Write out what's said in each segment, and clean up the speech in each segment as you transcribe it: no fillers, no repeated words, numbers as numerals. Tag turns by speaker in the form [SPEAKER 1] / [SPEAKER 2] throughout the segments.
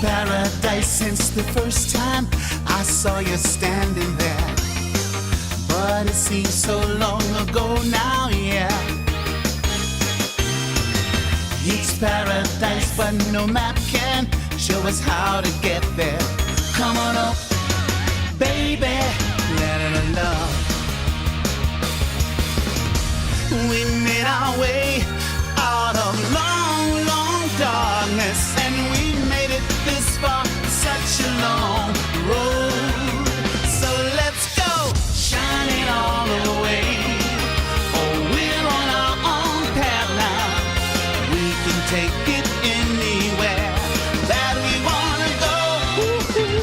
[SPEAKER 1] paradise since the first time I saw you standing there. But it seems so long ago now, yeah. It's paradise, but no map can show us how to get there. Come on up, baby, land of love. We made our way out of long, long darkness, and we made it this far, such a long road. So let's go, shining all the way. Oh, we're on our own path now. We can take it anywhere that we wanna go. Ooh,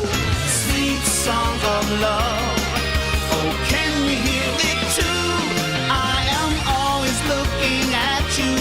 [SPEAKER 1] sweet songs of love. Oh, can you hear it too? I am always looking at you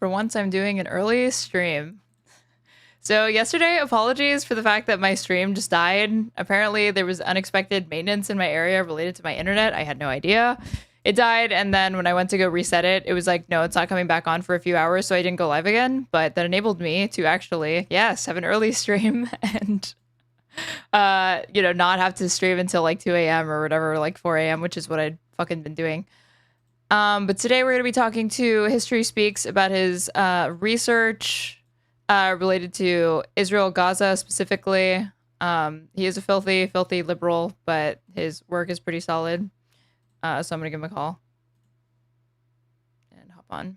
[SPEAKER 2] For once, I'm doing an early stream. So yesterday, apologies for the fact that my stream just died. Apparently, there was unexpected maintenance in my area related to my internet. I had no idea. It died, and then when I went to go reset it, it was like, no, it's not coming back on for a few hours, so I didn't go live again. But that enabled me to actually, yes, have an early stream and, not have to stream until like 2 a.m. or whatever, like 4 a.m., which is what I'd fucking been doing. But today we're going to be talking to History Speaks about his research related to Israel, Gaza specifically. He is a filthy, filthy liberal, but his work is pretty solid. So I'm going to give him a call and hop on.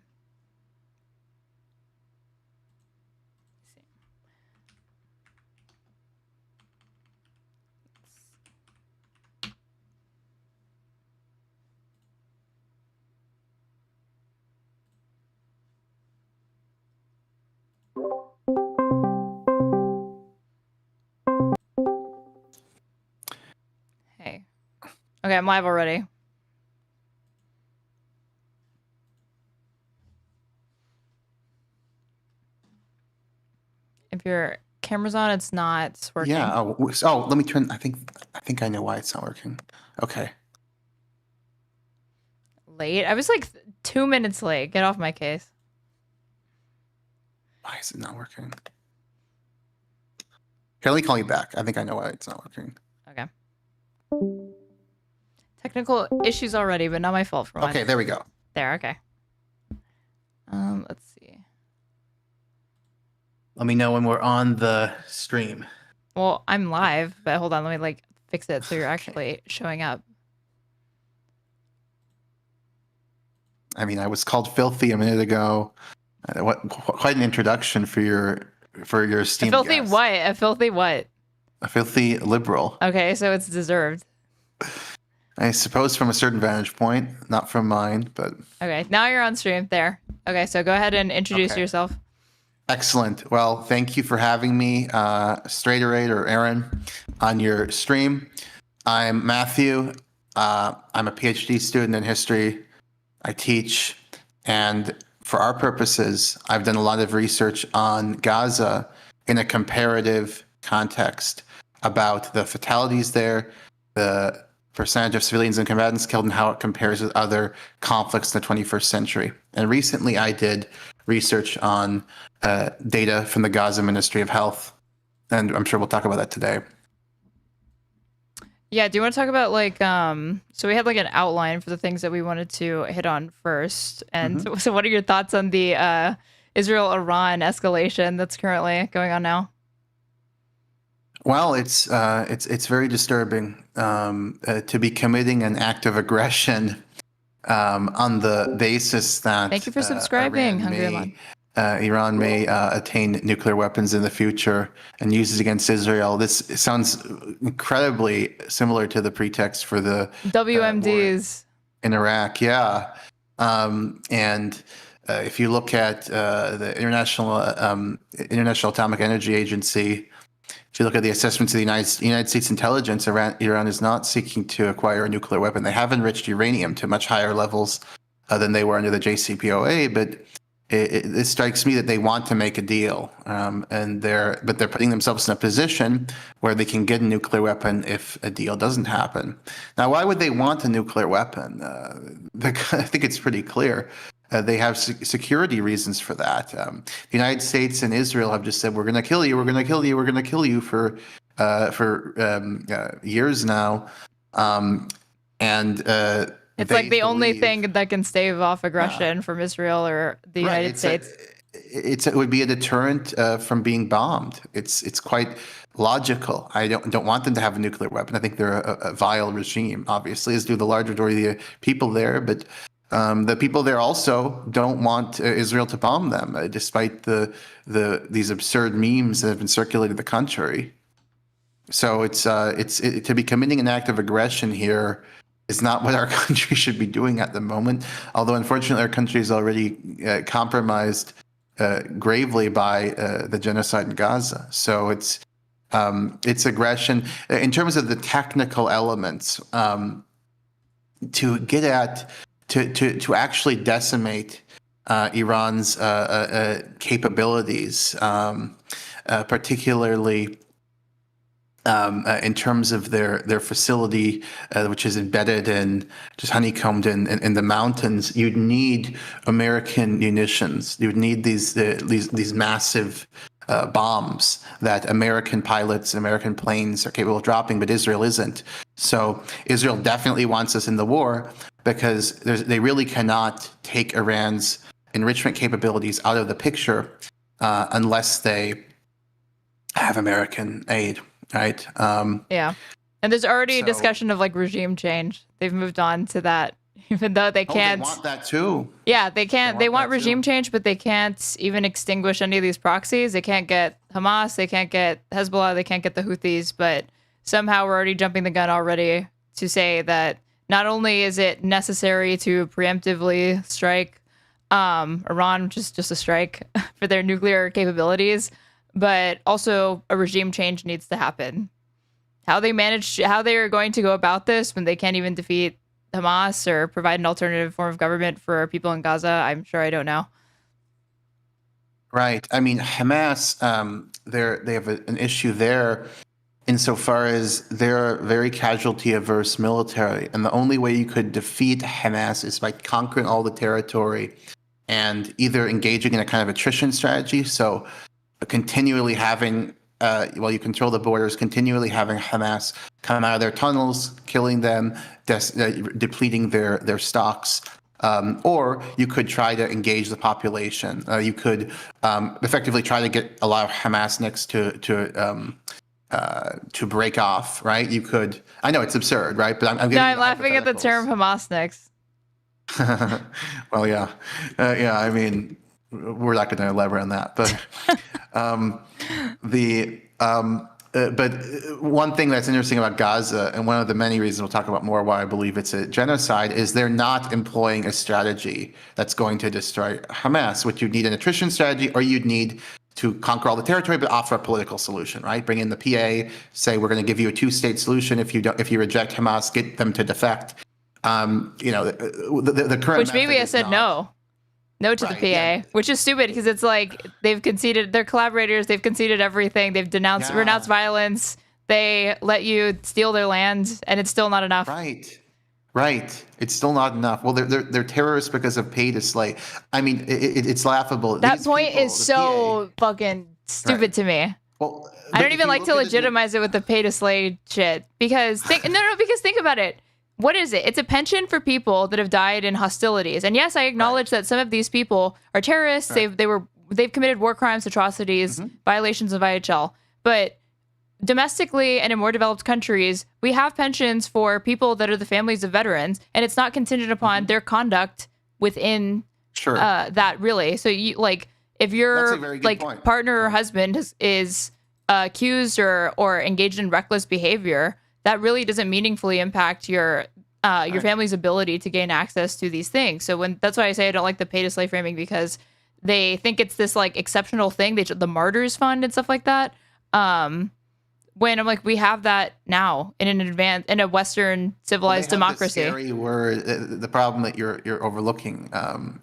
[SPEAKER 2] Hey. Okay, I'm live already. If your camera's on, it's not working.
[SPEAKER 3] Yeah. Oh, let me turn. I think I know why it's not working. Okay.
[SPEAKER 2] Late? I was like 2 minutes late. Get off my case.
[SPEAKER 3] Why is it not working? Here, let me call you back. I think I know why it's not working.
[SPEAKER 2] Okay. Technical issues already, but not my fault for once.
[SPEAKER 3] Okay, there we go.
[SPEAKER 2] There, okay. Let's see.
[SPEAKER 3] Let me know when we're on the stream.
[SPEAKER 2] Well, I'm live, but hold on, let me fix it so you're actually showing up.
[SPEAKER 3] I mean, I was called filthy a minute ago. Quite an introduction for your Steam.
[SPEAKER 2] A filthy
[SPEAKER 3] guest.
[SPEAKER 2] what? A filthy what?
[SPEAKER 3] A filthy liberal.
[SPEAKER 2] Okay, so it's deserved.
[SPEAKER 3] I suppose from a certain vantage point, not from mine, but...
[SPEAKER 2] Okay, now you're on stream. There. Okay, so go ahead and introduce yourself.
[SPEAKER 3] Excellent. Well, thank you for having me, Straighterate or Aaron, on your stream. I'm Matthew. I'm a PhD student in history. I teach, and for our purposes, I've done a lot of research on Gaza in a comparative context about the fatalities there, the percentage of civilians and combatants killed, and how it compares with other conflicts in the 21st century. And recently I did research on data from the Gaza Ministry of Health, and I'm sure we'll talk about that today.
[SPEAKER 2] Yeah, do you want to talk about so we had an outline for the things that we wanted to hit on first. And so what are your thoughts on the Israel-Iran escalation that's currently going on now?
[SPEAKER 3] Well, it's very disturbing to be committing an act of aggression on the basis that
[SPEAKER 2] thank you for subscribing,
[SPEAKER 3] Iran may attain nuclear weapons in the future and use it against Israel. This sounds incredibly similar to the pretext for the
[SPEAKER 2] WMDs
[SPEAKER 3] in Iraq. Yeah, and if you look at the International Atomic Energy Agency, if you look at the assessments of the United States intelligence, Iran is not seeking to acquire a nuclear weapon. They have enriched uranium to much higher levels than they were under the JCPOA, but it strikes me that they want to make a deal, but they're putting themselves in a position where they can get a nuclear weapon if a deal doesn't happen. Now, why would they want a nuclear weapon? I think it's pretty clear. They have security reasons for that. The United States and Israel have just said, "We're going to kill you. We're going to kill you. We're going to kill you" for years now, and.
[SPEAKER 2] It's like the only thing that can stave off aggression from Israel or the United States.
[SPEAKER 3] It would be a deterrent from being bombed. It's quite logical. I don't want them to have a nuclear weapon. I think they're a vile regime, obviously, as do the large majority of the people there. But the people there also don't want Israel to bomb them, despite these absurd memes that have been circulated the country. So it's to be committing an act of aggression here is not what our country should be doing at the moment. Although, unfortunately, our country is already compromised gravely by the genocide in Gaza. So it's aggression. In terms of the technical elements, to get at to actually decimate Iran's capabilities, particularly in terms of their facility, which is embedded and just honeycombed in the mountains. You'd need American munitions. You'd need these massive bombs that American pilots and American planes are capable of dropping, but Israel isn't. So Israel definitely wants us in the war because they really cannot take Iran's enrichment capabilities out of the picture unless they have American aid, right?
[SPEAKER 2] Yeah. And there's already a discussion of like regime change. They've moved on to that, even though they can't.
[SPEAKER 3] They want that too.
[SPEAKER 2] Yeah, they can't. They want regime change, but they can't even extinguish any of these proxies. They can't get Hamas. They can't get Hezbollah. They can't get the Houthis. But somehow we're already jumping the gun already to say that not only is it necessary to preemptively strike Iran, which is just a strike for their nuclear capabilities, but also a regime change needs to happen. How they are going to go about this when they can't even defeat Hamas or provide an alternative form of government for people in Gaza, I'm sure I don't know.
[SPEAKER 3] Right. I mean, Hamas, they have an issue there insofar as they're a very casualty-averse military, and the only way you could defeat Hamas is by conquering all the territory and either engaging in a kind of attrition strategy, so continually having, while you control the borders, continually having Hamas come out of their tunnels, killing them, depleting their stocks. Or you could try to engage the population. You could effectively try to get a lot of Hamasniks to break off, right? You could. I know it's absurd, right? But I'm
[SPEAKER 2] laughing at the term Hamasniks.
[SPEAKER 3] Well, yeah. I mean, we're not going to elaborate on that, but but one thing that's interesting about Gaza, and one of the many reasons we'll talk about more why I believe it's a genocide, is they're not employing a strategy that's going to destroy Hamas. What you'd need an attrition strategy, or you'd need to conquer all the territory, but offer a political solution, right? Bring in the PA, say we're going to give you a two-state solution. If you reject Hamas, get them to defect. The current,
[SPEAKER 2] which maybe I said no to the PA, yeah. Which is stupid because it's like they've conceded, they're collaborators, they've conceded everything, they've renounced violence, they let you steal their land, and it's still not enough.
[SPEAKER 3] Right. It's still not enough. Well, they're terrorists because of pay to slay. I mean, it's laughable.
[SPEAKER 2] That point is so fucking stupid to me. Well, I don't even like to legitimize it with the pay to slay shit because think about it. What is it? It's a pension for people that have died in hostilities. And yes, I acknowledge that some of these people are terrorists. Right. They've committed war crimes, atrocities, violations of IHL. But domestically and in more developed countries, we have pensions for people that are the families of veterans, and it's not contingent upon their conduct within that really. So you like if your like partner or husband is accused or engaged in reckless behavior, that really doesn't meaningfully impact your family's ability to gain access to these things. So that's why I say I don't like the pay to slay framing, because they think it's this like exceptional thing. The Martyrs Fund and stuff like that. When I'm like, we have that now in a Western civilized democracy.
[SPEAKER 3] Scary word. The problem that you're overlooking,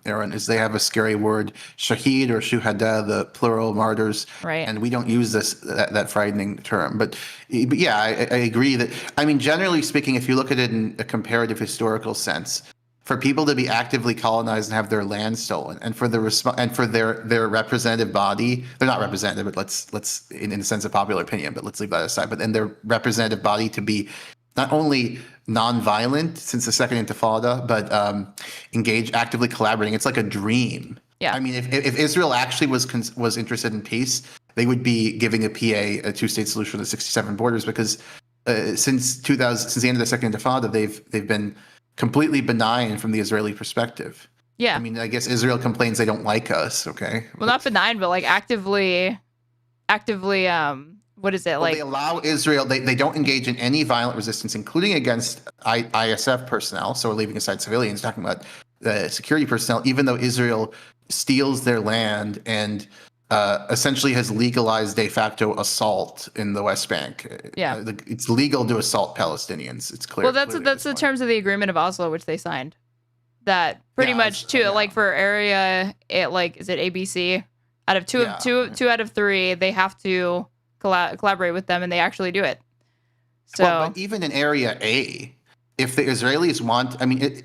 [SPEAKER 3] Aaron, is they have a scary word, shaheed or shuhada, the plural martyrs,
[SPEAKER 2] right?
[SPEAKER 3] And we don't use that frightening term. But yeah, I agree that. I mean, generally speaking, if you look at it in a comparative historical sense, for people to be actively colonized and have their land stolen, and for their representative body, they're not representative, but let's in the sense of popular opinion, but let's leave that aside. But then their representative body to be not only non-violent since the Second Intifada, but actively collaborating. It's like a dream.
[SPEAKER 2] Yeah.
[SPEAKER 3] I mean, if Israel actually was interested in peace, they would be giving a PA a two-state solution to 67 borders, because since the end of the Second Intifada, they've been completely benign from the Israeli perspective.
[SPEAKER 2] Yeah.
[SPEAKER 3] I mean, I guess Israel complains they don't like us, okay?
[SPEAKER 2] Well, not benign, but like actively, what is it? Like,
[SPEAKER 3] they allow Israel, they don't engage in any violent resistance, including against ISF personnel. So we're leaving aside civilians, talking about security personnel, even though Israel steals their land and essentially has legalized de facto assault in the West Bank.
[SPEAKER 2] Yeah,
[SPEAKER 3] it's legal to assault Palestinians. It's clear.
[SPEAKER 2] Well, that's the terms of the Agreement of Oslo, which they signed. that pretty
[SPEAKER 3] Yeah,
[SPEAKER 2] much two,
[SPEAKER 3] yeah.
[SPEAKER 2] like for area, is it ABC? Out of
[SPEAKER 3] Yeah.
[SPEAKER 2] two out of three, they have to collaborate with them, and they actually do it. So,
[SPEAKER 3] Well, but even in Area A, if the Israelis want, I mean,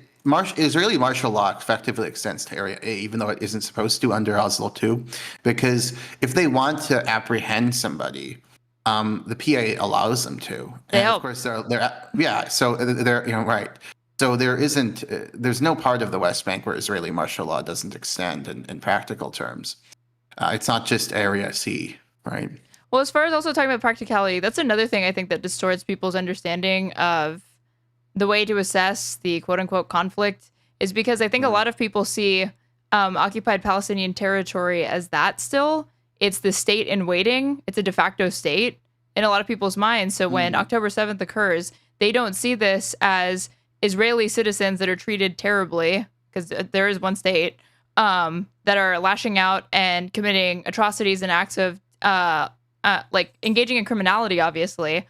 [SPEAKER 3] Israeli martial law effectively extends to Area A, even though it isn't supposed to under Oslo II, because if they want to apprehend somebody, the PA allows them to.
[SPEAKER 2] They
[SPEAKER 3] And
[SPEAKER 2] help.
[SPEAKER 3] of course, so they're right. So there's no part of the West Bank where Israeli martial law doesn't extend in practical terms. It's not just Area C, right?
[SPEAKER 2] well, as far as also talking about practicality, that's another thing I think that distorts people's understanding of the way to assess the quote unquote conflict, is because I think a lot of people see occupied Palestinian territory as that still. It's the state in waiting. It's a de facto state in a lot of people's minds. So when October 7th occurs, they don't see this as Israeli citizens that are treated terribly, because there is one state, that are lashing out and committing atrocities and acts of like engaging in criminality, obviously.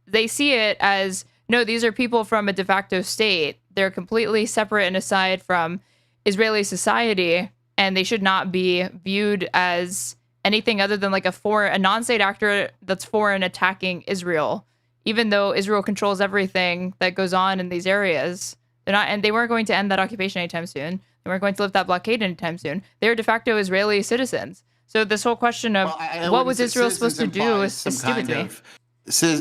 [SPEAKER 2] They see it as, no, these are people from a de facto state. They're completely separate and aside from Israeli society, and they should not be viewed as anything other than like a non-state actor that's foreign attacking Israel, even though Israel controls everything that goes on in these areas. And they weren't going to end that occupation anytime soon. They weren't going to lift that blockade anytime soon. They're de facto Israeli citizens. So this whole question of what was Israel supposed to do is stupid to me.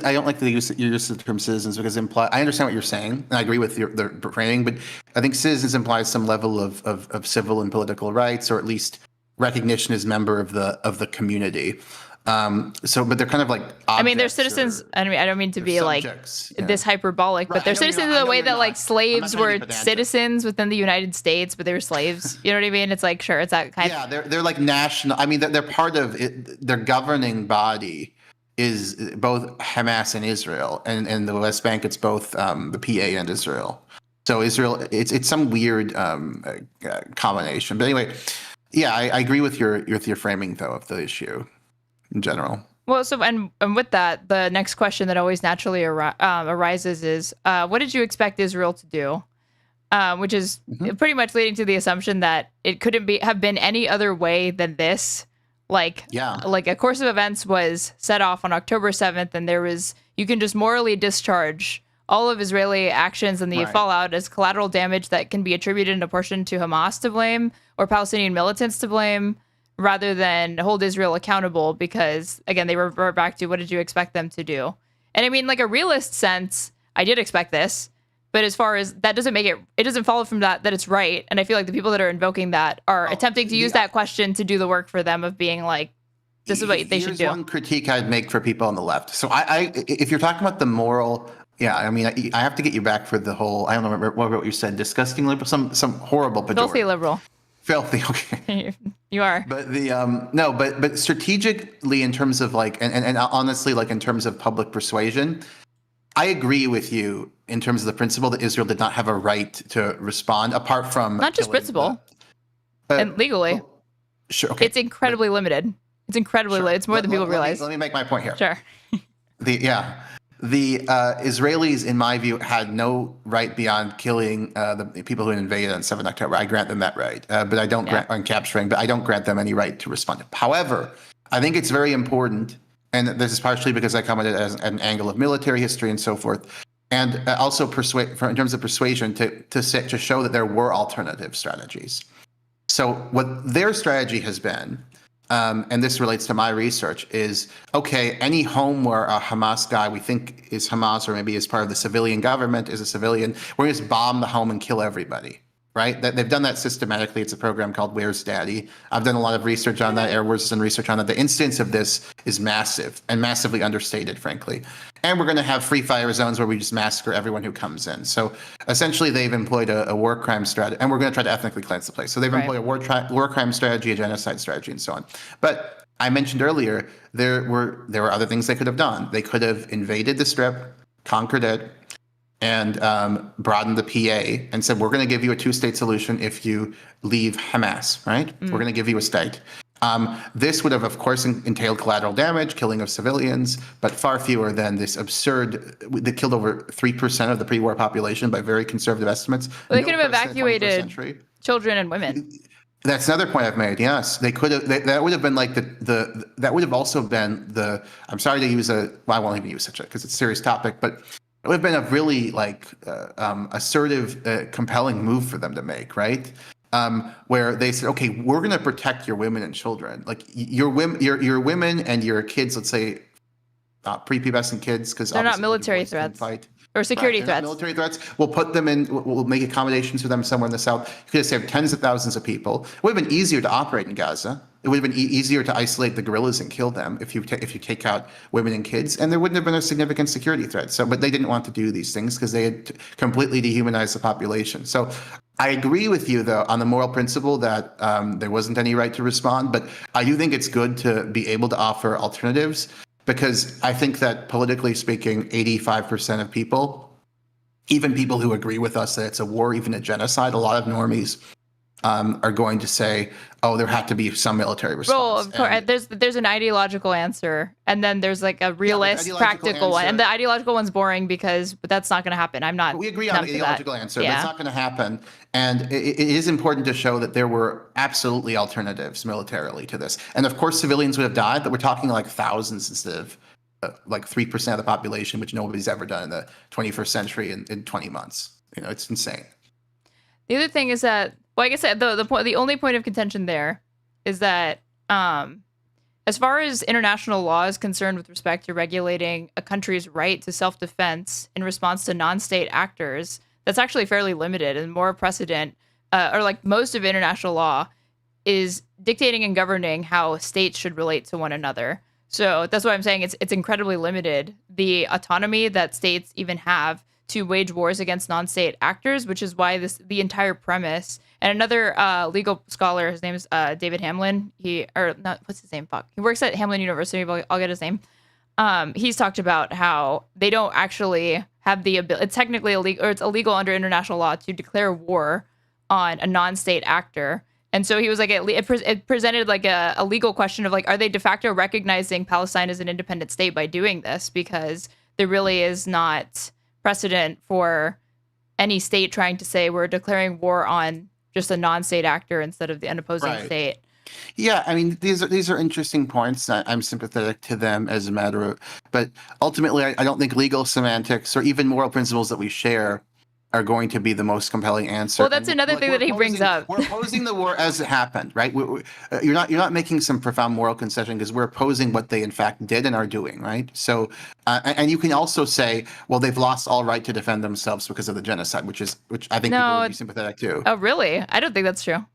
[SPEAKER 3] I don't like the use of the term citizens, because I understand what you're saying, and I agree with the framing, but I think citizens implies some level of civil and political rights, or at least recognition as member of the community. But they're kind of like
[SPEAKER 2] I mean, they're citizens. I don't mean to be
[SPEAKER 3] subjects,
[SPEAKER 2] like this hyperbolic, but they're citizens in the way that like slaves were citizens within the United States, but they were slaves. You know what I mean? It's like, sure, it's that kind of.
[SPEAKER 3] Yeah, they're like national. I mean, they're part of it. Their governing body is both Hamas and Israel, and in the West Bank, it's both the PA and Israel. So Israel, it's some weird combination. But anyway, yeah, I agree with your framing though of the issue in general.
[SPEAKER 2] Well, so and with that, the next question that always naturally arises is, what did you expect Israel to do? Which is pretty much leading to the assumption that it couldn't have been any other way than this. Like a course of events was set off on October 7th, and you can just morally discharge all of Israeli actions and the fallout as collateral damage that can be attributed and apportioned to Hamas to blame or Palestinian militants to blame, rather than hold Israel accountable, because, again, they revert back to what did you expect them to do? And I mean, like a realist sense, I did expect this. But as far as that doesn't make it doesn't follow from that it's right. And I feel like the people that are invoking that are attempting to use that question to do the work for them of being like, this is what they should do.
[SPEAKER 3] Here's one critique I'd make for people on the left. So if you're talking about the moral, I mean, I have to get you back for the whole, I don't remember what you said, disgusting liberal, some horrible pejorative.
[SPEAKER 2] Filthy liberal.
[SPEAKER 3] Filthy, okay.
[SPEAKER 2] You are.
[SPEAKER 3] But but strategically, in terms of like, and honestly, like in terms of public persuasion, I agree with you in terms of the principle that Israel did not have a right to respond, apart from
[SPEAKER 2] not just principle, and legally.
[SPEAKER 3] Well, sure, okay.
[SPEAKER 2] It's incredibly limited. It's incredibly limited. It's more than people realize.
[SPEAKER 3] Let me make my point here.
[SPEAKER 2] Sure.
[SPEAKER 3] The Israelis, in my view, had no right beyond killing the people who invaded on 7 October. I grant them that right, but I don't grant on capturing. But I don't grant them any right to respond. However, I think it's very important. And this is partially because I come at it as an angle of military history and so forth, and also in terms of persuasion to show that there were alternative strategies. So what their strategy has been, and this relates to my research, is okay, any home where a Hamas guy we think is Hamas or maybe is part of the civilian government is a civilian, we're going to just bomb the home and kill everybody. Right? They've done that systematically. It's a program called Where's Daddy? I've done a lot of research on that. Airworks has done research on that. The instance of this is massive and massively understated, frankly. And we're going to have free fire zones where we just massacre everyone who comes in. So essentially, they've employed a war crime strategy, and we're going to try to ethnically cleanse the place. So they've employed a war crime strategy, a genocide strategy, and so on. But I mentioned earlier, there were other things they could have done. They could have invaded the Strip, conquered it, and broadened the PA and said, we're going to give you a two-state solution if you leave Hamas, right? We're going to give you a state. This would have, of course, entailed collateral damage, killing of civilians, but far fewer than this absurd. They killed over 3% of the pre-war population by very conservative estimates.
[SPEAKER 2] Well, they could have evacuated children and women.
[SPEAKER 3] That's another point I've made. Yes, they could have. That would have been like that would have also been the. I'm sorry to use well, I won't even use such a because it's a serious topic, but it would have been a really assertive, compelling move for them to make, right? Where they said, okay, we're going to protect your women and children, like your women and your kids. Let's say prepubescent kids, because
[SPEAKER 2] they're not military threats. Or security threats.
[SPEAKER 3] Military threats. We'll put them in. We'll make accommodations for them somewhere in the south. You could have saved tens of thousands of people. It would have been easier to operate in Gaza. It would have been easier to isolate the guerrillas and kill them if you take out women and kids, and there wouldn't have been a significant security threat. So, but they didn't want to do these things because they had completely dehumanized the population. So, I agree with you though on the moral principle that there wasn't any right to respond, but I do think it's good to be able to offer alternatives. Because I think that politically speaking, 85% of people, even people who agree with us that it's a war, even a genocide, a lot of normies are going to say, oh, there had to be some military response.
[SPEAKER 2] Well, of course, there's an ideological answer, and then there's like a realist, practical one. And the ideological one's boring but that's not going to happen. I'm not.
[SPEAKER 3] But we agree on the ideological answer. Yeah. That's not going to happen. And it is important to show that there were absolutely alternatives militarily to this. And of course, civilians would have died, but we're talking like thousands instead of like 3% of the population, which nobody's ever done in the 21st century in 20 months. It's insane.
[SPEAKER 2] The other thing is that, well, I guess the only point of contention there is that as far as international law is concerned with respect to regulating a country's right to self-defense in response to non-state actors, that's actually fairly limited, and more precedent, or like most of international law, is dictating and governing how states should relate to one another. So that's why I'm saying it's incredibly limited, the autonomy that states even have to wage wars against non-state actors, which is why the entire premise. And another legal scholar, his name is David Hamlin. What's his name? Fuck. He works at Hamlin University, but I'll get his name. He's talked about how they don't actually have the ability. It's technically illegal, or it's illegal under international law to declare war on a non-state actor. And so he was like, it presented like a legal question of like, are they de facto recognizing Palestine as an independent state by doing this? Because there really is not precedent for any state trying to say we're declaring war on just a non-state actor instead of the unopposing state.
[SPEAKER 3] Yeah, I mean, these are interesting points. I'm sympathetic to them as a matter of, but ultimately, I don't think legal semantics or even moral principles that we share are going to be the most compelling answer.
[SPEAKER 2] Well, that's another thing that he brings up.
[SPEAKER 3] We're opposing the war as it happened, right? You're not making some profound moral concession because we're opposing what they in fact did and are doing, right? So, and you can also say, well, they've lost all right to defend themselves because of the genocide, which I think people would be sympathetic to.
[SPEAKER 2] Oh, really? I don't think that's true.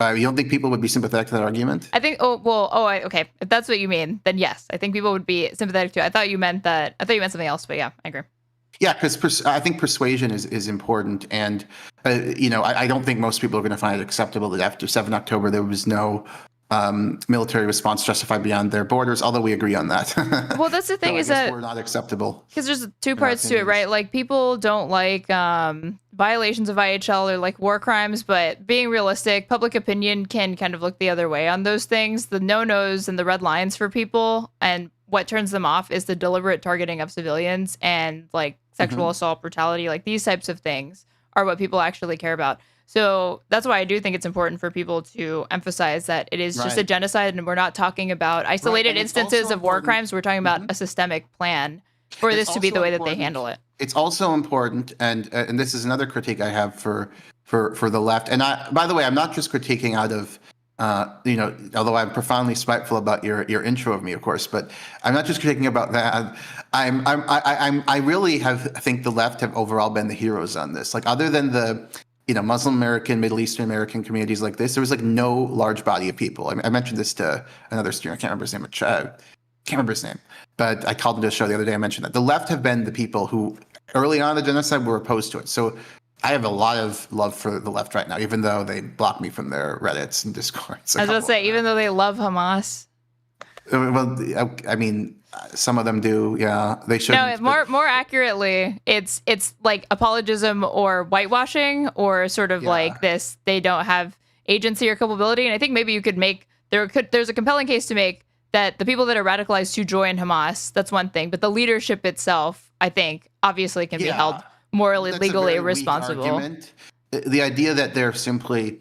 [SPEAKER 3] You don't think people would be sympathetic to that argument?
[SPEAKER 2] I think. Okay. If that's what you mean, then yes, I think people would be sympathetic to it. I thought you meant something else, but yeah, I agree.
[SPEAKER 3] Yeah, because I think persuasion is important, and I don't think most people are going to find it acceptable that after 7 October there was no military response justified beyond their borders. Although we agree on that.
[SPEAKER 2] Well, that's the thing is that
[SPEAKER 3] we're not acceptable
[SPEAKER 2] because there's two parts to it, right? Like people don't like violations of IHL or like war crimes, but being realistic, public opinion can kind of look the other way on those things. The no-nos and the red lines for people, and what turns them off is the deliberate targeting of civilians and like sexual assault, brutality, like these types of things are what people actually care about. So that's why I do think it's important for people to emphasize that it is just a genocide, and we're not talking about isolated instances of war crimes. We're talking about a systemic plan for this to be the way that they handle it.
[SPEAKER 3] It's also important, and this is another critique I have for the left. And by the way, I'm not just critiquing out of although I'm profoundly spiteful about your intro of me, of course, but I'm not just critiquing about that. I really think the left have overall been the heroes on this. Like other than the Muslim American, Middle Eastern American communities like this, there was like no large body of people. I mentioned this to another student. I can't remember his name, but I called him to a show the other day. I mentioned that the left have been the people who early on in the genocide were opposed to it. So I have a lot of love for the left right now, even though they block me from their Reddits and Discords.
[SPEAKER 2] I was going to say, even though they love Hamas.
[SPEAKER 3] Well, I mean, some of them do. Yeah, they should.
[SPEAKER 2] No, more accurately, it's like apologism or whitewashing or sort of like this. They don't have agency or culpability. And I think maybe you could make there's a compelling case to make that the people that are radicalized to join Hamas, that's one thing, but the leadership itself, I think, obviously can be held morally, legally responsible.
[SPEAKER 3] Argument. The idea that they're simply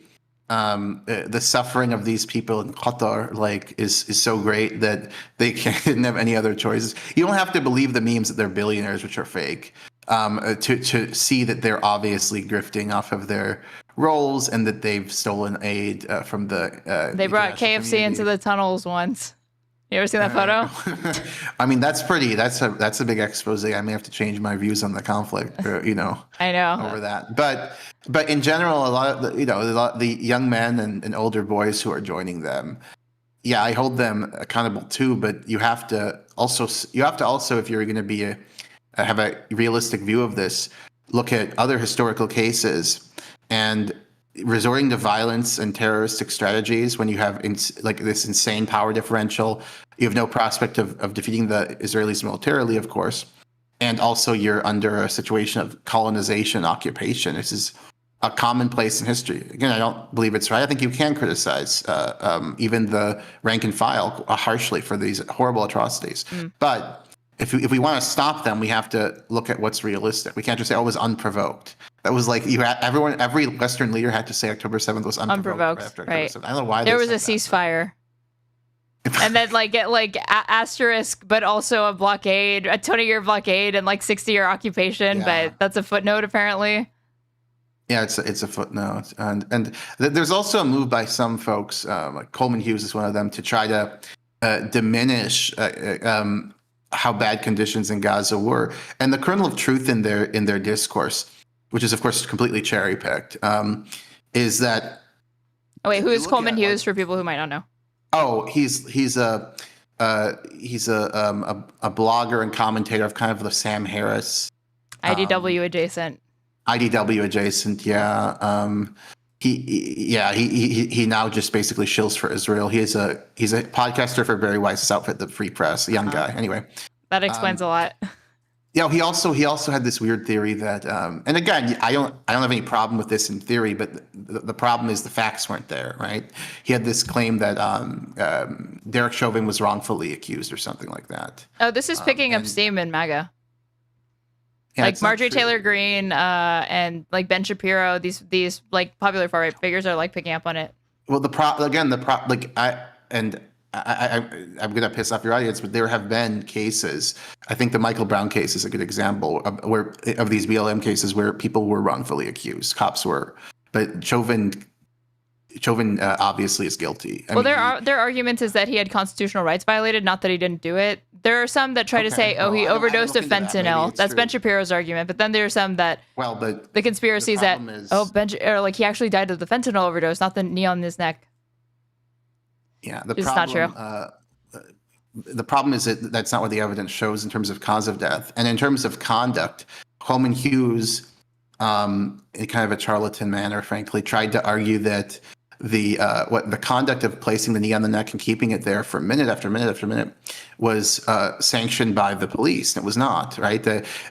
[SPEAKER 3] the suffering of these people in Qatar is so great that they didn't have any other choices. You don't have to believe the memes that they're billionaires, which are fake, to see that they're obviously grifting off of their roles and that they've stolen aid from the.
[SPEAKER 2] They brought KFC into the tunnels once. You ever seen that photo?
[SPEAKER 3] I mean, that's pretty. That's a big expose. I may have to change my views on the conflict. I know over that. But in general, a lot of the young men and older boys who are joining them, I hold them accountable too. But you have to also, if you're going to have a realistic view of this, look at other historical cases and resorting to violence and terroristic strategies when you have this insane power differential. You have no prospect of defeating the Israelis militarily, of course, and also you're under a situation of colonization, occupation. This is a commonplace in history. Again, I don't believe it's right. I think you can criticize even the rank and file harshly for these horrible atrocities. But if we want to stop them, we have to look at what's realistic. We can't just say, "Oh, it was unprovoked." That was like every Western leader had to say October 7th was unprovoked.
[SPEAKER 2] Right.
[SPEAKER 3] I don't know why
[SPEAKER 2] there was a ceasefire. And then asterisk, but also a blockade, a 20-year blockade and 60-year occupation. Yeah. But that's a footnote apparently.
[SPEAKER 3] Yeah, it's a footnote, and there's also a move by some folks, like Coleman Hughes is one of them, to try to diminish how bad conditions in Gaza were, and the kernel of truth in their discourse, which is of course completely cherry picked, is that.
[SPEAKER 2] Oh wait, who is Coleman Hughes for people who might not know?
[SPEAKER 3] Oh, he's a blogger and commentator of kind of the Sam Harris.
[SPEAKER 2] IDW adjacent.
[SPEAKER 3] IDW adjacent, yeah. He now just basically shills for Israel. He's a podcaster for Barry Weiss's outfit, the Free Press, a young guy. Anyway,
[SPEAKER 2] that explains a lot.
[SPEAKER 3] Yeah, he also had this weird theory that, and again, I don't have any problem with this in theory, but the problem is the facts weren't there, right? He had this claim that Derek Chauvin was wrongfully accused or something like that.
[SPEAKER 2] Oh, this is picking up steam in MAGA.
[SPEAKER 3] Yeah,
[SPEAKER 2] Marjorie Taylor Greene and Ben Shapiro, these popular far right figures are picking up on it.
[SPEAKER 3] Well, I'm gonna piss off your audience, but there have been cases. I think the Michael Brown case is a good example of these BLM cases where people were wrongfully accused, cops were, but Chauvin obviously is guilty.
[SPEAKER 2] Their argument is that he had constitutional rights violated, not that he didn't do it. There are some that try to say, he overdosed of fentanyl. That's Ben Shapiro's argument. But then there are some that, the conspiracy is that, he actually died of the fentanyl overdose, not the knee on his neck.
[SPEAKER 3] Yeah,
[SPEAKER 2] it's not true.
[SPEAKER 3] The problem is that that's not what the evidence shows in terms of cause of death. And in terms of conduct, Coleman Hughes, in kind of a charlatan manner, frankly, tried to argue that the conduct of placing the knee on the neck and keeping it there for minute after minute after minute was sanctioned by the police. It was not, right?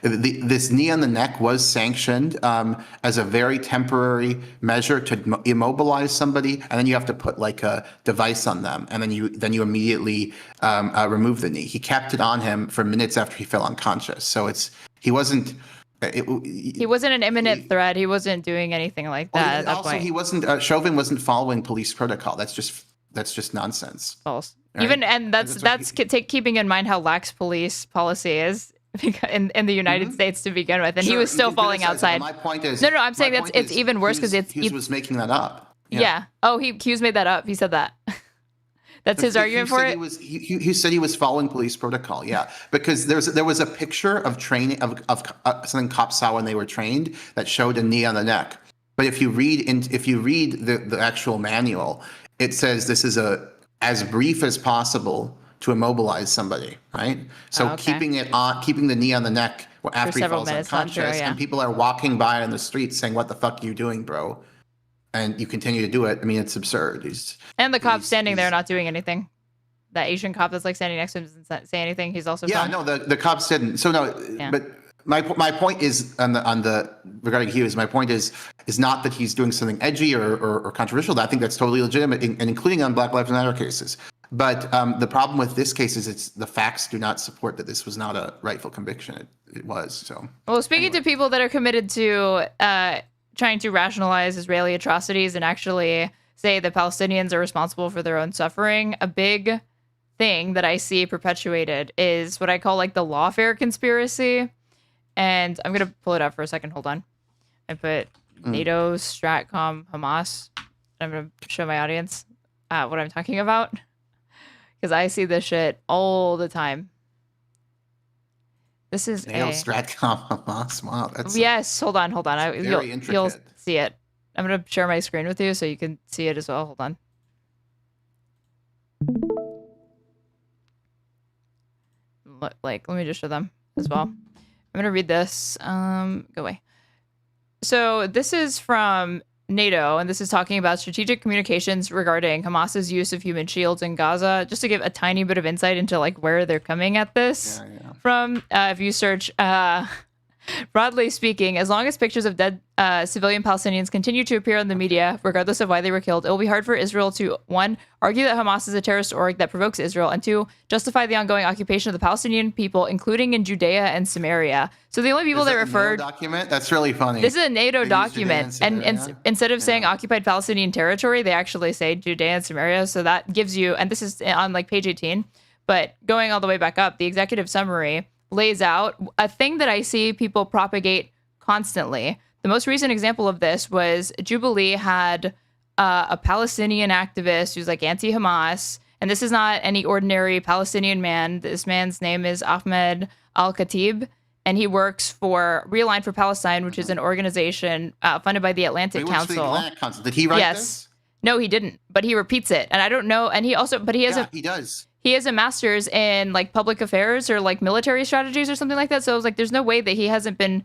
[SPEAKER 3] This knee on the neck was sanctioned as a very temporary measure to immobilize somebody, and then you have to put a device on them, and then you immediately remove the knee. He kept it on him for minutes after he fell unconscious. So he wasn't an imminent threat. He wasn't doing anything like that at that point. He wasn't. Chauvin wasn't following police protocol. That's just nonsense.
[SPEAKER 2] False. Right? That's keeping in mind how lax police policy is in the United States to begin with, and he was still falling outside.
[SPEAKER 3] My point is.
[SPEAKER 2] No. I'm saying it's even worse because
[SPEAKER 3] Hughes was making that up.
[SPEAKER 2] Yeah. Oh, Hughes made that up. He said that. That's his argument for it.
[SPEAKER 3] He said he was following police protocol. Yeah, because there was a picture of training of something cops saw when they were trained that showed a knee on the neck. But if you read the actual manual, it says this is as brief as possible to immobilize somebody, right? So keeping the knee on the neck after he falls unconscious, and people are walking by on the street saying, "What the fuck are you doing, bro?" And you continue to do it. I mean, it's absurd.
[SPEAKER 2] And the cop standing there not doing anything. That Asian cop that's standing next to him doesn't say anything. He's also
[SPEAKER 3] the cops didn't. So no, My point is on the regarding Hughes. My point is not that he's doing something edgy or controversial. I think that's totally legitimate, and including on Black Lives Matter cases. But the problem with this case is the facts do not support that this was not a rightful conviction. It was. So.
[SPEAKER 2] Well, speaking to people that are committed to trying to rationalize Israeli atrocities and actually say that Palestinians are responsible for their own suffering, a big thing that I see perpetuated is what I call like the lawfare conspiracy. And I'm going to pull it up for a second. Hold on. I put NATO, Stratcom, Hamas. I'm going to show my audience what I'm talking about. Because I see this shit all the time. This is
[SPEAKER 3] NATO, Stratcom, Hamas. Wow. That's
[SPEAKER 2] yes. Hold on.
[SPEAKER 3] very intricate.
[SPEAKER 2] You'll see it. I'm going to share my screen with you so you can see it as well. Hold on. Let me just show them as well. I'm going to read this. Go away. So this is from NATO, and this is talking about strategic communications regarding Hamas's use of human shields in Gaza, just to give a tiny bit of insight into like where they're coming at this from. If you search, broadly speaking, as long as pictures of dead civilian Palestinians continue to appear in the media, regardless of why they were killed, it will be hard for Israel to, one, argue that Hamas is a terrorist org that provokes Israel, and two, justify the ongoing occupation of the Palestinian people, including in Judea and Samaria. So the only people that referred...
[SPEAKER 3] document? That's really funny.
[SPEAKER 2] This is a NATO document, and instead of saying occupied Palestinian territory, they actually say Judea and Samaria, so that gives you... And this is on like page 18, but going all the way back up, the executive summary lays out a thing that I see people propagate constantly. The most recent example of this was Jubilee had a Palestinian activist who's like anti-Hamas, and this is not any ordinary Palestinian man. This man's name is Ahmed Al-Khatib, and he works for Realign for Palestine, which is an organization funded by the Atlantic Council.
[SPEAKER 3] Did he write this?
[SPEAKER 2] No, he didn't, but he repeats it. And I don't know, and he also, but he has
[SPEAKER 3] he does.
[SPEAKER 2] He has a master's in like public affairs or like military strategies or something like that. So I was like, there's no way that he hasn't been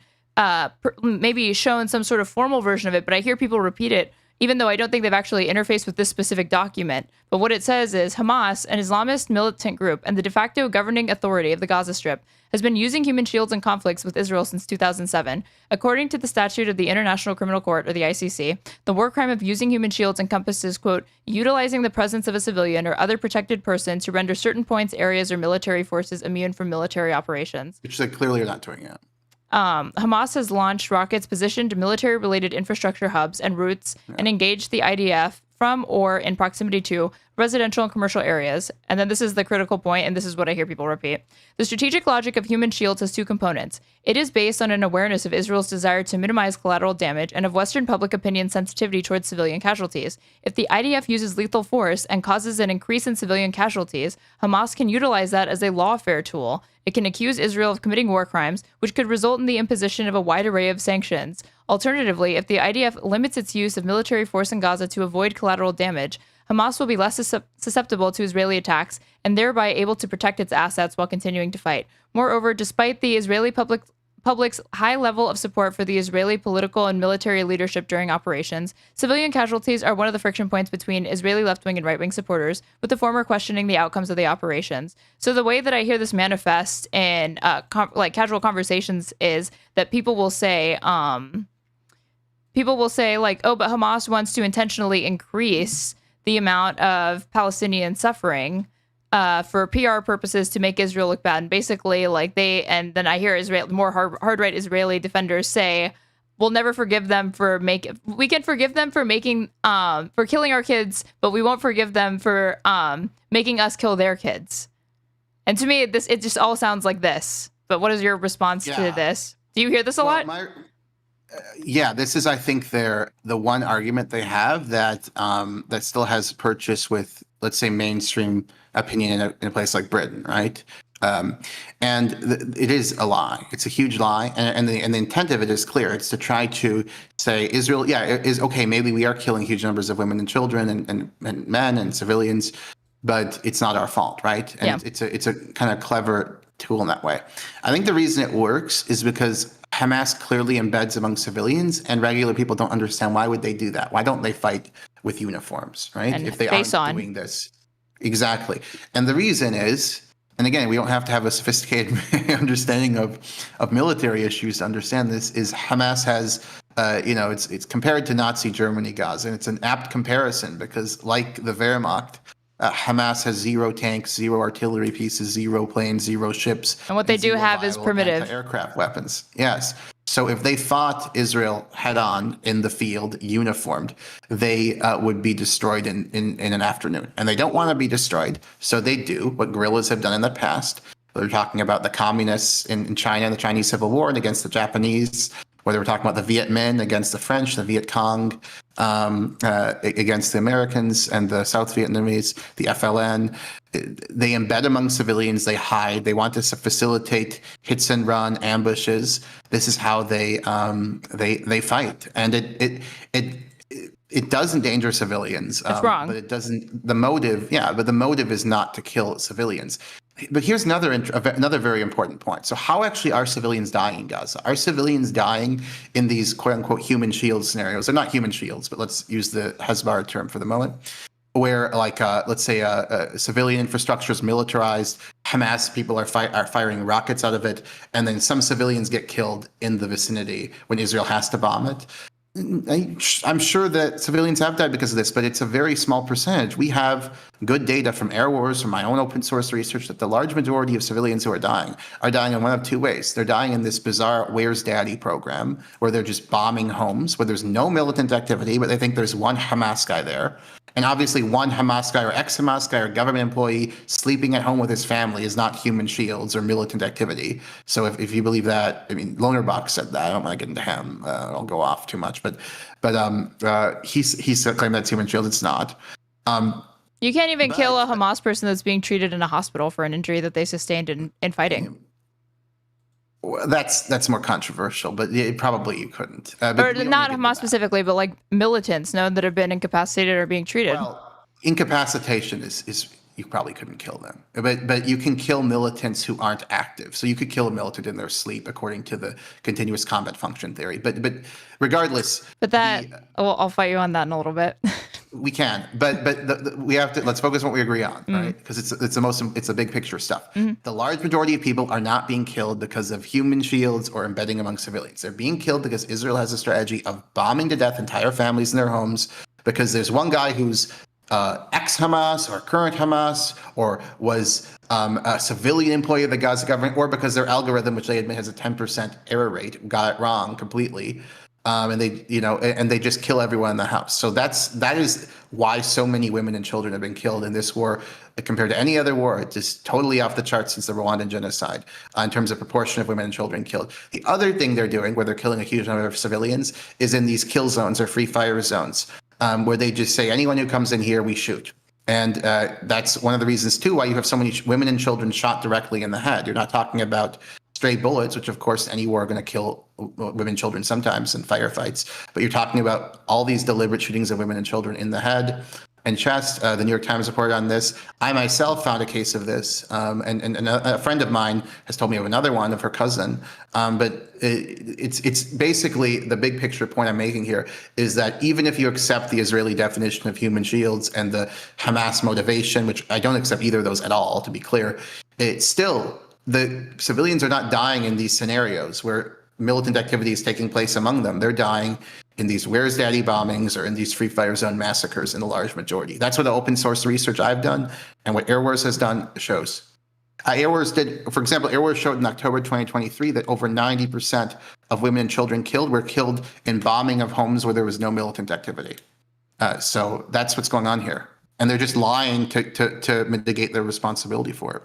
[SPEAKER 2] maybe shown some sort of formal version of it. But I hear people repeat it, even though I don't think they've actually interfaced with this specific document. But what it says is Hamas, an Islamist militant group and the de facto governing authority of the Gaza Strip, has been using human shields in conflicts with Israel since 2007. According to the statute of the International Criminal Court, or the ICC, the war crime of using human shields encompasses, quote, utilizing the presence of a civilian or other protected person to render certain points, areas, or military forces immune from military operations.
[SPEAKER 3] Which they clearly are not doing yet.
[SPEAKER 2] Hamas has launched rockets positioned military-related infrastructure hubs and routes and engaged the IDF from or in proximity to residential and commercial areas. And then this is the critical point, and this is what I hear people repeat. The strategic logic of human shields has two components. It is based on an awareness of Israel's desire to minimize collateral damage and of Western public opinion sensitivity towards civilian casualties. If the IDF uses lethal force and causes an increase in civilian casualties, Hamas can utilize that as a lawfare tool. It can accuse Israel of committing war crimes, which could result in the imposition of a wide array of sanctions. Alternatively, if the IDF limits its use of military force in Gaza to avoid collateral damage, Hamas will be less susceptible to Israeli attacks and thereby able to protect its assets while continuing to fight. Moreover, despite the Israeli public's high level of support for the Israeli political and military leadership during operations, civilian casualties are one of the friction points between Israeli left-wing and right-wing supporters, with the former questioning the outcomes of the operations. So the way that I hear this manifest in casual conversations is that people will say like, oh, but Hamas wants to intentionally increase the amount of Palestinian suffering for PR purposes to make Israel look bad. And basically, like and then I hear more hard right Israeli defenders say, we'll never forgive them for we can forgive them for for killing our kids, but we won't forgive them for making us kill their kids. And to me, it just all sounds like this. But what is your response to this? Do you hear this a lot?
[SPEAKER 3] This is, I think, the one argument they have that that still has purchase with, let's say, mainstream opinion in a place like Britain, right? It is a lie. It's a huge lie, and the intent of it is clear. It's to try to say Israel, is okay. Maybe we are killing huge numbers of women and children and men and civilians, but it's not our fault, right? And it's a kind of clever tool in that way. I think the reason it works is because Hamas clearly embeds among civilians, and regular people don't understand why would they do that. Why don't they fight with uniforms, right?
[SPEAKER 2] And
[SPEAKER 3] if they aren't doing this. Exactly. And the reason is and again, we don't have to have a sophisticated understanding of military issues to understand this, is Hamas has, it's compared to Nazi Germany, Gaza, and it's an apt comparison because, like the Wehrmacht, Hamas has 0 tanks, 0 artillery pieces, 0 planes, 0 ships.
[SPEAKER 2] And what they do
[SPEAKER 3] 0
[SPEAKER 2] have is
[SPEAKER 3] viable
[SPEAKER 2] primitive
[SPEAKER 3] aircraft weapons. Yes. So if they fought Israel head on in the field, uniformed, they would be destroyed in an afternoon. And they don't want to be destroyed. So they do what guerrillas have done in the past. They're talking about the communists in China, the Chinese Civil War, and against the Japanese, whether we're talking about the Viet Minh against the French, the Viet Cong against the Americans, and the South Vietnamese, the FLN. They embed among civilians, they hide, they want to facilitate hits and run, ambushes. This is how they fight. And it does endanger civilians.
[SPEAKER 2] It's wrong.
[SPEAKER 3] But it doesn't, the motive is not to kill civilians. But here's another very important point. So how actually are civilians dying in Gaza? Are civilians dying in these quote unquote human shield scenarios? They're not human shields, but let's use the Hezbollah term for the moment, where let's say civilian infrastructure is militarized, Hamas people are firing rockets out of it, and then some civilians get killed in the vicinity when Israel has to bomb it. I'm sure that civilians have died because of this, but it's a very small percentage. We have good data from Air Wars, from my own open source research, that the large majority of civilians who are dying in one of two ways. They're dying in this bizarre Where's Daddy program, where they're just bombing homes, where there's no militant activity, but they think there's one Hamas guy there. And obviously one Hamas guy or ex-Hamas guy or government employee sleeping at home with his family is not human shields or militant activity. So if you believe that, I mean, Lonerbach said that. I don't want to get into him. I'll go off too much. But he's claimed that's human shield. It's not.
[SPEAKER 2] You can't even kill a Hamas person that's being treated in a hospital for an injury that they sustained in fighting.
[SPEAKER 3] That's more controversial, but probably you couldn't.
[SPEAKER 2] Or not Hamas specifically, but like militants that have been incapacitated or being treated.
[SPEAKER 3] Well, incapacitation is you probably couldn't kill them, but you can kill militants who aren't active. So you could kill a militant in their sleep, according to the continuous combat function theory. But regardless.
[SPEAKER 2] But I'll fight you on that in a little bit.
[SPEAKER 3] We can, but we have to. Let's focus on what we agree on, right? Because it's a big picture stuff. Mm-hmm. The large majority of people are not being killed because of human shields or embedding among civilians. They're being killed because Israel has a strategy of bombing to death entire families in their homes because there's one guy who's ex-Hamas or current Hamas or was a civilian employee of the Gaza government, or because their algorithm, which they admit has a 10% error rate, got it wrong completely. And they just kill everyone in the house. So that is why so many women and children have been killed in this war compared to any other war. It's just totally off the charts since the Rwandan genocide in terms of proportion of women and children killed. The other thing they're doing, where they're killing a huge number of civilians, is in these kill zones or free fire zones, where they just say anyone who comes in here, we shoot. And that's one of the reasons, too, why you have so many women and children shot directly in the head. You're not talking about stray bullets, which of course any war are going to kill women and children sometimes in firefights, but you're talking about all these deliberate shootings of women and children in the head and chest. The New York Times reported on this. I myself found a case of this, and a friend of mine has told me of another one of her cousin. But it's basically the big picture point I'm making here is that even if you accept the Israeli definition of human shields and the Hamas motivation, which I don't accept either of those at all, to be clear, it's still the civilians are not dying in these scenarios where militant activity is taking place among them. They're dying in these Where's Daddy bombings or in these free fire zone massacres in the large majority. That's what the open source research I've done and what Air Wars has done shows. Air Wars did, for example, Air Wars showed in October 2023 that over 90% of women and children killed were killed in bombing of homes where there was no militant activity. So that's what's going on here. And they're just lying to mitigate their responsibility for it.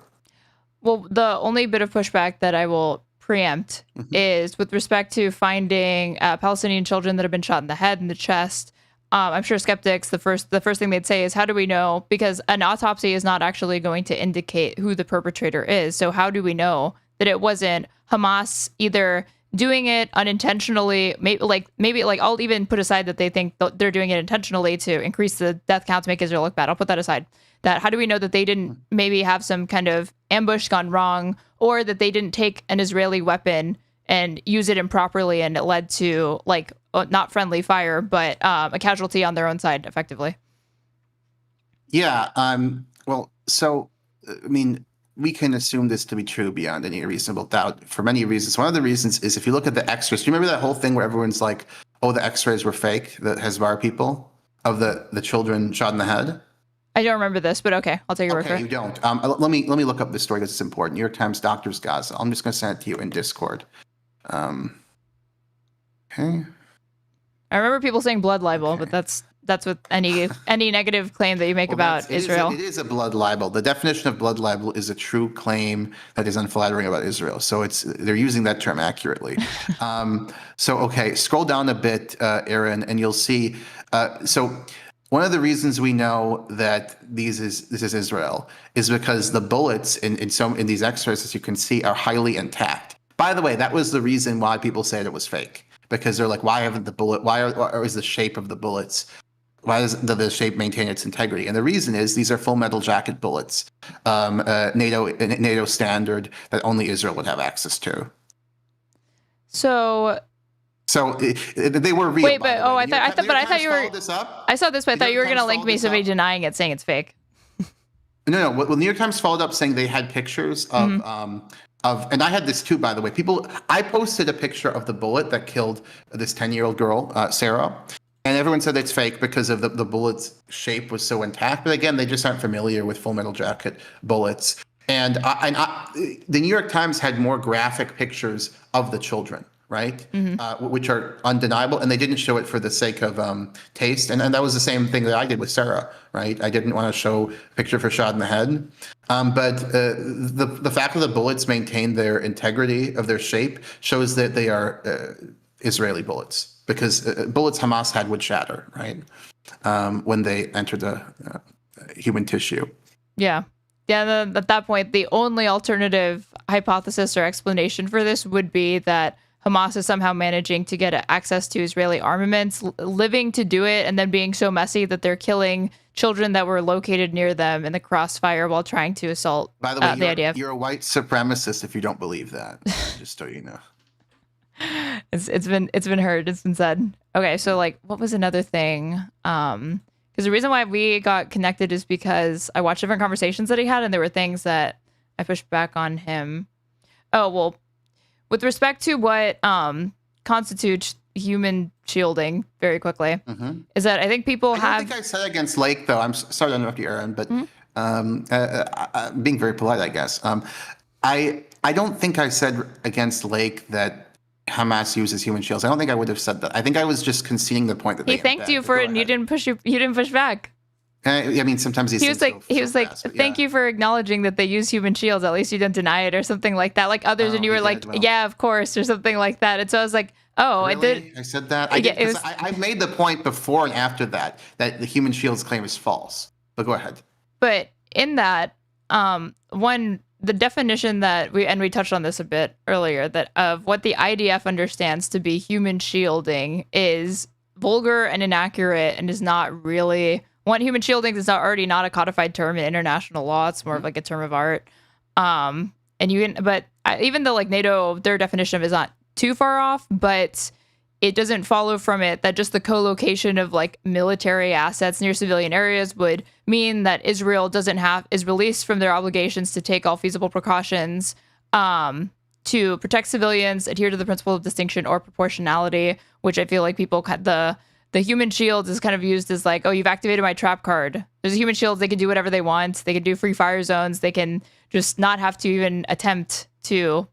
[SPEAKER 2] Well, the only bit of pushback that I will preempt is with respect to finding Palestinian children that have been shot in the head and the chest. I'm sure skeptics, the first thing they'd say is, how do we know? Because an autopsy is not actually going to indicate who the perpetrator is. So how do we know that it wasn't Hamas either doing it unintentionally? Maybe I'll even put aside that they think they're doing it intentionally to increase the death count to make Israel look bad. I'll put that aside. That how do we know that they didn't maybe have some kind of ambush gone wrong, or that they didn't take an Israeli weapon and use it improperly and it led to not friendly fire, but a casualty on their own side effectively?
[SPEAKER 3] Yeah. Well, so, I mean, we can assume this to be true beyond any reasonable doubt for many reasons. One of the reasons is if you look at the X-rays. Do you remember that whole thing where everyone's like, "Oh, the X-rays were fake"? The Hezbollah people of the children shot in the head.
[SPEAKER 2] I don't remember this, but okay, I'll take your word for
[SPEAKER 3] Okay,
[SPEAKER 2] it.
[SPEAKER 3] you don't. Let me look up this story because it's important. New York Times doctors Gaza. I'm just going to send it to you in Discord. Okay.
[SPEAKER 2] I remember people saying blood libel,
[SPEAKER 3] Okay.
[SPEAKER 2] but that's with any negative claim that you make about Israel.
[SPEAKER 3] It is a blood libel. The definition of blood libel is a true claim that is unflattering about Israel. So they're using that term accurately. Okay, scroll down a bit, Aaron, and you'll see. So one of the reasons we know that this is Israel is because the bullets in these X-rays, as you can see, are highly intact. By the way, that was the reason why people said it was fake, because they're like, why is the shape of the bullets? Why does the shape maintain its integrity? And the reason is these are full metal jacket bullets, NATO standard that only Israel would have access to.
[SPEAKER 2] So
[SPEAKER 3] they were real.
[SPEAKER 2] wait, but I thought you were.
[SPEAKER 3] This up?
[SPEAKER 2] I saw this, but I thought you were going to link me somebody denying it, saying it's fake.
[SPEAKER 3] No. Well, New York Times followed up saying they had pictures of and I had this too, by the way. I posted a picture of the bullet that killed this 10-year-old girl, Sarah. And everyone said it's fake because of the bullet's shape was so intact. But again, they just aren't familiar with full metal jacket bullets. And the New York Times had more graphic pictures of the children, right? Which are undeniable. And they didn't show it for the sake of taste. And that was the same thing that I did with Sarah, right? I didn't want to show a picture of her shot in the head. But the fact that the bullets maintain their integrity of their shape shows that they are Israeli bullets. Because bullets Hamas had would shatter, right? When they enter the human tissue.
[SPEAKER 2] Yeah. At that point, the only alternative hypothesis or explanation for this would be that Hamas is somehow managing to get access to Israeli armaments, living to do it, and then being so messy that they're killing children that were located near them in the crossfire while trying to assault.
[SPEAKER 3] By the way,
[SPEAKER 2] you're
[SPEAKER 3] you're a white supremacist if you don't believe that. Just so you know.
[SPEAKER 2] It's been heard. It's been said. Okay, so what was another thing? Because the reason why we got connected is because I watched different conversations that he had, and there were things that I pushed back on him. Oh well, with respect to what constitutes human shielding, very quickly, is that I think people have.
[SPEAKER 3] I don't think I said against Lake though. I'm sorry to interrupt you, Aaron, but being very polite, I guess. I don't think I said against Lake that Hamas uses human shields. I don't think I would have said that. I think I was just conceding the point that
[SPEAKER 2] he thanked you for it, and you didn't push back.
[SPEAKER 3] I mean, sometimes
[SPEAKER 2] he was like, thank you for acknowledging that they use human shields. At least you didn't deny it or something like that, like others. And you were like, yeah, of course, or something like that. And so I was like, oh,
[SPEAKER 3] really? I said that. I made the point before and after that the human shields claim is false. But go ahead.
[SPEAKER 2] But in that, the definition that we touched on this a bit earlier, that of what the IDF understands to be human shielding is vulgar and inaccurate and is not really human shielding is already not a codified term in international law. It's more of like a term of art. Even though NATO, their definition of it is not too far off, but it doesn't follow from it that just the co-location of military assets near civilian areas would mean that Israel is released from their obligations to take all feasible precautions to protect civilians, adhere to the principle of distinction or proportionality, which I feel like people the human shield is kind of used as oh, you've activated my trap card. There's a human shield. They can do whatever they want. They can do free fire zones. They can just not have to even attempt to,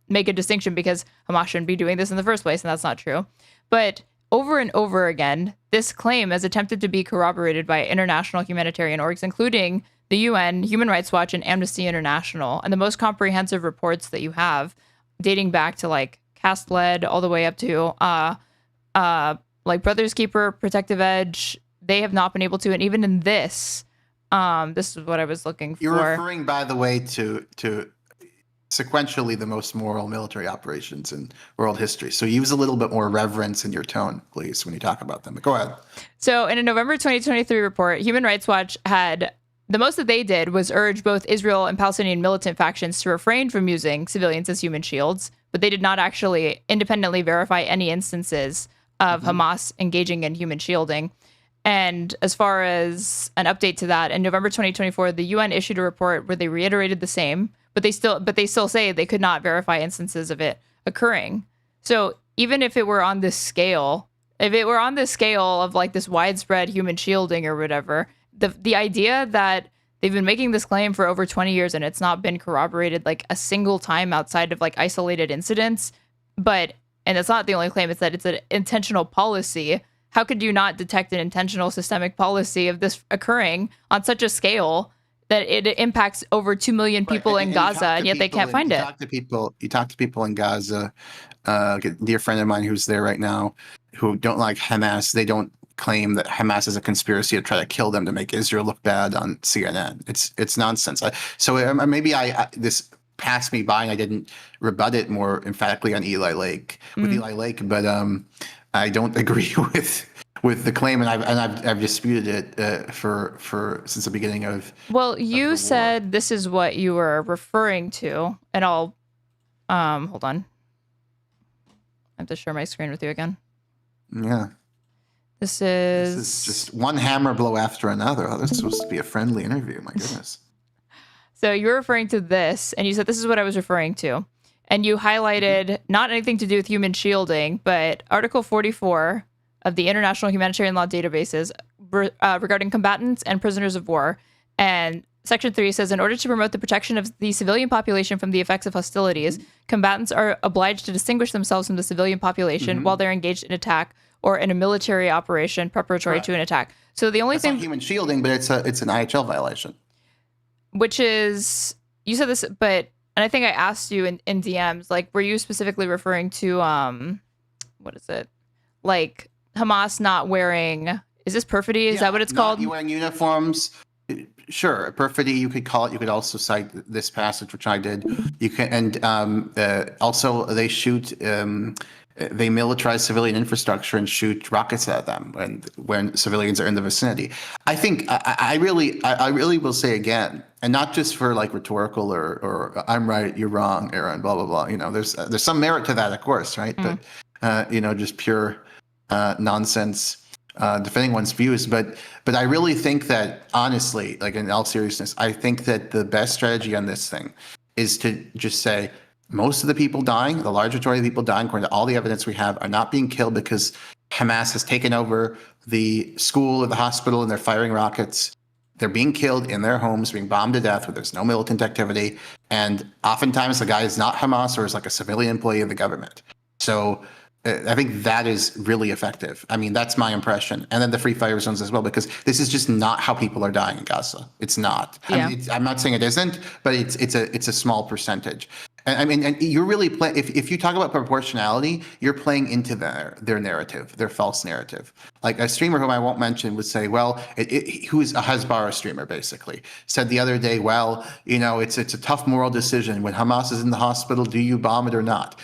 [SPEAKER 2] make a distinction because Hamas shouldn't be doing this in the first place. And that's not true. But over and over again, this claim has attempted to be corroborated by international humanitarian orgs, including the UN, Human Rights Watch, and Amnesty International. And the most comprehensive reports that you have dating back to Cast-Led all the way up to Brothers Keeper, Protective Edge, they have not been able to. And even in this is what I was looking for.
[SPEAKER 3] You're referring, by the way, to sequentially the most moral military operations in world history. So use a little bit more reverence in your tone, please, when you talk about them. But go ahead.
[SPEAKER 2] So in a November 2023 report, Human Rights Watch had the most that they did was urge both Israel and Palestinian militant factions to refrain from using civilians as human shields, but they did not actually independently verify any instances of Hamas engaging in human shielding. And as far as an update to that, in November 2024, the UN issued a report where they reiterated the same, but they still say they could not verify instances of it occurring. So even if it were on this scale, of like this widespread human shielding or whatever, the idea that they've been making this claim for over 20 years and it's not been corroborated like a single time outside of like isolated incidents, and it's not the only claim, it's that it's an intentional policy. How could you not detect an intentional systemic policy of this occurring on such a scale that it impacts over 2 million people in Gaza, and yet they can't find it?
[SPEAKER 3] You talk to people in Gaza, a dear friend of mine who's there right now, who don't like Hamas. They don't claim that Hamas is a conspiracy to try to kill them to make Israel look bad on CNN. It's nonsense. Maybe this passed me by and I didn't rebut it more emphatically on Eli Lake, but I don't agree with the claim, and I've disputed it for since the beginning of.
[SPEAKER 2] Well, you said this is what you were referring to, and I'll hold on. I have to share my screen with you again.
[SPEAKER 3] Yeah.
[SPEAKER 2] This is
[SPEAKER 3] just one hammer blow after another. Oh, this is supposed to be a friendly interview. My goodness.
[SPEAKER 2] So you're referring to this, and you said this is what I was referring to. And you highlighted not anything to do with human shielding, but Article 44 of the International Humanitarian Law Databases regarding combatants and prisoners of war. And Section 3 says, in order to promote the protection of the civilian population from the effects of hostilities, combatants are obliged to distinguish themselves from the civilian population while they're engaged in attack or in a military operation preparatory to an attack. So the only thing...
[SPEAKER 3] Not human shielding, but it's an IHL violation.
[SPEAKER 2] Which is... You said this, but... And I think I asked you in DMs, like, were you specifically referring to, what is it? Like, Hamas not wearing... Is this perfidy? Is that what it's called?
[SPEAKER 3] Not wearing uniforms... Sure, perfidy you could call it. You could also cite this passage, which I did. You can, and also they shoot, they militarize civilian infrastructure and shoot rockets at them when civilians are in the vicinity. I think I really will say again, and not just for like rhetorical or I'm right, you're wrong, Aaron, blah blah blah. You know, there's some merit to that, of course, right? But just pure nonsense. Defending one's views, but I really think that, honestly, like in all seriousness, I think that the best strategy on this thing is to just say most of the people dying, the large majority of the people dying, according to all the evidence we have, are not being killed because Hamas has taken over the school or the hospital and they're firing rockets. They're being killed in their homes, being bombed to death where there's no militant activity. And oftentimes the guy is not Hamas or is like a civilian employee of the government. So I think that is really effective. I mean, that's my impression. And then the free fire zones as well, because this is just not how people are dying in Gaza. It's not.
[SPEAKER 2] Yeah.
[SPEAKER 3] I mean, I'm not saying it isn't, but it's a small percentage. And I mean, and you're really playing. If you talk about proportionality, you're playing into their narrative, their false narrative. Like a streamer whom I won't mention would say, well, who's a Hezbollah streamer basically said the other day, well, it's a tough moral decision when Hamas is in the hospital. Do you bomb it or not?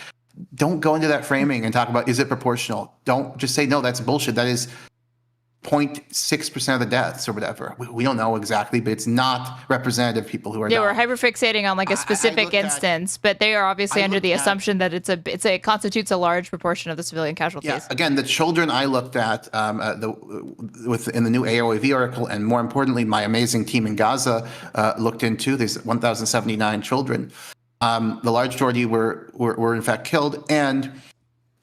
[SPEAKER 3] Don't go into that framing and talk about, is it proportional? Don't just say, no, that's bullshit. That is 0.6% of the deaths or whatever. We don't know exactly, but it's not representative people who are dying.
[SPEAKER 2] We're hyperfixating on like a specific instance, but they are obviously under the assumption that it constitutes a large proportion of the civilian casualties.
[SPEAKER 3] Yeah, again, the children I looked at in the new AOAV article, and more importantly, my amazing team in Gaza looked into, there's 1,079 children. The large majority were in fact killed, and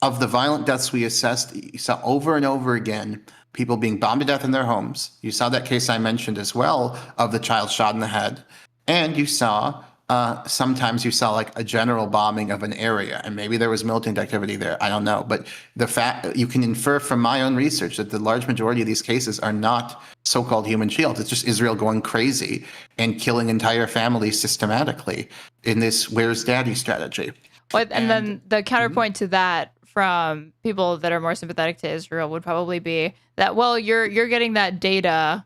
[SPEAKER 3] of the violent deaths we assessed, you saw over and over again people being bombed to death in their homes. You saw that case I mentioned as well of the child shot in the head, and you saw sometimes you saw like a general bombing of an area, and maybe there was militant activity there. I don't know, but the fact you can infer from my own research that the large majority of these cases are not so-called human shields. It's just Israel going crazy and killing entire families systematically in this "where's daddy" strategy.
[SPEAKER 2] Well, and then the counterpoint to that from people that are more sympathetic to Israel would probably be that, well, you're getting that data,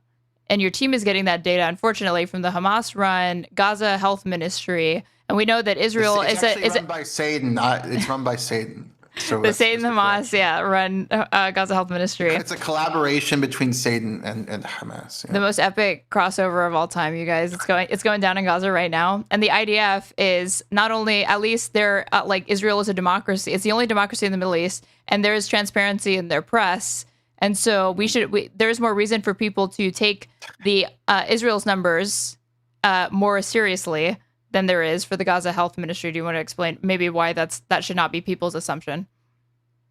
[SPEAKER 2] and your team is getting that data, unfortunately, from the Hamas-run Gaza Health Ministry, and we know that Israel is
[SPEAKER 3] run by Satan. It's run by Satan. So
[SPEAKER 2] the Satan Hamas, run Gaza Health Ministry.
[SPEAKER 3] It's a collaboration between Satan and Hamas. Yeah.
[SPEAKER 2] The most epic crossover of all time, you guys. It's going down in Gaza right now. And the IDF is not only, at least they're like, Israel is a democracy. It's the only democracy in the Middle East, and there is transparency in their press. And so there's more reason for people to take the Israel's numbers more seriously than there is for the Gaza Health Ministry. Do you want to explain maybe why that should not be people's assumption?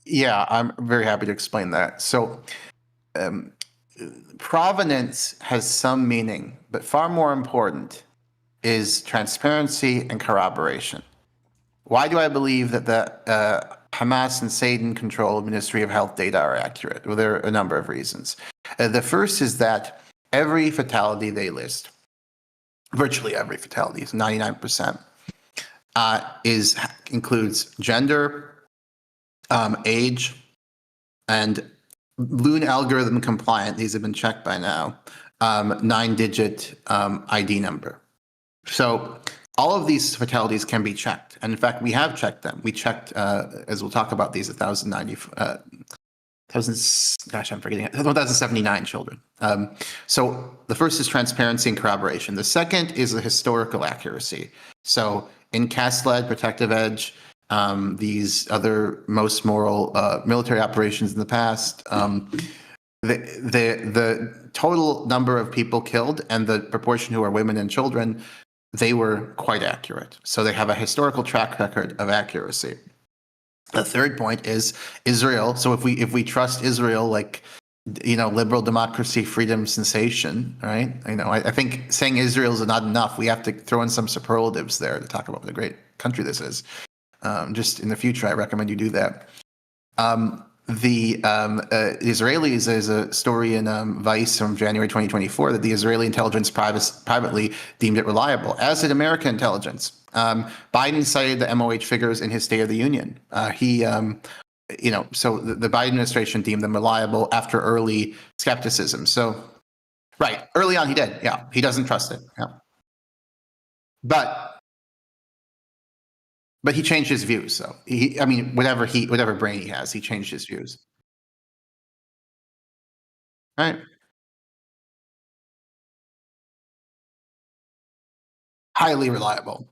[SPEAKER 3] Yeah, I'm very happy to explain that. So, provenance has some meaning, but far more important is transparency and corroboration. Why do I believe that the Hamas and Satan-controlled Ministry of Health data are accurate? Well, there are a number of reasons. The first is that every fatality they list, virtually every fatality, is 99%, includes gender, age, and Loon algorithm compliant. These have been checked by now. 9-digit ID number. So all of these fatalities can be checked, and in fact, we have checked them. We checked, as we'll talk about these, 1,079 children. So the first is transparency and corroboration. The second is the historical accuracy. So in CASLED, Protective Edge, these other most moral military operations in the past, the total number of people killed and the proportion who are women and children, they were quite accurate. So they have a historical track record of accuracy. The third point is Israel. So if we trust Israel, like, liberal democracy, freedom, sensation, right? I think saying Israel is not enough. We have to throw in some superlatives there to talk about what a great country this is. Just in the future, I recommend you do that. The Israelis, there's a story in Vice from January 2024 that the Israeli intelligence privately deemed it reliable, as did American intelligence. Biden cited the MOH figures in his State of the Union. So the Biden administration deemed them reliable after early skepticism. So, right, early on he did. Yeah, he doesn't trust it. Yeah, but he changed his views. So whatever brain he has, he changed his views. Right. Highly reliable.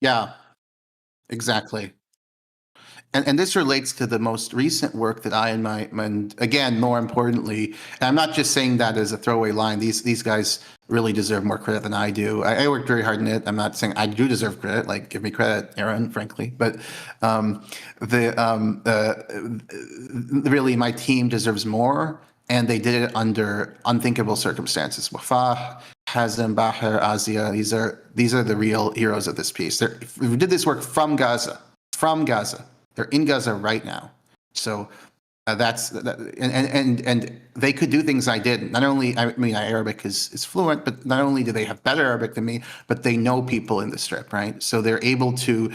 [SPEAKER 3] Yeah, exactly. And this relates to the most recent work that I and again, more importantly, and I'm not just saying that as a throwaway line. These guys really deserve more credit than I do. I worked very hard in it. I'm not saying I do deserve credit. Like, give me credit, Aaron, frankly. But really, my team deserves more, and they did it under unthinkable circumstances. Wafah, Hazem, Baher, Azia. These are the real heroes of this piece. We did this work from Gaza. From Gaza. They're in Gaza right now. So and they could do things I did. Not only, Arabic is fluent, but not only do they have better Arabic than me, but they know people in the Strip, right? So they're able to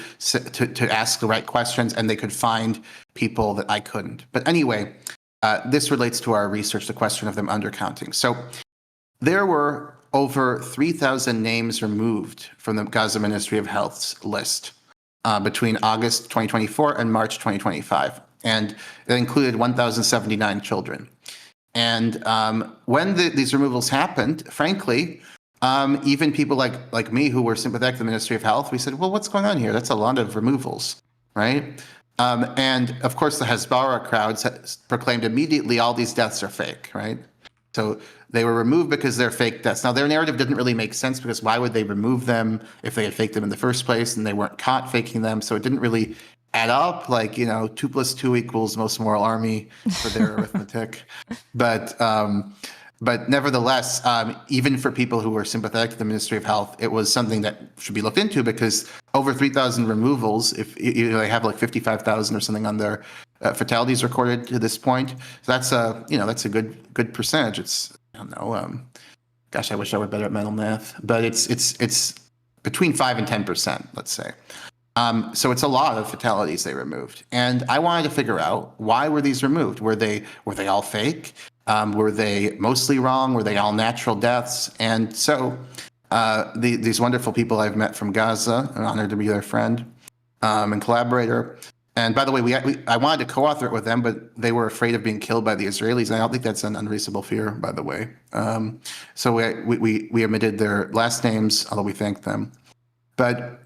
[SPEAKER 3] ask the right questions, and they could find people that I couldn't. But anyway, this relates to our research, the question of them undercounting. So there were over 3,000 names removed from the Gaza Ministry of Health's list between August 2024 and March 2025. And it included 1,079 children. And when these removals happened, frankly, even people like me who were sympathetic to the Ministry of Health, we said, well, what's going on here? That's a lot of removals, right? And of course, the Hezbollah crowds proclaimed immediately all these deaths are fake, right? So they were removed because they're fake deaths. Now, their narrative didn't really make sense, because why would they remove them if they had faked them in the first place and they weren't caught faking them? So it didn't really add up, 2 + 2 equals most moral army for their arithmetic. But nevertheless, even for people who were sympathetic to the Ministry of Health, it was something that should be looked into, because over 3,000 removals, if they have 55,000 or something on their fatalities recorded to this point, so that's a good percentage. It's, I don't know, gosh, I wish I were better at mental math, but it's between 5 and 10%, let's say. So it's a lot of fatalities they removed, and I wanted to figure out, why were these removed? Were they all fake? Were they mostly wrong? Were they all natural deaths? And so these wonderful people I've met from Gaza, I'm honored to be their friend and collaborator, And by the way, I wanted to co-author it with them, but they were afraid of being killed by the Israelis. And I don't think that's an unreasonable fear, by the way. So we omitted their last names, although we thanked them. But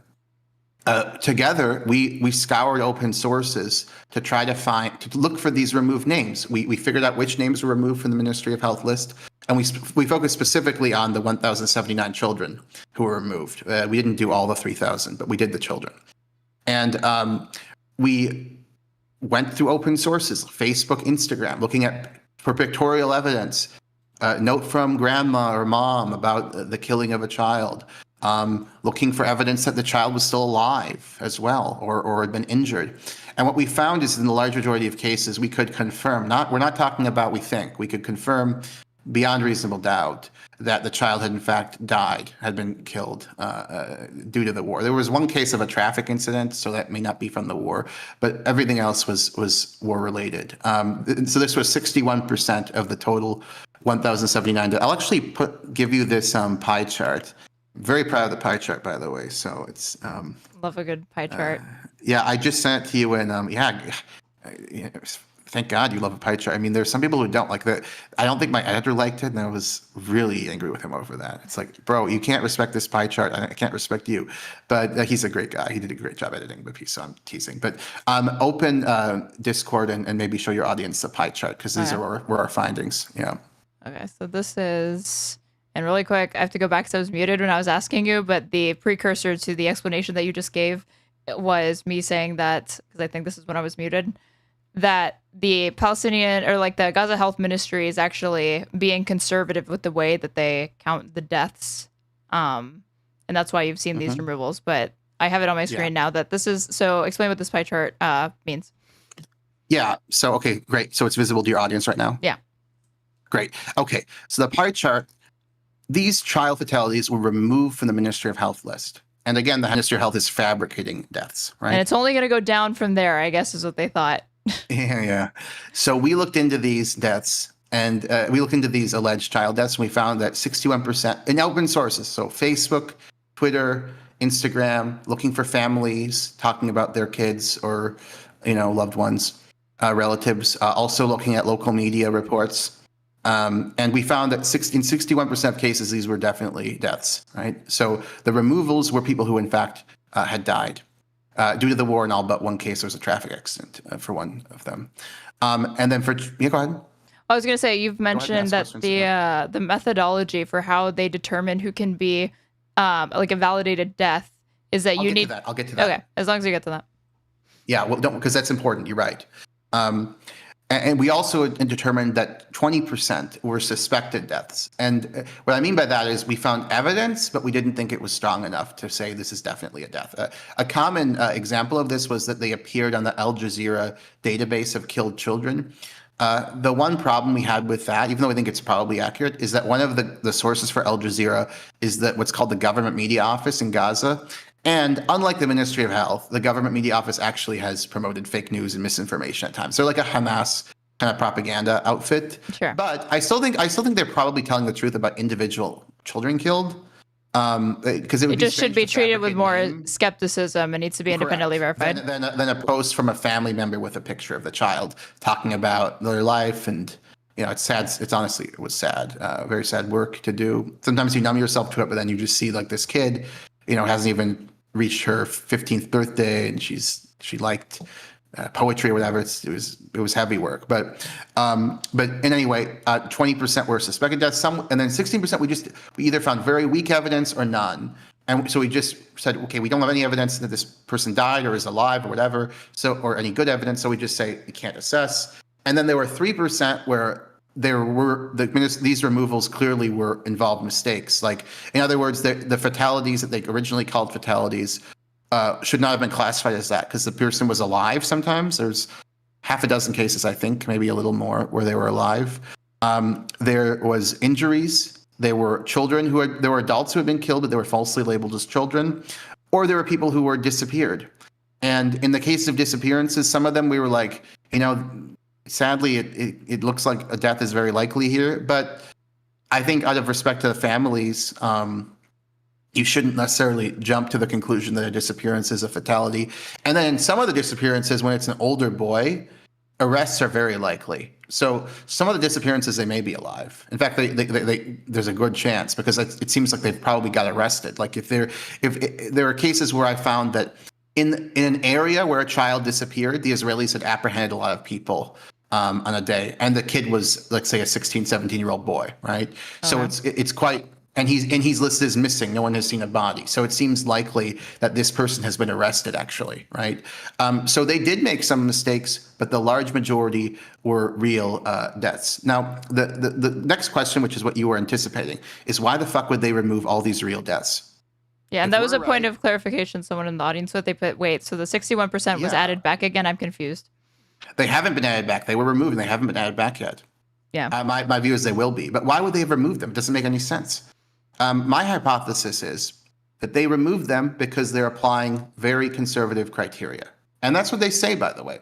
[SPEAKER 3] together, we scoured open sources to try to look for these removed names. We figured out which names were removed from the Ministry of Health list, and we focused specifically on the 1,079 children who were removed. We didn't do all the 3,000, but we did the children. And we went through open sources, Facebook, Instagram, looking for pictorial evidence, note from grandma or mom about the killing of a child, looking for evidence that the child was still alive as well, or had been injured. And what we found is in the large majority of cases, we could confirm, we're not talking about we think, we could confirm beyond reasonable doubt that the child had in fact died, had been killed due to the war. There was one case of a traffic incident, so that may not be from the war, but everything else was war related. So this was 61% of the total 1,079. I'll actually give you this pie chart. Very proud of the pie chart, by the way. So it's
[SPEAKER 2] love a good pie chart.
[SPEAKER 3] Yeah, I just sent it to you, and thank God you love a pie chart. I mean, there's some people who don't like that. I don't think my editor liked it, and I was really angry with him over that. It's like, bro, you can't respect this pie chart. I can't respect you. But he's a great guy. He did a great job editing the piece, so I'm teasing. But open Discord and maybe show your audience the pie chart, because these were our findings. Yeah.
[SPEAKER 2] Okay, so this is... And really quick, I have to go back because I was muted when I was asking you, but the precursor to the explanation that you just gave was me saying that, because I think this is when I was muted, that the Palestinian, or like the Gaza Health Ministry, is actually being conservative with the way that they count the deaths. And that's why you've seen these removals. But I have it on my screen now that this is, so explain what this pie chart means.
[SPEAKER 3] Yeah, so, okay, great. So it's visible to your audience right now?
[SPEAKER 2] Yeah.
[SPEAKER 3] Great. Okay, so the pie chart, these child fatalities were removed from the Ministry of Health list. And again, the Ministry of Health is fabricating deaths, right?
[SPEAKER 2] And it's only going to go down from there, I guess, is what they thought.
[SPEAKER 3] Yeah. So we looked into these deaths, and we looked into these alleged child deaths, and we found that 61% in open sources, so Facebook, Twitter, Instagram, looking for families, talking about their kids or, loved ones, relatives, also looking at local media reports. And we found that in 61% of cases, these were definitely deaths, right? So the removals were people who, in fact, had died due to the war. In all but one case, there was a traffic accident for one of them. And then go ahead.
[SPEAKER 2] I was going to say, you've mentioned that the methodology for how they determine who can be like a validated death is that you need...
[SPEAKER 3] I'll get to that.
[SPEAKER 2] Okay, as long as you get to that.
[SPEAKER 3] Yeah, well, don't, because that's important. You're right. And we also determined that 20% were suspected deaths. And what I mean by that is we found evidence, but we didn't think it was strong enough to say this is definitely a death. A common example of this was that they appeared on the Al Jazeera database of killed children. The one problem we had with that, even though I think it's probably accurate, is that one of the sources for Al Jazeera is that what's called the government media office in Gaza. And unlike the Ministry of Health, the government media office actually has promoted fake news and misinformation at times. They're like a Hamas kind of propaganda outfit.
[SPEAKER 2] Sure.
[SPEAKER 3] But I still think they're probably telling the truth about individual children killed. Because it
[SPEAKER 2] just should be treated with more skepticism and needs to be independently verified.
[SPEAKER 3] Than a post from a family member with a picture of the child talking about their life. And it's sad. It was sad. Very sad work to do. Sometimes you numb yourself to it, but then you just see like this kid, hasn't even reached her 15th birthday, and she liked poetry or whatever. It was heavy work, but in any way, 20% were suspected deaths. And then 16% we either found very weak evidence or none. And so we just said, okay, we don't have any evidence that this person died or is alive or whatever. Or any good evidence. So we just say we can't assess. And then there were 3% where these removals clearly were involved mistakes. Like, in other words, the fatalities that they originally called fatalities should not have been classified as that because the person was alive sometimes. There's half a dozen cases, I think, maybe a little more, where they were alive. There was injuries. There were there were adults who had been killed, but they were falsely labeled as children. Or there were people who were disappeared. And in the case of disappearances, some of them we were like, sadly, it looks like a death is very likely here. But I think out of respect to the families, you shouldn't necessarily jump to the conclusion that a disappearance is a fatality. And then in some of the disappearances, when it's an older boy, arrests are very likely. So some of the disappearances, they may be alive. In fact, there's a good chance, because it seems like they've probably got arrested. Like if there are cases where I found that in an area where a child disappeared, the Israelis had apprehended a lot of people on a day, and the kid was, let's say, a 16, 17-year-old boy, right? So it's quite. And he's listed as missing. No one has seen a body. So it seems likely that this person has been arrested, actually, right? So they did make some mistakes, but the large majority were real deaths. Now, the next question, which is what you were anticipating, is why the fuck would they remove all these real deaths?
[SPEAKER 2] Yeah, and that was a point of clarification. Someone in the audience, what they put, wait, so the 61% was added back again? I'm confused.
[SPEAKER 3] They haven't been added back. They were removed, and they haven't been added back yet.
[SPEAKER 2] Yeah.
[SPEAKER 3] My view is they will be. But why would they have removed them? It doesn't make any sense. My hypothesis is that they removed them because they're applying very conservative criteria, and that's what they say, by the way.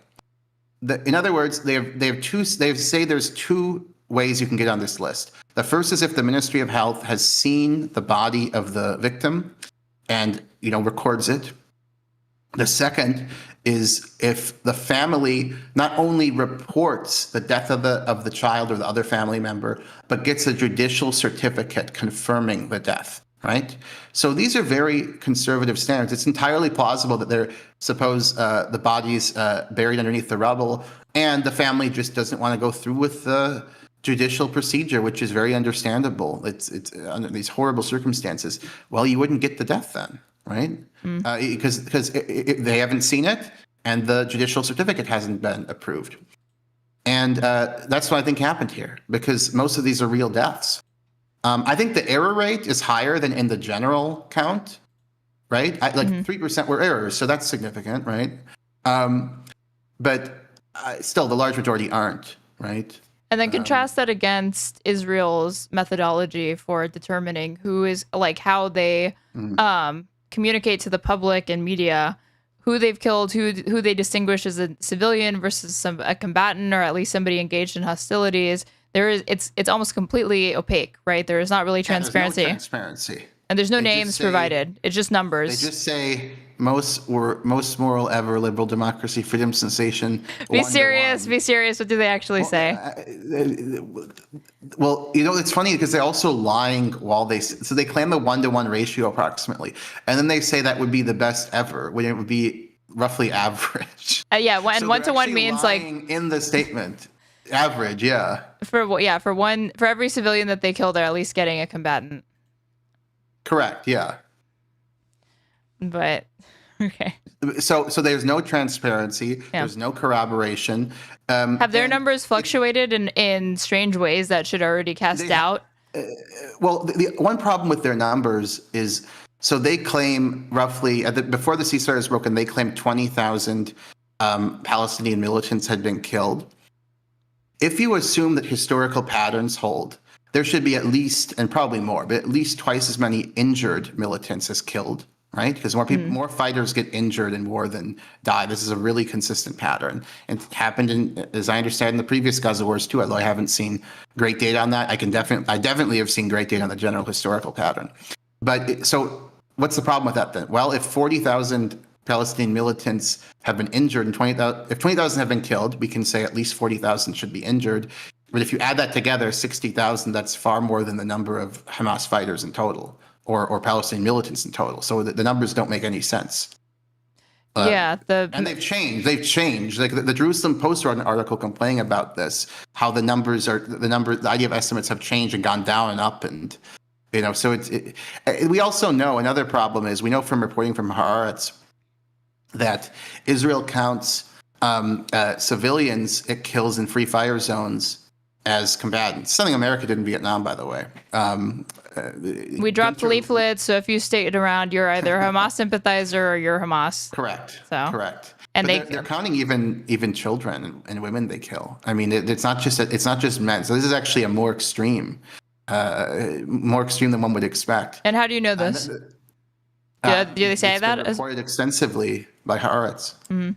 [SPEAKER 3] In other words, they say there's two ways you can get on this list. The first is if the Ministry of Health has seen the body of the victim and records it. The second is if the family not only reports the death of the child or the other family member, but gets a judicial certificate confirming the death, right? So these are very conservative standards. It's entirely plausible that they're the body's buried underneath the rubble, and the family just doesn't want to go through with the judicial procedure, which is very understandable. It's under these horrible circumstances. Well, you wouldn't get the death then, right? Because they haven't seen it, and the judicial certificate hasn't been approved. And that's what I think happened here, because most of these are real deaths. I think the error rate is higher than in the general count, right? 3% were errors, so that's significant, right? But still, the large majority aren't, right?
[SPEAKER 2] And then contrast that against Israel's methodology for determining who is, like, how they communicate to the public and media who they've killed, who they distinguish as a civilian versus a combatant, or at least somebody engaged in hostilities. It's almost completely opaque, right? There is not really transparency.
[SPEAKER 3] There's no transparency.
[SPEAKER 2] And there's no names provided. It's just numbers.
[SPEAKER 3] They just say most moral ever, liberal democracy, freedom sensation.
[SPEAKER 2] Be serious. Be serious. What do they actually say?
[SPEAKER 3] Well, it's funny because they're also lying so they claim the 1-to-1 ratio approximately, and then they say that would be the best ever when it would be roughly average.
[SPEAKER 2] Yeah, and so 1-to-1 means
[SPEAKER 3] lying in the statement. Average, yeah.
[SPEAKER 2] For every civilian that they kill, they're at least getting a combatant.
[SPEAKER 3] Correct. Yeah.
[SPEAKER 2] But okay.
[SPEAKER 3] So there's no transparency. Yeah. There's no corroboration.
[SPEAKER 2] Have their numbers fluctuated in strange ways that should already cast doubt?
[SPEAKER 3] Well, the one problem with their numbers is, so they claim roughly before the ceasefire is broken, they claim 20,000 Palestinian militants had been killed. If you assume that historical patterns hold, there should be at least, and probably more, but at least twice as many injured militants as killed, right? Because more fighters get injured in war than die. This is a really consistent pattern. And it happened as I understand, in the previous Gaza wars too, although I haven't seen great data on that. I definitely have seen great data on the general historical pattern. But so what's the problem with that then? Well, if 40,000 Palestinian militants have been injured and if 20,000 have been killed, we can say at least 40,000 should be injured. But if you add that together, 60,000, that's far more than the number of Hamas fighters in total, or Palestinian militants in total. So the numbers don't make any sense. And they've changed. Like the Jerusalem Post wrote an article complaining about this, how the idea of estimates have changed and gone down and up, and so we also know another problem is, we know from reporting from Haaretz that Israel counts civilians it kills in free fire zones as combatants. Something America did in Vietnam, by the way.
[SPEAKER 2] We dropped leaflets, so if you stayed around, you're either a Hamas sympathizer or you're Hamas.
[SPEAKER 3] Correct.
[SPEAKER 2] So
[SPEAKER 3] correct.
[SPEAKER 2] And
[SPEAKER 3] they're counting even children and women they kill. I mean, it's not just men. So this is actually a more extreme than one would expect.
[SPEAKER 2] And how do you know this? Do they say that?
[SPEAKER 3] It's been reported extensively by Haaretz.
[SPEAKER 2] Mm-hmm.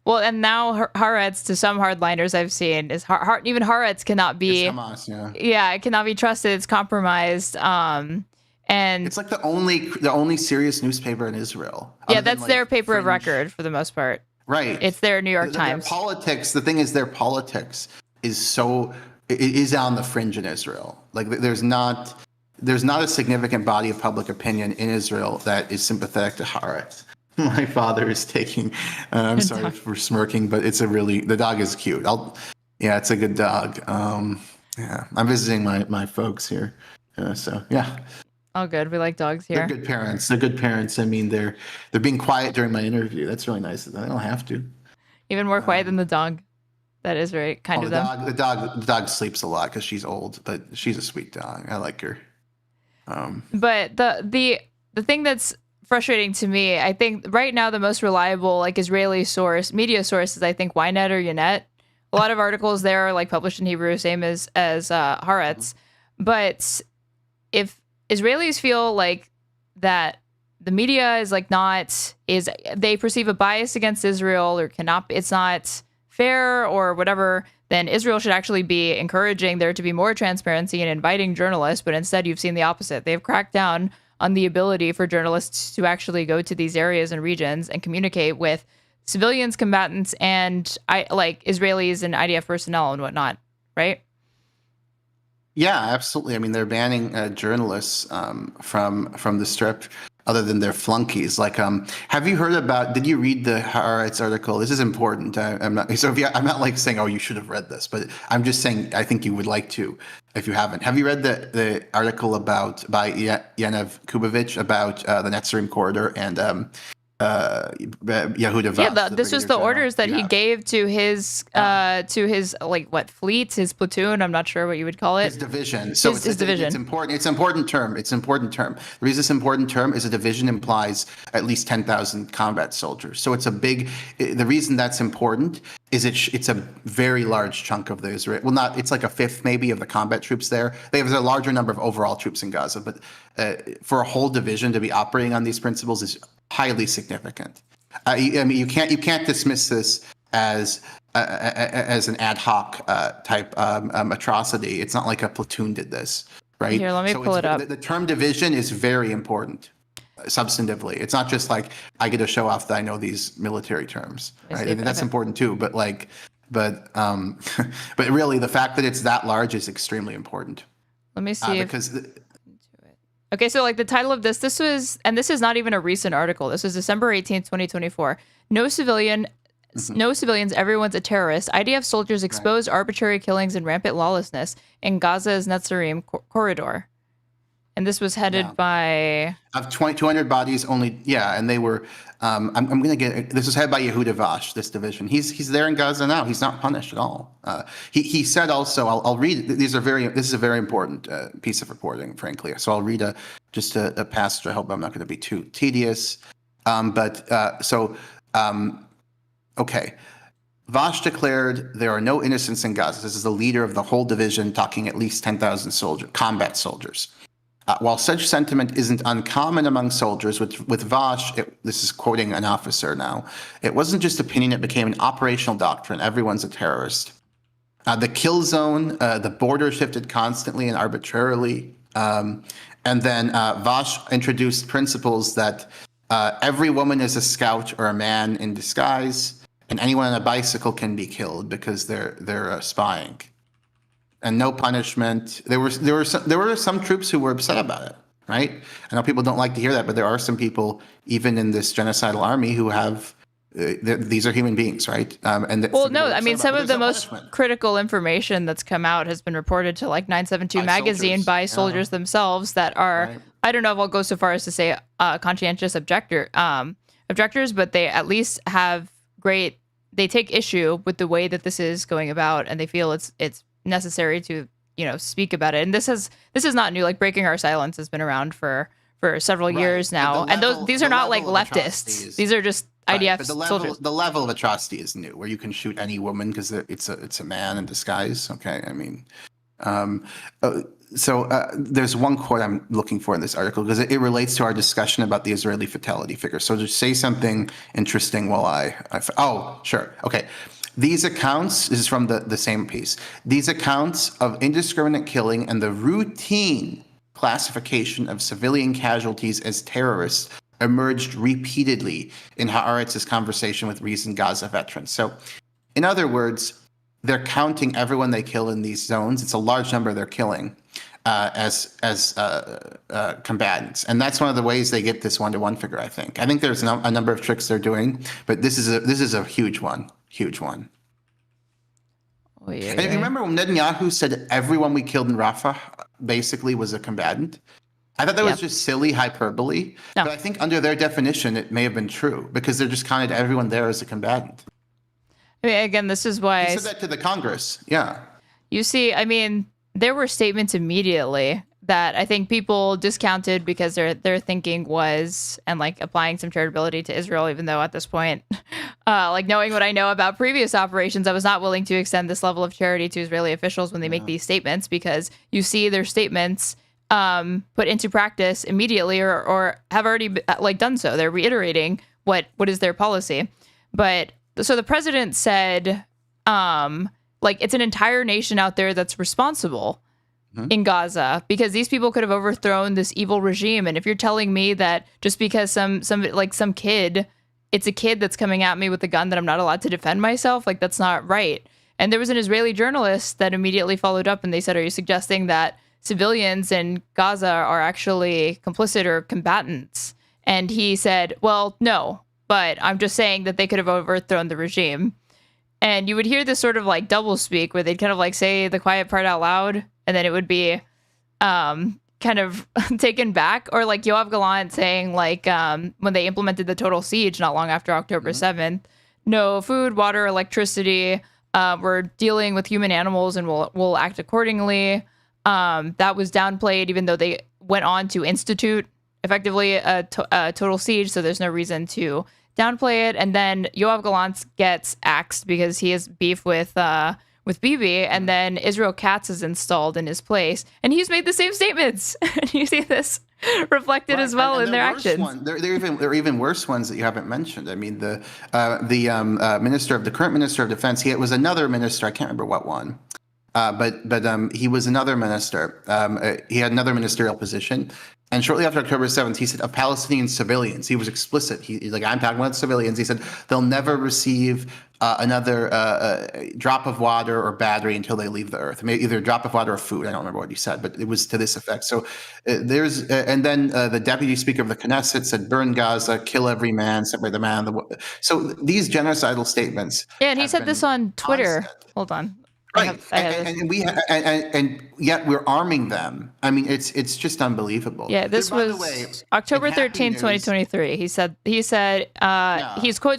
[SPEAKER 2] Well, and now Haaretz, to some hardliners I've seen, is even Haaretz cannot be.
[SPEAKER 3] It's Hamas,
[SPEAKER 2] yeah, it cannot be trusted. It's compromised. And
[SPEAKER 3] it's like the only serious newspaper in Israel.
[SPEAKER 2] yeah,
[SPEAKER 3] other than,
[SPEAKER 2] that's their paper of
[SPEAKER 3] fringe.
[SPEAKER 2] record for the most part.
[SPEAKER 3] Right.
[SPEAKER 2] It's their New York
[SPEAKER 3] Their
[SPEAKER 2] Times.
[SPEAKER 3] politics. The thing is, their politics is on the fringe in Israel. Like there's not a significant body of public opinion in Israel that is sympathetic to Haaretz. My father is taking. I'm sorry for smirking, but the dog is cute. It's a good dog. Yeah, I'm visiting my folks here, so yeah.
[SPEAKER 2] Oh, good. We like dogs here.
[SPEAKER 3] They're good parents. They're good parents. I mean, they're being quiet during my interview. That's really nice of them. They don't have to.
[SPEAKER 2] Even more quiet than the dog. That is very kind of them.
[SPEAKER 3] The dog sleeps a lot because she's old, but she's a sweet dog. I like her.
[SPEAKER 2] But the thing that's frustrating to me, I think right now the most reliable like Israeli media source is I think Ynet or Ynet. A lot of articles there are like published in Hebrew, same as Haaretz. But if Israelis feel like that the media is like they perceive a bias against Israel or it's not fair or whatever, then Israel should actually be encouraging there to be more transparency and inviting journalists. But instead, you've seen the opposite. They've cracked down on the ability for journalists to actually go to these areas and regions and communicate with civilians, combatants, and Israelis and IDF personnel and whatnot, right?
[SPEAKER 3] Yeah, absolutely. I mean, they're banning journalists from the Strip, other than their flunkies. Like, have you heard about? Did you read the Haaretz article? This is important. I'm not. So I'm not like saying, oh, you should have read this, but I'm just saying I think you would like to if you haven't. Have you read the article by Yaniv Kubovich about the Netzarim corridor and Yehuda Vaz?
[SPEAKER 2] Yeah, this was the orders that he gave to his fleet, his platoon. I'm not sure what you would call it.
[SPEAKER 3] His division. So
[SPEAKER 2] his division.
[SPEAKER 3] It's important. It's an important term. The reason it's an important term is a division implies at least 10,000 combat soldiers. So it's the reason that's important is it's a very large chunk of the Israel. Well, it's like a fifth maybe of the combat troops there. They have a larger number of overall troops in Gaza, but for a whole division to be operating on these principles is highly significant. I mean, you can't dismiss this as an ad hoc type atrocity. It's not like a platoon did this, right?
[SPEAKER 2] Here, let me pull it up.
[SPEAKER 3] The term division is very important substantively. It's not just like I get to show off that I know these military terms, right? And that's important too. But but really, the fact that it's that large is extremely important.
[SPEAKER 2] Let me see Okay, so like the title of this is not even a recent article. This was December 18th, 2024. No civilians, everyone's a terrorist. IDF soldiers expose arbitrary killings and rampant lawlessness in Gaza's Netzarim corridor. And this was headed by...
[SPEAKER 3] Of 200 bodies only, and they were... I'm going to get... This was headed by Yehuda Vaz, this division. He's there in Gaza now. He's not punished at all. He said also, I'll read... This is a very important piece of reporting, frankly. So I'll read just a passage. I hope I'm not going to be too tedious. Okay. Vaz declared there are no innocents in Gaza. This is the leader of the whole division, talking at least 10,000 combat soldiers. While such sentiment isn't uncommon among soldiers, with Vaz, this is quoting an officer now, it wasn't just opinion, it became an operational doctrine. Everyone's a terrorist. The kill zone, the border shifted constantly and arbitrarily. And then Vaz introduced principles that every woman is a scout or a man in disguise, and anyone on a bicycle can be killed because they're spying. And no punishment. There were some troops who were upset about it, right? I know people don't like to hear that, but there are some people, even in this genocidal army, who have these are human beings, right?
[SPEAKER 2] Some of the most critical information that's come out has been reported to like 972 magazine by soldiers themselves that are, right. I don't know if I'll go so far as to say conscientious objectors, but they at least they take issue with the way that this is going about, and they feel it's necessary to speak about it. And this is not new. Like breaking our silence has been around for several years now, and these are not like leftists. These are just IDF soldiers. The
[SPEAKER 3] level of atrocity is new, where you can shoot any woman because it's a man in disguise. Okay, I mean, there's one quote I'm looking for in this article because it relates to our discussion about the Israeli fatality figure. So just say something interesting while sure, okay. These accounts, this is from the same piece, these accounts of indiscriminate killing and the routine classification of civilian casualties as terrorists emerged repeatedly in Haaretz's conversation with recent Gaza veterans. So, in other words, they're counting everyone they kill in these zones. It's a large number they're killing as combatants, and that's one of the ways they get this 1-to-1 figure. I think there's a number of tricks they're doing, but this is a huge one.
[SPEAKER 2] Oh, yeah,
[SPEAKER 3] And if you remember when Netanyahu said everyone we killed in Rafah basically was a combatant, I thought that was just silly hyperbole.
[SPEAKER 2] No.
[SPEAKER 3] But I think under their definition, it may have been true because they're just counted everyone there as a combatant.
[SPEAKER 2] I mean, again, this is why
[SPEAKER 3] He said that to the Congress. Yeah.
[SPEAKER 2] you see, I mean, there were statements immediately that I think people discounted because their thinking was, and like applying some charitability to Israel, even though at this point, like knowing what I know about previous operations, I was not willing to extend this level of charity to Israeli officials when they make these statements, because you see their statements put into practice immediately or have already done so. They're reiterating what is their policy. But so the president said, it's an entire nation out there that's responsible in Gaza, because these people could have overthrown this evil regime. And if you're telling me that just because some kid, it's a kid that's coming at me with a gun, that I'm not allowed to defend myself, like, that's not right. And there was an Israeli journalist that immediately followed up and they said, are you suggesting that civilians in Gaza are actually complicit or combatants? And he said, well, no, but I'm just saying that they could have overthrown the regime. And you would hear this sort of like double speak where they'd kind of like say the quiet part out loud, and then it would be kind of taken back. Or like Yoav Gallant saying, like, when they implemented the total siege not long after October 7th, no food, water, electricity, we're dealing with human animals and we'll act accordingly. That was downplayed, even though they went on to institute effectively a total siege. So there's no reason to downplay it. And then Yoav Gallant gets axed because he has beef with Bibi, and then Israel Katz is installed in his place, and he's made the same statements. And you see this reflected as well in their actions.
[SPEAKER 3] There are even worse ones that you haven't mentioned. I mean, the current minister of defense. He was another minister. I can't remember what one. But he was another minister. He had another ministerial position. And shortly after October 7th, he said, of Palestinian civilians, he was explicit. He's like, I'm talking about civilians. He said, they'll never receive another drop of water or battery until they leave the earth. Maybe either a drop of water or food. I don't remember what he said, but it was to this effect. So and then the deputy speaker of the Knesset said, burn Gaza, kill every man, separate the man. So these genocidal statements.
[SPEAKER 2] Yeah, and he said this on Twitter. Constant. Hold on.
[SPEAKER 3] Right, and yet we're arming them. I mean, it's just unbelievable.
[SPEAKER 2] Yeah, this was October 13th, 2023. He said he's quote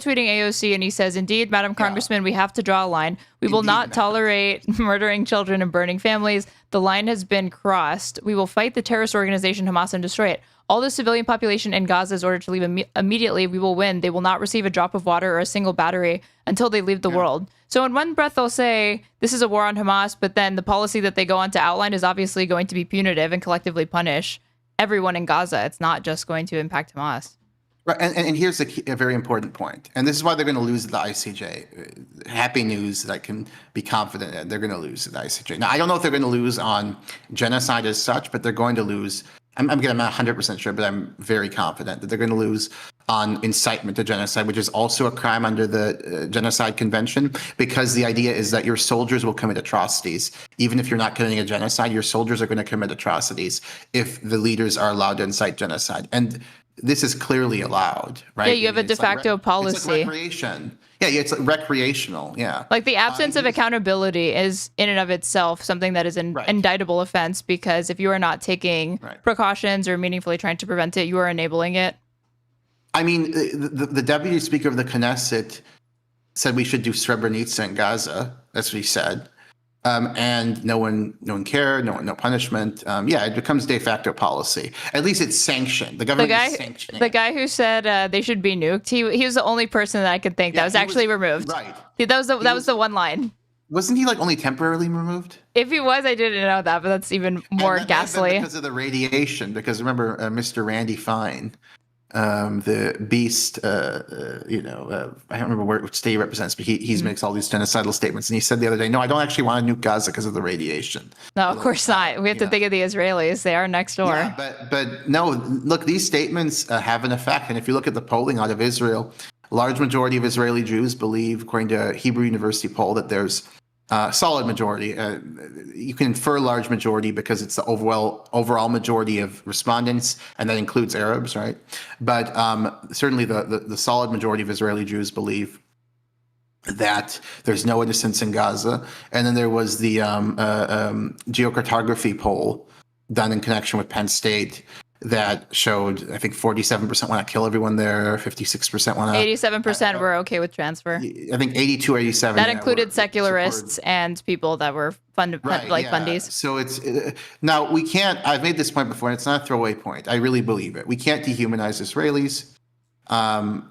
[SPEAKER 2] tweeting AOC, and he says, "Indeed, Madam Congressman, we have to draw a line. We will not tolerate murdering children and burning families. The line has been crossed. We will fight the terrorist organization Hamas and destroy it. All the civilian population in Gaza is ordered to leave immediately. We will win. They will not receive a drop of water or a single battery until they leave the world." So in one breath, they'll say this is a war on Hamas, but then the policy that they go on to outline is obviously going to be punitive and collectively punish everyone in Gaza. It's not just going to impact Hamas.
[SPEAKER 3] Right, and here's a very important point, and this is why they're going to lose at the ICJ. Happy news that I can be confident in. They're going to lose at the ICJ. Now, I don't know if they're going to lose on genocide as such, but they're going to lose. I'm not 100% sure, but I'm very confident that they're going to lose on incitement to genocide, which is also a crime under the Genocide Convention, because the idea is that your soldiers will commit atrocities. Even if you're not committing a genocide, your soldiers are going to commit atrocities if the leaders are allowed to incite genocide. And this is clearly allowed, right?
[SPEAKER 2] Yeah, you have a de facto policy.
[SPEAKER 3] It's like recreation. Yeah, it's like recreational. Yeah.
[SPEAKER 2] Like the absence of accountability is in and of itself something that is an indictable offense, because if you are not taking precautions or meaningfully trying to prevent it, you are enabling it.
[SPEAKER 3] I mean, the deputy speaker of the Knesset said we should do Srebrenica in Gaza. That's what he said. And no one cared. No punishment. It becomes de facto policy. At least it's sanctioned. The government is sanctioning.
[SPEAKER 2] The guy who said they should be nuked. He was the only person that I could think that was actually removed. Right. That was the one line.
[SPEAKER 3] Wasn't he like only temporarily removed?
[SPEAKER 2] If he was, I didn't know that, but that's even more ghastly.
[SPEAKER 3] Because of the radiation. Because remember, Mr. Randy Fine. the beast, I don't remember which state he represents, but he makes all these genocidal statements. And he said the other day, no, I don't actually want to nuke Gaza because of the radiation.
[SPEAKER 2] No, of course not. We have to think of the Israelis. They are next door.
[SPEAKER 3] Yeah, but no, look, these statements have an effect. And if you look at the polling out of Israel, a large majority of Israeli Jews believe, according to a Hebrew University poll, that there's solid majority. You can infer large majority because it's the overall majority of respondents, and that includes Arabs, right? But certainly the solid majority of Israeli Jews believe that there's no innocence in Gaza. And then there was the geocartography poll done in connection with Penn State that showed, I think 47% want to kill everyone there, 56% want to...
[SPEAKER 2] 87% were okay with transfer.
[SPEAKER 3] I think 82 or 87.
[SPEAKER 2] That included secularists and people that were fundies.
[SPEAKER 3] So it's... now, we can't... I've made this point before, and it's not a throwaway point. I really believe it. We can't dehumanize Israelis. And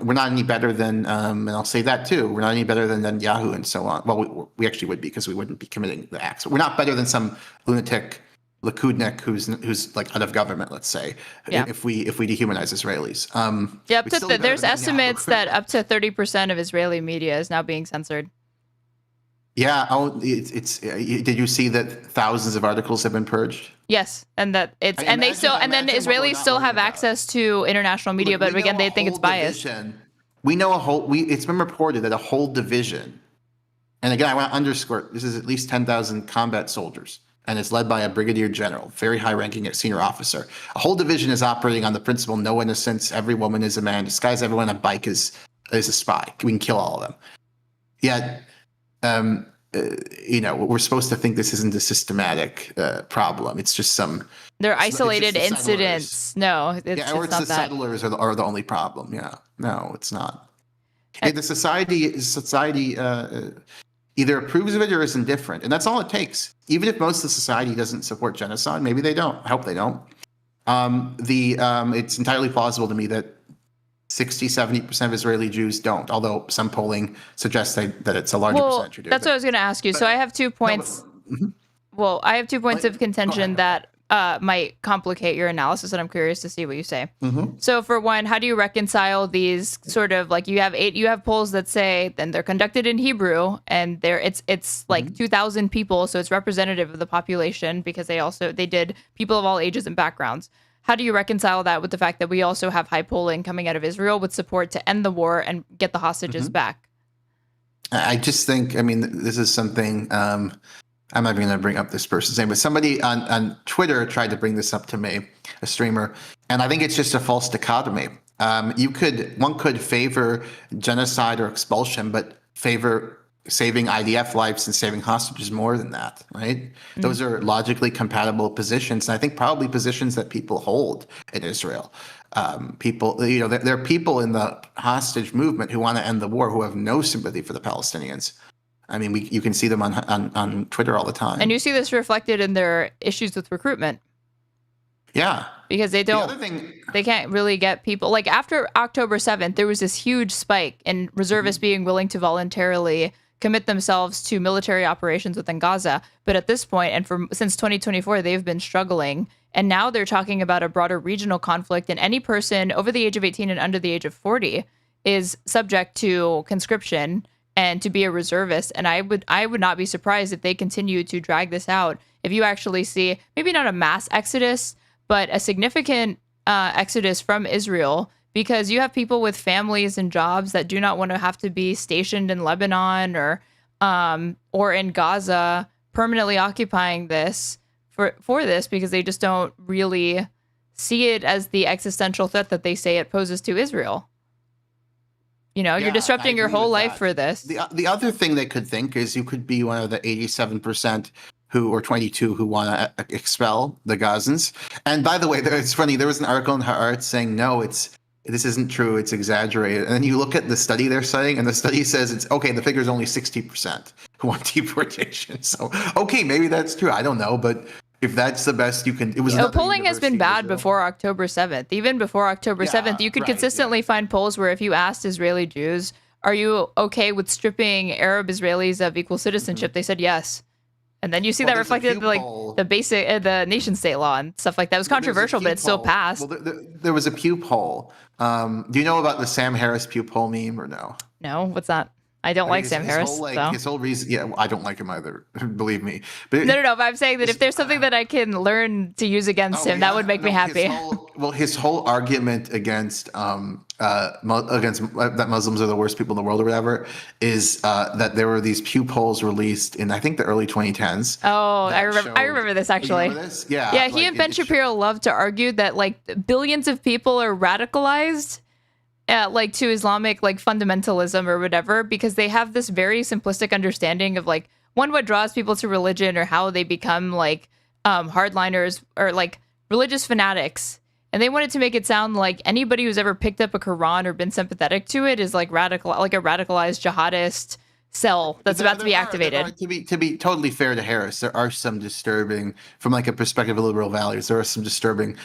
[SPEAKER 3] we're not any better than... and I'll say that too. We're not any better than Yahoo and so on. Well, we actually would be, because we wouldn't be committing the acts. We're not better than some lunatic Likudnik who's like out of government, let's say, if we dehumanize Israelis.
[SPEAKER 2] There's estimates that up to 30% of Israeli media is now being censored.
[SPEAKER 3] Yeah. Did you see that thousands of articles have been purged?
[SPEAKER 2] Yes, and that it's and they still and then Israelis still have access to international media, but again they think it's biased.
[SPEAKER 3] We know it's been reported that a whole division, and again I want to underscore, this is at least 10,000 combat soldiers. And it's led by a brigadier general, very high-ranking senior officer. A whole division is operating on the principle, no innocence, every woman is a man, disguise everyone on a bike is a spy. We can kill all of them. Yet, we're supposed to think this isn't a systematic problem. It's just
[SPEAKER 2] they're isolated incidents. No, it's just
[SPEAKER 3] or it's
[SPEAKER 2] not
[SPEAKER 3] the
[SPEAKER 2] that.
[SPEAKER 3] settlers are the only problem. Yeah, no, it's not. The society either approves of it or is indifferent. And that's all it takes. Even if most of the society doesn't support genocide, maybe they don't. I hope they don't. It's entirely plausible to me that 60-70% of Israeli Jews don't, although some polling suggests that it's a larger percentage who do.
[SPEAKER 2] That's what I was going to ask you. So I have 2 points. I have 2 points of contention that might complicate your analysis, and I'm curious to see what you say. So for one, how do you reconcile these sort of like you have polls that say then they're conducted in Hebrew and it's like 2,000 people, so it's representative of the population because they did people of all ages and backgrounds. How do you reconcile that with the fact that we also have high polling coming out of Israel with support to end the war and get the hostages back?
[SPEAKER 3] I just think, this is something... I'm not even going to bring up this person's name, but somebody on Twitter tried to bring this up to me, a streamer, and I think it's just a false dichotomy. One could favor genocide or expulsion, but favor saving IDF lives and saving hostages more than that, right? Those are logically compatible positions, and I think probably positions that people hold in Israel. There are people in the hostage movement who want to end the war who have no sympathy for the Palestinians. You can see them on Twitter all the time.
[SPEAKER 2] And you see this reflected in their issues with recruitment.
[SPEAKER 3] Yeah.
[SPEAKER 2] Because they can't really get people. Like after October 7th, there was this huge spike in reservists being willing to voluntarily commit themselves to military operations within Gaza. But at this point, and since 2024, they've been struggling. And now they're talking about a broader regional conflict. And any person over the age of 18 and under the age of 40 is subject to conscription and to be a reservist. And I would not be surprised if they continue to drag this out. If you actually see, maybe not a mass exodus, but a significant exodus from Israel, because you have people with families and jobs that do not want to have to be stationed in Lebanon or in Gaza, permanently occupying this for this, because they just don't really see it as the existential threat that they say it poses to Israel. You're disrupting your whole life for this.
[SPEAKER 3] The other thing they could think is you could be one of the 87% or 22 who want to expel the Gazans. And by the way, it's funny. There was an article in Haaretz saying, no, this isn't true. It's exaggerated. And then you look at the study they're citing, and the study says it's okay. The figure is only 60% who want deportation. So, okay, maybe that's true. I don't know, but if that's the best you can, it was.
[SPEAKER 2] Polling has been bad before October 7th. Even before October 7th, you could consistently find polls where if you asked Israeli Jews, "Are you okay with stripping Arab Israelis of equal citizenship?" They said yes, And then you see
[SPEAKER 3] Well,
[SPEAKER 2] that
[SPEAKER 3] there's a
[SPEAKER 2] reflected
[SPEAKER 3] Pew
[SPEAKER 2] like
[SPEAKER 3] poll.
[SPEAKER 2] the basic, the nation state law and stuff like that. It was
[SPEAKER 3] There's a
[SPEAKER 2] controversial,
[SPEAKER 3] Pew
[SPEAKER 2] but it still
[SPEAKER 3] poll.
[SPEAKER 2] passed.
[SPEAKER 3] Well, there was a Pew poll. Do you know about the Sam Harris Pew poll meme or no?
[SPEAKER 2] No, what's that? I don't like Sam Harris.
[SPEAKER 3] His whole reason, yeah, I don't like him either. Believe me. But
[SPEAKER 2] No. But I'm saying that if there's something that I can learn to use against him, that would make me happy.
[SPEAKER 3] His whole argument against that Muslims are the worst people in the world or whatever is that there were these Pew polls released in I think the early 2010s.
[SPEAKER 2] Oh, I remember this actually.
[SPEAKER 3] You remember this? Yeah.
[SPEAKER 2] Yeah, he and Ben Shapiro love to argue that like billions of people are radicalized. Like to Islamic like fundamentalism or whatever, because they have this very simplistic understanding of like what draws people to religion or how they become like hardliners or like religious fanatics. And they wanted to make it sound like anybody who's ever picked up a Quran or been sympathetic to it is like radical, like a radicalized jihadist cell that's about to be activated.
[SPEAKER 3] To be totally fair to Harris, there are some disturbing, from like a perspective of liberal values, there are some disturbing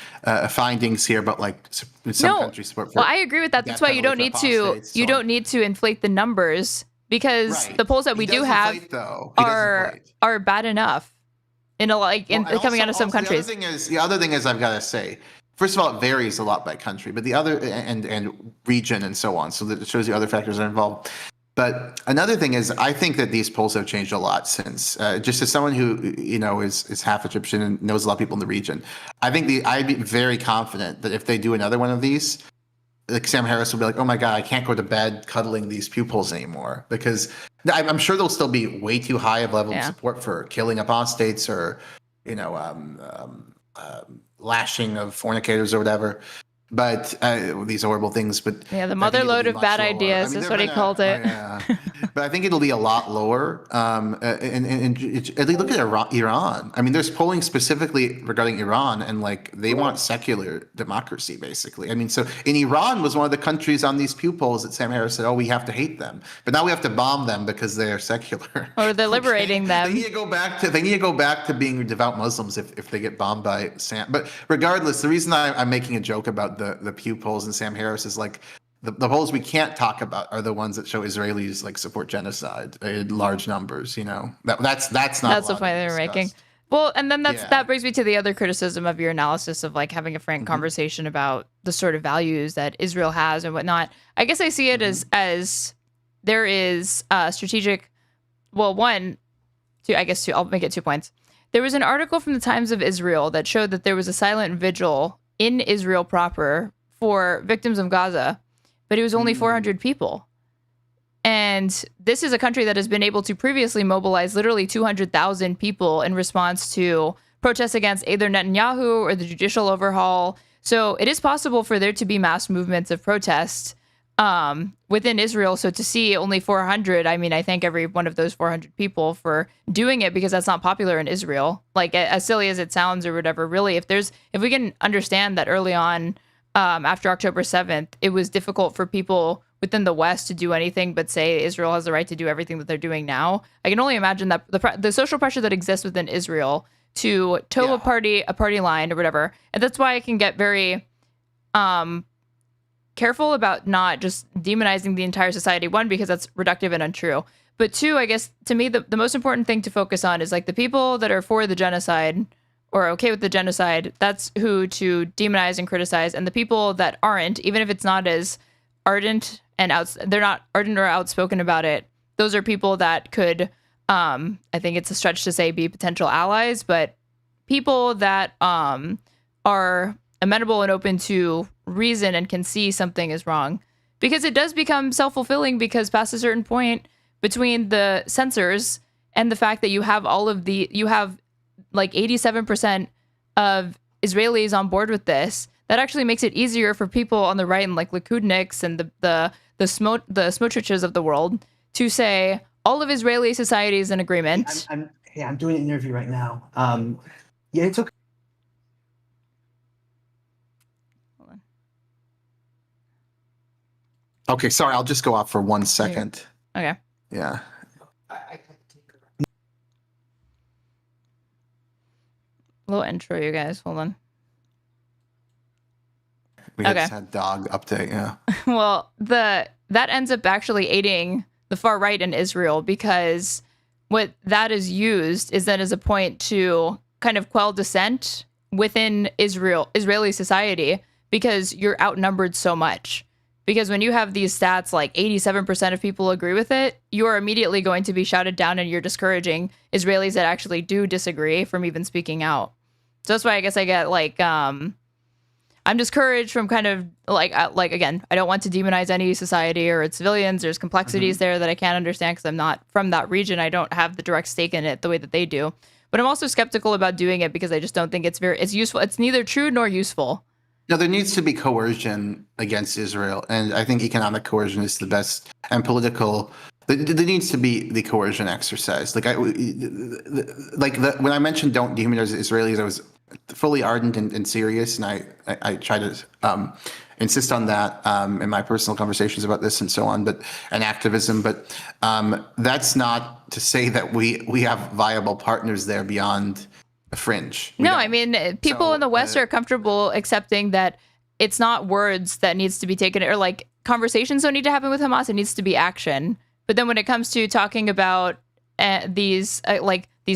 [SPEAKER 3] findings here, but like some countries support.
[SPEAKER 2] Well, I agree with that. That's why you don't need to inflate the numbers, because the polls that we do have are bad enough. Coming out of some countries.
[SPEAKER 3] The other thing is I've got to say, first of all, it varies a lot by country, but the other and region and so on. So that it shows you other factors are involved. But another thing is, I think that these polls have changed a lot since. Just as someone who is half Egyptian and knows a lot of people in the region, I'd be very confident that if they do another one of these, like Sam Harris will be like, "Oh my God, I can't go to bed cuddling these Pew polls anymore," because I'm sure they'll still be way too high of level of support for killing apostates or lashing of fornicators or whatever. But these horrible things. But
[SPEAKER 2] the mother load of bad ideas is what he called it.
[SPEAKER 3] But I think it'll be a lot lower. And look at Iran. I mean, there's polling specifically regarding Iran, and like they want secular democracy, basically. I mean, so in Iran was one of the countries on these Pew polls that Sam Harris said, "Oh, we have to hate them, but now we have to bomb them because they're secular." Or
[SPEAKER 2] they're liberating them.
[SPEAKER 3] They need to go back to being devout Muslims if they get bombed by Sam. But regardless, the reason I'm making a joke about the Pew polls and Sam Harris is like the polls we can't talk about are the ones that show Israelis like support genocide in large numbers. That's not
[SPEAKER 2] the point they're making. Well, and then that brings me to the other criticism of your analysis of like having a frank conversation about the sort of values that Israel has and whatnot. I guess I see it as there is strategic. Well, two. I'll make it 2 points. There was an article from the Times of Israel that showed that there was a silent vigil in Israel proper for victims of Gaza, but it was only 400 people. And this is a country that has been able to previously mobilize literally 200,000 people in response to protests against either Netanyahu or the judicial overhaul. So it is possible for there to be mass movements of protest within Israel. So to see only 400, I mean, I thank every one of those 400 people for doing it, because that's not popular in Israel. Like, as silly as it sounds or whatever, really, if we can understand that early on, after October 7th, it was difficult for people within the West to do anything but say Israel has the right to do everything that they're doing now. I can only imagine that the social pressure that exists within Israel to toe a party line or whatever. And that's why I can get very careful about not just demonizing the entire society. One, because that's reductive and untrue. But two, I guess, to me, the most important thing to focus on is like the people that are for the genocide or okay with the genocide. That's who to demonize and criticize. And the people that aren't, even if it's not as ardent and they're not ardent or outspoken about it, those are people that could, I think it's a stretch to say be potential allies, but people that are amenable and open to reason and can see something is wrong. Because it does become self-fulfilling, because past a certain point between the censors and the fact that you have like 87% of Israelis on board with this, that actually makes it easier for people on the right and like Likudniks and the Smotriches of the world to say all of Israeli society is in agreement.
[SPEAKER 4] I'm doing an interview right now. It's okay.
[SPEAKER 3] Okay, sorry, I'll just go off for 1 second.
[SPEAKER 2] Okay.
[SPEAKER 3] Yeah.
[SPEAKER 2] Little intro, you guys. Hold on.
[SPEAKER 3] We just had dog update, yeah.
[SPEAKER 2] Well, that ends up actually aiding the far right in Israel, because what that is used is then as a point to kind of quell dissent within Israeli society, because you're outnumbered so much. Because when you have these stats, like 87% of people agree with it, you're immediately going to be shouted down, and you're discouraging Israelis that actually do disagree from even speaking out. So that's why I guess I get like, I'm discouraged from kind of like again, I don't want to demonize any society or its civilians. There's complexities there that I can't understand because I'm not from that region. I don't have the direct stake in it the way that they do. But I'm also skeptical about doing it because I just don't think it's useful. It's neither true nor useful.
[SPEAKER 3] No, there needs to be coercion against Israel, and I think economic coercion is the best, and political. There needs to be the coercion exercise. When I mentioned don't demonize Israelis, I was fully ardent and serious, and I try to insist on that in my personal conversations about this and so on, and activism. But that's not to say that we have viable partners there beyond a fringe.
[SPEAKER 2] No, I mean, people in the West are comfortable accepting that it's not words that needs to be taken, or like conversations don't need to happen with Hamas. It needs to be action. But then when it comes to talking about these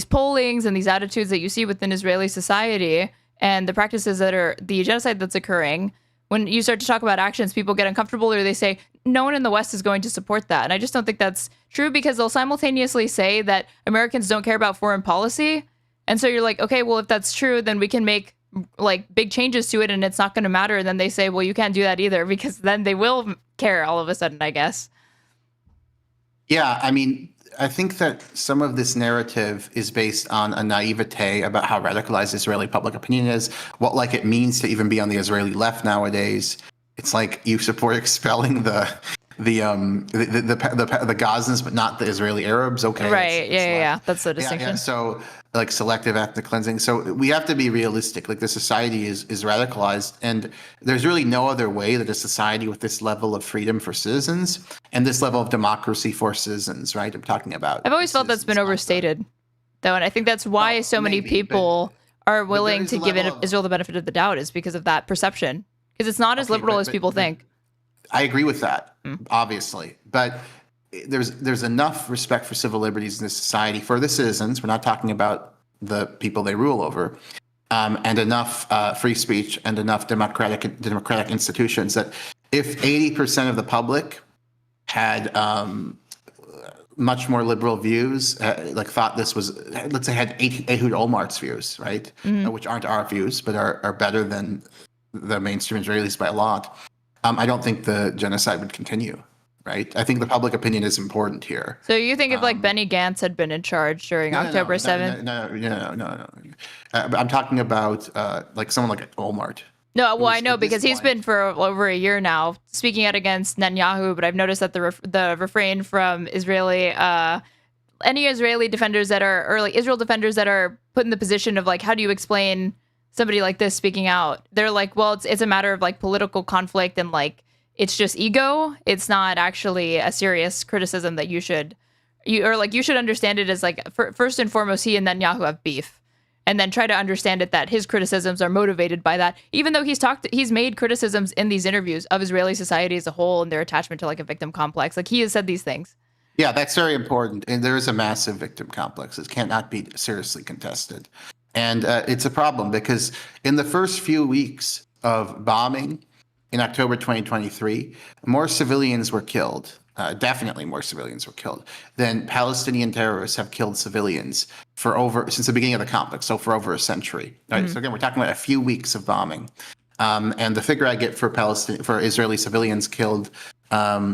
[SPEAKER 2] pollings and these attitudes that you see within Israeli society and the practices that are the genocide that's occurring, when you start to talk about actions, people get uncomfortable, or they say no one in the West is going to support that. And I just don't think that's true, because they'll simultaneously say that Americans don't care about foreign policy. And so you're like, okay, well, if that's true, then we can make like big changes to it and it's not going to matter. And then they say, well, you can't do that either, because then they will care all of a sudden, I guess.
[SPEAKER 3] Yeah, I mean, I think that some of this narrative is based on a naivete about how radicalized Israeli public opinion is, what like it means to even be on the Israeli left nowadays. It's like you support expelling the Gazans, but not the Israeli Arabs. Okay,
[SPEAKER 2] right? Yeah. That's the distinction.
[SPEAKER 3] Yeah. So like selective ethnic cleansing. So we have to be realistic. Like the society is radicalized, and there's really no other way that a society with this level of freedom for citizens and this level of democracy for citizens, right? I'm talking about.
[SPEAKER 2] I've always felt that's been overstated, though, and I think that's why so many people are willing to give Israel the benefit of the doubt, is because of that perception. Because it's not as liberal as people think.
[SPEAKER 3] I agree with that, obviously, but there's enough respect for civil liberties in this society for the citizens. We're not talking about the people they rule over, and enough free speech and enough democratic institutions that if 80% of the public had much more liberal views, like thought this was, let's say, had Ehud Olmart's views, right, which aren't our views, but are better than the mainstream Israelis by a lot. I don't think the genocide would continue, right? I think the public opinion is important here.
[SPEAKER 2] So you think if like Benny Gantz had been in charge during October 7th?
[SPEAKER 3] No. I'm talking about like someone like Olmart.
[SPEAKER 2] No, well, I know because he's been for over a year now speaking out against Netanyahu, but I've noticed that the refrain from any Israeli defenders that are, or like Israel defenders that are put in the position of like, how do you explain somebody like this speaking out? They're like, well, it's a matter of like political conflict and like it's just ego. It's not actually a serious criticism that you should understand it as like first and foremost, he and Netanyahu have beef, and then try to understand it that his criticisms are motivated by that. Even though he's made criticisms in these interviews of Israeli society as a whole and their attachment to like a victim complex. Like he has said these things.
[SPEAKER 3] Yeah, that's very important. And there is a massive victim complex. It cannot be seriously contested. And it's a problem because in the first few weeks of bombing in October 2023, more civilians were killed, definitely more civilians were killed, than Palestinian terrorists have killed civilians since the beginning of the conflict, so for over a century. Right? So again, we're talking about a few weeks of bombing. And the figure I get for Israeli civilians killed by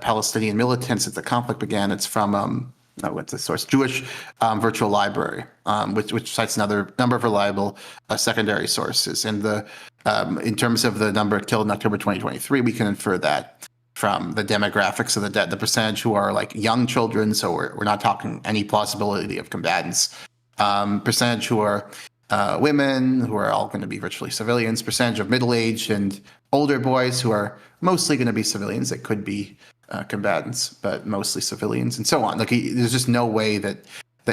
[SPEAKER 3] Palestinian militants as the conflict began, it's from what's the source? Jewish Virtual Library, which cites another number of reliable secondary sources. And in terms of the number killed in October 2023, we can infer that from the demographics of the percentage who are like young children. So we're not talking any plausibility of combatants. Percentage who are women, who are all going to be virtually civilians. Percentage of middle-aged and older boys who are mostly going to be civilians. That could be combatants, but mostly civilians, and so on. Like there's just no way that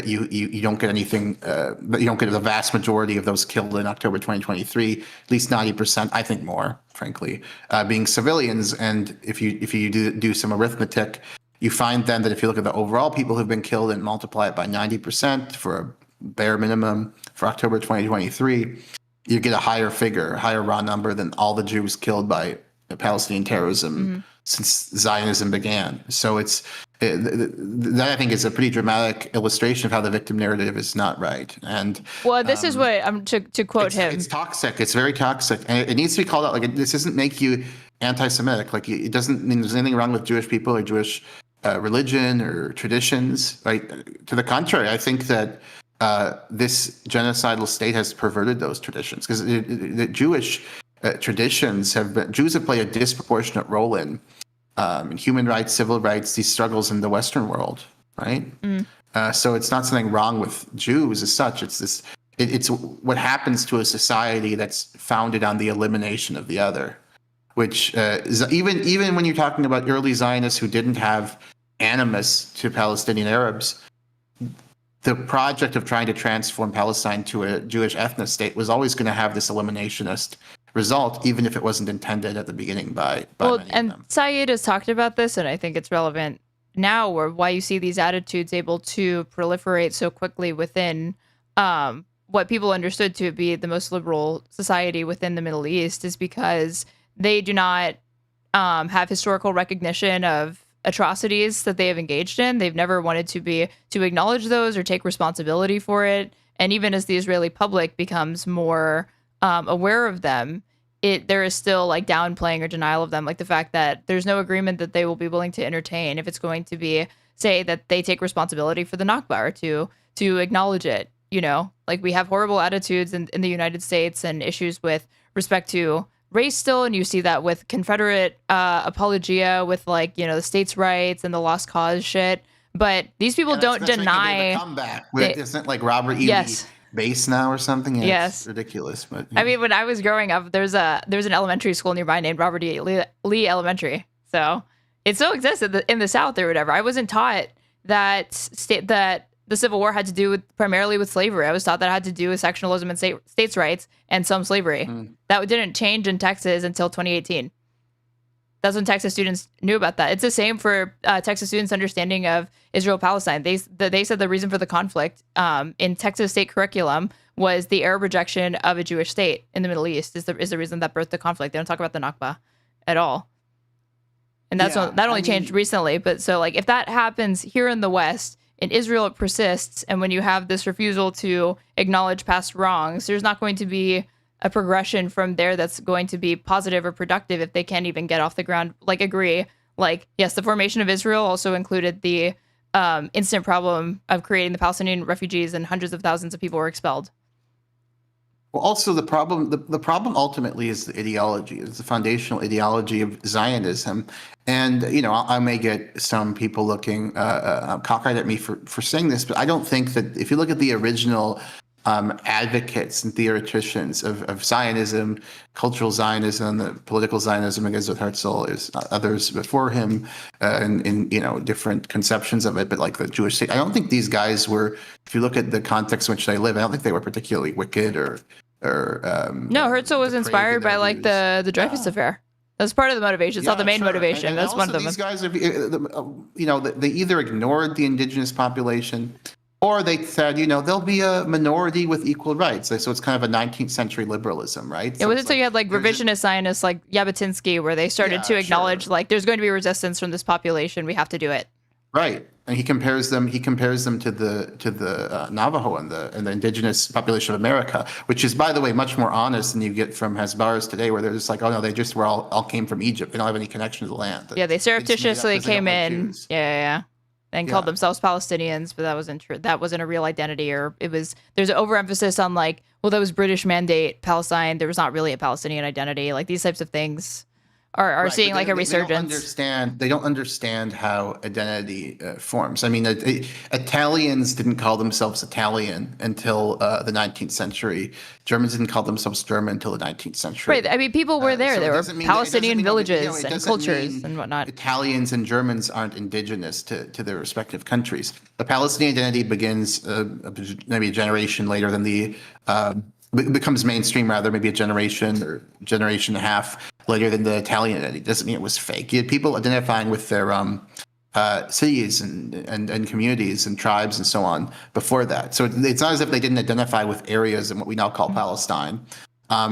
[SPEAKER 3] you don't get anything, that you don't get the vast majority of those killed in October 2023, at least 90%, I think more, frankly, being civilians. And if you do some arithmetic, you find then that if you look at the overall people who've been killed and multiply it by 90% for a bare minimum for October 2023, you get a higher figure, a higher raw number than all the Jews killed by Palestinian terrorism since Zionism began. So that I think is a pretty dramatic illustration of how the victim narrative is not right. And
[SPEAKER 2] well, this is what I'm to quote him.
[SPEAKER 3] It's toxic. It's very toxic, and it needs to be called out. Like this doesn't make you anti-Semitic. Like it doesn't mean there's anything wrong with Jewish people or Jewish religion or traditions. Right? To the contrary, I think that this genocidal state has perverted those traditions because the Jewish traditions Jews have played a disproportionate role in human rights, civil rights, these struggles in the Western world, right? So it's not something wrong with Jews as such. It's what happens to a society that's founded on the elimination of the other, which is even when you're talking about early Zionists who didn't have animus to Palestinian Arabs, the project of trying to transform Palestine to a Jewish ethnic state was always going to have this eliminationist result, even if it wasn't intended at the beginning by
[SPEAKER 2] well,
[SPEAKER 3] many
[SPEAKER 2] and
[SPEAKER 3] of them.
[SPEAKER 2] Saeed has talked about this, and I think it's relevant now, or why you see these attitudes able to proliferate so quickly within what people understood to be the most liberal society within the Middle East, is because they do not have historical recognition of atrocities that they have engaged in. They've never wanted to acknowledge those or take responsibility for it. And even as the Israeli public becomes more aware of them, there is still like downplaying or denial of them, like the fact that there's no agreement that they will be willing to entertain if it's going to be, say, that they take responsibility for the Nakba or to acknowledge it. You know, like we have horrible attitudes in the United States and issues with respect to race still, and you see that with Confederate apologia, with like, you know, the states' rights and the lost cause shit. But these people don't deny.
[SPEAKER 3] Comeback. Isn't like Robert E. Lee base now or something? Yeah,
[SPEAKER 2] yes,
[SPEAKER 3] it's ridiculous. But
[SPEAKER 2] I mean, when I was growing up, there's an elementary school nearby named Robert E. Lee Elementary. So it still exists in the South or whatever. I wasn't taught that the Civil War had to do primarily with slavery. I was taught that it had to do with sectionalism and states' rights and some slavery. That didn't change in Texas until 2018. That's when Texas students knew about that. It's the same for Texas students' understanding of Israel-Palestine. They said the reason for the conflict in Texas state curriculum was the Arab rejection of a Jewish state in the Middle East is the reason that birthed the conflict. They don't talk about the Nakba at all. And that only changed recently. But so like if that happens here in the West, in Israel it persists, and when you have this refusal to acknowledge past wrongs, there's not going to be a progression from there that's going to be positive or productive if they can't even get off the ground. Like agree, like yes, the formation of Israel also included the instant problem of creating the Palestinian refugees, and hundreds of thousands of people were expelled.
[SPEAKER 3] Well, also the problem ultimately is the ideology. It's the foundational ideology of Zionism, and you know I may get some people looking cockeyed at me for saying this, but I don't think that if you look at the original advocates and theoreticians of Zionism, cultural Zionism, the political Zionism against Herzl, is others before him, in you know different conceptions of it, but like the Jewish state, I don't think these guys were. If you look at the context in which they live, I don't think they were particularly wicked or
[SPEAKER 2] no. Herzl was inspired by like the Dreyfus affair. That's part of the motivation. It's not the main motivation. And that's one of them.
[SPEAKER 3] These guys, you know, they either ignored the indigenous population, or they said, you know, there'll be a minority with equal rights. So it's kind of a 19th century liberalism, right?
[SPEAKER 2] It wasn't until you had like revisionist Zionists like Jabotinsky where they started to acknowledge like there's going to be resistance from this population. We have to do it.
[SPEAKER 3] Right, and he compares them to the Navajo and the indigenous population of America, which is, by the way, much more honest than you get from Hasbars today, where they're just like, oh no, they just were all came from Egypt. They don't have any connection to the land.
[SPEAKER 2] Yeah, they surreptitiously came in. Yeah. And called themselves Palestinians, but that wasn't true. That wasn't a real identity, or it was. There's an overemphasis on like, well, that was British mandate Palestine. There was not really a Palestinian identity. Like these types of things are right, seeing like a resurgence.
[SPEAKER 3] They don't understand how identity forms. I mean, Italians didn't call themselves Italian until the 19th century. Germans didn't call themselves German until the 19th century.
[SPEAKER 2] Right. I mean, people were there. There were Palestinian villages and cultures and whatnot.
[SPEAKER 3] Italians and Germans aren't indigenous to their respective countries. The Palestinian identity begins maybe a generation later than becomes mainstream, rather, maybe a generation or generation and a half later than the Italian identity. Doesn't mean it was fake. You had people identifying with their cities and communities and tribes and so on before that. So it's not as if they didn't identify with areas in what we now call Palestine.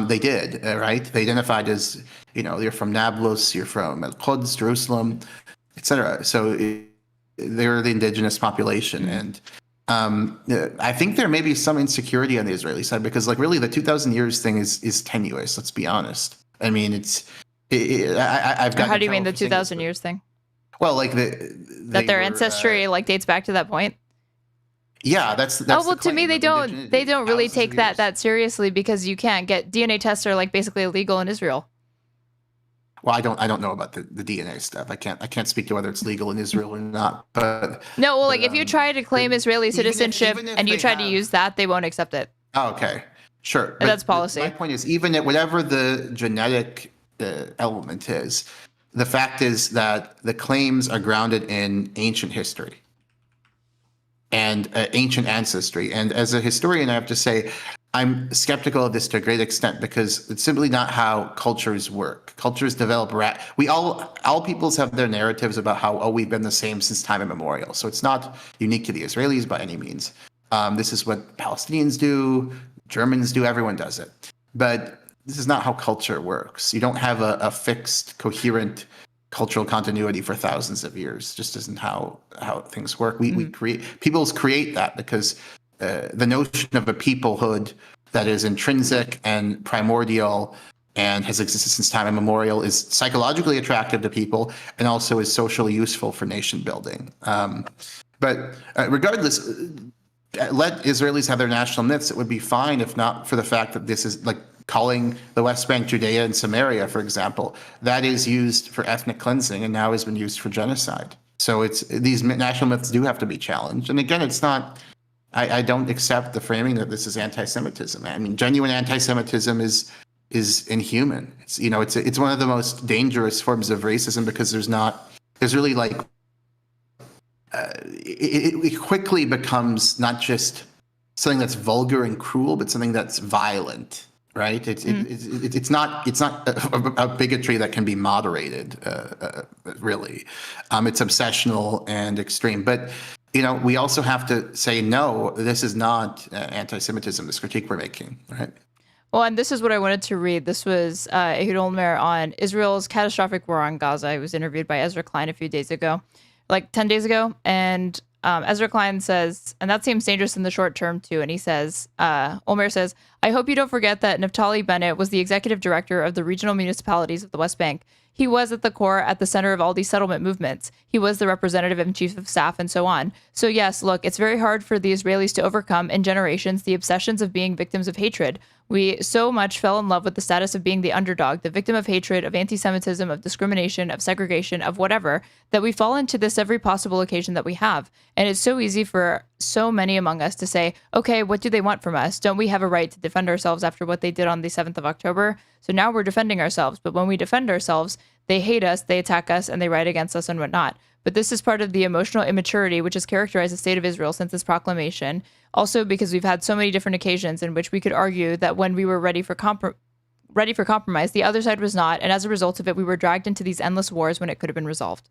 [SPEAKER 3] They did, right? They identified as, you're from Nablus, you're from Al-Quds, Jerusalem, etc. So they're the indigenous population. And I think there may be some insecurity on the Israeli side because, really, the 2,000 years thing is tenuous. Let's be honest. I mean, I've got.
[SPEAKER 2] How do you mean the 2,000 years thing?
[SPEAKER 3] Well,
[SPEAKER 2] that their ancestry dates back to that point.
[SPEAKER 3] Yeah, that's
[SPEAKER 2] to me they don't really take that seriously because you can't get DNA tests are basically illegal in Israel.
[SPEAKER 3] Well, I don't know about the DNA stuff. I can't speak to whether it's legal in Israel or not. But
[SPEAKER 2] no, well, if you try to claim Israeli citizenship and you try to use that, they won't accept it.
[SPEAKER 3] Oh, okay, sure.
[SPEAKER 2] But that's policy.
[SPEAKER 3] My point is, even at whatever the genetic element is, the fact is that the claims are grounded in ancient history and ancient ancestry. And as a historian, I have to say, I'm skeptical of this to a great extent because it's simply not how cultures work. Cultures develop. All peoples have their narratives about how we've been the same since time immemorial. So it's not unique to the Israelis by any means. This is what Palestinians do, Germans do, everyone does it. But this is not how culture works. You don't have a fixed, coherent cultural continuity for thousands of years. Just isn't how things work. Peoples create that because the notion of a peoplehood that is intrinsic and primordial and has existed since time immemorial is psychologically attractive to people and also is socially useful for nation building. But regardless, let Israelis have their national myths. It would be fine if not for the fact that this is calling the West Bank Judea and Samaria, for example, that is used for ethnic cleansing and now has been used for genocide. So these national myths do have to be challenged. And again, it's not. I don't accept the framing that this is anti-Semitism. I mean, genuine anti-Semitism is inhuman. It's one of the most dangerous forms of racism because it quickly becomes not just something that's vulgar and cruel, but something that's violent. Right? It's not a bigotry that can be moderated. Really, it's obsessional and extreme. But we also have to say no. This is not anti-Semitism. This critique we're making, right?
[SPEAKER 2] Well, and this is what I wanted to read. This was Ehud Olmer on Israel's catastrophic war on Gaza. I was interviewed by Ezra Klein a few days ago, 10 days ago, and Ezra Klein says, and that seems dangerous in the short term too. And he says, Olmer says, I hope you don't forget that Naftali Bennett was the executive director of the regional municipalities of the West Bank. He was at the core, at the center of all these settlement movements. He was the representative and chief of staff and so on. So yes, look, it's very hard for the Israelis to overcome in generations the obsessions of being victims of hatred. We so much fell in love with the status of being the underdog, the victim of hatred, of anti-Semitism, of discrimination, of segregation, of whatever, that we fall into this every possible occasion that we have. And it's so easy for so many among us to say, okay, what do they want from us? Don't we have a right to defend ourselves after what they did on the 7th of October? So now we're defending ourselves. But when we defend ourselves, they hate us, they attack us, and they write against us and whatnot. But this is part of the emotional immaturity which has characterized the state of Israel since its proclamation. Also because we've had so many different occasions in which we could argue that when we were ready for compromise, the other side was not. And as a result of it, we were dragged into these endless wars when it could have been resolved.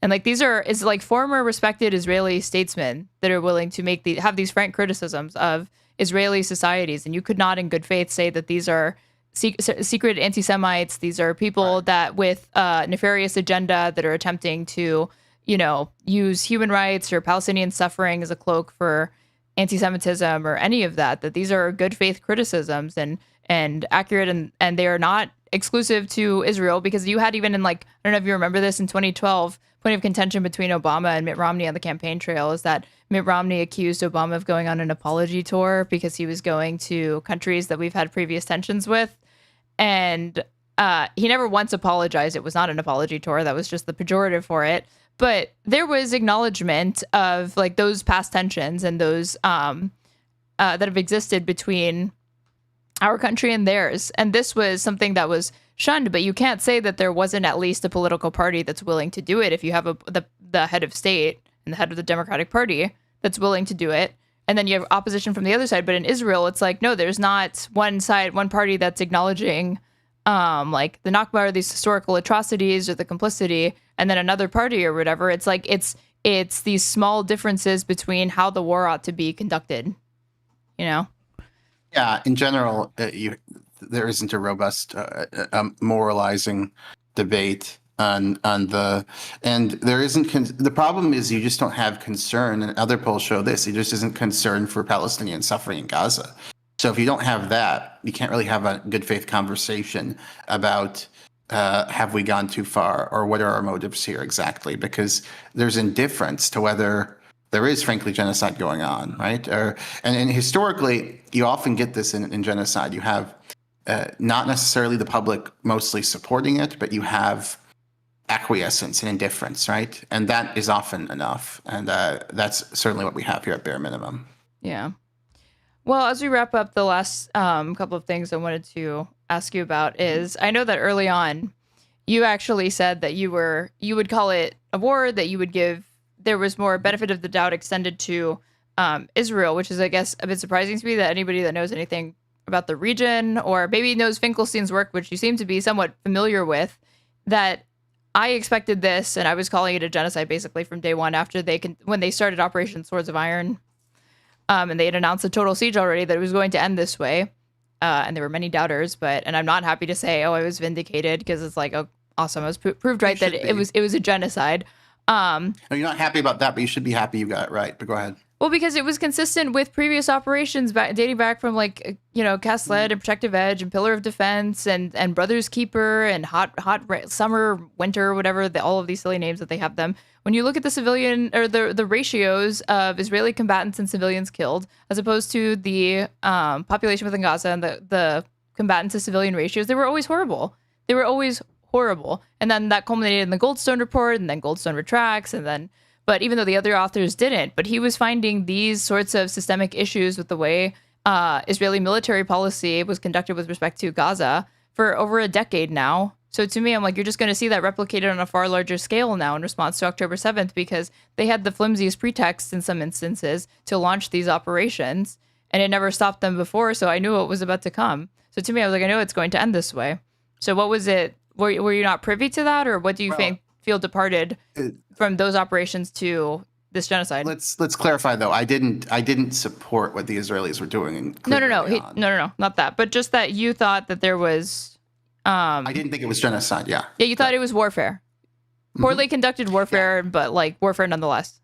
[SPEAKER 2] And these are former respected Israeli statesmen that are willing to have these frank criticisms of Israeli societies. And you could not in good faith say that these are secret anti-Semites. These are people that with a nefarious agenda that are attempting to, use human rights or Palestinian suffering as a cloak for anti-Semitism or any of that these are good faith criticisms and accurate and they are not exclusive to Israel because you had even in I don't know if you remember this in 2012, point of contention between Obama and Mitt Romney on the campaign trail is that Mitt Romney accused Obama of going on an apology tour because he was going to countries that we've had previous tensions with. And he never once apologized. It was not an apology tour. That was just the pejorative for it. But there was acknowledgement of those past tensions and those that have existed between our country and theirs. And this was something that was shunned. But you can't say that there wasn't at least a political party that's willing to do it if you have the head of state and the head of the Democratic Party that's willing to do it. And then you have opposition from the other side. But in Israel, it's no, there's not one party that's acknowledging the Nakba or these historical atrocities or the complicity. and then another party or whatever. It's like it's these small differences between how the war ought to be conducted, you know?
[SPEAKER 3] Yeah, in general, there isn't a robust moralizing debate on the, and there isn't. The problem is you just don't have concern, and other polls show this. It just isn't concern for Palestinian suffering in Gaza. So if you don't have that, you can't really have a good faith conversation about have we gone too far, or what are our motives here exactly, because there's indifference to whether there is frankly genocide going on, right? And historically, you often get this in genocide. You have not necessarily the public mostly supporting it, but you have acquiescence and indifference, right? And that is often enough. And that's certainly what we have here at bare minimum.
[SPEAKER 2] Yeah. Well, as we wrap up, the last couple of things I wanted to ask you about is, I know that early on, you actually said that you would call it a war, that you would give, there was more benefit of the doubt extended to Israel, which is, I guess, a bit surprising to me that anybody that knows anything about the region, or maybe knows Finkelstein's work, which you seem to be somewhat familiar with, that I expected this, and I was calling it a genocide basically from day one after when they started Operation Swords of Iron. And they had announced a total siege already, that it was going to end this way. And there were many doubters, and I'm not happy to say, oh, I was vindicated, because it's like, oh, awesome, I was proved right that it was a genocide.
[SPEAKER 3] No, you're not happy about that, but you should be happy you got it right. But go ahead.
[SPEAKER 2] Well, because it was consistent with previous operations dating back from Cast Lead and Protective Edge and Pillar of Defense and Brothers Keeper and Hot Summer, Winter, whatever, all of these silly names that they have them. When you look at the civilian or the ratios of Israeli combatants and civilians killed, as opposed to the population within Gaza and the combatant to civilian ratios, they were always horrible. They were always horrible. And then that culminated in the Goldstone report, and then Goldstone retracts, and then. But even though the other authors didn't, but he was finding these sorts of systemic issues with the way Israeli military policy was conducted with respect to Gaza for over a decade now. So to me, I'm like, you're just going to see that replicated on a far larger scale now in response to October 7th, because they had the flimsiest pretexts in some instances to launch these operations, and it never stopped them before. So I knew what was about to come. So to me, I was like, I know it's going to end this way. So what was it? Were you not privy to that, or what do you feel departed from those operations to this genocide?
[SPEAKER 3] Let's clarify though. I didn't support what the Israelis were doing.
[SPEAKER 2] No, not that. But just that you thought that there was.
[SPEAKER 3] I didn't think it was genocide. Yeah.
[SPEAKER 2] Yeah, you thought it was warfare, poorly conducted warfare, but like warfare nonetheless.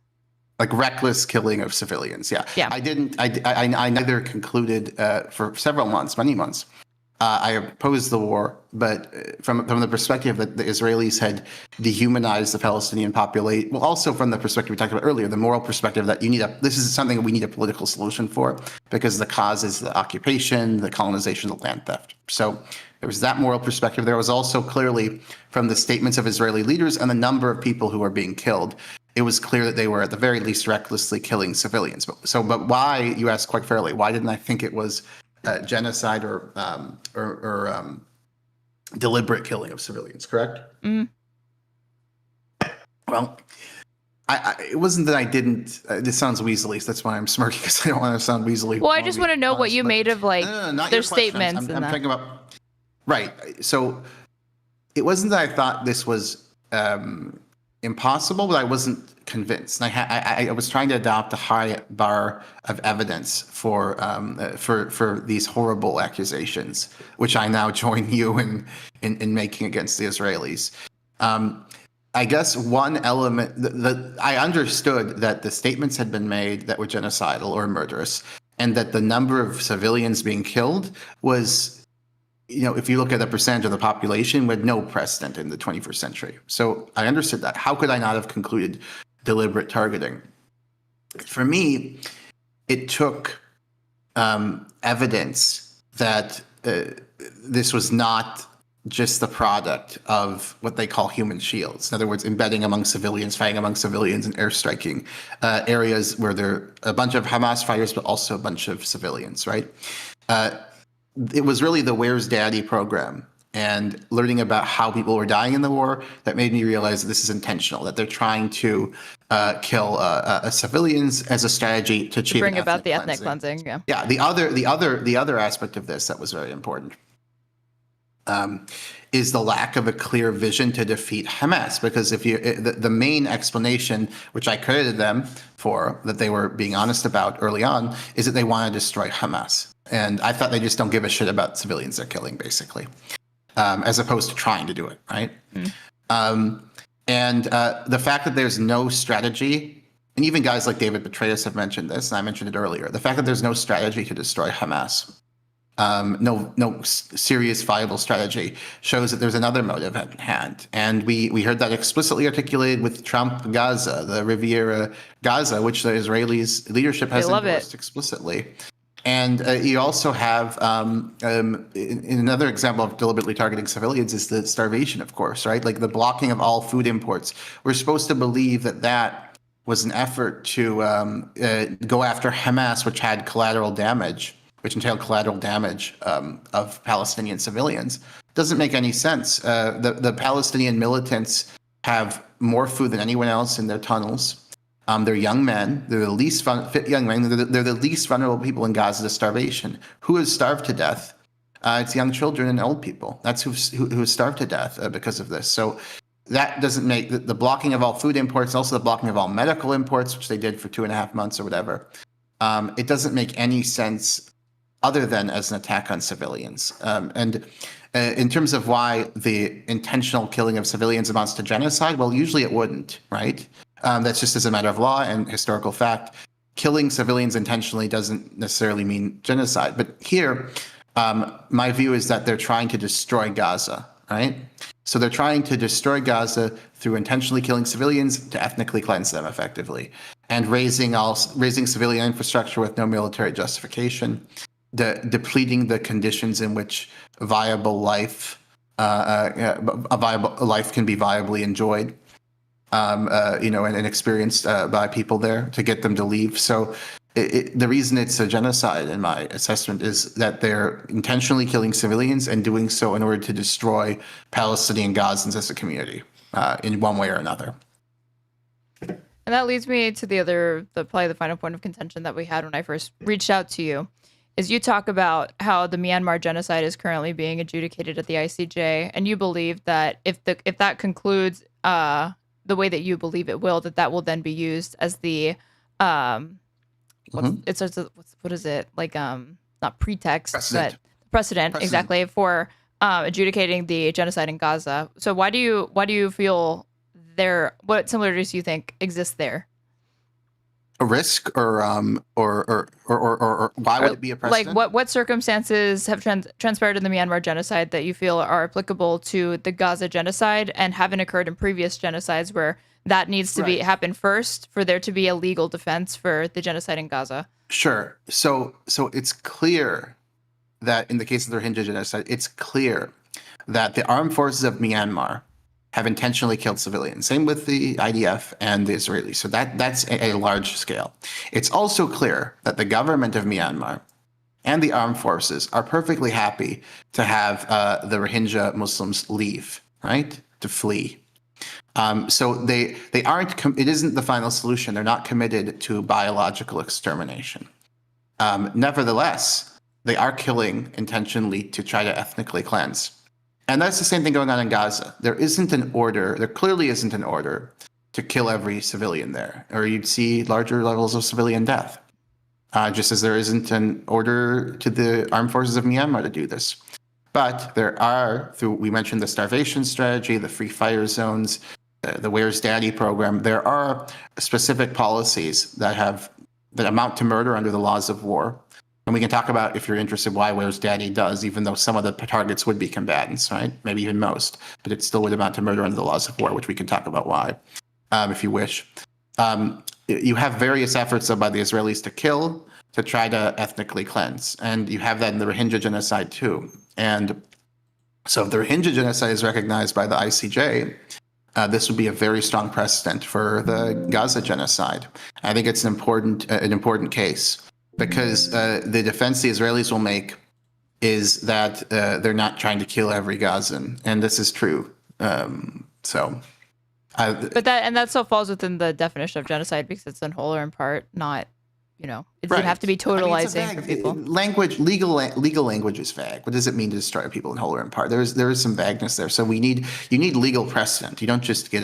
[SPEAKER 3] Like reckless killing of civilians. Yeah.
[SPEAKER 2] Yeah.
[SPEAKER 3] I didn't. I neither concluded for several months, many months. I opposed the war, but from the perspective that the Israelis had dehumanized the Palestinian population, well, also from the perspective we talked about earlier, the moral perspective that this is something we need a political solution for, because the cause is the occupation, the colonization, the land theft. So there was that moral perspective. There was also clearly, from the statements of Israeli leaders and the number of people who were being killed, it was clear that they were at the very least recklessly killing civilians. But why, you asked quite fairly, why didn't I think it was genocide or deliberate killing of civilians, correct? Well, it wasn't that I didn't. This sounds weaselly, so that's why I'm smirking, because I don't want to sound weaselly.
[SPEAKER 2] Well, I just want to know what you made of their statements.
[SPEAKER 3] I'm talking about, right. So it wasn't that I thought this was impossible, but I wasn't convinced. And I was trying to adopt a high bar of evidence for these horrible accusations, which I now join you in making against the Israelis. I guess one element that I understood that the statements had been made that were genocidal or murderous, and that the number of civilians being killed was, if you look at the percentage of the population, with no precedent in the 21st century. So I understood that. How could I not have concluded deliberate targeting? For me, it took evidence that this was not just the product of what they call human shields. In other words, embedding among civilians, fighting among civilians, and airstriking areas where there are a bunch of Hamas fighters, but also a bunch of civilians, right? It was really the Where's Daddy program and learning about how people were dying in the war that made me realize that this is intentional, that they're trying to kill civilians as a strategy to achieve
[SPEAKER 2] bring about the ethnic cleansing. Yeah.
[SPEAKER 3] Yeah. The other aspect of this that was very important is the lack of a clear vision to defeat Hamas. Because if the main explanation, which I credited them for, that they were being honest about early on, is that they want to destroy Hamas. And I thought they just don't give a shit about civilians they're killing, basically, as opposed to trying to do it, right? And the fact that there's no strategy, and even guys like David Petraeus have mentioned this, and I mentioned it earlier, the fact that there's no strategy to destroy Hamas, no serious viable strategy, shows that there's another motive at hand. And we heard that explicitly articulated with Trump Gaza, the Riviera Gaza, which the Israelis leadership has endorsed explicitly. And you also have in another example of deliberately targeting civilians is the starvation, of course, right? Like the blocking of all food imports. We're supposed to believe that that was an effort to go after Hamas, which had collateral damage, which entailed collateral damage of Palestinian civilians. Doesn't make any sense. The Palestinian militants have more food than anyone else in their tunnels. They're young men. They're the least fit young men. They're the least vulnerable people in Gaza to starvation. Who has starved to death? It's young children and old people. That's who has starved to death because of this. So that doesn't make the blocking of all food imports, also the blocking of all medical imports, which they did for 2.5 months or whatever. It doesn't make any sense other than as an attack on civilians. And in terms of why the intentional killing of civilians amounts to genocide, well, usually it wouldn't, right? That's just as a matter of law and historical fact. Killing civilians intentionally doesn't necessarily mean genocide. But here, my view is that they're trying to destroy Gaza, right? So they're trying to destroy Gaza through intentionally killing civilians to ethnically cleanse them effectively, and raising civilian infrastructure with no military justification, depleting the conditions in which a viable life can be viably enjoyed. And experienced by people there to get them to leave. So the reason it's a genocide, in my assessment, is that they're intentionally killing civilians and doing so in order to destroy Palestinian Gazans as a community in one way or another.
[SPEAKER 2] And that leads me to probably the final point of contention that we had when I first reached out to you, is you talk about how the Myanmar genocide is currently being adjudicated at the ICJ, and you believe that if that concludes the way that you believe it will, that will then be used as the what is it, like not pretext, but precedent exactly for adjudicating the genocide in Gaza. So why do you feel what similarities do you think exist there?
[SPEAKER 3] A risk, or why would it be a precedent?
[SPEAKER 2] Like what circumstances have transpired in the Myanmar genocide that you feel are applicable to the Gaza genocide and haven't occurred in previous genocides where that needs to happen first for there to be a legal defense for the genocide in Gaza?
[SPEAKER 3] Sure. So it's clear that in the case of the Rohingya genocide, it's clear that the armed forces of Myanmar have intentionally killed civilians. Same with the IDF and the Israelis. So that's a large scale. It's also clear that the government of Myanmar and the armed forces are perfectly happy to have the Rohingya Muslims leave, right? To flee. So they aren't. It isn't the final solution. They're not committed to biological extermination. Nevertheless, they are killing intentionally to try to ethnically cleanse. And that's the same thing going on in Gaza. There clearly isn't an order to kill every civilian there, or you'd see larger levels of civilian death, just as there isn't an order to the armed forces of Myanmar to do this. But there are, we mentioned the starvation strategy, the free fire zones, the Where's Daddy program. There are specific policies that amount to murder under the laws of war. And we can talk about, if you're interested, why Where's Daddy does, even though some of the targets would be combatants, right? Maybe even most, but it still would amount to murder under the laws of war, which we can talk about why, if you wish. You have various efforts by the Israelis to try to ethnically cleanse. And you have that in the Rohingya genocide too. And so if the Rohingya genocide is recognized by the ICJ, this would be a very strong precedent for the Gaza genocide. I think it's an important case. Because the defense the Israelis will make is that they're not trying to kill every Gazan, and this is true. But that
[SPEAKER 2] still falls within the definition of genocide because it's in whole or in part not it would have to be
[SPEAKER 3] I mean, it's a
[SPEAKER 2] totalizing for
[SPEAKER 3] vague
[SPEAKER 2] people.
[SPEAKER 3] legal language is vague. What does it mean to destroy people in whole or in part? There is some vagueness there. So you need legal precedent. You don't just get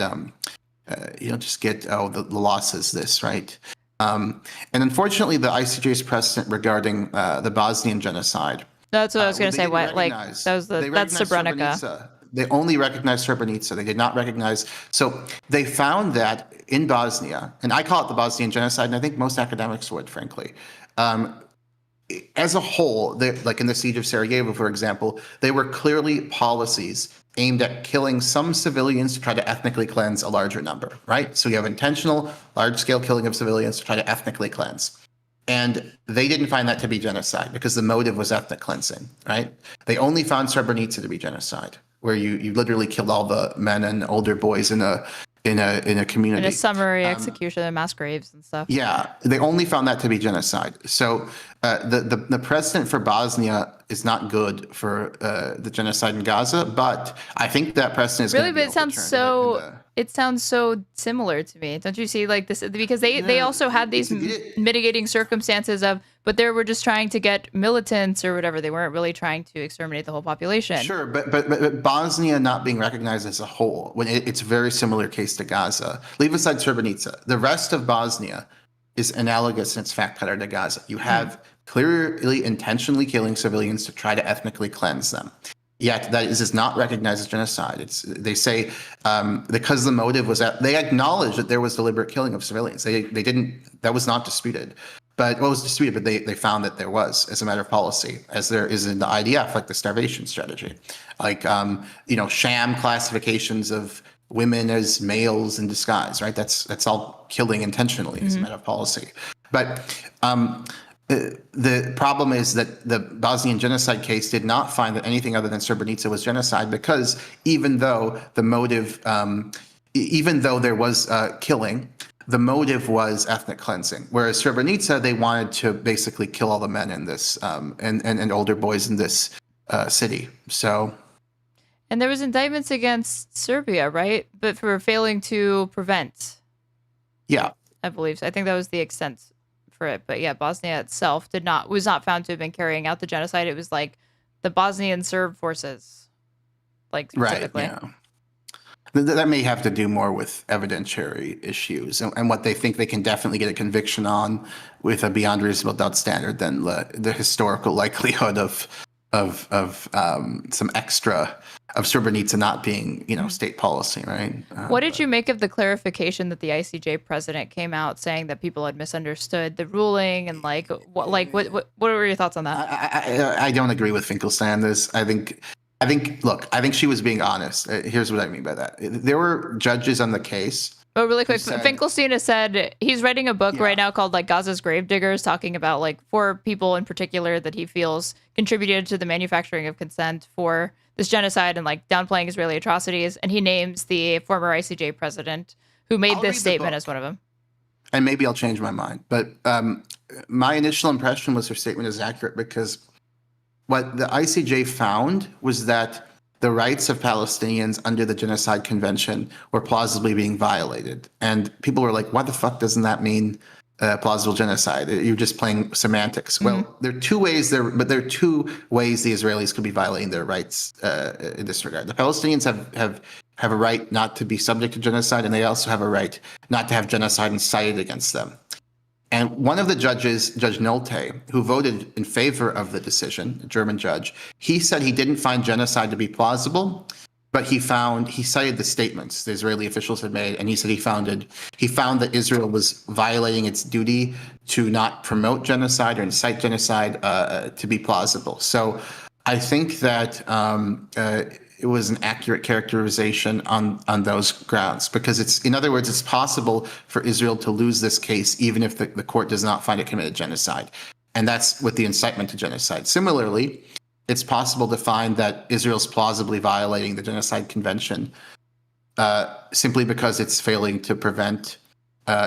[SPEAKER 3] the law says this, right? And unfortunately, the ICJ's precedent regarding the Bosnian genocide.
[SPEAKER 2] That's what I was going to say. What
[SPEAKER 3] That's
[SPEAKER 2] Srebrenica.
[SPEAKER 3] They only recognized Srebrenica. They did not recognize. So they found that in Bosnia, and I call it the Bosnian genocide, and I think most academics would, frankly. As a whole, like in the siege of Sarajevo, for example, they were clearly policies aimed at killing some civilians to try to ethnically cleanse a larger number, right? So you have intentional, large-scale killing of civilians to try to ethnically cleanse. And they didn't find that to be genocide because the motive was ethnic cleansing, right? They only found Srebrenica to be genocide, where you literally killed all the men and older boys in a community.
[SPEAKER 2] In a summary execution and mass graves and stuff.
[SPEAKER 3] Yeah, they only found that to be genocide. So the precedent for Bosnia is not good for the genocide in Gaza, but I think that precedent is
[SPEAKER 2] really. But it sounds so similar to me. Don't you see like this? Because they also had these mitigating circumstances but they were just trying to get militants or whatever. They weren't really trying to exterminate the whole population.
[SPEAKER 3] Sure, but Bosnia not being recognized as a whole, when it's a very similar case to Gaza. Leave aside Srebrenica. The rest of Bosnia is analogous in its fact pattern to Gaza. You have clearly intentionally killing civilians to try to ethnically cleanse them. Yet that is not recognized as genocide. They say because the motive was that they acknowledged that there was deliberate killing of civilians. They didn't. That was not disputed. But what was disputed? But they found that there was, as a matter of policy, as there is in the IDF, like the starvation strategy, like sham classifications of women as males in disguise. Right. That's all killing intentionally as a matter of policy. But the problem is that the Bosnian genocide case did not find that anything other than Srebrenica was genocide, because even though the motive, even though there was killing, the motive was ethnic cleansing. Whereas Srebrenica, they wanted to basically kill all the men in this and older boys in this city. So.
[SPEAKER 2] And there was indictments against Serbia, right? But for failing to prevent.
[SPEAKER 3] Yeah.
[SPEAKER 2] I believe so. I think that was the extent for it. But yeah, Bosnia itself was not found to have been carrying out the genocide. It was like the Bosnian Serb forces, like specifically.
[SPEAKER 3] Right, yeah. That may have to do more with evidentiary issues and what they think they can definitely get a conviction on with a beyond reasonable doubt standard than the historical likelihood of some extra of Srebrenica not being, state policy, right?
[SPEAKER 2] What did you make of the clarification that the ICJ president came out saying that people had misunderstood the ruling and what were your thoughts on that?
[SPEAKER 3] I don't agree with Finkelstein on this. I think she was being honest. Here's what I mean by that. There were judges on the case.
[SPEAKER 2] Oh, really quick. Finkelstein has said he's writing a book right now called Gaza's Gravediggers, talking about 4 people in particular that he feels contributed to the manufacturing of consent for this genocide and downplaying Israeli atrocities. And he names the former ICJ president who made this statement as one of them.
[SPEAKER 3] And maybe I'll change my mind. But my initial impression was her statement is accurate, because what the ICJ found was that the rights of Palestinians under the Genocide Convention were plausibly being violated. And people were like, what the fuck doesn't that mean, plausible genocide? You're just playing semantics. Mm-hmm. Well, there are two ways the Israelis could be violating their rights in this regard. The Palestinians have a right not to be subject to genocide, and they also have a right not to have genocide incited against them. And one of the judges, Judge Nolte, who voted in favor of the decision, a German judge, he said he didn't find genocide to be plausible, but he cited the statements the Israeli officials had made, and he said he found that Israel was violating its duty to not promote genocide or incite genocide to be plausible. So I think that it was an accurate characterization on those grounds, because in other words, it's possible for Israel to lose this case even if the court does not find it committed genocide. And that's with the incitement to genocide. Similarly, it's possible to find that Israel's plausibly violating the Genocide Convention simply because it's failing to prevent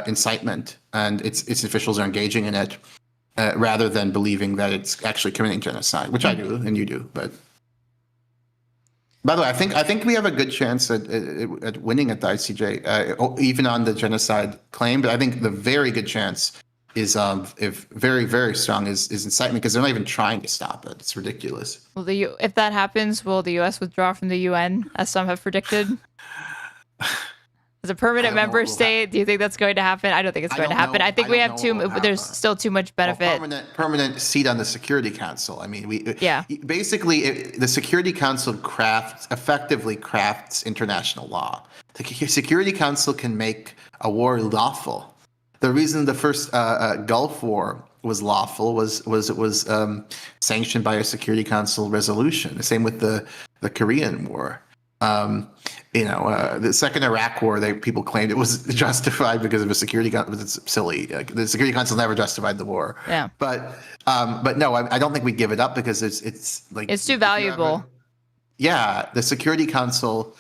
[SPEAKER 3] incitement and its officials are engaging in it rather than believing that it's actually committing genocide, which I do and you do, but. By the way, I think we have a good chance at winning at the ICJ, even on the genocide claim. But I think the very good chance if very, very strong is incitement, because they're not even trying to stop it. It's ridiculous.
[SPEAKER 2] Well, if that happens, will the U.S. withdraw from the UN, as some have predicted? As a permanent member state, do you think that's going to happen? I don't think it's going to happen. I think we have there's still too much benefit.
[SPEAKER 3] Well, permanent seat on the Security Council. I mean, basically the Security Council effectively crafts international law. The Security Council can make a war lawful. The reason the first Gulf War was lawful was it was sanctioned by a Security Council resolution. The same with the Korean War. The second Iraq War, people claimed it was justified because of a Security Council. It's silly. The Security Council never justified the war.
[SPEAKER 2] Yeah.
[SPEAKER 3] But no, I don't think we give it up because it's like
[SPEAKER 2] it's too valuable.
[SPEAKER 3] The Security Council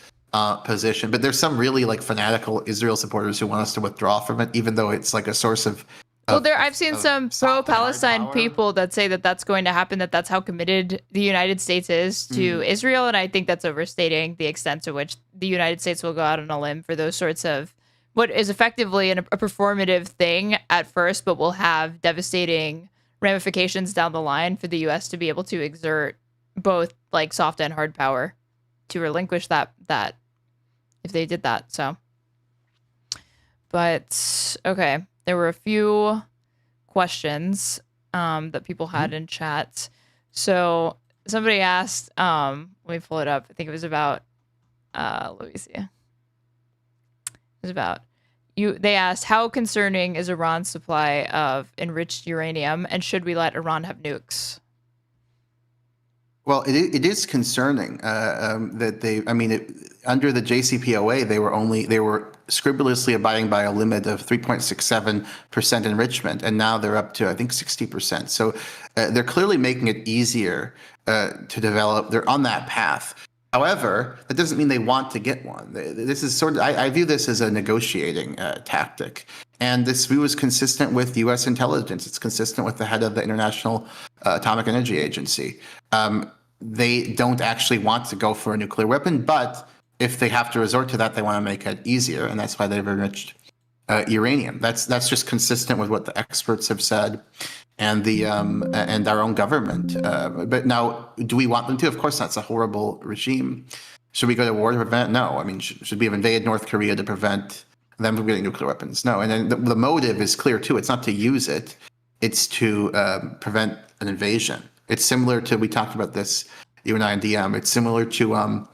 [SPEAKER 3] position, but there's some really like fanatical Israel supporters who want us to withdraw from it, even though it's like a source of.
[SPEAKER 2] I've seen some pro-Palestine people that say that that's going to happen, that's how committed the United States is to Israel, and I think that's overstating the extent to which the United States will go out on a limb for those sorts of what is effectively a performative thing at first, but will have devastating ramifications down the line for the U.S. to be able to exert both like soft and hard power to relinquish that if they did that. So, but okay. There were a few questions that people had in chat. So somebody asked, let me pull it up. I think it was about, let me see. It was about they asked, how concerning is Iran's supply of enriched uranium, and should we let Iran have nukes?
[SPEAKER 3] Well, it is concerning that under the JCPOA, they were scrupulously abiding by a limit of 3.67% enrichment, and now they're up to, I think, 60%. So they're clearly making it easier to develop. They're on that path. However, that doesn't mean they want to get one. This is I view this as a negotiating tactic. And this view is consistent with U.S. intelligence. It's consistent with the head of the International Atomic Energy Agency. They don't actually want to go for a nuclear weapon, but if they have to resort to that, they want to make it easier, and that's why they've enriched uranium. That's just consistent with what the experts have said, and and our own government. But now, do we want them to? Of course, that's a horrible regime. Should we go to war to prevent it? No. I mean, should we have invaded North Korea to prevent them from getting nuclear weapons? No. And then the motive is clear too. It's not to use it; it's to prevent an invasion. It's similar to, we talked about this, you and I in DM. It's similar to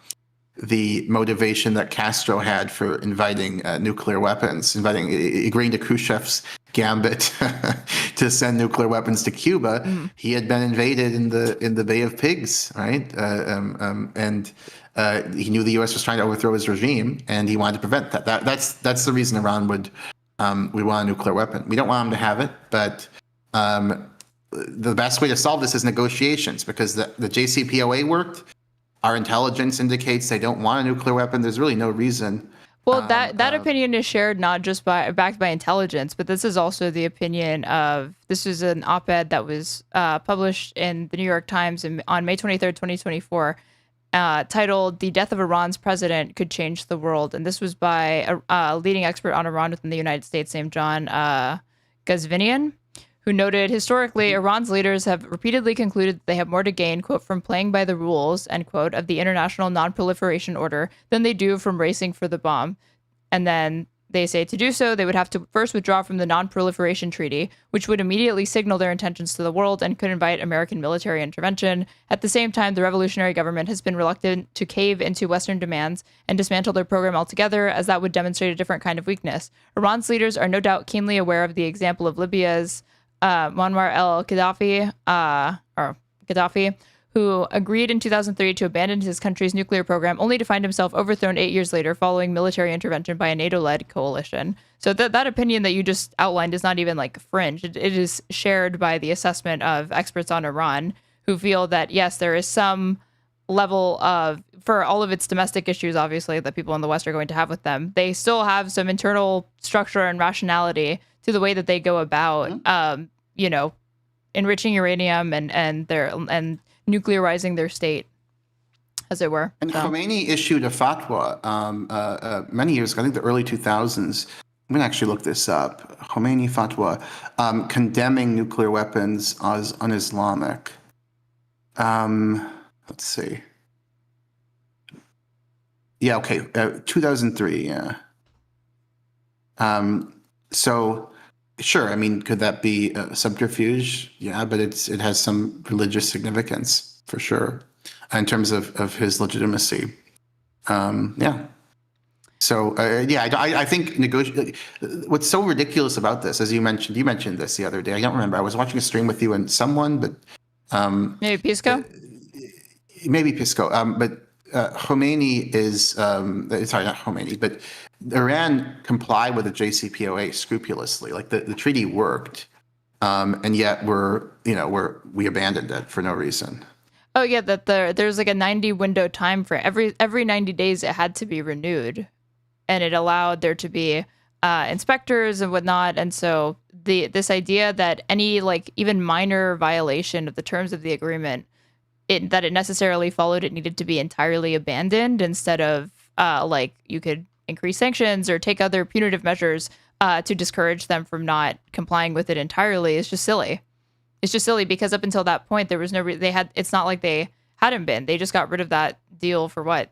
[SPEAKER 3] the motivation that Castro had for inviting nuclear weapons, agreeing to Khrushchev's gambit to send nuclear weapons to Cuba. He had been invaded in the Bay of Pigs, right? And he knew the U.S. was trying to overthrow his regime, and he wanted to prevent that. That's the reason Iran would want a nuclear weapon. We don't want them to have it, but the best way to solve this is negotiations, because the JCPOA worked. Our intelligence indicates they don't want a nuclear weapon. There's really no reason.
[SPEAKER 2] Well, that opinion is shared not just backed by intelligence, but this is also the opinion of, this is an op-ed that was published in the New York Times on May 23rd, 2024, titled "The Death of Iran's President Could Change the World." And this was by a leading expert on Iran within the United States named John Ghazvinian, who noted, historically, Iran's leaders have repeatedly concluded that they have more to gain, quote, from playing by the rules, end quote, of the International Non-Proliferation Order than they do from racing for the bomb. And then they say to do so, they would have to first withdraw from the Non-Proliferation Treaty, which would immediately signal their intentions to the world and could invite American military intervention. At the same time, the revolutionary government has been reluctant to cave into Western demands and dismantle their program altogether, as that would demonstrate a different kind of weakness. Iran's leaders are no doubt keenly aware of the example of Libya's Muammar al-Gaddafi, who agreed in 2003 to abandon his country's nuclear program, only to find himself overthrown 8 years later following military intervention by a NATO-led coalition. So that opinion that you just outlined is not even like fringe. It is shared by the assessment of experts on Iran, who feel that, yes, there is some level of, for all of its domestic issues, obviously, that people in the West are going to have with them, they still have some internal structure and rationality to the way that they go about, enriching uranium and nuclearizing their state, as it were.
[SPEAKER 3] And Khomeini issued a fatwa many years ago, I think the early 2000s, I'm going to actually look this up. Khomeini fatwa, condemning nuclear weapons as un-Islamic. Let's see. Yeah, okay, 2003, yeah. So, sure, I mean, could that be a subterfuge? Yeah, but it has some religious significance, for sure, in terms of his legitimacy. Yeah. So I think what's so ridiculous about this, as you mentioned this the other day. I don't remember. I was watching a stream with you and someone, but
[SPEAKER 2] Maybe Pisco?
[SPEAKER 3] maybe Pisco. But Khomeini is sorry, not Khomeini, but Iran complied with the JCPOA scrupulously. Like the treaty worked, and yet we abandoned it for no reason.
[SPEAKER 2] Oh yeah, that there's like a 90 window time for every 90 days it had to be renewed, and it allowed there to be inspectors and whatnot. And so this idea that any like even minor violation of the terms of the agreement, that it necessarily followed it needed to be entirely abandoned instead of like you could increase sanctions or take other punitive measures to discourage them from not complying with it entirely is just silly. It's just silly because up until that point, there was no, it's not like they hadn't been. They just got rid of that deal for what?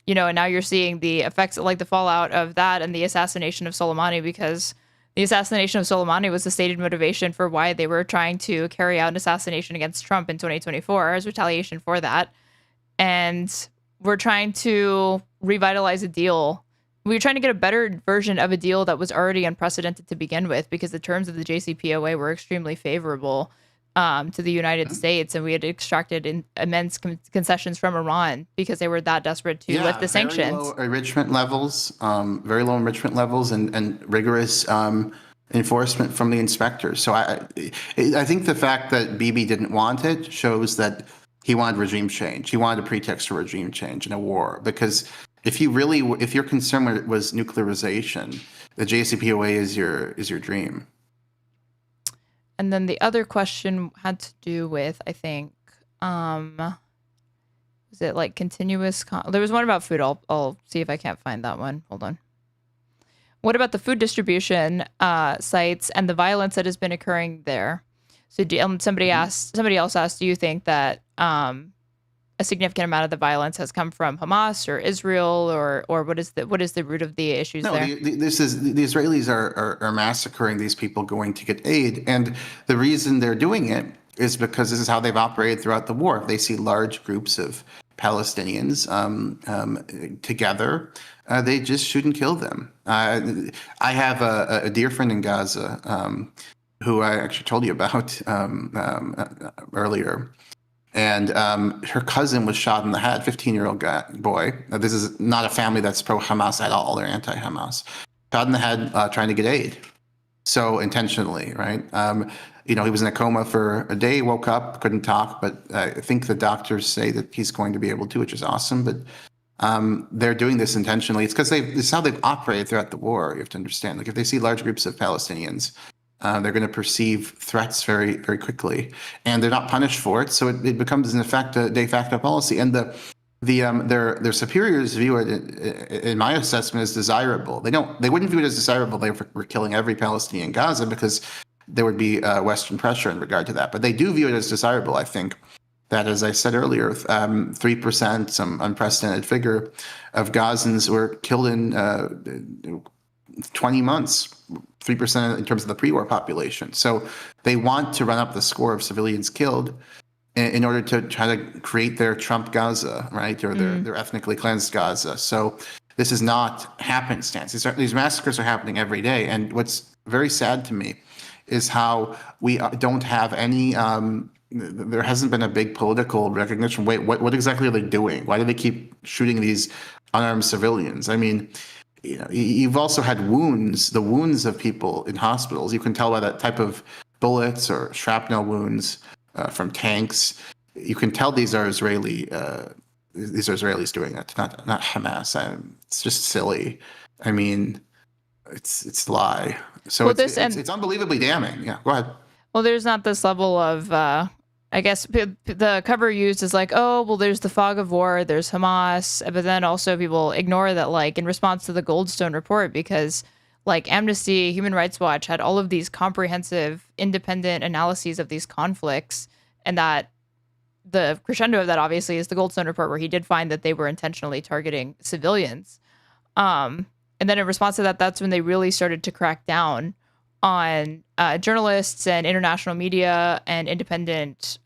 [SPEAKER 2] And now you're seeing the effects, like the fallout of that and the assassination of Soleimani, because the assassination of Soleimani was the stated motivation for why they were trying to carry out an assassination against Trump in 2024 as retaliation for that. And we're trying to revitalize a deal. We were trying to get a better version of a deal that was already unprecedented to begin with, because the terms of the JCPOA were extremely favorable to the United States, and we had extracted immense concessions from Iran because they were that desperate to lift the sanctions.
[SPEAKER 3] Very low enrichment levels, and rigorous enforcement from the inspectors. So I think the fact that Bibi didn't want it shows that he wanted regime change. He wanted a pretext for regime change in a war, because if your concern was nuclearization, the JCPOA is your dream.
[SPEAKER 2] And then the other question had to do with, I think, was it like continuous? There was one about food. I'll see if I can't find that one. Hold on. What about the food distribution sites and the violence that has been occurring there? So somebody else asked, do you think that a significant amount of the violence has come from Hamas or Israel, or what is the root of the issues there?
[SPEAKER 3] No, the Israelis are massacring these people going to get aid, and the reason they're doing it is because this is how they've operated throughout the war. If they see large groups of Palestinians together, they just shoot and kill them. I have a dear friend in Gaza who I actually told you about earlier. And her cousin was shot in the head, 15-year-old boy. Now, this is not a family that's pro-Hamas at all. They're anti-Hamas. Shot in the head trying to get aid. So intentionally, right? He was in a coma for a day, woke up, couldn't talk, but I think the doctors say that he's going to be able to, which is awesome. But they're doing this intentionally. It's because this is how they've operated throughout the war. You have to understand. Like if they see large groups of Palestinians, they're going to perceive threats very, very quickly, and they're not punished for it. So it becomes, in effect, a de facto policy. And their superiors view it, in my assessment, as desirable. They wouldn't view it as desirable. They were killing every Palestinian in Gaza because there would be Western pressure in regard to that. But they do view it as desirable. I think that, as I said earlier, 3%, some unprecedented figure, of Gazans were killed in 20 months. 3% in terms of the pre-war population. So they want to run up the score of civilians killed in order to try to create their Trump Gaza, right? Or their ethnically cleansed Gaza. So this is not happenstance. These massacres are happening every day. And what's very sad to me is how we don't have any, there hasn't been a big political recognition. Wait, what exactly are they doing? Why do they keep shooting these unarmed civilians? I mean, you've also had wounds, the wounds of people in hospitals. You can tell by that type of bullets or shrapnel wounds from tanks. You can tell these are Israelis doing it, not Hamas. It's just silly. I mean, it's a lie. So it's unbelievably damning. Yeah, go ahead.
[SPEAKER 2] Well, there's not this level of I guess the cover used is like, oh, well, there's the fog of war, there's Hamas, but then also people ignore that, like, in response to the Goldstone report, because like Amnesty, Human Rights Watch had all of these comprehensive, independent analyses of these conflicts, and that the crescendo of that obviously is the Goldstone report, where he did find that they were intentionally targeting civilians. And then in response to that, that's when they really started to crack down on journalists and international media and independent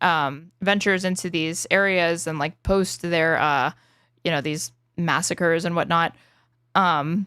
[SPEAKER 2] ventures into these areas, and like post their, these massacres and whatnot. And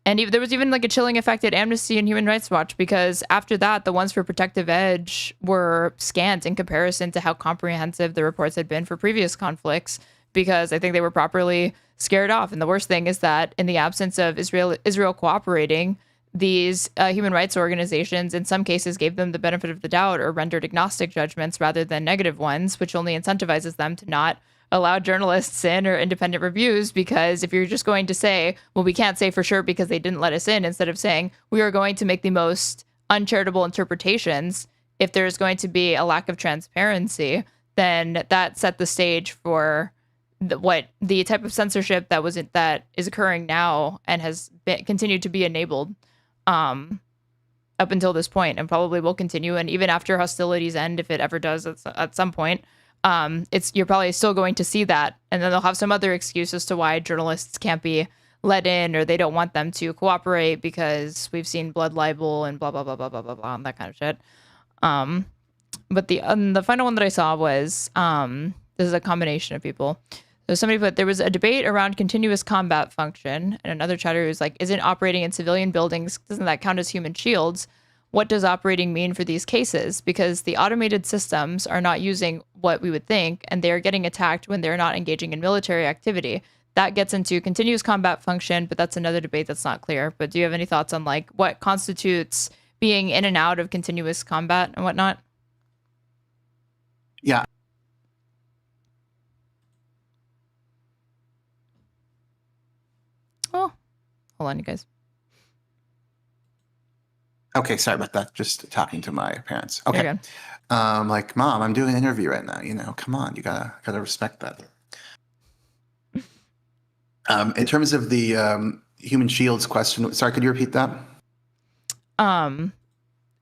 [SPEAKER 2] there was even like a chilling effect at Amnesty and Human Rights Watch, because after that, the ones for Protective Edge were scant in comparison to how comprehensive the reports had been for previous conflicts, because I think they were properly scared off. And the worst thing is that in the absence of Israel cooperating, these human rights organizations in some cases gave them the benefit of the doubt or rendered agnostic judgments rather than negative ones, which only incentivizes them to not allow journalists in or independent reviews. Because if you're just going to say, well, we can't say for sure because they didn't let us in, instead of saying we are going to make the most uncharitable interpretations, if there's going to be a lack of transparency, then that set the stage for the type of censorship that is occurring now and has continued to be enabled up until this point, and probably will continue. And even after hostilities end, if it ever does at some point, you're probably still going to see that. And then they'll have some other excuse as to why journalists can't be let in, or they don't want them to cooperate because we've seen blood libel and blah, blah, blah, blah, blah, blah, blah, and that kind of shit. But the final one that I saw was, this is a combination of people. So somebody put, there was a debate around continuous combat function, and another chatter was like, isn't operating in civilian buildings, doesn't that count as human shields? What does operating mean for these cases? Because the automated systems are not using what we would think, and they are getting attacked when they're not engaging in military activity. That gets into continuous combat function, but that's another debate that's not clear. But do you have any thoughts on like what constitutes being in and out of continuous combat and whatnot?
[SPEAKER 3] Yeah.
[SPEAKER 2] Oh, hold on, you guys.
[SPEAKER 3] Okay, sorry about that. Just talking to my parents. Okay.
[SPEAKER 2] You're good.
[SPEAKER 3] Like, Mom, I'm doing an interview right now. You know, come on, you gotta respect that. In terms of the human shields question, sorry, could you repeat that?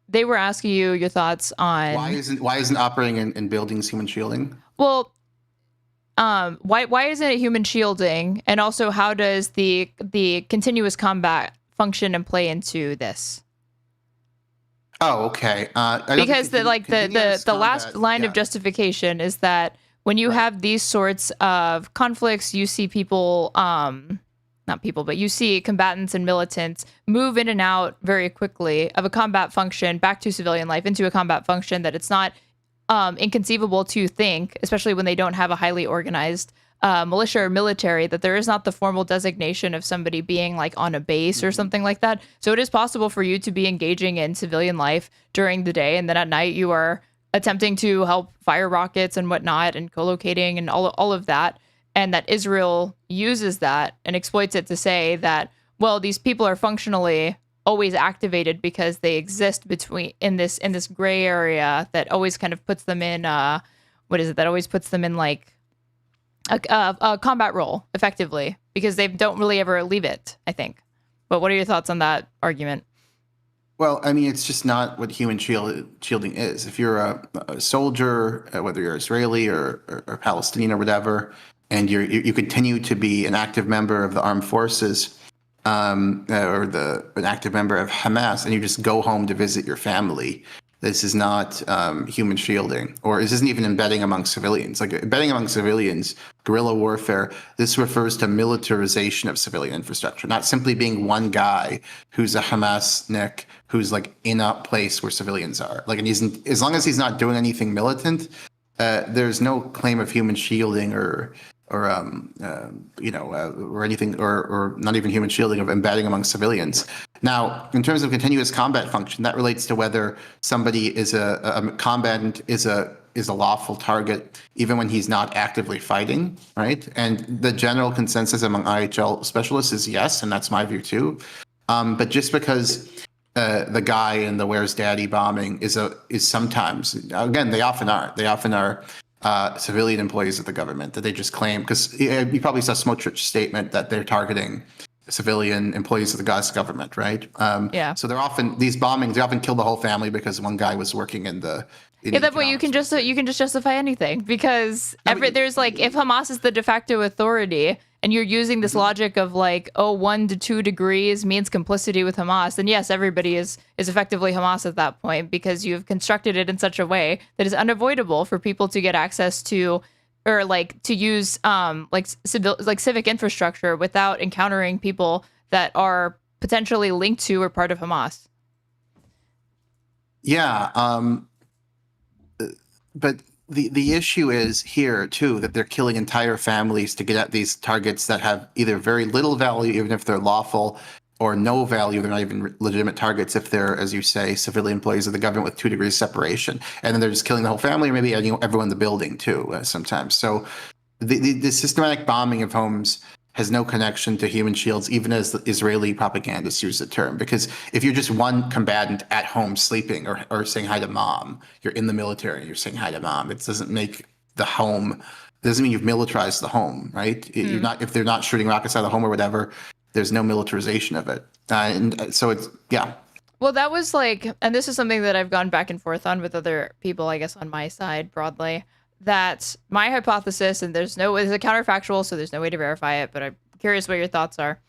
[SPEAKER 2] They were asking you your thoughts on
[SPEAKER 3] why isn't operating in buildings human shielding?
[SPEAKER 2] Well, why isn't it human shielding? And also, how does the continuous combat function and play into this?
[SPEAKER 3] Oh, okay.
[SPEAKER 2] Because the last line of justification is that when you have these sorts of conflicts, you see people, not people, but you see combatants and militants move in and out very quickly of a combat function back to civilian life into a combat function that it's not inconceivable to think, especially when they don't have a highly organized militia or military, that there is not the formal designation of somebody being like on a base or something like that. So it is possible for you to be engaging in civilian life during the day, and then at night you are attempting to help fire rockets and whatnot and co-locating and all of that. And that Israel uses that and exploits it to say that, well, these people are functionally always activated because they exist in this gray area that always kind of puts them in that always puts them in like a combat role effectively, because they don't really ever leave it, I think. But what are your thoughts on that argument?
[SPEAKER 3] Well, I mean, it's just not what human shielding is. If you're a soldier, whether you're Israeli or Palestinian or whatever, and you continue to be an active member of the armed forces, or an active member of Hamas, and you just go home to visit your family, this is not human shielding, or this isn't even embedding among civilians. Like embedding among civilians, guerrilla warfare, this refers to militarization of civilian infrastructure, not simply being one guy who's a Hamasnik who's like in a place where civilians are. Like, and as long as he's not doing anything militant, there's no claim of human shielding or anything, or not even human shielding of embedding among civilians. Now, in terms of continuous combat function, that relates to whether somebody is a combatant is a lawful target even when he's not actively fighting, right? And the general consensus among IHL specialists is yes, and that's my view too. But just because the guy in the "Where's Daddy" bombing is sometimes, again, they often are civilian employees of the government that they just claim, because you probably saw Smotrich's statement that they're targeting civilian employees of the Gaza government, right?
[SPEAKER 2] Yeah.
[SPEAKER 3] So these bombings, they often kill the whole family because one guy was working in the.
[SPEAKER 2] Yeah, that way you can just justify anything because there's like if Hamas is the de facto authority and you're using this logic of like 1 to 2 degrees means complicity with Hamas, then yes, everybody is effectively Hamas at that point because you've constructed it in such a way that is unavoidable for people to get access to or like to use civic infrastructure without encountering people that are potentially linked to or part of Hamas.
[SPEAKER 3] Yeah. But the issue is here too that they're killing entire families to get at these targets that have either very little value, even if they're lawful, or no value. They're not even legitimate targets if they're, as you say, civilian employees of the government with 2 degrees separation, and then they're just killing the whole family, or maybe everyone in the building too. Sometimes, so the systematic bombing of homes has no connection to human shields, even as the Israeli propagandists use the term. Because if you're just one combatant at home sleeping or saying hi to mom, you're in the military, you're saying hi to mom. It doesn't make the home, doesn't mean you've militarized the home, right? You're not, if they're not shooting rockets out of the home or whatever, there's no militarization of it. And so it's, yeah.
[SPEAKER 2] Well, that was like, and this is something that I've gone back and forth on with other people, I guess, on my side broadly, that my hypothesis, and it's a counterfactual, so there's no way to verify it, but I'm curious what your thoughts are.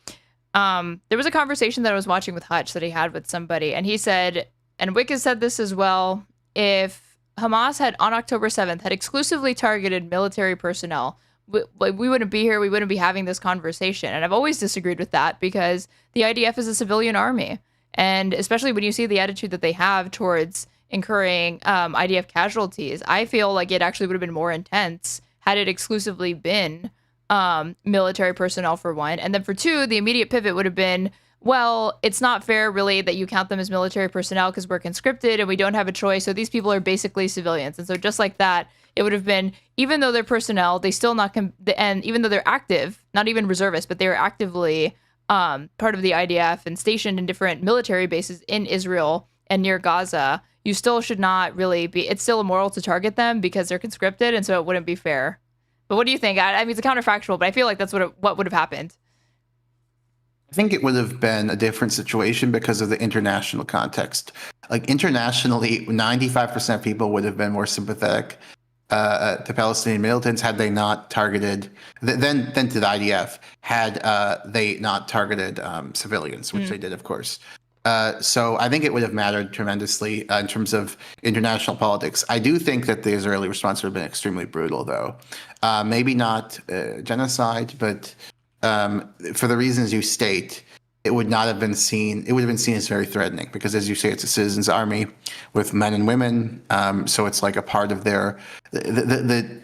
[SPEAKER 2] There was a conversation that I was watching with Hutch that he had with somebody, and he said, and Wick has said this as well, if Hamas had, on October 7th, had exclusively targeted military personnel, we wouldn't be here, we wouldn't be having this conversation. And I've always disagreed with that because the IDF is a civilian army. And especially when you see the attitude that they have towards incurring IDF casualties, I feel like it actually would have been more intense had it exclusively been military personnel, for one. And then for two, the immediate pivot would have been, well, it's not fair really that you count them as military personnel because we're conscripted and we don't have a choice. So these people are basically civilians. And so just like that, it would have been, even though they're personnel, they still not, and even though they're active, not even reservists, but they were actively part of the IDF and stationed in different military bases in Israel and near Gaza, you still should not really be, it's still immoral to target them because they're conscripted, and so it wouldn't be fair. But what do you think? I mean, it's a counterfactual, but I feel like that's what would have happened.
[SPEAKER 3] I think it would have been a different situation because of the international context. Like internationally, 95% of people would have been more sympathetic to Palestinian militants had they not targeted, then to the IDF, had they not targeted civilians, which they did, of course. So I think it would have mattered tremendously in terms of international politics. I do think that the Israeli response would have been extremely brutal, though. Maybe not genocide, but for the reasons you state, it would not have been seen. It would have been seen as very threatening because, as you say, it's a citizens' army with men and women. So it's like a part of their they're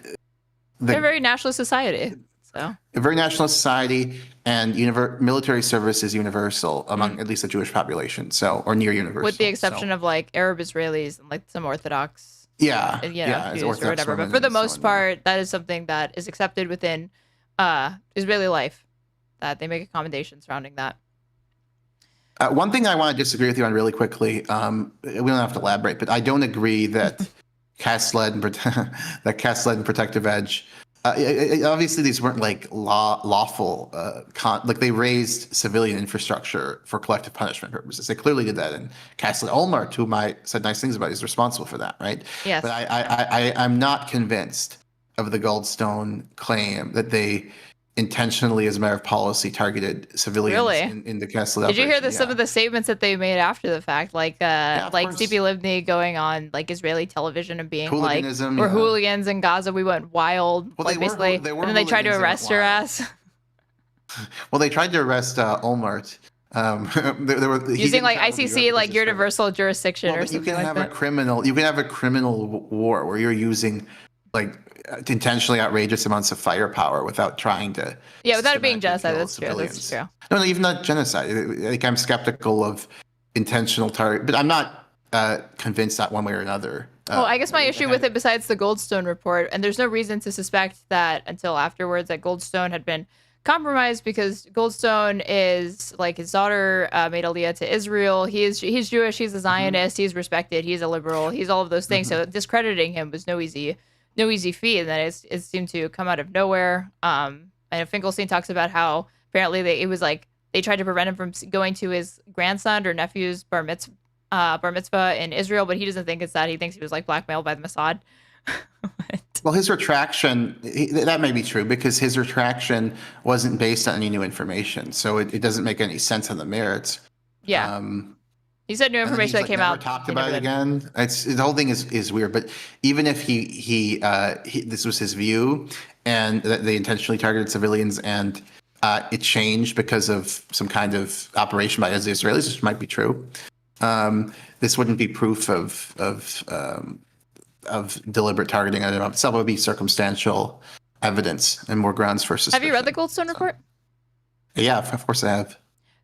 [SPEAKER 2] a very nationalist society. So
[SPEAKER 3] a very nationalist society, and military service is universal among at least the Jewish population. So, or near universal,
[SPEAKER 2] with the exception of like Arab Israelis and like some Orthodox, Jews or whatever. But for the most part, that is something that is accepted within Israeli life. That they make accommodations surrounding that.
[SPEAKER 3] One thing I want to disagree with you on really quickly, we don't have to elaborate, but I don't agree that caste-led and protective edge. Obviously, these weren't like lawful, like they raised civilian infrastructure for collective punishment purposes. They clearly did that, and caste-led Olmert, whom I said nice things about, is responsible for that, right?
[SPEAKER 2] Yes.
[SPEAKER 3] But I'm not convinced of the Goldstone claim that they intentionally, as a matter of policy, targeted civilians in the caste-led
[SPEAKER 2] Did you hear
[SPEAKER 3] operation.
[SPEAKER 2] some of the statements that they made after the fact, like CP Livni going on like Israeli television and being like, "We're hooligans in Gaza. We went wild."
[SPEAKER 3] Well,
[SPEAKER 2] like, basically, and then they tried to arrest her ass.
[SPEAKER 3] Well, they tried to arrest Olmert. There were
[SPEAKER 2] using like ICC, like universal jurisdiction, or something like that.
[SPEAKER 3] You can have a criminal war where you're using like intentionally outrageous amounts of firepower without trying to.
[SPEAKER 2] Yeah, without it being genocide. That's true. That's true.
[SPEAKER 3] No, even not genocide. Like I'm skeptical of intentional target, but I'm not convinced that one way or another.
[SPEAKER 2] Well, I guess my issue with it, besides the Goldstone report, and there's no reason to suspect that until afterwards that Goldstone had been compromised, because Goldstone is like, his daughter made Aliyah to Israel. He's Jewish. He's a Zionist. He's respected. He's a liberal. He's all of those things. So discrediting him was no easy feat, and that it seemed to come out of nowhere. I know Finkelstein talks about how apparently it was like they tried to prevent him from going to his grandson or nephew's bar mitzvah in Israel, but he doesn't think it's that. He thinks he was like blackmailed by the Mossad.
[SPEAKER 3] Well, his retraction, that may be true because his retraction wasn't based on any new information. So it doesn't make any sense on the merits.
[SPEAKER 2] Yeah. He said new information that came out.
[SPEAKER 3] Talked about it again. The whole thing is weird. But even if he this was his view, and that they intentionally targeted civilians, and it changed because of some kind of operation by the Israelis, which might be true. This wouldn't be proof of deliberate targeting in and of itself. It would be circumstantial evidence and more grounds for suspicion.
[SPEAKER 2] Have you read the Goldstone report?
[SPEAKER 3] Yeah, of course I have.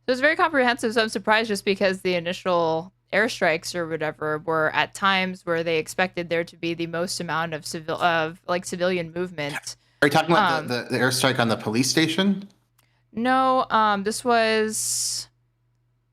[SPEAKER 2] It was very comprehensive, so I'm surprised just because the initial airstrikes or whatever were at times where they expected there to be the most amount of civilian movement.
[SPEAKER 3] Are you talking about the airstrike on the police station?
[SPEAKER 2] No, this was,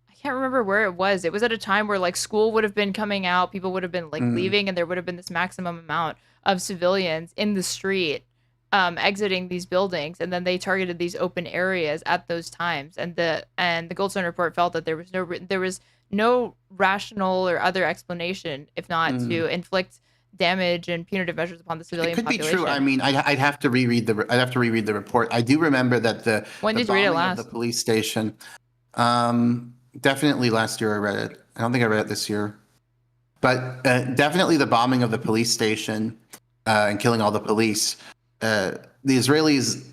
[SPEAKER 2] I can't remember where it was. It was at a time where like school would have been coming out, people would have been like leaving, and there would have been this maximum amount of civilians in the street exiting these buildings, and then they targeted these open areas at those times. And the Goldstone report felt that there was no rational or other explanation, if not to inflict damage and punitive measures upon the civilian population.
[SPEAKER 3] It could be true. I mean, I'd have to reread the report. I do remember that
[SPEAKER 2] when did you read it last?
[SPEAKER 3] The police station. Definitely last year I read it. I don't think I read it this year, but definitely the bombing of the police station and killing all the police. The Israelis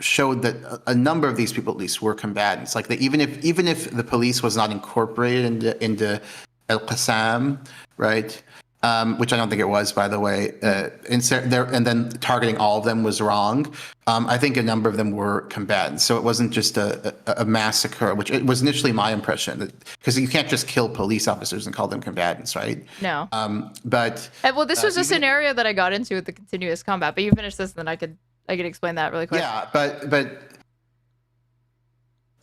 [SPEAKER 3] showed that a number of these people, at least, were combatants. Like even if the police was not incorporated into El Qassam, right? Which I don't think it was, by the way. And then targeting all of them was wrong. I think a number of them were combatants. So it wasn't just a massacre, which it was initially my impression, because you can't just kill police officers and call them combatants, right?
[SPEAKER 2] No.
[SPEAKER 3] But
[SPEAKER 2] well, this was a scenario that I got into with the continuous combat. But you finish this, and then I could explain that really quick.
[SPEAKER 3] Yeah, but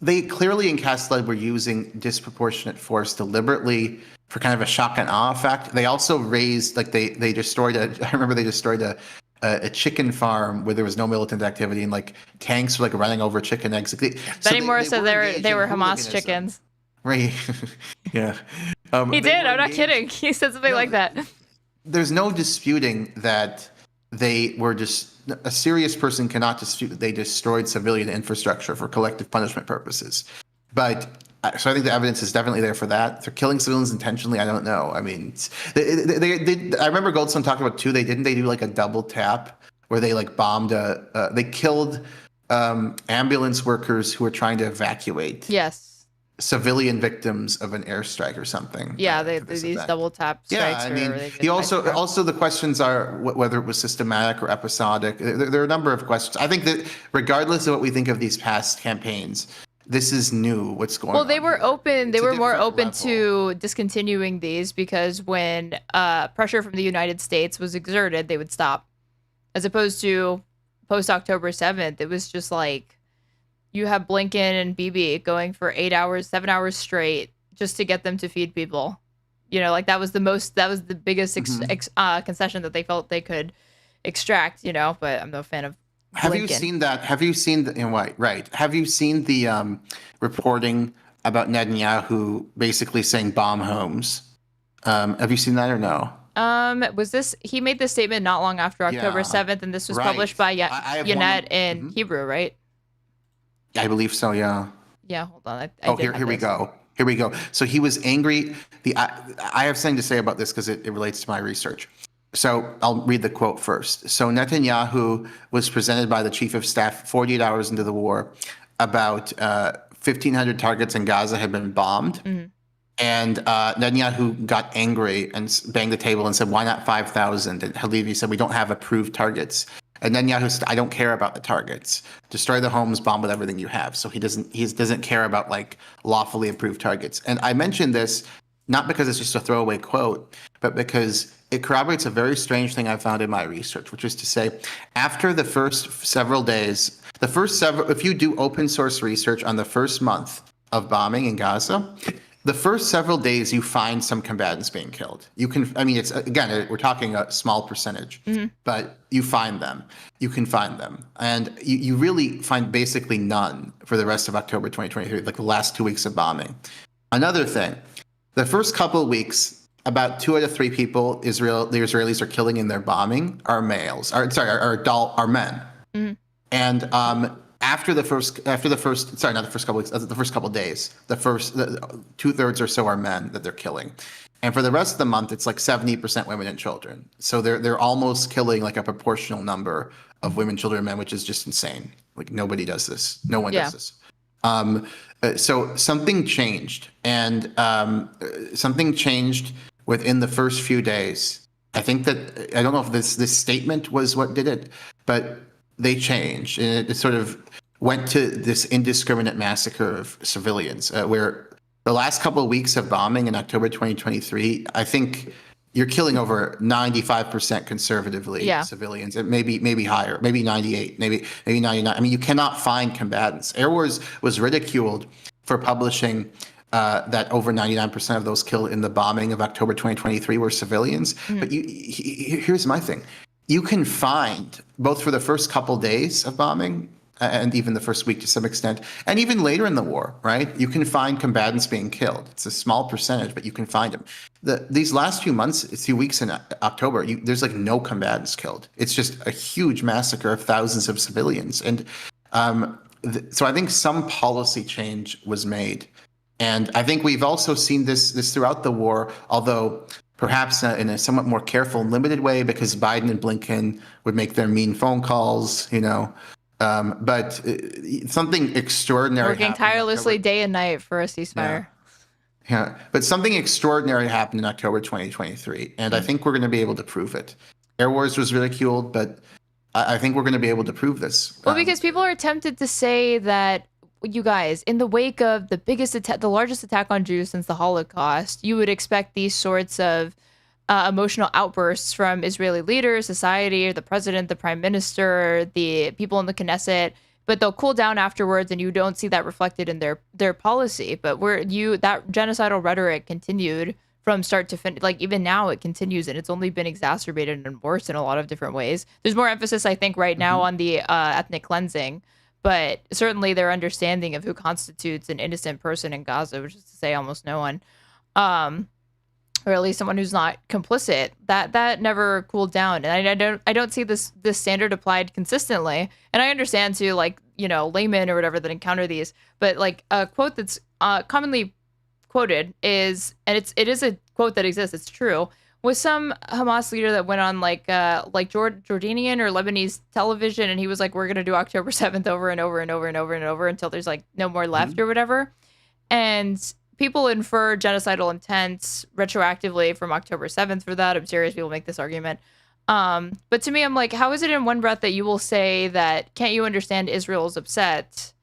[SPEAKER 3] they clearly in Castlead were using disproportionate force deliberately for kind of a shock and awe effect. They also raised, like they destroyed I remember they destroyed a chicken farm where there was no militant activity, and like tanks were like running over chicken eggs.
[SPEAKER 2] Benny Moore said they were Hamas chickens.
[SPEAKER 3] Right. Yeah.
[SPEAKER 2] He did. I'm not kidding. He said something like that.
[SPEAKER 3] There's no disputing that they were just, a serious person cannot dispute that they destroyed civilian infrastructure for collective punishment purposes. But so I think the evidence is definitely there for that. For killing civilians intentionally, I don't know. I mean, I remember Goldstone talked about too. They do like a double tap where they like bombed they killed ambulance workers who were trying to evacuate.
[SPEAKER 2] Yes.
[SPEAKER 3] Civilian victims of an airstrike or something.
[SPEAKER 2] Yeah, these double tap strikes.
[SPEAKER 3] Yeah, I mean, he also the questions are whether it was systematic or episodic. There are a number of questions. I think that regardless of what we think of these past campaigns, this is new. What's going on?
[SPEAKER 2] Well, they were open. They were more open to discontinuing these because when pressure from the United States was exerted, they would stop. As opposed to post October 7th, it was just like you have Blinken and Bibi going for 8 hours, 7 hours straight just to get them to feed people. You know, like that was the biggest concession that they felt they could extract. You know, but I'm no fan of.
[SPEAKER 3] Have you seen that? Have you seen the right? Have you seen the reporting about Netanyahu basically saying bomb homes? Have you seen that or no?
[SPEAKER 2] He made this statement not long after October 7th, and this was published by Yanet in Hebrew, right?
[SPEAKER 3] I believe so. Yeah.
[SPEAKER 2] Yeah. Hold on.
[SPEAKER 3] Here we go. Here we go. So he was angry. I have something to say about this because it relates to my research. So I'll read the quote first. So Netanyahu was presented by the chief of staff 48 hours into the war about 1,500 targets in Gaza had been bombed. Mm-hmm. And Netanyahu got angry and banged the table and said, why not 5,000? And Halevi said, we don't have approved targets. And Netanyahu said, I don't care about the targets. Destroy the homes, bomb with everything you have. So he doesn't care about like lawfully approved targets. And I mentioned this not because it's just a throwaway quote, but because it corroborates a very strange thing I found in my research, which is to say, after the first several days, if you do open source research on the first month of bombing in Gaza, the first several days you find some combatants being killed. You can, I mean, it's again, we're talking a small percentage, but you find them. You can find them. And you really find basically none for the rest of October 2023, like the last 2 weeks of bombing. Another thing, the first couple of weeks, about 2 out of 3 people the Israelis are killing in their bombing are males, are men. And after the first couple weeks, the first couple days, the 2/3 or so are men that they're killing, and for the rest of the month, it's like 70% women and children. So they're almost killing like a proportional number of women, children, and men, which is just insane. Like nobody does this. No one does this. So something changed, and something changed within the first few days. I think that I don't know if this statement was what did it, but they changed, and it sort of went to this indiscriminate massacre of civilians, where the last couple of weeks of bombing in October 2023, I think you're killing over 95% conservatively civilians, and maybe higher, maybe 98, maybe 99. I mean, you cannot find combatants. Air Wars was ridiculed for publishing that over 99% of those killed in the bombing of October 2023 were civilians. But here's my thing. You can find, both for the first couple days of bombing and even the first week to some extent, and even later in the war, right? You can find combatants being killed. It's a small percentage, but you can find them. These last few weeks in October, there's like no combatants killed. It's just a huge massacre of thousands of civilians. And so I think some policy change was made. And I think we've also seen this throughout the war, although perhaps in a somewhat more careful and limited way, because Biden and Blinken would make their mean phone calls, but something extraordinary
[SPEAKER 2] working tirelessly day and night for a ceasefire.
[SPEAKER 3] Yeah, but something extraordinary happened in October 2023, and I think we're going to be able to prove it. Air Wars was ridiculed, but I think we're going to be able to prove this.
[SPEAKER 2] Well, because people are tempted to say that, you guys, in the wake of the largest attack on Jews since the Holocaust, you would expect these sorts of emotional outbursts from Israeli leaders, society, or the president, the prime minister, the people in the Knesset, but they'll cool down afterwards, and you don't see that reflected in their policy. But that genocidal rhetoric continued from start to finish. Like even now, it continues, and it's only been exacerbated and worse in a lot of different ways. There's more emphasis, I think, right now on the ethnic cleansing. But certainly their understanding of who constitutes an innocent person in Gaza, which is to say almost no one, or at least someone who's not complicit, that never cooled down. And I don't see this standard applied consistently. And I understand too, like, laymen or whatever that encounter these, but like a quote that's commonly quoted is, and it is a quote that exists, it's true, was some Hamas leader that went on like Jordanian or Lebanese television, and he was like, we're going to do October 7th over and over and over and over and over until there's like no more left or whatever. And people infer genocidal intent retroactively from October 7th for that. I'm serious, people make this argument. But to me, I'm like, how is it in one breath that you will say that, can't you understand Israel's upset?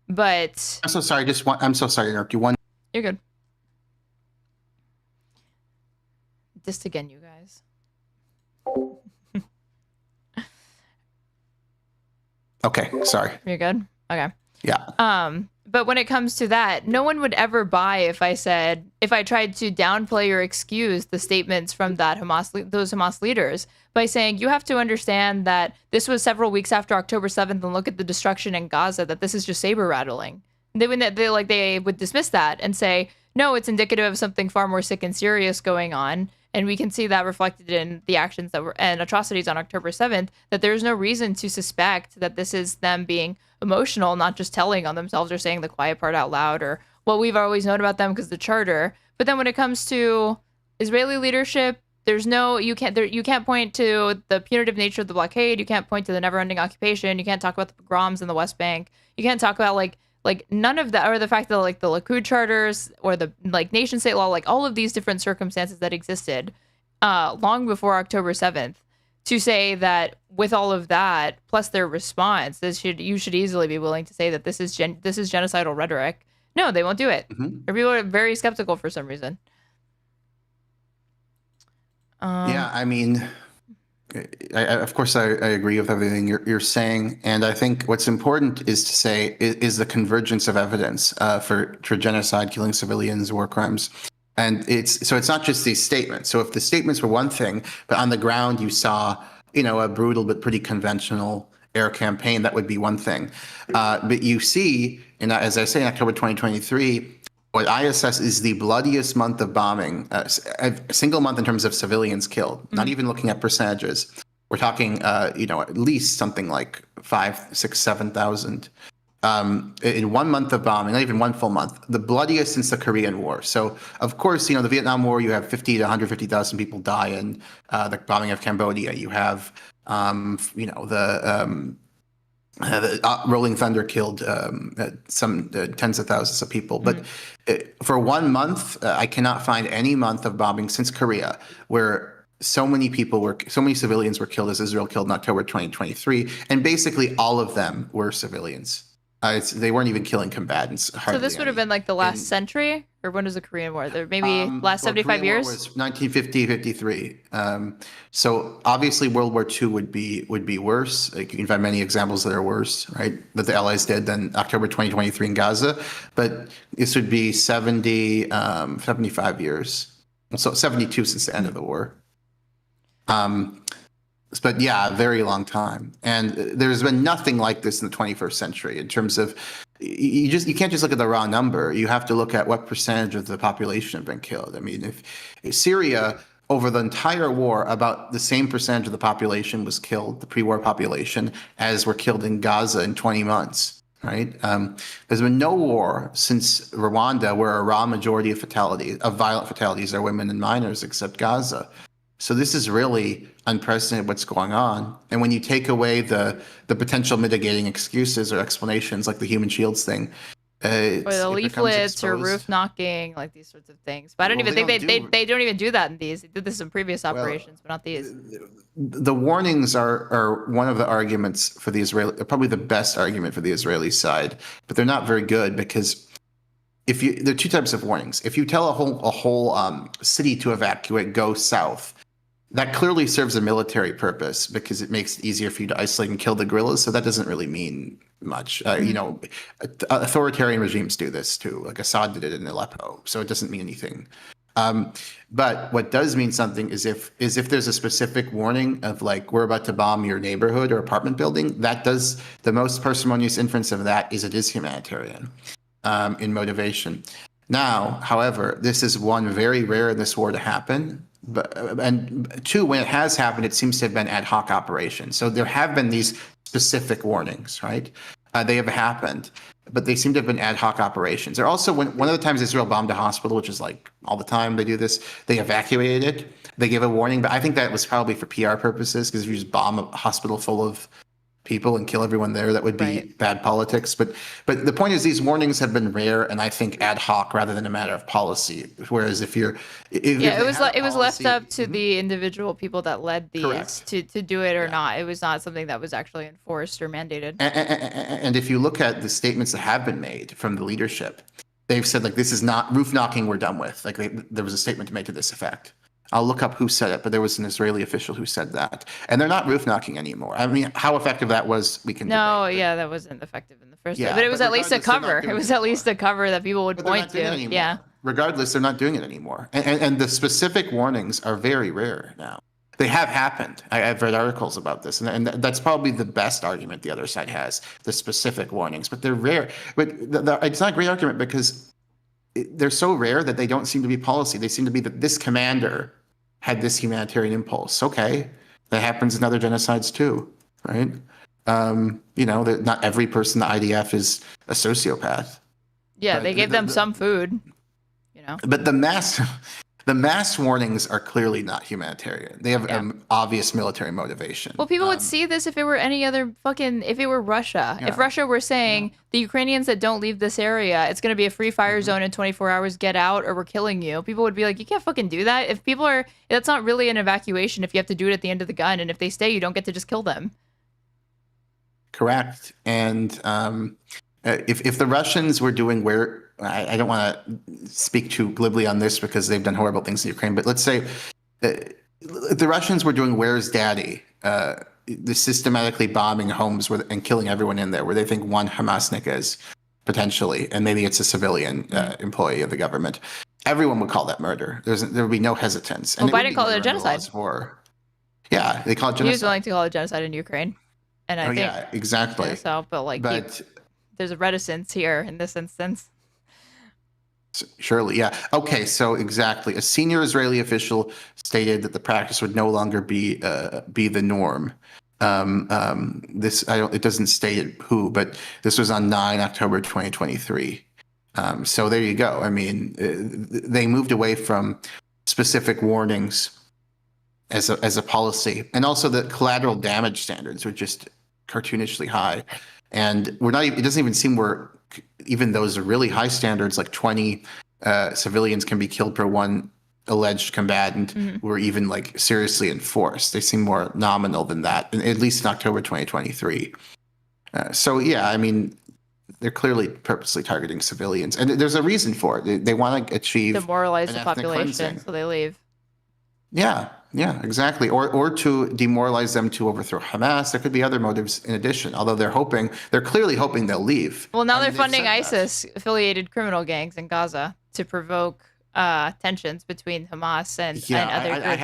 [SPEAKER 2] But
[SPEAKER 3] I'm so sorry. I'm so sorry to interrupt you.
[SPEAKER 2] You're good. This again, you guys.
[SPEAKER 3] Okay, sorry.
[SPEAKER 2] You're good? Okay.
[SPEAKER 3] Yeah.
[SPEAKER 2] But when it comes to that, no one would ever buy if I tried to downplay or excuse the statements from those Hamas leaders by saying, you have to understand that this was several weeks after October 7th, and look at the destruction in Gaza, that this is just saber rattling. They would dismiss that and say, no, it's indicative of something far more sick and serious going on. And we can see that reflected in the actions and atrocities on October 7th, that there's no reason to suspect that this is them being emotional, not just telling on themselves or saying the quiet part out loud, or what we've always known about them because the charter. But then when it comes to Israeli leadership, you can't point to the punitive nature of the blockade. You can't point to the never-ending occupation. You can't talk about the pogroms in the West Bank. You can't talk about like none of that, or the fact that like the Likud charters or the like nation state law, like all of these different circumstances that existed long before October 7th, to say that with all of that plus their response, you should easily be willing to say that this is genocidal rhetoric. No, they won't do it. Or people are very skeptical for some reason.
[SPEAKER 3] Yeah, I mean, Of course, I agree with everything you're saying, and I think what's important is to say is the convergence of evidence for genocide, killing civilians, war crimes, and it's not just these statements. So if the statements were one thing, but on the ground you saw, a brutal but pretty conventional air campaign, that would be one thing. But you see, as I say, in October 2023. What I assess is the bloodiest month of bombing, a single month in terms of civilians killed, not even looking at percentages. We're talking, at least something like 5, 6, 7,000 in 1 month of bombing, not even one full month, the bloodiest since the Korean War. So, of course, the Vietnam War, you have 50 to 150,000 people die in the bombing of Cambodia. You have, the Rolling Thunder killed some tens of thousands of people. But for 1 month, I cannot find any month of bombing since Korea where so many civilians were killed as Israel killed in October 2023. And basically all of them were civilians. They weren't even killing combatants.
[SPEAKER 2] So this would have been like the last century, or when was the Korean War? There maybe last 75 years.
[SPEAKER 3] War was 1950-53. So obviously World War II would be worse. Like you can find many examples that are worse, right? That the Allies did than October 2023 in Gaza. But this would be 75 years. So 72 since the end of the war. But yeah, a very long time. And there's been nothing like this in the 21st century in terms of you can't just look at the raw number. You have to look at what percentage of the population have been killed. I mean, if Syria over the entire war, about the same percentage of the population was killed, the pre-war population, as were killed in Gaza in 20 months. Right? There's been no war since Rwanda where a raw majority of violent fatalities are women and minors, except Gaza. So this is really unprecedented what's going on. And when you take away the potential mitigating excuses or explanations like the human shields thing,
[SPEAKER 2] or the leaflets or roof knocking, like these sorts of things. But I don't even think they don't even do that in these. They did this in previous operations, but not these.
[SPEAKER 3] The warnings are one of the arguments for the Israeli, probably the best argument for the Israeli side, but they're not very good because there are two types of warnings. If you tell a whole city to evacuate, go south, that clearly serves a military purpose because it makes it easier for you to isolate and kill the guerrillas. So that doesn't really mean much. Authoritarian regimes do this too. Like Assad did it in Aleppo. So it doesn't mean anything. But what does mean something is if there's a specific warning of like, we're about to bomb your neighborhood or apartment building, the most parsimonious inference of that is it is humanitarian in motivation. Now, however, this is one, very rare in this war to happen. And two, when it has happened, it seems to have been ad hoc operations. So there have been these specific warnings, right? They have happened, but they seem to have been ad hoc operations. There also, one of the times Israel bombed a hospital, which is like all the time they do this, they evacuated it. They gave a warning, but I think that was probably for PR purposes, because if you just bomb a hospital full of people and kill everyone there, that would be bad politics. But the point is, these warnings have been rare and I think ad hoc rather than a matter of policy. Whereas it
[SPEAKER 2] was left up to the individual people that led these to do it or not. It was not something that was actually enforced or mandated.
[SPEAKER 3] And if you look at the statements that have been made from the leadership, they've said like, this is not roof knocking, we're done with. Like there was a statement made to this effect. I'll look up who said it, but there was an Israeli official who said that. And they're not roof knocking anymore. I mean, how effective that was, we can debate.
[SPEAKER 2] That wasn't effective in the first place. But it was at least a cover. It was at least a cover that people would point to. Yeah.
[SPEAKER 3] Regardless, they're not doing it anymore. And the specific warnings are very rare now. They have happened. I've read articles about this, and that's probably the best argument the other side has, the specific warnings. But they're rare. But it's not a great argument because they're so rare that they don't seem to be policy. They seem to be that this commander had this humanitarian impulse. Okay, that happens in other genocides too, right? Not every person in the IDF is a sociopath.
[SPEAKER 2] Yeah, they gave them some food,
[SPEAKER 3] But the mass warnings are clearly not humanitarian. They have obvious military motivation.
[SPEAKER 2] Well, people would see this if it were any other if it were Russia. Yeah. If Russia were saying, the Ukrainians that don't leave this area, it's going to be a free fire zone in 24 hours, get out or we're killing you. People would be like, you can't fucking do that. If that's not really an evacuation if you have to do it at the end of the gun. And if they stay, you don't get to just kill them.
[SPEAKER 3] Correct. And if the Russians were doing I don't want to speak too glibly on this because they've done horrible things in Ukraine, but let's say the Russians were doing "Where's Daddy?" The systematically bombing homes and killing everyone in there, where they think one Hamasnik is potentially, and maybe it's a civilian employee of the government. Everyone would call that murder. There would be no hesitance.
[SPEAKER 2] Well, Biden called it a genocide.
[SPEAKER 3] Yeah, they call it genocide.
[SPEAKER 2] He was willing to call it genocide in Ukraine, and I think
[SPEAKER 3] yeah, exactly.
[SPEAKER 2] Yeah, so, but there's a reticence here in this instance.
[SPEAKER 3] Surely, yeah. Okay, so exactly. A senior Israeli official stated that the practice would no longer be the norm. It doesn't state who, but this was on 9 October 2023. So there you go. I mean, they moved away from specific warnings as a policy, and also the collateral damage standards were just cartoonishly high, and we're not. It doesn't even seem we're even those are really high standards, like 20 civilians can be killed per one alleged combatant, were even like seriously enforced. They seem more nominal than that, at least in October 2023. So yeah, I mean, they're clearly purposely targeting civilians, and there's a reason for it. They want to achieve
[SPEAKER 2] demoralize the population, so they leave.
[SPEAKER 3] Yeah, exactly. Or to demoralize them to overthrow Hamas. There could be other motives in addition, although they're clearly hoping they'll leave.
[SPEAKER 2] Well, now they're funding ISIS-affiliated criminal gangs in Gaza to provoke tensions between Hamas and other groups.
[SPEAKER 3] I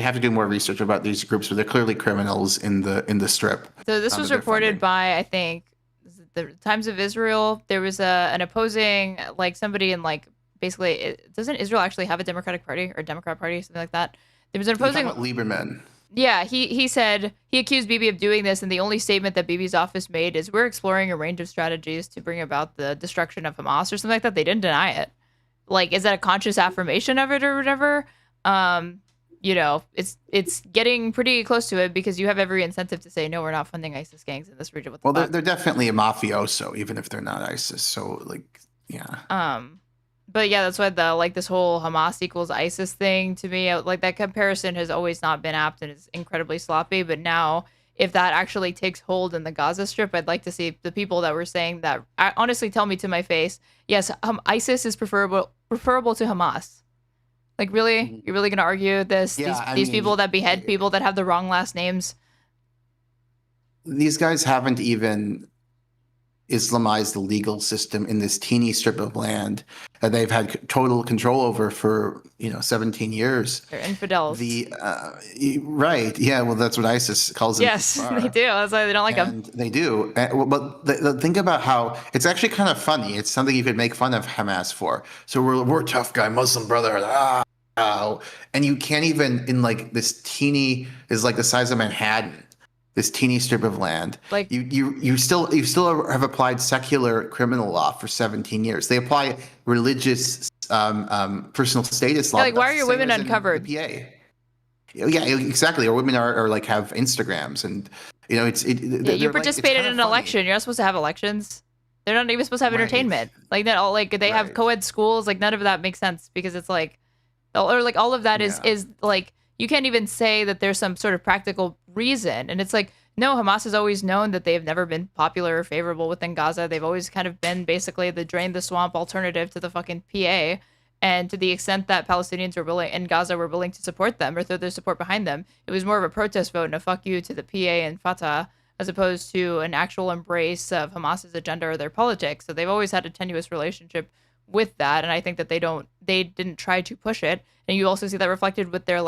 [SPEAKER 3] have to do more research about these groups, but they're clearly criminals in the strip.
[SPEAKER 2] So this was reported by, I think, the Times of Israel. There was an opposing, like somebody in like, basically, doesn't Israel actually have a Democratic Party or a Democrat Party, something like that? There was an opposing.
[SPEAKER 3] Lieberman.
[SPEAKER 2] Yeah, he said he accused Bibi of doing this, and the only statement that Bibi's office made is, "We're exploring a range of strategies to bring about the destruction of Hamas," or something like that. They didn't deny it. Like, is that a conscious affirmation of it or whatever? It's getting pretty close to it, because you have every incentive to say, no, we're not funding ISIS gangs in this region.
[SPEAKER 3] Well, they're definitely a mafioso, even if they're not ISIS. So, like, yeah.
[SPEAKER 2] But yeah, that's why this whole Hamas equals ISIS thing, to me, like, that comparison has always not been apt and is incredibly sloppy. But now, if that actually takes hold in the Gaza Strip, I'd like to see the people that were saying that honestly tell me to my face, yes, ISIS is preferable to Hamas. Like, really? You're really going to argue this?
[SPEAKER 3] Yeah,
[SPEAKER 2] these people that behead people that have the wrong last names?
[SPEAKER 3] These guys haven't even Islamized the legal system in this teeny strip of land that they've had total control over for 17 years.
[SPEAKER 2] They're infidels.
[SPEAKER 3] Right, yeah. Well, that's what ISIS calls them.
[SPEAKER 2] Yes, they do. That's why they don't like them.
[SPEAKER 3] They do. But think about how it's actually kind of funny. It's something you could make fun of Hamas for. So we're a tough guy, Muslim brotherhood. And you can't even, in like this teeny, is like the size of Manhattan, this teeny strip of land. Like, you still have applied secular criminal law for 17 years. They apply religious personal status law.
[SPEAKER 2] Yeah, like, why are your women uncovered?
[SPEAKER 3] PA. Yeah, exactly. Or women are like have Instagrams, and
[SPEAKER 2] you participated in an election. You're not supposed to have elections. They're not even supposed to have entertainment. Like that. Like they have co-ed schools. Like, none of that makes sense, because it's like, or like all of that is like, you can't even say that there's some sort of practical reason. And it's like, no, Hamas has always known that they have never been popular or favorable within Gaza. They've always kind of been basically the drain the swamp alternative to the fucking PA. And to the extent that Palestinians in Gaza were willing to support them or throw their support behind them, it was more of a protest vote and a fuck you to the PA and Fatah, as opposed to an actual embrace of Hamas's agenda or their politics. So they've always had a tenuous relationship with that, and I think that they didn't try to push it. And you also see that reflected with their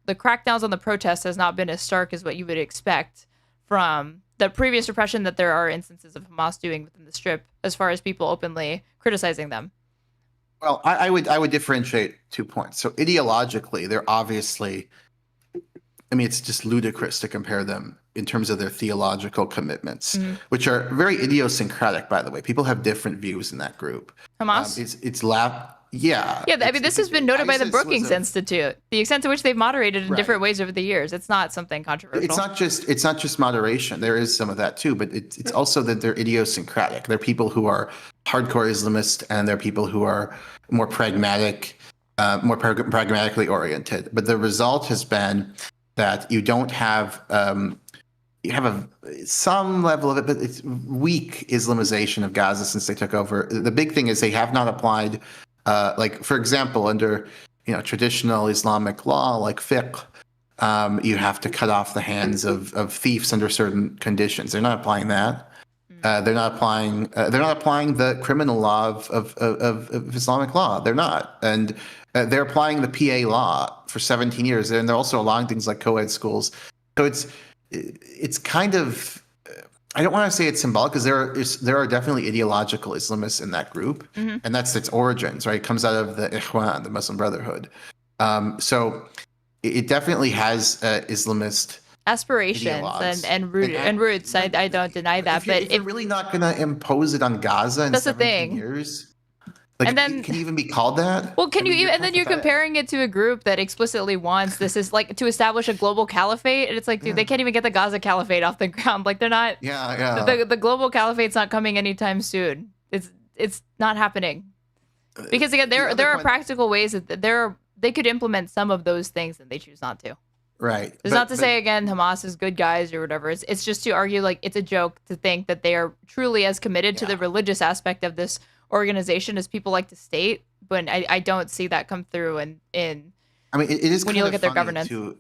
[SPEAKER 2] the crackdowns on the protests has not been as stark as what you would expect from the previous repression that there are instances of Hamas doing within the Strip, as far as people openly criticizing them.
[SPEAKER 3] Well, I would differentiate 2 points. So ideologically, they're obviously, I mean, it's just ludicrous to compare them in terms of their theological commitments, which are very idiosyncratic, by the way. People have different views in that group.
[SPEAKER 2] Hamas?
[SPEAKER 3] Yeah.
[SPEAKER 2] Yeah, I mean, this has been noted by the Brookings Institute. The extent to which they've moderated in different ways over the years. It's not something controversial.
[SPEAKER 3] It's not just moderation. There is some of that too, but it's also that they're idiosyncratic. They're people who are hardcore Islamist, and they're people who are more pragmatic, more pragmatically oriented. But the result has been that you don't have you have some level of it, but it's weak Islamization of Gaza since they took over. The big thing is they have not applied, like, for example, under traditional Islamic law like fiqh, you have to cut off the hands of thieves under certain conditions. They're not applying that. They're not applying. They're not applying the criminal law of Islamic law. They're not, and they're applying the PA law for 17 years, and they're also allowing things like co-ed schools. So it's kind of. I don't want to say it's symbolic because there are definitely ideological Islamists in that group, and that's its origins, right? It comes out of the Ikhwan, the Muslim Brotherhood. So it definitely has Islamist
[SPEAKER 2] aspirations
[SPEAKER 3] ideologues.
[SPEAKER 2] and roots. I don't deny that,
[SPEAKER 3] If you're really not going to impose it on Gaza in
[SPEAKER 2] That's the
[SPEAKER 3] 17
[SPEAKER 2] thing.
[SPEAKER 3] years, like,
[SPEAKER 2] And then-
[SPEAKER 3] can you even be called that?
[SPEAKER 2] Well, can
[SPEAKER 3] I mean,
[SPEAKER 2] you? And then you're comparing it to a group that explicitly wants this is like to establish a global caliphate, and it's like, dude, they can't even get the Gaza caliphate off the ground. Like they're not.
[SPEAKER 3] Yeah.
[SPEAKER 2] The global caliphate's not coming anytime soon. It's not happening. Because again, there are practical ways that they could implement some of those things, and they choose not to.
[SPEAKER 3] Right.
[SPEAKER 2] It's not to say again Hamas is good guys or whatever. It's just to argue like it's a joke to think that they are truly as committed to the religious aspect of this organization as people like to state. But I don't see that come through in
[SPEAKER 3] I mean, it is
[SPEAKER 2] when
[SPEAKER 3] kind
[SPEAKER 2] you
[SPEAKER 3] of
[SPEAKER 2] look at their
[SPEAKER 3] funny
[SPEAKER 2] governance.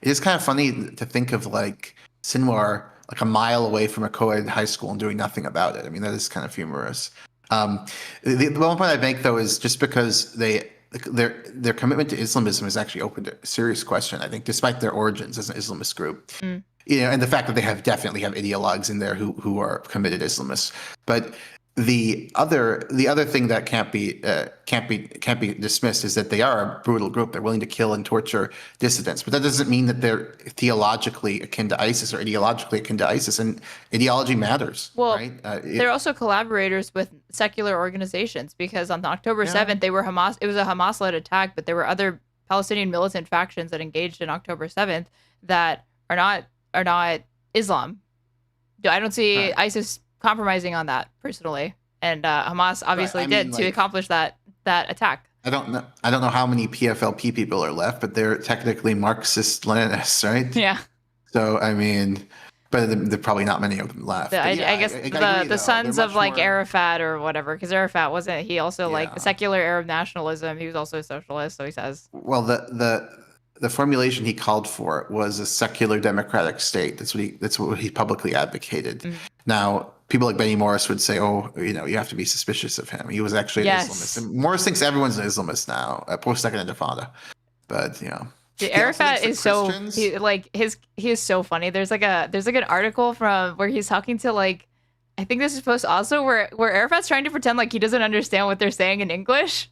[SPEAKER 3] It is kind of funny to think of like Sinwar like a mile away from a co-ed high school and doing nothing about it. I mean, that is kind of humorous. The one point I make though is just because their commitment to Islamism is actually open to a serious question, I think, despite their origins as an Islamist group. And the fact that they definitely have ideologues in there who are committed Islamists. But the other thing that can't be dismissed is that they are a brutal group. They're willing to kill and torture dissidents, but that doesn't mean that they're theologically akin to ISIS or ideologically akin to ISIS. And ideology matters.
[SPEAKER 2] Well,
[SPEAKER 3] right?
[SPEAKER 2] they're also collaborators with secular organizations because on October 7th they were Hamas. It was a Hamas-led attack, but there were other Palestinian militant factions that engaged in October 7th that are not Islam. I don't see ISIS compromising on that personally, and Hamas obviously did to accomplish that attack.
[SPEAKER 3] I don't know how many PFLP people are left, but they're technically Marxist-Leninists, right?
[SPEAKER 2] Yeah.
[SPEAKER 3] So I mean, but there are probably not many of them left.
[SPEAKER 2] I guess the sons of like Arafat or whatever, because Arafat wasn't he also like secular Arab nationalism? He was also a socialist, so he says.
[SPEAKER 3] Well, the formulation he called for was a secular democratic state. That's what he publicly advocated. Now, people like Benny Morris would say, "Oh, you have to be suspicious of him. He was actually an Islamist." And Morris thinks everyone's an Islamist now, post Second Intifada. But
[SPEAKER 2] Arafat is so he is so funny. There's like an article from where he's talking to like I think this is post Oslo where Arafat's trying to pretend like he doesn't understand what they're saying in English.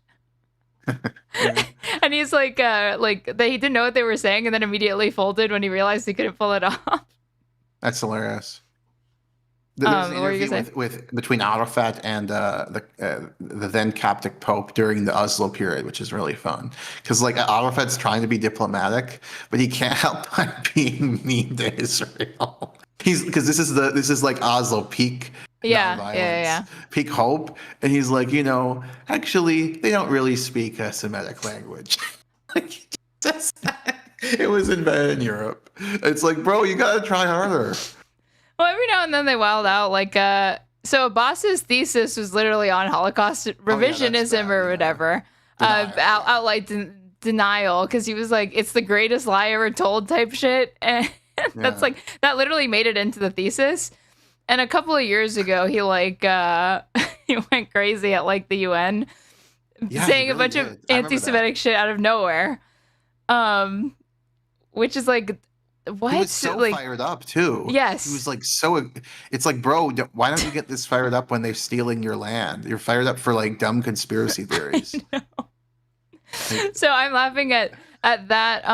[SPEAKER 2] And he's like that he didn't know what they were saying and then immediately folded when he realized he couldn't pull it off.
[SPEAKER 3] That's hilarious. There's an interview between Arafat and the then Coptic Pope during the Oslo period, which is really fun because like Arafat's trying to be diplomatic, but he can't help but being mean to Israel. Because this is like Oslo peak.
[SPEAKER 2] Yeah.
[SPEAKER 3] Peak hope, and he's like, actually, they don't really speak a Semitic language. Like, it was invented in Europe. It's like, bro, you gotta try harder.
[SPEAKER 2] Well, every now and then they wild out. Like, so Abbas's thesis was literally on Holocaust revisionism or whatever. Outright denial, because he was like, it's the greatest lie ever told type shit. And that's like, that literally made it into the thesis. And a couple of years ago, he he went crazy at like the UN, saying a bunch of anti-Semitic shit out of nowhere. Which is like, what?
[SPEAKER 3] He was so fired up too.
[SPEAKER 2] Yes.
[SPEAKER 3] He was like it's like, bro, why don't you get this fired up when they're stealing your land? You're fired up for like dumb conspiracy theories.
[SPEAKER 2] So I'm laughing at that.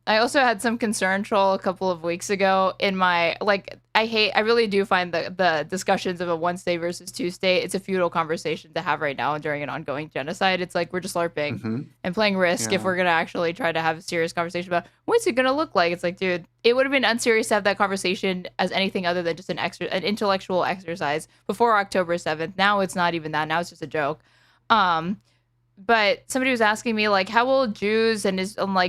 [SPEAKER 2] I also had some concern troll a couple of weeks ago in my I really do find the discussions of a one state versus two state. It's a futile conversation to have right now during an ongoing genocide. It's like we're just LARPing and playing Risk if we're gonna actually try to have a serious conversation about what's it gonna look like. It's like, dude, it would have been unserious to have that conversation as anything other than just an intellectual exercise before October 7th. Now it's not even that. Now it's just a joke. But somebody was asking me, like, how will Jews and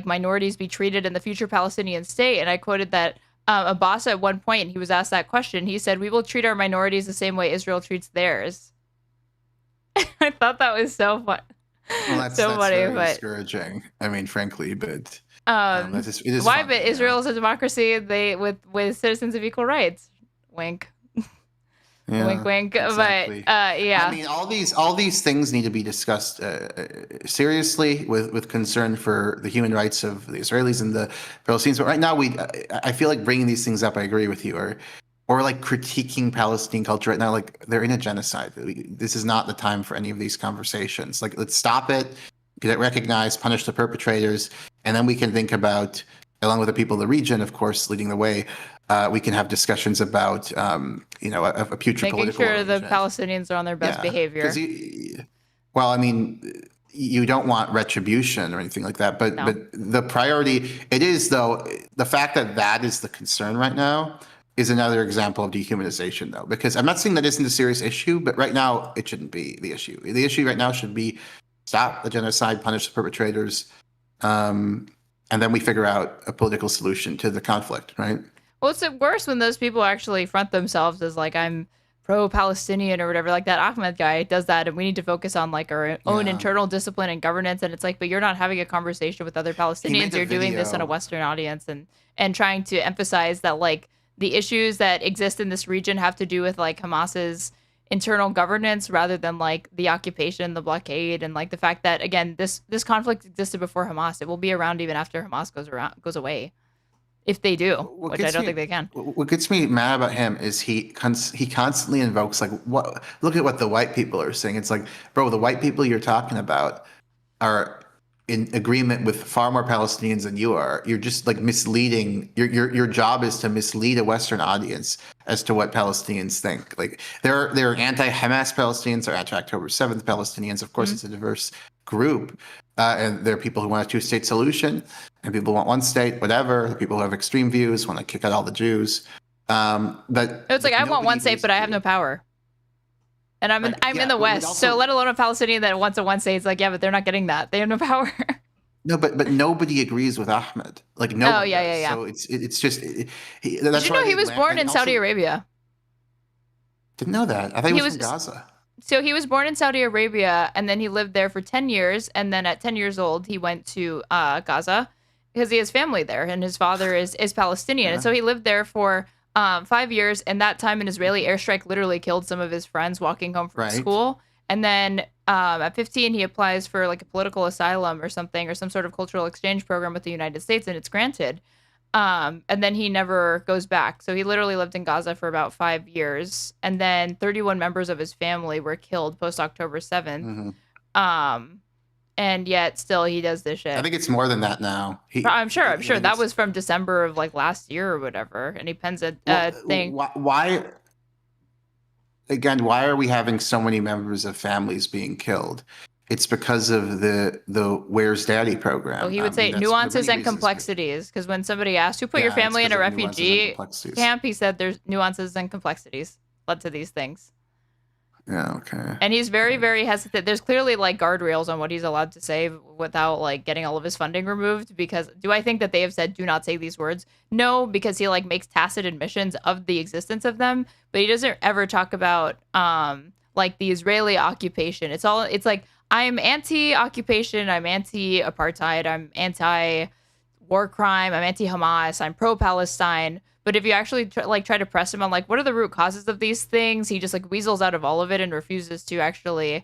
[SPEAKER 2] minorities be treated in the future Palestinian state? And I quoted that Abbas at one point, and he was asked that question. He said, "We will treat our minorities the same way Israel treats theirs." I thought that was so fun.
[SPEAKER 3] Well, that's
[SPEAKER 2] so funny,
[SPEAKER 3] very
[SPEAKER 2] but
[SPEAKER 3] discouraging. I mean, frankly, but
[SPEAKER 2] um,
[SPEAKER 3] that's just, it is
[SPEAKER 2] why?
[SPEAKER 3] funny,
[SPEAKER 2] But Israel is a democracy. They with citizens of equal rights. Wink, wink,
[SPEAKER 3] Yeah,
[SPEAKER 2] wink.
[SPEAKER 3] exactly.
[SPEAKER 2] But yeah.
[SPEAKER 3] I mean, all these things need to be discussed seriously with concern for the human rights of the Israelis and the Palestinians. But right now, I feel like bringing these things up. I agree with you, or like critiquing Palestinian culture right now. Like they're in a genocide. This is not the time for any of these conversations. Like let's stop it, get it recognized, punish the perpetrators, and then we can think about, along with the people of the region, of course, leading the way. We can have discussions about, a future
[SPEAKER 2] Making
[SPEAKER 3] political
[SPEAKER 2] sure the
[SPEAKER 3] arrangement.
[SPEAKER 2] Palestinians are on their best behavior.
[SPEAKER 3] Well, I mean, you don't want retribution or anything like that, but
[SPEAKER 2] No.
[SPEAKER 3] but the priority, it is though, the fact that that is the concern right now is another example of dehumanization, though, because I'm not saying that isn't a serious issue, but right now it shouldn't be the issue. The issue right now should be stop the genocide, punish the perpetrators, and then we figure out a political solution to the conflict, right?
[SPEAKER 2] Well, it's worse when those people actually front themselves as like I'm pro-Palestinian or whatever. Like that Ahmed guy does that, and we need to focus on like our own
[SPEAKER 3] Yeah.
[SPEAKER 2] internal discipline and governance. And it's like, but you're not having a conversation with other Palestinians.
[SPEAKER 3] a
[SPEAKER 2] You're doing this in a
[SPEAKER 3] video.
[SPEAKER 2] Western audience and trying to emphasize that like the issues that exist in this region have to do with like Hamas's internal governance rather than like the occupation, the blockade, and like the fact that again this conflict existed before Hamas. It will be around even after Hamas goes away. If they do, which I don't think they can.
[SPEAKER 3] What gets me mad about him is he constantly invokes like what? Look at what the white people are saying. It's like, bro, the white people you're talking about are in agreement with far more Palestinians than you are. You're just like misleading. Your job is to mislead a Western audience as to what Palestinians think. Like there are anti-Hamas Palestinians, there are anti-October 7th Palestinians. Of course, it's a diverse group. And there are people who want a two-state solution, and people who want one state, whatever. The people who have extreme views want to kick out all the Jews. But
[SPEAKER 2] It's like I want one
[SPEAKER 3] nobody
[SPEAKER 2] state, but I have no power. And I'm in
[SPEAKER 3] Yeah,
[SPEAKER 2] the
[SPEAKER 3] but
[SPEAKER 2] West,
[SPEAKER 3] also-
[SPEAKER 2] so let alone a Palestinian that wants a one state. It's like, yeah, but they're not getting that. They have no power.
[SPEAKER 3] No, but nobody agrees with Ahmed. Like no.
[SPEAKER 2] Oh, yeah.
[SPEAKER 3] So it's just.
[SPEAKER 2] Did you know he was born in Saudi Arabia?
[SPEAKER 3] Didn't know that. I thought he was from Gaza.
[SPEAKER 2] So he was born in Saudi Arabia, and then he lived there for 10 years. And then at 10 years old, he went to Gaza because he has family there, and his father is Palestinian.
[SPEAKER 3] Yeah.
[SPEAKER 2] And so he lived there for 5 years, and that time an Israeli airstrike literally killed some of his friends walking home from school. And then at 15, he applies for like a political asylum or something, or some sort of cultural exchange program with the United States, and it's granted. And then he never goes back. So he literally lived in Gaza for about 5 years. And then 31 members of his family were killed post October 7th.
[SPEAKER 3] Mm-hmm.
[SPEAKER 2] And yet still he does this shit.
[SPEAKER 3] I think it's more than that now.
[SPEAKER 2] I'm sure. That was from December of like last year or whatever. And he pens a thing.
[SPEAKER 3] Why? Again, why are we having so many members of families being killed? It's because of the Where's Daddy program.
[SPEAKER 2] Well, he would say nuances and complexities, because when somebody asked who put your family in a refugee camp, he said there's nuances and complexities led to these things.
[SPEAKER 3] Yeah, okay.
[SPEAKER 2] And he's very, very hesitant. There's clearly like guardrails on what he's allowed to say without like getting all of his funding removed. Because do I think that they have said do not say these words? No, because he like makes tacit admissions of the existence of them, but he doesn't ever talk about like the Israeli occupation. It's like I'm anti-occupation, I'm anti-apartheid, I'm anti-war crime, I'm anti-Hamas, I'm pro-Palestine. But if you actually try to press him on like what are the root causes of these things, he just like weasels out of all of it and refuses to actually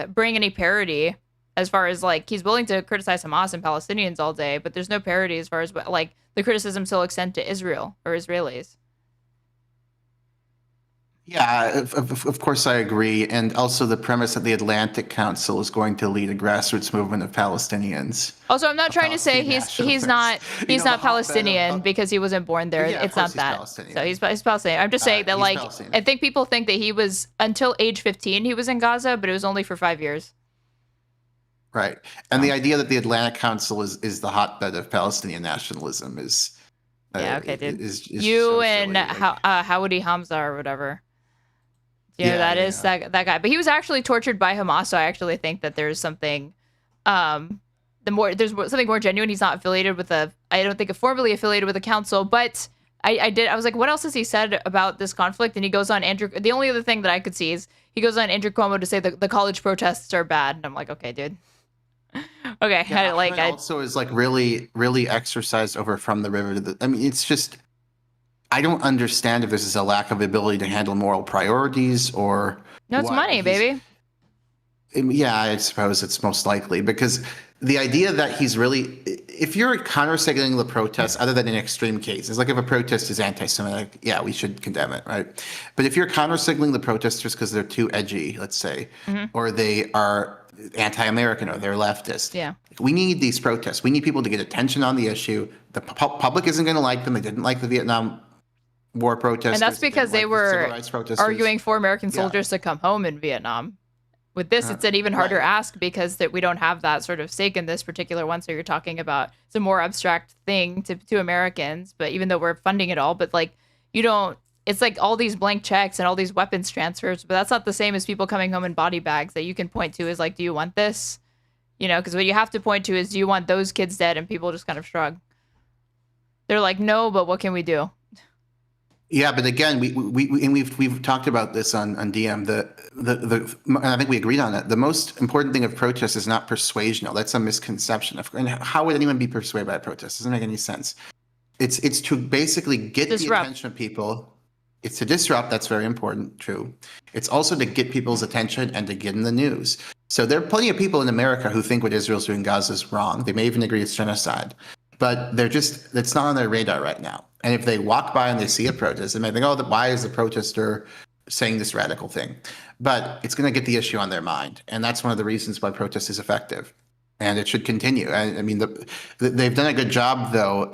[SPEAKER 2] bring any parity. As far as like he's willing to criticize Hamas and Palestinians all day, but there's no parity as far as like the criticism still extend to Israel or Israelis.
[SPEAKER 3] Yeah, of course I agree. And also the premise that the Atlantic Council is going to lead a grassroots movement of Palestinians.
[SPEAKER 2] Also, I'm not trying to say he's not Palestinian because he wasn't born there.
[SPEAKER 3] Yeah,
[SPEAKER 2] it's not that. So he's Palestinian. I'm just saying that like I think people think that he was until age 15 he was in Gaza, but it was only for 5 years.
[SPEAKER 3] Right. And the idea that the Atlantic Council is the hotbed of Palestinian nationalism is
[SPEAKER 2] yeah, okay, dude.
[SPEAKER 3] Is
[SPEAKER 2] you
[SPEAKER 3] so
[SPEAKER 2] and Howdy Hamza or whatever. Yeah, that is that guy. But he was actually tortured by Hamas, so I actually think that there's something there's something more genuine. He's not affiliated with I don't think formally affiliated with a council, but I was like, what else has he said about this conflict? And he goes on the only other thing that I could see is he goes on Andrew Cuomo to say that the college protests are bad. And I'm like, okay, dude. Okay.
[SPEAKER 3] Yeah, Ahmed also is like really, really exercised over from the river to the. I mean, it's just. I don't understand if this is a lack of ability to handle moral priorities or.
[SPEAKER 2] No, it's money, baby.
[SPEAKER 3] Yeah, I suppose it's most likely because the idea that he's really, if you're counter-signaling the protests, other than in extreme cases, like if a protest is anti-Semitic, yeah, we should condemn it, right? But if you're counter-signaling the protesters because they're too edgy, let's say, or they are anti-American or they're leftist, we need these protests. We need people to get attention on the issue. The public isn't going to like them. They didn't like the Vietnam War protesters.
[SPEAKER 2] And that's because they were arguing for American soldiers to come home in Vietnam. With this, it's an even harder ask because that we don't have that sort of stake in this particular one. So you're talking about it's a more abstract thing to Americans, but even though we're funding it all, but like you don't, it's like all these blank checks and all these weapons transfers, but that's not the same as people coming home in body bags that you can point to is like, do you want this? You know, because what you have to point to is, do you want those kids dead? And people just kind of shrug. They're like, no, but what can we do?
[SPEAKER 3] Yeah, but again, we've talked about this on DM. And I think we agreed on it. The most important thing of protest is not persuasional. That's a misconception. And how would anyone be persuaded by a protest? It doesn't make any sense. It's to basically get the attention of people. It's to disrupt. That's very important. True. It's also to get people's attention and to get in the news. So there are plenty of people in America who think what Israel's doing in Gaza is wrong. They may even agree it's genocide, but it's not on their radar right now. And if they walk by and they see a protest, they may think, oh, why is the protester saying this radical thing? But it's going to get the issue on their mind. And that's one of the reasons why protest is effective. And it should continue. I mean, they've done a good job, though,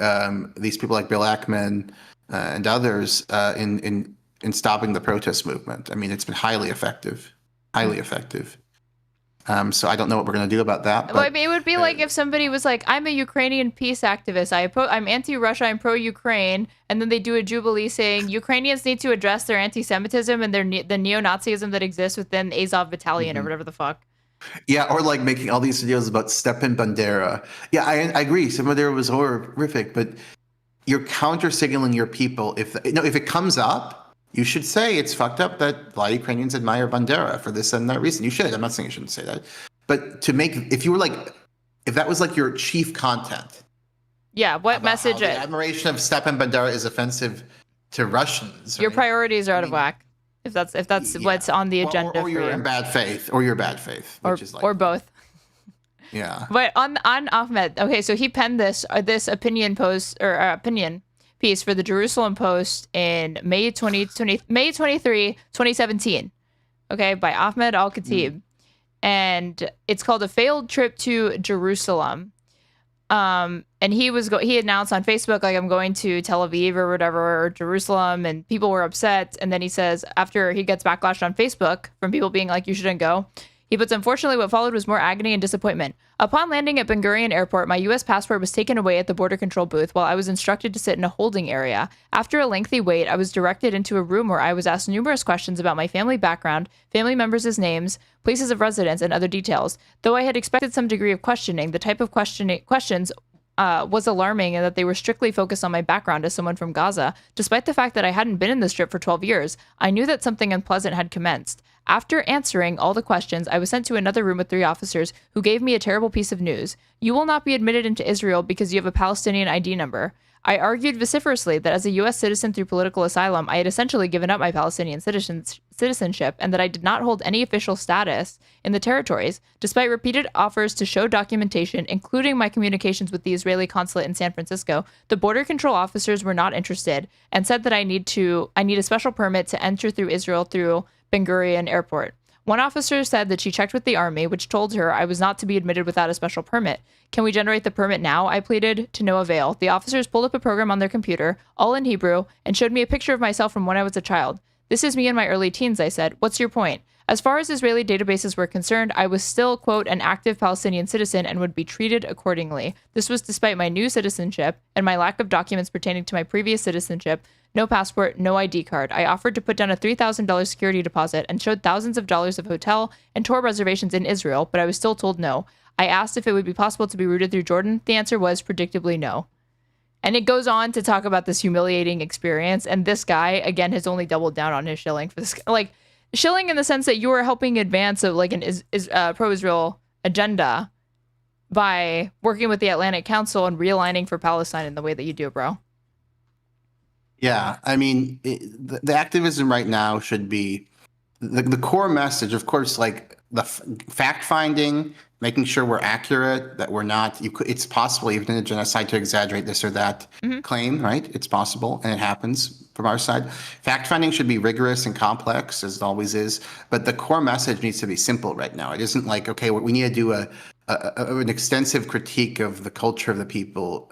[SPEAKER 3] these people like Bill Ackman and others in stopping the protest movement. I mean, it's been highly effective, highly effective. So I don't know what we're going to do about that. But,
[SPEAKER 2] well, I mean, it would be like if somebody was like, I'm a Ukrainian peace activist. I'm anti-Russia. I'm pro-Ukraine. And then they do a jubilee saying Ukrainians need to address their anti-Semitism and the neo-Nazism that exists within Azov Battalion or whatever the fuck.
[SPEAKER 3] Yeah, or like making all these videos about Stepan Bandera. Yeah, I agree. Some of there was horrific, but you're counter-signaling your people. If it comes up, you should say it's fucked up that a lot of Ukrainians admire Bandera for this and that reason. You should. I'm not saying you shouldn't say that. But if that was like your chief content.
[SPEAKER 2] Yeah, what message?
[SPEAKER 3] The admiration of Stepan Bandera is offensive to Russians.
[SPEAKER 2] Your priorities are out of whack. If that's what's on the agenda
[SPEAKER 3] or you're in bad faith, or
[SPEAKER 2] both.
[SPEAKER 3] Yeah.
[SPEAKER 2] But on Ahmed, okay, so he penned this opinion post or opinion piece for the Jerusalem Post in May 23, 2017. Okay, by Ahmed Al-Khatib. And it's called A Failed Trip to Jerusalem. And he announced on Facebook, like, I'm going to Tel Aviv or whatever, or Jerusalem, and people were upset. And then he says, after he gets backlash on Facebook from people being like, you shouldn't go, he puts, unfortunately, what followed was more agony and disappointment. Upon landing at Ben Gurion Airport, my U.S. passport was taken away at the border control booth while I was instructed to sit in a holding area. After a lengthy wait, I was directed into a room where I was asked numerous questions about my family background, family members' names, places of residence, and other details. Though I had expected some degree of questioning, the type of questions was alarming and that they were strictly focused on my background as someone from Gaza. Despite the fact that I hadn't been in this trip for 12 years, I knew that something unpleasant had commenced. After answering all the questions, I was sent to another room with 3 officers who gave me a terrible piece of news. You will not be admitted into Israel because you have a Palestinian ID number. I argued vociferously that as a U.S. citizen through political asylum, I had essentially given up my Palestinian citizenship and that I did not hold any official status in the territories, despite repeated offers to show documentation, including my communications with the Israeli consulate in San Francisco. The border control officers were not interested and said that I need a special permit to enter through Israel through Ben Gurion Airport. One officer said that she checked with the army, which told her I was not to be admitted without a special permit. Can we generate the permit now? I pleaded, to no avail. The officers pulled up a program on their computer, all in Hebrew, and showed me a picture of myself from when I was a child. This is me in my early teens, I said. What's your point? As far as Israeli databases were concerned, I was still, quote, an active Palestinian citizen and would be treated accordingly. This was despite my new citizenship and my lack of documents pertaining to my previous citizenship. No passport, no ID card. I offered to put down a $3,000 security deposit and showed thousands of dollars of hotel and tour reservations in Israel, but I was still told no. I asked if it would be possible to be routed through Jordan. The answer was predictably no. And it goes on to talk about this humiliating experience. And this guy, again, has only doubled down on his shilling for this. Like, shilling in the sense that you are helping advance of like an pro-Israel agenda by working with the Atlantic Council and realigning for Palestine in the way that you do, bro.
[SPEAKER 3] Yeah, I mean, the activism right now should be the core message, of course, like the fact finding, making sure we're accurate, that we're not. It's possible even in a genocide to exaggerate this or that claim, right? It's possible, and it happens from our side. Fact finding should be rigorous and complex, as it always is. But the core message needs to be simple right now. It isn't like, okay, we need to do an extensive critique of the culture of the people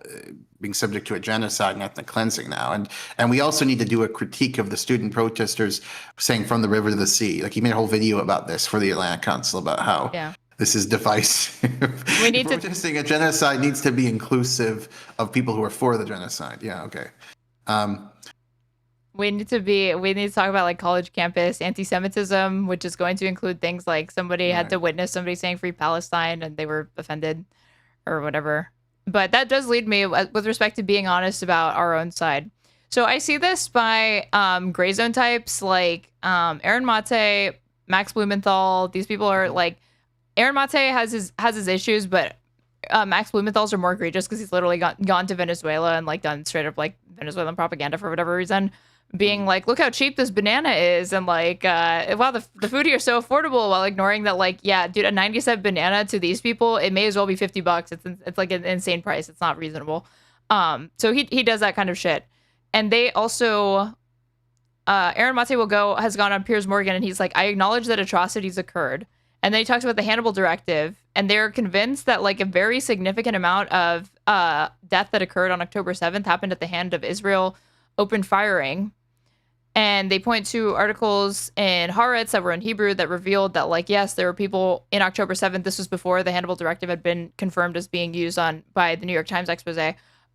[SPEAKER 3] being subject to a genocide and ethnic cleansing now. And we also need to do a critique of the student protesters saying from the river to the sea. Like, he made a whole video about this for the Atlantic Council about how this is divisive.
[SPEAKER 2] We need
[SPEAKER 3] protesting a genocide needs to be inclusive of people who are for the genocide. Yeah, okay.
[SPEAKER 2] We need to talk about like college campus anti-Semitism, which is going to include things like somebody had to witness somebody saying free Palestine and they were offended or whatever. But that does lead me with respect to being honest about our own side. So I see this by gray zone types like Aaron Mate, Max Blumenthal. These people are like, Aaron Mate has his issues, but Max Blumenthal's are more egregious because he's literally gone to Venezuela and like done straight up like Venezuelan propaganda for whatever reason, being like, look how cheap this banana is, and like, wow, the food here is so affordable, while ignoring that, like, yeah, dude, a 90-cent banana to these people, it may as well be $50. It's like an insane price. It's not reasonable. So he does that kind of shit. And they also, Aaron Mate has gone on Piers Morgan, and he's like, I acknowledge that atrocities occurred. And then he talks about the Hannibal Directive, and they're convinced that like a very significant amount of death that occurred on October 7th happened at the hand of Israel open firing. And they point to articles in Haaretz that were in Hebrew that revealed that, like, yes, there were people in October 7th. This was before the Hannibal Directive had been confirmed as being used by the New York Times expose.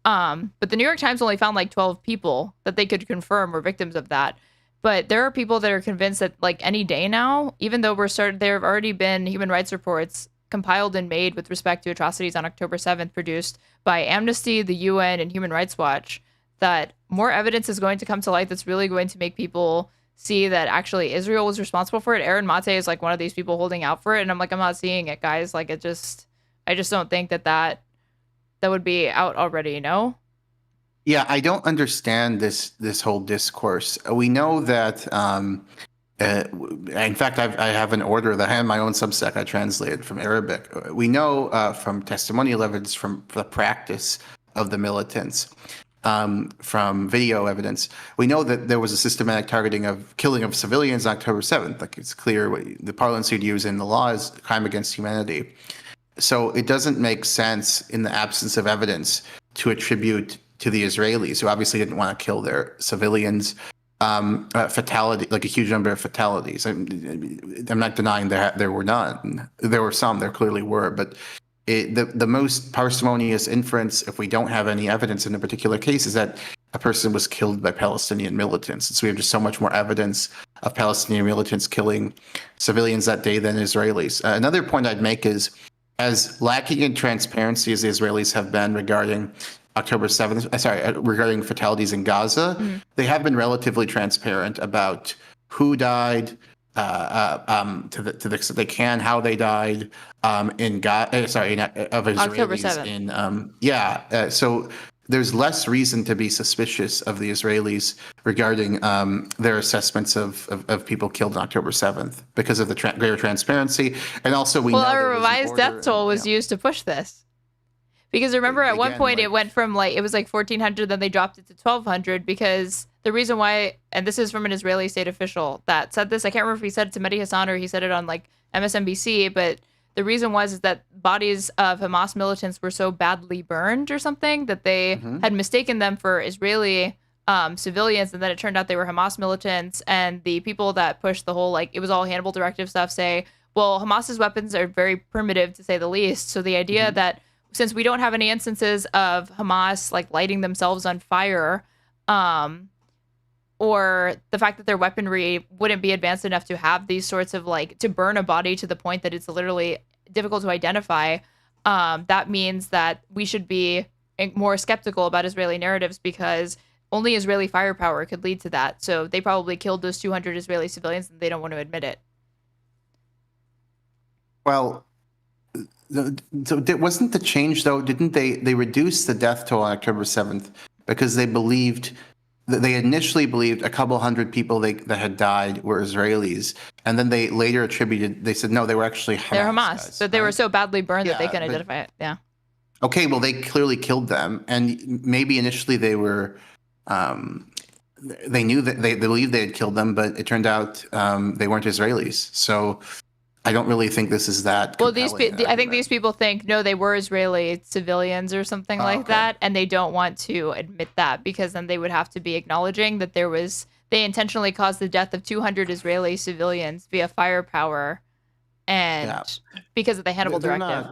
[SPEAKER 2] But the New York Times only found like 12 people that they could confirm were victims of that. But there are people that are convinced that like any day now, even though there have already been human rights reports compiled and made with respect to atrocities on October 7th produced by Amnesty, the UN, and Human Rights Watch, that more evidence is going to come to light that's really going to make people see that actually Israel was responsible for it. Aaron Mate is like one of these people holding out for it. And I'm like, I'm not seeing it, guys. Like, I just don't think that would be out already, you know?
[SPEAKER 3] Yeah, I don't understand this whole discourse. We know that, in fact, I have an order that I have my own Substack I translated from Arabic. We know from testimonial evidence from the practice of the militants, from video evidence, we know that there was a systematic killing of civilians on October 7th. Like, it's clear what the parlance you'd use in the law is crime against humanity. So it doesn't make sense in the absence of evidence to attribute to the Israelis, who obviously didn't want to kill their civilians, fatality, like a huge number of fatalities. I'm not denying there were none. There were some. There clearly were, but the most parsimonious inference, if we don't have any evidence in a particular case, is that a person was killed by Palestinian militants. And so we have just so much more evidence of Palestinian militants killing civilians that day than Israelis. Another point I'd make is, as lacking in transparency as the Israelis have been regarding October 7th, regarding fatalities in Gaza, they have been relatively transparent about who died, to the extent they can, how they died, of Israelis.
[SPEAKER 2] October 7th.
[SPEAKER 3] So there's less reason to be suspicious of the Israelis regarding their assessments of people killed on October 7th because of the greater transparency. And also a
[SPEAKER 2] revised death toll was used to push this. Because remember, at one point it went from it was like 1,400, then they dropped it to 1,200 because the reason why, and this is from an Israeli state official that said this, I can't remember if he said it to Mehdi Hassan or he said it on like MSNBC, but the reason is that bodies of Hamas militants were so badly burned or something that they had mistaken them for Israeli civilians, and then it turned out they were Hamas militants. And the people that pushed the whole, it was all Hannibal Directive stuff, say, well, Hamas's weapons are very primitive, to say the least. So the idea that since we don't have any instances of Hamas lighting themselves on fire, or the fact that their weaponry wouldn't be advanced enough to have these sorts of to burn a body to the point that it's literally difficult to identify, that means that we should be more skeptical about Israeli narratives because only Israeli firepower could lead to that. So they probably killed those 200 Israeli civilians and they don't want to admit it.
[SPEAKER 3] Well, so wasn't the change though? Didn't they reduce the death toll on October 7th because they believed that they initially believed a couple hundred people that had died were Israelis, and then they later attributed. They said no, they were actually Hamas.
[SPEAKER 2] They're Hamas,
[SPEAKER 3] guys,
[SPEAKER 2] but they were
[SPEAKER 3] right?
[SPEAKER 2] so badly burned that they
[SPEAKER 3] Yeah,
[SPEAKER 2] couldn't
[SPEAKER 3] but-
[SPEAKER 2] identify it. Yeah.
[SPEAKER 3] Okay, well, they clearly killed them, and maybe initially they were, they knew that they believed they had killed them, but it turned out they weren't Israelis. So I don't really think this is that.
[SPEAKER 2] Well,
[SPEAKER 3] compelling
[SPEAKER 2] I think
[SPEAKER 3] argument.
[SPEAKER 2] these people think no, they were Israeli civilians or something like
[SPEAKER 3] okay.
[SPEAKER 2] that, and they don't want to admit that because then they would have to be acknowledging that they intentionally caused the death of 200 Israeli civilians via firepower, and because of the Hannibal Directive.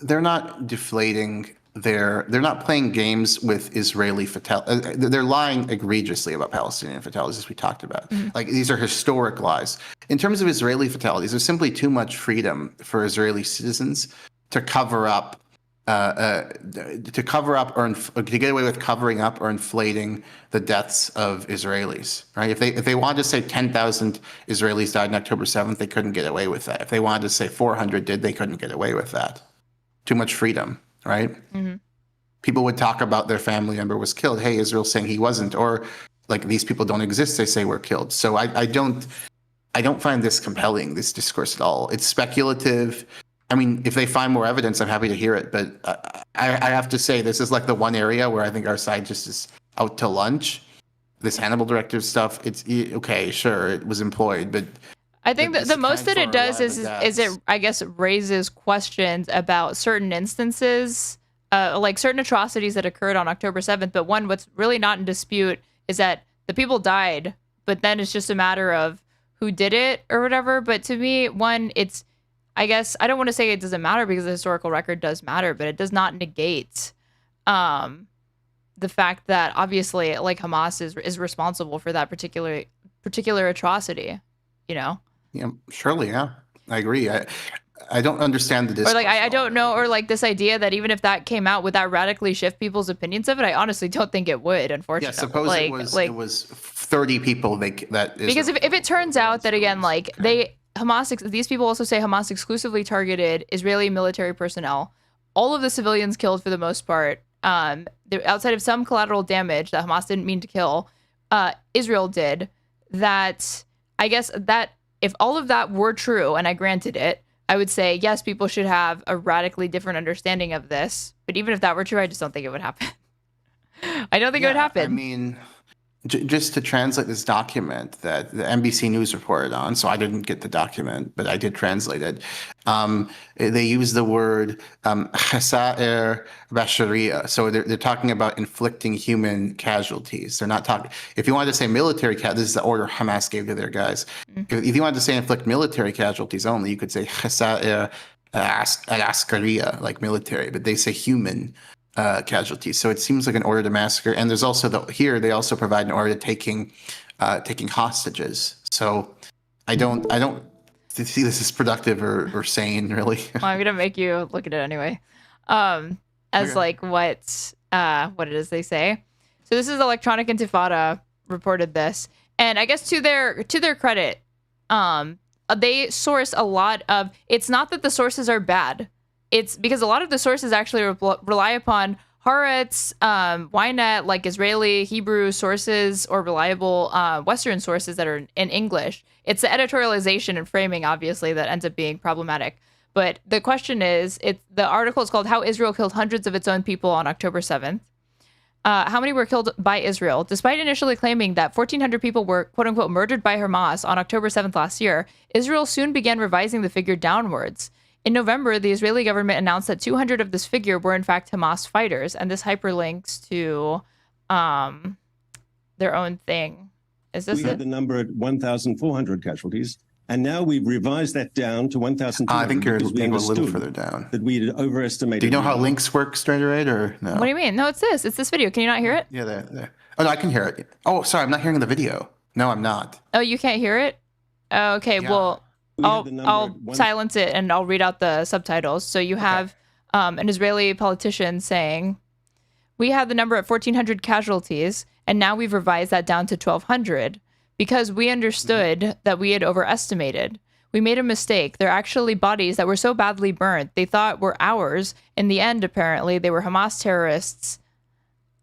[SPEAKER 3] They're not deflating they're not playing games with Israeli fatalities. They're lying egregiously about Palestinian fatalities, as we talked about. Like, these are historic lies. In terms of Israeli fatalities, there's simply too much freedom for Israeli citizens to cover up, or to get away with covering up or inflating the deaths of Israelis. Right? If they wanted to say 10,000 Israelis died on October 7th, they couldn't get away with that. If they wanted to say 400 did, they couldn't get away with that. Too much freedom. Right?
[SPEAKER 2] Mm-hmm.
[SPEAKER 3] People would talk about their family member was killed. Hey, Israel's saying he wasn't, or like, these people don't exist. They say were killed. So I don't find this compelling, this discourse at all. It's speculative. I mean, if they find more evidence, I'm happy to hear it. But I have to say, this is like the one area where I think our side just is out to lunch. This Hannibal Directive stuff, it's okay, sure, it was employed, but
[SPEAKER 2] I think that the most that it does is it, I guess, raises questions about certain instances, like certain atrocities that occurred on October 7th. But what's really not in dispute is that the people died, but then it's just a matter of who did it or whatever. But to me, it's, I guess, I don't want to say it doesn't matter because the historical record does matter, but it does not negate the fact that obviously, like, Hamas is responsible for that particular atrocity, you know?
[SPEAKER 3] Yeah, surely, yeah, I agree. I don't understand the discourse.
[SPEAKER 2] Or like I don't know, or like this idea that even if that came out, would that radically shift people's opinions of it? I honestly don't think it would. Unfortunately,
[SPEAKER 3] Yeah, suppose it was 30 people
[SPEAKER 2] because if it turns out that, again, like, these people also say Hamas exclusively targeted Israeli military personnel, all of the civilians killed for the most part, outside of some collateral damage that Hamas didn't mean to kill, Israel did. That, I guess, that if all of that were true, and I granted it, I would say, yes, people should have a radically different understanding of this. But even if that were true, I just don't think it would happen. I don't think it would happen.
[SPEAKER 3] I mean, just to translate this document that the NBC News reported on, so I didn't get the document, but I did translate it. They use the word khasa'ir basharia. So they're talking about inflicting human casualties. They're not talking. If you wanted to say military this is the order Hamas gave to their guys. If you wanted to say inflict military casualties only, you could say khasa'ir al-askariya, like military, but they say human casualties. So it seems like an order to massacre. And there's also they also provide an order to taking hostages. So I don't see this as productive or sane, really.
[SPEAKER 2] Well, I'm gonna make you look at it anyway. Like what it is they say. So this is Electronic Intifada reported this, and I guess to their credit, they source a lot of. It's not that the sources are bad. It's because a lot of the sources actually rely upon Haaretz, Ynet, like Israeli, Hebrew sources, or reliable Western sources that are in English. It's the editorialization and framing, obviously, that ends up being problematic. But the question is, the article is called "How Israel Killed Hundreds of Its Own People on October 7th." How many were killed by Israel? Despite initially claiming that 1,400 people were, quote-unquote, murdered by Hamas on October 7th last year, Israel soon began revising the figure downwards. In November, the Israeli government announced that 200 of this figure were in fact Hamas fighters, and this hyperlinks to their own thing. Is this
[SPEAKER 5] We had the number at 1,400 casualties, and now we've revised that down to 1,200.
[SPEAKER 3] I think you're a
[SPEAKER 5] because we
[SPEAKER 3] little
[SPEAKER 5] understood
[SPEAKER 3] further down.
[SPEAKER 5] that we had overestimated.
[SPEAKER 3] Do you know how links work straight away, or no?
[SPEAKER 2] What do you mean? No, it's this. It's this video. Can you not hear it?
[SPEAKER 3] Yeah, there. Oh, no, I can hear it. Oh, sorry, I'm not hearing the video. No, I'm not.
[SPEAKER 2] Oh, you can't hear it? Oh, okay,
[SPEAKER 3] Yeah.
[SPEAKER 2] well,
[SPEAKER 5] We had the number
[SPEAKER 2] I'll
[SPEAKER 5] at one-
[SPEAKER 2] silence it and I'll read out the subtitles. So you have an Israeli politician saying, We had the number at 1,400 casualties, and now we've revised that down to 1,200 because we understood that we had overestimated. We made a mistake. They're actually bodies that were so badly burnt they thought were ours. In the end, apparently, they were Hamas terrorists.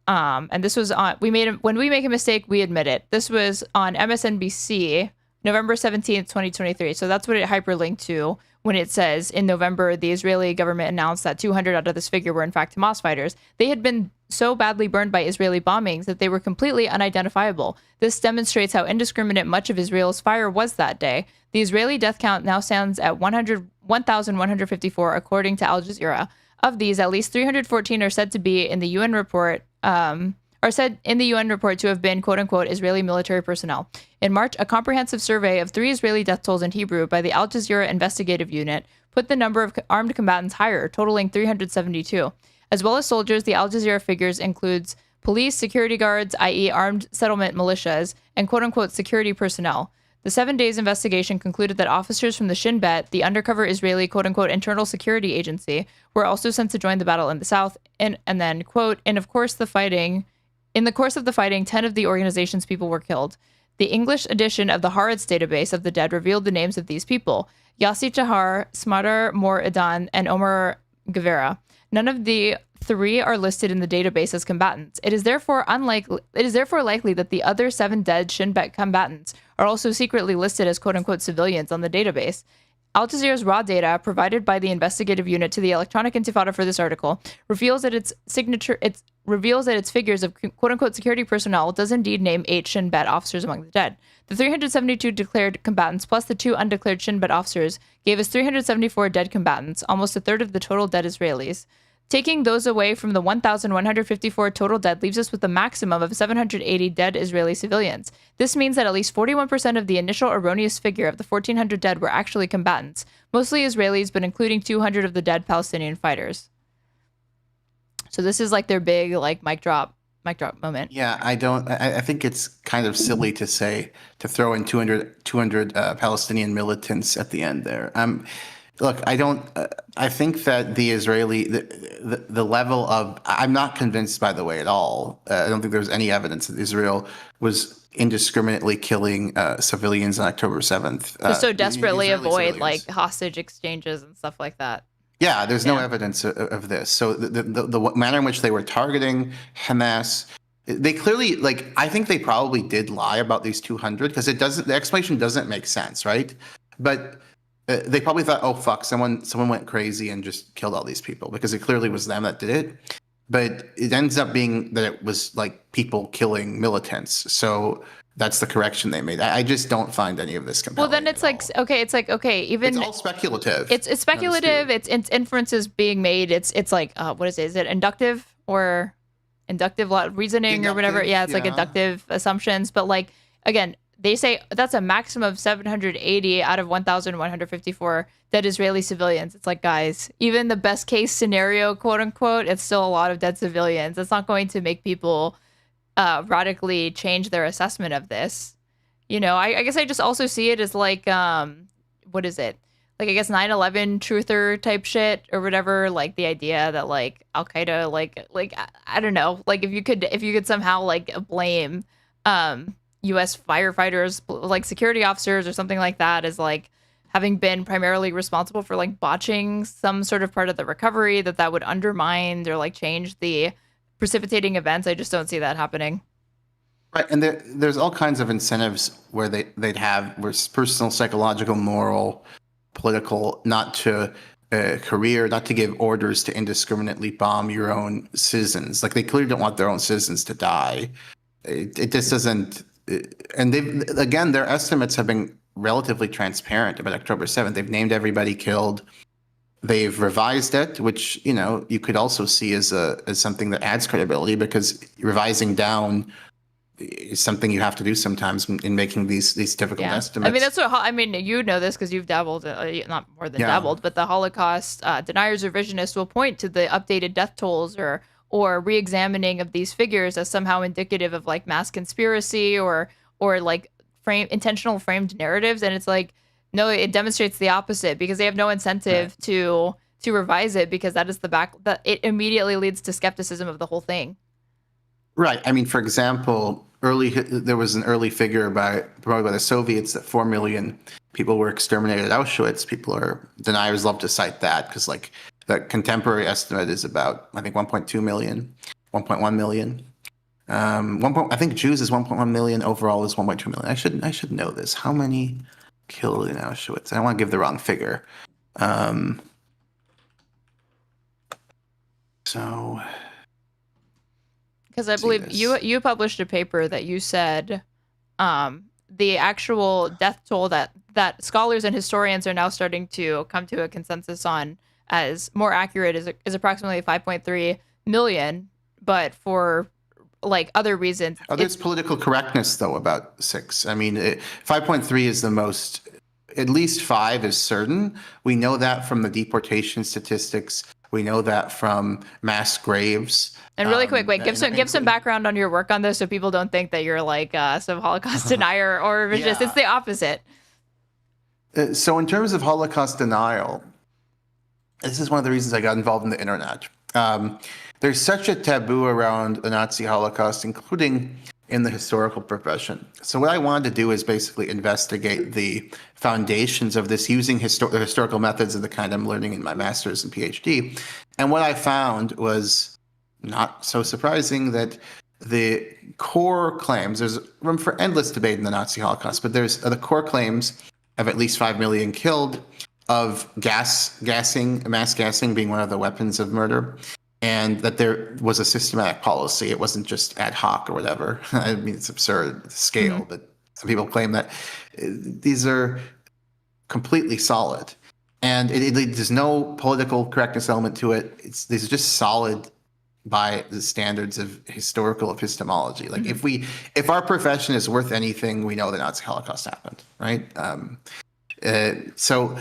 [SPEAKER 2] And this was on, when we make a mistake, we admit it. This was on MSNBC, November 17th, 2023. So that's what it hyperlinked to when it says in November, the Israeli government announced that 200 out of this figure were in fact Hamas fighters. They had been so badly burned by Israeli bombings that they were completely unidentifiable. This demonstrates how indiscriminate much of Israel's fire was that day. The Israeli death count now stands at 1,154, according to Al Jazeera. Of these, at least 314 are said to be in the UN report, are said in the UN report to have been, quote unquote, Israeli military personnel. In March, a comprehensive survey of 3 Israeli death tolls in Hebrew by the Al Jazeera investigative unit put the number of armed combatants higher, totaling 372. As well as soldiers, the Al Jazeera figures includes police, security guards, i.e. armed settlement militias, and quote unquote security personnel. The 7 days investigation concluded that officers from the Shin Bet, the undercover Israeli quote unquote internal security agency, were also sent to join the battle in the south, and then, quote, in the course of the fighting, 10 of the organization's people were killed. The English edition of the Haaretz database of the dead revealed the names of these people: Yassi Chahar, Smadar Mor Edan, and Omer Gavera. None of the 3 are listed in the database as combatants. It is therefore likely that the other 7 dead Shin Bet combatants are also secretly listed as quote-unquote civilians on the database. Al Jazeera's raw data provided by the investigative unit to the Electronic Intifada for this article reveals that its figures of quote-unquote security personnel does indeed name 8 Shin Bet officers among the dead. The 372 declared combatants plus the 2 undeclared Shin Bet officers gave us 374 dead combatants, almost a third of the total dead Israelis. Taking those away from the 1,154 total dead leaves us with a maximum of 780 dead Israeli civilians. This means that at least 41% of the initial erroneous figure of the 1,400 dead were actually combatants, mostly Israelis, but including 200 of the dead Palestinian fighters. So this is like their big like mic drop moment.
[SPEAKER 3] Yeah, I think it's kind of silly to throw in 200 Palestinian militants at the end there. Look, I think that the level of, I'm not convinced, by the way, at all. I don't think there's any evidence that Israel was indiscriminately killing civilians on October 7th.
[SPEAKER 2] Just so desperately avoid
[SPEAKER 3] civilians.
[SPEAKER 2] like hostage exchanges and stuff like that.
[SPEAKER 3] Yeah, there's no evidence of this. So the manner in which they were targeting Hamas, they clearly, like, I think they probably did lie about these 200 because the explanation doesn't make sense, right? But they probably thought, oh fuck, someone went crazy and just killed all these people, because it clearly was them that did it. But it ends up being that it was like people killing militants. So that's the correction they made. I just don't find any of this compelling.
[SPEAKER 2] Well, then it's like, okay, even
[SPEAKER 3] it's all speculative.
[SPEAKER 2] It's speculative. It's inferences being made. It's like, what is it? Is it inductive or inductive reasoning or whatever? Yeah, it's like inductive assumptions. But like, again, they say that's a maximum of 780 out of 1,154 dead Israeli civilians. It's like, guys, even the best case scenario, quote unquote, it's still a lot of dead civilians. It's not going to make people radically change their assessment of this. You know, I guess I just also see it as like, what is it? Like, I guess 9/11 truther type shit or whatever. Like the idea that like Al Qaeda, like I don't know, like if you could somehow like blame U.S. firefighters, like security officers or something like that, as like having been primarily responsible for like botching some sort of part of the recovery, that would undermine or like change the precipitating events. I just don't see that happening.
[SPEAKER 3] Right, and there's all kinds of incentives where they'd have personal, psychological, moral, political, not to career, not to give orders to indiscriminately bomb your own citizens. Like, they clearly don't want their own citizens to die. It just doesn't. And their estimates have been relatively transparent about October 7th. They've named everybody killed. They've revised it, which, you know, you could also see as something that adds credibility, because revising down is something you have to do sometimes in making these difficult estimates.
[SPEAKER 2] I mean, that's what you know this because you've dabbled, not more than dabbled, but the Holocaust deniers, revisionists will point to the updated death tolls or re-examining of these figures as somehow indicative of like mass conspiracy or like intentional framed narratives. And it's like, no, it demonstrates the opposite, because they have no incentive to revise it, because that is that it immediately leads to skepticism of the whole thing.
[SPEAKER 3] Right. I mean, for example, there was an early figure promoted by the Soviets that 4 million people were exterminated at Auschwitz. Deniers love to cite that because, like, the contemporary estimate is about, I think, 1.2 million, 1.1 million. I think Jews is 1.1 million. Overall is 1.2 million. I should know this. How many killed in Auschwitz? I don't want to give the wrong figure. So.
[SPEAKER 2] Because I believe you published a paper that you said the actual death toll that scholars and historians are now starting to come to a consensus on as more accurate is approximately 5.3 million, but for like other reasons.
[SPEAKER 3] There's political correctness though about 6. I mean, 5.3 is the most. At least 5 is certain. We know that from the deportation statistics. We know that from mass graves.
[SPEAKER 2] And really quick, wait, give some background on your work on this so people don't think that you're like some Holocaust denier or revisionist. Yeah. It's the opposite.
[SPEAKER 3] So in terms of Holocaust denial, this is one of the reasons I got involved in the internet. There's such a taboo around the Nazi Holocaust, including in the historical profession. So what I wanted to do is basically investigate the foundations of this using the historical methods of the kind I'm learning in my master's and PhD. And what I found was not so surprising that the core claims, there's room for endless debate in the Nazi Holocaust, but there's the core claims of at least 5 million killed, of mass gassing being one of the weapons of murder, and that there was a systematic policy. It wasn't just ad hoc or whatever. I mean, it's absurd, the scale, but some people claim that these are completely solid. And there's no political correctness element to it. These are just solid by the standards of historical epistemology. Like if our profession is worth anything, we know the Nazi Holocaust happened, right? So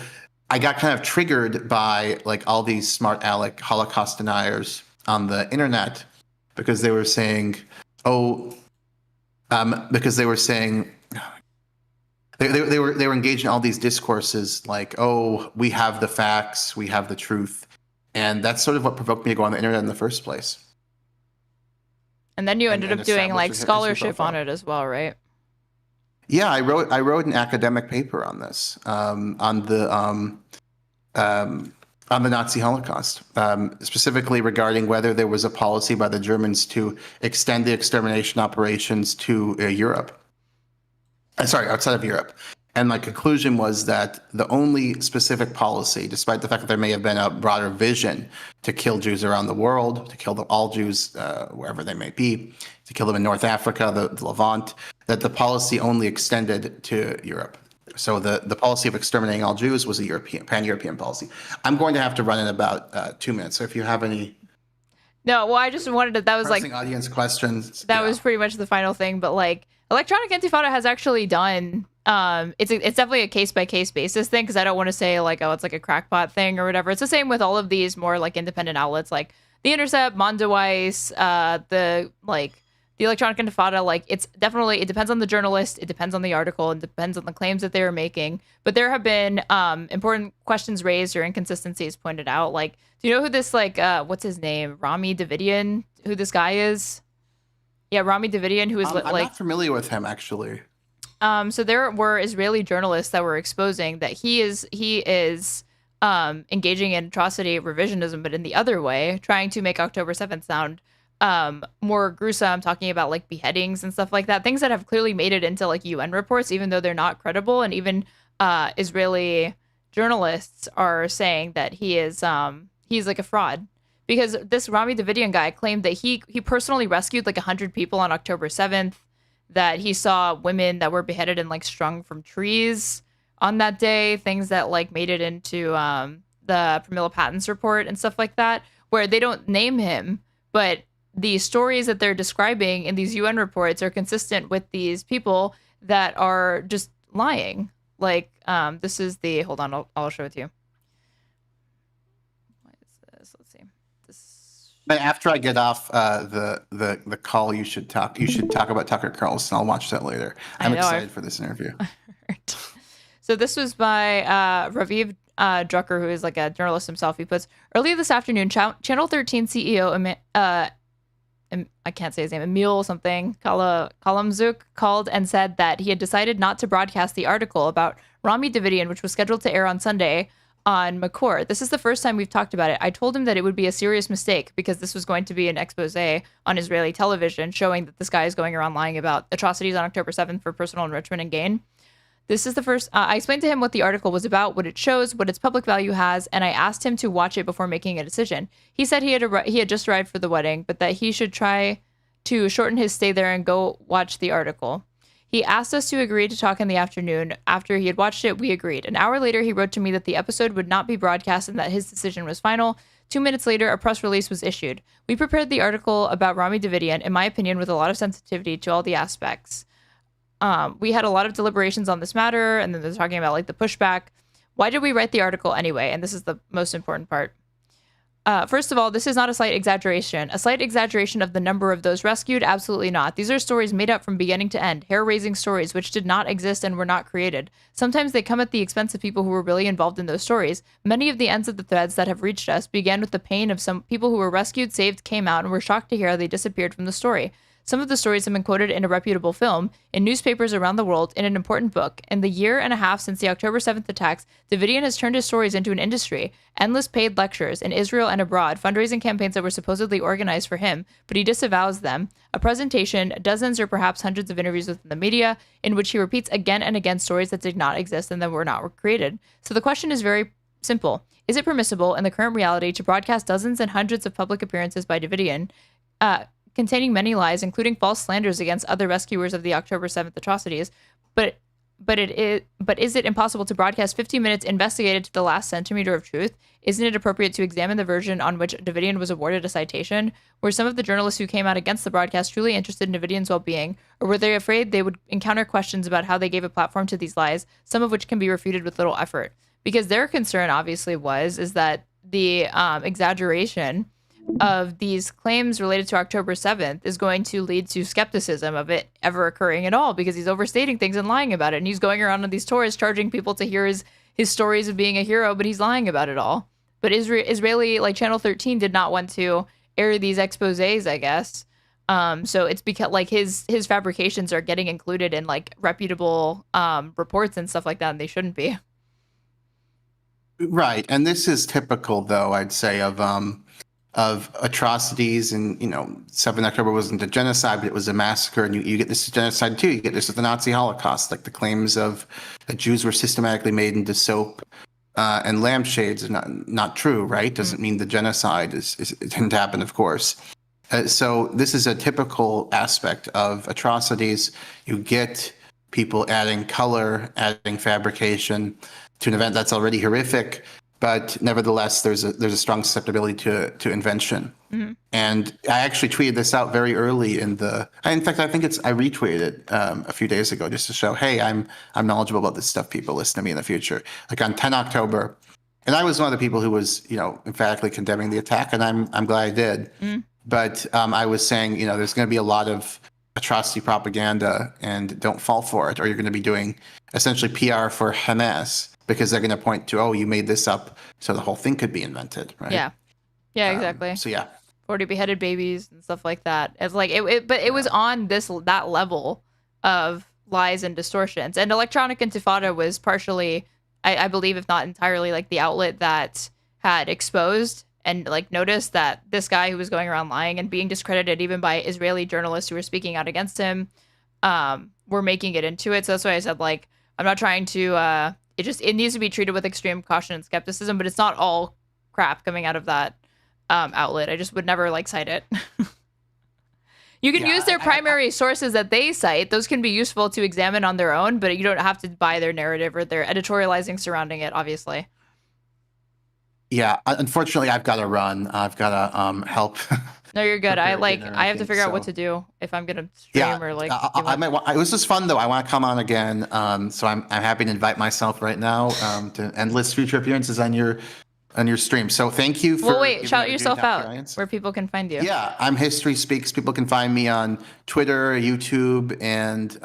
[SPEAKER 3] I got kind of triggered by like all these smart aleck Holocaust deniers on the internet because they were saying, they were engaged in all these discourses like, oh, we have the facts, we have the truth. And that's sort of what provoked me to go on the internet in the first place.
[SPEAKER 2] And then you ended up doing like scholarship on it as well, right?
[SPEAKER 3] Yeah, I wrote an academic paper on this, on the Nazi Holocaust, specifically regarding whether there was a policy by the Germans to extend the extermination operations to outside of Europe. And my conclusion was that the only specific policy, despite the fact that there may have been a broader vision to kill Jews around the world, to kill all Jews wherever they may be, to kill them in North Africa, the Levant, that the policy only extended to Europe. So the policy of exterminating all Jews was a pan-European policy. I'm going to have to run in about 2 minutes. So if you have any...
[SPEAKER 2] No, well, I just wanted to... That was like...
[SPEAKER 3] audience questions.
[SPEAKER 2] That was pretty much the final thing. But like, Electronic Intifada has actually done... It's definitely a case-by-case basis thing, because I don't want to say like, oh, it's like a crackpot thing or whatever. It's the same with all of these more like independent outlets like The Intercept, Mondoweiss, the Electronic Intifada. Like, it depends on the journalist, it depends on the article, it depends on the claims that they are making. But there have been important questions raised or inconsistencies pointed out. Like, do you know who this what's his name, Rami Davidian, who this guy is? Yeah, Rami Davidian, who is
[SPEAKER 3] I'm not familiar with him actually.
[SPEAKER 2] So there were Israeli journalists that were exposing that he is engaging in atrocity revisionism, but in the other way, trying to make October 7th sound more gruesome, talking about like beheadings and stuff like that, things that have clearly made it into like UN reports, even though they're not credible. And even Israeli journalists are saying that he's like a fraud, because this Rami Davidian guy claimed that he personally rescued like 100 people on October 7th. That he saw women that were beheaded and like strung from trees on that day, things that like made it into the Pramila Patents report and stuff like that, where they don't name him, but the stories that they're describing in these UN reports are consistent with these people that are just lying. Like, this is the, hold on, I'll show it to you. What is this? Let's see.
[SPEAKER 3] But after I get off the call, you should talk about Tucker Carlson. I'll watch that later. I'm excited for this interview.
[SPEAKER 2] So this was by Raviv Drucker, who is like a journalist himself. He puts, earlier this afternoon, Channel 13 CEO I can't say his name, Emil something, Kalamzuk, called and said that he had decided not to broadcast the article about Rami Davidian, which was scheduled to air on Sunday on Makor. This is the first time we've talked about it. I told him that it would be a serious mistake because this was going to be an expose on Israeli television showing that this guy is going around lying about atrocities on October 7th for personal enrichment and gain. This is the first. I explained to him what the article was about, what it shows, what its public value has, and I asked him to watch it before making a decision. He said he had just arrived for the wedding, but that he should try to shorten his stay there and go watch the article. He asked us to agree to talk in the afternoon. After he had watched it, we agreed. An hour later, he wrote to me that the episode would not be broadcast and that his decision was final. 2 minutes later, a press release was issued. We prepared the article about Rami Davidian, in my opinion, with a lot of sensitivity to all the aspects. We had a lot of deliberations on this matter, and then they're talking about like the pushback. Why did we write the article anyway? And this is the most important part. First of all, this is not a slight exaggeration. A slight exaggeration of the number of those rescued? Absolutely not. These are stories made up from beginning to end, hair-raising stories which did not exist and were not created. Sometimes they come at the expense of people who were really involved in those stories. Many of the ends of the threads that have reached us began with the pain of some people who were rescued, saved, came out, and were shocked to hear how they disappeared from the story. Some of the stories have been quoted in a reputable film, in newspapers around the world, in an important book. In the year and a half since the October 7th attacks, Davidian has turned his stories into an industry. Endless paid lectures in Israel and abroad, fundraising campaigns that were supposedly organized for him, but he disavows them. A presentation, dozens or perhaps hundreds of interviews within the media, in which he repeats again and again stories that did not exist and that were not created. So the question is very simple. Is it permissible in the current reality to broadcast dozens and hundreds of public appearances by Davidian, containing many lies, including false slanders against other rescuers of the October 7th atrocities, but is it impossible to broadcast 15 minutes investigated to the last centimeter of truth? Isn't it appropriate to examine the version on which Davidian was awarded a citation? Were some of the journalists who came out against the broadcast truly interested in Davidian's well-being, or were they afraid they would encounter questions about how they gave a platform to these lies, some of which can be refuted with little effort? Because their concern obviously is that the exaggeration of these claims related to October 7th is going to lead to skepticism of it ever occurring at all, because he's overstating things and lying about it. And he's going around on these tours charging people to hear his stories of being a hero, but he's lying about it all. But Israeli, like Channel 13, did not want to air these exposés, I guess. So it's because like his fabrications are getting included in like reputable reports and stuff like that, and they shouldn't be.
[SPEAKER 3] Right. And this is typical, though, I'd say, of atrocities. And 7 October wasn't a genocide, but it was a massacre, and you get this genocide too. You get this with the Nazi Holocaust, like the claims of that Jews were systematically made into soap and lampshades is not true, right? Doesn't mean the genocide it didn't happen, of course. So this is a typical aspect of atrocities. You get people adding color, adding fabrication to an event that's already horrific, but nevertheless, there's a strong susceptibility to invention. Mm-hmm. And I actually tweeted this out very early in fact, I think I retweeted it a few days ago just to show, hey, I'm knowledgeable about this stuff. People listen to me in the future. Like on 10 October, and I was one of the people who was emphatically condemning the attack, and I'm glad I did. Mm-hmm. But I was saying, there's going to be a lot of atrocity propaganda, and don't fall for it, or you're going to be doing essentially PR for Hamas, because they're going to point to, oh, you made this up so the whole thing could be invented, right?
[SPEAKER 2] Yeah, exactly.
[SPEAKER 3] So yeah,
[SPEAKER 2] 40 beheaded babies and stuff like that. It's like it was on that level of lies and distortions. And Electronic Intifada was partially, I believe, if not entirely, like the outlet that had exposed and like noticed that this guy who was going around lying and being discredited even by Israeli journalists who were speaking out against him were making it into it. So that's why I said, like, I'm not trying to it needs to be treated with extreme caution and skepticism, but it's not all crap coming out of that outlet. I just would never cite it. You can use their primary sources that they cite. Those can be useful to examine on their own, but you don't have to buy their narrative or their editorializing surrounding it, obviously.
[SPEAKER 3] Yeah, unfortunately, I've got to run. I've got to help.
[SPEAKER 2] No, you're good. I have to figure out what to do if I'm gonna stream or like.
[SPEAKER 3] It was just fun though. I want to come on again. So I'm happy to invite myself right now to endless future appearances on your stream. So thank you for.
[SPEAKER 2] Well, wait, shout yourself out where people can find you.
[SPEAKER 3] Yeah, I'm History Speaks. People can find me on Twitter, YouTube, and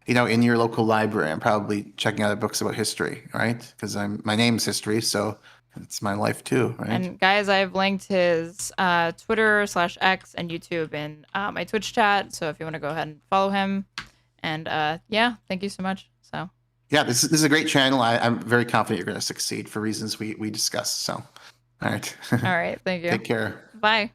[SPEAKER 3] in your local library. I'm probably checking out books about history, right? Because my name's History, so It's my life too, right?
[SPEAKER 2] And guys, I've linked his Twitter/X and YouTube in my Twitch chat. So if you want to go ahead and follow him, and yeah, thank you so much. So
[SPEAKER 3] yeah, this is a great channel. I'm very confident you're going to succeed for reasons we discussed. So, all right.
[SPEAKER 2] all right, thank you.
[SPEAKER 3] Take care.
[SPEAKER 2] Bye.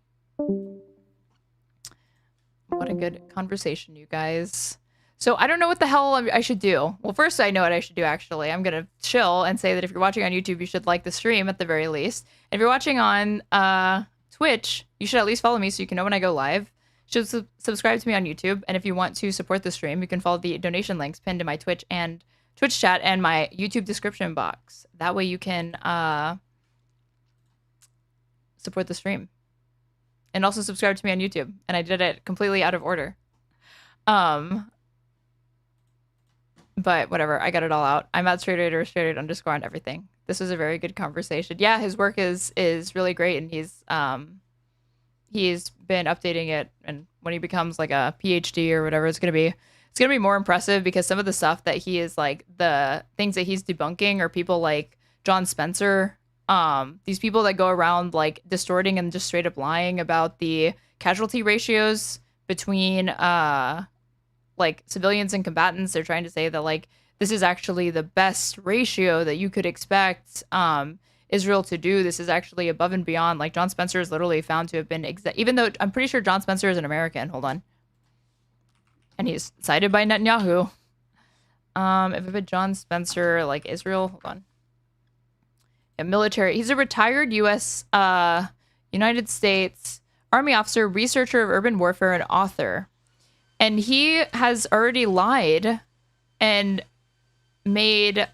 [SPEAKER 2] What a good conversation, you guys. So I don't know what the hell I should do. Well, first I know what I should do, actually. I'm going to chill and say that if you're watching on YouTube, you should like the stream at the very least. And if you're watching on Twitch, you should at least follow me so you can know when I go live. You should subscribe to me on YouTube. And if you want to support the stream, you can follow the donation links pinned in my Twitch chat and my YouTube description box. That way you can support the stream. And also subscribe to me on YouTube. And I did it completely out of order. But whatever, I got it all out. I'm at straight__ on everything. This was a very good conversation. Yeah, his work is really great, and he's been updating it. And when he becomes like a PhD or whatever, it's gonna be more impressive, because some of the stuff that he is like, the things that he's debunking are people like John Spencer. These people that go around like distorting and just straight up lying about the casualty ratios between like civilians and combatants. They're trying to say that like this is actually the best ratio that you could expect Israel to do. This is actually above and beyond. Like John Spencer is literally found to have been even though I'm pretty sure John Spencer is an American. Hold on. And he's cited by Netanyahu. If I put John Spencer like Israel, hold on. A military. He's a retired U.S. United States Army officer, researcher of urban warfare, and author. And he has already lied and made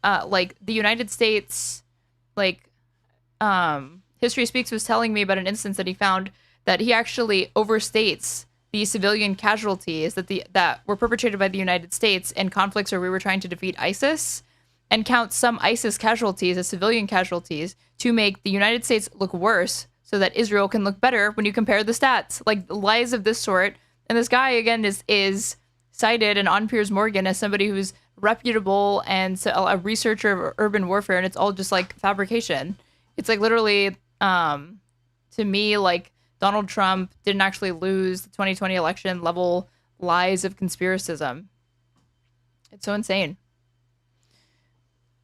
[SPEAKER 2] like the United States, like History Speaks was telling me about an instance that he found that he actually overstates the civilian casualties that were perpetrated by the United States in conflicts where we were trying to defeat ISIS, and counts some ISIS casualties as civilian casualties to make the United States look worse so that Israel can look better when you compare the stats. Like lies of this sort. And this guy, again, is cited and on Piers Morgan as somebody who's reputable and a researcher of urban warfare, and it's all just like fabrication. It's like literally, to me, like Donald Trump didn't actually lose the 2020 election level lies of conspiracism. It's so insane.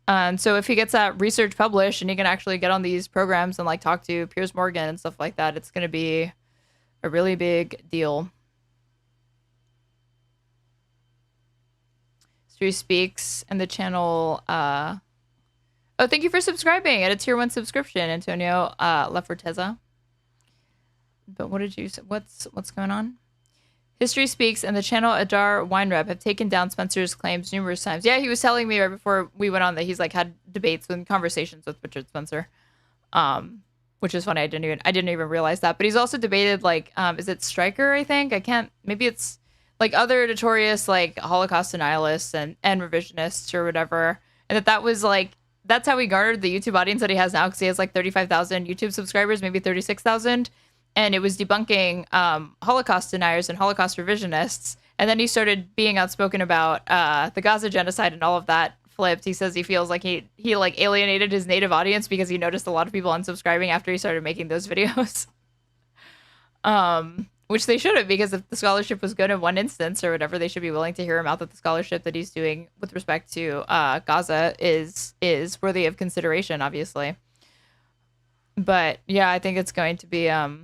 [SPEAKER 2] And so if he gets that research published and he can actually get on these programs and like talk to Piers Morgan and stuff like that, it's going to be a really big deal. History Speaks and the channel. Oh, thank you for subscribing at a tier 1 subscription, Antonio Leforteza. But what did you say? What's going on? History Speaks and the channel Adar Weinreb have taken down Spencer's claims numerous times. Yeah, he was telling me right before we went on that he's like had debates and conversations with Richard Spencer, which is funny. I didn't even realize that. But he's also debated like, is it Stryker? I think maybe it's like other notorious like Holocaust denialists and revisionists or whatever, and that was like that's how he garnered the YouTube audience that he has now, because he has like 35,000 YouTube subscribers, maybe 36,000. And it was debunking Holocaust deniers and Holocaust revisionists. And then he started being outspoken about the Gaza genocide, and all of that flipped. He says he feels like he like alienated his native audience because he noticed a lot of people unsubscribing after he started making those videos. Which they should have, because if the scholarship was good in one instance or whatever, they should be willing to hear him out that the scholarship that he's doing with respect to Gaza is worthy of consideration, obviously. But yeah, I think it's going to be a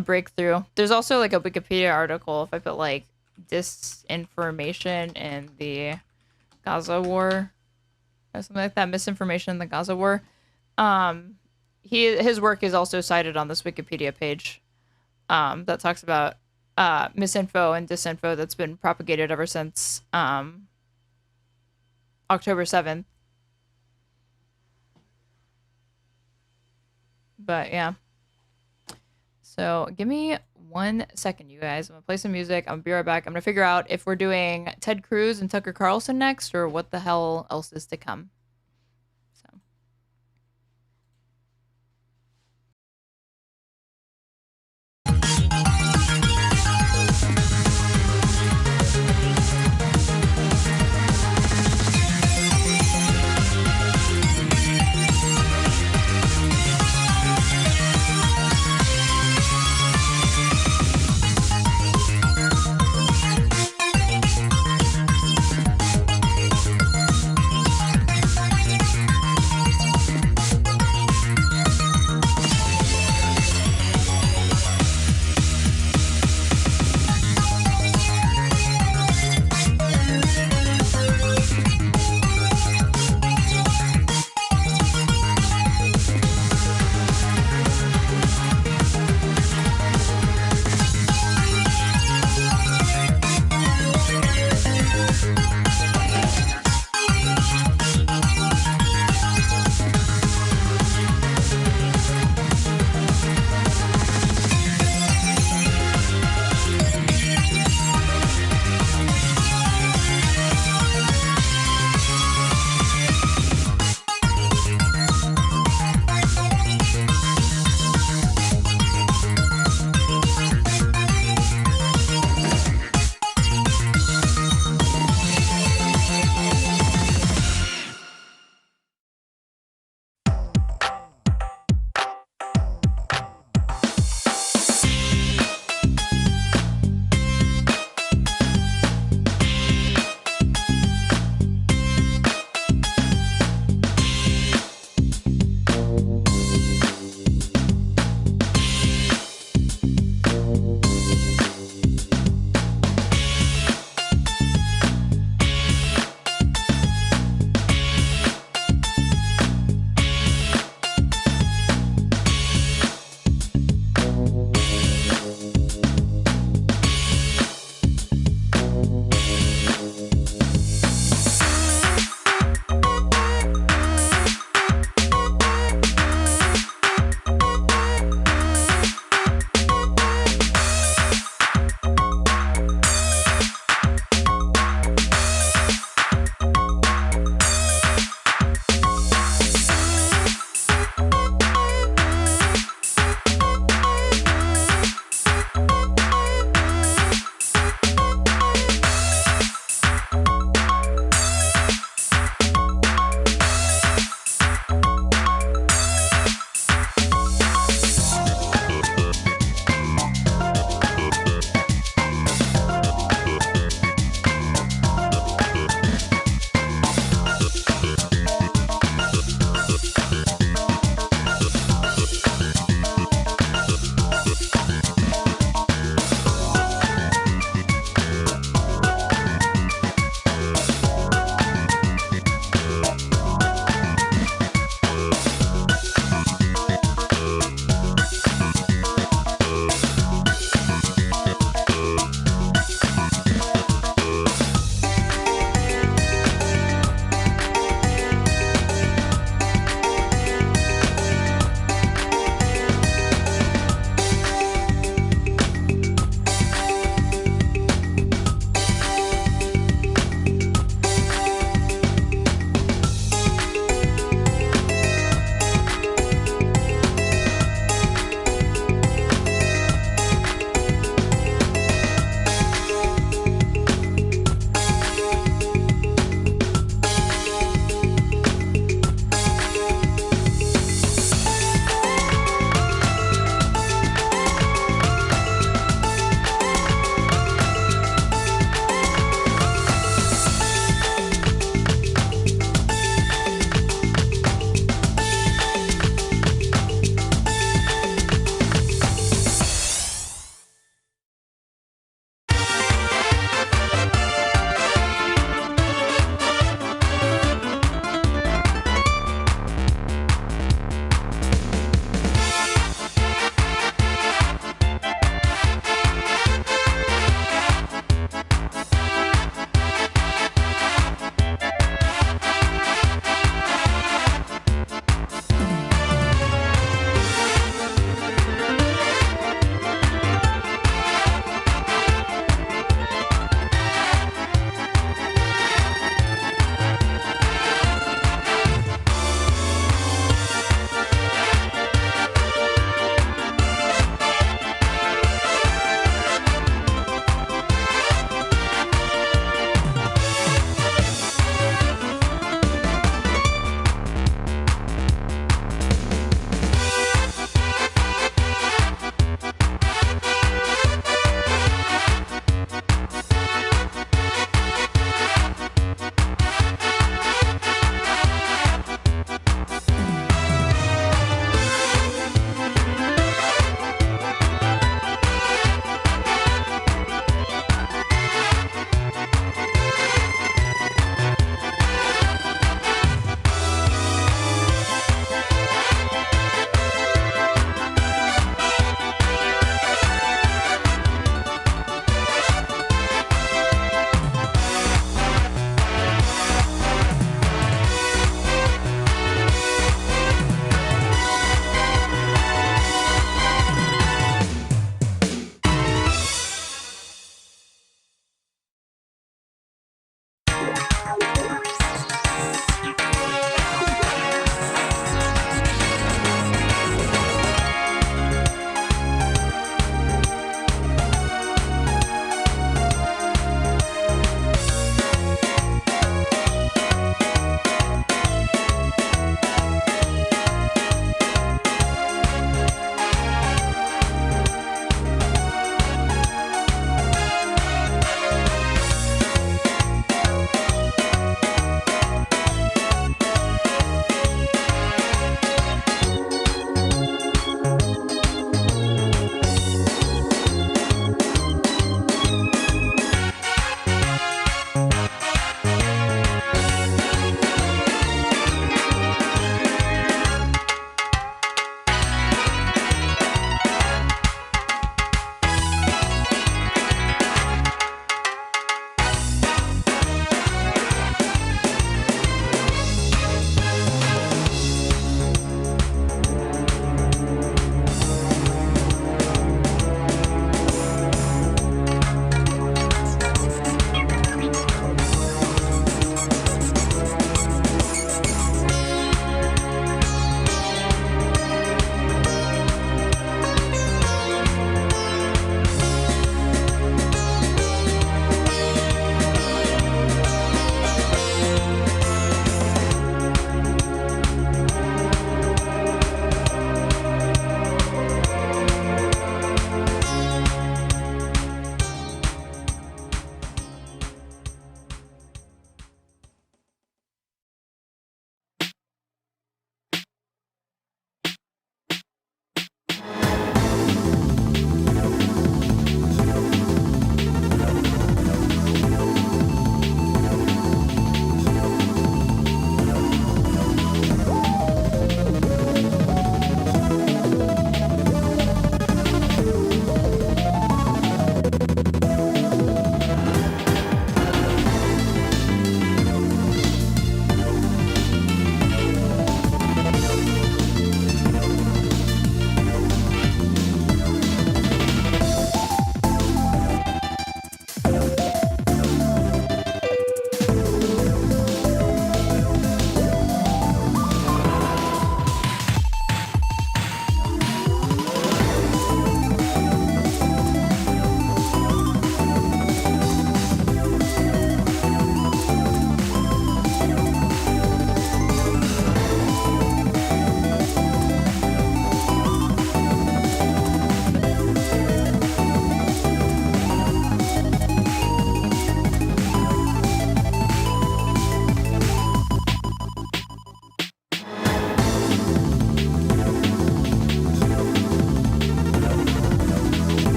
[SPEAKER 2] breakthrough. There's also like a Wikipedia article, if I put like disinformation in the Gaza war or something like that, misinformation in the Gaza war. His work is also cited on this Wikipedia page that talks about misinfo and disinfo that's been propagated ever since October 7th. But yeah. So give me 1 second, you guys. I'm gonna play some music. I'm gonna be right back. I'm gonna figure out if we're doing Ted Cruz and Tucker Carlson next, or what the hell else is to come. So.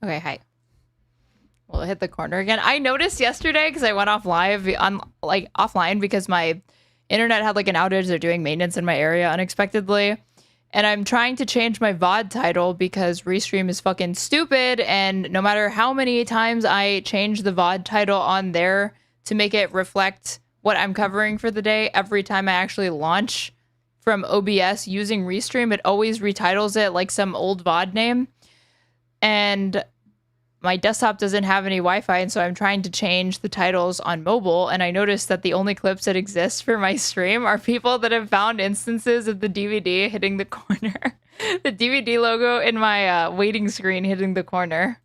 [SPEAKER 2] Okay, hi. We'll hit the corner again. I noticed yesterday because I went offline because my internet had like an outage. They're doing maintenance in my area unexpectedly. And I'm trying to change my VOD title because Restream is fucking stupid. And no matter how many times I change the VOD title on there to make it reflect what I'm covering for the day, every time I actually launch from OBS using Restream, it always retitles it like some old VOD name. And my desktop doesn't have any Wi-Fi, and so I'm trying to change the titles on mobile, and I noticed that the only clips that exist for my stream are people that have found instances of the DVD hitting the corner. The DVD logo in my waiting screen hitting the corner.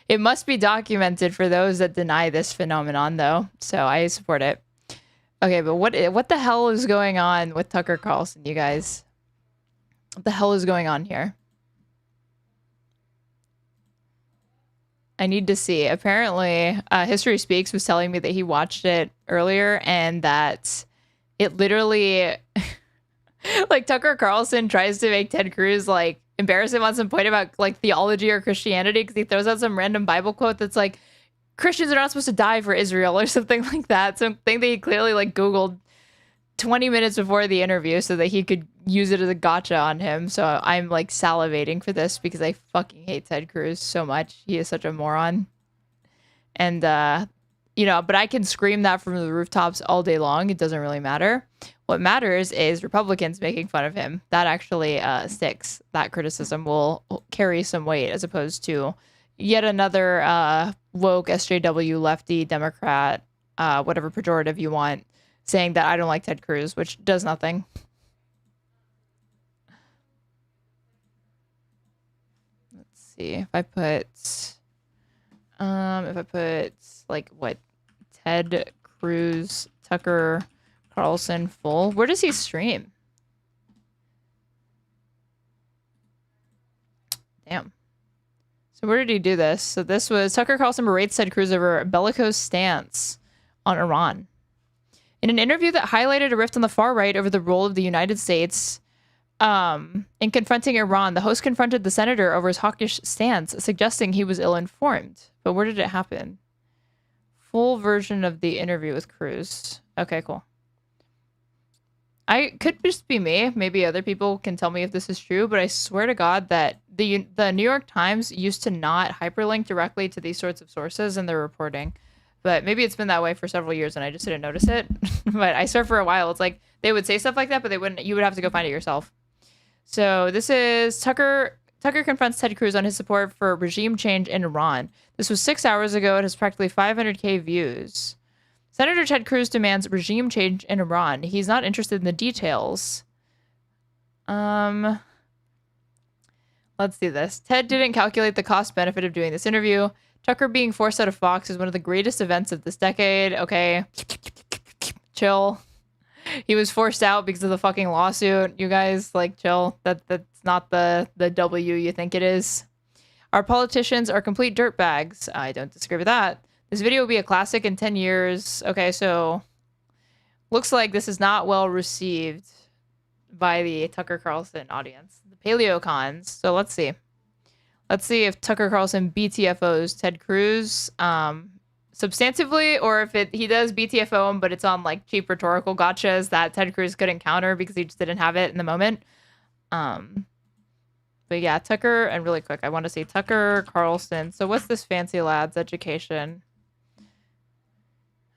[SPEAKER 2] It must be documented for those that deny this phenomenon, though, so I support it. Okay, but what the hell is going on with Tucker Carlson, you guys? What the hell is going on here? I need to see. Apparently, History Speaks was telling me that he watched it earlier and that it literally, like Tucker Carlson tries to make Ted Cruz like embarrass him on some point about like theology or Christianity because he throws out some random Bible quote that's like, Christians are not supposed to die for Israel or something like that. Something that he clearly like Googled 20 minutes before the interview so that he could use it as a gotcha on him. So I'm like salivating for this because I fucking hate Ted Cruz so much. He is such a moron. And, you know, but I can scream that from the rooftops all day long. It doesn't really matter. What matters is Republicans making fun of him. That actually sticks. That criticism will carry some weight as opposed to yet another woke SJW lefty Democrat, whatever pejorative you want, saying that I don't like Ted Cruz, which does nothing. Let's see if I put like what Ted Cruz, Tucker Carlson full. Where does he stream? Damn. So where did he do this? So this was Tucker Carlson berates Ted Cruz over a bellicose stance on Iran. In an interview that highlighted a rift on the far right over the role of the United States in confronting Iran, the host confronted the senator over his hawkish stance, suggesting he was ill-informed. But where did it happen? Full version of the interview with Cruz. Okay, cool. I could just be me. Maybe other people can tell me if this is true, but I swear to God that the New York Times used to not hyperlink directly to these sorts of sources in their reporting. But maybe it's been that way for several years and I just didn't notice it. But I swear for a while, it's like they would say stuff like that, but they wouldn't. You would have to go find it yourself. So this is Tucker confronts Ted Cruz on his support for regime change in Iran. This was 6 hours ago. It has practically 500K views. Senator Ted Cruz demands regime change in Iran. He's not interested in the details. Let's do this. Ted didn't calculate the cost benefit of doing this interview. Tucker being forced out of Fox is one of the greatest events of this decade. Okay. Chill. He was forced out because of the fucking lawsuit. You guys, like, chill. That's not the W you think it is. Our politicians are complete dirtbags. I don't disagree with that. This video will be a classic in 10 years. Okay, so looks like this is not well received by the Tucker Carlson audience. The paleocons. So let's see. Let's see if Tucker Carlson BTFOs Ted Cruz substantively, or if he does BTFO him, but it's on like cheap rhetorical gotchas that Ted Cruz couldn't counter because he just didn't have it in the moment. But yeah, Tucker, and really quick, I want to see Tucker Carlson. So what's this fancy lad's education?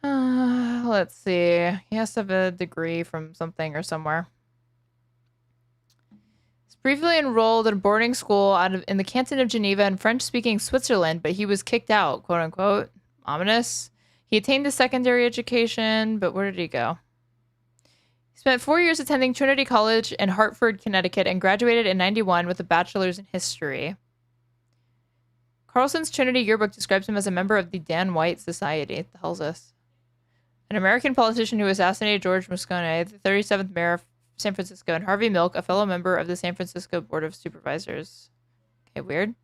[SPEAKER 2] Let's see. He has to have a degree from something or somewhere. Briefly enrolled at a boarding school in the canton of Geneva in French-speaking Switzerland, but he was kicked out, quote unquote. Ominous. He attained a secondary education, but where did he go? He spent 4 years attending Trinity College in Hartford, Connecticut, and graduated in '91 with a bachelor's in history. Carlson's Trinity yearbook describes him as a member of the Dan White Society. What the hell's this? An American politician who assassinated George Moscone, the 37th mayor of San Francisco, and Harvey Milk, a fellow member of the San Francisco Board of Supervisors. Okay, weird.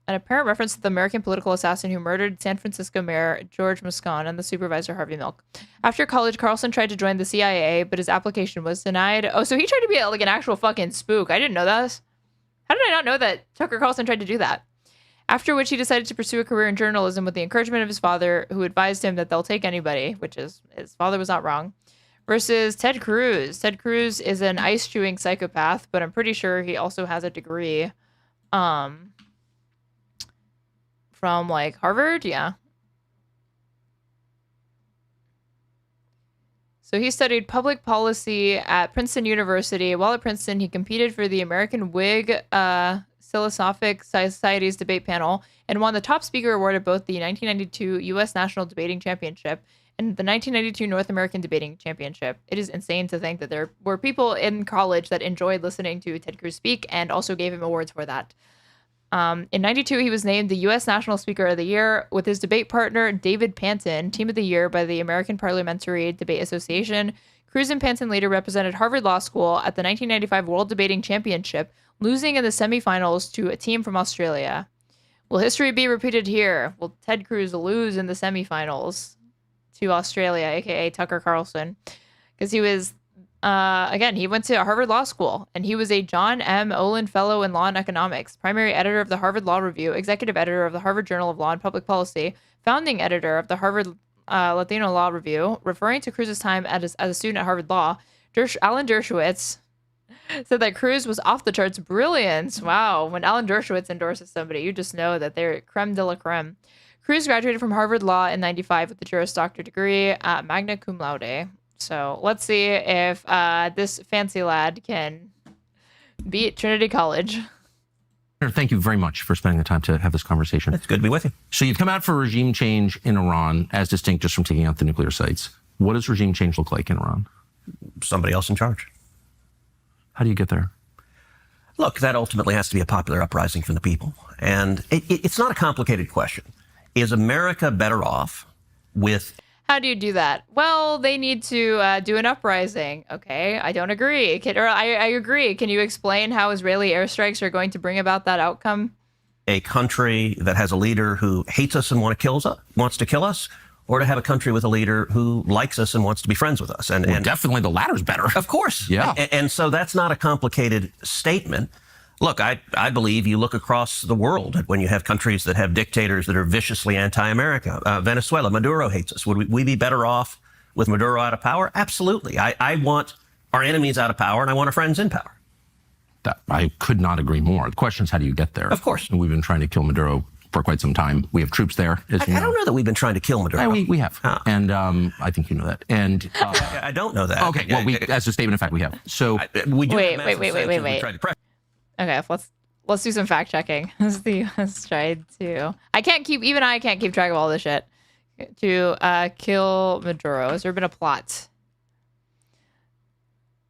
[SPEAKER 2] an apparent reference to the American political assassin who murdered San Francisco Mayor George Moscone and the supervisor Harvey Milk. After college, Carlson tried to join the CIA, but his application was denied. Oh, so he tried to be like an actual fucking spook. I didn't know that. How did I not know that Tucker Carlson tried to do that? After which he decided to pursue a career in journalism with the encouragement of his father, who advised him that they'll take anybody, which is, his father was not wrong, versus Ted Cruz. Ted Cruz is an ice-chewing psychopath, but I'm pretty sure he also has a degree from like Harvard. Yeah. So he studied public policy at Princeton University. While at Princeton, he competed for the American Whig Philosophic Society's debate panel and won the top speaker award at both the 1992 U.S. National Debating Championship and the 1992 North American Debating Championship. It is insane to think that there were people in college that enjoyed listening to Ted Cruz speak and also gave him awards for that. In 92, he was named the U.S. National Speaker of the Year with his debate partner, David Panton, Team of the Year by the American Parliamentary Debate Association. Cruz and Panton later represented Harvard Law School at the 1995 World Debating Championship, losing in the semifinals to a team from Australia. Will history be repeated here? Will Ted Cruz lose in the semifinals to Australia, aka Tucker Carlson? Because he was, again, he went to Harvard Law School, and he was a John M. Olin Fellow in Law and Economics, primary editor of the Harvard Law Review, executive editor of the Harvard Journal of Law and Public Policy, founding editor of the Harvard Latino Law Review. Referring to Cruz's time as a student at Harvard Law, Alan Dershowitz said that Cruz was off the charts brilliant. Wow. When Alan Dershowitz endorses somebody, you just know that they're creme de la creme. Cruz graduated from Harvard Law in 95 with a Juris Doctor degree, magna cum laude. So let's see if this fancy lad can beat Trinity College.
[SPEAKER 6] Thank you very much for spending the time to have this conversation.
[SPEAKER 7] It's good to be with you.
[SPEAKER 6] So you've come out for regime change in Iran, as distinct just from taking out the nuclear sites. What does regime change look like in Iran?
[SPEAKER 7] Somebody else in charge.
[SPEAKER 6] How do you get there?
[SPEAKER 7] Look, that ultimately has to be a popular uprising from the people. And it's not a complicated question. Is America better off with...
[SPEAKER 2] How do you do that? Well, they need to do an uprising. Okay, I don't agree. I agree. Can you explain how Israeli airstrikes are going to bring about that outcome?
[SPEAKER 7] A country that has a leader who hates us and wants to kill us, or to have a country with a leader who likes us and wants to be friends with us? And
[SPEAKER 6] definitely the latter's better.
[SPEAKER 7] Of course.
[SPEAKER 6] Yeah.
[SPEAKER 7] And so that's not a complicated statement. Look, I believe you look across the world when you have countries that have dictators that are viciously anti-America. Venezuela, Maduro hates us. Would we be better off with Maduro out of power? Absolutely. I want our enemies out of power, and I want our friends in power.
[SPEAKER 6] I could not agree more. The question is, how do you get there?
[SPEAKER 7] Of course.
[SPEAKER 6] And we've been trying to kill Maduro for quite some time. We have troops there.
[SPEAKER 7] I don't know that we've been trying to kill Maduro.
[SPEAKER 6] We have. And I think you know that. And
[SPEAKER 7] I don't know that.
[SPEAKER 6] Okay, well, as a statement of fact, we have. So
[SPEAKER 7] we do
[SPEAKER 2] Wait.
[SPEAKER 7] Okay,
[SPEAKER 2] let's do some fact checking. Let's try to. I can't keep track of all this shit. To kill Maduro. Has there been a plot?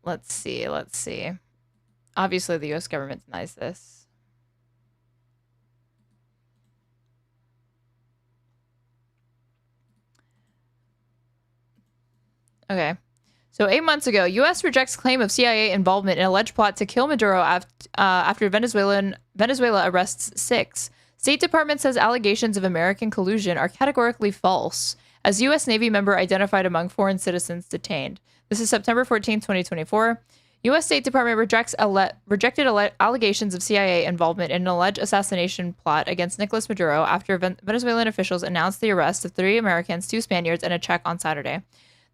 [SPEAKER 2] Let's see. Obviously, the U.S. government denies this. Okay. So 8 months ago, U.S. rejects claim of CIA involvement in alleged plot to kill Maduro after Venezuela arrests 6. State Department says allegations of American collusion are categorically false, as U.S. Navy member identified among foreign citizens detained. This is September 14, 2024. U.S. State Department rejected allegations of CIA involvement in an alleged assassination plot against Nicolas Maduro after Venezuelan officials announced the arrest of 3 Americans, 2 Spaniards, and a Czech on Saturday.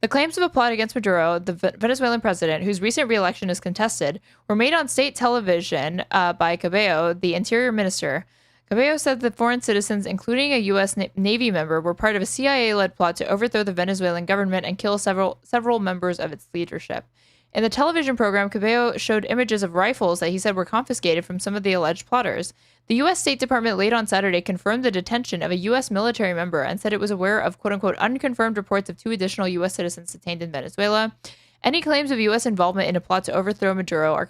[SPEAKER 2] The claims of a plot against Maduro, the Venezuelan president, whose recent re-election is contested, were made on state television by Cabello, the interior minister. Cabello said that foreign citizens, including a U.S. Navy member, were part of a CIA-led plot to overthrow the Venezuelan government and kill several members of its leadership. In the television program, Cabello showed images of rifles that he said were confiscated from some of the alleged plotters. The U.S. State Department late on Saturday confirmed the detention of a U.S. military member and said it was aware of quote-unquote unconfirmed reports of 2 additional U.S. citizens detained in Venezuela. Any claims of U.S. involvement in a plot to overthrow Maduro are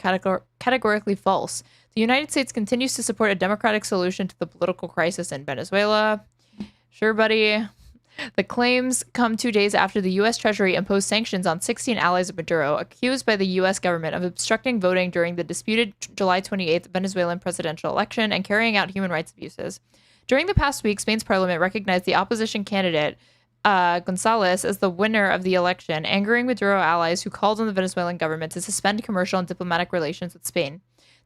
[SPEAKER 2] categorically false. The United States continues to support a democratic solution to the political crisis in Venezuela. Sure, buddy. The claims come 2 days after the U.S. Treasury imposed sanctions on 16 allies of Maduro, accused by the U.S. government of obstructing voting during the disputed July 28th Venezuelan presidential election and carrying out human rights abuses. During the past week, Spain's parliament recognized the opposition candidate, Gonzalez, as the winner of the election, angering Maduro allies who called on the Venezuelan government to suspend commercial and diplomatic relations with Spain.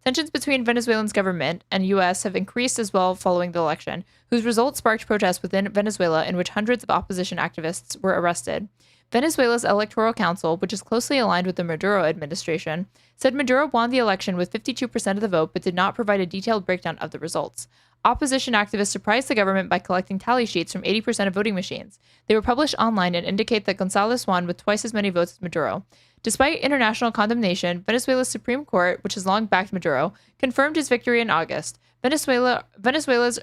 [SPEAKER 2] Tensions between Venezuela's government and U.S. have increased as well following the election, whose results sparked protests within Venezuela in which hundreds of opposition activists were arrested. Venezuela's Electoral Council, which is closely aligned with the Maduro administration, said Maduro won the election with 52% of the vote but did not provide a detailed breakdown of the results. Opposition activists surprised the government by collecting tally sheets from 80% of voting machines. They were published online and indicate that Gonzalez won with twice as many votes as Maduro. Despite international condemnation, Venezuela's Supreme Court, which has long backed Maduro, confirmed his victory in August. Venezuela's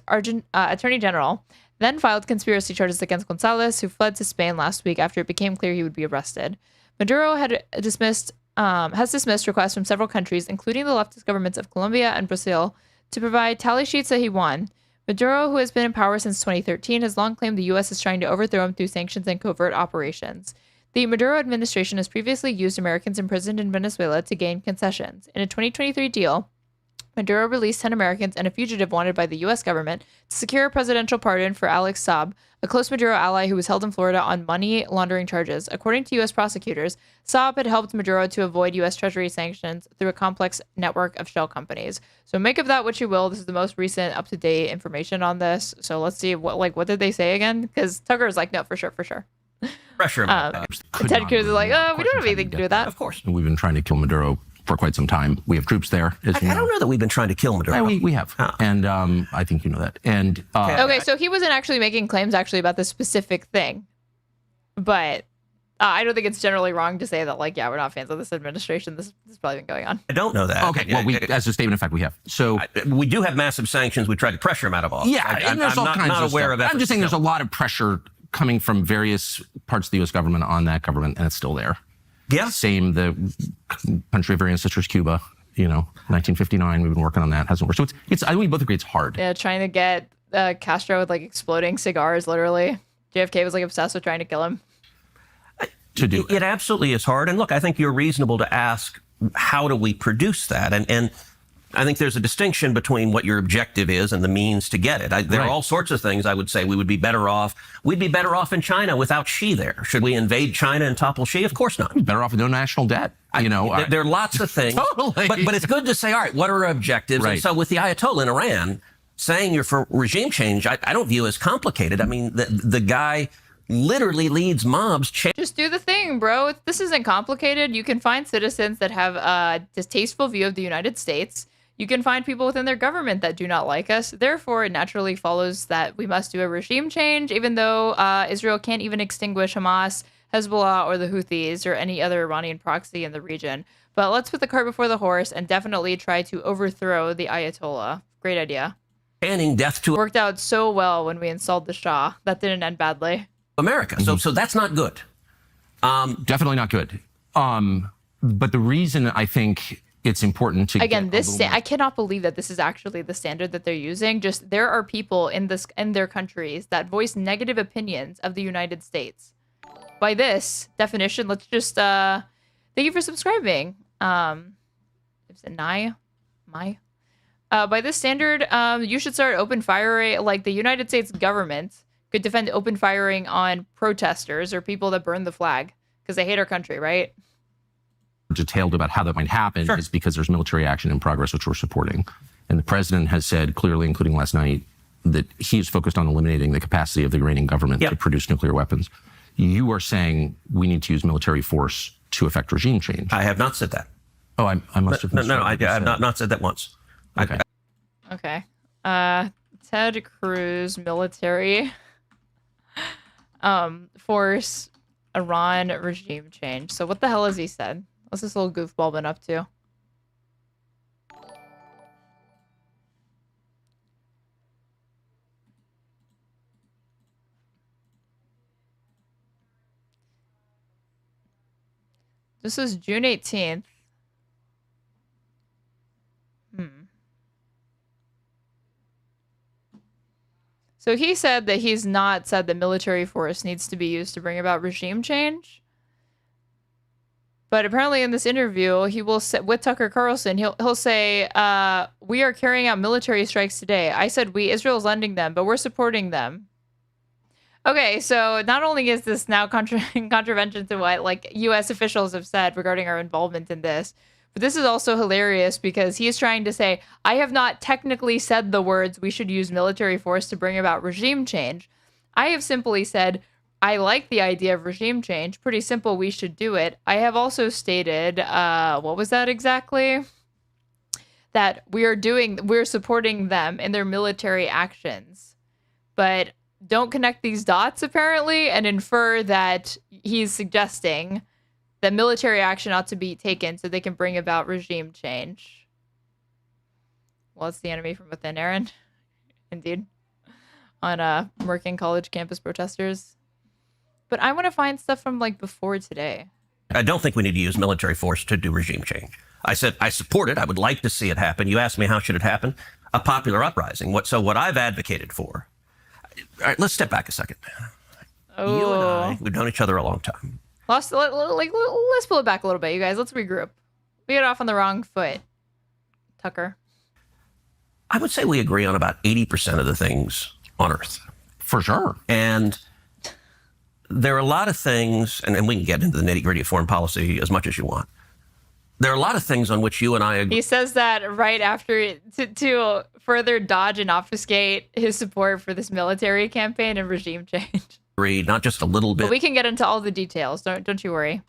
[SPEAKER 2] Attorney General then filed conspiracy charges against Gonzalez, who fled to Spain last week after it became clear he would be arrested. Maduro has dismissed requests from several countries, including the leftist governments of Colombia and Brazil, to provide tally sheets that he won. Maduro, who has been in power since 2013, has long claimed the U.S. is trying to overthrow him through sanctions and covert operations. The Maduro administration has previously used Americans imprisoned in Venezuela to gain concessions. In a 2023 deal, Maduro released 10 Americans and a fugitive wanted by the U.S. government to secure a presidential pardon for Alex Saab, a close Maduro ally who was held in Florida on money laundering charges. According to U.S. prosecutors, Saab had helped Maduro to avoid U.S. Treasury sanctions through a complex network of shell companies. So make of that what you will. This is the most recent up-to-date information on this. So let's see what did they say again? Because Tucker is like, no, for sure.
[SPEAKER 7] Pressure.
[SPEAKER 2] Ted Cruz is like, we don't have anything to do with that.
[SPEAKER 7] Of course.
[SPEAKER 6] And we've been trying to kill Maduro for quite some time. We have troops there. As you
[SPEAKER 7] I don't know that we've been trying to kill Maduro.
[SPEAKER 6] Yeah, we have. And I think you know that. And
[SPEAKER 2] Okay, so he wasn't actually making claims about this specific thing. But I don't think it's generally wrong to say that, like, yeah, we're not fans of this administration. This has probably been going on.
[SPEAKER 7] I don't know that.
[SPEAKER 6] Okay, well, as a statement of fact, we have. So
[SPEAKER 7] we do have massive sanctions. We tried to pressure him out of office.
[SPEAKER 6] Yeah, and there's all kinds
[SPEAKER 7] not
[SPEAKER 6] of
[SPEAKER 7] aware
[SPEAKER 6] stuff.
[SPEAKER 7] of that.
[SPEAKER 6] I'm just saying there's a lot of pressure coming from various parts of the U.S. government on that government, and it's still there.
[SPEAKER 7] Yeah.
[SPEAKER 6] Same, the country of our ancestors, Cuba, 1959, we've been working on that. Hasn't worked. So it's I think we both agree it's hard.
[SPEAKER 2] Yeah, trying to get Castro with, like, exploding cigars, literally. JFK was, like, obsessed with trying to kill him.
[SPEAKER 6] To do
[SPEAKER 7] It absolutely is hard. And look, I think you're reasonable to ask, how do we produce that? And I think there's a distinction between what your objective is and the means to get it. There are all sorts of things I would say we would be better off. We'd be better off in China without Xi there. Should we invade China and topple Xi? Of course not.
[SPEAKER 6] Better off with no national debt.
[SPEAKER 7] There are lots of things.
[SPEAKER 6] Totally.
[SPEAKER 7] But it's good to say, all right, what are our objectives?
[SPEAKER 6] Right.
[SPEAKER 7] And so with the Ayatollah in Iran, saying you're for regime change, I don't view as complicated. I mean, the guy literally leads mobs.
[SPEAKER 2] Just do the thing, bro. This isn't complicated. You can find citizens that have a distasteful view of the United States. You can find people within their government that do not like us. Therefore, it naturally follows that we must do a regime change, even though Israel can't even extinguish Hamas, Hezbollah, or the Houthis, or any other Iranian proxy in the region. But let's put the cart before the horse and definitely try to overthrow the Ayatollah. Great idea.
[SPEAKER 7] Banning death to
[SPEAKER 2] Worked out so well when we installed the Shah. That didn't end badly.
[SPEAKER 7] America. So that's not good.
[SPEAKER 6] Definitely not good. But the reason I think it's important to
[SPEAKER 2] again, I cannot believe that this is actually the standard that they're using. Just there are people in their countries that voice negative opinions of the United States. By this definition, let's just thank you for subscribing. Is it Nye? By this standard, you should start open firing. Like, the United States government could defend open firing on protesters or people that burn the flag because they hate our country, right?
[SPEAKER 6] Detailed about how that might happen is because there's military action in progress, which we're supporting. And the president has said clearly, including last night, that he's focused on eliminating the capacity of the Iranian government to produce nuclear weapons. You are saying we need to use military force to effect regime change.
[SPEAKER 7] I have not said that.
[SPEAKER 6] Oh, I must have.
[SPEAKER 7] No, I have not said that once.
[SPEAKER 6] Okay.
[SPEAKER 2] Okay. Ted Cruz military force Iran regime change. So what the hell has he said? What's this little goofball been up to? This is June 18th. So So he said that he's not said that military force needs to be used to bring about regime change. But apparently in this interview, he will say, with Tucker Carlson, he'll say, we are carrying out military strikes today. I said we, Israel's lending them, but we're supporting them. Okay, so not only is this now contravention to what like U.S. officials have said regarding our involvement in this, but this is also hilarious because he's trying to say, I have not technically said the words we should use military force to bring about regime change. I have simply said, I like the idea of regime change. Pretty simple, we should do it. I have also stated, what was that exactly? That we're supporting them in their military actions. But don't connect these dots, apparently, and infer that he's suggesting that military action ought to be taken so they can bring about regime change. Well, it's the enemy from within, Aaron. Indeed. On Merkin College campus protesters. But I want to find stuff from like before today.
[SPEAKER 7] I don't think we need to use military force to do regime change. I said I support it. I would like to see it happen. You asked me how should it happen? A popular uprising. What I've advocated for. All right, let's step back a second.
[SPEAKER 2] Oh.
[SPEAKER 7] You and I, we've known each other a long time.
[SPEAKER 2] Let's pull it back a little bit, you guys. Let's regroup. We got off on the wrong foot, Tucker.
[SPEAKER 7] I would say we agree on about 80% of the things on Earth.
[SPEAKER 6] For sure.
[SPEAKER 7] And there are a lot of things, and we can get into the nitty-gritty of foreign policy as much as you want. There are a lot of things on which you and I agree.
[SPEAKER 2] He says that right after to further dodge and obfuscate his support for this military campaign and regime change.
[SPEAKER 7] Not just a little bit.
[SPEAKER 2] But we can get into all the details. Don't you worry.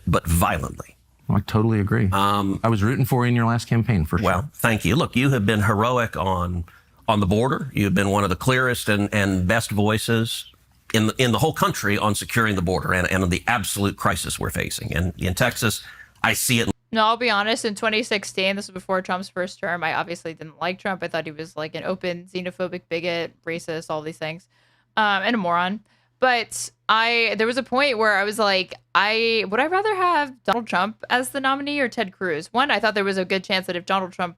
[SPEAKER 7] But violently.
[SPEAKER 6] I totally agree. I was rooting for you in your last campaign, for sure.
[SPEAKER 7] Well, thank you. Look, you have been heroic on the border. You've been one of the clearest and best voices in the whole country on securing the border and the absolute crisis we're facing. And in Texas, I see it.
[SPEAKER 2] No, I'll be honest. In 2016, this was before Trump's first term. I obviously didn't like Trump. I thought he was like an open, xenophobic, bigot, racist, all these things, and a moron. But there was a point where I was like, would I rather have Donald Trump as the nominee or Ted Cruz? One, I thought there was a good chance that if Donald Trump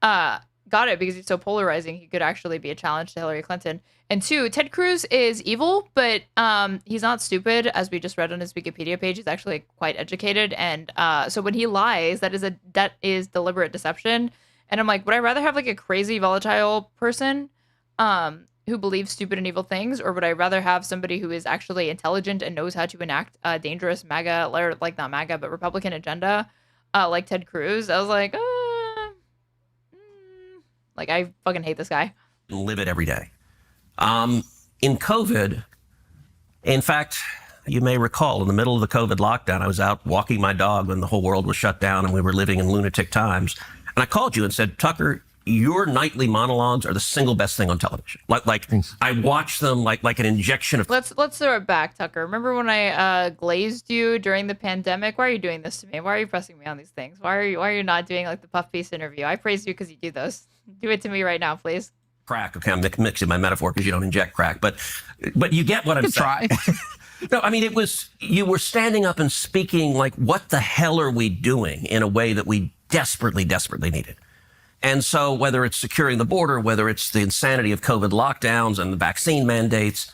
[SPEAKER 2] got it because he's so polarizing, he could actually be a challenge to Hillary Clinton. And two, Ted Cruz is evil, but he's not stupid, as we just read on his Wikipedia page. He's actually quite educated, and so when he lies, that is deliberate deception. And I'm like, would I rather have like a crazy, volatile person who believes stupid and evil things, or would I rather have somebody who is actually intelligent and knows how to enact a dangerous MAGA, or like not MAGA, but Republican agenda, like Ted Cruz? I was like, like I fucking hate this guy.
[SPEAKER 7] Live it every day. In COVID, in fact, you may recall in the middle of the COVID lockdown, I was out walking my dog when the whole world was shut down and we were living in lunatic times. And I called you and said, Tucker, your nightly monologues are the single best thing on television. Like I watch them like an injection of.
[SPEAKER 2] Let's throw it back, Tucker. Remember when I glazed you during the pandemic? Why are you doing this to me? Why are you pressing me on these things? Why are you not doing like the puff piece interview? I praise you because you do those. Do it to me right now, please.
[SPEAKER 7] Crack. Okay, I'm mixing my metaphor because you don't inject crack, but you get what I'm saying.
[SPEAKER 6] Try.
[SPEAKER 7] No, I mean, you were standing up and speaking like, what the hell are we doing in a way that we desperately, desperately needed? And so whether it's securing the border, whether it's the insanity of COVID lockdowns and the vaccine mandates,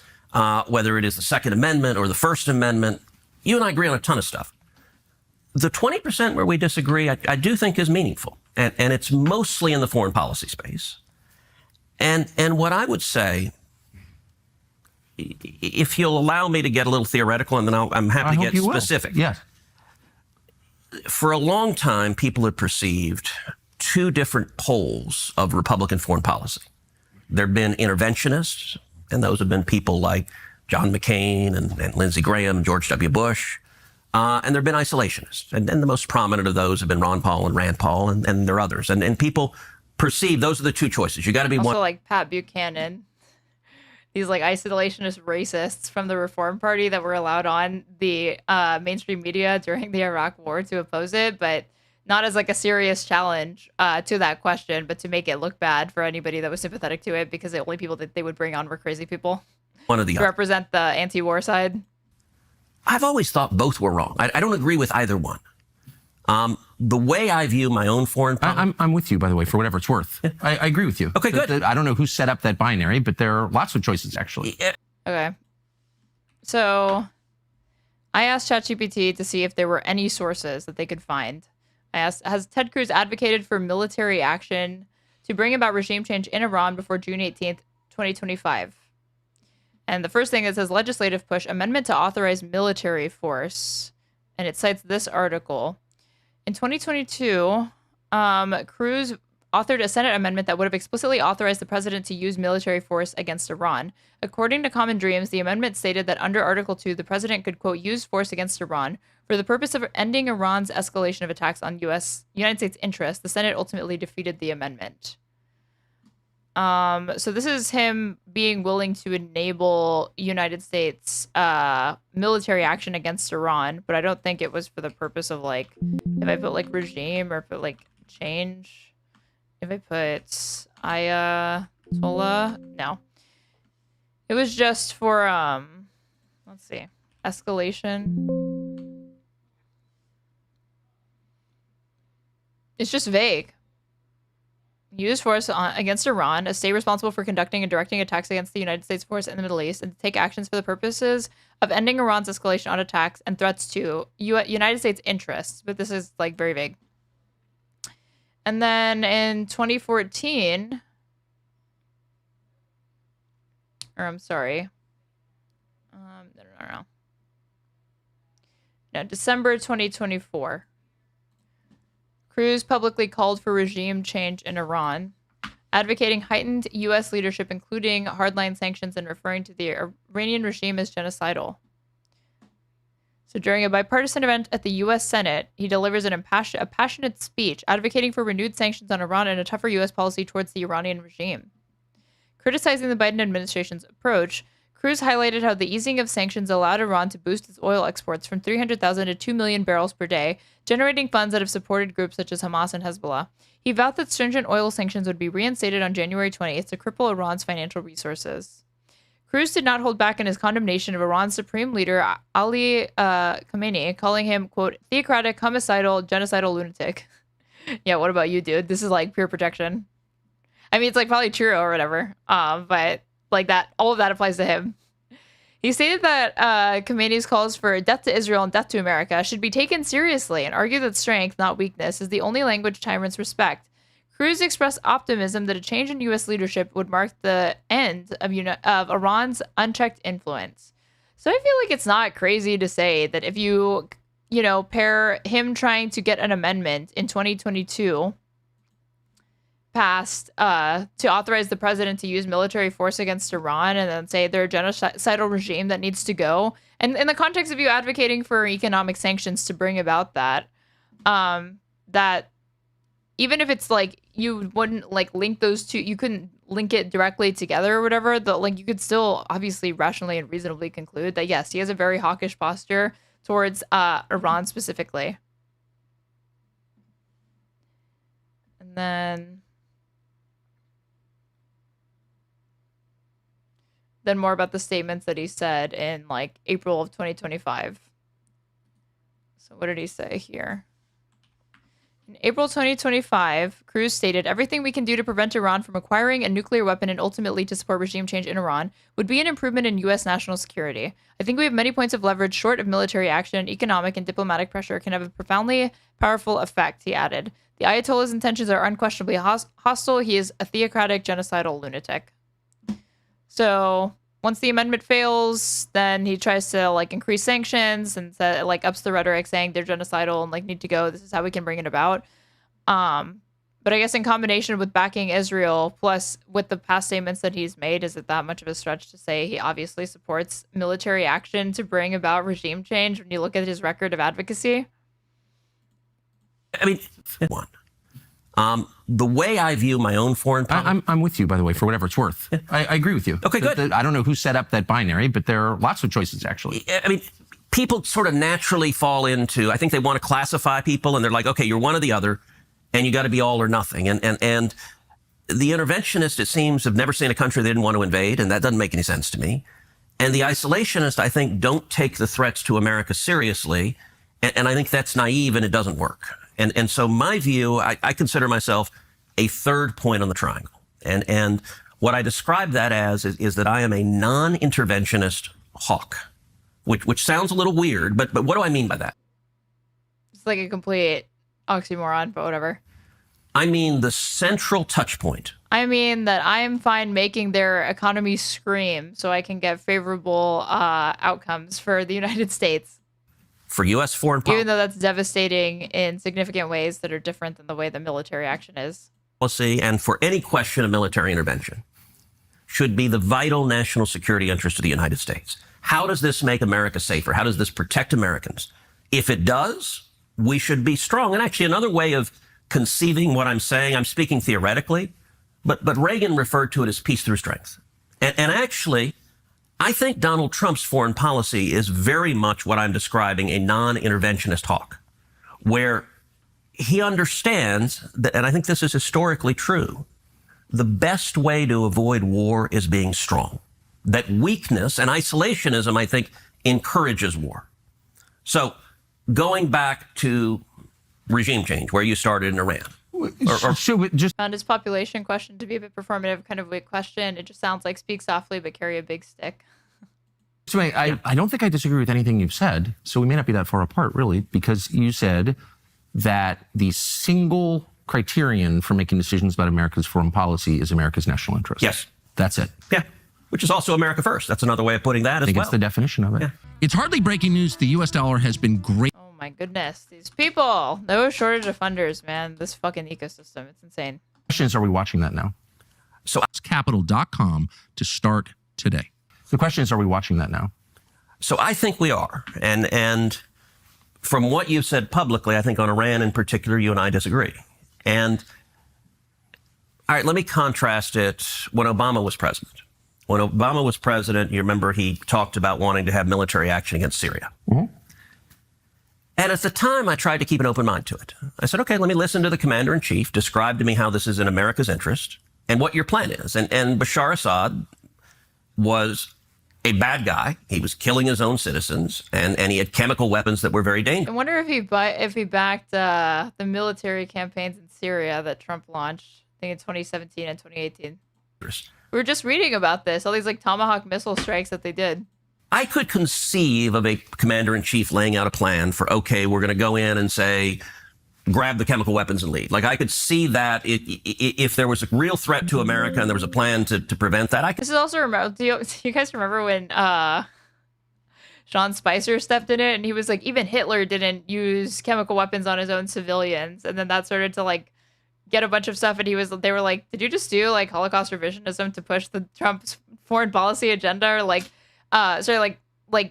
[SPEAKER 7] whether it is the Second Amendment or the First Amendment, you and I agree on a ton of stuff. The 20% where we disagree, I do think is meaningful. And it's mostly in the foreign policy space. And what I would say, if you'll allow me to get a little theoretical, and then I'm happy to get specific.
[SPEAKER 6] Yes.
[SPEAKER 7] For a long time, people have perceived two different poles of Republican foreign policy. There have been interventionists, and those have been people like John McCain and Lindsey Graham and George W. Bush. And there have been isolationists. And the most prominent of those have been Ron Paul and Rand Paul, and there are others. And people perceive those are the two choices. You got to be
[SPEAKER 2] also
[SPEAKER 7] one.
[SPEAKER 2] Like Pat Buchanan. These like isolationist racists from the Reform Party that were allowed on the mainstream media during the Iraq War to oppose it, but not as like a serious challenge to that question, but to make it look bad for anybody that was sympathetic to it, because the only people that they would bring on were crazy people.
[SPEAKER 7] One of the
[SPEAKER 2] to represent the anti-war side.
[SPEAKER 7] I've always thought both were wrong. I don't agree with either one. The way I view my own foreign policy.
[SPEAKER 6] I'm with you, by the way, for whatever it's worth. I agree with you.
[SPEAKER 7] Okay, good.
[SPEAKER 6] I don't know who set up that binary, but there are lots of choices, actually.
[SPEAKER 2] Okay. So I asked ChatGPT to see if there were any sources that they could find. I asked, has Ted Cruz advocated for military action to bring about regime change in Iran before June 18th, 2025? And the first thing it says, legislative push, amendment to authorize military force. And it cites this article. In 2022, Cruz authored a Senate amendment that would have explicitly authorized the president to use military force against Iran. According to Common Dreams, the amendment stated that under Article 2, the president could, quote, use force against Iran for the purpose of ending Iran's escalation of attacks on United States interests. The Senate ultimately defeated the amendment. So this is him being willing to enable United States military action against Iran, but I don't think it was for the purpose of, like, if I put, like, regime or put, like, change. If I put Ayatollah, no. It was just for, let's see, escalation. It's just vague. Use force against Iran, a state responsible for conducting and directing attacks against the United States force in the Middle East, and to take actions for the purposes of ending Iran's escalation on attacks and threats to United States interests. But this is, like, very vague. And then in 2014, or I'm sorry, no, December 2024, Cruz publicly called for regime change in Iran, advocating heightened U.S. leadership, including hardline sanctions, and referring to the Iranian regime as genocidal. So during a bipartisan event at the U.S. Senate, he delivers a passionate speech advocating for renewed sanctions on Iran and a tougher U.S. policy towards the Iranian regime. Criticizing the Biden administration's approach, Cruz highlighted how the easing of sanctions allowed Iran to boost its oil exports from 300,000 to 2 million barrels per day, generating funds that have supported groups such as Hamas and Hezbollah. He vowed that stringent oil sanctions would be reinstated on January 20th to cripple Iran's financial resources. Cruz did not hold back in his condemnation of Iran's supreme leader, Ali Khamenei, calling him, quote, theocratic, homicidal, genocidal lunatic. Yeah, what about you, dude? This is, like, pure projection. I mean, it's, like, probably true or whatever, but, like, that, all of that applies to him. He stated that Khamenei's calls for death to Israel and death to America should be taken seriously and argued that strength, not weakness, is the only language tyrants respect. Cruz expressed optimism that a change in U.S. leadership would mark the end of Iran's unchecked influence. So I feel like it's not crazy to say that if you pair him trying to get an amendment in 2022 passed to authorize the president to use military force against Iran and then say they're a genocidal regime that needs to go, and in the context of you advocating for economic sanctions to bring about that, that even if it's like you wouldn't like link those two, you couldn't link it directly together or whatever, you could still obviously rationally and reasonably conclude that yes, he has a very hawkish posture towards Iran specifically. And then more about the statements that he said in like April of 2025. So what did he say here? In April 2025, Cruz stated, everything we can do to prevent Iran from acquiring a nuclear weapon and ultimately to support regime change in Iran would be an improvement in U.S. national security. I think we have many points of leverage short of military action, economic and diplomatic pressure can have a profoundly powerful effect, he added. The Ayatollah's intentions are unquestionably hostile. He is a theocratic, genocidal lunatic. So once the amendment fails, then he tries to like increase sanctions and like ups the rhetoric saying they're genocidal and like need to go. This is how we can bring it about. But I guess in combination with backing Israel, plus with the past statements that he's made, is it that much of a stretch to say he obviously supports military action to bring about regime change when you look at his record of advocacy?
[SPEAKER 7] I mean, one. The way I view my own foreign policy.
[SPEAKER 6] I'm with you, by the way, for whatever it's worth. I agree with you.
[SPEAKER 7] Okay, good.
[SPEAKER 6] I don't know who set up that binary, but there are lots of choices, actually.
[SPEAKER 7] I mean, people sort of naturally fall into, I think they want to classify people, and they're like, okay, you're one or the other, and you got to be all or nothing. And the interventionists, it seems, have never seen a country they didn't want to invade, and that doesn't make any sense to me. And the isolationists, I think, don't take the threats to America seriously, and I think that's naive, and it doesn't work. And so my view, I consider myself a third point on the triangle. And what I describe that as is that I am a non-interventionist hawk, which sounds a little weird, but what do I mean by that?
[SPEAKER 2] It's like a complete oxymoron, but whatever.
[SPEAKER 7] I mean the central touch point.
[SPEAKER 2] I mean that I'm fine making their economy scream so I can get favorable outcomes for the United States.
[SPEAKER 7] For U.S. foreign policy.
[SPEAKER 2] Even though that's devastating in significant ways that are different than the way the military action is.
[SPEAKER 7] Policy, and for any question of military intervention, should be the vital national security interest of the United States. How does this make America safer? How does this protect Americans? If it does, we should be strong. And actually, another way of conceiving what I'm saying, I'm speaking theoretically, but Reagan referred to it as peace through strength. And actually, I think Donald Trump's foreign policy is very much what I'm describing, a non-interventionist hawk, where he understands that, and I think this is historically true, the best way to avoid war is being strong. That weakness and isolationism, I think, encourages war. So going back to regime change, where you started in Iran.
[SPEAKER 6] Should we just
[SPEAKER 2] Found his population question to be a bit performative, kind of a weak question. It just sounds like speak softly but carry a big stick.
[SPEAKER 6] So I don't think I disagree with anything you've said. So we may not be that far apart, really, because you said that the single criterion for making decisions about America's foreign policy is America's national interest.
[SPEAKER 7] Yes.
[SPEAKER 6] That's it.
[SPEAKER 7] Yeah. Which is also America first. That's another way of putting that
[SPEAKER 6] I
[SPEAKER 7] as
[SPEAKER 6] think
[SPEAKER 7] well.
[SPEAKER 6] it's the definition of it.
[SPEAKER 7] Yeah.
[SPEAKER 8] It's hardly breaking news. The U.S. dollar has been great.
[SPEAKER 2] Oh my goodness. These people. No shortage of funders, man. This fucking ecosystem. It's insane.
[SPEAKER 6] The question is, are we watching that now?
[SPEAKER 8] Capital.com to start today.
[SPEAKER 6] The question is, are we watching that now?
[SPEAKER 7] So I think we are. And from what you've said publicly, I think on Iran in particular, you and I disagree. And all right, let me contrast it when Obama was president. When Obama was president, you remember he talked about wanting to have military action against Syria.
[SPEAKER 6] Mm-hmm.
[SPEAKER 7] And at the time, I tried to keep an open mind to it. I said, okay, let me listen to the commander-in-chief, describe to me how this is in America's interest and what your plan is. And Bashar Assad was a bad guy. He was killing his own citizens, and he had chemical weapons that were very dangerous.
[SPEAKER 2] I wonder if he backed the military campaigns in Syria that Trump launched, I think in 2017 and 2018. We were just reading about this, all these like Tomahawk missile strikes that they did.
[SPEAKER 7] I could conceive of a commander-in-chief laying out a plan for, okay, we're going to go in and say, grab the chemical weapons and leave. Like, I could see that if there was a real threat to America and there was a plan to prevent that.
[SPEAKER 2] This is also, do you guys remember when Sean Spicer stepped in it and he was like, even Hitler didn't use chemical weapons on his own civilians. And then that started to like get a bunch of stuff. And they were like, did you just do like Holocaust revisionism to push the Trump's foreign policy agenda? Or like, like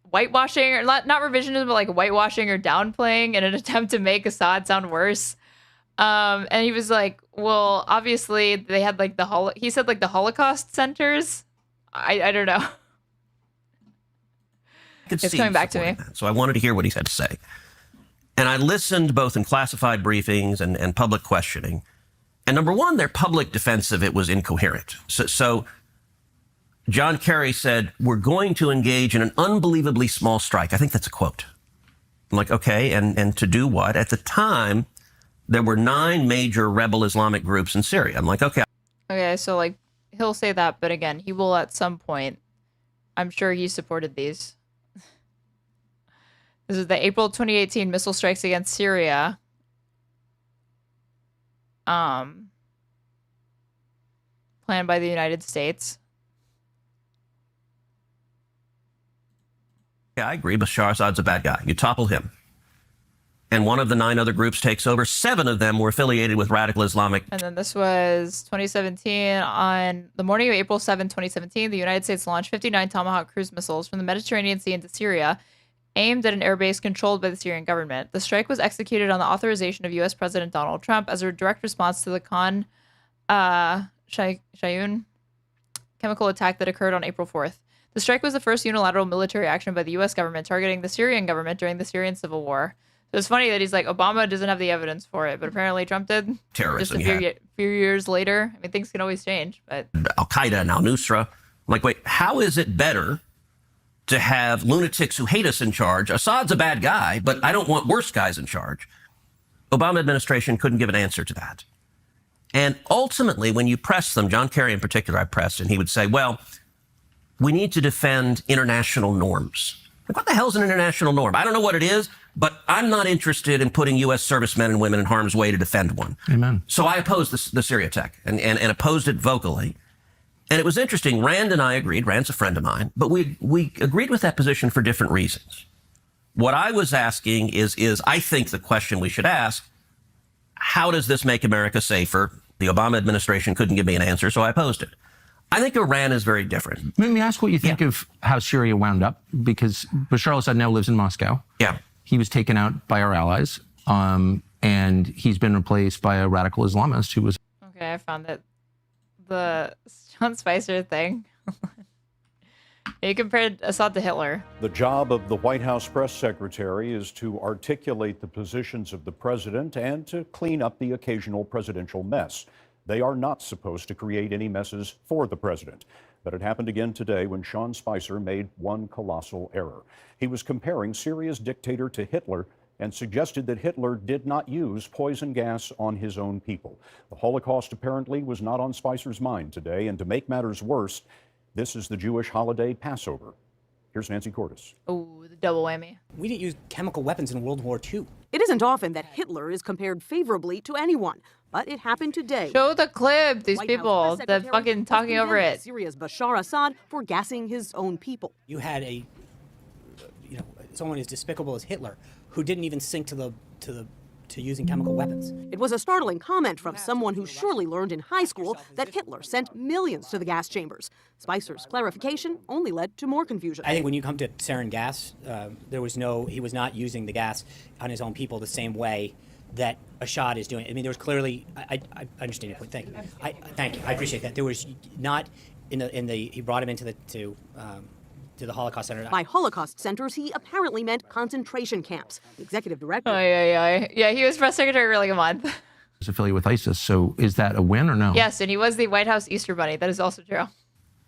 [SPEAKER 2] whitewashing, or not revisionism, but like whitewashing or downplaying in an attempt to make Assad sound worse. And he was like, well, obviously they had like he said like the Holocaust centers. I don't know. It's coming back to me.
[SPEAKER 7] That. So I wanted to hear what he had to say. And I listened both in classified briefings and public questioning. And number one, their public defense of it was incoherent. So John Kerry said, we're going to engage in an unbelievably small strike. I think that's a quote. I'm like, okay, and to do what? At the time, there were 9 major rebel Islamic groups in Syria. I'm like, okay.
[SPEAKER 2] Okay, so like he'll say that, but again, he will at some point. I'm sure he supported these. This is the April 2018 missile strikes against Syria. Planned by the United States.
[SPEAKER 7] Yeah, I agree. Bashar Assad's a bad guy. You topple him. And one of the 9 other groups takes over. 7 of them were affiliated with radical Islamic.
[SPEAKER 2] And then this was 2017. On the morning of April 7, 2017, the United States launched 59 Tomahawk cruise missiles from the Mediterranean Sea into Syria, aimed at an airbase controlled by the Syrian government. The strike was executed on the authorization of U.S. President Donald Trump as a direct response to the Khan Shayun chemical attack that occurred on April 4th. The strike was the first unilateral military action by the U.S. government targeting the Syrian government during the Syrian civil war. So it's funny that he's like, Obama doesn't have the evidence for it, but apparently Trump did.
[SPEAKER 7] Terrorism,
[SPEAKER 2] just a few years later. I mean, things can always change, but
[SPEAKER 7] Al-Qaeda and Al-Nusra. I'm like, wait, how is it better to have lunatics who hate us in charge? Assad's a bad guy, but I don't want worse guys in charge. Obama administration couldn't give an answer to that. And ultimately, when you press them, John Kerry in particular, I pressed, and he would say, well, we need to defend international norms. Like, what the hell is an international norm? I don't know what it is, but I'm not interested in putting U.S. servicemen and women in harm's way to defend one.
[SPEAKER 6] Amen.
[SPEAKER 7] So I opposed the Syria tech and opposed it vocally. And it was interesting. Rand and I agreed. Rand's a friend of mine. But we agreed with that position for different reasons. What I was asking is I think the question we should ask, how does this make America safer? The Obama administration couldn't give me an answer, so I opposed it. I think Iran is very different.
[SPEAKER 6] Let me ask what you think of how Syria wound up, because Bashar al-Assad now lives in Moscow.
[SPEAKER 7] Yeah.
[SPEAKER 6] He was taken out by our allies, and he's been replaced by a radical Islamist who was...
[SPEAKER 2] Okay, I found it. The John Spicer thing. He compared Assad to Hitler.
[SPEAKER 9] The job of the White House press secretary is to articulate the positions of the president and to clean up the occasional presidential mess. They are not supposed to create any messes for the president. But it happened again today when Sean Spicer made one colossal error. He was comparing Syria's dictator to Hitler and suggested that Hitler did not use poison gas on his own people. The Holocaust apparently was not on Spicer's mind today, and to make matters worse, this is the Jewish holiday Passover. Here's Nancy Cordes.
[SPEAKER 2] Oh, the double whammy.
[SPEAKER 10] We didn't use chemical weapons in World War II.
[SPEAKER 11] It isn't often that Hitler is compared favorably to anyone, but it happened today.
[SPEAKER 2] Show the clip. These
[SPEAKER 11] White
[SPEAKER 2] people,
[SPEAKER 11] House press
[SPEAKER 2] the
[SPEAKER 11] secretary
[SPEAKER 2] fucking
[SPEAKER 11] has
[SPEAKER 2] talking over
[SPEAKER 11] condemned
[SPEAKER 2] it.
[SPEAKER 11] Syria's Bashar Assad for gassing his own people.
[SPEAKER 10] You had someone as despicable as Hitler who didn't even sink to using chemical weapons.
[SPEAKER 11] It was a startling comment from someone who surely learned in high school that Hitler sent millions to the gas chambers. Spicer's clarification only led to more confusion.
[SPEAKER 10] I think when you come to sarin gas, he was not using the gas on his own people the same way that Assad is doing. I mean, there was clearly, I understand your point. Thank you. Thank you. I appreciate that. There was not he brought him into the Holocaust Center.
[SPEAKER 11] By Holocaust centers, he apparently meant concentration camps. The executive director.
[SPEAKER 2] Yeah, he was press secretary for like a month.
[SPEAKER 6] Is affiliated with ISIS, so is that a win or no?
[SPEAKER 2] Yes, and he was the White House Easter Bunny. That is also true.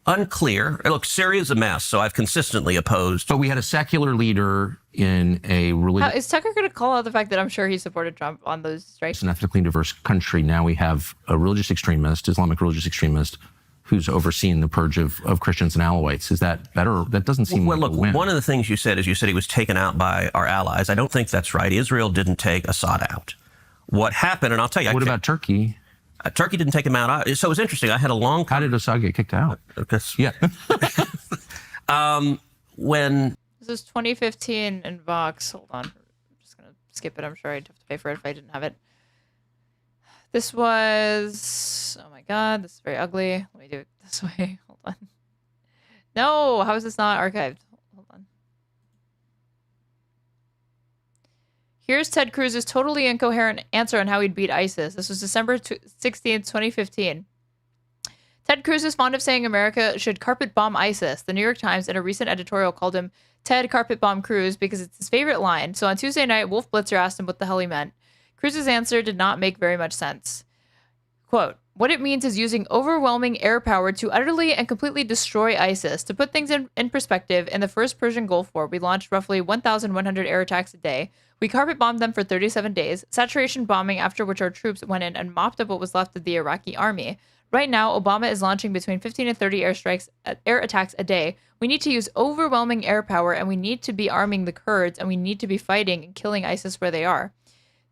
[SPEAKER 7] Unclear. Look, Syria's a mess, so I've consistently opposed.
[SPEAKER 6] But we had a secular leader in a religious...
[SPEAKER 2] Is Tucker going to call out the fact that I'm sure he supported Trump on those strikes?
[SPEAKER 6] An ethnically diverse country. Now we have a religious extremist, Islamic religious extremist, who's overseeing the purge of Christians and Alawites. Is that better? That doesn't seem
[SPEAKER 7] well,
[SPEAKER 6] like
[SPEAKER 7] look,
[SPEAKER 6] a win.
[SPEAKER 7] One of the things you said is he was taken out by our allies. I don't think that's right. Israel didn't take Assad out. What happened, and I'll tell you...
[SPEAKER 6] What about Turkey?
[SPEAKER 7] Turkey didn't take him out. So it was interesting. I had a long...
[SPEAKER 6] How did Assad get kicked out? Yeah.
[SPEAKER 7] When...
[SPEAKER 2] This is 2015 in Vox. Hold on. I'm just going to skip it. I'm sure I'd have to pay for it if I didn't have it. This was... Oh my God, this is very ugly. Let me do it this way. Hold on. No, how is this not archived? Hold on. Here's Ted Cruz's totally incoherent answer on how he'd beat ISIS. This was December 16th, 2015. Ted Cruz is fond of saying America should carpet bomb ISIS. The New York Times, in a recent editorial, called him Ted Carpet Bomb Cruz because it's his favorite line. So on Tuesday night, Wolf Blitzer asked him what the hell he meant. Cruz's answer did not make very much sense. Quote, what it means is using overwhelming air power to utterly and completely destroy ISIS. To put things in perspective, in the first Persian Gulf War, we launched roughly 1,100 air attacks a day. We carpet bombed them for 37 days, saturation bombing, after which our troops went in and mopped up what was left of the Iraqi army. Right now, Obama is launching between 15 and 30 air attacks a day. We need to use overwhelming air power, and we need to be arming the Kurds, and we need to be fighting and killing ISIS where they are.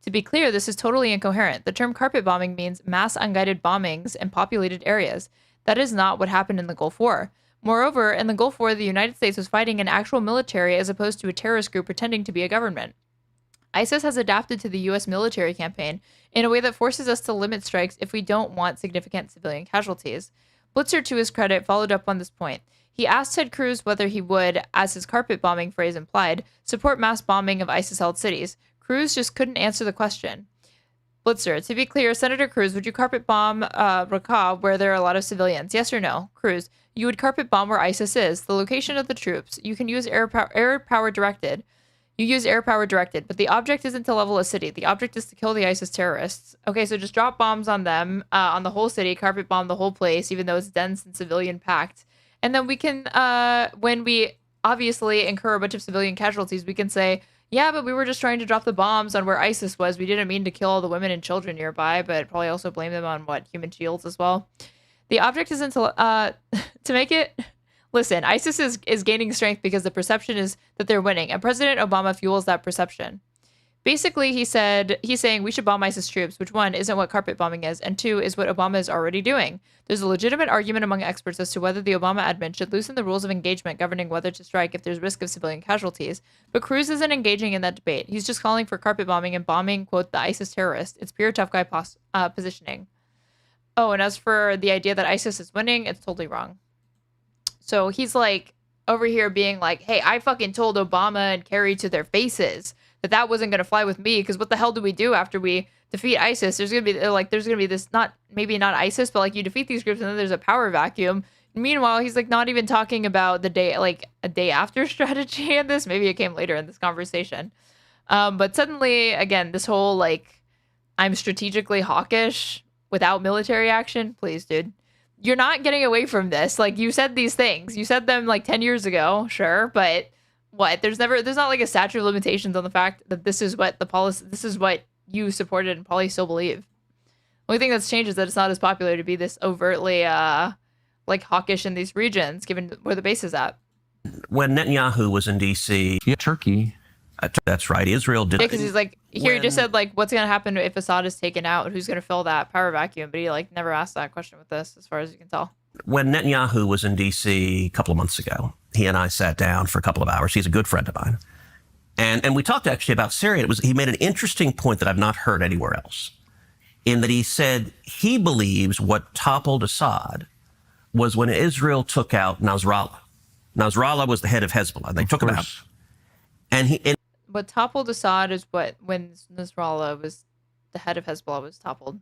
[SPEAKER 2] To be clear, this is totally incoherent. The term carpet bombing means mass unguided bombings in populated areas. That is not what happened in the Gulf War. Moreover, in the Gulf War, the United States was fighting an actual military as opposed to a terrorist group pretending to be a government. ISIS has adapted to the U.S. military campaign in a way that forces us to limit strikes if we don't want significant civilian casualties. Blitzer, to his credit, followed up on this point. He asked Ted Cruz whether he would, as his carpet bombing phrase implied, support mass bombing of ISIS-held cities. Cruz just couldn't answer the question. Blitzer, to be clear, Senator Cruz, would you carpet bomb Raqqa where there are a lot of civilians? Yes or no? Cruz, you would carpet bomb where ISIS is, the location of the troops. You can use air power directed. You use air power directed, but the object isn't to level a city. The object is to kill the ISIS terrorists. Okay, so just drop bombs on them, on the whole city, carpet bomb the whole place, even though it's dense and civilian packed. And then we can, when we obviously incur a bunch of civilian casualties, we can say, Yeah, but we were just trying to drop the bombs on where ISIS was. We didn't mean to kill all the women and children nearby, but probably also blame them on human shields as well. The object isn't to make it. Listen, ISIS is gaining strength because the perception is that they're winning, and President Obama fuels that perception. Basically, he's saying we should bomb ISIS troops, which one, isn't what carpet bombing is, and two, is what Obama is already doing. There's a legitimate argument among experts as to whether the Obama admin should loosen the rules of engagement governing whether to strike if there's risk of civilian casualties. But Cruz isn't engaging in that debate. He's just calling for carpet bombing and bombing, quote, the ISIS terrorist. It's pure tough guy positioning. Oh, and as for the idea that ISIS is winning, it's totally wrong. So he's like over here being like, hey, I fucking told Obama and Kerry to their faces that wasn't going to fly with me, because what the hell do we do after we defeat ISIS? There's going to be this, maybe not ISIS, but like you defeat these groups and then there's a power vacuum. Meanwhile, he's like not even talking about the day, like a day after strategy in this. Maybe it came later in this conversation. But suddenly, again, this whole like, I'm strategically hawkish without military action. Please, dude. You're not getting away from this. Like, you said these things. You said them like 10 years ago, sure, but what? There's not like a statute of limitations on the fact that this is what you supported and probably still believe. The only thing that's changed is that it's not as popular to be this overtly like hawkish in these regions, given where the base is at.
[SPEAKER 7] When Netanyahu was in D.C.,
[SPEAKER 6] Turkey.
[SPEAKER 7] That's right. Israel did.
[SPEAKER 2] Yeah, because he's like, he just said like, what's going to happen if Assad is taken out? Who's going to fill that power vacuum? But he like never asked that question with this, as far as you can tell.
[SPEAKER 7] When Netanyahu was in D.C. a couple of months ago, he and I sat down for a couple of hours. He's a good friend of mine. And we talked actually about Syria. He made an interesting point that I've not heard anywhere else, in that he said he believes what toppled Assad was when Israel took out Nasrallah. Nasrallah was the head of Hezbollah. They took him out. And
[SPEAKER 2] what toppled Assad is when Nasrallah was the head of Hezbollah was toppled.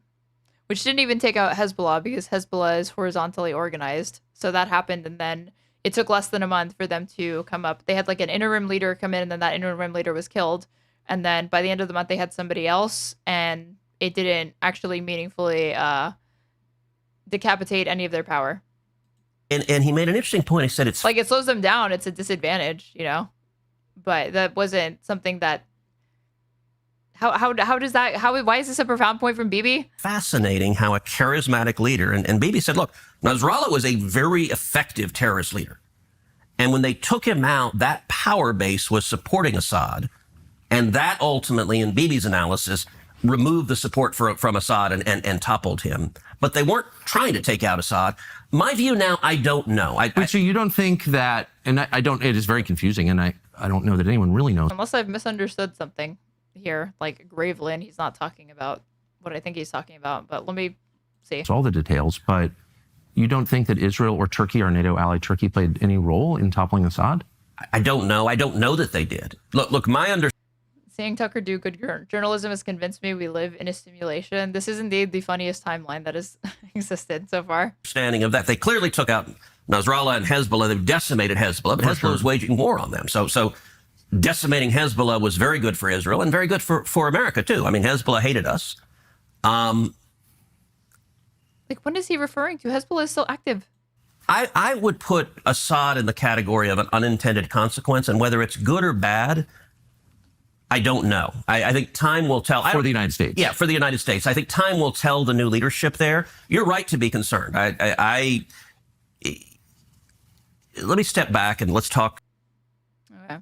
[SPEAKER 2] Which didn't even take out Hezbollah, because Hezbollah is horizontally organized. So that happened, and then it took less than a month for them to come up. They had like an interim leader come in, and then that interim leader was killed. And then by the end of the month, they had somebody else, and it didn't actually meaningfully decapitate any of their power.
[SPEAKER 7] And he made an interesting point. He said it's
[SPEAKER 2] like it slows them down. It's a disadvantage, you know? But that wasn't something that... Why is this a profound point from Bibi?
[SPEAKER 7] Fascinating how a charismatic leader, and Bibi said, look, Nasrallah was a very effective terrorist leader. And when they took him out, that power base was supporting Assad. And that ultimately, in Bibi's analysis, removed the support from Assad and toppled him. But they weren't trying to take out Assad. My view now, I don't know.
[SPEAKER 6] So you don't think that, and I don't, it is very confusing, and I don't know that anyone really knows.
[SPEAKER 2] Unless I've misunderstood something here, like gravely, and he's not talking about what I think he's talking about, but let me see.
[SPEAKER 6] It's all the details, but you don't think that Israel or Turkey, or NATO ally Turkey, played any role in toppling Assad?
[SPEAKER 7] I don't know. I don't know that they did. Look, my understanding...
[SPEAKER 2] Seeing Tucker do good journalism has convinced me we live in a simulation. This is indeed the funniest timeline that has existed so far.
[SPEAKER 7] Understanding of that. They clearly took out Nasrallah and Hezbollah. They've decimated Hezbollah, but Hezbollah was waging war on them. So decimating Hezbollah was very good for Israel and very good for America, too. I mean, Hezbollah hated us.
[SPEAKER 2] Like, when is he referring to? Hezbollah is still active.
[SPEAKER 7] I would put Assad in the category of an unintended consequence, and whether it's good or bad, I don't know. I think time will tell.
[SPEAKER 6] For the United States.
[SPEAKER 7] Yeah, for the United States. I think time will tell the new leadership there. You're right to be concerned. Let me step back and let's talk.
[SPEAKER 2] Okay.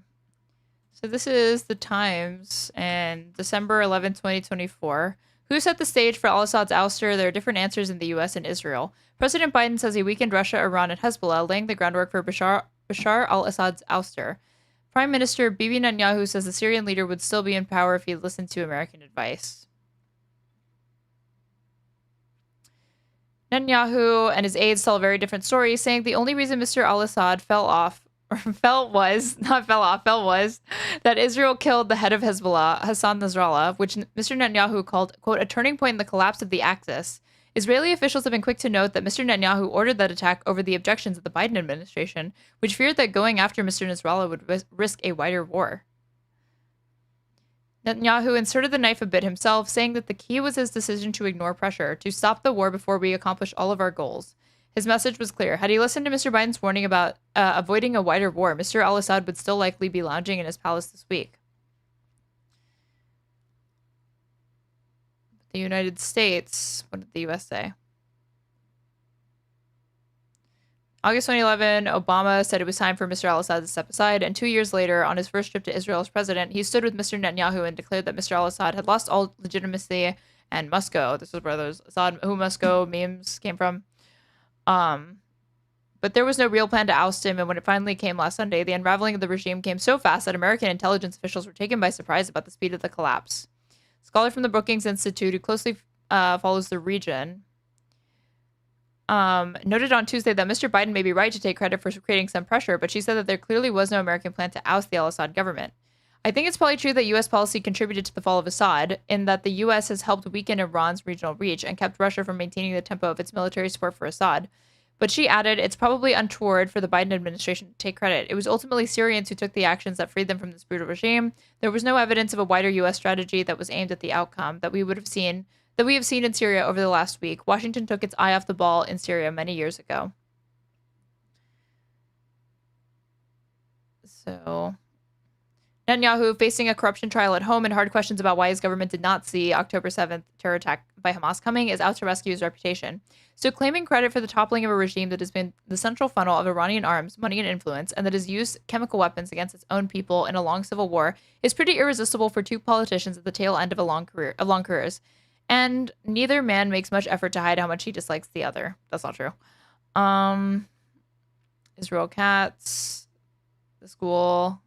[SPEAKER 2] So this is the Times, and December 11, 2024. Who set the stage for al-Assad's ouster? There are different answers in the U.S. and Israel. President Biden says he weakened Russia, Iran, and Hezbollah, laying the groundwork for Bashar al-Assad's ouster. Prime Minister Bibi Netanyahu says the Syrian leader would still be in power if he listened to American advice. Netanyahu and his aides tell a very different story, saying the only reason Mr. al-Assad fell was that Israel killed the head of Hezbollah, Hassan Nasrallah, which Mr. Netanyahu called, quote, a turning point in the collapse of the Axis. Israeli officials have been quick to note that Mr. Netanyahu ordered that attack over the objections of the Biden administration, which feared that going after Mr. Nasrallah would risk a wider war. Netanyahu inserted the knife a bit himself, saying that the key was his decision to ignore pressure, to stop the war before we accomplish all of our goals. His message was clear. Had he listened to Mr. Biden's warning about avoiding a wider war, Mr. al-Assad would still likely be lounging in his palace this week. The United States, what did the US say? August 2011, Obama said it was time for Mr. al-Assad to step aside, and 2 years later, on his first trip to Israel as president, he stood with Mr. Netanyahu and declared that Mr. al-Assad had lost all legitimacy and must go. This is where those Assad who must go memes came from. But there was no real plan to oust him, and when it finally came last Sunday, the unraveling of the regime came so fast that American intelligence officials were taken by surprise about the speed of the collapse. A scholar from the Brookings Institute, who closely follows the region, noted on Tuesday that Mr. Biden may be right to take credit for creating some pressure, but she said that there clearly was no American plan to oust the al-Assad government. I think it's probably true that U.S. policy contributed to the fall of Assad, in that the U.S. has helped weaken Iran's regional reach and kept Russia from maintaining the tempo of its military support for Assad. But she added, it's probably untoward for the Biden administration to take credit. It was ultimately Syrians who took the actions that freed them from this brutal regime. There was no evidence of a wider U.S. strategy that was aimed at the outcome that we have seen in Syria over the last week. Washington took its eye off the ball in Syria many years ago. So, Netanyahu facing a corruption trial at home and hard questions about why his government did not see October 7th terror attack by Hamas coming is out to rescue his reputation. So claiming credit for the toppling of a regime that has been the central funnel of Iranian arms, money, and influence, and that has used chemical weapons against its own people in a long civil war is pretty irresistible for two politicians at the tail end of long careers. And neither man makes much effort to hide how much he dislikes the other. That's not true. Israel Katz, the school.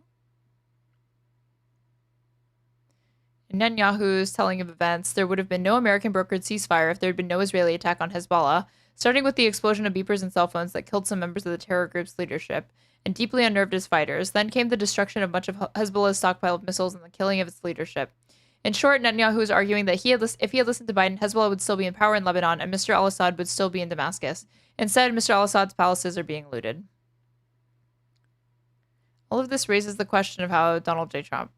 [SPEAKER 2] In Netanyahu's telling of events, there would have been no American brokered ceasefire if there had been no Israeli attack on Hezbollah, starting with the explosion of beepers and cell phones that killed some members of the terror group's leadership and deeply unnerved his fighters. Then came the destruction of much of Hezbollah's stockpile of missiles and the killing of its leadership. In short, Netanyahu is arguing that if he had listened to Biden, Hezbollah would still be in power in Lebanon and Mr. al-Assad would still be in Damascus. Instead, Mr. al-Assad's palaces are being looted. All of this raises the question of how Donald J. Trump...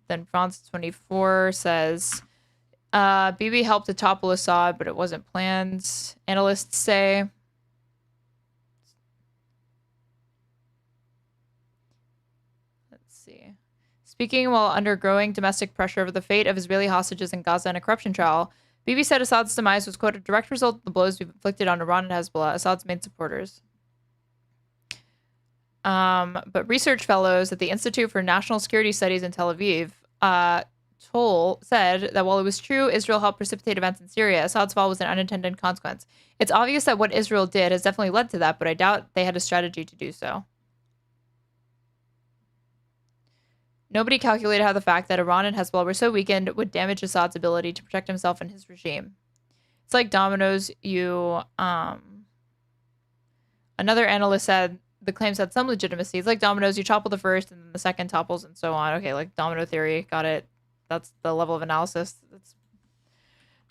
[SPEAKER 2] Then France 24 says, Bibi helped to topple Assad, but it wasn't planned. Analysts say... Speaking while undergoing domestic pressure over the fate of Israeli hostages in Gaza in a corruption trial, Bibi said Assad's demise was, quote, a direct result of the blows we've inflicted on Iran and Hezbollah, Assad's main supporters. But research fellows at the Institute for National Security Studies in Tel Aviv said that while it was true Israel helped precipitate events in Syria, Assad's fall was an unintended consequence. It's obvious that what Israel did has definitely led to that, but I doubt they had a strategy to do so. Nobody calculated how the fact that Iran and Hezbollah were so weakened would damage Assad's ability to protect himself and his regime. It's like dominoes. Another analyst said the claims had some legitimacy. It's like dominoes. You topple the first and then the second topples and so on. Okay, like domino theory. Got it. That's the level of analysis that's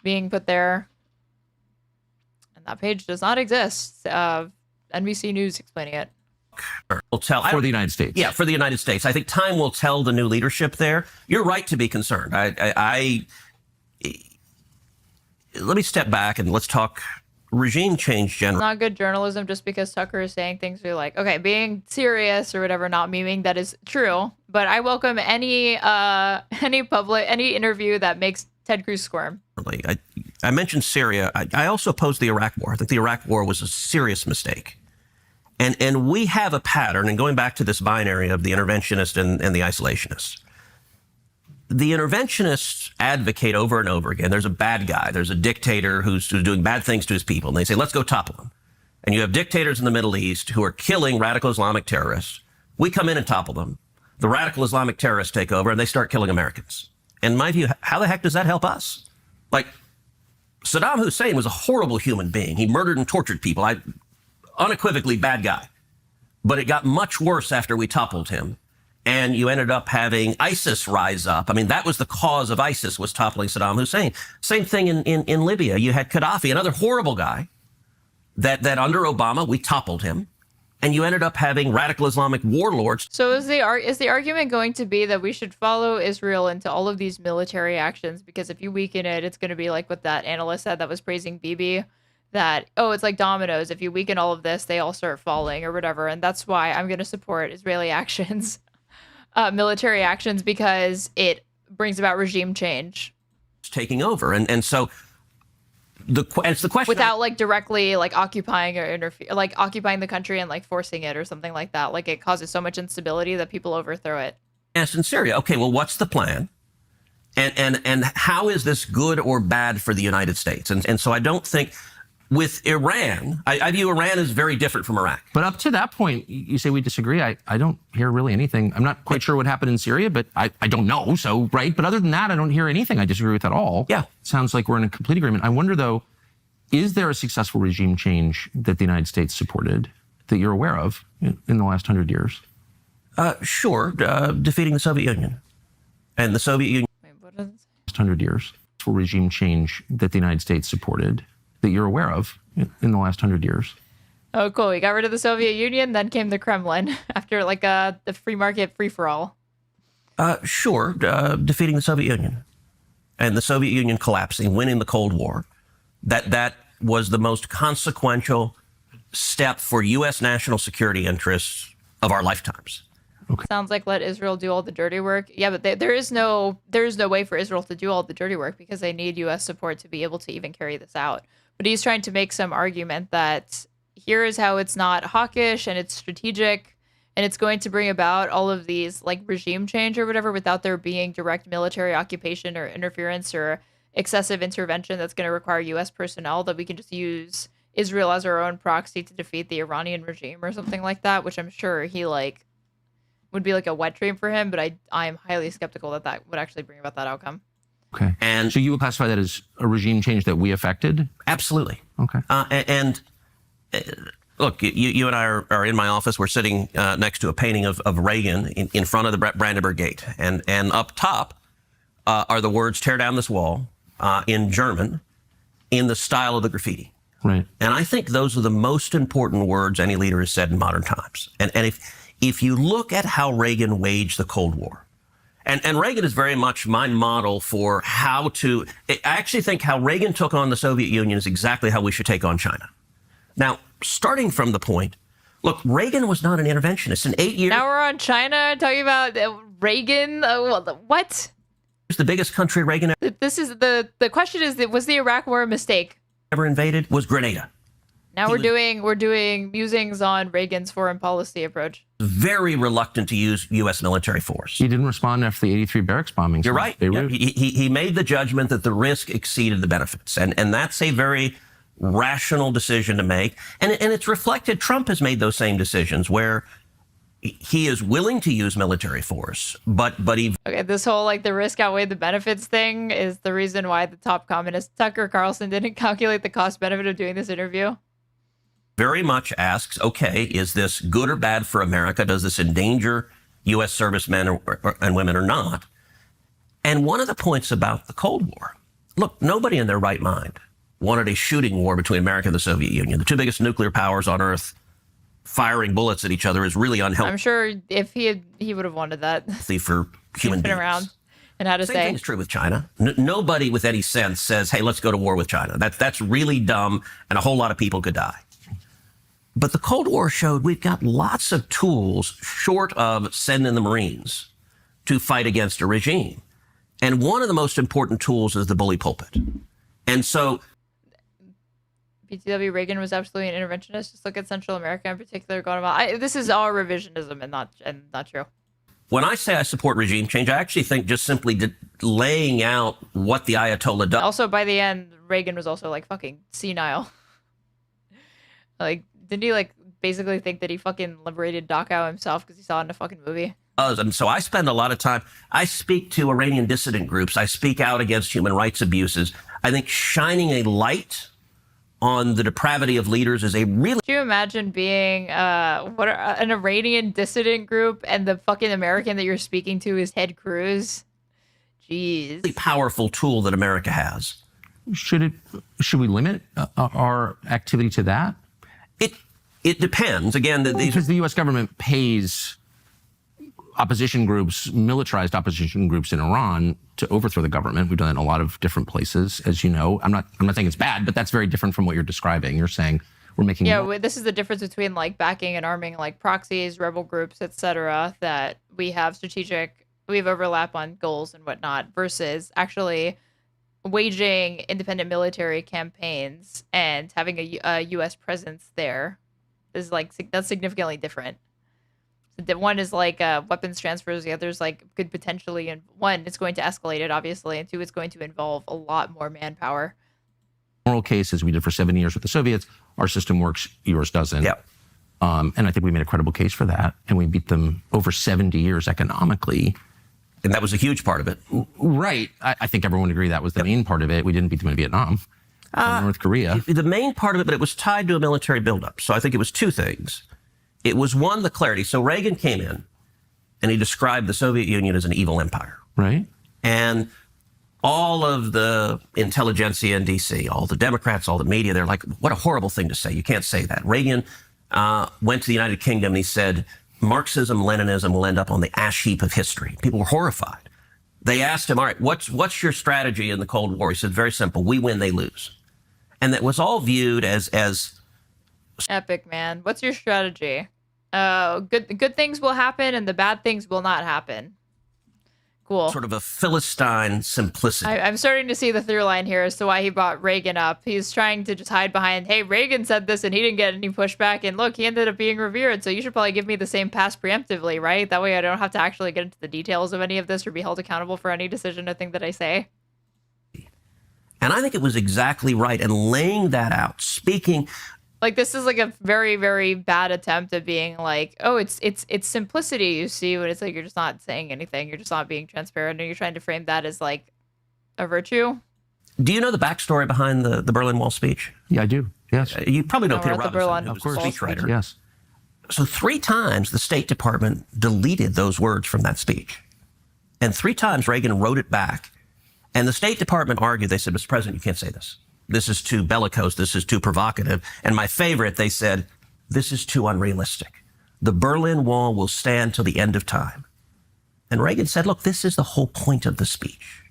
[SPEAKER 2] being put there. And that page does not exist. NBC News explaining it.
[SPEAKER 7] Will tell
[SPEAKER 6] For the United States.
[SPEAKER 7] Yeah, for the United States. I think time will tell the new leadership there. You're right to be concerned. Let me step back and let's talk regime change generally.
[SPEAKER 2] Not good journalism just because Tucker is saying things you're like, okay, being serious or whatever, not memeing, that is true. But I welcome any interview that makes Ted Cruz squirm.
[SPEAKER 7] I mentioned Syria. I also opposed the Iraq War. I think the Iraq War was a serious mistake. And we have a pattern, and going back to this binary of the interventionist and the isolationist. The interventionists advocate over and over again, there's a bad guy, there's a dictator who's doing bad things to his people, and they say, let's go topple him. And you have dictators in the Middle East who are killing radical Islamic terrorists. We come in and topple them. The radical Islamic terrorists take over, and they start killing Americans. In my view, how the heck does that help us? Like, Saddam Hussein was a horrible human being. He murdered and tortured people. Unequivocally bad guy. But it got much worse after we toppled him. And you ended up having ISIS rise up. I mean, that was the cause of ISIS, was toppling Saddam Hussein. Same thing in Libya. You had Gaddafi, another horrible guy, that under Obama, we toppled him. And you ended up having radical Islamic warlords.
[SPEAKER 2] So is the argument going to be that we should follow Israel into all of these military actions? Because if you weaken it, it's going to be like what that analyst said that was praising Bibi. That, oh, it's like dominoes. If you weaken all of this, they all start falling or whatever. And that's why I'm going to support Israeli actions, military actions, because it brings about regime change.
[SPEAKER 7] Taking over. And so it's the question
[SPEAKER 2] without like directly like occupying or occupying the country and like forcing it or something like that. Like it causes so much instability that people overthrow it.
[SPEAKER 7] Yes, in Syria. Okay, well, what's the plan? And how is this good or bad for the United States? And so I don't think with Iran, I view Iran as very different from Iraq.
[SPEAKER 6] But up to that point, you say we disagree. I don't hear really anything. I'm not quite sure what happened in Syria, but I don't know. So, right. But other than that, I don't hear anything I disagree with at all.
[SPEAKER 7] Yeah.
[SPEAKER 6] Sounds like we're in a complete agreement. I wonder, though, is there a successful regime change that the United States supported that you're aware of in the last 100 years?
[SPEAKER 7] Sure. Defeating the Soviet Union. And the Soviet Union.
[SPEAKER 2] Wait, what is it?
[SPEAKER 6] 100 years. For regime change that the United States supported that you're aware of in the last 100 years?
[SPEAKER 2] Oh, cool. We got rid of the Soviet Union, then came the Kremlin after like the free market free-for-all.
[SPEAKER 7] Sure. Defeating the Soviet Union. And the Soviet Union collapsing, winning the Cold War. That was the most consequential step for U.S. national security interests of our lifetimes.
[SPEAKER 6] Okay.
[SPEAKER 2] Sounds like let Israel do all the dirty work. Yeah, but there is no way for Israel to do all the dirty work because they need U.S. support to be able to even carry this out. But he's trying to make some argument that here is how it's not hawkish and it's strategic and it's going to bring about all of these like regime change or whatever without there being direct military occupation or interference or excessive intervention that's going to require U.S. personnel, that we can just use Israel as our own proxy to defeat the Iranian regime or something like that, which I'm sure he like would be like a wet dream for him, but I am highly skeptical that that would actually bring about that outcome.
[SPEAKER 6] Okay.
[SPEAKER 7] And
[SPEAKER 6] so you would classify that as a regime change that we affected?
[SPEAKER 7] Absolutely.
[SPEAKER 6] Okay.
[SPEAKER 7] Look, you and I are in my office. We're sitting next to a painting of Reagan in front of the Brandenburg Gate. And up top are the words, "Tear down this wall," in German, in the style of the graffiti.
[SPEAKER 6] Right.
[SPEAKER 7] And I think those are the most important words any leader has said in modern times. And if you look at how Reagan waged the Cold War, and Reagan is very much my model for how to, I actually think how Reagan took on the Soviet Union is exactly how we should take on China. Now, starting from the point, look, Reagan was not an interventionist. In 8 years.
[SPEAKER 2] Now we're on China talking about Reagan. What?
[SPEAKER 7] It's the biggest country Reagan
[SPEAKER 2] This is the question is, was the Iraq War a mistake?
[SPEAKER 7] ever invaded was Grenada.
[SPEAKER 2] Now we're doing musings on Reagan's foreign policy approach.
[SPEAKER 7] Very reluctant to use U.S. military force.
[SPEAKER 6] He didn't respond after the 83 barracks bombings.
[SPEAKER 7] You're right. Yeah, he made the judgment that the risk exceeded the benefits. And that's a very rational decision to make. And it's reflected. Trump has made those same decisions where he is willing to use military force, but he...
[SPEAKER 2] Okay, this whole like the risk outweighed the benefits thing is the reason why the top communist Tucker Carlson didn't calculate the cost benefit of doing this interview.
[SPEAKER 7] Very much asks, okay, is this good or bad for America? Does this endanger U.S. servicemen and women or not? And one of the points about the Cold War, look, nobody in their right mind wanted a shooting war between America and the Soviet Union. The two biggest nuclear powers on Earth firing bullets at each other is really unhealthy.
[SPEAKER 2] I'm sure if he would have wanted that.
[SPEAKER 7] For human beings.
[SPEAKER 2] Around and how to
[SPEAKER 7] Same
[SPEAKER 2] say.
[SPEAKER 7] thing is true with China. Nobody with any sense says, hey, let's go to war with China. That's really dumb, and a whole lot of people could die. But the Cold War showed we've got lots of tools short of sending the Marines to fight against a regime. And one of the most important tools is the bully pulpit. And so
[SPEAKER 2] BTW Reagan was absolutely an interventionist. Just look at Central America, in particular Guatemala. This is all revisionism and not true.
[SPEAKER 7] When I say I support regime change, I actually think just simply laying out what the Ayatollah does.
[SPEAKER 2] Also, by the end, Reagan was also like fucking senile. Like, didn't he like basically think that he fucking liberated Dachau himself because he saw it in a fucking movie?
[SPEAKER 7] And so I spend a lot of time, I speak to Iranian dissident groups. I speak out against human rights abuses. I think shining a light on the depravity of leaders is a really...
[SPEAKER 2] Could you imagine being an Iranian dissident group and the fucking American that you're speaking to is Ted Cruz? Jeez.
[SPEAKER 7] Really powerful tool that America has.
[SPEAKER 6] Should we limit our activity to that?
[SPEAKER 7] It depends. Again,
[SPEAKER 6] because the U.S. government pays opposition groups, militarized opposition groups in Iran to overthrow the government. We've done it in a lot of different places, as you know. I'm not saying it's bad, but that's very different from what you're describing. You're saying we're making...
[SPEAKER 2] Yeah, this is the difference between like backing and arming like proxies, rebel groups, etc. That we have strategic we have overlap on goals and whatnot, versus actually waging independent military campaigns and having a U.S. presence there is like that's significantly different. One is like weapons transfers. The other is like could potentially, and one, it's going to escalate it obviously, and two, it's going to involve a lot more manpower.
[SPEAKER 6] Moral case, as we did for 7 years with the Soviets, our system works, yours doesn't.
[SPEAKER 7] Yep.
[SPEAKER 6] And I think we made a credible case for that, and we beat them over 70 years economically.
[SPEAKER 7] And that was a huge part of it.
[SPEAKER 6] Right. I think everyone would agree that was the main part of it. We didn't beat them in Vietnam, or North Korea.
[SPEAKER 7] The main part of it, but it was tied to a military buildup. So I think it was two things. It was one, the clarity. So Reagan came in and he described the Soviet Union as an evil empire.
[SPEAKER 6] Right.
[SPEAKER 7] And all of the intelligentsia in D.C., all the Democrats, all the media, they're like, what a horrible thing to say. You can't say that. Reagan went to the United Kingdom and he said, Marxism, Leninism will end up on the ash heap of history. People were horrified. They asked him, all right, what's your strategy in the Cold War? He said, very simple. We win, they lose. And that was all viewed as
[SPEAKER 2] Epic, man. What's your strategy? Good things will happen and the bad things will not happen. Cool.
[SPEAKER 7] sort of a Philistine simplicity.
[SPEAKER 2] I'm starting to see the through line here as to why he brought Reagan up. He's trying to just hide behind, hey, Reagan said this and he didn't get any pushback, and look, he ended up being revered, so you should probably give me the same pass preemptively, right? That way I don't have to actually get into the details of any of this or be held accountable for any decision or thing that I say.
[SPEAKER 7] And I think it was exactly right. And laying that out, speaking...
[SPEAKER 2] Like, this is like a very, very bad attempt at being like, oh, it's simplicity, you see, when it's like you're just not saying anything, you're just not being transparent, and you're trying to frame that as like a virtue.
[SPEAKER 7] Do you know the backstory behind the Berlin Wall speech?
[SPEAKER 6] Yeah, I do. Yes.
[SPEAKER 7] You probably know
[SPEAKER 2] No,
[SPEAKER 7] Peter
[SPEAKER 2] we're at the
[SPEAKER 7] Robinson,
[SPEAKER 2] Berlin
[SPEAKER 7] who was
[SPEAKER 2] Wall
[SPEAKER 7] the
[SPEAKER 2] speech.
[SPEAKER 7] speechwriter.
[SPEAKER 6] Yes.
[SPEAKER 7] So 3 times the State Department deleted those words from that speech. And 3 times Reagan wrote it back. And the State Department argued, they said, Mr. President, you can't say this. This is too bellicose. This is too provocative. And my favorite, they said, this is too unrealistic. The Berlin Wall will stand till the end of time. And Reagan said, look, this is the whole point of the speech.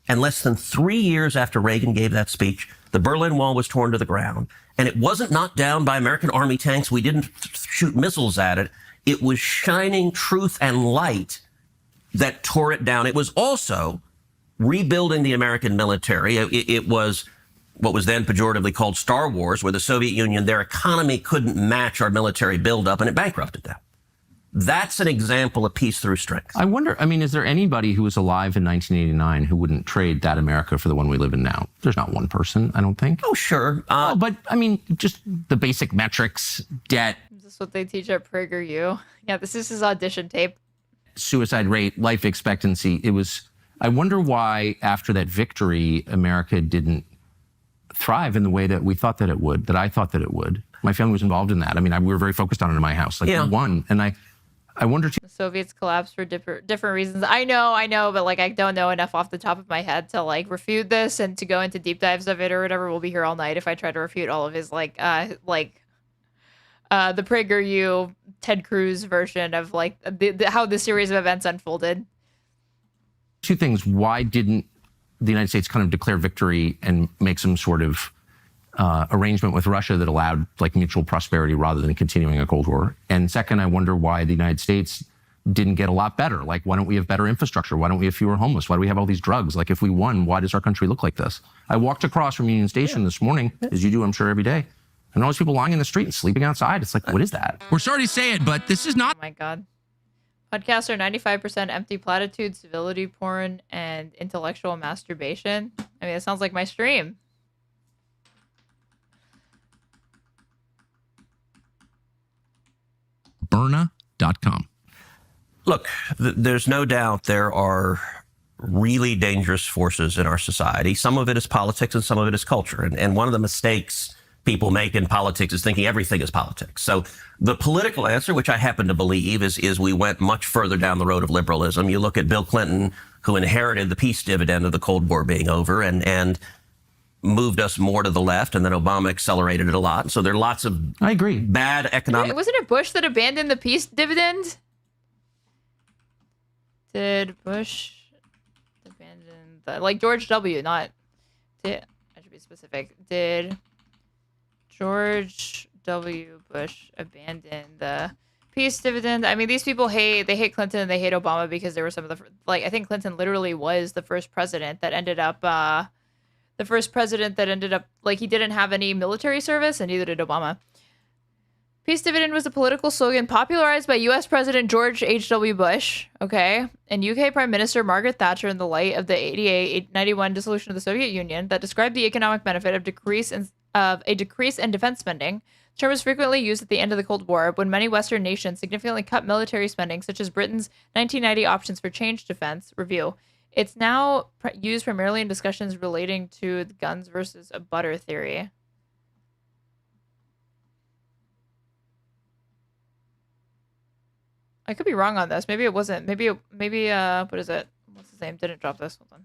[SPEAKER 7] And less than 3 years after Reagan gave that speech, the Berlin Wall was torn to the ground. And it wasn't knocked down by American Army tanks. We didn't shoot missiles at it. It was shining truth and light that tore it down. It was also rebuilding the American military. It was what was then pejoratively called Star Wars, where the Soviet Union, their economy couldn't match our military buildup, and it bankrupted them. That's an example of peace through strength.
[SPEAKER 6] I wonder, I mean, is there anybody who was alive in 1989 who wouldn't trade that America for the one we live in now? There's not one person, I don't think.
[SPEAKER 7] Oh, sure.
[SPEAKER 6] But, I mean, just the basic metrics, debt.
[SPEAKER 2] Is this what they teach at PragerU? Yeah, this is his audition tape.
[SPEAKER 6] Suicide rate, life expectancy. It was, I wonder why after that victory, America didn't thrive in the way that we thought that it would, that I thought that it would. My family was involved in that. I mean, we were very focused on it in my house. Like, we won. And I wonder too.
[SPEAKER 2] The Soviets collapsed for different reasons. I know, but like I don't know enough off the top of my head to like refute this and to go into deep dives of it or whatever. We'll be here all night if I try to refute all of his the PragerU Ted Cruz version of like how the series of events unfolded.
[SPEAKER 6] 2 things. Why didn't the United States kind of declare victory and make some sort of arrangement with Russia that allowed like mutual prosperity rather than continuing a Cold War? And second, I wonder why the United States didn't get a lot better. Like, why don't we have better infrastructure? Why don't we have fewer homeless? Why do we have all these drugs? Like, if we won, why does our country look like this? I walked across from Union Station this morning, as you do, I'm sure, every day. And all these people lying in the street and sleeping outside. It's like, what is that?
[SPEAKER 8] We're sorry to say it, but this is not.
[SPEAKER 2] Oh my God. Podcasts are 95% empty platitudes, civility porn, and intellectual masturbation. I mean, it sounds like my stream.
[SPEAKER 8] Berna.com.
[SPEAKER 7] Look, there's no doubt there are really dangerous forces in our society. Some of it is politics and some of it is culture. And one of the mistakes people make in politics is thinking everything is politics. So the political answer, which I happen to believe, is we went much further down the road of liberalism. You look at Bill Clinton, who inherited the peace dividend of the Cold War being over and moved us more to the left, and then Obama accelerated it a lot. So there are lots of
[SPEAKER 6] I agree.
[SPEAKER 7] bad economic...
[SPEAKER 2] Wasn't it Bush that abandoned the peace dividend? Did Bush abandon the... Like George W., not... I should be specific. Did George W. Bush abandon the Peace dividend. I mean, these people hate Clinton and they hate Obama because they were some of the, like, I think Clinton literally was the first president that ended up, like, he didn't have any military service, and neither did Obama. Peace dividend was a political slogan popularized by U.S. President George H.W. Bush, okay, and UK Prime Minister Margaret Thatcher in the light of the 88-91 dissolution of the Soviet Union that described the economic benefit of a decrease in defense spending. The term was frequently used at the end of the Cold War when many Western nations significantly cut military spending, such as Britain's 1990 Options for Change Defense Review. It's now used primarily in discussions relating to the guns versus a butter theory. I could be wrong on this. Maybe it wasn't. Maybe what is it? What's his name? Didn't drop this. Hold on.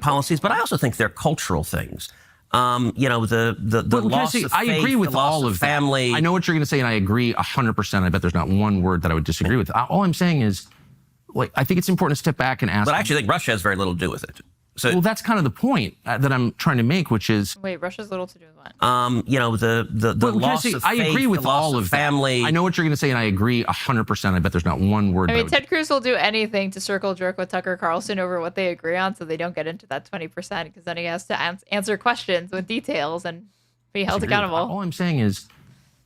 [SPEAKER 7] Policies, but I also think they're cultural things. You know, the loss of faith,
[SPEAKER 6] I agree with all of
[SPEAKER 7] family.
[SPEAKER 6] That. I know what you're going to say, and I agree 100%. I bet there's not one word that I would disagree with. All I'm saying is, like, I think it's important to step back and ask.
[SPEAKER 7] But I actually think Russia has very little to do with it. So,
[SPEAKER 6] well, that's kind of the point that I'm trying to make, which is,
[SPEAKER 2] wait, Russia's little to do with what?
[SPEAKER 7] You know, the loss of faith,
[SPEAKER 6] I agree with
[SPEAKER 7] the loss
[SPEAKER 6] all
[SPEAKER 7] of
[SPEAKER 6] that.
[SPEAKER 7] family.
[SPEAKER 6] I know what you're going to say, and I agree 100%. I bet there's not one word.
[SPEAKER 2] I mean, Ted Cruz will do anything to circle jerk with Tucker Carlson over what they agree on, so they don't get into that 20%, because then he has to answer questions with details and be held accountable.
[SPEAKER 6] All I'm saying is,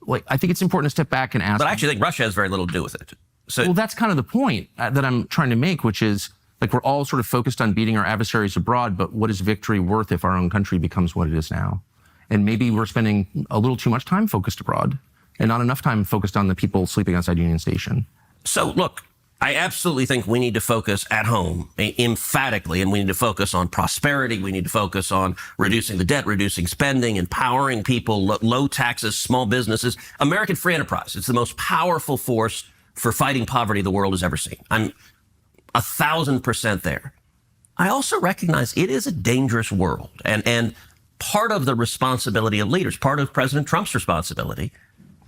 [SPEAKER 6] like, I think it's important to step back and ask.
[SPEAKER 7] But I actually think Russia has very little to do with it. So,
[SPEAKER 6] well, that's kind of the point that I'm trying to make, which is, like, we're all sort of focused on beating our adversaries abroad, but what is victory worth if our own country becomes what it is now? And maybe we're spending a little too much time focused abroad and not enough time focused on the people sleeping outside Union Station.
[SPEAKER 7] So, look, I absolutely think we need to focus at home emphatically, and we need to focus on prosperity. We need to focus on reducing the debt, reducing spending, empowering people, low taxes, small businesses. American free enterprise. It's the most powerful force for fighting poverty the world has ever seen. I'm 1,000% there. I also recognize it is a dangerous world, and part of the responsibility of leaders, part of President Trump's responsibility,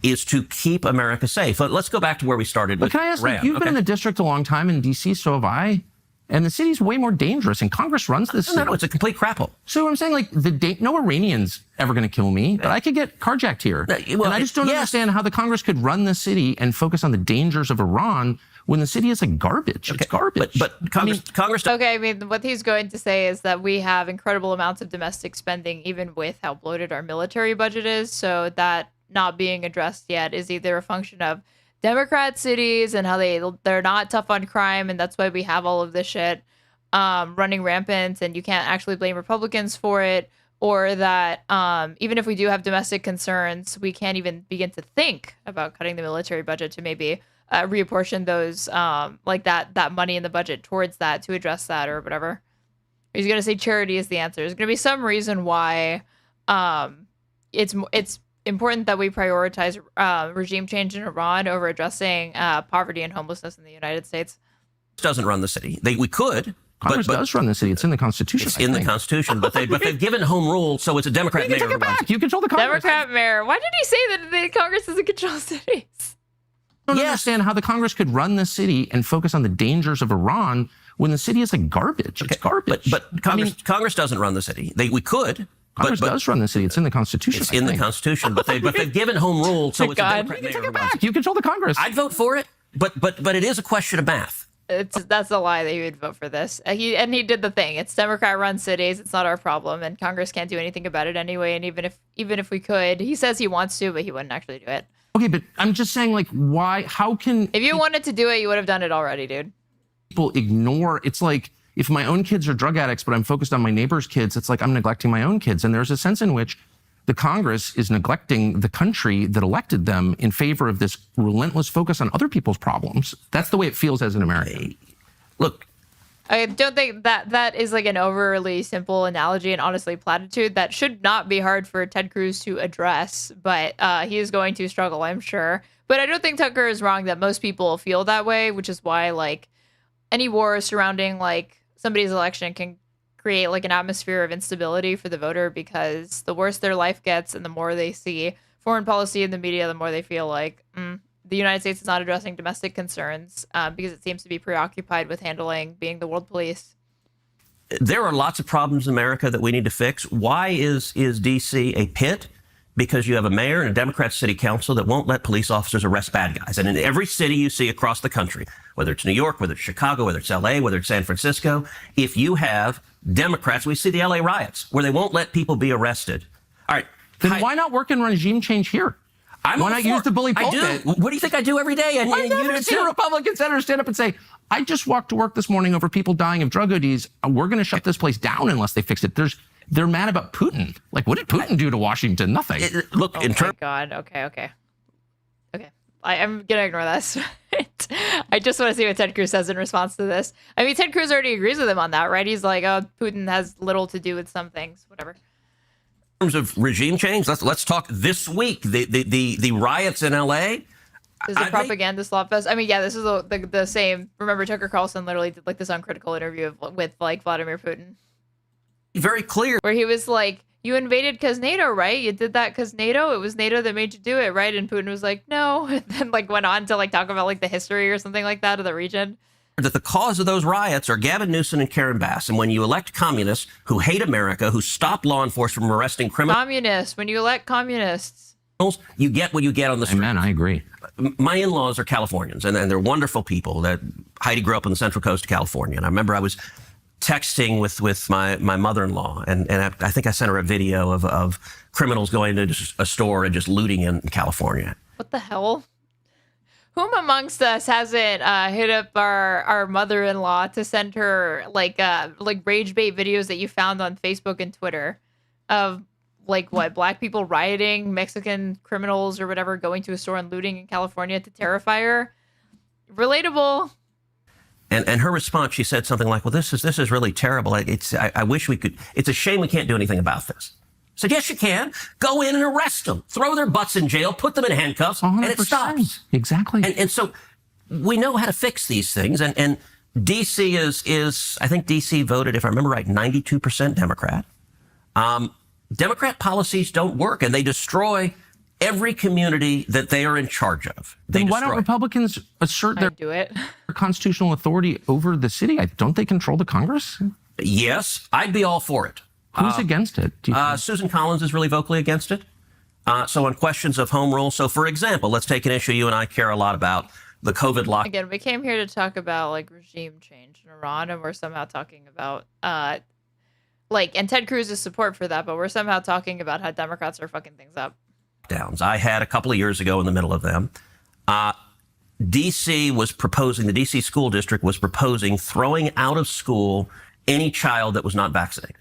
[SPEAKER 7] is to keep America safe. But let's go back to where we started.
[SPEAKER 6] But can I ask,
[SPEAKER 7] Iran.
[SPEAKER 6] you've been in the district a long time in D.C., so have I, and the city's way more dangerous, and Congress runs this city.
[SPEAKER 7] No, it's a complete crapple.
[SPEAKER 6] So I'm saying, like, no Iranian's ever going to kill me, but I could get carjacked here. And I just don't understand how the Congress could run the city and focus on the dangers of Iran when the city is like garbage. Okay. It's garbage.
[SPEAKER 7] But Congress.
[SPEAKER 2] Okay, I mean, what he's going to say is that we have incredible amounts of domestic spending, even with how bloated our military budget is. So that not being addressed yet is either a function of Democrat cities and how they're not tough on crime, and that's why we have all of this shit running rampant, and you can't actually blame Republicans for it, or that even if we do have domestic concerns, we can't even begin to think about cutting the military budget to maybe reapportion those like that money in the budget towards that to address that or whatever. He's going to say charity is the answer. There's going to be some reason why it's important that we prioritize regime change in Iran over addressing poverty and homelessness in the United States.
[SPEAKER 7] Doesn't run the city. We could.
[SPEAKER 6] Congress does run the city. It's in the Constitution.
[SPEAKER 7] It's in the Constitution, but they've given home rule, so it's a Democrat mayor.
[SPEAKER 6] You take it back. You control the Congress.
[SPEAKER 2] Democrat mayor. Why did he say that the Congress doesn't control cities?
[SPEAKER 6] I don't understand how the Congress could run the city and focus on the dangers of Iran when the city is like garbage. It's garbage.
[SPEAKER 7] But Congress doesn't run the city. We could.
[SPEAKER 6] Congress does run the city. It's in the Constitution.
[SPEAKER 7] It's in the Constitution, but they've given home rule, so it's a Democrat mayor.
[SPEAKER 6] You take it back. You control the Congress.
[SPEAKER 7] I'd vote for it, but it is a question of math.
[SPEAKER 2] That's a lie that he would vote for this. He did the thing. It's Democrat-run cities. It's not our problem, and Congress can't do anything about it anyway. And even if we could, he says he wants to, but he wouldn't actually do it.
[SPEAKER 6] Okay, but I'm just saying, like, why? How can?
[SPEAKER 2] If you wanted to do it, you would have done it already, dude.
[SPEAKER 6] People ignore. It's like if my own kids are drug addicts, but I'm focused on my neighbor's kids. It's like I'm neglecting my own kids, and there's a sense in which the Congress is neglecting the country that elected them in favor of this relentless focus on other people's problems. That's the way it feels as an American.
[SPEAKER 7] Look,
[SPEAKER 2] I don't think that is like an overly simple analogy and honestly platitude that should not be hard for Ted Cruz to address, but he is going to struggle, I'm sure. But I don't think Tucker is wrong that most people feel that way, which is why like any war surrounding like somebody's election can create like an atmosphere of instability for the voter, because the worse their life gets and the more they see foreign policy in the media, the more they feel like the United States is not addressing domestic concerns because it seems to be preoccupied with handling being the world police.
[SPEAKER 7] there are lots of problems in America that we need to fix. Why is D.C. a pit? Because you have a mayor and a Democrat city council that won't let police officers arrest bad guys. And in every city you see across the country, whether it's New York, whether it's Chicago, whether it's L.A., whether it's San Francisco, if you have Democrats, we see the L.A. riots where they won't let people be arrested. All right.
[SPEAKER 6] Then why not work in regime change here? Why not use the bully pulpit?
[SPEAKER 7] I do. What do you think I do every day? And
[SPEAKER 6] I've never seen a Republican senator stand up and say, I just walked to work this morning over people dying of drug ODs. We're going to shut this place down unless they fix it. They're mad about Putin. Like, what did Putin do to Washington? Nothing.
[SPEAKER 7] Look,
[SPEAKER 2] oh my God. Okay. I'm going to ignore this. I just want to see what Ted Cruz says in response to this. I mean, Ted Cruz already agrees with him on that, right? He's like, oh, Putin has little to do with some things, whatever.
[SPEAKER 7] In terms of regime change, let's talk this week. The riots in L.A.
[SPEAKER 2] Is the propaganda slop fest? I mean, yeah, this is the same. Remember, Tucker Carlson literally did like this uncritical interview with like Vladimir Putin.
[SPEAKER 7] Very clear.
[SPEAKER 2] Where he was like, you invaded because NATO, right? You did that because NATO? It was NATO that made you do it, right? And Putin was like, no. And then like went on to like talk about like the history or something like that of the region.
[SPEAKER 7] That the cause of those riots are Gavin Newsom and Karen Bass. And when you elect communists who hate America, who stop law enforcement from arresting criminals.
[SPEAKER 2] Communists. When you elect communists.
[SPEAKER 7] You get what you get on the street.
[SPEAKER 6] Amen, I agree.
[SPEAKER 7] My in-laws are Californians, and they're wonderful people. That Heidi grew up on the Central Coast of California. And I remember I was texting with my mother-in-law, and I think I sent her a video of criminals going into a store and just looting in California.
[SPEAKER 2] What the hell? Whom amongst us hasn't hit up our mother-in-law to send her like rage bait videos that you found on Facebook and Twitter of like what, black people rioting, Mexican criminals or whatever going to a store and looting in California to terrify her? Relatable.
[SPEAKER 7] And her response, she said something like, well, this is really terrible. I wish we could. It's a shame we can't do anything about this. I said, yes, you can. Go in and arrest them. Throw their butts in jail. Put them in handcuffs. 100%. And it stops.
[SPEAKER 6] Exactly.
[SPEAKER 7] And so we know how to fix these things. And D.C. is, I think D.C. voted, if I remember right, 92% Democrat. Democrat policies don't work, and they destroy every community that they are in charge of.
[SPEAKER 6] Then why don't Republicans assert their constitutional authority over the city? Don't they control the Congress?
[SPEAKER 7] Yes, I'd be all for it.
[SPEAKER 6] Who's against it?
[SPEAKER 7] Susan Collins is really vocally against it. So on questions of home rule, so for example, let's take an issue you and I care a lot about, the COVID lockdown.
[SPEAKER 2] Again, we came here to talk about like regime change in Iran, and we're somehow talking about and Ted Cruz's support for that, but we're somehow talking about how Democrats are fucking things up.
[SPEAKER 7] I had a couple of years ago in the middle of them. D.C. was proposing, the D.C. school district was proposing throwing out of school any child that was not vaccinated.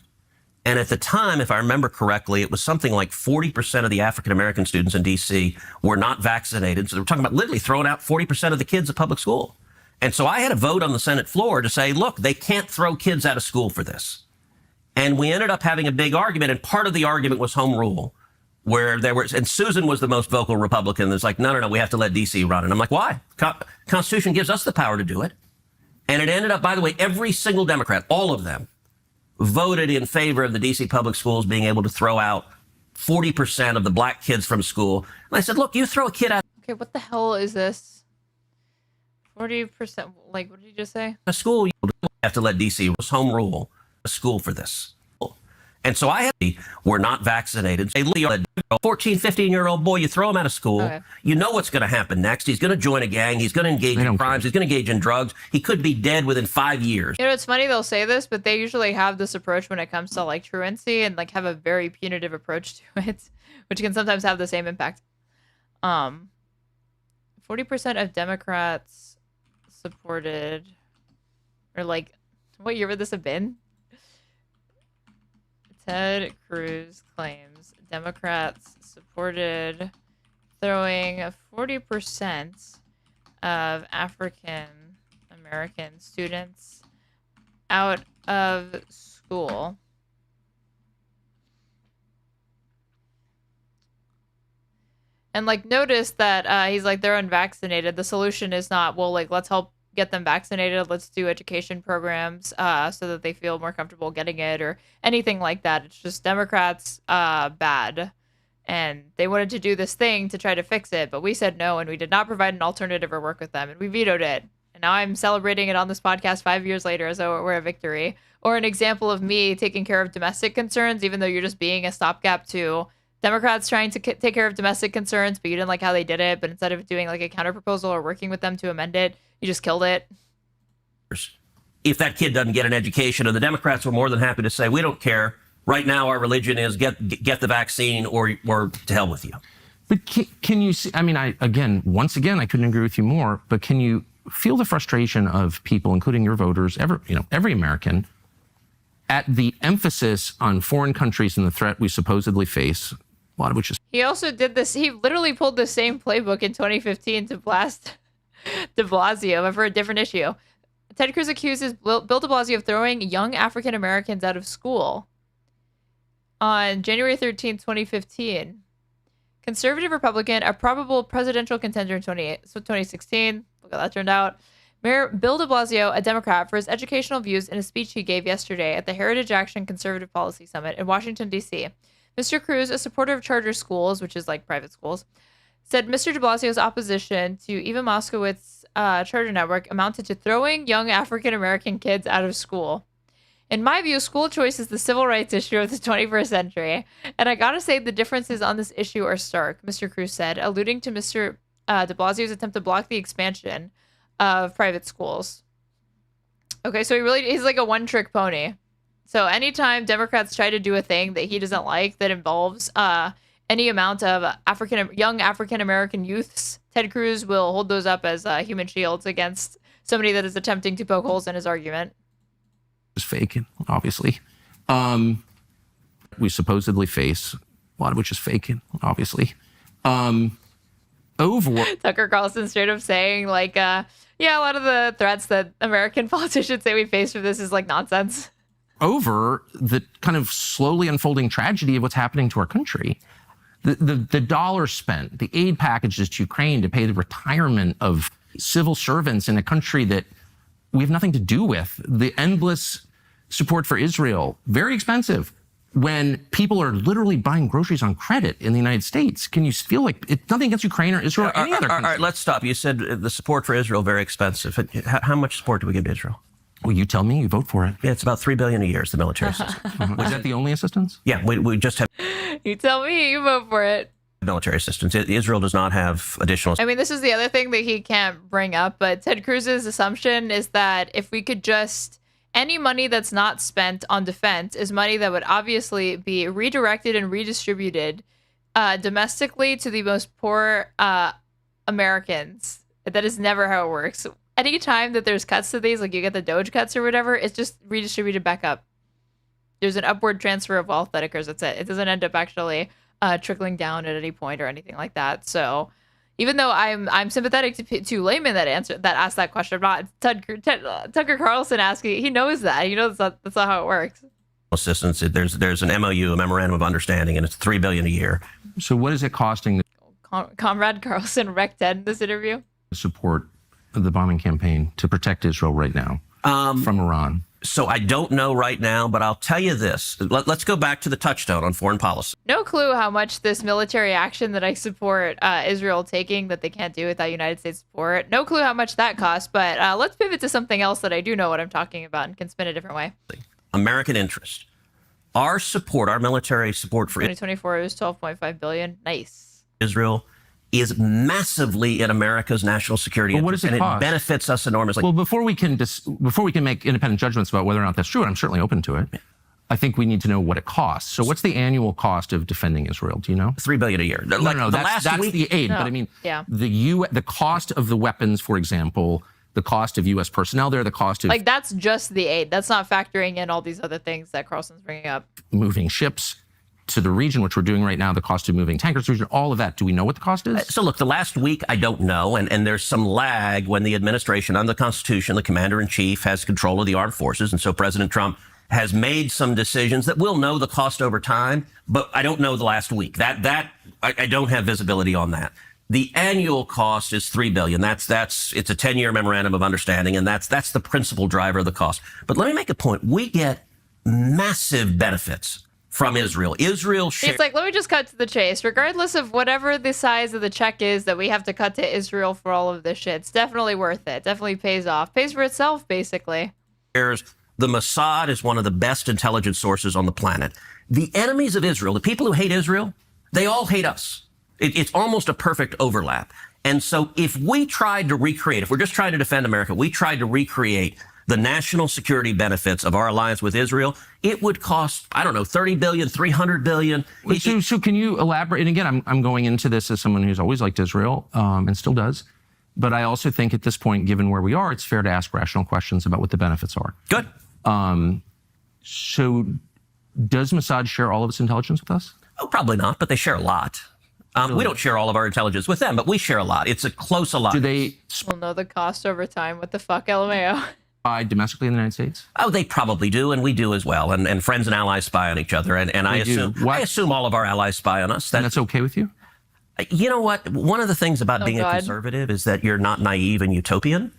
[SPEAKER 7] And at the time, if I remember correctly, it was something like 40% of the African-American students in D.C. were not vaccinated. So they were talking about literally throwing out 40% of the kids at public school. And so I had a vote on the Senate floor to say, look, they can't throw kids out of school for this. And we ended up having a big argument, and part of the argument was home rule, where and Susan was the most vocal Republican. That's like, no, we have to let D.C. run. And I'm like, why? Constitution gives us the power to do it. And it ended up, by the way, every single Democrat, all of them, voted in favor of the D.C. public schools being able to throw out 40% of the black kids from school. And I said, look, you throw a kid out.
[SPEAKER 2] Okay, what the hell is this? 40%, like, what did you just say?
[SPEAKER 7] A school, you have to let D.C. home rule a school for this. And so I were not vaccinated. A 14, 15-year-old boy, you throw him out of school. Okay. You know what's going to happen next. He's going to join a gang. He's going to engage in crimes. He's going to engage in drugs. He could be dead within 5 years.
[SPEAKER 2] You know, it's funny they'll say this, but they usually have this approach when it comes to like truancy and like have a very punitive approach to it, which can sometimes have the same impact. 40% of Democrats supported, or like, what year would this have been? Ted Cruz claims Democrats supported throwing 40% of African American students out of school. And like, notice that he's like, they're unvaccinated. The solution is not, well, like, let's help get them vaccinated. Let's do education programs so that they feel more comfortable getting it or anything like that. It's just Democrats bad. And they wanted to do this thing to try to fix it, but we said no, and we did not provide an alternative or work with them, and we vetoed it. And now I'm celebrating it on this podcast 5 years later as though it were a victory, or an example of me taking care of domestic concerns, even though you're just being a stopgap to Democrats trying to take care of domestic concerns, but you didn't like how they did it. But instead of doing like a counterproposal or working with them to amend it, you just killed it.
[SPEAKER 7] If that kid doesn't get an education, and the Democrats were more than happy to say, we don't care. Right now, our religion is get the vaccine or to hell with you.
[SPEAKER 6] But can you see, I mean, once again, I couldn't agree with you more, but can you feel the frustration of people, including your voters, every American, at the emphasis on foreign countries and the threat we supposedly face, a lot of which is...
[SPEAKER 2] He also did this, he literally pulled the same playbook in 2015 to blast de Blasio, but for a different issue. Ted Cruz accuses Bill de Blasio of throwing young African Americans out of school. On January 13, 2015, conservative Republican, a probable presidential contender in 2016, look how that turned out, Mayor Bill de Blasio, a Democrat, for his educational views in a speech he gave yesterday at the Heritage Action Conservative Policy Summit in Washington, D.C. Mr. Cruz, a supporter of charter schools, which is like private schools, said Mr. de Blasio's opposition to Eva Moskowitz's charter network amounted to throwing young African-American kids out of school. In my view, school choice is the civil rights issue of the 21st century, and I gotta say the differences on this issue are stark, Mr. Cruz said, alluding to Mr. de Blasio's attempt to block the expansion of private schools. Okay, so he's like a one-trick pony. So anytime Democrats try to do a thing that he doesn't like that involves any amount of young African-American youths, Ted Cruz will hold those up as human shields against somebody that is attempting to poke holes in his argument.
[SPEAKER 6] Is fake, obviously. We supposedly face, a lot of which is fake, obviously.
[SPEAKER 2] Tucker Carlson straight up saying, like, yeah, a lot of the threats that American politicians say we face from this is like nonsense.
[SPEAKER 6] Over the kind of slowly unfolding tragedy of what's happening to our country. The dollars spent, the aid packages to Ukraine to pay the retirement of civil servants in a country that we have nothing to do with, the endless support for Israel, very expensive, when people are literally buying groceries on credit in the United States. Can you feel like it's nothing against Ukraine or Israel or any other country?
[SPEAKER 7] All right, let's stop. You said the support for Israel, very expensive. How much support do we give to Israel?
[SPEAKER 6] Well, you tell me. You vote for it.
[SPEAKER 7] Yeah, it's about $3 billion a year is the military assistance.
[SPEAKER 6] Was that the only assistance?
[SPEAKER 7] Yeah, we just have...
[SPEAKER 2] You tell me. You vote for it.
[SPEAKER 7] Military assistance. Israel does not have additional...
[SPEAKER 2] I mean, this is the other thing that he can't bring up, but Ted Cruz's assumption is that if we could just... Any money that's not spent on defense is money that would obviously be redirected and redistributed domestically to the most poor Americans. That is never how it works. Anytime that there's cuts to these, like you get the Doge cuts or whatever, it's just redistributed back up. There's an upward transfer of wealth that occurs. That's it. It doesn't end up actually trickling down at any point or anything like that. So even though I'm sympathetic to laymen that asked that question, I'm not Tucker Carlson asking. He knows that. He knows that's not how it works.
[SPEAKER 7] Assistance. There's an MOU, a memorandum of understanding, and it's $3 billion a year.
[SPEAKER 6] So what is it costing?
[SPEAKER 2] Comrade Carlson wrecked Ted in this interview.
[SPEAKER 6] Support the bombing campaign to protect Israel right now from Iran.
[SPEAKER 7] So I don't know right now, but I'll tell you this. Let's go back to the touchstone on foreign policy.
[SPEAKER 2] No clue how much this military action that I support Israel taking that they can't do without United States support. No clue how much that costs, but let's pivot to something else that I do know what I'm talking about and can spin a different way.
[SPEAKER 7] American interest. Our support, our military support for
[SPEAKER 2] 2024 it was $12.5 billion. Nice.
[SPEAKER 7] Israel is massively in America's national security interest, and it benefits us enormously.
[SPEAKER 6] Well, before we can make independent judgments about whether or not that's true, and I'm certainly open to it, I think we need to know what it costs. So what's the annual cost of defending Israel? Do you know?
[SPEAKER 7] $3 billion a year.
[SPEAKER 6] No, that's the aid.
[SPEAKER 2] No.
[SPEAKER 6] But I mean,
[SPEAKER 2] yeah.
[SPEAKER 6] The cost of the weapons, for example, the cost of U.S. personnel there, the cost of...
[SPEAKER 2] Like, that's just the aid. That's not factoring in all these other things that Carlson's bringing up.
[SPEAKER 6] Moving ships to the region, which we're doing right now, the cost of moving tankers to the region, all of that. Do we know what the cost is?
[SPEAKER 7] So look, the last week, I don't know. And there's some lag when the administration, under the Constitution, the commander-in-chief has control of the armed forces. And so President Trump has made some decisions that we'll know the cost over time, but I don't know the last week. I don't have visibility on that. The annual cost is $3 billion. It's a 10-year memorandum of understanding, and that's the principal driver of the cost. But let me make a point. We get massive benefits from Israel.
[SPEAKER 2] It's like, let me just cut to the chase. Regardless of whatever the size of the check is that we have to cut to Israel for all of this shit, it's definitely worth it. Definitely pays off. Pays for itself, basically.
[SPEAKER 7] Shares The Mossad is one of the best intelligence sources on the planet. The enemies of Israel, the people who hate Israel, they all hate us. It's almost a perfect overlap. And so if we tried to recreate, if we're just trying to defend America, we tried to recreate the national security benefits of our alliance with Israel, it would cost, I don't know, $30 billion, $300 billion.
[SPEAKER 6] So can you elaborate? And again, I'm going into this as someone who's always liked Israel and still does. But I also think at this point, given where we are, it's fair to ask rational questions about what the benefits are.
[SPEAKER 7] Good.
[SPEAKER 6] So does Mossad share all of its intelligence with us?
[SPEAKER 7] Oh, probably not, but they share a lot. Really? We don't share all of our intelligence with them, but we share a lot. It's a close alliance.
[SPEAKER 6] Do they
[SPEAKER 2] We'll know the cost over time. What the fuck, LMAO?
[SPEAKER 6] spy domestically in the United States?
[SPEAKER 7] Oh, they probably do, and we do as well. And friends and allies spy on each other. And I assume all of our allies spy on us.
[SPEAKER 6] And that's okay with you?
[SPEAKER 7] You know what? One of the things about being a conservative is that you're not naive and utopian.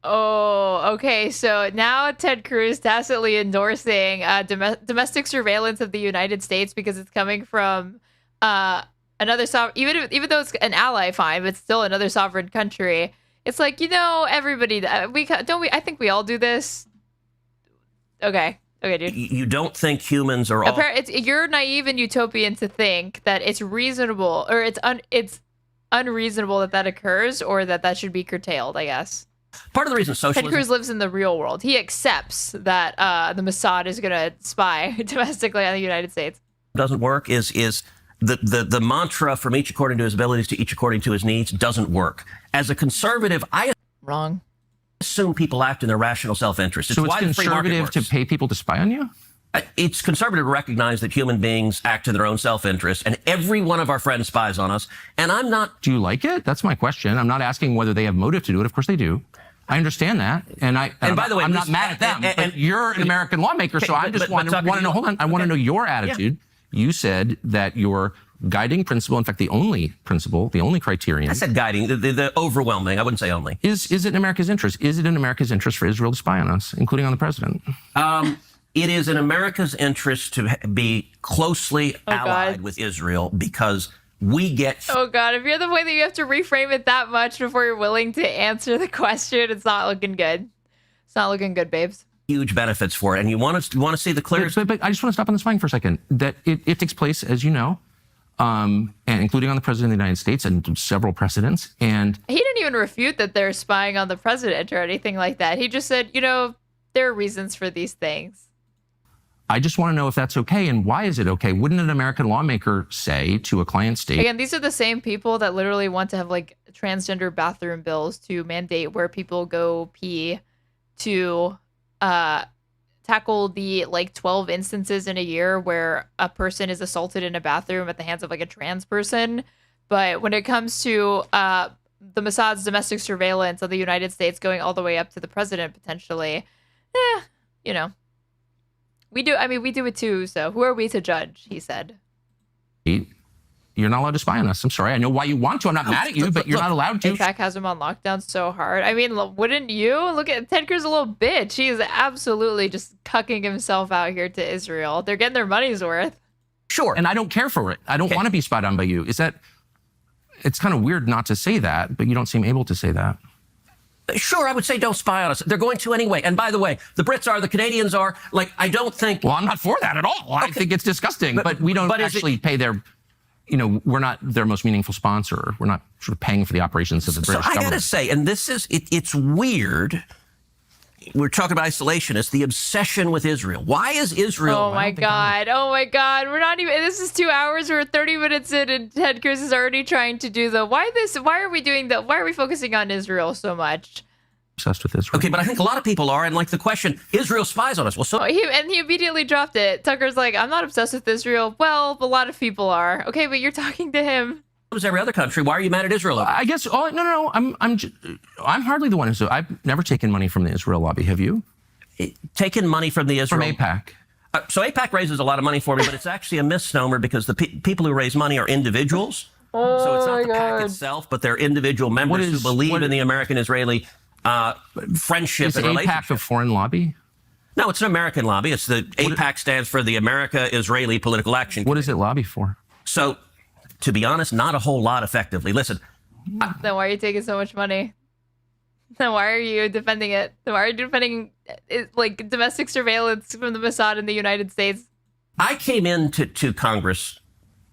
[SPEAKER 2] Okay. So now Ted Cruz tacitly endorsing domestic surveillance of the United States because it's coming from another sovereign, even though it's an ally, fine, but still another sovereign country. It's like, everybody, I think we all do this. Okay, dude.
[SPEAKER 7] You don't think humans are all...
[SPEAKER 2] You're naive and utopian to think that it's reasonable, or it's unreasonable that occurs, or that should be curtailed, I guess.
[SPEAKER 7] Part of the reason socialism...
[SPEAKER 2] Ted Cruz lives in the real world. He accepts that the Mossad is going to spy domestically on the United States.
[SPEAKER 7] Doesn't work is the mantra from each according to his abilities to each according to his needs doesn't work. As a conservative, I assume people act in their rational self-interest.
[SPEAKER 6] So it's conservative to pay people to spy on you?
[SPEAKER 7] It's conservative to recognize that human beings act in their own self-interest, and every one of our friends spies on us, and I'm not...
[SPEAKER 6] Do you like it? That's my question. I'm not asking whether they have motive to do it. Of course they do. I understand that, and by the way, I'm not mad at them. But you're an American lawmaker, so I just want to know. Hold on, I want to know your attitude. Yeah. You said that your guiding principle, in fact, the only principle, the only criterion.
[SPEAKER 7] I said guiding, the overwhelming. I wouldn't say only.
[SPEAKER 6] Is it in America's interest? Is it in America's interest for Israel to spy on us, including on the president?
[SPEAKER 7] It is in America's interest to be closely allied with Israel because we get...
[SPEAKER 2] Oh, God. If you're the way that you have to reframe it that much before you're willing to answer the question, it's not looking good. It's not looking good, babes.
[SPEAKER 7] Huge benefits for it. And you want to see the clearest...
[SPEAKER 6] But I just want to stop on the spying for a second. That it takes place, as you know, and including on the president of the United States and several precedents. And
[SPEAKER 2] he didn't even refute that they're spying on the president or anything like that. He just said, there are reasons for these things.
[SPEAKER 6] I just want to know if that's okay and why is it okay? Wouldn't an American lawmaker say to a client state...
[SPEAKER 2] Again, these are the same people that literally want to have transgender bathroom bills to mandate where people go pee to tackle the 12 instances in a year where a person is assaulted in a bathroom at the hands of a trans person. But when it comes to the Mossad's domestic surveillance of the United States going all the way up to the president potentially, we do it too, so who are we to judge, he said.
[SPEAKER 6] You're not allowed to spy on us. I'm sorry. I know why you want to. I'm not mad at you, but you're not allowed to.
[SPEAKER 2] AIPAC has him on lockdown so hard. I mean, wouldn't you? Look at Ted Cruz, a little bitch. He is absolutely just cucking himself out here to Israel. They're getting their money's worth.
[SPEAKER 6] Sure. And I don't care for it. I don't want to be spied on by you. It's kind of weird not to say that, but you don't seem able to say that.
[SPEAKER 7] Sure, I would say don't spy on us. They're going to anyway. And by the way, the Brits are, the Canadians are. I don't think...
[SPEAKER 6] Well, I'm not for that at all. Okay. I think it's disgusting. But we don't actually pay their... we're not their most meaningful sponsor. We're not sort of paying for the operations of the British government.
[SPEAKER 7] I got to say, and this is... It's weird. We're talking about isolationists, the obsession with Israel. Why is Israel...
[SPEAKER 2] Oh, my God. We're not even... This is 2 hours. We're 30 minutes in, and Ted Cruz is already trying to do the... Why are we doing that? Why are we focusing on Israel so much?
[SPEAKER 6] Obsessed with Israel.
[SPEAKER 7] Okay, but I think a lot of people are, and the question, Israel spies on us. Well, so...
[SPEAKER 2] he immediately dropped it. Tucker's like, I'm not obsessed with Israel. Well, a lot of people are. Okay, but you're talking to him.
[SPEAKER 7] Was every other country. Why are you mad at Israel?
[SPEAKER 6] I guess. No. I'm hardly the one who's. I've never taken money from the Israel lobby. Have you?
[SPEAKER 7] Taken money from the Israel...
[SPEAKER 6] From AIPAC.
[SPEAKER 7] So AIPAC raises a lot of money for me, but it's actually a misnomer because the people who raise money are individuals. So it's not the PAC itself, but they're individual members who believe in the American-Israeli friendship and relationship.
[SPEAKER 6] Is AIPAC a foreign lobby?
[SPEAKER 7] No, it's an American lobby. AIPAC stands for the America-Israeli Political Action Committee.
[SPEAKER 6] What does it lobby for?
[SPEAKER 7] So, to be honest, not a whole lot effectively. Listen.
[SPEAKER 2] Then why are you taking so much money? Then why are you defending it? Then why are you defending it, like domestic surveillance from the Mossad in the United States?
[SPEAKER 7] I came into Congress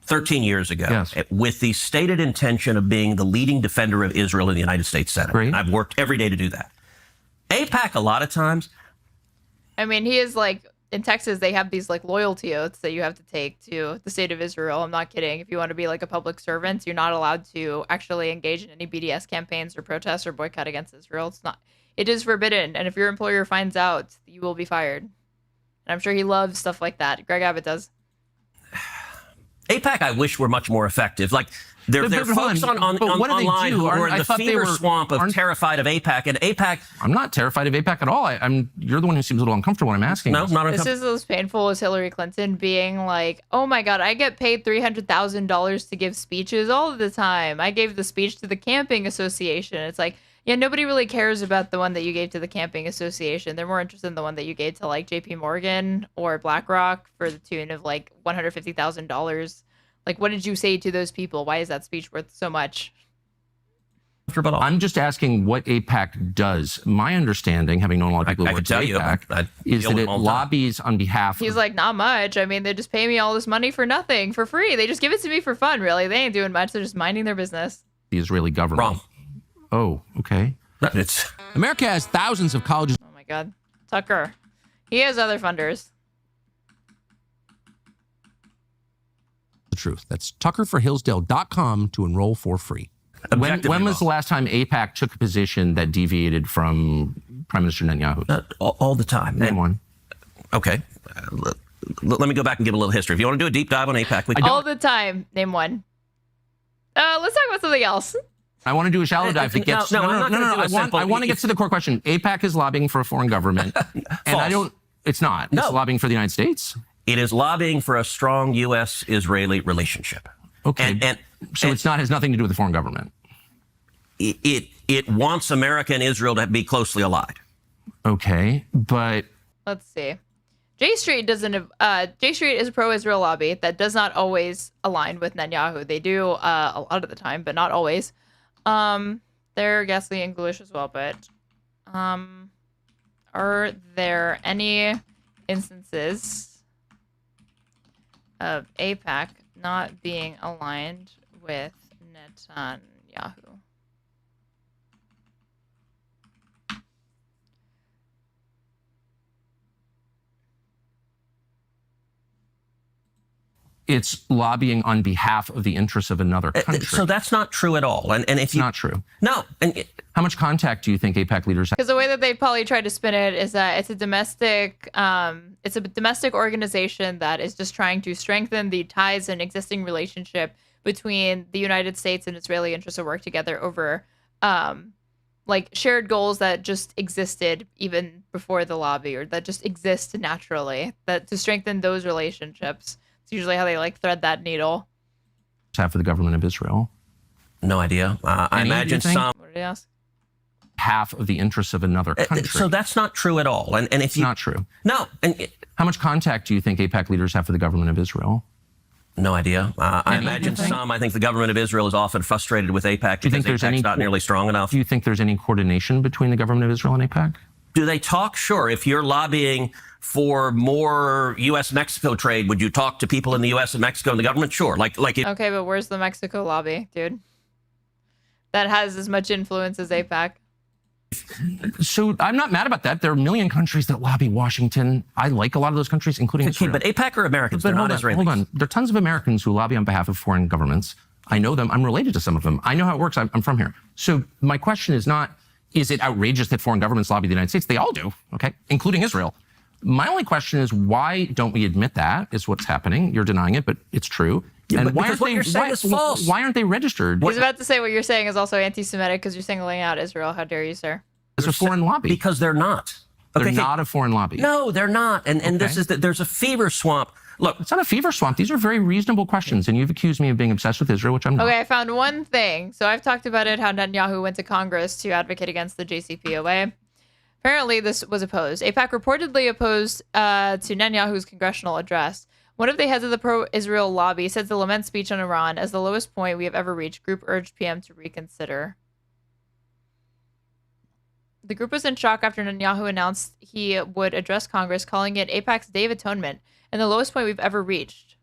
[SPEAKER 7] 13 years ago with the stated intention of being the leading defender of Israel in the United States Senate. And I've worked every day to do that. AIPAC, a lot of times.
[SPEAKER 2] I mean, he is like, in Texas, they have these like loyalty oaths that you have to take to the state of Israel. I'm not kidding. If you want to be like a public servant, you're not allowed to actually engage in any BDS campaigns or protests or boycott against Israel. It is forbidden. And if your employer finds out, you will be fired. And I'm sure he loves stuff like that. Greg Abbott does.
[SPEAKER 7] AIPAC, I wish were much more effective. Like, there are folks online who are in the fever swamp of terrified of AIPAC, and AIPAC...
[SPEAKER 6] I'm not terrified of AIPAC at all. You're the one who seems a little uncomfortable when I'm asking.
[SPEAKER 7] No, not uncomfortable.
[SPEAKER 2] This is as painful as Hillary Clinton being like, oh my God, I get paid $300,000 to give speeches all the time. I gave the speech to the Camping Association. It's like, yeah, nobody really cares about the one that you gave to the Camping Association. They're more interested in the one that you gave to like JP Morgan or BlackRock for the tune of like $150,000. Like, what did you say to those people? Why is that speech worth so much?
[SPEAKER 6] I'm just asking what AIPAC does. My understanding, having known a lot of people who work at AIPAC, is that it lobbies on behalf
[SPEAKER 2] He's like, not much. I mean, they just pay me all this money for nothing, for free. They just give it to me for fun, really. They ain't doing much. They're just minding their business.
[SPEAKER 6] The Israeli government.
[SPEAKER 7] Wrong.
[SPEAKER 6] Oh, okay.
[SPEAKER 8] America has thousands of colleges.
[SPEAKER 2] Oh my God. Tucker. He has other funders.
[SPEAKER 8] The truth. That's tuckerforhillsdale.com to enroll for free.
[SPEAKER 6] When was the last time AIPAC took a position that deviated from Prime Minister Netanyahu?
[SPEAKER 7] All the time.
[SPEAKER 6] Name one.
[SPEAKER 7] Okay. Let me go back and give a little history. If you want to do a deep dive on AIPAC, we can.
[SPEAKER 2] All the time. Name one. Let's talk about something else.
[SPEAKER 6] I want to do a shallow dive.
[SPEAKER 7] No.
[SPEAKER 6] I want to get to the core question. AIPAC is lobbying for a foreign government. And it's not.
[SPEAKER 7] No.
[SPEAKER 6] It's lobbying for the United States.
[SPEAKER 7] It is lobbying for a strong U.S.-Israeli relationship.
[SPEAKER 6] Okay. So it has nothing to do with the foreign government.
[SPEAKER 7] It wants America and Israel to be closely allied.
[SPEAKER 6] Okay, but
[SPEAKER 2] let's see. J Street J Street is a pro-Israel lobby that does not always align with Netanyahu. They do a lot of the time, but not always. They're ghastly English as well, but are there any instances of AIPAC not being aligned with Netanyahu?
[SPEAKER 6] it's lobbying on behalf of the interests of another country.
[SPEAKER 7] So that's not true at all. And if
[SPEAKER 6] it's not true.
[SPEAKER 7] No. And
[SPEAKER 6] how much contact do you think AIPAC leaders have?
[SPEAKER 2] Because the way that they probably tried to spin it is that it's a domestic organization that is just trying to strengthen the ties and existing relationship between the United States and Israeli interests to work together over like shared goals that just existed even before the lobby, or that just exist naturally, that to strengthen those relationships. It's usually how they like thread that needle.
[SPEAKER 6] Have for the government of Israel?
[SPEAKER 7] No idea. I imagine some.
[SPEAKER 2] What did he ask?
[SPEAKER 6] Half of the interests of another country.
[SPEAKER 7] So that's not true at all. And if
[SPEAKER 6] it's not true.
[SPEAKER 7] No. And
[SPEAKER 6] how much contact do you think AIPAC leaders have for the government of Israel?
[SPEAKER 7] No idea. I imagine some. I think the government of Israel is often frustrated with AIPAC because AIPAC's not nearly strong enough.
[SPEAKER 6] Do you think there's any coordination between the government of Israel and AIPAC?
[SPEAKER 7] Do they talk? Sure. If you're lobbying for more U.S.-Mexico trade, would you talk to people in the U.S. and Mexico and the government? Sure.
[SPEAKER 2] Okay, but where's the Mexico lobby, dude? That has as much influence as AIPAC.
[SPEAKER 6] So I'm not mad about that. There are a million countries that lobby Washington. I like a lot of those countries, including Israel.
[SPEAKER 7] But AIPAC are Americans. They're not Israelis.
[SPEAKER 6] Hold on. There are tons of Americans who lobby on behalf of foreign governments. I know them. I'm related to some of them. I know how it works. I'm from here. So my question is not, is it outrageous that foreign governments lobby the United States? They all do, okay, including Israel. My only question is, why don't we admit that is what's happening? You're denying it, but it's true.
[SPEAKER 7] Yeah,
[SPEAKER 6] and
[SPEAKER 7] why
[SPEAKER 6] aren't they registered?
[SPEAKER 2] He's about to say what you're saying is also anti-Semitic because you're singling out Israel. How dare you, sir?
[SPEAKER 6] It's a foreign lobby.
[SPEAKER 7] Because they're not.
[SPEAKER 6] They're not a foreign lobby.
[SPEAKER 7] No, they're not. And this is that there's a fever swamp. Look,
[SPEAKER 6] it's not a fever swamp. These are very reasonable questions. And you've accused me of being obsessed with Israel, which I'm not.
[SPEAKER 2] Okay, I found one thing. So I've talked about it, how Netanyahu went to Congress to advocate against the JCPOA. Apparently, this was opposed. AIPAC reportedly opposed to Netanyahu's congressional address. One of the heads of the pro-Israel lobby said the lament speech on Iran as the lowest point we have ever reached. Group urged PM to reconsider. The group was in shock after Netanyahu announced he would address Congress, calling it AIPAC's Day of Atonement and the lowest point we've ever reached.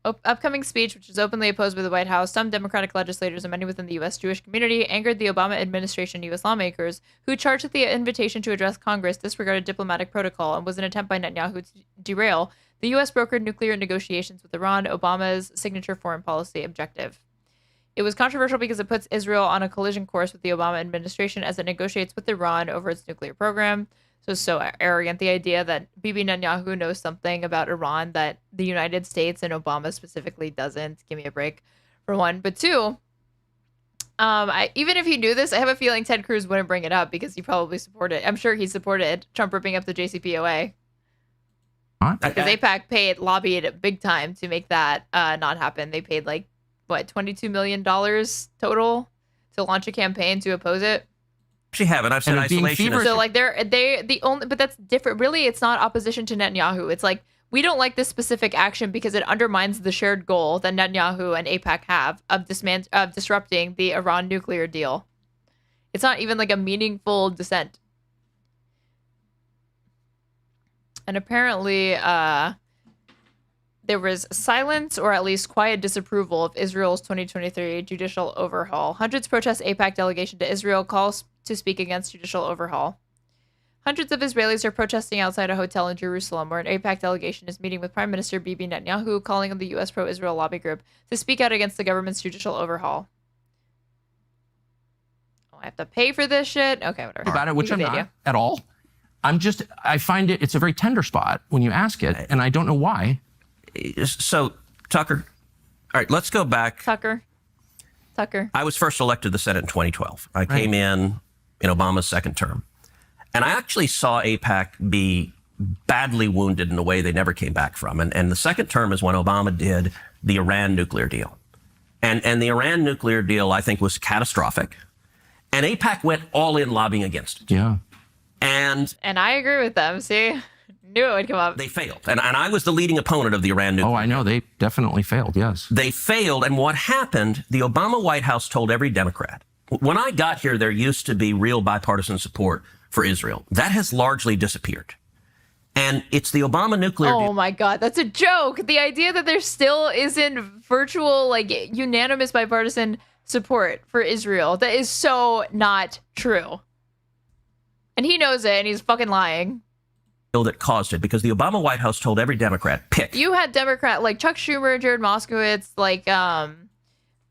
[SPEAKER 2] Upcoming speech, which is openly opposed by the White House, some Democratic legislators and many within the U.S. Jewish community angered the Obama administration U.S. lawmakers, who charged that the invitation to address Congress disregarded diplomatic protocol and was an attempt by Netanyahu to derail the U.S. brokered nuclear negotiations with Iran, Obama's signature foreign policy objective. It was controversial because it puts Israel on a collision course with the Obama administration as it negotiates with Iran over its nuclear program. So arrogant, the idea that Bibi Netanyahu knows something about Iran that the United States and Obama specifically doesn't. Give me a break, for one. But two, even if he knew this, I have a feeling Ted Cruz wouldn't bring it up because he probably supported. I'm sure he supported Trump ripping up the JCPOA. Because AIPAC lobbied big time to make that not happen. They paid like, what, $22 million total to launch a campaign to oppose it.
[SPEAKER 7] Actually haven't. I've said isolationist.
[SPEAKER 2] So like but that's different. Really, it's not opposition to Netanyahu. It's like, we don't like this specific action because it undermines the shared goal that Netanyahu and AIPAC have of disrupting the Iran nuclear deal. It's not even like a meaningful dissent. And apparently, there was silence or at least quiet disapproval of Israel's 2023 judicial overhaul. Hundreds protest AIPAC delegation to Israel calls to speak against judicial overhaul. Hundreds of Israelis are protesting outside a hotel in Jerusalem where an AIPAC delegation is meeting with Prime Minister Bibi Netanyahu, calling on the U.S. pro-Israel lobby group to speak out against the government's judicial overhaul. Oh, I have to pay for this shit? Okay, whatever.
[SPEAKER 8] About it, which I'm not at all. I find it's a very tender spot when you ask it, and I don't know why.
[SPEAKER 7] So, Tucker, all right, let's go back.
[SPEAKER 2] Tucker.
[SPEAKER 7] I was first elected to the Senate in 2012. I came in Obama's second term. And I actually saw AIPAC be badly wounded in a way they never came back from. And the second term is when Obama did the Iran nuclear deal. And the Iran nuclear deal, I think, was catastrophic. And AIPAC went all in lobbying against it.
[SPEAKER 8] Yeah.
[SPEAKER 7] And
[SPEAKER 2] I agree with them. See? Knew it would come up.
[SPEAKER 7] They failed. And I was the leading opponent of the Iran nuclear.
[SPEAKER 8] Oh, I know. They definitely failed, yes.
[SPEAKER 7] They failed. And what happened, the Obama White House told every Democrat, when I got here, there used to be real bipartisan support for Israel. That has largely disappeared. And it's the Obama nuclear deal.
[SPEAKER 2] Oh my God, that's a joke. The idea that there still isn't virtual, like, unanimous bipartisan support for Israel. That is so not true. And he knows it, and he's fucking lying.
[SPEAKER 7] That caused it, because the Obama White House told every Democrat, pick.
[SPEAKER 2] You had Democrat like Chuck Schumer, Jared Moskowitz, like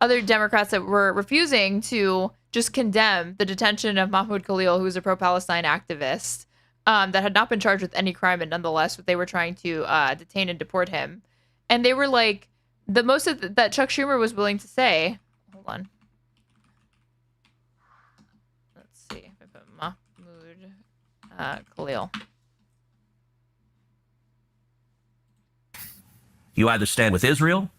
[SPEAKER 2] other Democrats that were refusing to just condemn the detention of Mahmoud Khalil, who's a pro-Palestine activist that had not been charged with any crime, and nonetheless they were trying to detain and deport him. And they were like, the most of that Chuck Schumer was willing to say. Hold on. Let's see. If I put Mahmoud Khalil.
[SPEAKER 7] You either stand with Israel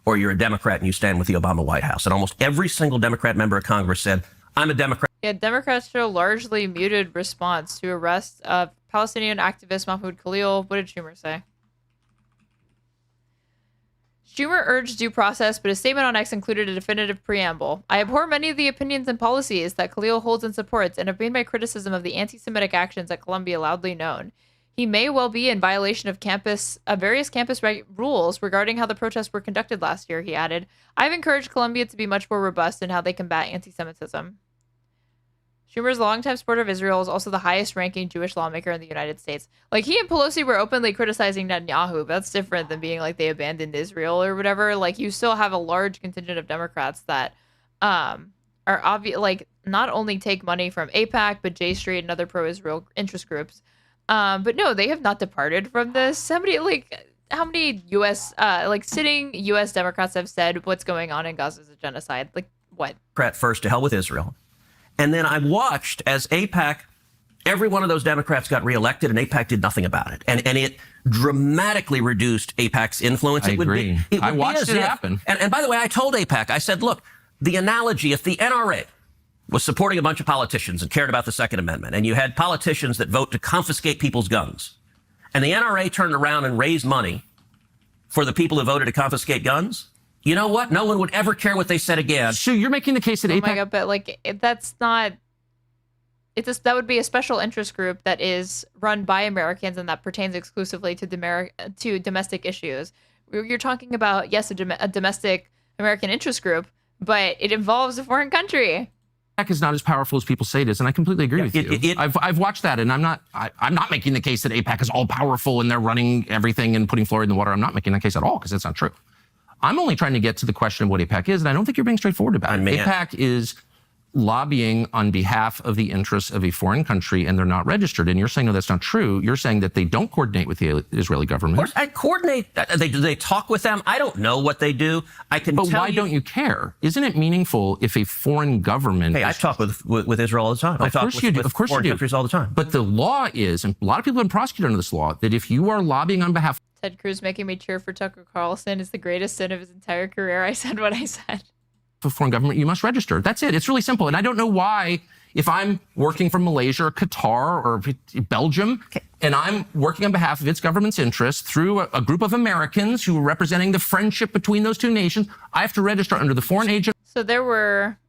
[SPEAKER 7] or you're a Democrat and you stand with the Obama White House. And almost every single Democrat member of Congress said, I'm a Democrat.
[SPEAKER 2] Yeah, Democrats show largely muted response to arrest of Palestinian activist Mahmoud Khalil. What did Schumer say? Schumer urged due process, but his statement on X included a definitive preamble. I abhor many of the opinions and policies that Khalil holds and supports and have made my criticism of the anti-Semitic actions at Columbia loudly known. He may well be in violation of various campus rules regarding how the protests were conducted last year, he added. I've encouraged Columbia to be much more robust in how they combat anti-Semitism. Schumer's longtime supporter of Israel is also the highest-ranking Jewish lawmaker in the United States. Like, he and Pelosi were openly criticizing Netanyahu, but that's different than being like they abandoned Israel or whatever. Like, you still have a large contingent of Democrats that are obvious, like, not only take money from AIPAC, but J Street and other pro-Israel interest groups. But no, they have not departed from this. How many U.S. Sitting U.S. Democrats have said what's going on in Gaza is a genocide? Like, what?
[SPEAKER 7] Democrat first, to hell with Israel. And then I watched as AIPAC, every one of those Democrats got reelected and AIPAC did nothing about it. And it dramatically reduced AIPAC's influence.
[SPEAKER 8] I agree. I watched it happen.
[SPEAKER 7] And by the way, I told AIPAC, I said, look, the analogy, if the NRA was supporting a bunch of politicians and cared about the Second Amendment, and you had politicians that vote to confiscate people's guns, and the NRA turned around and raised money for the people who voted to confiscate guns, you know what? No one would ever care what they said again.
[SPEAKER 6] So you're making the case that
[SPEAKER 2] Oh
[SPEAKER 6] AIPAC...
[SPEAKER 2] my God, but like that's not. That would be a special interest group that is run by Americans and that pertains exclusively to domestic issues. You're talking about, yes, a domestic American interest group, but it involves a foreign country.
[SPEAKER 6] AIPAC is not as powerful as people say it is, and I completely agree with you. I've watched that, and I'm not making the case that AIPAC is all powerful and they're running everything and putting fluoride in the water. I'm not making that case at all, because that's not true. I'm only trying to get to the question of what AIPAC is, and I don't think you're being straightforward about it. AIPAC is lobbying on behalf of the interests of a foreign country, and they're not registered. And you're saying, no, that's not true. You're saying that they don't coordinate with the Israeli government.
[SPEAKER 7] Of course, I coordinate. Do they talk with them? I don't know what they do. I can tell you.
[SPEAKER 6] But why don't you care? Isn't it meaningful if a foreign government...
[SPEAKER 7] Hey, I talk with Israel all the time. I talk with foreign countries all the time.
[SPEAKER 6] But the law is, and a lot of people have been prosecuted under this law, that if you are lobbying on behalf...
[SPEAKER 2] Ted Cruz making me cheer for Tucker Carlson is the greatest sin of his entire career. I said what I said.
[SPEAKER 6] A foreign government, you must register. That's it. It's really simple. And I don't know why, if I'm working from Malaysia or Qatar or Belgium, and I'm working on behalf of its government's interests through a group of Americans who are representing the friendship between those two nations, I have to register under the Foreign Agent.
[SPEAKER 2] So there were,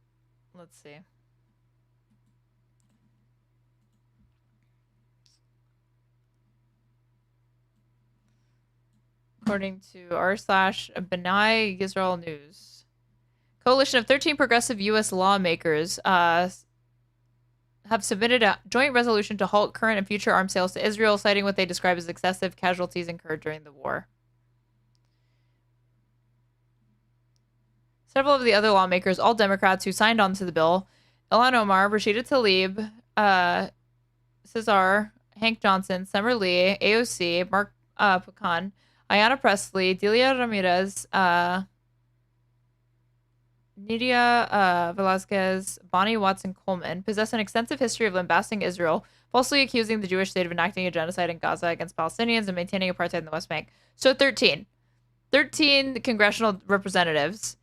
[SPEAKER 2] let's see. According to r/Benai Yisrael News. Coalition of 13 progressive U.S. lawmakers have submitted a joint resolution to halt current and future arms sales to Israel, citing what they describe as excessive casualties incurred during the war. Several of the other lawmakers, all Democrats who signed on to the bill, Ilhan Omar, Rashida Tlaib, Cesar, Hank Johnson, Summer Lee, AOC, Mark Pecan, Ayanna Pressley, Delia Ramirez, Nydia Velazquez, Bonnie Watson Coleman possess an extensive history of lambasting Israel, falsely accusing the Jewish state of enacting a genocide in Gaza against Palestinians and maintaining apartheid in the West Bank. So 13 congressional representatives,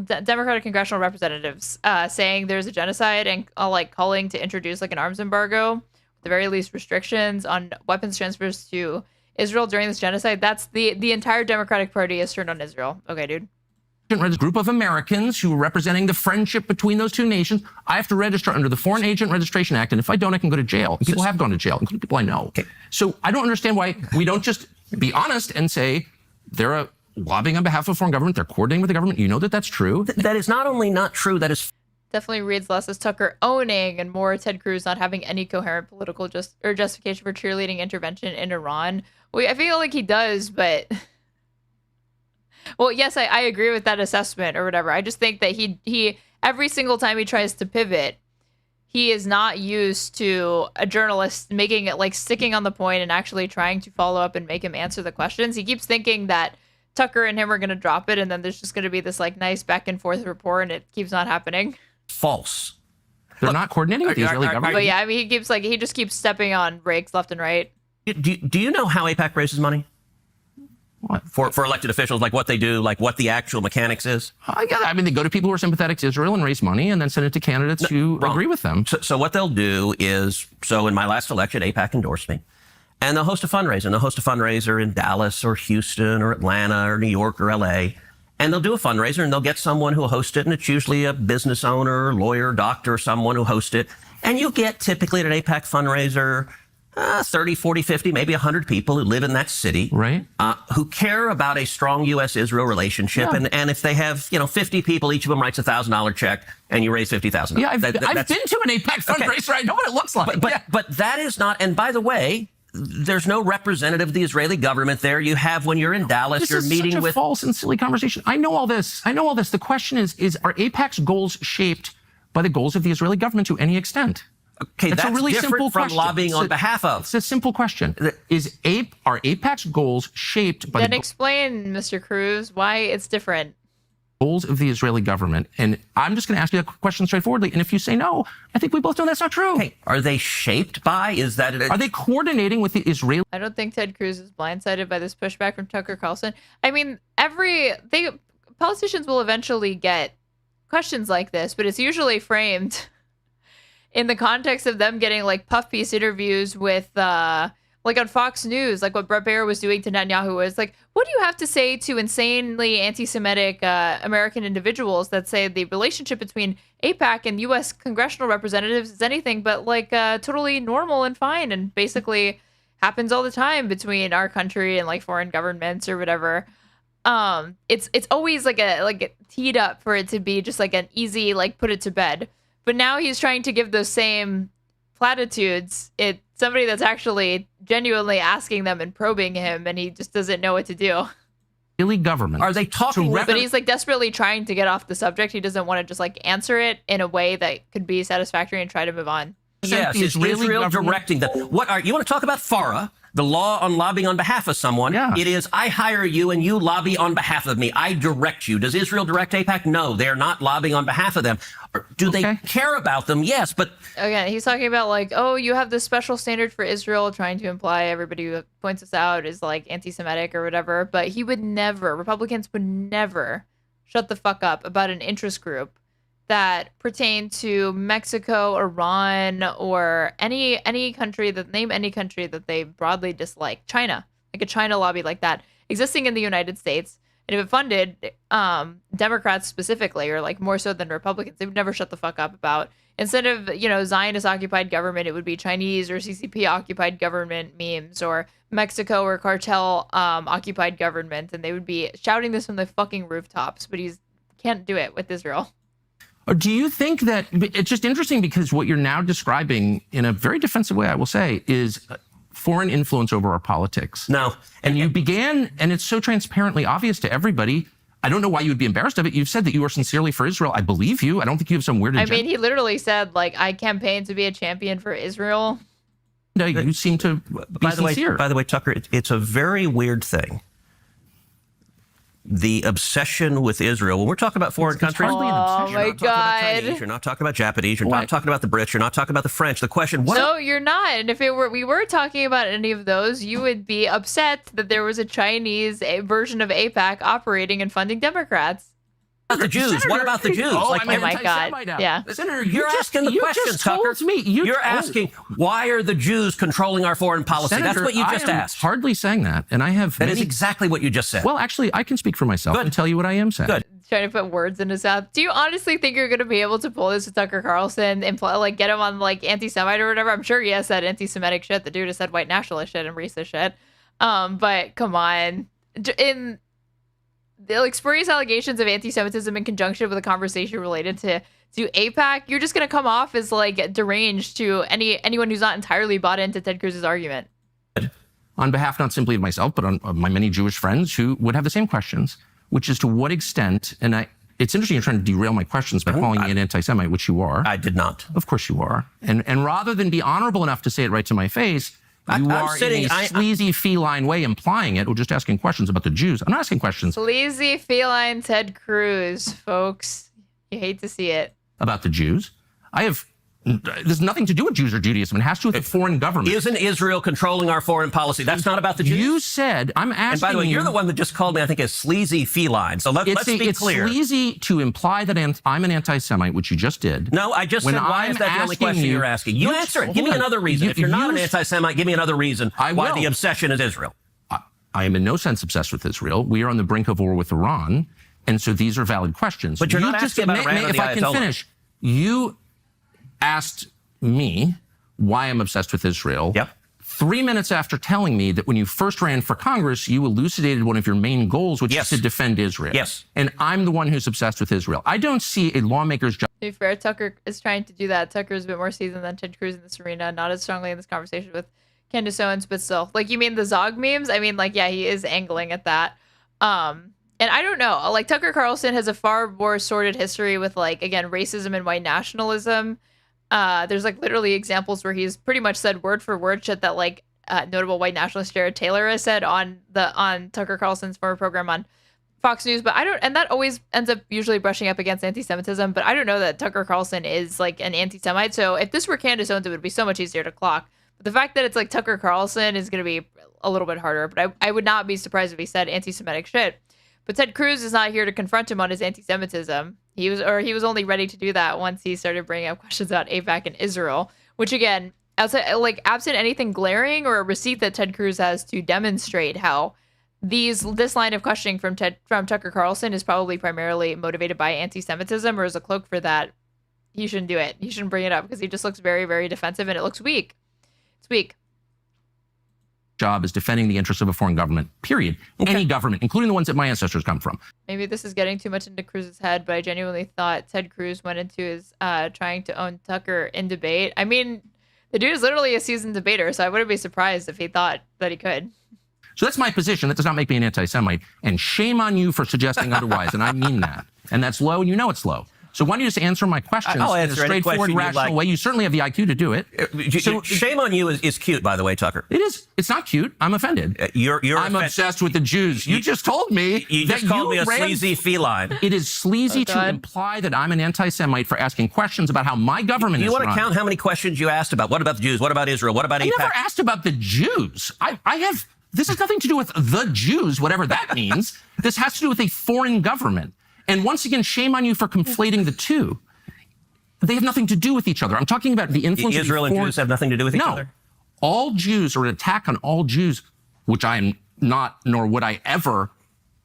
[SPEAKER 2] Democratic congressional representatives, saying there's a genocide and calling to introduce an arms embargo, at the very least restrictions on weapons transfers to Israel during this genocide. That's the entire Democratic Party has turned on Israel. Okay, dude.
[SPEAKER 6] Group of Americans who are representing the friendship between those two nations. I have to register under the Foreign Agent Registration Act, and if I don't, I can go to jail. And people have gone to jail, including people I know. Okay. So I don't understand why we don't just be honest and say they're lobbying on behalf of a foreign government, they're coordinating with the government. You know that that's true.
[SPEAKER 7] That is not only not true, that is...
[SPEAKER 2] Definitely reads less as Tucker owning and more Ted Cruz not having any coherent political justification for cheerleading intervention in Iran. Well, I feel like he does, but... Well, yes, I agree with that assessment or whatever. I just think that he every single time he tries to pivot, he is not used to a journalist making it sticking on the point and actually trying to follow up and make him answer the questions. He keeps thinking that Tucker and him are going to drop it, and then there's just going to be this nice back and forth rapport, and it keeps not happening.
[SPEAKER 7] False.
[SPEAKER 6] They're not coordinating with the Israeli government.
[SPEAKER 2] But yeah, I mean, he just keeps stepping on brakes left and right.
[SPEAKER 7] Do you know how AIPAC raises money?
[SPEAKER 6] What?
[SPEAKER 7] For elected officials, what they do, what the actual mechanics is?
[SPEAKER 6] I mean, they go to people who are sympathetic to Israel and raise money and then send it to candidates who agree with them.
[SPEAKER 7] So what they'll do is, in my last election, AIPAC endorsed me. And they'll host a fundraiser. And they'll host a fundraiser in Dallas or Houston or Atlanta or New York or LA. And they'll do a fundraiser and they'll get someone who will host it. And it's usually a business owner, lawyer, doctor, someone who hosts it. And you get typically at an AIPAC fundraiser 30, 40, 50, maybe 100 people who live in that city,
[SPEAKER 6] right?
[SPEAKER 7] Who care about a strong U.S.-Israel relationship. Yeah. And if they have, 50 people, each of them writes $1,000 check, and you raise $50,000.
[SPEAKER 6] Yeah, I've been to an AIPAC fundraiser. Okay. I know what it looks like.
[SPEAKER 7] But that is not, and by the way, there's no representative of the Israeli government there. You have, when you're in Dallas, you're meeting with...
[SPEAKER 6] This is such a false and silly conversation. I know all this. The question is are AIPAC's goals shaped by the goals of the Israeli government to any extent?
[SPEAKER 7] Okay, that's a really simple from question. Lobbying on behalf of.
[SPEAKER 6] It's a simple question. Are AIPAC's goals shaped by
[SPEAKER 2] Then explain, Mr. Cruz, why it's different.
[SPEAKER 6] Goals of the Israeli government? And I'm just going to ask you a question straightforwardly. And if you say no, I think we both know that's not true.
[SPEAKER 7] Okay, are they shaped by? Are
[SPEAKER 6] they coordinating with the Israeli?
[SPEAKER 2] I don't think Ted Cruz is blindsided by this pushback from Tucker Carlson. I mean, politicians will eventually get questions like this, but it's usually framed in the context of them getting puff piece interviews with like on Fox News, like what Bret Baier was doing to Netanyahu was like, what do you have to say to insanely anti-Semitic American individuals that say the relationship between AIPAC and U.S. congressional representatives is anything but like totally normal and fine, and basically happens all the time between our country and like foreign governments or whatever. It's always like teed up for it to be just like an easy like put it to bed. But now he's trying to give those same platitudes. It's somebody that's actually genuinely asking them and probing him, and he just doesn't know what to do.
[SPEAKER 6] Israeli government.
[SPEAKER 7] Are they talking?
[SPEAKER 2] But he's like desperately trying to get off the subject. He doesn't want to just like answer it in a way that could be satisfactory and try to move on.
[SPEAKER 7] Yes, is Israel directing them? What are you want to talk about? FARA, the law on lobbying on behalf of someone.
[SPEAKER 6] Yeah.
[SPEAKER 7] It is, I hire you and you lobby on behalf of me. I direct you. Does Israel direct AIPAC? No, they're not lobbying on behalf of them. Do they care about them? Yes, but
[SPEAKER 2] again, he's talking about like, oh, you have this special standard for Israel, trying to imply everybody who points us out is like anti-Semitic or whatever. But he would never, Republicans would never shut the fuck up about an interest group that pertain to Mexico, Iran, or any country name any country that they broadly dislike. China, like a China lobby like that existing in the United States. And if it funded Democrats specifically, or like more so than Republicans, they would never shut the fuck up about. Instead of, Zionist occupied government, it would be Chinese or CCP occupied government memes, or Mexico or cartel occupied government. And they would be shouting this from the fucking rooftops, but he can't do it with Israel.
[SPEAKER 6] Do you think that it's just interesting because what you're now describing in a very defensive way, I will say, is foreign influence over our politics?
[SPEAKER 7] No.
[SPEAKER 6] And you began, and it's so transparently obvious to everybody. I don't know why you would be embarrassed of it. You've said that you are sincerely for Israel. I believe you. I don't think you have some weird agenda.
[SPEAKER 2] I mean, he literally said, like, I campaign to be a champion for Israel.
[SPEAKER 6] No, you seem to be sincere.
[SPEAKER 7] By the way, Tucker, it's a very weird thing. The obsession with Israel. When we're talking about foreign countries,
[SPEAKER 2] Oh my God!
[SPEAKER 7] You're not talking about Japanese. You're not talking about the Brits. You're not talking about the French. The question:
[SPEAKER 2] No, you're not. And if we were talking about any of those, you would be upset that there was a Chinese version of AIPAC operating and funding Democrats.
[SPEAKER 7] What about the Jews?
[SPEAKER 6] Senator,
[SPEAKER 7] what about the Jews?
[SPEAKER 2] Oh my God! Yeah,
[SPEAKER 6] Senator,
[SPEAKER 7] you're asking the question, Tucker. You're asking why are the Jews controlling our foreign policy?
[SPEAKER 6] Senator,
[SPEAKER 7] that's what you just asked.
[SPEAKER 6] Hardly saying that, and I have.
[SPEAKER 7] That is exactly what you just said.
[SPEAKER 6] Well, actually, I can speak for myself and tell you what I am saying.
[SPEAKER 7] Good.
[SPEAKER 2] Trying to put words in his mouth. Do you honestly think you're going to be able to pull this with Tucker Carlson and like get him on like anti-Semite or whatever? I'm sure he has said anti-Semitic shit. The dude has said white nationalist shit and racist shit. But come on, in the like spurious allegations of anti-Semitism in conjunction with a conversation related to AIPAC, you're just going to come off as like deranged to anyone who's not entirely bought into Ted Cruz's argument.
[SPEAKER 6] On behalf not simply of myself, but on my many Jewish friends who would have the same questions, which is to what extent, and it's interesting you're trying to derail my questions by calling me an anti-Semite, which you are.
[SPEAKER 7] I did not.
[SPEAKER 6] Of course you are. And rather than be honorable enough to say it right to my face, you are in a sleazy feline way implying it, or just asking questions about the Jews. I'm not asking questions.
[SPEAKER 2] Sleazy feline Ted Cruz, folks. You hate to see it.
[SPEAKER 6] About the Jews. There's nothing to do with Jews or Judaism. It has to do with the foreign government.
[SPEAKER 7] Isn't Israel controlling our foreign policy? That's not about the Jews.
[SPEAKER 6] You said, I'm asking.
[SPEAKER 7] And by the way, you're the one that just called me, I think, a sleazy feline. So let's be clear.
[SPEAKER 6] It's sleazy to imply that I'm an anti-Semite, which you just did.
[SPEAKER 7] No, I just said, why is that the only question you're asking? You answer it. Give me another reason. If you're not an anti-Semite, give me another reason why the obsession is Israel.
[SPEAKER 6] I am in no sense obsessed with Israel. We are on the brink of war with Iran. And so these are valid questions.
[SPEAKER 7] But you're not asking about Iran or the Ayatollah.
[SPEAKER 6] If I can finish, you asked me why I'm obsessed with Israel.
[SPEAKER 7] Yep.
[SPEAKER 6] 3 minutes after telling me that when you first ran for Congress, you elucidated one of your main goals, which is to defend Israel.
[SPEAKER 7] Yes.
[SPEAKER 6] And I'm the one who's obsessed with Israel. I don't see a lawmaker's job.
[SPEAKER 2] To be fair, Tucker is trying to do that. Tucker is a bit more seasoned than Ted Cruz in this arena, not as strongly in this conversation with Candace Owens, but still. Like, you mean the Zog memes? I mean, like, yeah, he is angling at that. And I don't know. Like, Tucker Carlson has a far more sordid history with, like, again, racism and white nationalism. There's like literally examples where he's pretty much said word for word shit that like notable white nationalist Jared Taylor has said on Tucker Carlson's former program on Fox News. But and that always ends up usually brushing up against anti-Semitism. But I don't know that Tucker Carlson is like an anti-Semite. So if this were Candace Owens, it would be so much easier to clock. But the fact that it's like Tucker Carlson is going to be a little bit harder. But I would not be surprised if he said anti-Semitic shit. But Ted Cruz is not here to confront him on his anti-Semitism. He was only ready to do that once he started bringing up questions about AIPAC and Israel, which again, outside, like absent anything glaring or a receipt that Ted Cruz has to demonstrate how this line of questioning from Tucker Carlson is probably primarily motivated by anti-Semitism, or as a cloak for that, he shouldn't do it. He shouldn't bring it up because he just looks very, very defensive, and it looks weak. It's weak.
[SPEAKER 6] Job is defending the interests of a foreign government, period. Okay. Any government, including the ones that my ancestors come from.
[SPEAKER 2] Maybe this is getting too much into Cruz's head, but I genuinely thought Ted Cruz went into his trying to own Tucker in debate. I mean, the dude is literally a seasoned debater, so I wouldn't be surprised if he thought that he could.
[SPEAKER 6] So that's my position. That does not make me an anti-Semite. And shame on you for suggesting otherwise. And I mean that. And that's low, and you know it's low. So why don't you just answer my questions
[SPEAKER 7] I'll
[SPEAKER 6] in a
[SPEAKER 7] answer any
[SPEAKER 6] straightforward,
[SPEAKER 7] question
[SPEAKER 6] rational
[SPEAKER 7] like.
[SPEAKER 6] way? You certainly have the IQ to do it.
[SPEAKER 7] So shame on you is cute, by the way, Tucker.
[SPEAKER 6] It is. It's not cute. I'm offended. I'm obsessed with the Jews. You just told me
[SPEAKER 7] you
[SPEAKER 6] that
[SPEAKER 7] just called me a
[SPEAKER 6] ran...
[SPEAKER 7] sleazy feline.
[SPEAKER 6] It is sleazy to imply that I'm an anti-Semite for asking questions about how my government is run.
[SPEAKER 7] You want to count how many questions you asked about? What about the Jews? What about Israel? What about AIPAC?
[SPEAKER 6] I never asked about the Jews. I have... This has nothing to do with the Jews, whatever that means. This has to do with a foreign government. And once again, shame on you for conflating the two. They have nothing to do with each other. I'm talking about the influence
[SPEAKER 7] Israel
[SPEAKER 6] of
[SPEAKER 7] and Jews have nothing to do with each other?
[SPEAKER 6] All Jews, or an attack on all Jews, which I am not, nor would I ever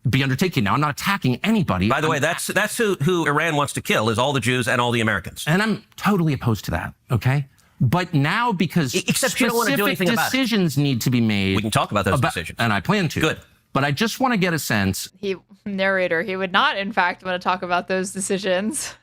[SPEAKER 6] be undertaking now. I'm not attacking anybody.
[SPEAKER 7] By the way, that's who Iran wants to kill, is all the Jews and all the Americans.
[SPEAKER 6] And I'm totally opposed to that, okay? But now, because
[SPEAKER 7] Except you don't want to do anything about it.
[SPEAKER 6] Decisions need to be made.
[SPEAKER 7] We can talk about those decisions.
[SPEAKER 6] And I plan to.
[SPEAKER 7] Good.
[SPEAKER 6] But I just want to get a sense.
[SPEAKER 2] He would not, in fact, want to talk about those decisions.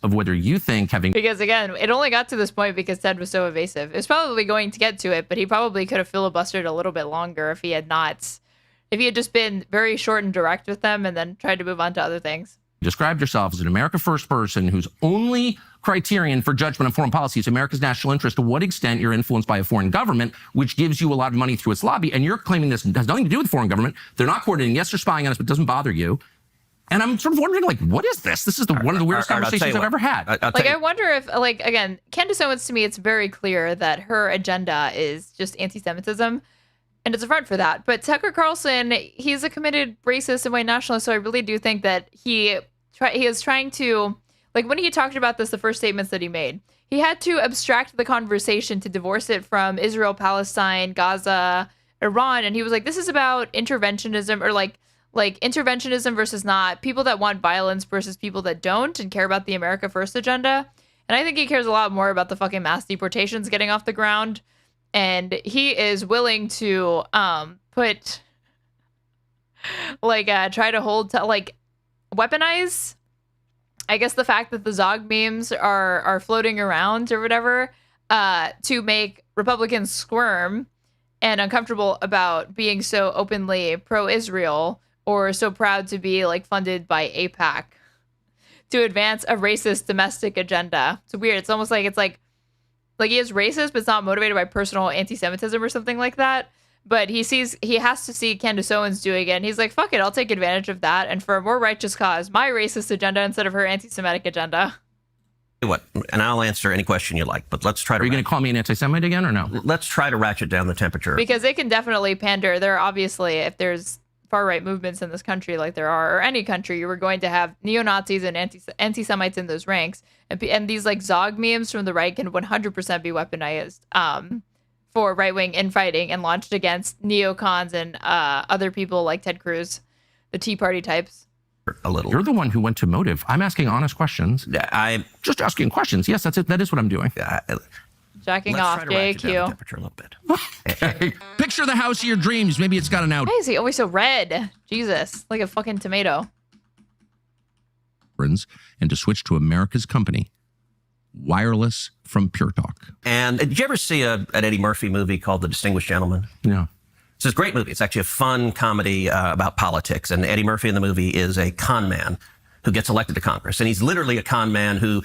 [SPEAKER 6] Of whether you think having...
[SPEAKER 2] Because, again, it only got to this point because Ted was so evasive. It's probably going to get to it, but he probably could have filibustered a little bit longer if he had just been very short and direct with them and then tried to move on to other things.
[SPEAKER 6] Described yourself as an America First person whose only criterion for judgment on foreign policy is America's national interest. To what extent you're influenced by a foreign government, which gives you a lot of money through its lobby, and you're claiming this has nothing to do with the foreign government. They're not coordinating. Yes, they're spying on us, but it doesn't bother you. And I'm sort of wondering, like, what is this? This is one of the weirdest conversations I've ever had.
[SPEAKER 2] I wonder if, again, Candace Owens, to me, it's very clear that her agenda is just anti-Semitism. And it's a front for that. But Tucker Carlson, he's a committed racist and white nationalist. So I really do think that he is trying to, like, when he talked about this, the first statements that he made, he had to abstract the conversation to divorce it from Israel, Palestine, Gaza, Iran. And he was like, this is about interventionism, or like interventionism versus not, people that want violence versus people that don't and care about the America First agenda. And I think he cares a lot more about the fucking mass deportations getting off the ground. And he is willing to put, try to hold, weaponize, I guess, the fact that the Zog memes are floating around or whatever, to make Republicans squirm and uncomfortable about being so openly pro-Israel or so proud to be funded by AIPAC to advance a racist domestic agenda. It's weird. It's almost like he is racist, but it's not motivated by personal anti-Semitism or something like that. But he has to see Candace Owens doing it, and he's like, fuck it, I'll take advantage of that, and for a more righteous cause, my racist agenda instead of her anti-Semitic agenda.
[SPEAKER 7] What? And I'll answer any question you like, but let's try to...
[SPEAKER 6] Are you going to call me an anti-Semite again, or no?
[SPEAKER 7] Let's try to ratchet down the temperature.
[SPEAKER 2] Because they can definitely pander. There are obviously, if there's far-right movements in this country like there are, or any country, you were going to have neo-Nazis and anti-Semites in those ranks. And these Zog memes from the right can 100% be weaponized for right-wing infighting and launched against neocons and other people like Ted Cruz, the Tea Party types.
[SPEAKER 7] A little.
[SPEAKER 6] You're the one who went to motive. I'm asking honest questions.
[SPEAKER 7] I'm
[SPEAKER 6] just asking questions. Yes, that's it. That is what I'm doing.
[SPEAKER 2] Jacking off, JQ.
[SPEAKER 7] A little bit.
[SPEAKER 8] Hey, picture the house of your dreams. Maybe it's got an out.
[SPEAKER 2] Why is he always so red? Jesus, like a fucking tomato.
[SPEAKER 8] And to switch to America's company, wireless from Pure Talk.
[SPEAKER 7] And did you ever see an Eddie Murphy movie called The Distinguished Gentleman?
[SPEAKER 6] No.
[SPEAKER 7] It's a great movie. It's actually a fun comedy about politics. And Eddie Murphy in the movie is a con man who gets elected to Congress. And he's literally a con man who,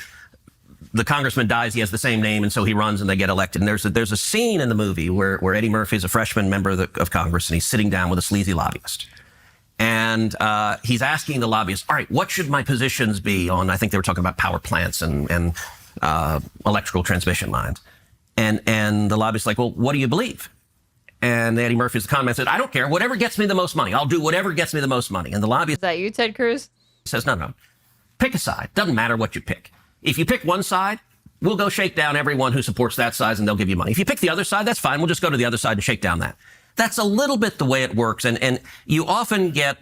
[SPEAKER 7] the congressman dies, he has the same name, and so he runs and they get elected. And there's a scene in the movie where Eddie Murphy is a freshman member of Congress, and he's sitting down with a sleazy lobbyist. And he's asking the lobbyist, all right, what should my positions be on, I think they were talking about power plants and electrical transmission lines. And the lobbyist's like, well, what do you believe? And Eddie Murphy's con man said, I don't care. Whatever gets me the most money. I'll do whatever gets me the most money. And the lobbyist...
[SPEAKER 2] Is that you, Ted Cruz?
[SPEAKER 7] Says, no. Pick a side. Doesn't matter what you pick. If you pick one side, we'll go shake down everyone who supports that side and they'll give you money. If you pick the other side, that's fine. We'll just go to the other side and shake down that. That's a little bit the way it works. And you often get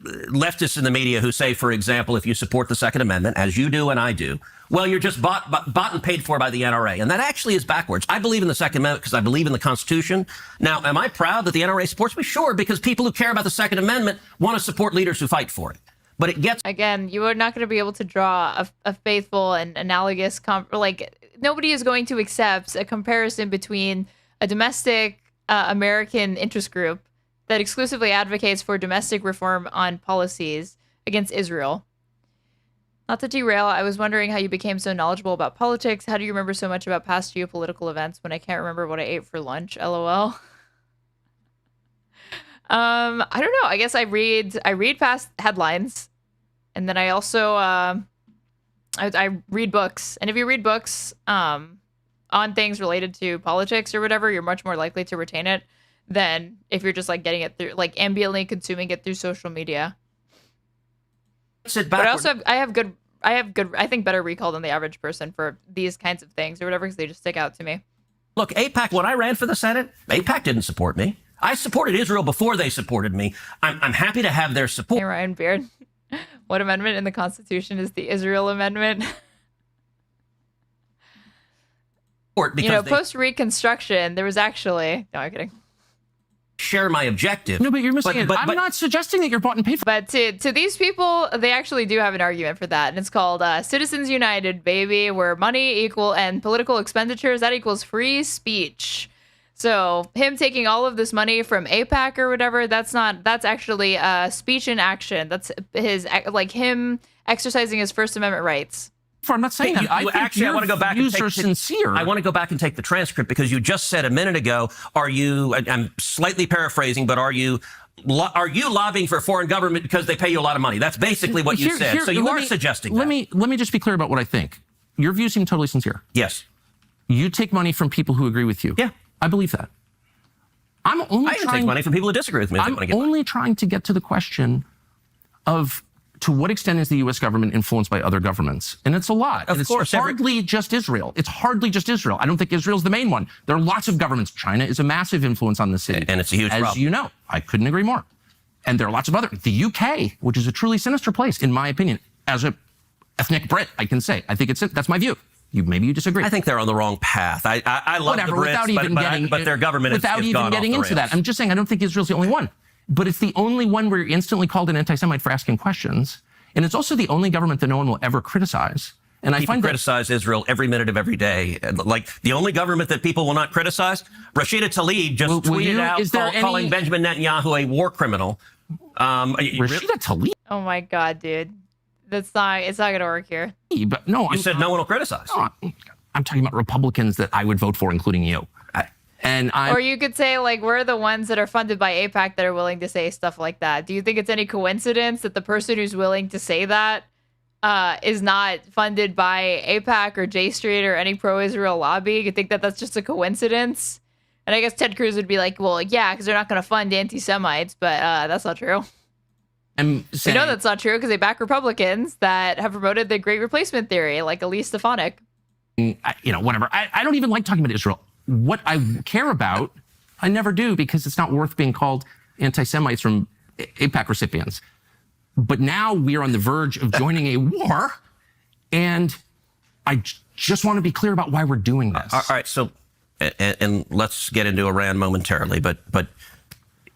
[SPEAKER 7] leftists in the media who say, for example, if you support the Second Amendment, as you do and I do, well, you're just bought and paid for by the NRA. And that actually is backwards. I believe in the Second Amendment because I believe in the Constitution. Now, am I proud that the NRA supports me? Sure, because people who care about the Second Amendment want to support leaders who fight for it. But it gets...
[SPEAKER 2] Again, you are not going to be able to draw a faithful and analogous... nobody is going to accept a comparison between a domestic American interest group that exclusively advocates for domestic reform on policies against Israel. Not to derail, I was wondering how you became so knowledgeable about politics. How do you remember so much about past geopolitical events when I can't remember what I ate for lunch? LOL. I don't know. I guess I read past headlines, and then I also I read books. And if you read books on things related to politics or whatever, you're much more likely to retain it than if you're just like getting it through, like ambiently consuming it through social media. But I also I have good, I think better recall than the average person for these kinds of things or whatever, because they just stick out to me.
[SPEAKER 7] Look, AIPAC, when I ran for the Senate, AIPAC didn't support me. I supported Israel before they supported me. I'm happy to have their support.
[SPEAKER 2] Hey, Ryan Beard, what amendment in the Constitution is the Israel Amendment? You know, post-Reconstruction, there was actually... No, I'm kidding.
[SPEAKER 7] Share my objective.
[SPEAKER 8] No, but you're missing it. I'm not suggesting that you're bought and paid for.
[SPEAKER 2] But to these people, they actually do have an argument for that. And it's called Citizens United, baby, where money equal and political expenditures, that equals free speech. So him taking all of this money from AIPAC or whatever, that's actually speech in action. That's him exercising his First Amendment rights.
[SPEAKER 8] I'm not saying that.
[SPEAKER 7] I want to go back and take
[SPEAKER 8] sincere.
[SPEAKER 7] I want to go back and take the transcript, because you just said a minute ago, I'm slightly paraphrasing, but are you lobbying for a foreign government because they pay you a lot of money? That's basically what you said. So you are suggesting that.
[SPEAKER 8] Let me just be clear about what I think. Your views seem totally sincere.
[SPEAKER 7] Yes.
[SPEAKER 8] You take money from people who agree with you.
[SPEAKER 7] Yeah.
[SPEAKER 8] I believe that. I
[SPEAKER 7] even take money from people who disagree with me.
[SPEAKER 8] I'm only trying to get to the question of, to what extent is the U.S. government influenced by other governments? And it's a lot.
[SPEAKER 7] Of course.
[SPEAKER 8] It's hardly just Israel. It's hardly just Israel. I don't think Israel's the main one. There are lots of governments. China is a massive influence on the city.
[SPEAKER 7] And it's a huge problem.
[SPEAKER 8] As you know, I couldn't agree more. And there are lots of other. The UK, which is a truly sinister place, in my opinion, as a ethnic Brit, I can say. I think that's my view. Maybe you disagree.
[SPEAKER 7] I think they're on the wrong path. I love the Brits, but their government has gone off the rails.
[SPEAKER 8] Without even getting into that. I'm just saying I don't think Israel's the only one. But it's the only one where you're instantly called an anti-Semite for asking questions. And it's also the only government that no one will ever criticize. And I find
[SPEAKER 7] criticize Israel every minute of every day. Like the only government that people will not criticize, Rashida Tlaib just tweeted out calling Benjamin Netanyahu a war criminal.
[SPEAKER 8] Rashida Tlaib?
[SPEAKER 2] Oh my God, dude. It's not going to work here.
[SPEAKER 8] But no,
[SPEAKER 7] you said no one will criticize.
[SPEAKER 8] No, I'm talking about Republicans that I would vote for, including you.
[SPEAKER 2] Or you could say, like, we're the ones that are funded by AIPAC that are willing to say stuff like that. Do you think it's any coincidence that the person who's willing to say that is not funded by AIPAC or J Street or any pro-Israel lobby? You think that that's just a coincidence? And I guess Ted Cruz would be like, well, yeah, because they're not going to fund anti-Semites, but that's not true. We know that's not true because they back Republicans that have promoted the Great Replacement theory, like Elise Stefanik.
[SPEAKER 8] Whatever. I don't even like talking about Israel. What I care about, I never do, because it's not worth being called anti-Semites from AIPAC recipients. But now we are on the verge of joining a war, and I just want to be clear about why we're doing this.
[SPEAKER 7] All right, so, and let's get into Iran momentarily, but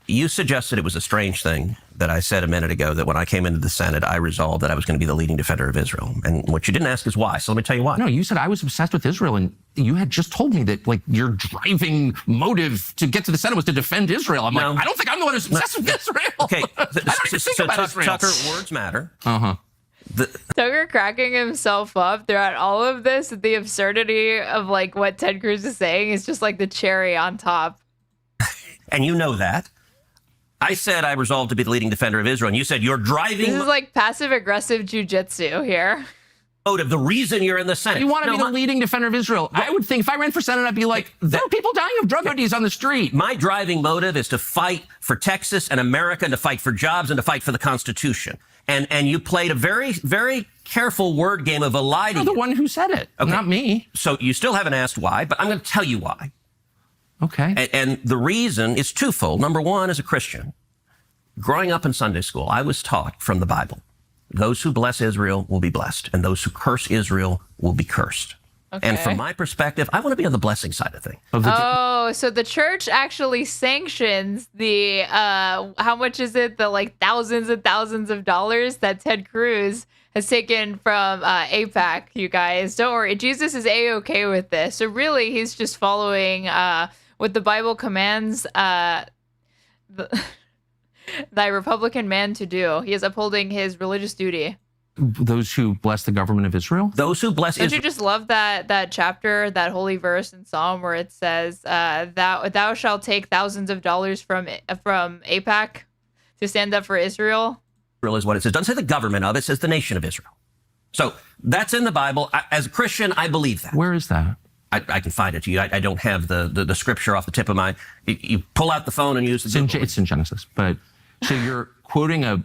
[SPEAKER 7] you suggested it was a strange thing that I said a minute ago, that when I came into the Senate, I resolved that I was going to be the leading defender of Israel. And what you didn't ask is why. So let me tell you why.
[SPEAKER 8] No, you said I was obsessed with Israel, and you had just told me that, like, your driving motive to get to the Senate was to defend Israel. I'm like, I don't think I'm the one who's obsessed with Israel.
[SPEAKER 7] Okay,
[SPEAKER 8] I don't even think about Israel.
[SPEAKER 7] Tucker, words matter.
[SPEAKER 2] Tucker cracking himself up throughout all of this, the absurdity of, like, what Ted Cruz is saying is just like the cherry on top.
[SPEAKER 7] And you know that. I said I resolved to be the leading defender of Israel, and you said you're driving...
[SPEAKER 2] This is like passive-aggressive jujitsu here.
[SPEAKER 7] motive, the reason you're in the Senate.
[SPEAKER 8] You want to be the leading defender of Israel. I would think if I ran for Senate, I'd be like, there are people dying of drug abuse on the street.
[SPEAKER 7] My driving motive is to fight for Texas and America, and to fight for jobs, and to fight for the Constitution. And you played a very, very careful word game of eliding.
[SPEAKER 8] You're the one who said it, not me.
[SPEAKER 7] So you still haven't asked why, but I'm going to tell you why.
[SPEAKER 8] Okay.
[SPEAKER 7] And the reason is twofold. Number one, as a Christian, growing up in Sunday school, I was taught from the Bible, those who bless Israel will be blessed, and those who curse Israel will be cursed. Okay. And from my perspective, I want to be on the blessing side of things.
[SPEAKER 2] So the church actually sanctions the, how much is it? The like thousands and thousands of dollars that Ted Cruz has taken from AIPAC, you guys. Don't worry, Jesus is A-okay with this. So really, he's just following what the Bible commands thy Republican man to do. He is upholding his religious duty.
[SPEAKER 8] Those who bless the government of Israel?
[SPEAKER 7] Those who bless
[SPEAKER 2] Israel. Don't you just love that chapter, that holy verse in Psalm where it says, thou shalt take thousands of dollars from AIPAC to stand up for Israel?
[SPEAKER 7] Israel is what it says. It doesn't say the government of it, says the nation of Israel. So that's in the Bible. As a Christian, I believe that.
[SPEAKER 8] Where is that?
[SPEAKER 7] I can find it to you. I don't have the scripture off the tip of my... You pull out the phone and use the...
[SPEAKER 8] It's in Genesis, but... So you're quoting a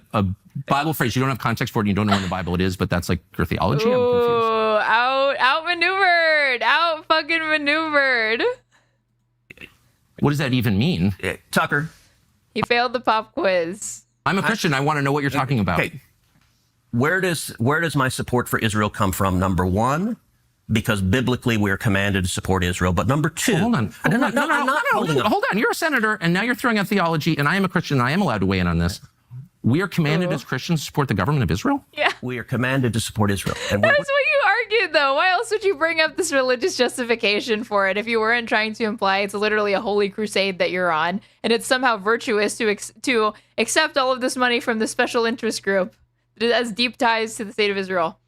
[SPEAKER 8] Bible phrase. You don't have context for it. And you don't know in the Bible it is, but that's like your theology.
[SPEAKER 2] Ooh,
[SPEAKER 8] I'm confused.
[SPEAKER 2] Outmaneuvered. Out fucking maneuvered.
[SPEAKER 8] What does that even mean?
[SPEAKER 7] Tucker.
[SPEAKER 2] He failed the pop quiz.
[SPEAKER 8] I'm a Christian. I want to know what you're talking about.
[SPEAKER 7] Okay. Where does my support for Israel come from? Number one, because biblically we're commanded to support Israel. But number two...
[SPEAKER 8] Well, hold on. Hold on. You're a senator, and now you're throwing out theology, and I am a Christian, and I am allowed to weigh in on this. We are commanded as Christians to support the government of Israel?
[SPEAKER 2] Yeah.
[SPEAKER 7] We are commanded to support Israel.
[SPEAKER 2] And that's what you argued, though. Why else would you bring up this religious justification for it if you weren't trying to imply it's literally a holy crusade that you're on, and it's somehow virtuous to accept all of this money from the special interest group that has deep ties to the state of Israel?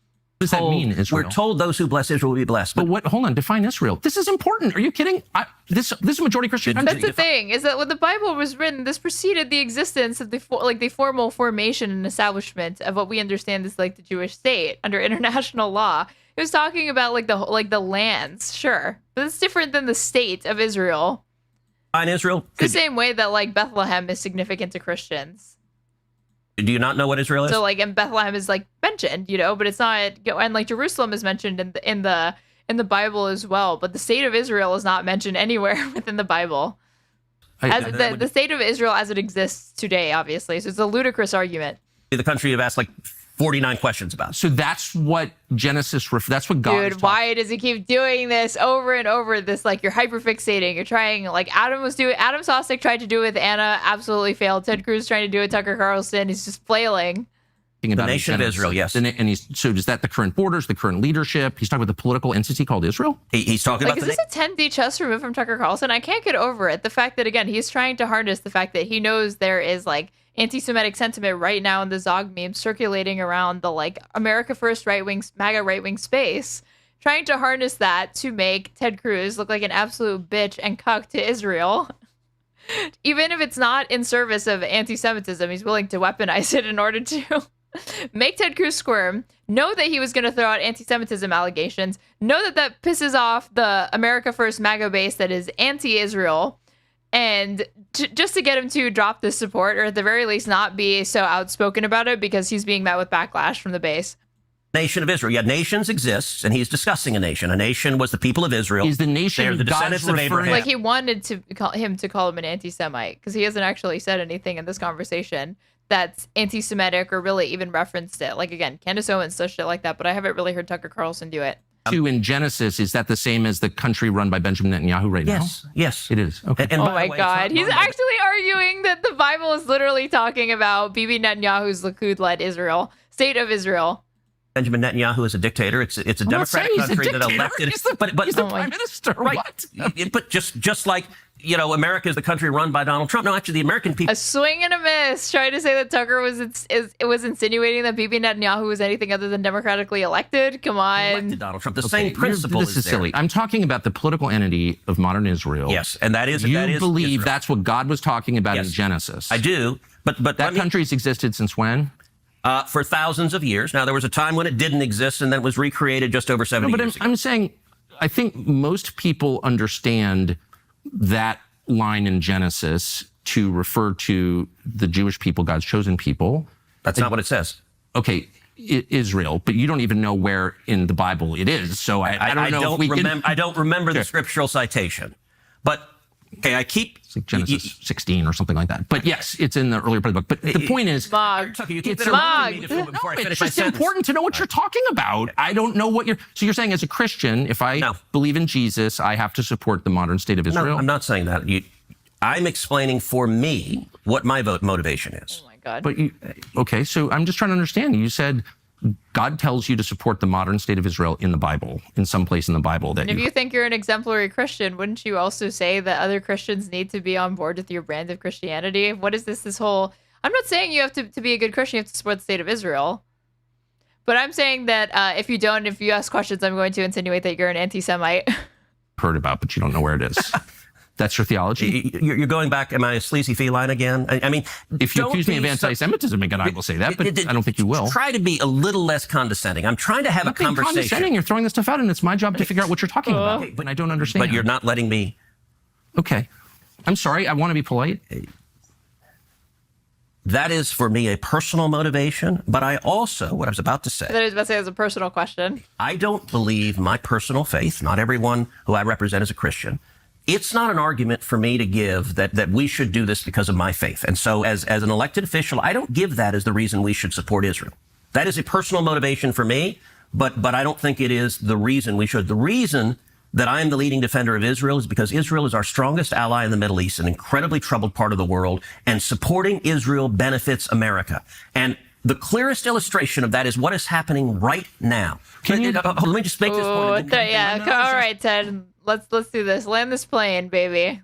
[SPEAKER 8] What does that mean, Israel?
[SPEAKER 7] We're told those who bless Israel will be blessed.
[SPEAKER 8] But what? Hold on. Define Israel. This is important. Are you kidding? This is a majority Christian country.
[SPEAKER 2] That's the thing, is that when the Bible was written, this preceded the existence of the formal formation and establishment of what we understand as like the Jewish state under international law. It was talking about the lands, sure, but it's different than the state of Israel.
[SPEAKER 7] In Israel,
[SPEAKER 2] the same way that like Bethlehem is significant to Christians.
[SPEAKER 7] Do you not know what Israel is?
[SPEAKER 2] So and Bethlehem is mentioned, but it's not, and Jerusalem is mentioned in the Bible as well, but the state of Israel is not mentioned anywhere within the Bible. The state of Israel as it exists today, obviously. So it's a ludicrous argument.
[SPEAKER 7] The country you've asked 49 questions about.
[SPEAKER 8] So that's what Genesis, that's what God.
[SPEAKER 2] Dude, why does he keep doing this over and over? This you're hyperfixating. You're trying Adam Sosnick tried to do it with Anna, absolutely failed. Ted Cruz trying to do it. Tucker Carlson, he's just flailing.
[SPEAKER 7] The nation of Israel, yes.
[SPEAKER 8] So is that the current borders, the current leadership? He's talking about the political entity called Israel?
[SPEAKER 7] He's talking about
[SPEAKER 2] is this a 10D chess removed from Tucker Carlson? I can't get over it. The fact that, again, he's trying to harness the fact that he knows there is anti-Semitic sentiment right now in the Zog meme circulating around the America First right-wing, MAGA right-wing space, trying to harness that to make Ted Cruz look like an absolute bitch and cuck to Israel. Even if it's not in service of anti-Semitism, he's willing to weaponize it in order to make Ted Cruz squirm, know that he was going to throw out anti-Semitism allegations, know that pisses off the America First MAGA base that is anti-Israel, and just to get him to drop this support, or at the very least not be so outspoken about it because he's being met with backlash from the base.
[SPEAKER 7] Nation of Israel. Yeah, nations exist, and he's discussing a nation. A nation was the people of Israel.
[SPEAKER 8] Is the nation
[SPEAKER 7] They're the descendants of Abraham.
[SPEAKER 2] He wanted to call him an anti-Semite because he hasn't actually said anything in this conversation that's anti-Semitic or really even referenced it. Again, Candace Owens does shit like that, but I haven't really heard Tucker Carlson do it.
[SPEAKER 8] In Genesis, is that the same as the country run by Benjamin Netanyahu right now?
[SPEAKER 7] Yes.
[SPEAKER 8] It is. Okay.
[SPEAKER 2] Oh my God. He's actually arguing that the Bible is literally talking about Bibi Netanyahu's Likud-led Israel, state of Israel.
[SPEAKER 7] Benjamin Netanyahu is a dictator. It's a democratic country that elected.
[SPEAKER 8] He's the prime minister.
[SPEAKER 7] Right.
[SPEAKER 8] What?
[SPEAKER 7] But just like America is the country run by Donald Trump. No, actually, the American people.
[SPEAKER 2] A swing and a miss. Trying to say that Tucker was insinuating that Bibi Netanyahu was anything other than democratically elected. Come on.
[SPEAKER 7] Elected Donald Trump. The same principle.
[SPEAKER 8] This is silly. I'm talking about the political entity of modern Israel.
[SPEAKER 7] Yes, and that is.
[SPEAKER 8] You believe that's what God was talking about in Genesis.
[SPEAKER 7] I do, but
[SPEAKER 8] that country's existed since when?
[SPEAKER 7] for thousands of years. Now, there was a time when it didn't exist, and then it was recreated just over 70 years ago.
[SPEAKER 6] I'm saying, I think most people understand that line in Genesis to refer to the Jewish people, God's chosen people.
[SPEAKER 7] That's not what it says.
[SPEAKER 6] Okay, Israel, but you don't even know where in the Bible it is. So I don't know if we can...
[SPEAKER 7] I don't remember the scriptural citation. But, okay, I keep...
[SPEAKER 6] It's like Genesis 16 or something like that. But yes, it's in the earlier part of the book. But the point is...
[SPEAKER 7] Tucker, you keep
[SPEAKER 6] it's
[SPEAKER 7] interrupting me before I finish
[SPEAKER 6] it's
[SPEAKER 7] my
[SPEAKER 6] just
[SPEAKER 7] sentence.
[SPEAKER 6] important to know what you're talking about. I don't know what you're... So you're saying as a Christian, if I believe in Jesus, I have to support the modern state of Israel?
[SPEAKER 7] No, I'm not saying that. I'm explaining for me what my motivation is.
[SPEAKER 2] Oh my God.
[SPEAKER 6] But okay, so I'm just trying to understand. You said God tells you to support the modern state of Israel in the Bible, in some place in the Bible. That
[SPEAKER 2] And if you think you're an exemplary Christian, wouldn't you also say that other Christians need to be on board with your brand of Christianity? What is this whole... I'm not saying you have to be a good Christian, you have to support the state of Israel. But I'm saying that if you ask questions, I'm going to insinuate that you're an anti-Semite.
[SPEAKER 6] heard about, but you don't know where it is. That's your theology?
[SPEAKER 7] You're going back, am I a sleazy feline again? I mean,
[SPEAKER 6] if you accuse me of anti-Semitism again, I will say that, but I don't think you will.
[SPEAKER 7] Try to be a little less condescending. I'm trying to have a conversation.
[SPEAKER 6] Condescending. You're throwing this stuff out, and it's my job to figure out what you're talking about, but I don't understand.
[SPEAKER 7] But you're not letting me.
[SPEAKER 6] Okay. I'm sorry. I want to be polite.
[SPEAKER 7] That is, for me, a personal motivation, but I also, what I was about to say.
[SPEAKER 2] That I was about to say as a personal question.
[SPEAKER 7] I don't believe my personal faith, not everyone who I represent is a Christian. It's not an argument for me to give that we should do this because of my faith. And so as an elected official, I don't give that as the reason we should support Israel. That is a personal motivation for me, but I don't think it is the reason we should. The reason that I am the leading defender of Israel is because Israel is our strongest ally in the Middle East, an incredibly troubled part of the world, and supporting Israel benefits America. And the clearest illustration of that is what is happening right now. Let me just make this point.
[SPEAKER 2] All right, Ted. Let's do this. Land this plane, baby.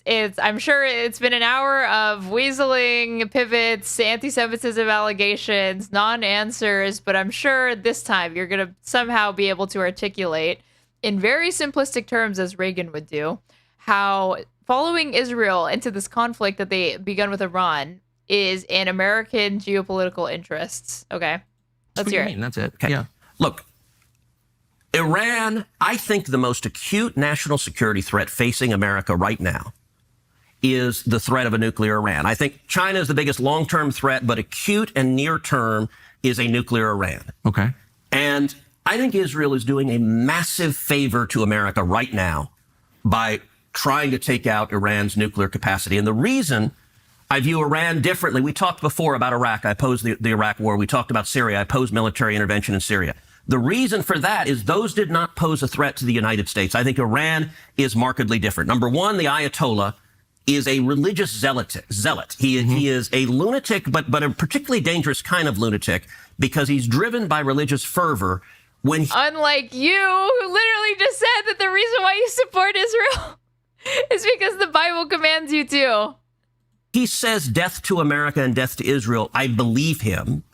[SPEAKER 2] I'm sure it's been an hour of weaseling, pivots, anti-Semitism allegations, non-answers, but I'm sure this time you're going to somehow be able to articulate in very simplistic terms, as Reagan would do, how following Israel into this conflict that they begun with Iran is in American geopolitical interests. Okay, let's hear it.
[SPEAKER 6] That's it.
[SPEAKER 7] Okay. Yeah. Look, Iran, I think the most acute national security threat facing America right now is the threat of a nuclear Iran. I think China is the biggest long-term threat, but acute and near-term is a nuclear Iran.
[SPEAKER 6] Okay.
[SPEAKER 7] And I think Israel is doing a massive favor to America right now by trying to take out Iran's nuclear capacity. And the reason I view Iran differently, we talked before about Iraq. I opposed the Iraq war. We talked about Syria. I opposed military intervention in Syria. The reason for that is those did not pose a threat to the United States. I think Iran is markedly different. Number one, the Ayatollah is a religious zealot. He is a lunatic, but a particularly dangerous kind of lunatic because he's driven by religious fervor.
[SPEAKER 2] Unlike you, who literally just said that the reason why you support Israel is because the Bible commands you to.
[SPEAKER 7] He says death to America and death to Israel. I believe him.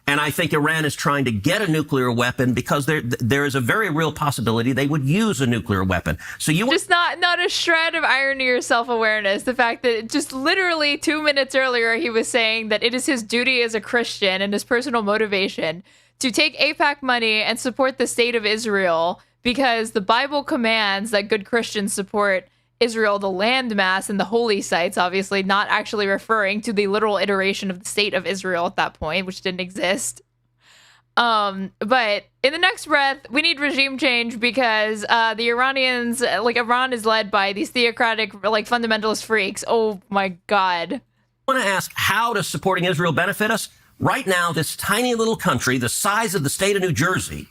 [SPEAKER 7] And I think Iran is trying to get a nuclear weapon because there is a very real possibility they would use a nuclear weapon. So you
[SPEAKER 2] just not a shred of irony or self-awareness. The fact that just literally 2 minutes earlier, he was saying that it is his duty as a Christian and his personal motivation to take AIPAC money and support the state of Israel because the Bible commands that good Christians support Israel, the landmass and the holy sites, obviously not actually referring to the literal iteration of the state of Israel at that point, which didn't exist. But in the next breath, we need regime change because the Iranians, Iran is led by these theocratic, fundamentalist freaks. Oh my God.
[SPEAKER 7] I want to ask, how does supporting Israel benefit us? Right now, this tiny little country, the size of the state of New Jersey,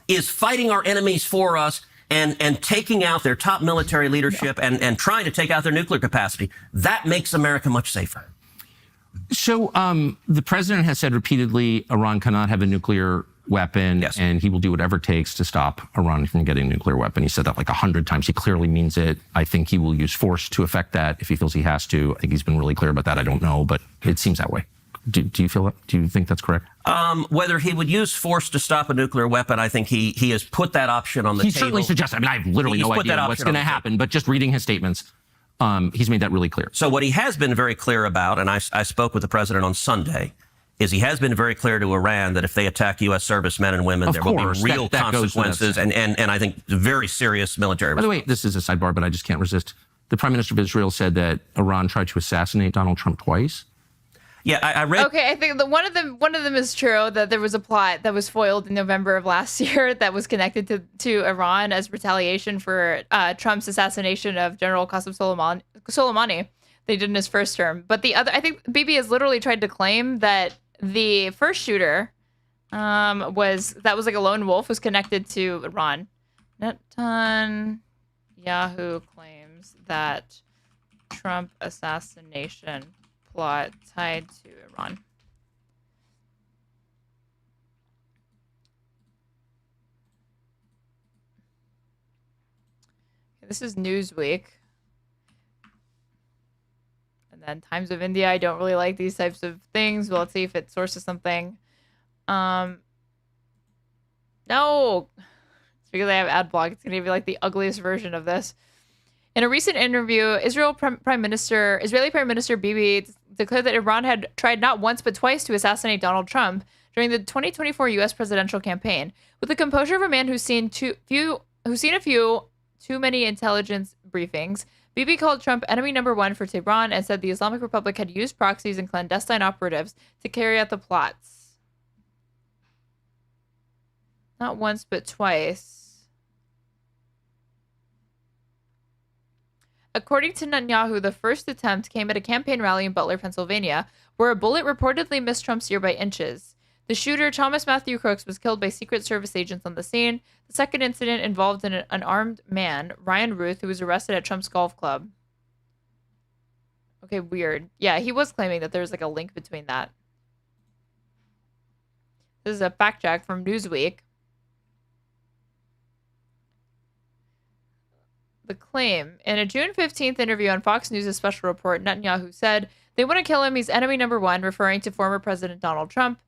[SPEAKER 7] is fighting our enemies for us and taking out their top military leadership and trying to take out their nuclear capacity. That makes America much safer.
[SPEAKER 6] So the president has said repeatedly Iran cannot have a nuclear weapon, and he will do whatever it takes to stop Iran from getting a nuclear weapon. He said that like 100 times. He clearly means it. I think he will use force to effect that if he feels he has to. I think he's been really clear about that. I don't know, but it seems that way. Do you feel that? Do you think that's correct?
[SPEAKER 7] Whether he would use force to stop a nuclear weapon, I think he has put that option on the table.
[SPEAKER 6] He certainly suggested. I mean, I have literally no idea what's going to happen, but just reading his statements, he's made that really clear.
[SPEAKER 7] So what he has been very clear about, and I spoke with the president on Sunday, is he has been very clear to Iran that if they attack U.S. servicemen and women, there will be real
[SPEAKER 6] that goes without
[SPEAKER 7] consequences
[SPEAKER 6] saying.
[SPEAKER 7] and I think very serious military
[SPEAKER 6] By the way,
[SPEAKER 7] response.
[SPEAKER 6] this is a sidebar, but I just can't resist. The Prime Minister of Israel said that Iran tried to assassinate Donald Trump twice.
[SPEAKER 7] Yeah, I read.
[SPEAKER 2] Okay, I think one of them is true, that there was a plot that was foiled in November of last year that was connected to Iran as retaliation for Trump's assassination of General Qasem Soleimani. They did in his first term. But the other, I think Bibi has literally tried to claim that the first shooter was like a lone wolf, was connected to Iran. Netanyahu claims that Trump assassination plot tied to Iran. This is Newsweek. And then Times of India. I don't really like these types of things, but let's see if it sources something. No. It's because I have ad block. It's going to be like the ugliest version of this. In a recent interview, Israeli Prime Minister Bibi declared that Iran had tried not once but twice to assassinate Donald Trump during the 2024 U.S. presidential campaign. With the composure of a man who's seen too many intelligence briefings, Bibi called Trump enemy number one for Tehran and said the Islamic Republic had used proxies and clandestine operatives to carry out the plots. Not once but twice. According to Netanyahu, the first attempt came at a campaign rally in Butler, Pennsylvania, where a bullet reportedly missed Trump's ear by inches. The shooter, Thomas Matthew Crooks, was killed by Secret Service agents on the scene. The second incident involved an unarmed man, Ryan Ruth, who was arrested at Trump's golf club. Okay, weird. Yeah, he was claiming that there was like a link between that. This is a fact check from Newsweek. The claim. In a June 15th interview on Fox News' special report, Netanyahu said, "They want to kill him. He's enemy number one," referring to former President Donald Trump.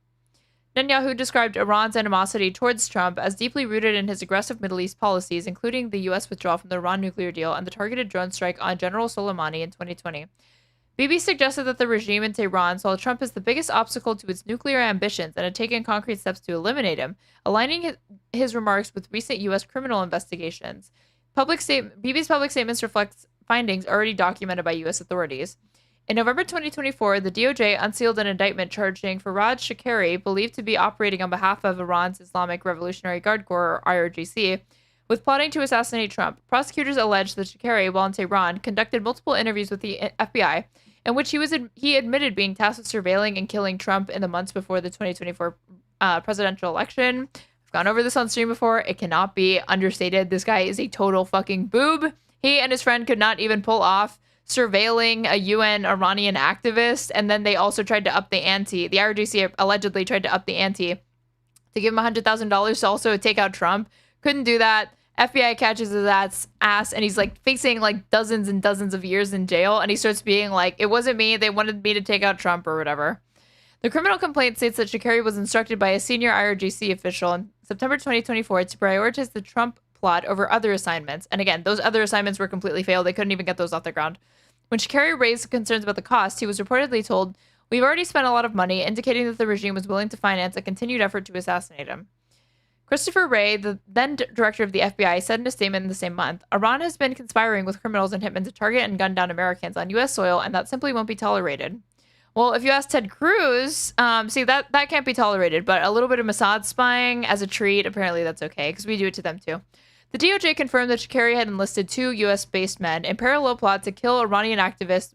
[SPEAKER 2] Netanyahu described Iran's animosity towards Trump as deeply rooted in his aggressive Middle East policies, including the U.S. withdrawal from the Iran nuclear deal and the targeted drone strike on General Soleimani in 2020. Bibi suggested that the regime in Tehran saw Trump as the biggest obstacle to its nuclear ambitions and had taken concrete steps to eliminate him, aligning his remarks with recent U.S. criminal investigations. Bibi's public statements reflect findings already documented by U.S. authorities. In November 2024, the DOJ unsealed an indictment charging Farhad Shakeri, believed to be operating on behalf of Iran's Islamic Revolutionary Guard Corps, or IRGC, with plotting to assassinate Trump. Prosecutors alleged that Shakeri, while in Tehran, conducted multiple interviews with the FBI, in which he admitted being tasked with surveilling and killing Trump in the months before the 2024 presidential election. I've gone over this on stream before. It cannot be understated. This guy is a total fucking boob. He and his friend could not even pull off surveilling a UN Iranian activist, and then they also tried to up the ante. The IRGC allegedly tried to up the ante to give him $100,000 to also take out Trump. Couldn't do that. FBI catches his ass, and he's like facing like dozens and dozens of years in jail, and he starts being like, "It wasn't me. They wanted me to take out Trump," or whatever. The criminal complaint states that Shakeri was instructed by a senior IRGC official in September 2024 to prioritize the Trump plot over other assignments. And again, those other assignments were completely failed. They couldn't even get those off the ground. When Shakeri raised concerns about the cost, he was reportedly told, "We've already spent a lot of money," indicating that the regime was willing to finance a continued effort to assassinate him. Christopher Wray, the then director of the FBI, said in a statement in the same month, "Iran has been conspiring with criminals and hitmen to target and gun down Americans on U.S. soil, and that simply won't be tolerated." Well, if you ask Ted Cruz, see, that can't be tolerated, but a little bit of Mossad spying as a treat, apparently that's okay, because we do it to them too. The DOJ confirmed that Shakeri had enlisted 2 U.S.-based men in parallel plot to kill Iranian activist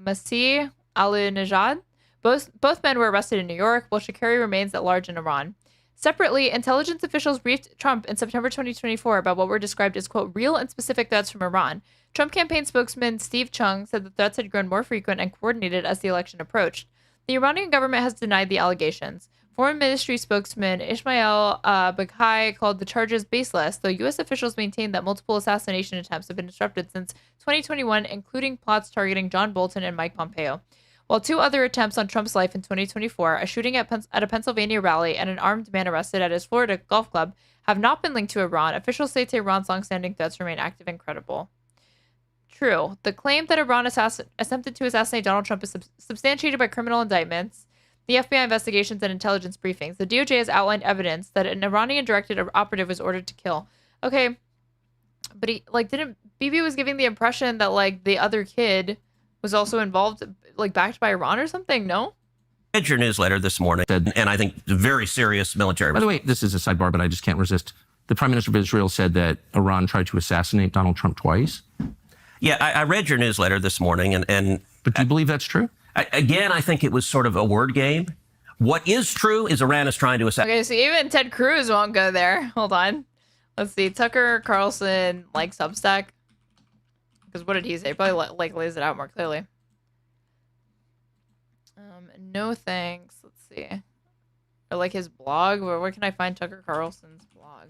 [SPEAKER 2] Masih Ali-Najad. Both men were arrested in New York, while Shakeri remains at large in Iran. Separately, intelligence officials briefed Trump in September 2024 about what were described as, quote, real and specific threats from Iran. Trump campaign spokesman Steve Chung said the threats had grown more frequent and coordinated as the election approached. The Iranian government has denied the allegations. Foreign Ministry spokesman Ismail Baghai called the charges baseless, though U.S. officials maintained that multiple assassination attempts have been disrupted since 2021, including plots targeting John Bolton and Mike Pompeo. While 2 other attempts on Trump's life in 2024, a shooting at a Pennsylvania rally and an armed man arrested at his Florida golf club, have not been linked to Iran, officials say Tehran's longstanding threats remain active and credible. true. The claim that Iran attempted to assassinate Donald Trump is substantiated by criminal indictments, the FBI investigations, and intelligence briefings. The DOJ has outlined evidence that an Iranian-directed operative was ordered to kill. Okay, but he, didn't Bibi was giving the impression that, the other kid was also involved, backed by Iran or something, no?
[SPEAKER 7] I read your newsletter this morning, and I think very serious military.
[SPEAKER 6] By the way, this is a sidebar, but I just can't resist. The Prime Minister of Israel said that Iran tried to assassinate Donald Trump twice.
[SPEAKER 7] Yeah, I read your newsletter this morning, and
[SPEAKER 6] but do you believe that's true?
[SPEAKER 7] Again, I think it was sort of a word game. What is true is Iran is trying to assassinate.
[SPEAKER 2] Okay, so even Ted Cruz won't go there. Hold on. Let's see. Tucker Carlson likes Substack. Because what did he say? Probably lays it out more clearly. No thanks. Let's see. Or his blog. Where can I find Tucker Carlson's blog?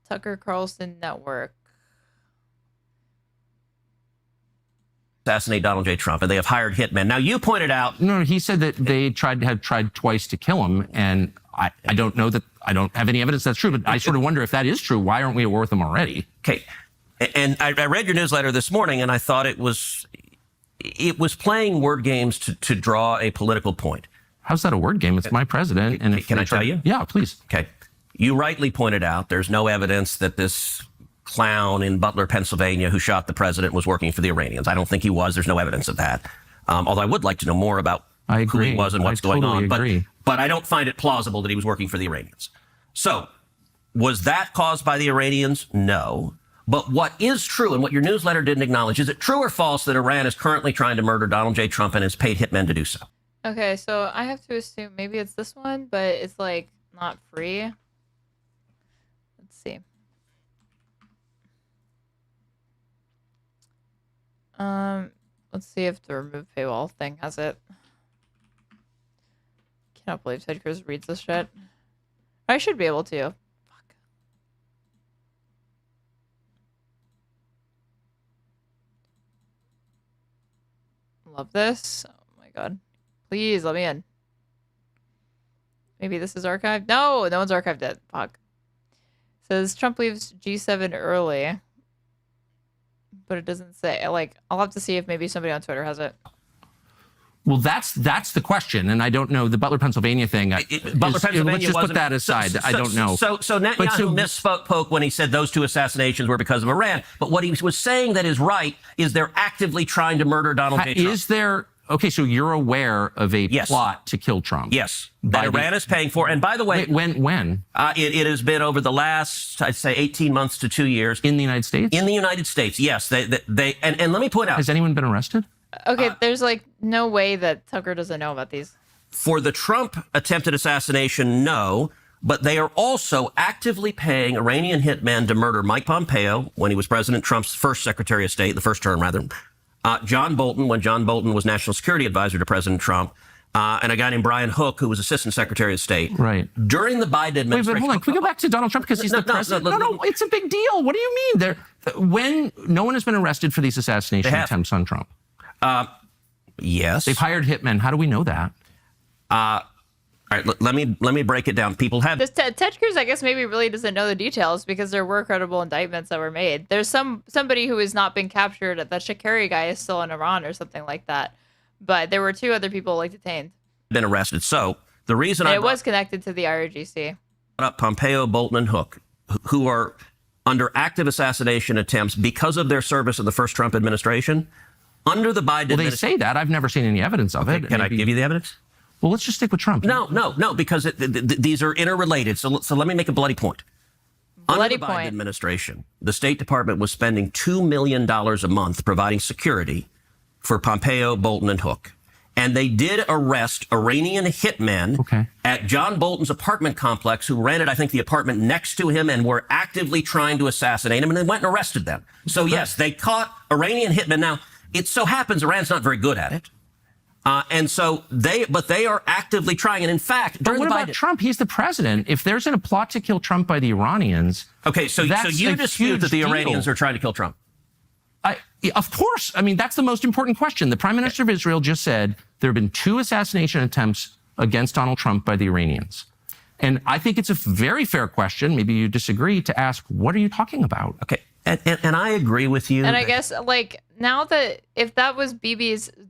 [SPEAKER 2] Tucker Carlson Network.
[SPEAKER 7] Assassinate Donald J. Trump, and they have hired hitmen. Now, you pointed out...
[SPEAKER 6] No, he said that they have tried twice to kill him, and I don't know that, I don't have any evidence that's true, but I sort of wonder if that is true. Why aren't we at war with them already?
[SPEAKER 7] Okay, and I read your newsletter this morning, and I thought it was playing word games to draw a political point.
[SPEAKER 6] How's that a word game? It's my president. And
[SPEAKER 7] can I tell you?
[SPEAKER 6] Yeah, please.
[SPEAKER 7] Okay. You rightly pointed out there's no evidence that this clown in Butler, Pennsylvania, who shot the president was working for the Iranians. I don't think he was. There's no evidence of that. Although I would like to know more about who he was and what's going on. But I don't find it plausible that he was working for the Iranians. So, was that caused by the Iranians? No. But what is true, and what your newsletter didn't acknowledge, is it true or false that Iran is currently trying to murder Donald J. Trump and has paid hitmen to do so?
[SPEAKER 2] Okay, so I have to assume maybe it's this one, but it's not free. Let's see. Let's see if the remove paywall thing has it. Cannot believe Ted Cruz reads this shit. I should be able to. Fuck. Love this. Oh my god. Please let me in. Maybe this is archived? No, no one's archived it. Fuck. Says Trump leaves G7 early. But it doesn't say. I'll have to see if maybe somebody on Twitter has it.
[SPEAKER 6] Well, that's the question, and I don't know the Butler, Pennsylvania thing.
[SPEAKER 7] Butler, Pennsylvania.
[SPEAKER 6] Let's just put that aside. I don't know.
[SPEAKER 7] So Netanyahu misspoke when he said those two assassinations were because of Iran. But what he was saying that is right is they're actively trying to murder Donald J. Trump.
[SPEAKER 6] Is there? Okay, so you're aware of a plot to kill Trump?
[SPEAKER 7] Yes, that Iran is paying for. And by the way,
[SPEAKER 6] when?
[SPEAKER 7] It has been over the last, I'd say, 18 months to 2 years.
[SPEAKER 6] In the United States?
[SPEAKER 7] In the United States, yes. And let me point out.
[SPEAKER 6] Has anyone been arrested?
[SPEAKER 2] Okay, there's no way that Tucker doesn't know about these.
[SPEAKER 7] For the Trump attempted assassination, no. But they are also actively paying Iranian hitmen to murder Mike Pompeo when he was President Trump's first Secretary of State, the first term, rather. John Bolton, when John Bolton was National Security Advisor to President Trump, and a guy named Brian Hook, who was Assistant Secretary of State.
[SPEAKER 6] Right.
[SPEAKER 7] During the Biden administration.
[SPEAKER 6] Wait, hold on. Can we go back to Donald Trump because he's the president? No, it's a big deal. What do you mean? When no one has been arrested for these assassination attempts on Trump.
[SPEAKER 7] Yes.
[SPEAKER 6] They've hired hitmen. How do we know that?
[SPEAKER 7] All right, let me break it down. People have...
[SPEAKER 2] Ted Cruz, I guess, maybe really doesn't know the details because there were credible indictments that were made. There's somebody who has not been captured. That Shakari guy is still in Iran or something like that. But there were 2 other people detained.
[SPEAKER 7] Been arrested. So the reason
[SPEAKER 2] it was connected to the IRGC.
[SPEAKER 7] Up Pompeo, Bolton, and Hook, who are under active assassination attempts because of their service in the first Trump administration. Under the Biden
[SPEAKER 6] administration. They say that. I've never seen any evidence of it.
[SPEAKER 7] Can I give you the evidence?
[SPEAKER 6] Well, let's just stick with Trump.
[SPEAKER 7] No, because these are interrelated. So let me make a bloody point. Under the Biden administration, the State Department was spending $2 million a month providing security for Pompeo, Bolton, and Hook. And they did arrest Iranian hitmen at John Bolton's apartment complex who rented, I think, the apartment next to him and were actively trying to assassinate him, and they went and arrested them. So, yes, they caught Iranian hitmen. Now, it so happens Iran's not very good at it. And so they are actively trying. And in fact,
[SPEAKER 6] but what about Trump? He's the president. If there's a plot to kill Trump by the Iranians,
[SPEAKER 7] so you dispute that the Iranians are trying to kill Trump?
[SPEAKER 6] Of course. I mean, that's the most important question. The Prime Minister of Israel just said there have been 2 assassination attempts against Donald Trump by the Iranians.
[SPEAKER 8] And I think it's a very fair question, maybe you disagree, to ask, what are you talking about?
[SPEAKER 7] Okay. And I agree with you.
[SPEAKER 2] And I guess, like, now that if that was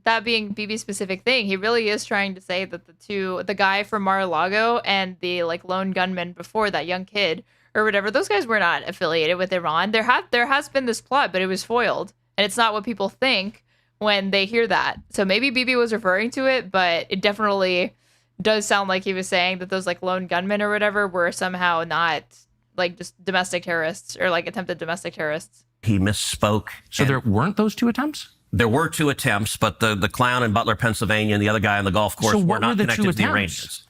[SPEAKER 2] that being Bibi's specific thing, he really is trying to say that the guy from Mar-a-Lago and the, like, lone gunman before, that young kid or whatever, those guys were not affiliated with Iran. There has been this plot, but it was foiled. And it's not what people think when they hear that. So maybe Bibi was referring to it, but it definitely does sound like he was saying that those, like, lone gunmen or whatever were somehow not, like, just domestic terrorists or, like, attempted domestic terrorists.
[SPEAKER 7] He misspoke.
[SPEAKER 8] So there weren't those 2 attempts?
[SPEAKER 7] There were 2 attempts, but the clown in Butler, Pennsylvania, and the other guy on the golf course were not connected to the Iranians.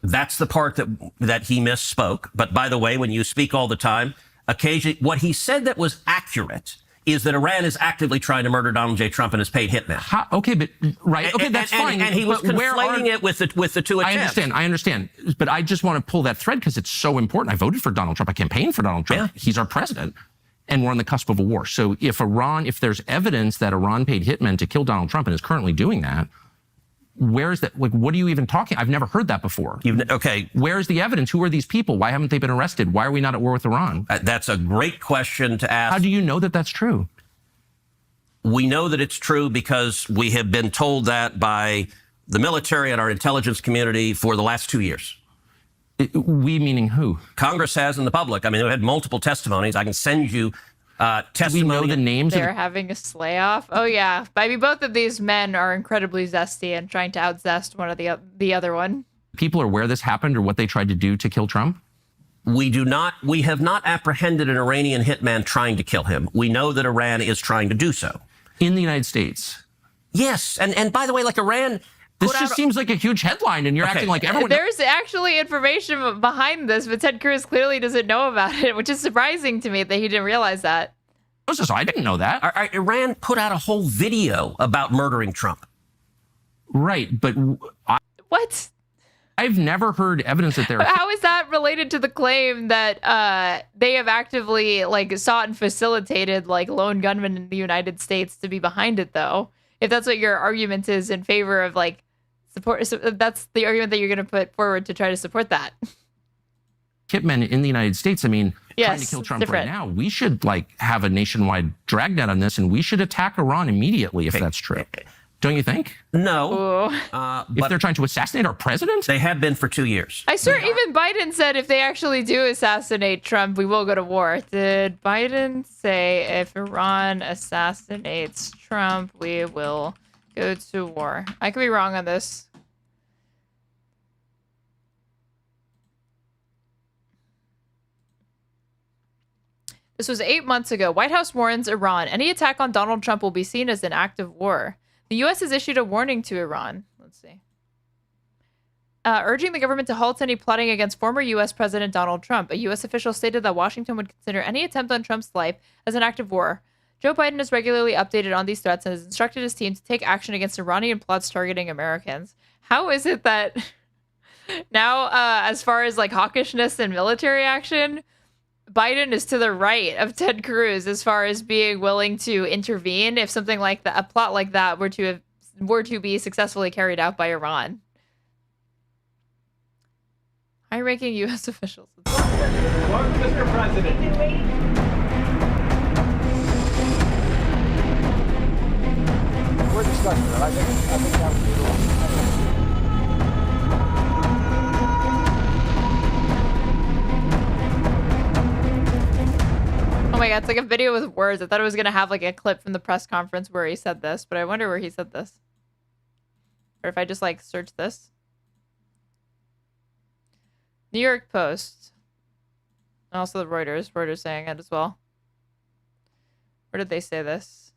[SPEAKER 7] That's the part that he misspoke. But by the way, when you speak all the time, occasionally what he said that was accurate is that Iran is actively trying to murder Donald J. Trump and has paid hitmen.
[SPEAKER 8] Okay, but right. Okay, that's fine.
[SPEAKER 7] And he was conflating it with the 2 attempts.
[SPEAKER 8] I understand. But I just want to pull that thread because it's so important. I voted for Donald Trump. I campaigned for Donald Trump. Yeah. He's our president. And we're on the cusp of a war. So if there's evidence that Iran paid hitmen to kill Donald Trump and is currently doing that, where's that? Like, what are you even talking? I've never heard that before.
[SPEAKER 7] Okay.
[SPEAKER 8] Where's the evidence? Who are these people? Why haven't they been arrested? Why are we not at war with Iran?
[SPEAKER 7] That's a great question to ask.
[SPEAKER 8] How do you know that that's true?
[SPEAKER 7] We know that it's true because we have been told that by the military and our intelligence community for the last 2 years.
[SPEAKER 8] We meaning who?
[SPEAKER 7] Congress has and the public. I mean, we've had multiple testimonies. I can send you testimony.
[SPEAKER 8] Do we know the names?
[SPEAKER 2] They're having a slay off. Oh yeah, I mean, both of these men are incredibly zesty and trying to outzest one of the other one.
[SPEAKER 8] People are where this happened or what they tried to do to kill Trump?
[SPEAKER 7] We have not apprehended an Iranian hitman trying to kill him. We know that Iran is trying to do so.
[SPEAKER 8] In the United States?
[SPEAKER 7] Yes. And by the way, like Iran...
[SPEAKER 8] This just seems like a huge headline, and you're acting like everyone...
[SPEAKER 2] There's actually information behind this, but Ted Cruz clearly doesn't know about it, which is surprising to me that he didn't realize that.
[SPEAKER 8] So I didn't know that.
[SPEAKER 7] Iran put out a whole video about murdering Trump.
[SPEAKER 8] Right, but...
[SPEAKER 2] What?
[SPEAKER 8] I've never heard evidence that they're...
[SPEAKER 2] How is that related to the claim that they have actively, like, sought and facilitated, like, lone gunmen in the United States to be behind it, though? If that's what your argument is in favor of, like, support, so that's the argument that you're going to put forward to try to support that.
[SPEAKER 8] Hitmen in the United States, I mean,
[SPEAKER 2] yes,
[SPEAKER 8] trying to kill Trump right now, we should, like, have a nationwide dragnet on this, and we should attack Iran immediately if that's true. Don't you think?
[SPEAKER 7] No.
[SPEAKER 8] If they're trying to assassinate our president?
[SPEAKER 7] They have been for 2 years.
[SPEAKER 2] I swear even Biden said if they actually do assassinate Trump, we will go to war. Did Biden say if Iran assassinates Trump, we will go to war? I could be wrong on this. This was 8 months ago. White House warns Iran, any attack on Donald Trump will be seen as an act of war. The U.S. has issued a warning to Iran. Let's see. Urging the government to halt any plotting against former U.S. President Donald Trump. A U.S. official stated that Washington would consider any attempt on Trump's life as an act of war. Joe Biden has regularly updated on these threats and has instructed his team to take action against Iranian plots targeting Americans. How is it that now, as far as, like, hawkishness and military action, Biden is to the right of Ted Cruz as far as being willing to intervene if something like that, a plot like that, were to be successfully carried out by Iran? High-ranking U.S. officials.
[SPEAKER 12] Mr. President. We're discussing it. I think that would be the one.
[SPEAKER 2] Oh my God, it's like a video with words. I thought it was going to have, like, a clip from the press conference where he said this, but I wonder where he said this. Or if I just, like, search this. New York Post. And also the Reuters. Reuters saying it as well. Where did they say this?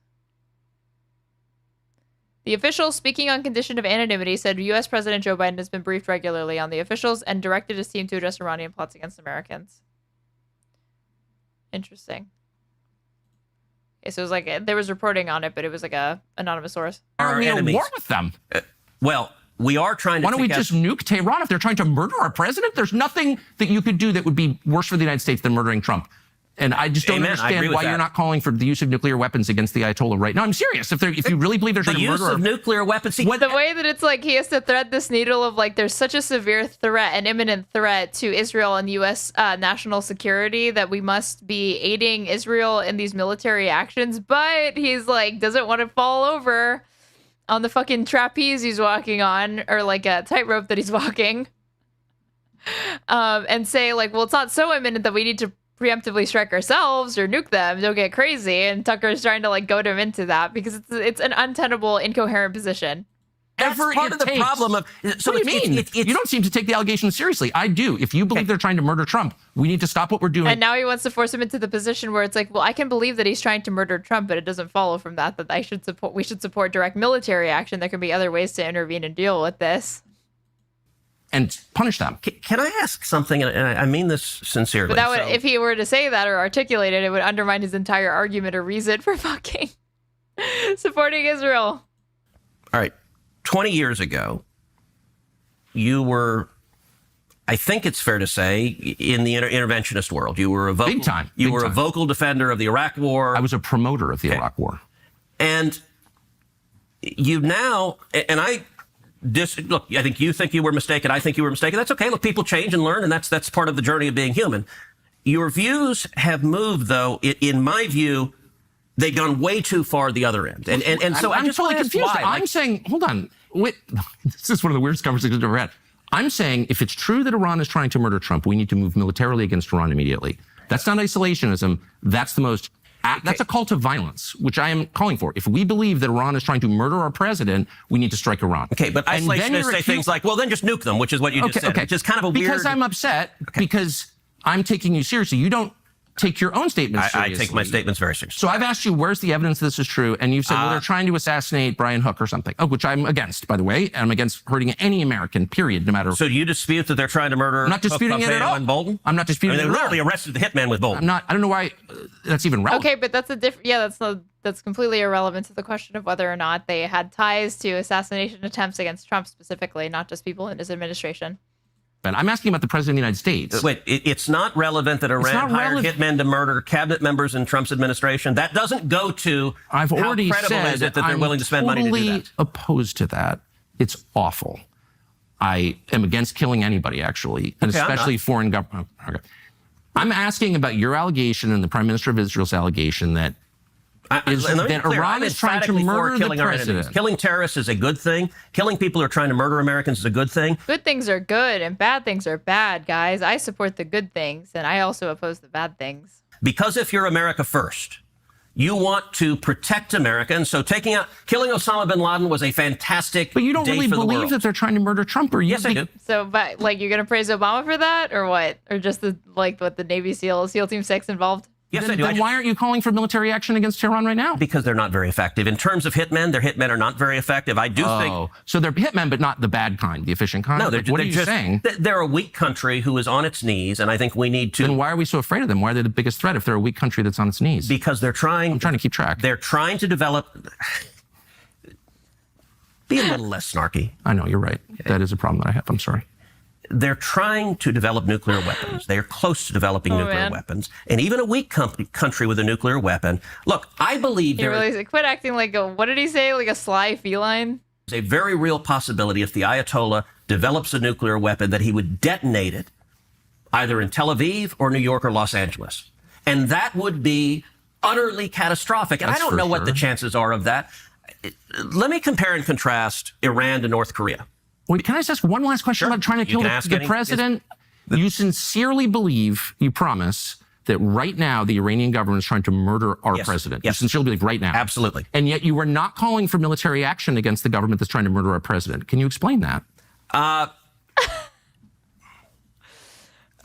[SPEAKER 2] The official, speaking on condition of anonymity, said U.S. President Joe Biden has been briefed regularly on the officials and directed his team to address Iranian plots against Americans. Interesting. Okay, so it was like there was reporting on it, but it was like a anonymous source.
[SPEAKER 8] Are we at war with them?
[SPEAKER 7] Well, we are trying to.
[SPEAKER 8] Why don't we just nuke Tehran if they're trying to murder our president? There's nothing that you could do that would be worse for the United States than murdering Trump. And I just don't
[SPEAKER 7] Amen. I agree
[SPEAKER 8] understand
[SPEAKER 7] with
[SPEAKER 8] why
[SPEAKER 7] that.
[SPEAKER 8] you're not calling for the use of nuclear weapons against the Ayatollah right now. I'm serious. If you really believe they're trying
[SPEAKER 7] The
[SPEAKER 8] to
[SPEAKER 7] use
[SPEAKER 8] murder
[SPEAKER 7] of nuclear weapons. See,
[SPEAKER 2] The way that it's like he has to thread this needle of like there's such a severe threat, an imminent threat to Israel and U.S. National security that we must be aiding Israel in these military actions, but he's like doesn't want to fall over on the fucking trapeze he's walking on, or like a tightrope that he's walking, and say like, well, it's not so imminent that we need to preemptively strike ourselves or nuke them. Don't get crazy. And Tucker's trying to like goad him into that because it's an untenable, incoherent position.
[SPEAKER 7] that's part of the problem of. So
[SPEAKER 8] What do you mean?
[SPEAKER 7] It's,
[SPEAKER 8] You don't seem to take the allegations seriously. I do. If you believe they're trying to murder Trump, we need to stop what we're doing.
[SPEAKER 2] And now he wants to force him into the position where it's like, well, I can believe that he's trying to murder Trump, but it doesn't follow from that we should support direct military action. There can be other ways to intervene and deal with this.
[SPEAKER 8] And punish them.
[SPEAKER 7] Can I ask something? And I mean this sincerely.
[SPEAKER 2] But that would, if he were to say that or articulate it, it would undermine his entire argument or reason for fucking supporting Israel.
[SPEAKER 7] All right. 20 years ago, you were, I think it's fair to say, in the interventionist world. You were a vocal,
[SPEAKER 8] Big time.
[SPEAKER 7] You
[SPEAKER 8] Big
[SPEAKER 7] were
[SPEAKER 8] time.
[SPEAKER 7] a vocal defender of the Iraq War.
[SPEAKER 8] I was a promoter of the Iraq War.
[SPEAKER 7] And you now, and look, I think you were mistaken. I think you were mistaken. That's okay. Look, people change and learn, and that's part of the journey of being human. Your views have moved, though. In my view, they've gone way too far the other end. And so
[SPEAKER 8] I'm
[SPEAKER 7] just
[SPEAKER 8] totally
[SPEAKER 7] wanna ask
[SPEAKER 8] confused.
[SPEAKER 7] why.
[SPEAKER 8] I'm saying, hold on. Wait, this is one of the weirdest conversations I've ever had. I'm saying if it's true that Iran is trying to murder Trump, we need to move militarily against Iran immediately. That's not isolationism. That's the most. That's a call to violence, which I am calling for. If we believe that Iran is trying to murder our president, we need to strike Iran.
[SPEAKER 7] Okay, but isolationists say things like, well, then just nuke them, which is what you just said. Which is kind of a weird...
[SPEAKER 8] Because I'm upset, because I'm taking you seriously. You don't take your own statements seriously.
[SPEAKER 7] I take my statements very seriously.
[SPEAKER 8] So I've asked you, where's the evidence this is true? And you've said, well, they're trying to assassinate Brian Hook or something, which I'm against, by the way. I'm against hurting any American, period, no matter...
[SPEAKER 7] So do you dispute that they're trying to murder
[SPEAKER 8] I'm not disputing
[SPEAKER 7] Hook,
[SPEAKER 8] it at
[SPEAKER 7] Pompeo,
[SPEAKER 8] all.
[SPEAKER 7] and Bolton?
[SPEAKER 8] I'm not disputing
[SPEAKER 7] They
[SPEAKER 8] it at all.
[SPEAKER 7] literally arrested the hitman with Bolton.
[SPEAKER 8] I don't know why that's even relevant.
[SPEAKER 2] Okay, but that's a different. Yeah, that's completely irrelevant to the question of whether or not they had ties to assassination attempts against Trump specifically, not just people in his administration.
[SPEAKER 8] And I'm asking about the president of the United States.
[SPEAKER 7] Wait, it's not relevant that Iran hired hitmen to murder cabinet members in Trump's administration? That doesn't go to
[SPEAKER 8] I've already
[SPEAKER 7] how credible
[SPEAKER 8] said
[SPEAKER 7] is it that they're willing to spend money to do that?
[SPEAKER 8] Opposed to that. It's awful. I am against killing anybody, actually, and especially foreign government. Okay. I'm asking about your allegation and the Prime Minister of Israel's allegation that Iran is trying to murder the president.
[SPEAKER 7] Killing terrorists is a good thing. Killing people who are trying to murder Americans is a good thing.
[SPEAKER 2] Good things are good and bad things are bad, guys. I support the good things and I also oppose the bad things.
[SPEAKER 7] Because if you're America first, you want to protect America, and so killing Osama bin Laden was a fantastic.
[SPEAKER 8] But you don't
[SPEAKER 7] day
[SPEAKER 8] really
[SPEAKER 7] for the
[SPEAKER 8] believe
[SPEAKER 7] world.
[SPEAKER 8] that they're trying to murder Trump, or you?
[SPEAKER 7] Yes, I do.
[SPEAKER 2] So, but like, you're gonna praise Obama for that, or what? Or just what the Navy SEAL Team 6 involved?
[SPEAKER 7] Yes,
[SPEAKER 8] then,
[SPEAKER 7] I do.
[SPEAKER 8] Then why aren't you calling for military action against Tehran right now?
[SPEAKER 7] Because they're not very effective. In terms of hitmen, their hitmen are not very effective. I do think...
[SPEAKER 8] So they're hitmen, but not the bad kind, the efficient kind?
[SPEAKER 7] No,
[SPEAKER 8] what are you saying?
[SPEAKER 7] They're a weak country who is on its knees, and I think we need to...
[SPEAKER 8] Then why are we so afraid of them? Why are they the biggest threat if they're a weak country that's on its knees?
[SPEAKER 7] Because they're trying...
[SPEAKER 8] I'm trying to keep track.
[SPEAKER 7] They're trying to develop... Be a little less snarky.
[SPEAKER 8] I know, you're right. Okay. That is a problem that I have. I'm sorry.
[SPEAKER 7] They're trying to develop nuclear weapons. They are close to developing nuclear weapons. And even a weak country with a nuclear weapon. Look, I believe
[SPEAKER 2] quit acting like what did he say? Like a sly feline?
[SPEAKER 7] There's a very real possibility if the Ayatollah develops a nuclear weapon that he would detonate it either in Tel Aviv or New York or Los Angeles. And that would be utterly catastrophic. And I don't know what the chances are of that. Let me compare and contrast Iran to North Korea.
[SPEAKER 8] Wait, can I just ask one last question about trying to kill the president? You sincerely believe, you promise, that right now the Iranian government is trying to murder our president?
[SPEAKER 7] Yes.
[SPEAKER 8] You sincerely believe right now?
[SPEAKER 7] Absolutely.
[SPEAKER 8] And yet you are not calling for military action against the government that's trying to murder our president. Can you explain that?
[SPEAKER 7] I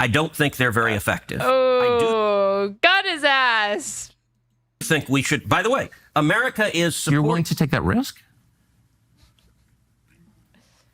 [SPEAKER 7] don't think they're very effective.
[SPEAKER 2] Got his ass.
[SPEAKER 7] I think we should, by the way, America is...
[SPEAKER 8] You're willing to take that risk?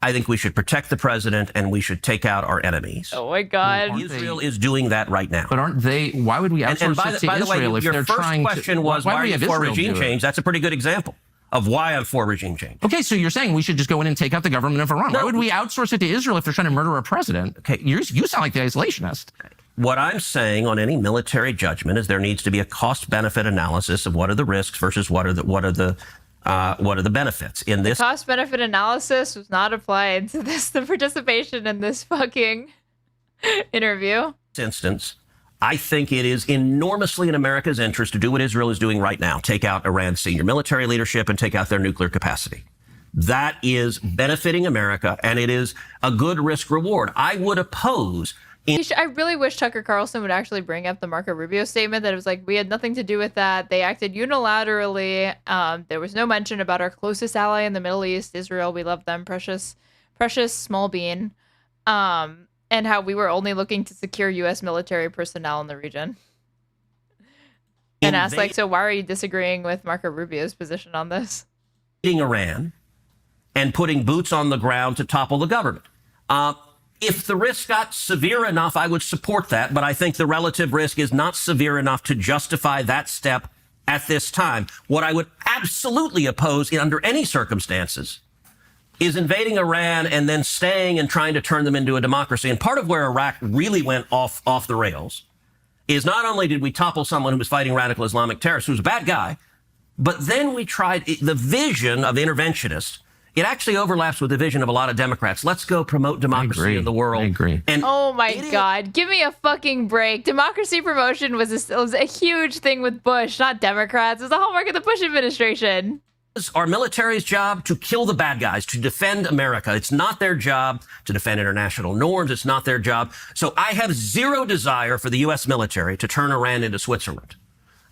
[SPEAKER 7] I think we should protect the president and we should take out our enemies.
[SPEAKER 2] Oh my God!
[SPEAKER 7] Israel is doing that right now.
[SPEAKER 8] But aren't they? Why would we outsource it to Israel if they're trying to?
[SPEAKER 7] Your first question was why are you for regime change? That's a pretty good example of why I'm for regime change.
[SPEAKER 8] Okay, so you're saying we should just go in and take out the government of Iran? Why would we outsource it to Israel if they're trying to murder our president? Okay, you sound like the isolationist.
[SPEAKER 7] what I'm saying on any military judgment is there needs to be a cost-benefit analysis of what are the risks versus what are the benefits. In this
[SPEAKER 2] Cost-benefit analysis was not applied to the participation in this fucking interview.
[SPEAKER 7] instance, I think it is enormously in America's interest to do what Israel is doing right now, take out Iran's senior military leadership and take out their nuclear capacity. That is benefiting America, and it is a good risk reward. I would oppose.
[SPEAKER 2] I really wish Tucker Carlson would actually bring up the Marco Rubio statement that it was like, we had nothing to do with that. They acted unilaterally. There was no mention about our closest ally in the Middle East, Israel. We love them, precious small bean. And how we were only looking to secure U.S. military personnel in the region. And asked, like, so why are you disagreeing with Marco Rubio's position on this?
[SPEAKER 7] Iran and putting boots on the ground to topple the government. If the risk got severe enough, I would support that, but I think the relative risk is not severe enough to justify that step at this time. What I would absolutely oppose under any circumstances is invading Iran and then staying and trying to turn them into a democracy. And part of where Iraq really went off the rails is not only did we topple someone who was fighting radical Islamic terrorists, who was a bad guy, but then we tried the vision of interventionists. It actually overlaps with the vision of a lot of Democrats. Let's go promote democracy in the world.
[SPEAKER 8] I agree.
[SPEAKER 7] And
[SPEAKER 2] oh my God, give me a fucking break. Democracy promotion was a huge thing with Bush, not Democrats. It was the hallmark of the Bush administration.
[SPEAKER 7] It's our military's job to kill the bad guys, to defend America. It's not their job to defend international norms. It's not their job. So I have zero desire for the U.S. military to turn Iran into Switzerland.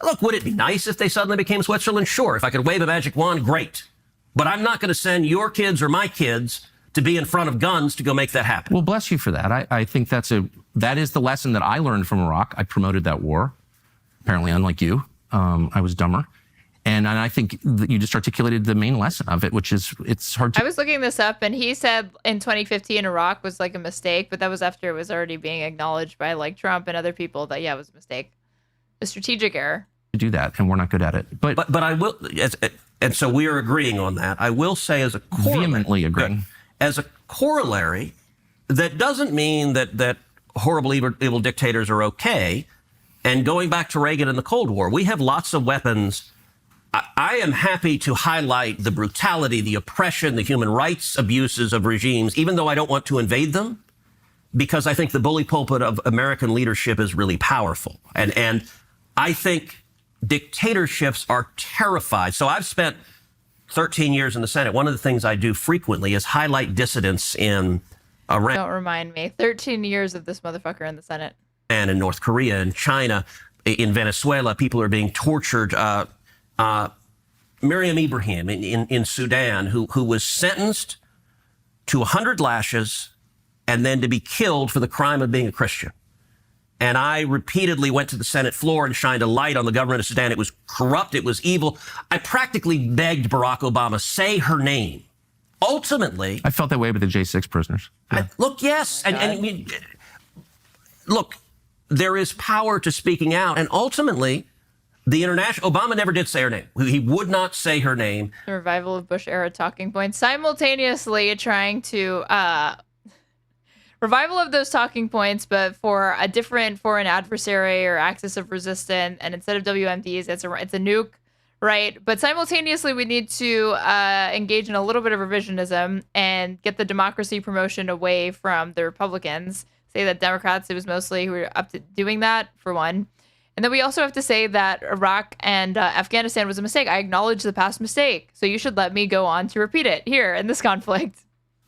[SPEAKER 7] Look, would it be nice if they suddenly became Switzerland? Sure. If I could wave a magic wand, great. But I'm not going to send your kids or my kids to be in front of guns to go make that happen.
[SPEAKER 8] Well, bless you for that. I think that is the lesson that I learned from Iraq. I promoted that war. Apparently, unlike you, I was dumber. And I think that you just articulated the main lesson of it, which is it's hard to...
[SPEAKER 2] I was looking this up, and he said in 2015 Iraq was like a mistake, but that was after it was already being acknowledged by like Trump and other people that, yeah, it was a mistake. A strategic error.
[SPEAKER 8] To do that, and we're not good at it. But
[SPEAKER 7] I will... And so we are agreeing on that. I will say as a corollary...
[SPEAKER 8] Vehemently agreeing.
[SPEAKER 7] As a corollary, that doesn't mean that horrible, evil dictators are okay. And going back to Reagan and the Cold War, we have lots of weapons. I am happy to highlight the brutality, the oppression, the human rights abuses of regimes, even though I don't want to invade them, because I think the bully pulpit of American leadership is really powerful. And I think dictatorships are terrified. So I've spent 13 years in the Senate. One of the things I do frequently is highlight dissidents in Iran.
[SPEAKER 2] Don't remind me. 13 years of this motherfucker in the Senate.
[SPEAKER 7] And in North Korea and China, in Venezuela, people are being tortured. Miriam Ibrahim in Sudan, who was sentenced to 100 lashes and then to be killed for the crime of being a Christian. And I repeatedly went to the Senate floor and shined a light on the government of Sudan. It was corrupt. It was evil. I practically begged Barack Obama, say her name. Ultimately...
[SPEAKER 8] I felt that way with the J6 prisoners. Yeah.
[SPEAKER 7] Look, yes. Look, there is power to speaking out. And ultimately... Obama never did say her name. He would not say her name.
[SPEAKER 2] The revival of Bush-era talking points, simultaneously trying to revival of those talking points, but for a different foreign adversary or axis of resistance. And instead of WMDs, it's a nuke, right? But simultaneously, we need to engage in a little bit of revisionism and get the democracy promotion away from the Republicans. Say that Democrats, it was mostly who were up to doing that, for one. And then we also have to say that Iraq and Afghanistan was a mistake. I acknowledge the past mistake. So you should let me go on to repeat it here in this conflict.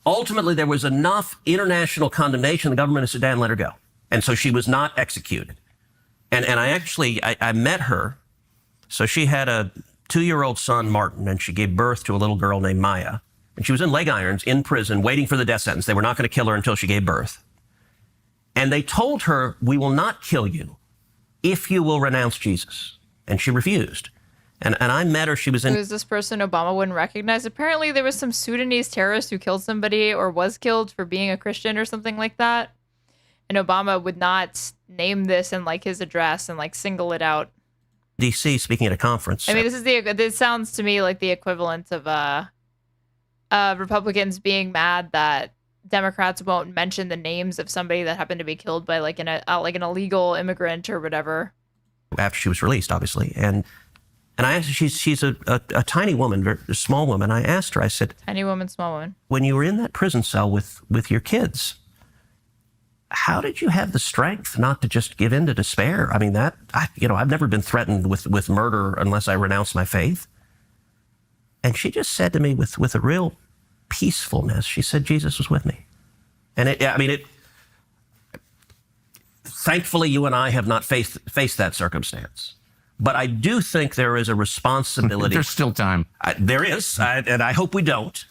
[SPEAKER 7] Ultimately, there was enough international condemnation. The government of Sudan let her go. And so she was not executed. And I met her. So she had a 2-year-old son, Martin, and she gave birth to a little girl named Maya. And she was in leg irons in prison waiting for the death sentence. They were not going to kill her until she gave birth. And they told her, we will not kill you if you will renounce Jesus. And she refused. And I met her. She was in...
[SPEAKER 2] Who is this person Obama wouldn't recognize? Apparently there was some Sudanese terrorist who killed somebody or was killed for being a Christian or something like that. And Obama would not name this in like his address and like single it out.
[SPEAKER 7] D.C. speaking at a conference.
[SPEAKER 2] I mean, this sounds to me like the equivalent of Republicans being mad that Democrats won't mention the names of somebody that happened to be killed by like an illegal immigrant or whatever.
[SPEAKER 7] After she was released, obviously, and I asked her, she's a tiny woman, a small woman. I asked her, I said,
[SPEAKER 2] Tiny woman, small woman.
[SPEAKER 7] when you were in that prison cell with your kids, how did you have the strength not to just give in to despair? I mean, I've never been threatened with murder unless I renounce my faith. And she just said to me with a real peacefulness, she said, Jesus was with me. And thankfully, you and I have not faced that circumstance. But I do think there is a responsibility.
[SPEAKER 8] There's still time.
[SPEAKER 7] There is, and I hope we don't.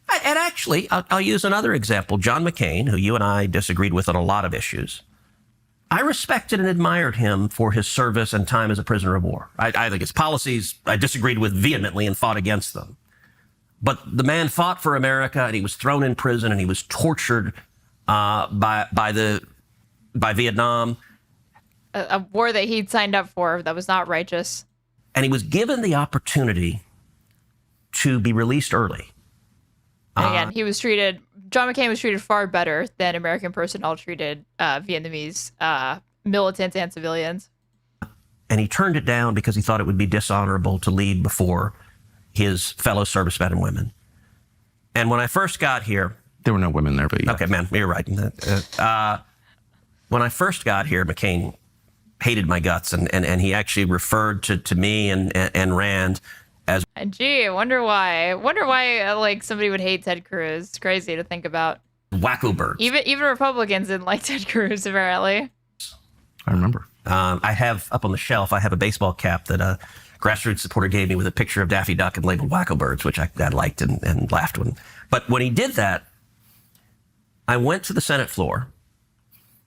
[SPEAKER 7] And actually, I'll use another example. John McCain, who you and I disagreed with on a lot of issues, I respected and admired him for his service and time as a prisoner of war. I think his policies I disagreed with vehemently and fought against them. But the man fought for America, and he was thrown in prison, and he was tortured by Vietnam.
[SPEAKER 2] A war that he'd signed up for that was not righteous.
[SPEAKER 7] And he was given the opportunity to be released early.
[SPEAKER 2] And again, John McCain was treated far better than American personnel treated Vietnamese militants and civilians.
[SPEAKER 7] And he turned it down because he thought it would be dishonorable to lead before his fellow servicemen and women. And when I first got here...
[SPEAKER 8] There were no women there, but yeah.
[SPEAKER 7] Okay, man, you're right. When I first got here, McCain hated my guts, and he actually referred to me and Rand as...
[SPEAKER 2] And gee, I wonder why. Like somebody would hate Ted Cruz. It's crazy to think about.
[SPEAKER 7] Wacko birds.
[SPEAKER 2] Even Republicans didn't like Ted Cruz, apparently.
[SPEAKER 8] I remember.
[SPEAKER 7] I have up on the shelf, I have a baseball cap that a grassroots supporter gave me with a picture of Daffy Duck and labeled Wacko Birds, which I liked and laughed when. But when he did that, I went to the Senate floor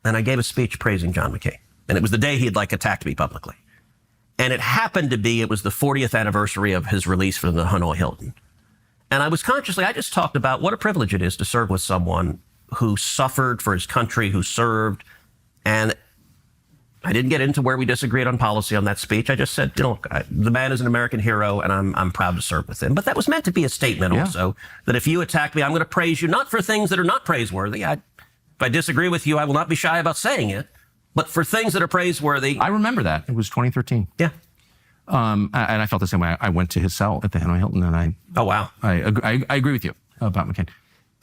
[SPEAKER 7] and I gave a speech praising John McCain. And it was the day he had attacked me publicly. And it happened to be, it was the 40th anniversary of his release from the Hanoi Hilton. And I just talked about what a privilege it is to serve with someone who suffered for his country, who served. And I didn't get into where we disagreed on policy on that speech. I just said, the man is an American hero, and I'm proud to serve with him. But that was meant to be a statement also, that if you attack me, I'm going to praise you, not for things that are not praiseworthy. If I disagree with you, I will not be shy about saying it. But for things that are praiseworthy.
[SPEAKER 8] I remember that. It was 2013.
[SPEAKER 7] Yeah.
[SPEAKER 8] And I felt the same way. I went to his cell at the Hanoi Hilton, and
[SPEAKER 7] Oh, wow.
[SPEAKER 8] I agree with you about McCain.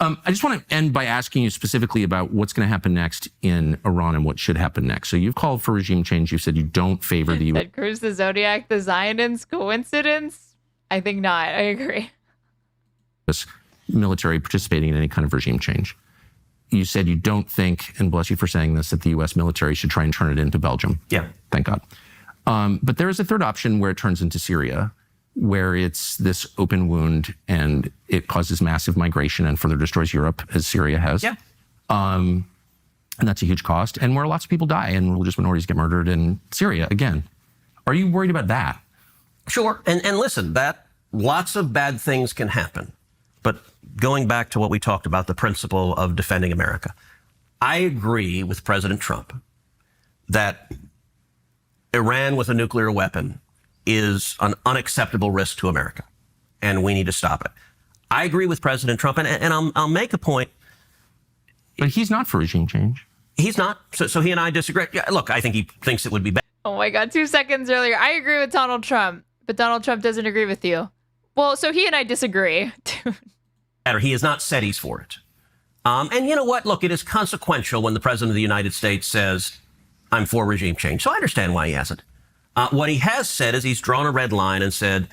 [SPEAKER 8] I just want to end by asking you specifically about what's going to happen next in Iran and what should happen next. So you've called for regime change. You've said you don't favor the U.S.
[SPEAKER 2] Ted Cruz, the Zodiac, the Zionists, coincidence? I think not. I agree.
[SPEAKER 8] Military participating in any kind of regime change. You said you don't think, and bless you for saying this, that the U.S. military should try and turn it into Belgium.
[SPEAKER 7] Yeah.
[SPEAKER 8] Thank God. But there is a third option where it turns into Syria, where it's this open wound and it causes massive migration and further destroys Europe, as Syria has.
[SPEAKER 7] Yeah.
[SPEAKER 8] And that's a huge cost, and where lots of people die and religious minorities get murdered in Syria again. Are you worried about that?
[SPEAKER 7] Sure. And listen, that lots of bad things can happen. But going back to what we talked about, the principle of defending America, I agree with President Trump that Iran with a nuclear weapon is an unacceptable risk to America, and we need to stop it. I agree with President Trump, and I'll make a point.
[SPEAKER 8] But he's not for regime change.
[SPEAKER 7] He's not. So he and I disagree. Yeah, look, I think he thinks it would be better.
[SPEAKER 2] Oh my God, 2 seconds earlier. I agree with Donald Trump, but Donald Trump doesn't agree with you. Well, so he and I disagree.
[SPEAKER 7] He has not said he's for it. And you know what? Look, it is consequential when the President of the United States says, I'm for regime change. So I understand why he hasn't. What he has said is he's drawn a red line and said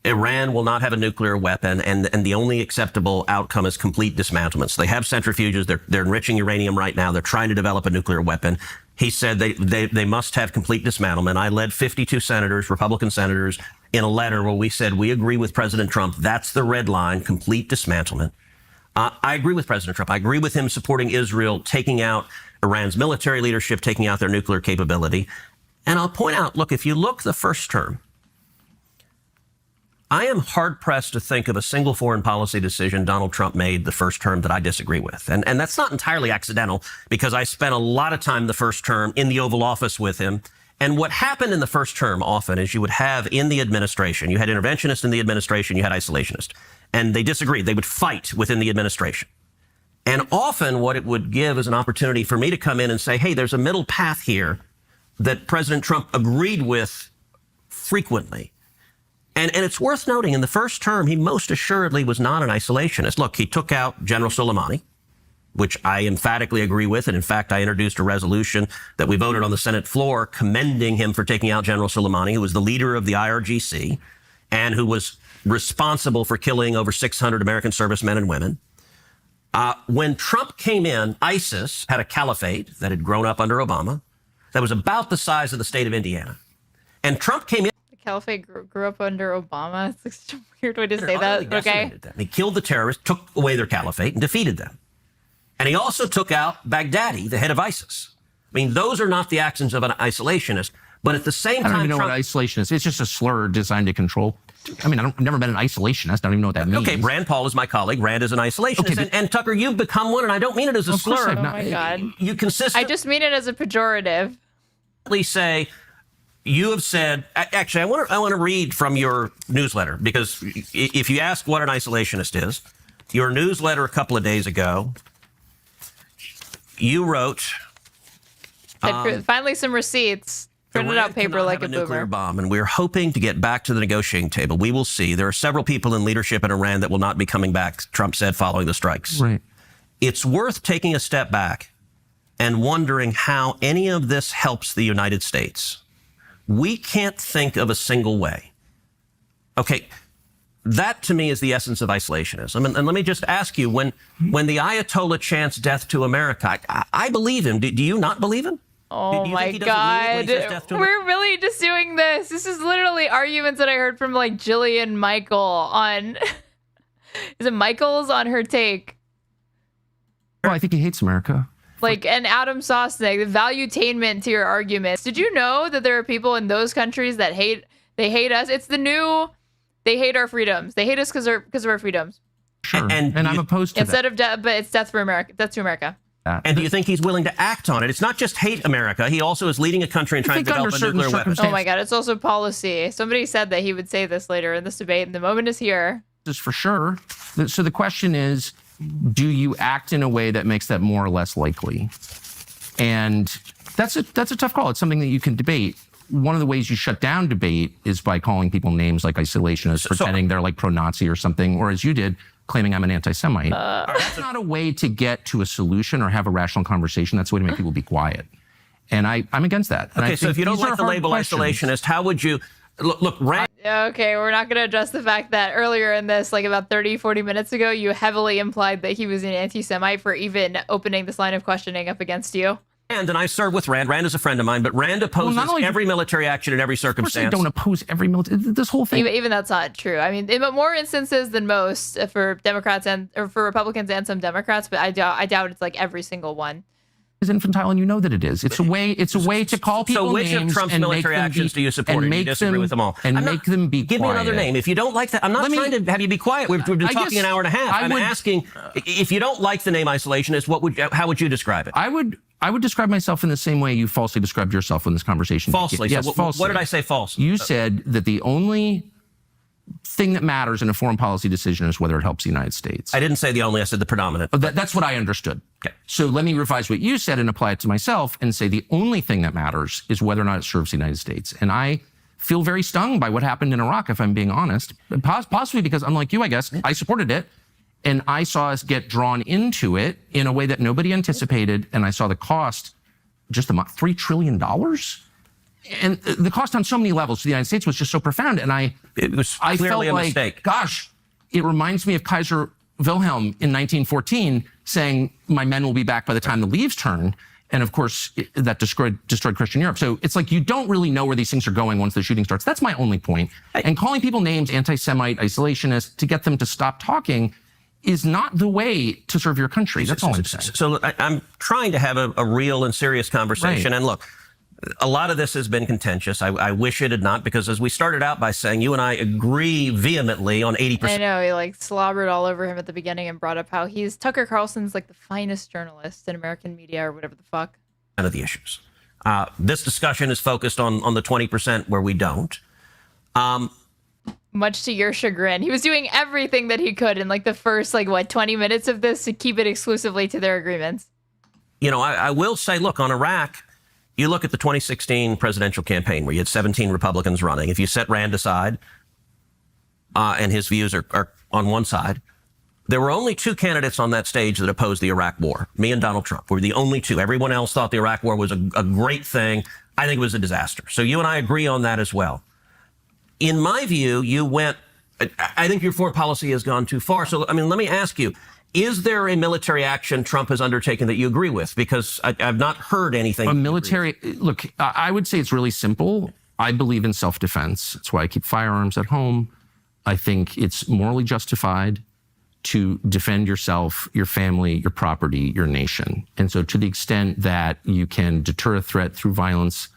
[SPEAKER 7] Iran will not have a nuclear weapon, and the only acceptable outcome is complete dismantlement. So they have centrifuges. They're enriching uranium right now. They're trying to develop a nuclear weapon. He said they must have complete dismantlement. I led 52 senators, Republican senators, in a letter where we said we agree with President Trump. That's the red line, complete dismantlement. I agree with President Trump. I agree with him supporting Israel, taking out Iran's military leadership, taking out their nuclear capability. And I'll point out, look, if you look the first term, I am hard-pressed to think of a single foreign policy decision Donald Trump made the first term that I disagree with. And that's not entirely accidental, because I spent a lot of time the first term in the Oval Office with him. And what happened in the first term often is you would have in the administration, you had interventionists in the administration, you had isolationists. And they disagreed. They would fight within the administration. And often what it would give is an opportunity for me to come in and say, hey, there's a middle path here that President Trump agreed with frequently. And it's worth noting, in the first term, he most assuredly was not an isolationist. Look, he took out General Soleimani, which I emphatically agree with. And in fact, I introduced a resolution that we voted on the Senate floor commending him for taking out General Soleimani, who was the leader of the IRGC and who was responsible for killing over 600 American servicemen and women. When Trump came in, ISIS had a caliphate that had grown up under Obama that was about the size of the state of Indiana. And Trump came in.
[SPEAKER 2] The caliphate grew up under Obama. It's like such a weird way to say that. Okay.
[SPEAKER 7] Them. He killed the terrorists, took away their caliphate, and defeated them. And he also took out Baghdadi, the head of ISIS. I mean, those are not the actions of an isolationist. But at the same time,
[SPEAKER 8] I don't even know what isolationist is. It's just a slur designed to control. I mean, I've never been an isolationist. I don't even know what that means.
[SPEAKER 7] Okay, Rand Paul is my colleague. Rand is an isolationist. Okay, and Tucker, you've become one, and I don't mean it as a slur.
[SPEAKER 2] Oh, my God.
[SPEAKER 7] You consistently...
[SPEAKER 2] I just mean it as a pejorative.
[SPEAKER 7] ...say, you have said... Actually, I want to read from your newsletter, because if you ask what an isolationist is, your newsletter a couple of days ago, you wrote...
[SPEAKER 2] finally some receipts. Printed out paper like a
[SPEAKER 7] nuclear bomb, and we're hoping to get back to the negotiating table. We will see. There are several people in leadership in Iran that will not be coming back, Trump said, following the strikes.
[SPEAKER 8] Right.
[SPEAKER 7] It's worth taking a step back and wondering how any of this helps the United States. We can't think of a single way. Okay, that to me is the essence of isolationism. And let me just ask you, when the Ayatollah chants death to America, I believe him. Do you not believe him?
[SPEAKER 2] Oh my God. We're really just doing this. This is literally arguments that I heard from like Jillian Michael on, is it Michaels on her take?
[SPEAKER 8] Well, I think he hates America.
[SPEAKER 2] Like, and Adam Sosnick, the valuetainment to your arguments. Did you know that there are people in those countries that hate us? It's the new, they hate our freedoms. They hate us because of our freedoms.
[SPEAKER 8] Sure. And I'm opposed to
[SPEAKER 2] instead of death, but it's death for America. Death to America.
[SPEAKER 7] And do you think he's willing to act on it? It's not just hate America. He also is leading a country and trying to develop a nuclear weapon.
[SPEAKER 2] Oh my God, it's also policy. Somebody said that he would say this later in this debate, and the moment is here.
[SPEAKER 8] This is for sure. So the question is, do you act in a way that makes that more or less likely? And that's a tough call. It's something that you can debate. One of the ways you shut down debate is by calling people names like isolationists, pretending they're like pro-Nazi or something, or as you did, claiming I'm an anti-Semite. That's not a way to get to a solution or have a rational conversation. That's a way to make people be quiet. And I'm against that. And
[SPEAKER 7] okay, so if you don't like the label isolationist, how would you... Look, Rand...
[SPEAKER 2] Okay, we're not going to address the fact that earlier in this, like about 30, 40 minutes ago, you heavily implied that he was an anti-Semite for even opening this line of questioning up against you.
[SPEAKER 7] And I serve with Rand. Rand is a friend of mine, but Rand opposes every military action in every circumstance.
[SPEAKER 8] Of course I don't oppose every military. This whole thing.
[SPEAKER 2] Even that's not true. I mean, in more instances than most for Democrats or for Republicans and some Democrats, but I doubt it's like every single one.
[SPEAKER 8] Is infantile, and you know that it is. It's a way to call people
[SPEAKER 7] names. So which of Trump's military actions do you support? And you disagree with them all.
[SPEAKER 8] And make them be quiet.
[SPEAKER 7] Give me another name. If you don't like that, I'm not trying to have you be quiet. We've been talking an hour and a half. I'm asking, if you don't like the name isolationist, how would you describe it?
[SPEAKER 8] I would describe myself in the same way you falsely described yourself in this conversation.
[SPEAKER 7] Falsely?
[SPEAKER 8] Yes,
[SPEAKER 7] so
[SPEAKER 8] falsely.
[SPEAKER 7] What did I say false?
[SPEAKER 8] You said that the only thing that matters in a foreign policy decision is whether it helps the United States.
[SPEAKER 7] I didn't say the only, I said the predominant.
[SPEAKER 8] That's what I understood.
[SPEAKER 7] Okay.
[SPEAKER 8] So let me revise what you said and apply it to myself and say the only thing that matters is whether or not it serves the United States. And I feel very stung by what happened in Iraq, if I'm being honest. Possibly because, unlike you, I guess, I supported it. And I saw us get drawn into it in a way that nobody anticipated. And I saw the cost, just $3 trillion? And the cost on so many levels to the United States was just so profound. And I felt like,
[SPEAKER 7] mistake.
[SPEAKER 8] Gosh, it reminds me of Kaiser Wilhelm in 1914 saying, my men will be back by the time the leaves turn. And of course, that destroyed Christian Europe. So it's like you don't really know where these things are going once the shooting starts. That's my only point. And calling people names, anti-Semite, isolationist, to get them to stop talking is not the way to serve your country. That's all I'm saying.
[SPEAKER 7] So I'm trying to have a real and serious conversation. Right. And look, a lot of this has been contentious. I wish it had not, because as we started out by saying, you and I agree vehemently on 80%.
[SPEAKER 2] I know, he like slobbered all over him at the beginning and brought up how Tucker Carlson's like the finest journalist in American media or whatever the fuck.
[SPEAKER 7] Of the issues. This discussion is focused on the 20% where we don't.
[SPEAKER 2] much to your chagrin. He was doing everything that he could in like the first 20 minutes of this to keep it exclusively to their agreements.
[SPEAKER 7] I will say, look, on Iraq, you look at the 2016 presidential campaign where you had 17 Republicans running. If you set Rand aside and his views are on one side, there were only two candidates on that stage that opposed the Iraq war. Me and Donald Trump were the only two. Everyone else thought the Iraq war was a great thing. I think it was a disaster. So you and I agree on that as well. In my view, I think your foreign policy has gone too far. So, let me ask you, is there a military action Trump has undertaken that you agree with? Because I've not heard anything.
[SPEAKER 8] A military, look, I would say it's really simple. I believe in self-defense. That's why I keep firearms at home. I think it's morally justified to defend yourself, your family, your property, your nation. And so to the extent that you can deter a threat through violence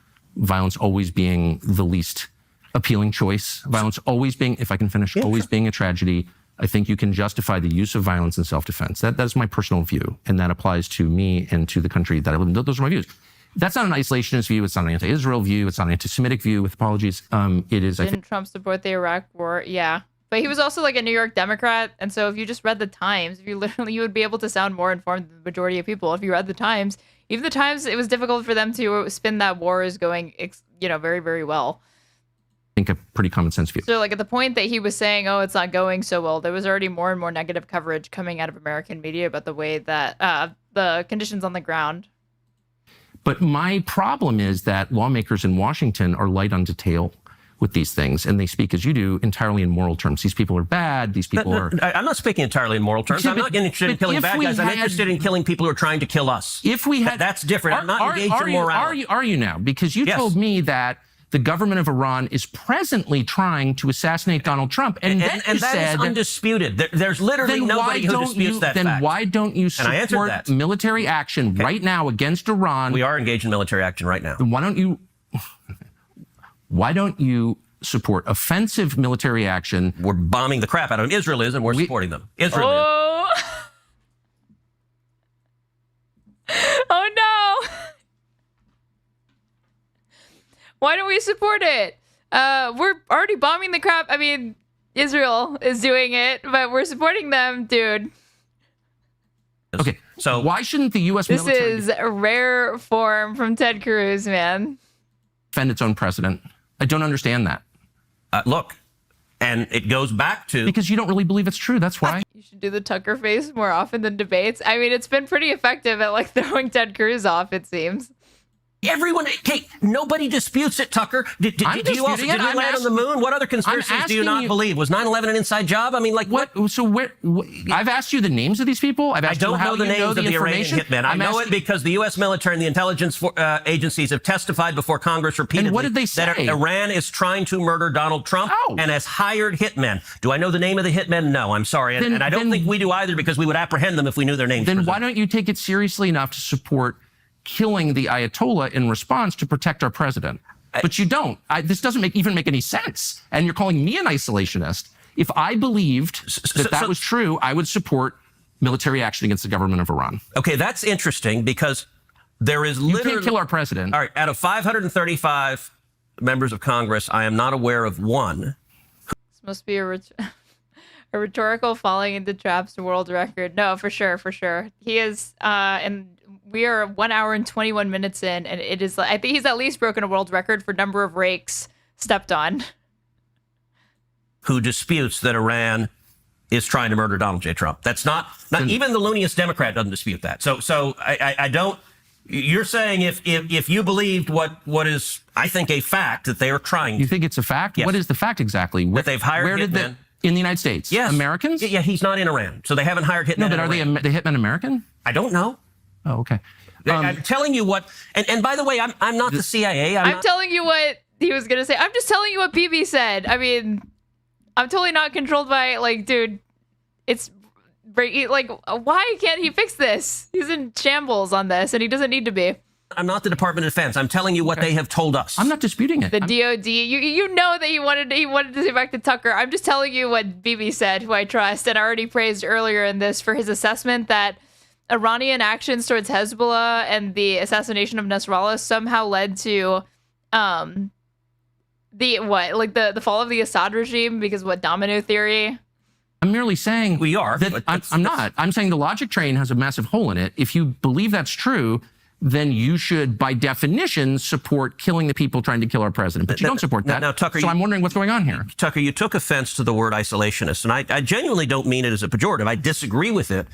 [SPEAKER 8] always being the least appealing choice, violence always being, if I can finish, always being a tragedy, I think you can justify the use of violence in self-defense. That's my personal view, and that applies to me and to the country that I live in. Those are my views. That's not an isolationist view. It's not an anti-Israel view. It's not an anti-Semitic view, with apologies. It is,
[SPEAKER 2] Didn't Trump support the Iraq war? Yeah. But he was also a New York Democrat. And so if you just read the Times, you would be able to sound more informed than the majority of people. If you read the Times, even the Times, it was difficult for them to spin that war is going, very, very well.
[SPEAKER 8] I think a pretty common sense view.
[SPEAKER 2] So at the point that he was saying, oh, it's not going so well, there was already more and more negative coverage coming out of American media about the way that the conditions on the ground.
[SPEAKER 8] But my problem is that lawmakers in Washington are light on detail with these things, and they speak, as you do, entirely in moral terms. These people are bad. These people are...
[SPEAKER 7] I'm not speaking entirely in moral terms. I'm not interested in killing bad guys. I'm interested in killing people who are trying to kill us.
[SPEAKER 8] If we had...
[SPEAKER 7] That's different. I'm not engaged in morality.
[SPEAKER 8] Are you now? Because you told me that the government of Iran is presently trying to assassinate Donald Trump. And then you
[SPEAKER 7] that
[SPEAKER 8] said...
[SPEAKER 7] is undisputed. There's literally nobody who disputes that fact.
[SPEAKER 8] Then why don't you support military action right now against Iran?
[SPEAKER 7] We are engaged in military action right now.
[SPEAKER 8] Then why don't you support offensive military action?
[SPEAKER 7] We're bombing the crap out of them. Israel is, and we're supporting them. Israel is.
[SPEAKER 2] Oh, no. Why don't we support it? We're already bombing the crap. I mean, Israel is doing it, but we're supporting them, dude.
[SPEAKER 8] Okay, so why shouldn't the U.S. military...
[SPEAKER 2] This is a rare form from Ted Cruz, man.
[SPEAKER 8] Defend its own president. I don't understand that.
[SPEAKER 7] Look, and it goes back to...
[SPEAKER 8] Because you don't really believe it's true, that's why.
[SPEAKER 2] You should do the Tucker face more often than debates. I mean, it's been pretty effective at throwing Ted Cruz off, it seems.
[SPEAKER 7] Everyone, nobody disputes it, Tucker. Did we land on the moon? What other conspiracies do you not believe? Was 9/11 an inside job? I mean, what?
[SPEAKER 8] So I've asked you the names of these people.
[SPEAKER 7] I don't know the names of the Iranian hitmen. I know it because the U.S. military and the intelligence agencies have testified before Congress repeatedly.
[SPEAKER 8] And what did they say?
[SPEAKER 7] That Iran is trying to murder Donald Trump and has hired hitmen. Do I know the name of the hitmen? No, I'm sorry. And I don't think we do either, because we would apprehend them if we knew their names.
[SPEAKER 8] Then why don't you take it seriously enough to support killing the Ayatollah in response to protect our president? But you don't. This doesn't even make any sense. And you're calling me an isolationist. If I believed that was true, I would support military action against the government of Iran.
[SPEAKER 7] Okay, that's interesting, because there is literally...
[SPEAKER 8] You can't kill our president.
[SPEAKER 7] All right, out of 535 members of Congress, I am not aware of one.
[SPEAKER 2] This must be a rhetorical falling into traps world record. No, for sure. He is, and we are 1 hour and 21 minutes in, and it is, I think he's at least broken a world record for number of rakes stepped on.
[SPEAKER 7] Who disputes that Iran is trying to murder Donald J. Trump. That's not even the looniest Democrat doesn't dispute that. So I don't, you're saying if you believed what is, I think, a fact that they are trying to.
[SPEAKER 8] You think it's a fact?
[SPEAKER 7] Yes.
[SPEAKER 8] What is the fact exactly?
[SPEAKER 7] That they've hired hitmen.
[SPEAKER 8] In the United States?
[SPEAKER 7] Yes.
[SPEAKER 8] Americans?
[SPEAKER 7] Yeah, he's not in Iran, so they haven't hired hitmen.
[SPEAKER 8] No, but are the hitmen American?
[SPEAKER 7] I don't know.
[SPEAKER 8] Oh, okay.
[SPEAKER 7] I'm telling you what, and by the way, I'm not the CIA.
[SPEAKER 2] I'm telling you what he was going to say. I'm just telling you what Bibi said. I mean, I'm totally not controlled by, dude, it's, why can't he fix this? He's in shambles on this, and he doesn't need to be.
[SPEAKER 7] I'm not the Department of Defense. I'm telling you what they have told us.
[SPEAKER 8] I'm not disputing it.
[SPEAKER 2] The DOD, you know that he wanted to say back to Tucker. I'm just telling you what Bibi said, who I trust, and I already praised earlier in this for his assessment that Iranian actions towards Hezbollah and the assassination of Nasrallah somehow led to The what? Like the fall of the Assad regime? Because what, domino theory?
[SPEAKER 8] I'm merely saying
[SPEAKER 7] We are,
[SPEAKER 8] that
[SPEAKER 7] but
[SPEAKER 8] I'm not. I'm saying the logic train has a massive hole in it. If you believe that's true, then you should, by definition, support killing the people trying to kill our president. But you don't support that.
[SPEAKER 7] Now, Tucker,
[SPEAKER 8] so I'm wondering what's going on here.
[SPEAKER 7] Tucker, you took offense to the word isolationist, and I genuinely don't mean it as a pejorative. I disagree with it.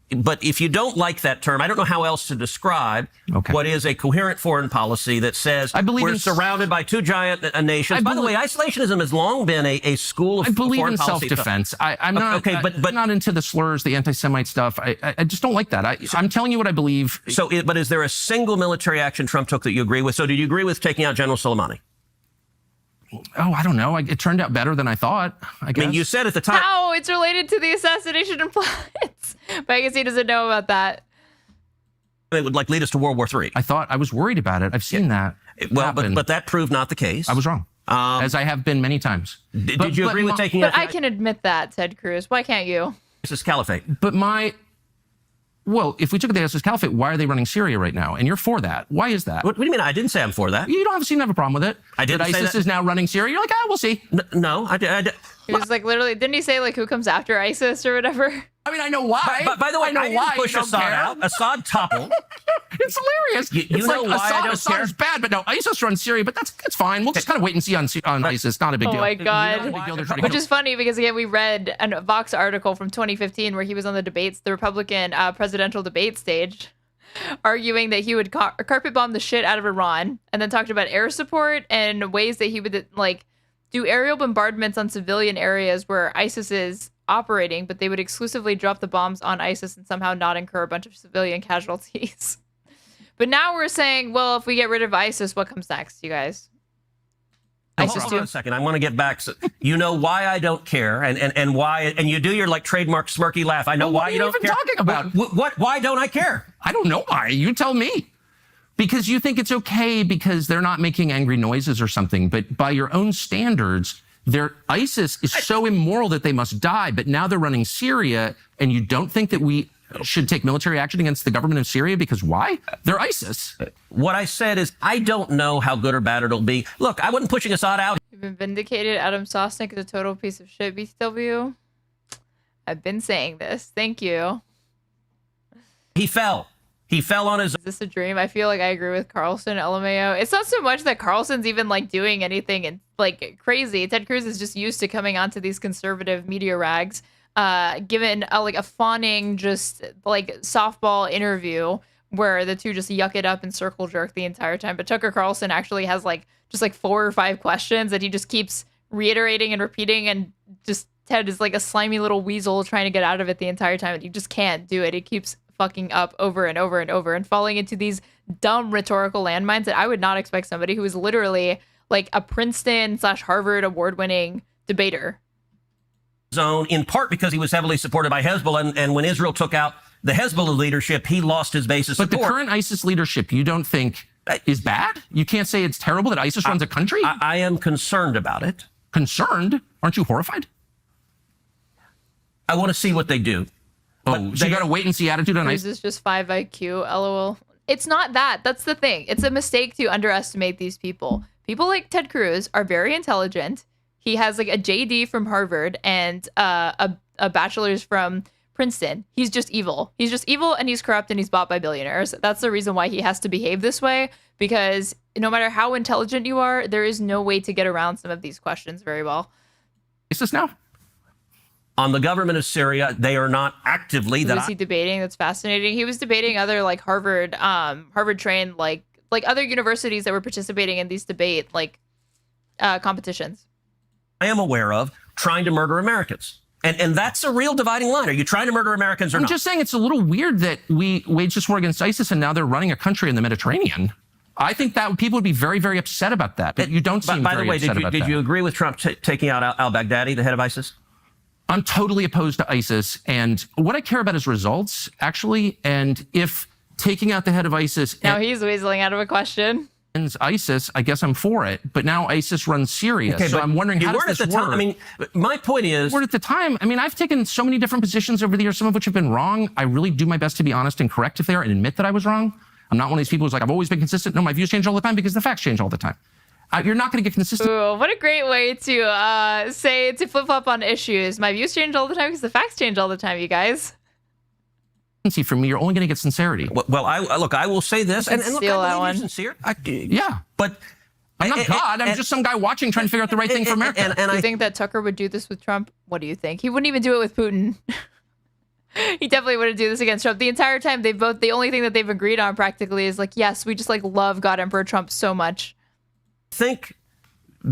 [SPEAKER 7] But if you don't like that term, I don't know how else to describe what is a coherent foreign policy that says we're surrounded by two giant nations. By the way, isolationism has long been a school of foreign policy.
[SPEAKER 8] I believe in self-defense. I'm not.
[SPEAKER 7] Okay, but
[SPEAKER 8] not into the slurs, the anti-Semite stuff. I just don't like that. I'm telling you what I believe.
[SPEAKER 7] So, but is there a single military action Trump took that you agree with? So, did you agree with taking out General Soleimani?
[SPEAKER 8] Oh, I don't know. It turned out better than I thought. I guess.
[SPEAKER 7] I mean, you said at the time.
[SPEAKER 2] How? It's related to the assassination and plots. But I guess he doesn't know about that.
[SPEAKER 7] It would lead us to World War III.
[SPEAKER 8] I thought I was worried about it. I've seen that.
[SPEAKER 7] Well, but that proved not the case.
[SPEAKER 8] I was wrong, as I have been many times.
[SPEAKER 7] Did you agree with taking out?
[SPEAKER 2] But I can admit that, Ted Cruz. Why can't you?
[SPEAKER 7] ISIS caliphate.
[SPEAKER 8] But well, if we took the ISIS caliphate, why are they running Syria right now? And you're for that. Why is that?
[SPEAKER 7] What do you mean? I didn't say I'm for that.
[SPEAKER 8] You don't seem to have a problem with it.
[SPEAKER 7] I didn't say
[SPEAKER 8] ISIS
[SPEAKER 7] that.
[SPEAKER 8] is now running Syria. You're like, we'll see.
[SPEAKER 7] No, I did.
[SPEAKER 2] He was like, literally, didn't he say like who comes after ISIS or whatever?
[SPEAKER 8] I mean, I know why.
[SPEAKER 7] But by the way,
[SPEAKER 8] I know
[SPEAKER 7] didn't
[SPEAKER 8] why.
[SPEAKER 7] push Assad out. Assad toppled.
[SPEAKER 8] It's hilarious.
[SPEAKER 7] You know
[SPEAKER 8] like
[SPEAKER 7] why
[SPEAKER 8] Assad is bad, but no, ISIS runs Syria, but that's fine. We'll just kind of wait and see on ISIS. Not a big deal.
[SPEAKER 2] Oh my God.
[SPEAKER 8] Not a big deal. They're trying to
[SPEAKER 2] Which
[SPEAKER 8] kill-
[SPEAKER 2] is funny because, again, we read a Vox article from 2015 where he was on the Republican presidential debate stage, arguing that he would carpet bomb the shit out of Iran, and then talked about air support and ways that he would do aerial bombardments on civilian areas where ISIS is operating, but they would exclusively drop the bombs on ISIS and somehow not incur a bunch of civilian casualties. But now we're saying, well, if we get rid of ISIS, what comes next, you guys?
[SPEAKER 7] Hold on a second. I want to get back. So, you know why I don't care, and why, and you do your trademark smirky laugh. I know why you don't care.
[SPEAKER 8] What are you even talking about?
[SPEAKER 7] What? Why don't I care?
[SPEAKER 8] I don't know why. You tell me. Because you think it's okay because they're not making angry noises or something. But by your own standards, ISIS is so immoral that they must die. But now they're running Syria, and you don't think that we should take military action against the government of Syria because why? They're ISIS.
[SPEAKER 7] What I said is I don't know how good or bad it'll be. Look, I wasn't pushing Assad out.
[SPEAKER 2] You've been vindicated. Adam Sosnick is a total piece of shit, BTW. I've been saying this. Thank you.
[SPEAKER 7] He fell. He fell on his.
[SPEAKER 2] Is this a dream? I feel like I agree with Carlson, LMAO. It's not so much that Carlson's even doing anything and crazy. Ted Cruz is just used to coming onto these conservative media rags, given a fawning just softball interview where the two just yuck it up and circle jerk the entire time. But Tucker Carlson actually has just 4 or 5 questions that he just keeps reiterating and repeating, and just Ted is like a slimy little weasel trying to get out of it the entire time, and he just can't do it. He keeps fucking up over and over and over and falling into these dumb rhetorical landmines that I would not expect somebody who is literally a Princeton/Harvard award-winning debater.
[SPEAKER 7] Zone, in part because he was heavily supported by Hezbollah, and when Israel took out the Hezbollah leadership, he lost his base of support.
[SPEAKER 8] But the current ISIS leadership, you don't think is bad? You can't say it's terrible that ISIS runs a country?
[SPEAKER 7] I am concerned about it.
[SPEAKER 8] Concerned? Aren't you horrified?
[SPEAKER 7] I want to see what they do.
[SPEAKER 8] Oh, so you got a wait and see attitude on ISIS?
[SPEAKER 2] This is just 5 IQ, LOL. It's not that. That's the thing. It's a mistake to underestimate these people. People like Ted Cruz are very intelligent. He has a JD from Harvard and a bachelor's from Princeton. He's just evil. He's just evil, and he's corrupt, and he's bought by billionaires. That's the reason why he has to behave this way, because no matter how intelligent you are, there is no way to get around some of these questions very well.
[SPEAKER 8] ISIS now?
[SPEAKER 7] On the government of Syria, they are not actively.
[SPEAKER 2] Who is he debating? That's fascinating. He was debating other Harvard trained other universities that were participating in these debate competitions.
[SPEAKER 7] I am aware of trying to murder Americans. And that's a real dividing line. Are you trying to murder Americans or not?
[SPEAKER 8] I'm just saying it's a little weird that we waged this war against ISIS and now they're running a country in the Mediterranean. I think that people would be very, very upset about that. But you don't seem very upset about that.
[SPEAKER 7] Did you agree with Trump taking out al-Baghdadi, the head of ISIS?
[SPEAKER 8] I'm totally opposed to ISIS. And what I care about is results, actually. And if taking out the head of ISIS...
[SPEAKER 2] Now he's weaseling out of a question.
[SPEAKER 8] ISIS, I guess I'm for it. But now ISIS runs Syria. Okay, so I'm wondering how does this work?
[SPEAKER 7] I mean, my point is...
[SPEAKER 8] At the time, I mean, I've taken so many different positions over the years, some of which have been wrong. I really do my best to be honest and correct if they are and admit that I was wrong. I'm not one of these people who's I've always been consistent. No, my views change all the time because the facts change all the time. You're not going to get consistency
[SPEAKER 2] Ooh, what a great way to to flip flop on issues. My views change all the time because the facts change all the time, you guys.
[SPEAKER 8] from me. You're only going to get sincerity.
[SPEAKER 7] Well, I will say this, and look,
[SPEAKER 2] Steal
[SPEAKER 7] I
[SPEAKER 2] that
[SPEAKER 7] believe
[SPEAKER 2] one.
[SPEAKER 7] you're sincere.
[SPEAKER 8] Yeah.
[SPEAKER 7] But
[SPEAKER 8] I'm not God. I'm just some guy watching, trying to figure out the right thing for America.
[SPEAKER 7] And
[SPEAKER 2] You
[SPEAKER 7] I
[SPEAKER 2] think that Tucker would do this with Trump? What do you think? He wouldn't even do it with Putin. He definitely wouldn't do this against Trump. The entire time, the only thing that they've agreed on practically is like, yes, we just like love God Emperor Trump so much.
[SPEAKER 7] think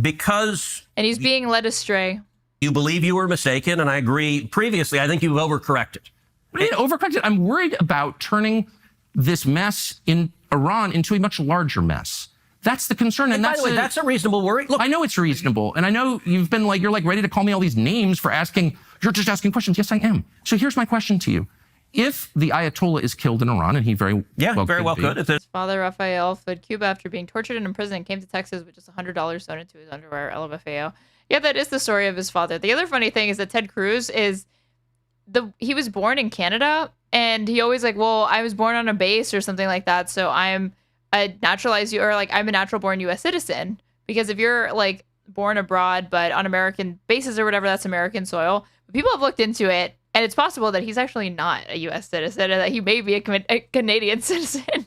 [SPEAKER 7] because
[SPEAKER 2] And he's being led astray.
[SPEAKER 7] you believe you were mistaken, and I agree previously, I think you've overcorrected.
[SPEAKER 8] Overcorrected. I'm worried about turning this mess in Iran into a much larger mess. That's the concern. And
[SPEAKER 7] by
[SPEAKER 8] that's
[SPEAKER 7] the way, that's a reasonable worry. Look,
[SPEAKER 8] I know it's reasonable. And I know you've been like, you're like ready to call me all these names for asking, you're just asking questions. Yes, I am. So here's my question to you. If the Ayatollah is killed in Iran, and he very well could.
[SPEAKER 2] His father, Raphael, fled Cuba after being tortured and imprisoned and came to Texas with just $100 sewn into his underwear. LMFAO. Yeah, that is the story of his father. The other funny thing is that Ted Cruz he was born in Canada, and he always like, well, I was born on a base or something like that, so I'm a I'm a natural born U.S. citizen. Because if you're like born abroad but on American bases or whatever, that's American soil. But people have looked into it, and it's possible that he's actually not a U.S. citizen, and that he may be a Canadian citizen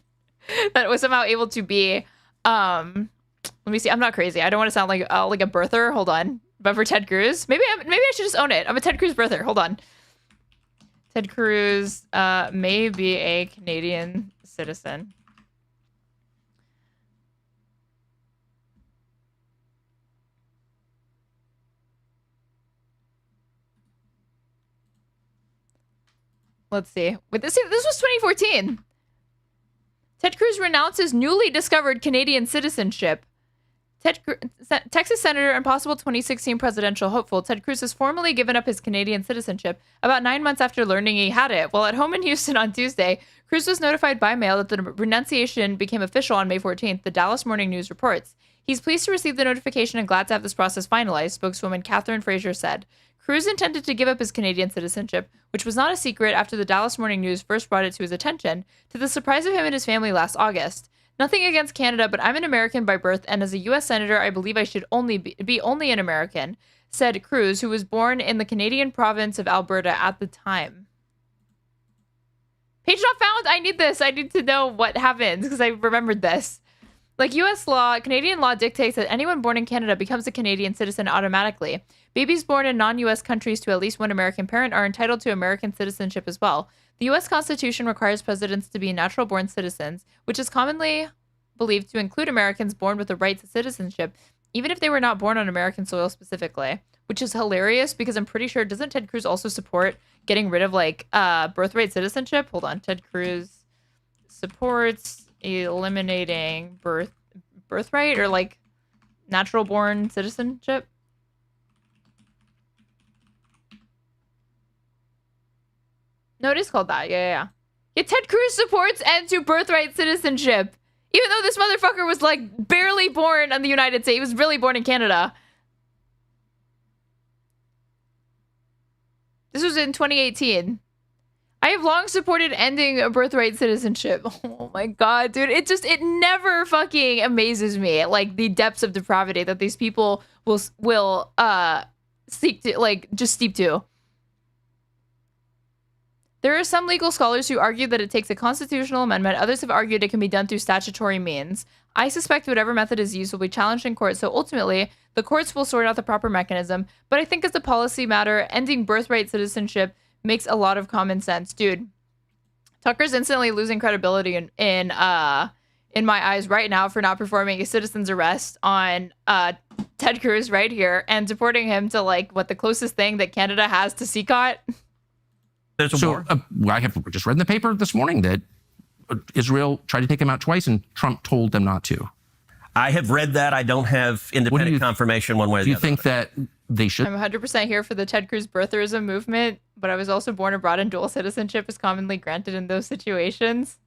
[SPEAKER 2] that was somehow able to be. Let me see. I'm not crazy. I don't want to sound like a birther. Hold on. But for Ted Cruz, maybe I should just own it. I'm a Ted Cruz birther. Hold on. Ted Cruz may be a Canadian citizen. Let's see. This was 2014. Ted Cruz renounces newly discovered Canadian citizenship. Texas Senator and possible 2016 presidential hopeful Ted Cruz has formally given up his Canadian citizenship about 9 months after learning he had it. While at home in Houston on Tuesday, Cruz was notified by mail that the renunciation became official on May 14th, the Dallas Morning News reports. He's pleased to receive the notification and glad to have this process finalized, spokeswoman Catherine Fraser said. Cruz intended to give up his Canadian citizenship, which was not a secret after the Dallas Morning News first brought it to his attention, to the surprise of him and his family last August. Nothing against Canada, but I'm an American by birth, and as a U.S. Senator, I believe I should only be only an American, said Cruz, who was born in the Canadian province of Alberta at the time. Page not found. I need this. I need to know what happens because I remembered this. Like U.S. law, Canadian law dictates that anyone born in Canada becomes a Canadian citizen automatically. Babies born in non-U.S. countries to at least one American parent are entitled to American citizenship as well. The U.S. Constitution requires presidents to be natural-born citizens, which is commonly believed to include Americans born with the right to citizenship, even if they were not born on American soil specifically, which is hilarious because I'm pretty sure, doesn't Ted Cruz also support getting rid of, like, birthright citizenship? Hold on. Ted Cruz supports eliminating birthright or, like, natural-born citizenship? No, it is called that. Yeah. Ted Cruz supports end to birthright citizenship. Even though this motherfucker was, like, barely born in the United States. He was really born in Canada. This was in 2018. I have long supported ending birthright citizenship. Oh my god, dude. It never fucking amazes me, like, the depths of depravity that these people will seek to, like, just steep to. There are some legal scholars who argue that it takes a constitutional amendment. Others have argued it can be done through statutory means. I suspect whatever method is used will be challenged in court, so ultimately, the courts will sort out the proper mechanism. But I think as a policy matter, ending birthright citizenship makes a lot of common sense. Dude, Tucker's instantly losing credibility in my eyes right now for not performing a citizen's arrest on Ted Cruz right here and deporting him to, like, what, the closest thing that Canada has to CCOT?
[SPEAKER 8] I have just read in the paper this morning that Israel tried to take him out twice and Trump told them not to.
[SPEAKER 7] I have read that. I don't have independent confirmation one way or the other.
[SPEAKER 8] Do you think that they should?
[SPEAKER 2] I'm 100% here for the Ted Cruz birtherism movement, but I was also born abroad and dual citizenship is commonly granted in those situations.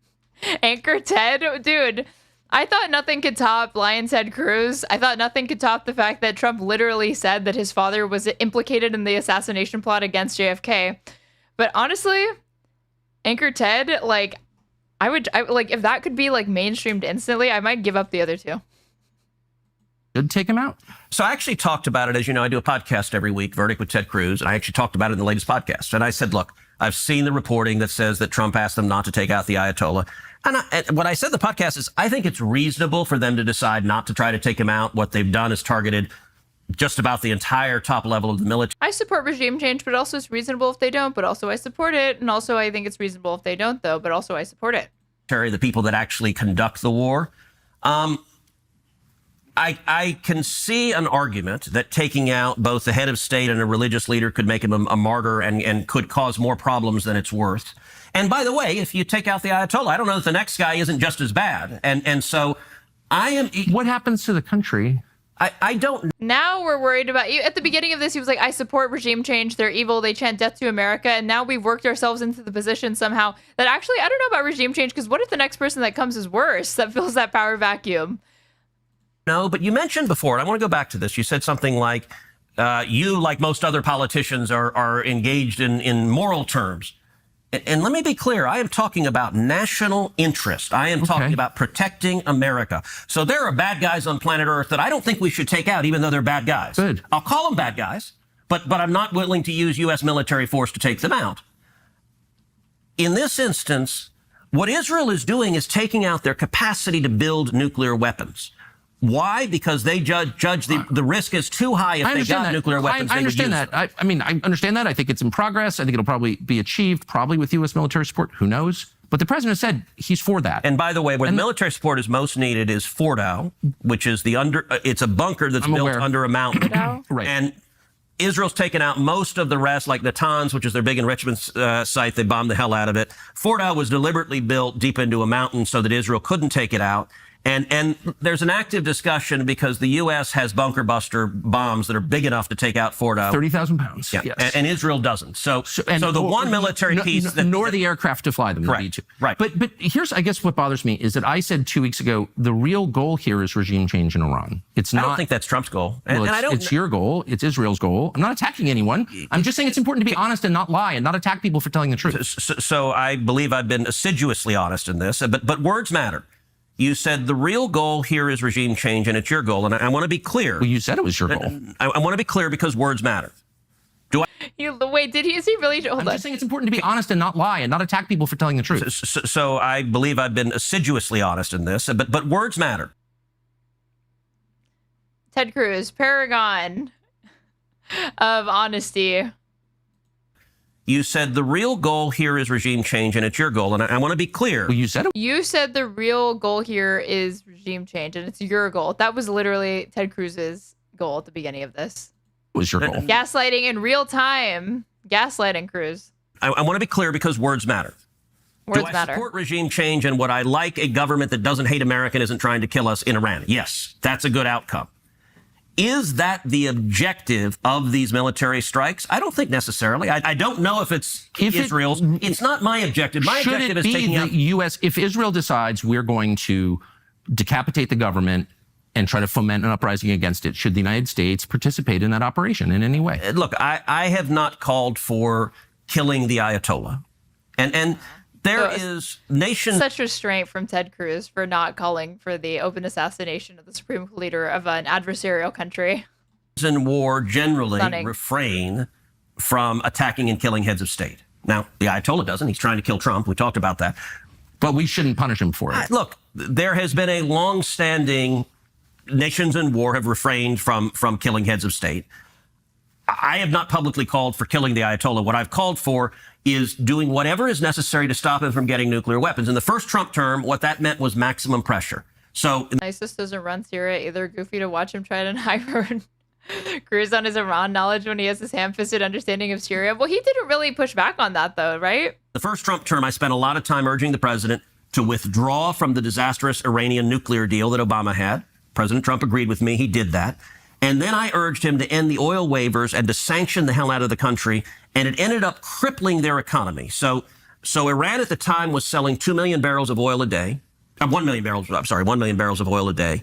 [SPEAKER 2] Anchor Ted? Dude, I thought nothing could top Lion Ted Cruz. I thought nothing could top the fact that Trump literally said that his father was implicated in the assassination plot against JFK. But honestly, Anchor Ted, like, I would, if that could be, like, mainstreamed instantly, I might give up the other two.
[SPEAKER 8] Should take him out.
[SPEAKER 7] So I actually talked about it. As you know, I do a podcast every week, Verdict with Ted Cruz, and I actually talked about it in the latest podcast. And I said, look, I've seen the reporting that says that Trump asked them not to take out the Ayatollah. And what I said in the podcast is I think it's reasonable for them to decide not to try to take him out. What they've done is targeted just about the entire top level of the military.
[SPEAKER 2] I support regime change, but also it's reasonable if they don't, but also I support it. And also I think it's reasonable if they don't, though, but also I support it.
[SPEAKER 7] The people that actually conduct the war. I can see an argument that taking out both the head of state and a religious leader could make him a martyr and could cause more problems than it's worth. And by the way, if you take out the Ayatollah, I don't know if the next guy isn't just as bad. And so I am...
[SPEAKER 8] What happens to the country?
[SPEAKER 7] I don't...
[SPEAKER 2] Now we're worried about... At the beginning of this, he was like, I support regime change. They're evil. They chant death to America. And now we've worked ourselves into the position somehow that actually, I don't know about regime change, because what if the next person that comes is worse, that fills that power vacuum?
[SPEAKER 7] No, but you mentioned before, and I want to go back to this. You said something like, you, like most other politicians, are engaged in moral terms. And let me be clear, I am talking about national interest. I am talking about protecting America. So there are bad guys on planet Earth that I don't think we should take out, even though they're bad guys.
[SPEAKER 8] Good.
[SPEAKER 7] I'll call them bad guys, but I'm not willing to use U.S. military force to take them out. In this instance, what Israel is doing is taking out their capacity to build nuclear weapons. Why? Because they judge the risk is too high if they got nuclear weapons.
[SPEAKER 8] I understand that. I understand that. I think it's in progress. I think it'll probably be achieved, probably with U.S. military support. Who knows? But the president said he's for that.
[SPEAKER 7] And by the way, where the military support is most needed is Fordow, which is it's a bunker that's built under a mountain.
[SPEAKER 8] Right.
[SPEAKER 7] And Israel's taken out most of the rest, like Natanz, which is their big enrichment site. They bombed the hell out of it. Fordow was deliberately built deep into a mountain so that Israel couldn't take it out. And there's an active discussion because the U.S. has bunker buster bombs that are big enough to take out Fordow.
[SPEAKER 8] 30,000 pounds.
[SPEAKER 7] Yeah.
[SPEAKER 8] Yes.
[SPEAKER 7] And Israel doesn't. So the one military piece
[SPEAKER 8] nor the aircraft to fly them.
[SPEAKER 7] Correct.
[SPEAKER 8] Right. But here's, I guess, what bothers me is that I said 2 weeks ago the real goal here is regime change in Iran. It's not.
[SPEAKER 7] I don't think that's Trump's goal.
[SPEAKER 8] It's your goal. It's Israel's goal. I'm not attacking anyone. I'm just saying it's important to be honest and not lie and not attack people for telling the truth.
[SPEAKER 7] So I believe I've been assiduously honest in this. But words matter. You said the real goal here is regime change, and it's your goal. And I want to be clear.
[SPEAKER 8] Well, you said it was your goal.
[SPEAKER 7] I want to be clear because words matter.
[SPEAKER 2] Wait, is he really? Hold on.
[SPEAKER 8] I'm just saying it's important to be honest and not lie and not attack people for telling the truth.
[SPEAKER 7] So I believe I've been assiduously honest in this. But words matter.
[SPEAKER 2] Ted Cruz, paragon of honesty.
[SPEAKER 7] You said the real goal here is regime change, and it's your goal. And I want to be clear.
[SPEAKER 8] Well, you said it.
[SPEAKER 2] You said the real goal here is regime change, and it's your goal. That was literally Ted Cruz's goal at the beginning of this.
[SPEAKER 8] Was your goal.
[SPEAKER 2] Gaslighting in real time. Gaslighting, Cruz.
[SPEAKER 7] I want to be clear because words matter.
[SPEAKER 2] Words
[SPEAKER 7] Do I
[SPEAKER 2] matter.
[SPEAKER 7] support regime change and would I like a government that doesn't hate America and isn't trying to kill us in Iran? Yes, that's a good outcome. Is that the objective of these military strikes? I don't think necessarily. I don't know if it's Israel's. It's not my objective. My objective is taking out...
[SPEAKER 8] U.S. If Israel decides we're going to decapitate the government and try to foment an uprising against it, should the United States participate in that operation in any way?
[SPEAKER 7] Look, I have not called for killing the Ayatollah. And there is nation...
[SPEAKER 2] Such restraint from Ted Cruz for not calling for the open assassination of the supreme leader of an adversarial country.
[SPEAKER 7] In war generally refrain from attacking and killing heads of state. Now, the Ayatollah doesn't. He's trying to kill Trump. We talked about that.
[SPEAKER 8] But we shouldn't punish him for it.
[SPEAKER 7] Look, there has been a long-standing... Nations in war have refrained from killing heads of state. I have not publicly called for killing the Ayatollah. What I've called for is doing whatever is necessary to stop him from getting nuclear weapons. In the first Trump term, what that meant was maximum pressure. So
[SPEAKER 2] ISIS doesn't run Syria either. Goofy to watch him try to hide Cruz on his Iran knowledge when he has his ham-fisted understanding of Syria. Well, he didn't really push back on that, though, right?
[SPEAKER 7] The first Trump term, I spent a lot of time urging the president to withdraw from the disastrous Iranian nuclear deal that Obama had. President Trump agreed with me. He did that. And then I urged him to end the oil waivers and to sanction the hell out of the country. And it ended up crippling their economy. So Iran at the time was selling 2 million barrels of oil a day. 1 million barrels of oil a day.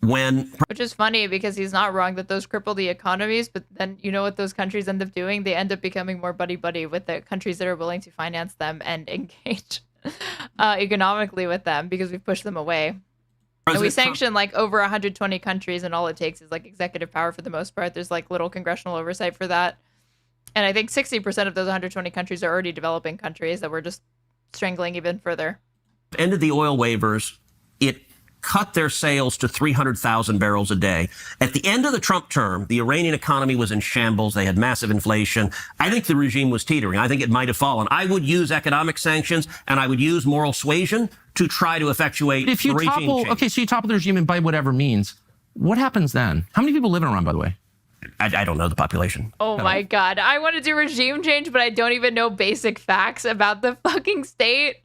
[SPEAKER 2] Which is funny because he's not wrong that those cripple the economies. But then you know what those countries end up doing? They end up becoming more buddy-buddy with the countries that are willing to finance them and engage economically with them because we've pushed them away. And we sanction like over 120 countries, and all it takes is like executive power for the most part. There's like little congressional oversight for that. And I think 60% of those 120 countries are already developing countries that we're just strangling even further.
[SPEAKER 7] Ended the oil waivers. It cut their sales to 300,000 barrels a day. At the end of the Trump term, the Iranian economy was in shambles. They had massive inflation. I think the regime was teetering. I think it might have fallen. I would use economic sanctions and I would use moral suasion to try to effectuate
[SPEAKER 8] But if you
[SPEAKER 7] regime
[SPEAKER 8] topple,
[SPEAKER 7] change.
[SPEAKER 8] okay, so you topple the regime and by whatever means, what happens then? How many people live in Iran, by the way?
[SPEAKER 7] I don't know the population.
[SPEAKER 2] Oh my God. I want to do regime change, but I don't even know basic facts about the fucking state.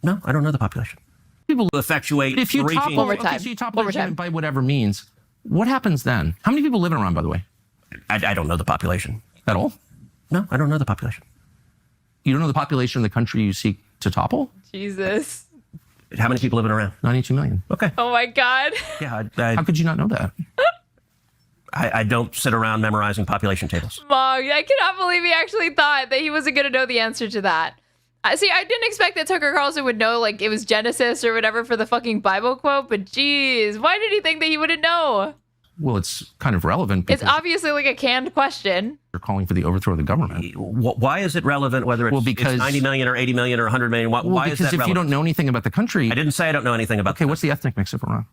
[SPEAKER 7] No, I don't know the population. People effectuate
[SPEAKER 8] But if you
[SPEAKER 7] regime
[SPEAKER 8] topple,
[SPEAKER 7] change.
[SPEAKER 8] okay, so you topple the regime and by whatever means, what happens then? How many people live in Iran, by the way?
[SPEAKER 7] I don't know the population.
[SPEAKER 8] At all?
[SPEAKER 7] No, I don't know the population.
[SPEAKER 8] You don't know the population of the country you seek to topple?
[SPEAKER 2] Jesus.
[SPEAKER 7] How many people live in Iran?
[SPEAKER 8] 92 million.
[SPEAKER 7] Okay.
[SPEAKER 2] Oh my God.
[SPEAKER 7] Yeah.
[SPEAKER 8] How could you not know that?
[SPEAKER 7] I don't sit around memorizing population tables.
[SPEAKER 2] Mog, I cannot believe he actually thought that he wasn't going to know the answer to that. See, I didn't expect that Tucker Carlson would know, like, it was Genesis or whatever for the fucking Bible quote, but geez, why did he think that he wouldn't know?
[SPEAKER 8] Well, it's kind of relevant.
[SPEAKER 2] It's obviously like a canned question.
[SPEAKER 8] You're calling for the overthrow of the government.
[SPEAKER 7] Why is it relevant whether it's,
[SPEAKER 8] because,
[SPEAKER 7] it's 90 million or 80 million or 100 million? Why is that
[SPEAKER 8] because if
[SPEAKER 7] relevant?
[SPEAKER 8] you don't know anything about the country...
[SPEAKER 7] I didn't say I don't know anything about
[SPEAKER 8] Okay, what's the ethnic mix of Iran?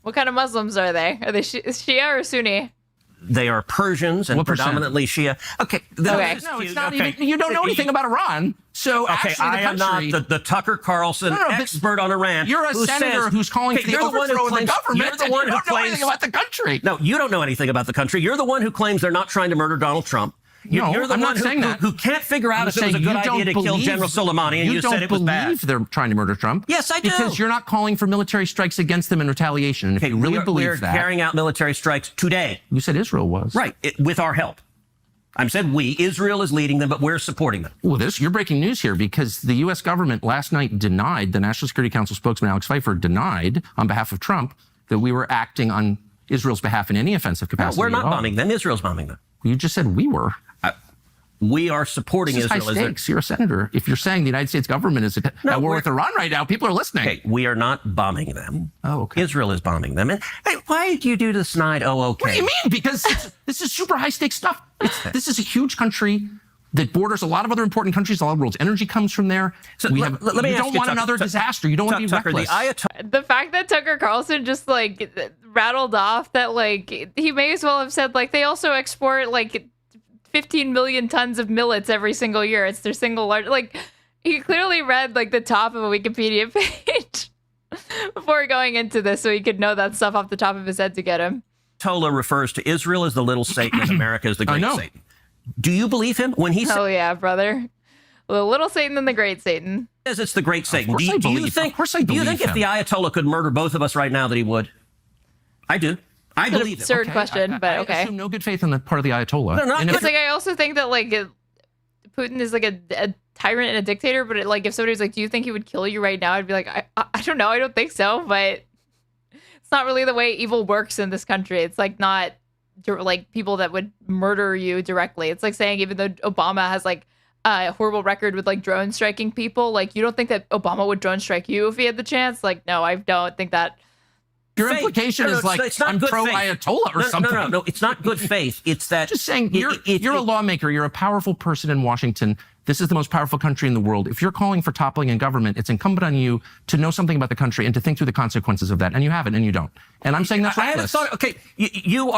[SPEAKER 2] What kind of Muslims are they? Are they Shia or Sunni?
[SPEAKER 7] They are Persians and predominantly Shia. Okay.
[SPEAKER 8] No, it's not even... You don't know anything about Iran. So
[SPEAKER 7] okay,
[SPEAKER 8] actually,
[SPEAKER 7] I am not the Tucker Carlson expert on Iran.
[SPEAKER 8] You're a senator who's calling for the overthrow of the government.
[SPEAKER 7] You're the one who
[SPEAKER 8] know anything about the country.
[SPEAKER 7] No, you don't know anything about the country. You're the one who claims they're not trying to murder Donald Trump. You're the one who can't figure out if it was a good idea to kill General Soleimani, and you said it was bad.
[SPEAKER 8] You don't believe they're trying to murder Trump.
[SPEAKER 7] Yes, I do.
[SPEAKER 8] Because you're not calling for military strikes against them in retaliation. And if you really believe that...
[SPEAKER 7] We're carrying out military strikes today.
[SPEAKER 8] You said Israel was.
[SPEAKER 7] Right, with our help. I said we. Israel is leading them, but we're supporting them.
[SPEAKER 8] Well, you're breaking news here because the U.S. government last night denied, the National Security Council spokesman Alex Pfeiffer denied on behalf of Trump that we were acting on Israel's behalf in any offensive capacity.
[SPEAKER 7] No, we're not bombing them. Israel's bombing them.
[SPEAKER 8] You just said we were.
[SPEAKER 7] We are supporting
[SPEAKER 8] Israel. High stakes. You're a senator. If you're saying the United States government is at war with Iran right now, people are listening.
[SPEAKER 7] Okay, we are not bombing them.
[SPEAKER 8] Oh, okay.
[SPEAKER 7] Israel is bombing them. And hey, why do you do the snide? Oh, okay.
[SPEAKER 8] What do you mean? Because this is super high stakes stuff. This is a huge country that borders a lot of other important countries. A lot of the world's energy comes from there.
[SPEAKER 7] So
[SPEAKER 8] you
[SPEAKER 7] don't
[SPEAKER 8] want another disaster. You don't want to be reckless.
[SPEAKER 2] The fact that Tucker Carlson just like rattled off that like he may as well have said like they also export like 15 million tons of millets every single year. It's their single large. Like he clearly read like the top of a Wikipedia page before going into this, so he could know that stuff off the top of his head to get him.
[SPEAKER 7] Tola refers to Israel as the little Satan and America as the great Satan. Do you believe him when he says?
[SPEAKER 2] Oh yeah, brother. The little Satan and the great Satan.
[SPEAKER 7] Says it's the great Satan.
[SPEAKER 8] Do you think
[SPEAKER 7] if the Ayatollah could murder both of us right now that he would? I do. I believe it.
[SPEAKER 2] Absurd question, but okay.
[SPEAKER 8] I assume no good faith on the part of the Ayatollah.
[SPEAKER 2] No, not like I also think that like Putin is like a tyrant and a dictator, but like if somebody's like, "Do you think he would kill you right now?" I'd be like, "I don't know. I don't think so." But it's not really the way evil works in this country. It's like not like people that would murder you directly. It's like saying even though Obama has like a horrible record with like drone striking people, like you don't think that Obama would drone strike you if he had the chance? Like, no, I don't think that.
[SPEAKER 8] Your implication is like I'm pro-Ayatollah or something.
[SPEAKER 7] No, it's not good faith. It's that
[SPEAKER 8] just saying you're a lawmaker. You're a powerful person in Washington. This is the most powerful country in the world. If you're calling for toppling in government, it's incumbent on you to know something about the country and to think through the consequences of that. And you haven't, and you don't. And I'm saying that's reckless.
[SPEAKER 7] Okay, you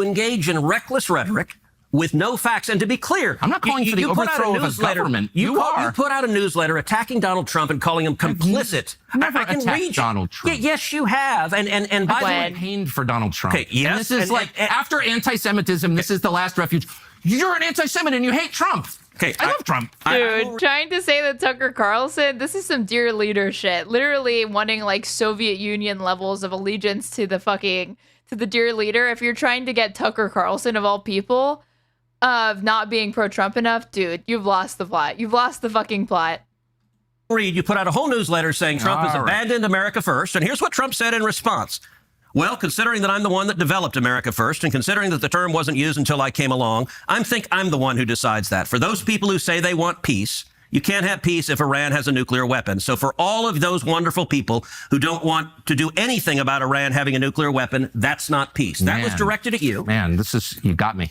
[SPEAKER 7] engage in reckless rhetoric with no facts. And to be clear,
[SPEAKER 8] I'm not calling for the overthrow of a government.
[SPEAKER 7] You put out a newsletter attacking Donald Trump and calling him complicit.
[SPEAKER 8] Never attacked Donald Trump.
[SPEAKER 7] Yes, you have. And by the way,
[SPEAKER 8] campaigned for Donald Trump.
[SPEAKER 7] Okay, yes.
[SPEAKER 8] And this is after anti-Semitism, this is the last refuge. You're an anti-Semite and you hate Trump.
[SPEAKER 7] Okay,
[SPEAKER 8] I love Trump.
[SPEAKER 2] Dude, trying to say that Tucker Carlson, this is some dear leader shit. Literally wanting like Soviet Union levels of allegiance to the dear leader. If you're trying to get Tucker Carlson of all people of not being pro-Trump enough, dude, you've lost the plot. You've lost the fucking plot.
[SPEAKER 7] Reed, you put out a whole newsletter saying Trump has abandoned America first. And here's what Trump said in response. Well, considering that I'm the one that developed America first and considering that the term wasn't used until I came along, I think I'm the one who decides that. For those people who say they want peace, You can't have peace if Iran has a nuclear weapon. So for all of those wonderful people who don't want to do anything about Iran having a nuclear weapon, that's not peace. That was directed at you.
[SPEAKER 8] Man, you got me.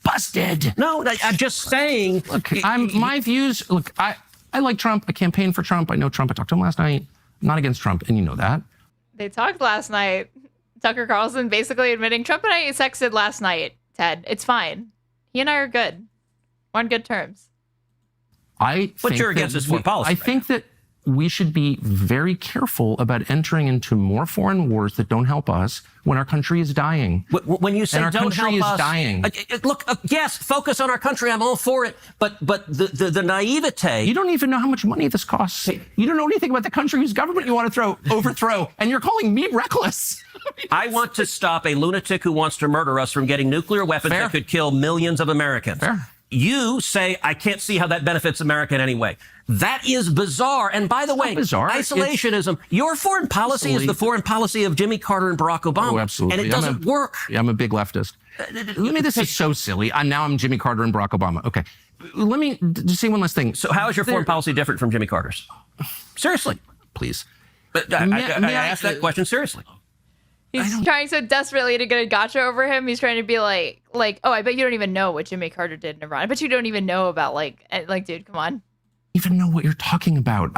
[SPEAKER 8] Busted.
[SPEAKER 7] No, I'm just saying.
[SPEAKER 8] Look, my views, I like Trump. I campaigned for Trump. I know Trump. I talked to him last night. I'm not against Trump, and you know that.
[SPEAKER 2] They talked last night. Tucker Carlson basically admitting Trump and I sexted last night, Ted. It's fine. He and I are good. We're on good terms.
[SPEAKER 7] But you're against his foreign policy.
[SPEAKER 8] I think that we should be very careful about entering into more foreign wars that don't help us when our country is dying.
[SPEAKER 7] When you say
[SPEAKER 8] and our
[SPEAKER 7] don't
[SPEAKER 8] country
[SPEAKER 7] help
[SPEAKER 8] is
[SPEAKER 7] us,
[SPEAKER 8] dying.
[SPEAKER 7] Look, yes, focus on our country. I'm all for it. But the naivete.
[SPEAKER 8] You don't even know how much money this costs. You don't know anything about the country whose government you want to overthrow, and you're calling me reckless.
[SPEAKER 7] I want to stop a lunatic who wants to murder us from getting nuclear weapons that could kill millions of Americans.
[SPEAKER 8] Fair.
[SPEAKER 7] You say, I can't see how that benefits America in any way. That is bizarre. And by the way, isolationism, your foreign policy is the foreign policy of Jimmy Carter and Barack Obama.
[SPEAKER 8] Oh, absolutely.
[SPEAKER 7] And it doesn't work.
[SPEAKER 8] Yeah, I'm a big leftist. This is so silly. Now I'm Jimmy Carter and Barack Obama. Okay. Let me just say one last thing.
[SPEAKER 7] So how is your foreign policy different from Jimmy Carter's? Seriously.
[SPEAKER 8] Please.
[SPEAKER 7] But I asked that question seriously.
[SPEAKER 2] He's trying so desperately to get a gotcha over him. He's trying to be like, oh, I bet you don't even know what Jimmy Carter did in Iran. I bet you don't even know about dude, come on.
[SPEAKER 8] Even know what you're talking about.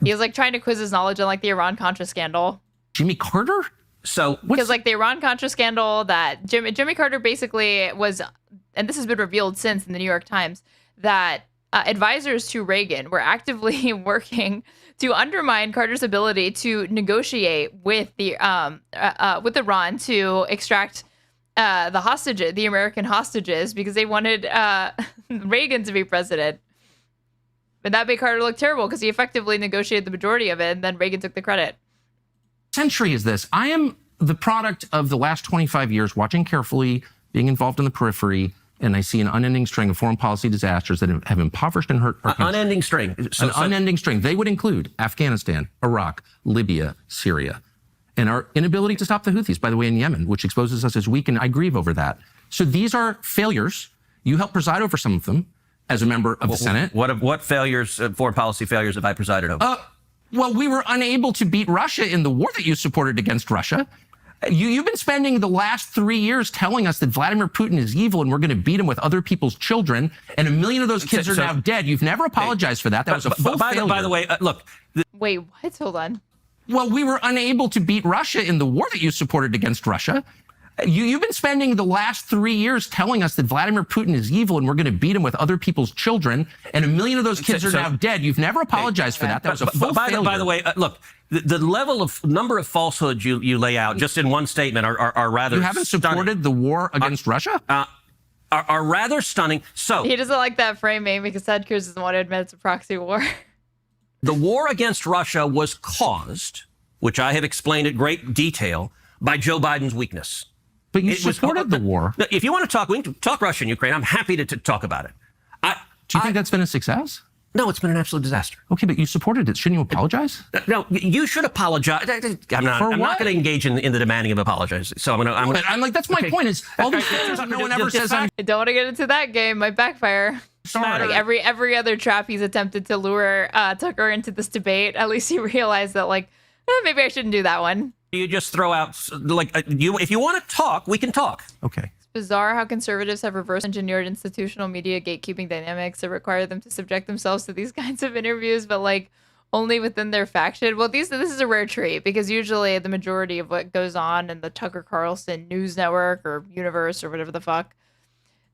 [SPEAKER 2] He was like trying to quiz his knowledge on like the Iran-Contra scandal.
[SPEAKER 8] Jimmy Carter?
[SPEAKER 7] So
[SPEAKER 2] because like the Iran-Contra scandal that Jimmy Carter basically was, and this has been revealed since in the New York Times, that advisors to Reagan were actively working to undermine Carter's ability to negotiate with Iran to extract the American hostages, because they wanted Reagan to be president. But that made Carter look terrible because he effectively negotiated the majority of it, and then Reagan took the credit.
[SPEAKER 8] Century is this? I am the product of the last 25 years, watching carefully, being involved in the periphery, and I see an unending string of foreign policy disasters that have impoverished and hurt our country.
[SPEAKER 7] Unending string.
[SPEAKER 8] Unending string. They would include Afghanistan, Iraq, Libya, Syria, and our inability to stop the Houthis, by the way, in Yemen, which exposes us as weak, and I grieve over that. So these are failures. You helped preside over some of them as a member of the Senate.
[SPEAKER 7] What failures, foreign policy failures, have I presided over?
[SPEAKER 8] Well, we were unable to beat Russia in the war that you supported against Russia. You've been spending the last 3 years telling us that Vladimir Putin is evil and we're going to beat him with other people's children, and 1 million of those kids are now dead. You've never apologized for that. That was a full failure.
[SPEAKER 7] By the way, look.
[SPEAKER 2] Wait, what? Hold on.
[SPEAKER 8] Well, we were unable to beat Russia in the war that you supported against Russia. You've been spending the last 3 years telling us that Vladimir Putin is evil and we're going to beat him with other people's children, and 1 million of those kids are now dead. You've never apologized for that. That was a full failure.
[SPEAKER 7] By the way, look, the number of falsehoods you lay out just in one statement are rather.
[SPEAKER 8] You haven't supported the war against Russia?
[SPEAKER 7] Are rather stunning. So
[SPEAKER 2] he doesn't like that framing because Ted Cruz doesn't want to admit it's a proxy war.
[SPEAKER 7] The war against Russia was caused, which I have explained in great detail, by Joe Biden's weakness.
[SPEAKER 8] But you supported the war.
[SPEAKER 7] If you want to talk, we can talk Russia and Ukraine. I'm happy to talk about it.
[SPEAKER 8] Do you think that's been a success?
[SPEAKER 7] No, it's been an absolute disaster.
[SPEAKER 8] Okay, but you supported it. Shouldn't you apologize?
[SPEAKER 7] No, you should apologize. I'm not going to engage in the demanding of apologies. So I'm like,
[SPEAKER 8] that's my point. Is all these things no one ever says.
[SPEAKER 2] I don't want to get into that game. Might backfire.
[SPEAKER 8] Sorry.
[SPEAKER 2] Like every other trap he's attempted to lure Tucker into this debate, at least he realized that maybe I shouldn't do that one.
[SPEAKER 7] You just throw out if you want to talk, we can talk.
[SPEAKER 8] Okay.
[SPEAKER 2] It's bizarre how conservatives have reverse engineered institutional media gatekeeping dynamics that require them to subject themselves to these kinds of interviews, but only within their faction. Well, this is a rare treat because usually the majority of what goes on in the Tucker Carlson news network or universe or whatever the fuck,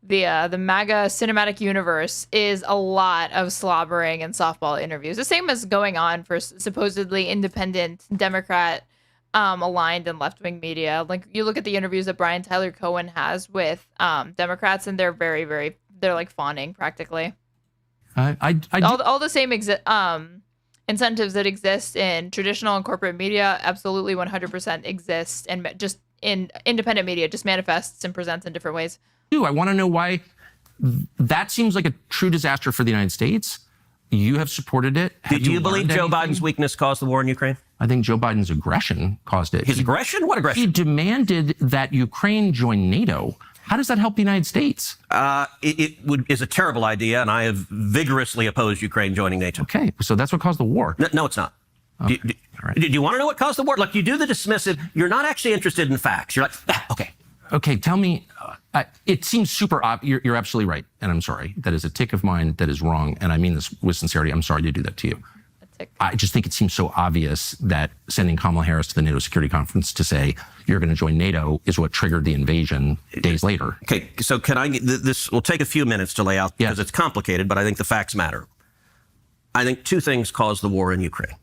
[SPEAKER 2] the MAGA cinematic universe, is a lot of slobbering and softball interviews. The same as going on for supposedly independent Democrat aligned and left-wing media. You look at the interviews that Brian Tyler Cohen has with Democrats, and they're very, very, they're fawning practically. All the same incentives that exist in traditional and corporate media absolutely 100% exist, and just in independent media just manifests and presents in different ways.
[SPEAKER 8] I want to know why that seems like a true disaster for the United States. You have supported it.
[SPEAKER 7] Do you believe Joe Biden's weakness caused the war in Ukraine?
[SPEAKER 8] I think Joe Biden's aggression caused it.
[SPEAKER 7] His aggression? What aggression?
[SPEAKER 8] He demanded that Ukraine join NATO. How does that help the United States?
[SPEAKER 7] Is a terrible idea, and I have vigorously opposed Ukraine joining NATO.
[SPEAKER 8] Okay, so that's what caused the war.
[SPEAKER 7] No, it's not.
[SPEAKER 8] Oh,
[SPEAKER 7] Do you want to know what caused the war? Look, you do the dismissive. You're not actually interested in facts. You're like, okay.
[SPEAKER 8] Okay, tell me. It seems super obvious. You're absolutely right, and I'm sorry. That is a tick of mine that is wrong, and I mean this with sincerity. I'm sorry to do that to you. I just think it seems so obvious that sending Kamala Harris to the NATO Security Conference to say you're going to join NATO is what triggered the invasion days later.
[SPEAKER 7] Okay, so can I get this? Will take a few minutes to lay out because it's complicated, but I think the facts matter. I think two things caused the war in Ukraine.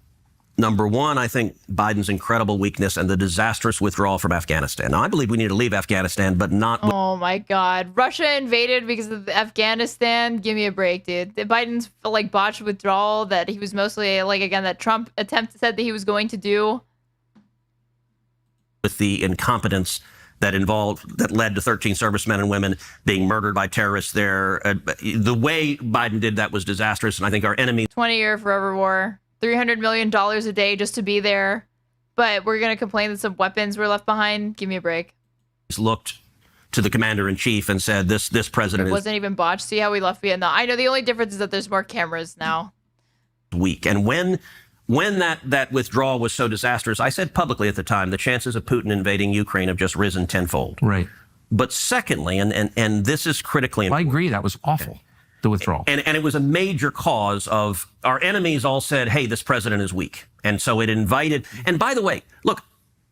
[SPEAKER 7] Number one, I think Biden's incredible weakness and the disastrous withdrawal from Afghanistan. Now, I believe we need to leave Afghanistan, but not.
[SPEAKER 2] Oh my God. Russia invaded because of Afghanistan. Give me a break, dude. Biden's like botched withdrawal that he was mostly like, again, that Trump said that he was going to do.
[SPEAKER 7] With the incompetence that led to 13 servicemen and women being murdered by terrorists there. The way Biden did that was disastrous. And I think our enemies.
[SPEAKER 2] 20-year forever war. $300 million a day just to be there. But we're going to complain that some weapons were left behind. Give me a break.
[SPEAKER 7] Looked to the commander-in-chief and said, this president
[SPEAKER 2] wasn't even botched. See how we left Vietnam? I know the only difference is that there's more cameras now.
[SPEAKER 7] Weak. And when that withdrawal was so disastrous, I said publicly at the time, the chances of Putin invading Ukraine have just risen tenfold.
[SPEAKER 8] Right.
[SPEAKER 7] But secondly, and this is critically important.
[SPEAKER 8] I agree. That was awful. The withdrawal.
[SPEAKER 7] And it was a major cause of our enemies all said, hey, this president is weak. And so it invited. And by the way, look,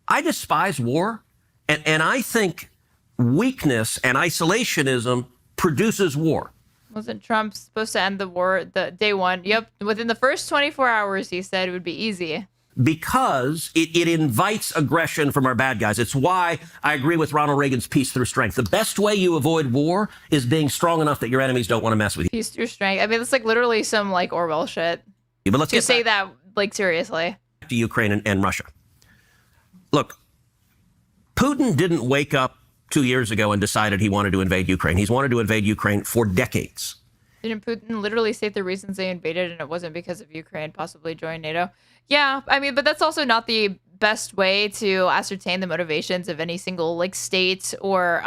[SPEAKER 7] I despise war. And I think weakness and isolationism produces war.
[SPEAKER 2] Wasn't Trump supposed to end the war the day one? Yep. Within the first 24 hours, he said it would be easy.
[SPEAKER 7] Because it invites aggression from our bad guys. It's why I agree with Ronald Reagan's peace through strength. The best way you avoid war is being strong enough that your enemies don't want to mess with you.
[SPEAKER 2] Peace through strength. I mean, it's like literally some like Orwell shit.
[SPEAKER 7] But let's
[SPEAKER 2] say that like seriously.
[SPEAKER 7] To Ukraine and Russia. Look, Putin didn't wake up 2 years ago and decided he wanted to invade Ukraine. He's wanted to invade Ukraine for decades.
[SPEAKER 2] Didn't Putin literally state the reasons they invaded and it wasn't because of Ukraine possibly joining NATO? Yeah, I mean, but that's also not the best way to ascertain the motivations of any single like state or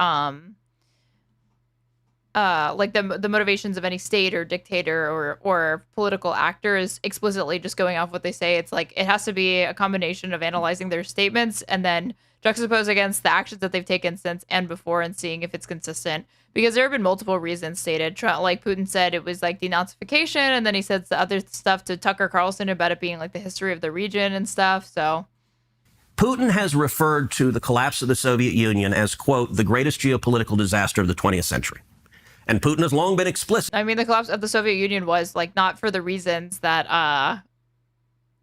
[SPEAKER 2] like the motivations of any state or dictator or political actor is explicitly just going off what they say. It's like it has to be a combination of analyzing their statements and then juxtapose against the actions that they've taken since and before and seeing if it's consistent. Because there have been multiple reasons stated. Like Putin said, it was like denazification, and then he said the other stuff to Tucker Carlson about it being like the history of the region and stuff. So
[SPEAKER 7] Putin has referred to the collapse of the Soviet Union as, quote, the greatest geopolitical disaster of the 20th century. And Putin has long been explicit.
[SPEAKER 2] I mean, the collapse of the Soviet Union was like not for the reasons that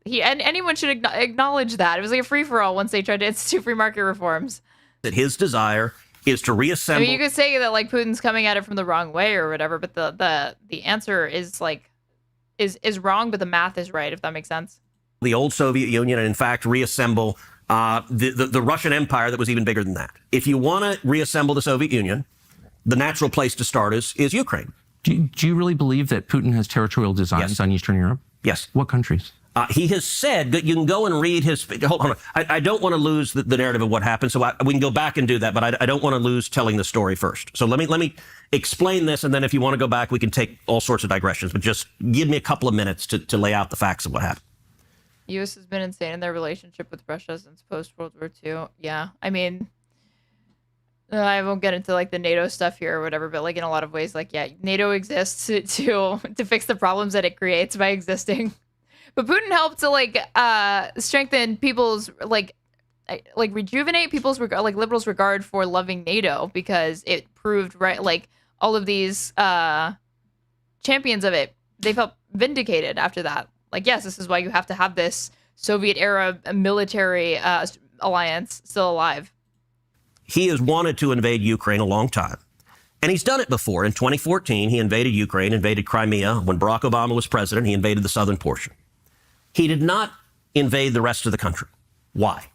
[SPEAKER 2] anyone should acknowledge that. It was like a free-for-all once they tried to institute free market reforms.
[SPEAKER 7] That his desire is to reassemble.
[SPEAKER 2] I mean, you could say that like Putin's coming at it from the wrong way or whatever, but the answer is like is wrong, but the math is right, if that makes sense.
[SPEAKER 7] The old Soviet Union and in fact reassemble the Russian Empire that was even bigger than that. If you want to reassemble the Soviet Union, the natural place to start is Ukraine.
[SPEAKER 8] Do you really believe that Putin has territorial designs on Eastern Europe?
[SPEAKER 7] Yes.
[SPEAKER 8] What countries?
[SPEAKER 7] He has said that you can go and read his. Hold on. I don't want to lose the narrative of what happened, so we can go back and do that. But I don't want to lose telling the story first. So let me explain this, and then if you want to go back, we can take all sorts of digressions. But just give me a couple of minutes to lay out the facts of what happened.
[SPEAKER 2] The U.S. has been insane in their relationship with Russia since post-World War II. Yeah, I mean, I won't get into like the NATO stuff here or whatever, but like in a lot of ways, like yeah, NATO exists to fix the problems that it creates by existing. But Putin helped to like strengthen people's like rejuvenate people's like liberals' regard for loving NATO because it proved right like all of these champions of it, they felt vindicated after that. Like yes, this is why you have to have this Soviet era military alliance still alive.
[SPEAKER 7] He has wanted to invade Ukraine a long time. And he's done it before. In 2014, he invaded Ukraine, invaded Crimea. When Barack Obama was president, he invaded the southern portion. He did not invade the rest of the country. Why?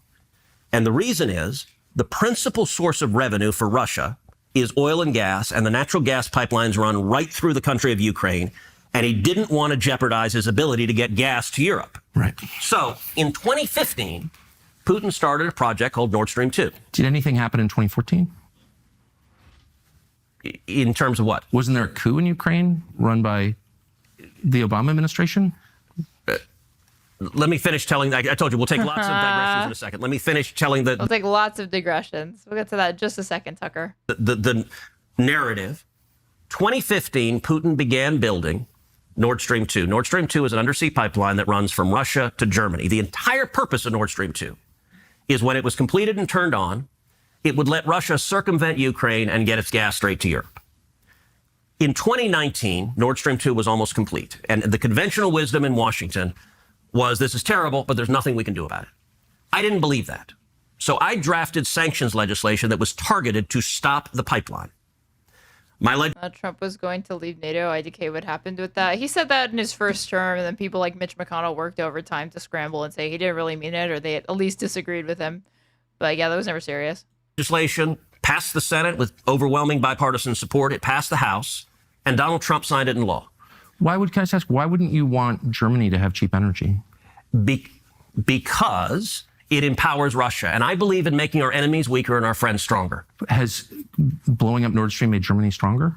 [SPEAKER 7] And the reason is the principal source of revenue for Russia is oil and gas, and the natural gas pipelines run right through the country of Ukraine. And he didn't want to jeopardize his ability to get gas to Europe.
[SPEAKER 8] Right.
[SPEAKER 7] So in 2015, Putin started a project called Nord Stream 2.
[SPEAKER 8] Did anything happen in 2014?
[SPEAKER 7] In terms of what?
[SPEAKER 6] Wasn't there a coup in Ukraine run by the Obama administration?
[SPEAKER 7] Let me finish telling. I told you we'll take lots of digressions in a second. Let me finish telling
[SPEAKER 2] We'll take lots of digressions. We'll get to that in just a second, Tucker.
[SPEAKER 7] The narrative. 2015, Putin began building Nord Stream 2. Nord Stream 2 is an undersea pipeline that runs from Russia to Germany. The entire purpose of Nord Stream 2 is when it was completed and turned on, it would let Russia circumvent Ukraine and get its gas straight to Europe. In 2019, Nord Stream 2 was almost complete. And the conventional wisdom in Washington was, this is terrible, but there's nothing we can do about it. I didn't believe that. So I drafted sanctions legislation that was targeted to stop the pipeline.
[SPEAKER 2] Trump was going to leave NATO. IDK, what happened with that? He said that in his first term, and then people like Mitch McConnell worked overtime to scramble and say he didn't really mean it, or they at least disagreed with him. But yeah, that was never serious.
[SPEAKER 7] Legislation passed the Senate with overwhelming bipartisan support. It passed the House, and Donald Trump signed it into law.
[SPEAKER 6] Can I just ask, why wouldn't you want Germany to have cheap energy?
[SPEAKER 7] Because it empowers Russia. And I believe in making our enemies weaker and our friends stronger.
[SPEAKER 6] Has blowing up Nord Stream made Germany stronger?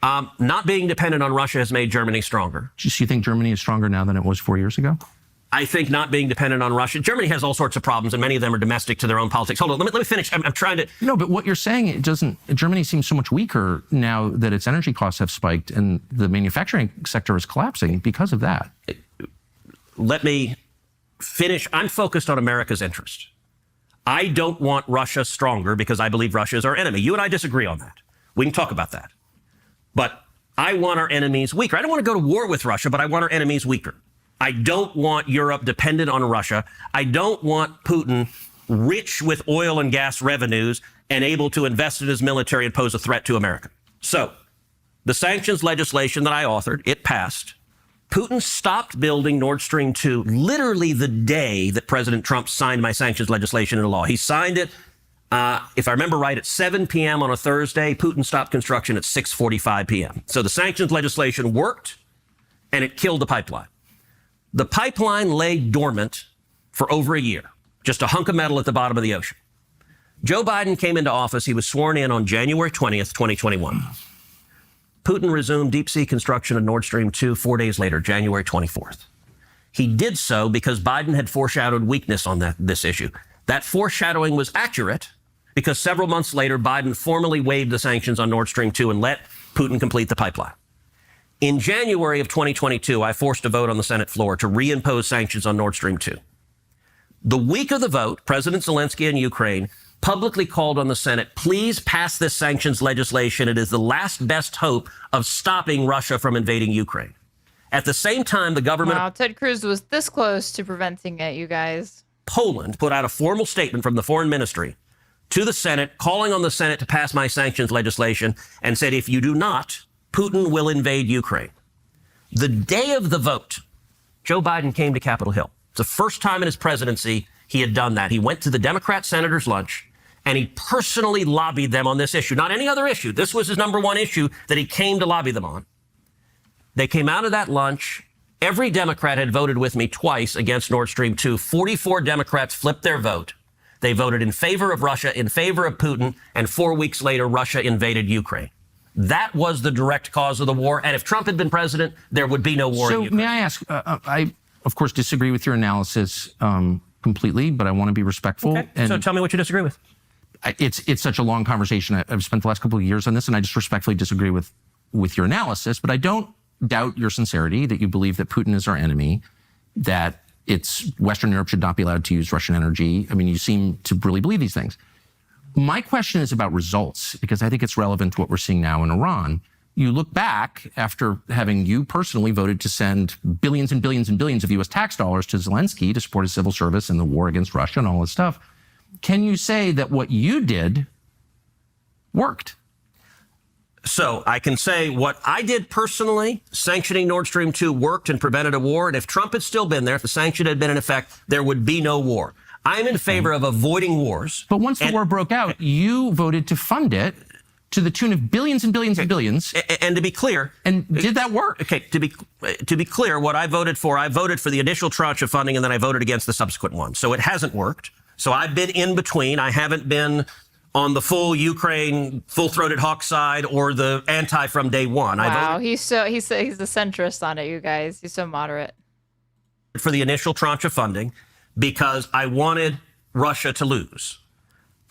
[SPEAKER 7] Not being dependent on Russia has made Germany stronger.
[SPEAKER 6] Do you think Germany is stronger now than it was 4 years ago?
[SPEAKER 7] I think not being dependent on Russia. Germany has all sorts of problems, and many of them are domestic to their own politics. Hold on, let me finish. I'm trying to...
[SPEAKER 6] No, but what you're saying, it doesn't... Germany seems so much weaker now that its energy costs have spiked and the manufacturing sector is collapsing because of that.
[SPEAKER 7] Let me finish. I'm focused on America's interest. I don't want Russia stronger because I believe Russia is our enemy. You and I disagree on that. We can talk about that. But I want our enemies weaker. I don't want to go to war with Russia, but I want our enemies weaker. I don't want Europe dependent on Russia. I don't want Putin rich with oil and gas revenues and able to invest in his military and pose a threat to America. So the sanctions legislation that I authored, it passed. Putin stopped building Nord Stream 2 literally the day that President Trump signed my sanctions legislation into law. He signed it, if I remember right, at 7 p.m. on a Thursday. Putin stopped construction at 6:45 p.m. So the sanctions legislation worked, and it killed the pipeline. The pipeline lay dormant for over a year, just a hunk of metal at the bottom of the ocean. Joe Biden came into office. He was sworn in on January 20th, 2021. Putin resumed deep-sea construction of Nord Stream 2 4 days later, January 24th. He did so because Biden had foreshadowed weakness on this issue. That foreshadowing was accurate because several months later, Biden formally waived the sanctions on Nord Stream 2 and let Putin complete the pipeline. In January of 2022, I forced a vote on the Senate floor to reimpose sanctions on Nord Stream 2. The week of the vote, President Zelensky in Ukraine publicly called on the Senate, please pass this sanctions legislation. It is the last best hope of stopping Russia from invading Ukraine. At the same time, the government...
[SPEAKER 2] Wow, Ted Cruz was this close to preventing it, you guys.
[SPEAKER 7] Poland put out a formal statement from the foreign ministry to the Senate, calling on the Senate to pass my sanctions legislation, and said, if you do not, Putin will invade Ukraine. The day of the vote, Joe Biden came to Capitol Hill. It's the first time in his presidency he had done that. He went to the Democrat senators' lunch, and he personally lobbied them on this issue, not any other issue. This was his number one issue that he came to lobby them on. They came out of that lunch. Every Democrat had voted with me twice against Nord Stream 2. 44 Democrats flipped their vote. They voted in favor of Russia, in favor of Putin, and 4 weeks later, Russia invaded Ukraine. That was the direct cause of the war. And if Trump had been president, there would be no war in Ukraine.
[SPEAKER 6] So may I ask, I, of course, disagree with your analysis completely, but I want to be respectful.
[SPEAKER 7] Okay.
[SPEAKER 6] And
[SPEAKER 7] so tell me what you disagree with.
[SPEAKER 6] It's such a long conversation. I've spent the last couple of years on this, and I just respectfully disagree with your analysis. But I don't doubt your sincerity, that you believe that Putin is our enemy, that Western Europe should not be allowed to use Russian energy. I mean, you seem to really believe these things. My question is about results, because I think it's relevant to what we're seeing now in Iran. You look back after having you personally voted to send billions and billions and billions of U.S. tax dollars to Zelensky to support his civil service and the war against Russia and all this stuff. Can you say that what you did worked?
[SPEAKER 7] So I can say what I did personally, sanctioning Nord Stream 2 worked and prevented a war. And if Trump had still been there, if the sanction had been in effect, there would be no war. I'm in favor of avoiding wars.
[SPEAKER 6] But once the war broke out, you voted to fund it to the tune of billions and billions and billions.
[SPEAKER 7] And to be clear,
[SPEAKER 6] and did that work?
[SPEAKER 7] Okay, to be clear, what I voted for the initial tranche of funding, and then I voted against the subsequent one. So it hasn't worked. So I've been in between. I haven't been on the full Ukraine, full-throated hawk side or the anti from day one.
[SPEAKER 2] Wow, he's a centrist on it, you guys. He's so moderate.
[SPEAKER 7] For the initial tranche of funding because I wanted Russia to lose.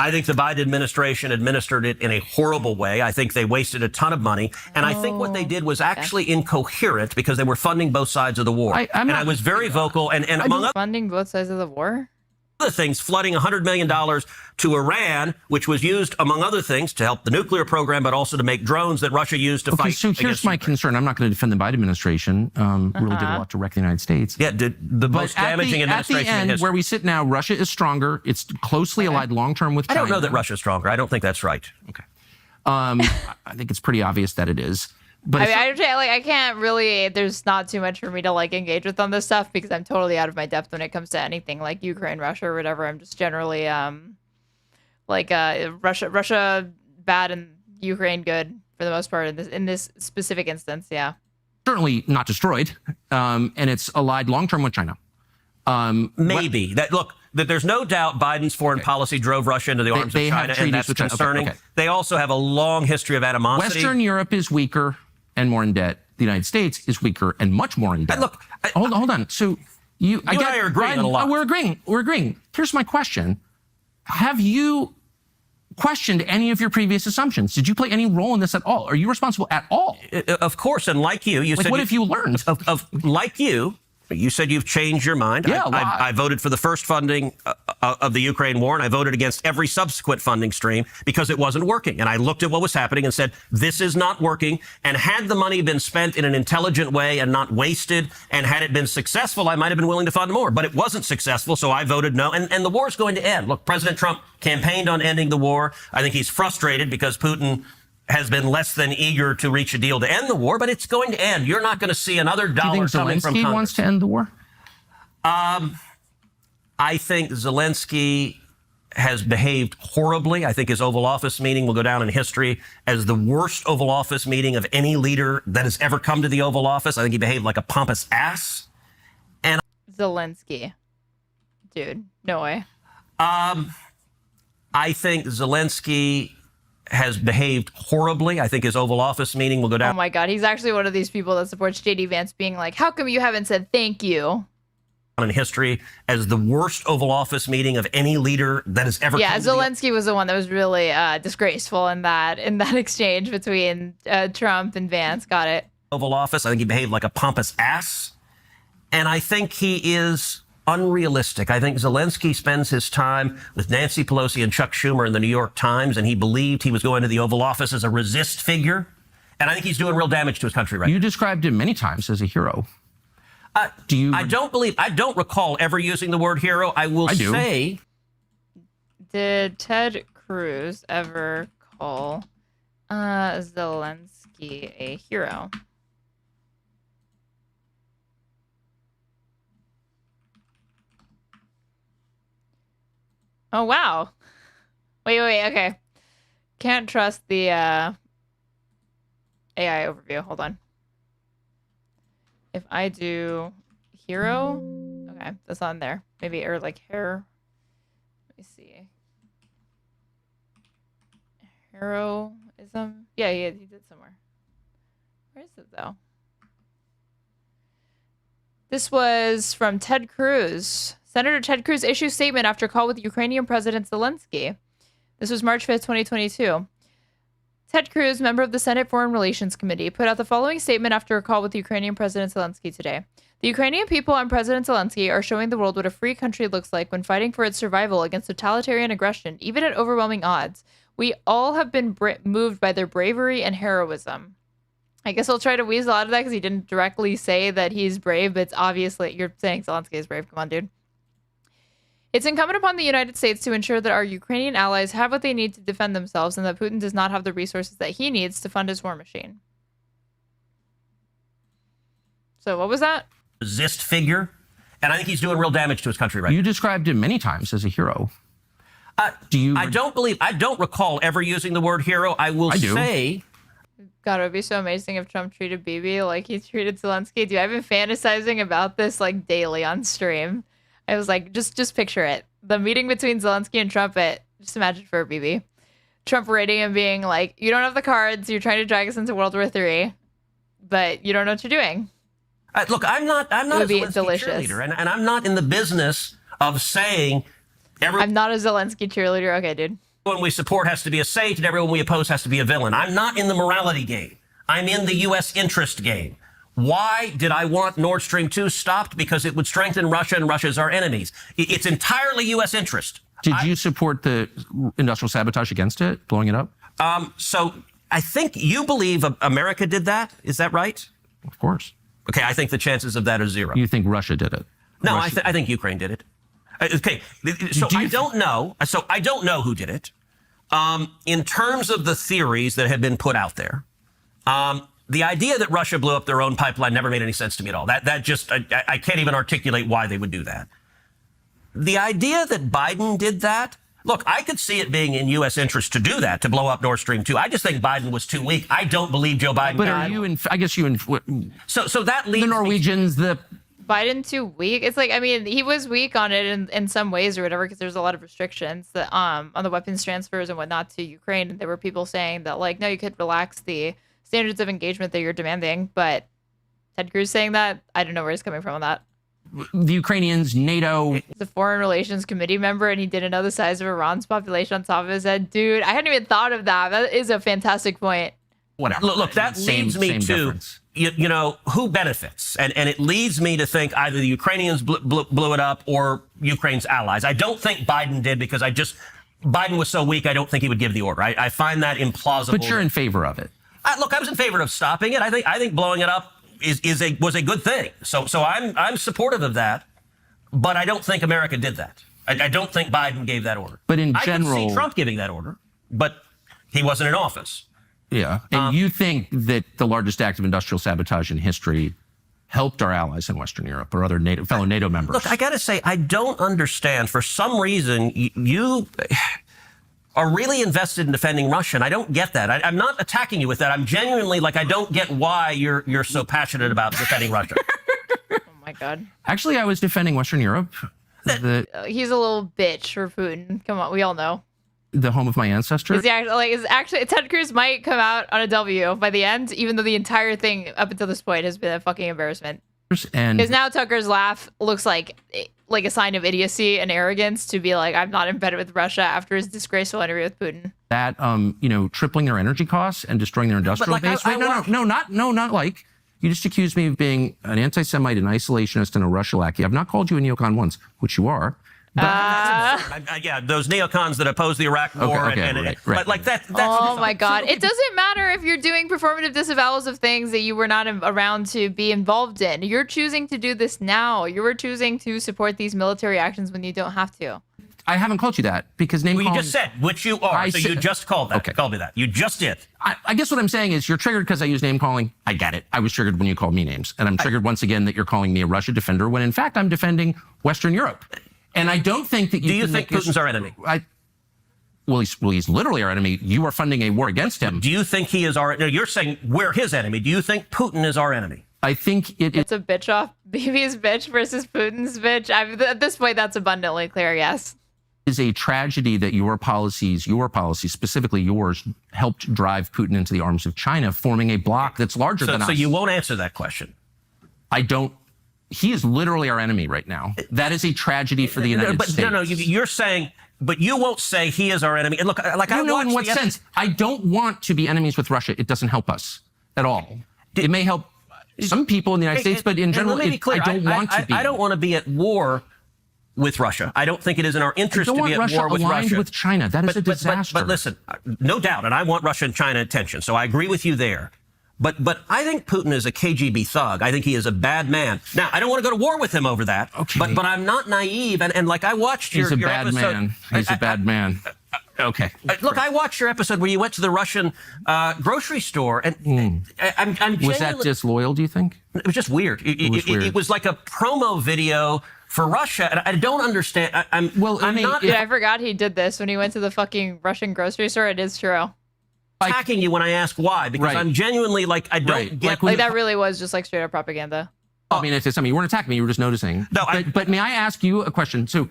[SPEAKER 7] I think the Biden administration administered it in a horrible way. I think they wasted a ton of money. And I think what they did was actually incoherent because they were funding both sides of the war. I was very vocal. And among other
[SPEAKER 2] funding both sides of the war?
[SPEAKER 7] Other things, flooding $100 million to Iran, which was used, among other things, to help the nuclear program, but also to make drones that Russia used to fight.
[SPEAKER 8] So here's my concern. I'm not going to defend the Biden administration. Really did a lot to wreck the United States.
[SPEAKER 7] Yeah, did the most damaging administration
[SPEAKER 8] at the end,
[SPEAKER 7] in history.
[SPEAKER 8] where we sit now, Russia is stronger. It's closely allied long-term with China.
[SPEAKER 7] I don't know that Russia's stronger. I don't think that's right.
[SPEAKER 8] Okay. I think it's pretty obvious that it is. But
[SPEAKER 2] I can't really, there's not too much for me to engage with on this stuff because I'm totally out of my depth when it comes to anything like Ukraine, Russia, or whatever. I'm just generally Russia bad and Ukraine good for the most part in this specific instance. Yeah.
[SPEAKER 8] Certainly not destroyed. And it's allied long-term with China.
[SPEAKER 7] Maybe. There's no doubt Biden's foreign policy drove Russia into the arms of China, and that's concerning. They also have a long history of animosity.
[SPEAKER 8] Western Europe is weaker and more in debt. The United States is weaker and much more in debt.
[SPEAKER 7] Look,
[SPEAKER 8] hold on. So you and I
[SPEAKER 7] are agreeing on a lot.
[SPEAKER 8] We're agreeing. Here's my question. Have you questioned any of your previous assumptions? Did you play any role in this at all? Are you responsible at all?
[SPEAKER 7] Of course, and like you said...
[SPEAKER 8] What have you learned?
[SPEAKER 7] Like you said you've changed your mind.
[SPEAKER 8] Yeah,
[SPEAKER 7] I voted for the first funding of the Ukraine war, and I voted against every subsequent funding stream because it wasn't working. And I looked at what was happening and said, this is not working. And had the money been spent in an intelligent way and not wasted, and had it been successful, I might have been willing to fund more. But it wasn't successful, so I voted no. And the war is going to end. Look, President Trump campaigned on ending the war. I think he's frustrated because Putin has been less than eager to reach a deal to end the war, but it's going to end. You're not going to see another dollar coming from Congress.
[SPEAKER 8] Do you think Zelensky wants to end the war?
[SPEAKER 7] I think Zelensky has behaved horribly. I think his Oval Office meeting will go down in history as the worst Oval Office meeting of any leader that has ever come to the Oval Office. I think he behaved like a pompous ass. And
[SPEAKER 2] Zelensky. Dude, no way.
[SPEAKER 7] I think Zelensky has behaved horribly. I think his Oval Office meeting will go down.
[SPEAKER 2] Oh my God, he's actually one of these people that supports J.D. Vance being like, how come you haven't said thank you?
[SPEAKER 7] In history as the worst Oval Office meeting of any leader that has ever.
[SPEAKER 2] Yeah, Zelensky was the one that was really disgraceful in that exchange between Trump and Vance. Got it.
[SPEAKER 7] Oval Office. I think he behaved like a pompous ass, and I think he is unrealistic. I think Zelensky spends his time with Nancy Pelosi and Chuck Schumer in the New York Times, and he believed he was going to the Oval Office as a resist figure, and I think he's doing real damage to his country right now.
[SPEAKER 8] You described him many times as a hero.
[SPEAKER 7] I don't recall ever using the word hero. I do say.
[SPEAKER 2] Did Ted Cruz ever call Zelensky a hero? Oh, wow. Wait, okay. Can't trust the AI overview. Hold on. If I do hero, okay, that's on there. Maybe, or like hair. Let me see. Heroism. Yeah, he did somewhere. Where is it, though? This was from Ted Cruz. Senator Ted Cruz issues statement after call with Ukrainian President Zelensky. This was March 5th, 2022. Ted Cruz, member of the Senate Foreign Relations Committee, put out the following statement after a call with Ukrainian President Zelensky today. The Ukrainian people and President Zelensky are showing the world what a free country looks like when fighting for its survival against totalitarian aggression, even at overwhelming odds. We all have been moved by their bravery and heroism. I guess I'll try to weasel out of that because he didn't directly say that he's brave, but it's obviously, you're saying Zelensky is brave. Come on, dude. It's incumbent upon the United States to ensure that our Ukrainian allies have what they need to defend themselves and that Putin does not have the resources that he needs to fund his war machine. So what was that?
[SPEAKER 7] Resist figure. And I think he's doing real damage to his country right now.
[SPEAKER 8] You described him many times as a hero.
[SPEAKER 7] I don't recall ever using the word hero. I do say.
[SPEAKER 2] God, it would be so amazing if Trump treated Bibi like he treated Zelensky. Dude, I've been fantasizing about this like daily on stream. I was like, just picture it. The meeting between Zelensky and Trump, just imagine for Bibi. Trump writing and being like, you don't have the cards. You're trying to drag us into World War III, but you don't know what you're doing.
[SPEAKER 7] Look, I'm not a Zelensky
[SPEAKER 2] delicious.
[SPEAKER 7] cheerleader, and I'm not in the business of saying
[SPEAKER 2] I'm not a Zelensky cheerleader. Okay, dude.
[SPEAKER 7] Everyone we support has to be a saint and everyone we oppose has to be a villain. I'm not in the morality game. I'm in the U.S. interest game. Why did I want Nord Stream 2 stopped? Because it would strengthen Russia, and Russia's our enemies. It's entirely U.S. interest.
[SPEAKER 6] Did you support the industrial sabotage against it, blowing it up?
[SPEAKER 7] So I think you believe America did that. Is that right?
[SPEAKER 6] Of course.
[SPEAKER 7] Okay, I think the chances of that are zero.
[SPEAKER 6] You think Russia did it?
[SPEAKER 7] No,
[SPEAKER 6] Russia...
[SPEAKER 7] I think Ukraine did it. Okay, so I don't know. So I don't know who did it. In terms of the theories that have been put out there, the idea that Russia blew up their own pipeline never made any sense to me at all. That just, I can't even articulate why they would do that. The idea that Biden did that, look, I could see it being in U.S. interest to do that, to blow up Nord Stream 2. I just think Biden was too weak. I don't believe Joe Biden.
[SPEAKER 6] But are you in, I guess you in,
[SPEAKER 7] so that leaves
[SPEAKER 6] the Norwegians,
[SPEAKER 2] Biden too weak. It's like, I mean, he was weak on it in some ways or whatever, because there's a lot of restrictions that on the weapons transfers and whatnot to Ukraine. And there were people saying that, like, no, you could relax the standards of engagement that you're demanding. But Ted Cruz saying that, I don't know where he's coming from on that.
[SPEAKER 6] The Ukrainians, NATO.
[SPEAKER 2] He's a Foreign Relations Committee member, and he didn't know the size of Iran's population on top of his head. Dude, I hadn't even thought of that. That is a fantastic point.
[SPEAKER 6] Whatever.
[SPEAKER 7] Look, that leads me to, you know, who benefits? And it leads me to think either the Ukrainians blew it up or Ukraine's allies. I don't think Biden did, because Biden was so weak, I don't think he would give the order. I find that implausible.
[SPEAKER 6] But you're in favor of it.
[SPEAKER 7] Look, I was in favor of stopping it. I think blowing it up was a good thing. So I'm supportive of that, but I don't think America did that. I don't think Biden gave that order.
[SPEAKER 6] But in general,
[SPEAKER 7] I could see Trump giving that order, but he wasn't in office.
[SPEAKER 6] Yeah. And you think that the largest act of industrial sabotage in history helped our allies in Western Europe or other fellow NATO members?
[SPEAKER 7] Look, I got to say, I don't understand. For some reason, you are really invested in defending Russia, and I don't get that. I'm not attacking you with that. I'm genuinely, like, I don't get why you're so passionate about defending Russia.
[SPEAKER 2] Oh, my God.
[SPEAKER 6] Actually, I was defending Western Europe.
[SPEAKER 2] He's a little bitch for Putin. Come on, we all know.
[SPEAKER 6] The home of my ancestors.
[SPEAKER 2] Is actually Ted Cruz might come out on a W by the end, even though the entire thing up until this point has been a fucking embarrassment.
[SPEAKER 6] And
[SPEAKER 2] because now Tucker's laugh looks like a sign of idiocy and arrogance to be like, I'm not in bed with Russia after his disgraceful interview with Putin.
[SPEAKER 6] That tripling their energy costs and destroying their industrial base. Not like. You just accused me of being an anti-Semite, an isolationist, and a Russia lackey. I've not called you a neocon once, which you are.
[SPEAKER 7] Yeah, those neocons that oppose the Iraq War.
[SPEAKER 6] Right.
[SPEAKER 7] Like that.
[SPEAKER 2] Oh my God. It doesn't matter if you're doing performative disavowals of things that you were not around to be involved in. You're choosing to do this now. You were choosing to support these military actions when you don't have to.
[SPEAKER 6] I haven't called you that because
[SPEAKER 7] you just said, which you are. You just called that.
[SPEAKER 6] Okay.
[SPEAKER 7] Called me that. You just did.
[SPEAKER 6] I guess what I'm saying is you're triggered because I use name calling. I get it. I was triggered when you called me names. And I'm triggered once again that you're calling me a Russia defender when in fact I'm defending Western Europe. And I don't think that you.
[SPEAKER 7] Do you think Putin's our enemy?
[SPEAKER 6] Well, he's literally our enemy. You are funding a war against him.
[SPEAKER 7] Do you think he is our? No, you're saying we're his enemy. Do you think Putin is our enemy?
[SPEAKER 6] I think
[SPEAKER 2] it's a bitch off Bibi's bitch versus Putin's bitch. At this point, that's abundantly clear. Yes.
[SPEAKER 6] It is a tragedy that your policies, specifically yours, helped drive Putin into the arms of China, forming a bloc that's larger than us.
[SPEAKER 7] So you won't answer that question.
[SPEAKER 6] I don't. He is literally our enemy right now. That is a tragedy for the United States.
[SPEAKER 7] No, you're saying, but you won't say he is our enemy. And look, like I
[SPEAKER 6] know in what sense? I don't want to be enemies with Russia. It doesn't help us at all. It may help some people in the United States, but in general, I don't want to be.
[SPEAKER 7] I don't want to be at war with Russia. I don't think it is in our interest to be at war with Russia.
[SPEAKER 6] With China. That is a disaster.
[SPEAKER 7] But listen, no doubt, and I want Russia and China attention, so I agree with you there. But I think Putin is a KGB thug. I think he is a bad man. Now, I don't want to go to war with him over that.
[SPEAKER 6] Okay.
[SPEAKER 7] But I'm not naive. And like I watched your episode.
[SPEAKER 6] He's a bad man. Okay.
[SPEAKER 7] Look, I watched your episode where you went to the Russian grocery store, and I'm
[SPEAKER 6] was that disloyal? Do you think
[SPEAKER 7] it was just weird? It was like a promo video for Russia, and I don't understand. I
[SPEAKER 2] forgot he did this when he went to the fucking Russian grocery store. It is true.
[SPEAKER 7] Attacking you when I ask why, because I'm genuinely like, I don't get
[SPEAKER 2] like that really was just like straight up propaganda.
[SPEAKER 6] I mean, it's something you weren't attacking me, you were just noticing.
[SPEAKER 7] No,
[SPEAKER 6] but may I ask you a question? So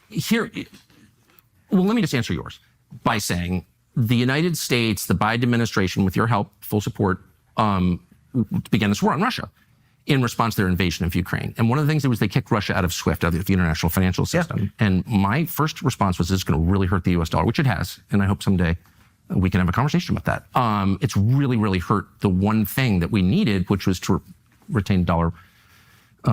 [SPEAKER 6] here, well, let me just answer yours by saying
[SPEAKER 8] the United States, the Biden administration, with your help, full support, began this war on Russia in response to their invasion of Ukraine. And one of the things was they kicked Russia out of SWIFT, out of the international financial system. Yeah. And my first response was, this is going to really hurt the US dollar, which it has. And I hope someday we can have a conversation about that. It's really, really hurt the one thing that we needed, which was to retain dollar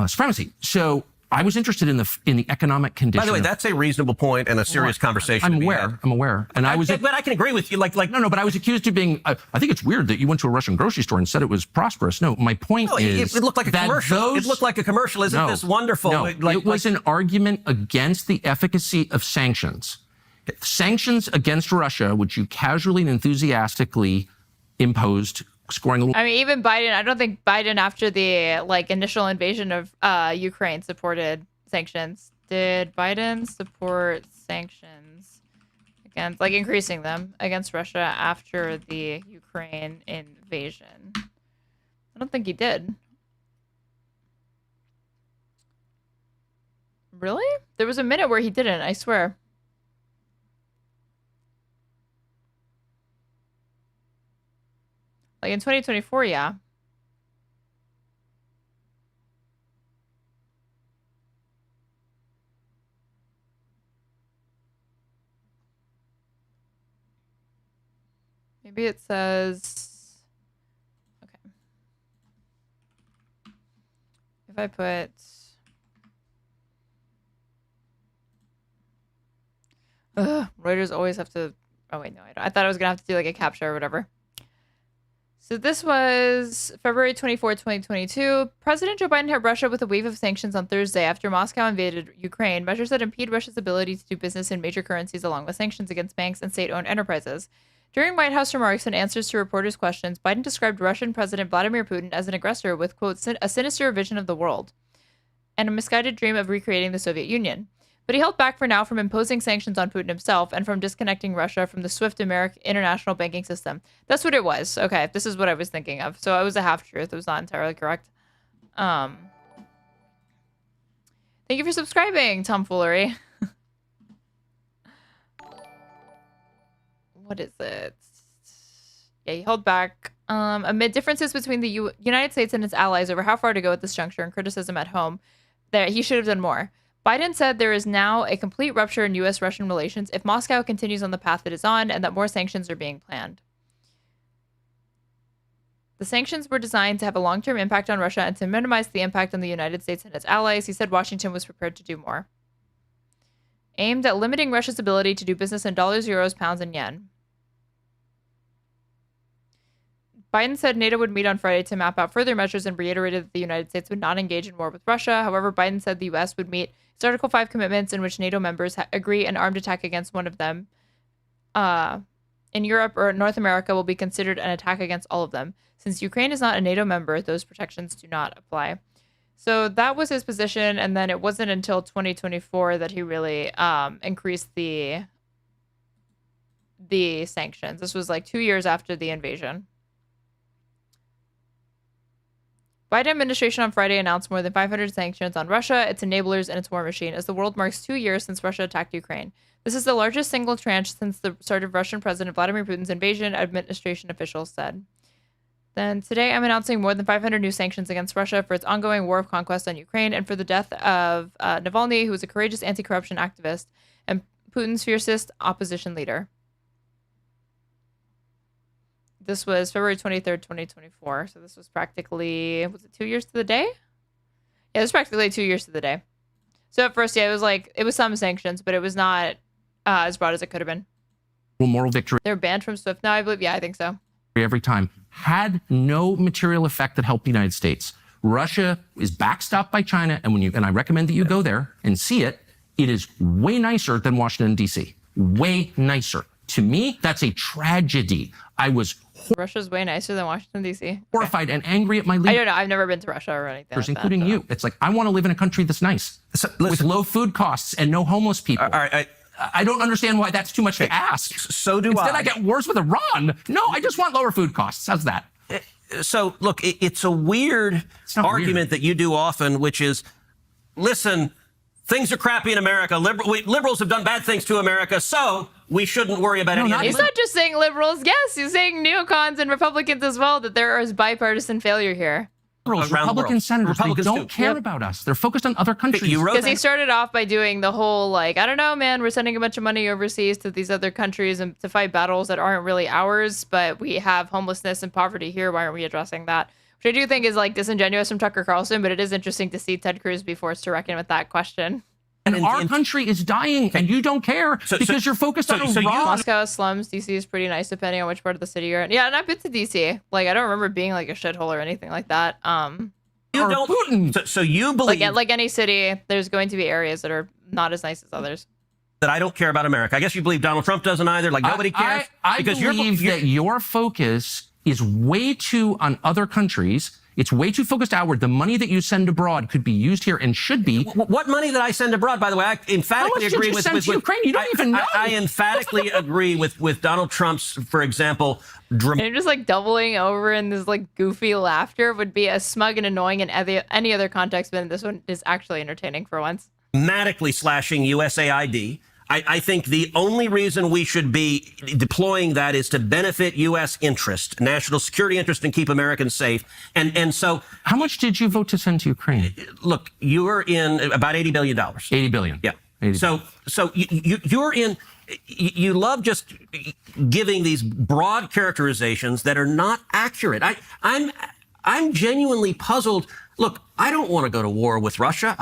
[SPEAKER 8] supremacy. So I was interested in the economic condition.
[SPEAKER 7] By the way, that's a reasonable point and a serious conversation.
[SPEAKER 8] I'm aware. And
[SPEAKER 7] but I can agree with you.
[SPEAKER 8] No, but I was accused of being. I think it's weird that you went to a Russian grocery store and said it was prosperous. No, my point is
[SPEAKER 7] it looked like a commercial. It looked like a commercial. Isn't this wonderful?
[SPEAKER 8] No, it was an argument against the efficacy of sanctions. Sanctions against Russia, which you casually and enthusiastically imposed, scoring a little.
[SPEAKER 2] I mean, even Biden, I don't think Biden, after the initial invasion of Ukraine, supported sanctions. Did Biden support sanctions against, increasing them against Russia after the Ukraine invasion? I don't think he did. Really? There was a minute where he didn't, I swear. In 2024, yeah. Maybe it says, okay. If I put, Reuters always have to, oh wait, no, I don't. I thought I was gonna have to do a CAPTCHA or whatever. So this was February 24, 2022. President Joe Biden hit Russia with a wave of sanctions on Thursday after Moscow invaded Ukraine, measures that impede Russia's ability to do business in major currencies, along with sanctions against banks and state-owned enterprises. During White House remarks and answers to reporters' questions, Biden described Russian President Vladimir Putin as an aggressor with, quote, a sinister vision of the world and a misguided dream of recreating the Soviet Union. But he held back for now from imposing sanctions on Putin himself and from disconnecting Russia from the SWIFT international banking system. That's what it was. Okay, this is what I was thinking of. So it was a half-truth. It was not entirely correct. Thank you for subscribing, tomfoolery. What is it? Yeah, he held back amid differences between the United States and its allies over how far to go at this juncture and criticism at home that he should have done more. Biden said there is now a complete rupture in U.S.-Russian relations if Moscow continues on the path it is on, and that more sanctions are being planned. The sanctions were designed to have a long-term impact on Russia and to minimize the impact on the United States and its allies. He said Washington was prepared to do more. Aimed at limiting Russia's ability to do business in dollars, euros, pounds, and yen. Biden said NATO would meet on Friday to map out further measures and reiterated that the United States would not engage in war with Russia. However, Biden said the U.S. would meet its Article 5 commitments in which NATO members agree an armed attack against one of them in Europe or North America will be considered an attack against all of them. Since Ukraine is not a NATO member, those protections do not apply. So that was his position, and then it wasn't until 2024 that he really increased the sanctions. This was 2 years after the invasion. Biden administration on Friday announced more than 500 sanctions on Russia, its enablers, and its war machine as the world marks 2 years since Russia attacked Ukraine. This is the largest single tranche since the start of Russian President Vladimir Putin's invasion, administration officials said. Then today I'm announcing more than 500 new sanctions against Russia for its ongoing war of conquest on Ukraine and for the death of Navalny, who was a courageous anti-corruption activist and Putin's fiercest opposition leader. This was February 23rd, 2024. So this was practically, was it 2 years to the day? Yeah, it was practically 2 years to the day. So at first, yeah, it was some sanctions, but it was not as broad as it could have been.
[SPEAKER 8] Moral victory.
[SPEAKER 2] They're banned from SWIFT now, I believe. Yeah, I think so.
[SPEAKER 8] Every time. Had no material effect that helped the United States. Russia is backstopped by China, and I recommend that you go there and see it. It is way nicer than Washington, D.C. Way nicer. To me, that's a tragedy. I was
[SPEAKER 2] Russia's way nicer than Washington, D.C.
[SPEAKER 8] horrified and angry at my leaders.
[SPEAKER 2] I don't know. I've never been to Russia or anything like
[SPEAKER 8] including
[SPEAKER 2] that,
[SPEAKER 8] you. It's I want to live in a country that's nice, with low food costs and no homeless people.
[SPEAKER 7] All right,
[SPEAKER 8] I don't understand why that's too much to ask.
[SPEAKER 7] So do
[SPEAKER 8] Instead, I get wars with Iran. No, I just want lower food costs. How's that?
[SPEAKER 7] So, look, it's a weird argument that you do often, which is, listen, things are crappy in America. Liberals have done bad things to America, so we shouldn't worry about any of
[SPEAKER 2] He's not just saying liberals. Yes, he's saying neocons and Republicans as well, that there is bipartisan failure here.
[SPEAKER 8] Republican senators,
[SPEAKER 7] Republicans
[SPEAKER 8] they don't care about us. They're focused on other countries.
[SPEAKER 2] Because he started off by doing the whole, like, I don't know, man, we're sending a bunch of money overseas to these other countries and to fight battles that aren't really ours, but we have homelessness and poverty here. Why aren't we addressing that? Which I do think is, like, disingenuous from Tucker Carlson, but it is interesting to see Ted Cruz be forced to reckon with that question.
[SPEAKER 8] And our country is dying, and you don't care because you're focused on Iran.
[SPEAKER 2] Moscow slums. DC is pretty nice, depending on which part of the city you're in. Yeah, and I've been to DC. Like, I don't remember being like a shithole or anything like that.
[SPEAKER 7] You don't. Putin. So you believe,
[SPEAKER 2] like any city, there's going to be areas that are not as nice as others.
[SPEAKER 7] That I don't care about America. I guess you believe Donald Trump doesn't either. Like nobody cares.
[SPEAKER 8] I believe that your focus is way too on other countries. It's way too focused outward. The money that you send abroad could be used here and should be.
[SPEAKER 7] What money that I send abroad, by the way, I emphatically agree with
[SPEAKER 8] Ukraine. You don't even know.
[SPEAKER 7] I emphatically agree with Donald Trump's, for example.
[SPEAKER 2] And you're just like doubling over in this like goofy laughter would be as smug and annoying in any other context, but this one is actually entertaining for once.
[SPEAKER 7] Dramatically slashing USAID. I think the only reason we should be deploying that is to benefit U.S. interest, national security interest, and keep Americans safe. And so,
[SPEAKER 8] how much did you vote to send to Ukraine?
[SPEAKER 7] Look, you're in about $80 billion.
[SPEAKER 8] $80 billion.
[SPEAKER 7] Yeah.
[SPEAKER 8] 80
[SPEAKER 7] so you're in. You love just giving these broad characterizations that are not accurate. I'm genuinely puzzled. Look, I don't want to go to war with Russia,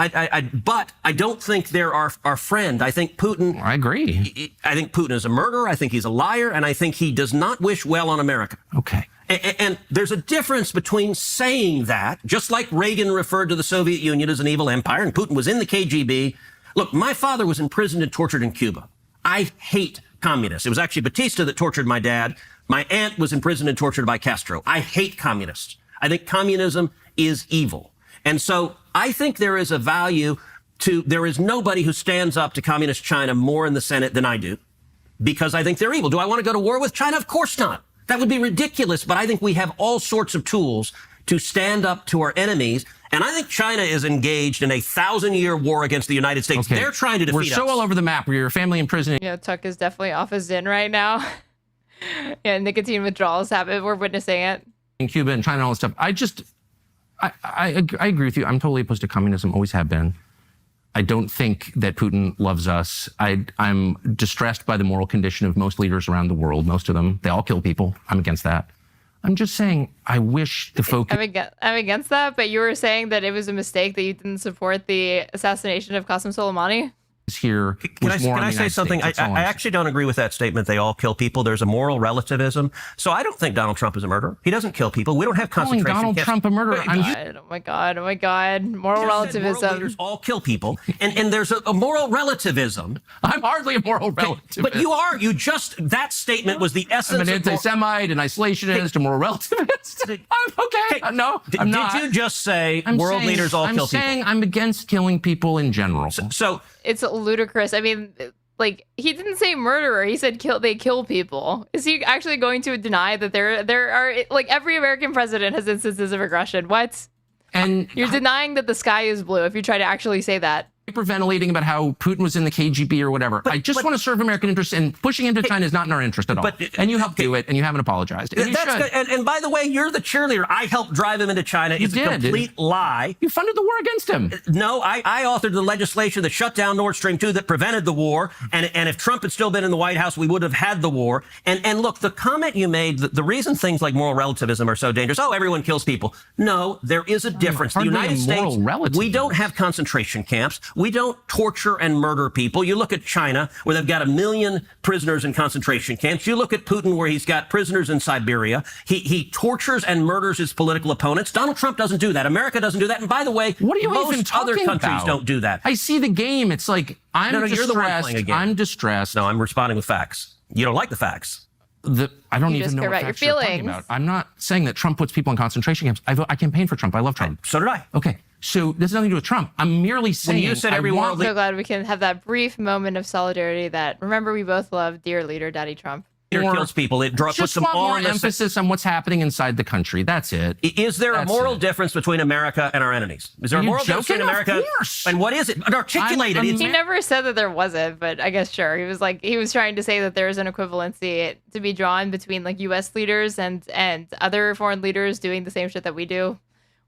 [SPEAKER 7] but I don't think they're our friend. I think Putin...
[SPEAKER 8] I agree.
[SPEAKER 7] I think Putin is a murderer. I think he's a liar. And I think he does not wish well on America.
[SPEAKER 8] Okay.
[SPEAKER 7] And there's a difference between saying that, just like Reagan referred to the Soviet Union as an evil empire, and Putin was in the KGB. Look, my father was imprisoned and tortured in Cuba. I hate communists. It was actually Batista that tortured my dad. My aunt was imprisoned and tortured by Castro. I hate communists. I think communism is evil. And so I think there is a value to, there is nobody who stands up to communist China more in the Senate than I do, because I think they're evil. Do I want to go to war with China? Of course not. That would be ridiculous. But I think we have all sorts of tools to stand up to our enemies. And I think China is engaged in a 1,000-year war against the United States.
[SPEAKER 8] Okay.
[SPEAKER 7] They're trying to defeat us.
[SPEAKER 8] We're so all over the map. We're your family in prison.
[SPEAKER 2] Yeah, Tuck is definitely off his Zyn right now. Yeah, nicotine withdrawals happen. We're witnessing it.
[SPEAKER 8] In Cuba and China and all this stuff. I agree with you. I'm totally opposed to communism, always have been. I don't think that Putin loves us. I'm distressed by the moral condition of most leaders around the world. Most of them, they all kill people. I'm against that. I'm just saying, I wish the focus...
[SPEAKER 2] I'm against that, but you were saying that it was a mistake that you didn't support the assassination of Qasem Soleimani?
[SPEAKER 8] Here
[SPEAKER 7] can I say something? I actually don't agree with that statement. They all kill people. There's a moral relativism. So I don't think Donald Trump is a murderer. He doesn't kill people. We don't have concentration camps.
[SPEAKER 8] Donald Trump a murderer.
[SPEAKER 2] Oh my god. Moral relativism.
[SPEAKER 7] Moral leaders all kill people. And there's a moral relativism.
[SPEAKER 8] I'm hardly a moral relativist.
[SPEAKER 7] But you are. You just, that statement was the essence
[SPEAKER 8] of... I'm an anti-Semite, an isolationist, a moral relativist. Okay. No, I'm not.
[SPEAKER 7] Did you just say world leaders all kill people?
[SPEAKER 8] I'm saying I'm against killing people in general.
[SPEAKER 7] So
[SPEAKER 2] it's ludicrous. I mean, like, he didn't say murderer. He said they kill people. Is he actually going to deny that there are, like, every American president has instances of aggression? What?
[SPEAKER 8] And
[SPEAKER 2] you're denying that the sky is blue if you try to actually say that.
[SPEAKER 8] Hyperventilating about how Putin was in the KGB or whatever. I just want to serve American interests, and pushing into China is not in our interest at all. And you helped do it, and you haven't apologized. And
[SPEAKER 7] that's good. And by the way, you're the cheerleader. I helped drive him into China. It's a complete lie.
[SPEAKER 8] You funded the war against him.
[SPEAKER 7] No, I authored the legislation that shut down Nord Stream 2 that prevented the war. And if Trump had still been in the White House, we would have had the war. And look, the comment you made, the reason things like moral relativism are so dangerous, everyone kills people. No, there is a difference. The United States, we don't have concentration camps. We don't torture and murder people. You look at China, where they've got 1 million prisoners in concentration camps. You look at Putin, where he's got prisoners in Siberia. He tortures and murders his political opponents. Donald Trump doesn't do that. America doesn't do that. And by the way,
[SPEAKER 8] what are you
[SPEAKER 7] most
[SPEAKER 8] even talking
[SPEAKER 7] other countries
[SPEAKER 8] about?
[SPEAKER 7] don't do that.
[SPEAKER 8] I see the game. It's like, I'm distressed.
[SPEAKER 7] You're the one playing a game.
[SPEAKER 8] I'm distressed.
[SPEAKER 7] No, I'm responding with facts. You don't like the facts.
[SPEAKER 8] I don't even know what facts you're talking about. I'm not saying that Trump puts people in concentration camps. I campaign for Trump. I love Trump.
[SPEAKER 7] So did I.
[SPEAKER 8] Okay. So this has nothing to do with Trump. I'm merely saying...
[SPEAKER 7] When you said
[SPEAKER 2] I'm so glad we can have that brief moment of solidarity that, remember, we both love dear leader, Daddy Trump.
[SPEAKER 7] kills people. It puts
[SPEAKER 8] just
[SPEAKER 7] them
[SPEAKER 8] want more
[SPEAKER 7] on the
[SPEAKER 8] emphasis on what's happening inside the country. That's it.
[SPEAKER 7] Is there a moral difference between America and our enemies? Is there a moral difference between America?
[SPEAKER 8] Of course.
[SPEAKER 7] And what is it? Articulate it.
[SPEAKER 2] He never said that there wasn't, but I guess sure. He was trying to say that there is an equivalency to be drawn between like U.S. leaders and other foreign leaders doing the same shit that we do,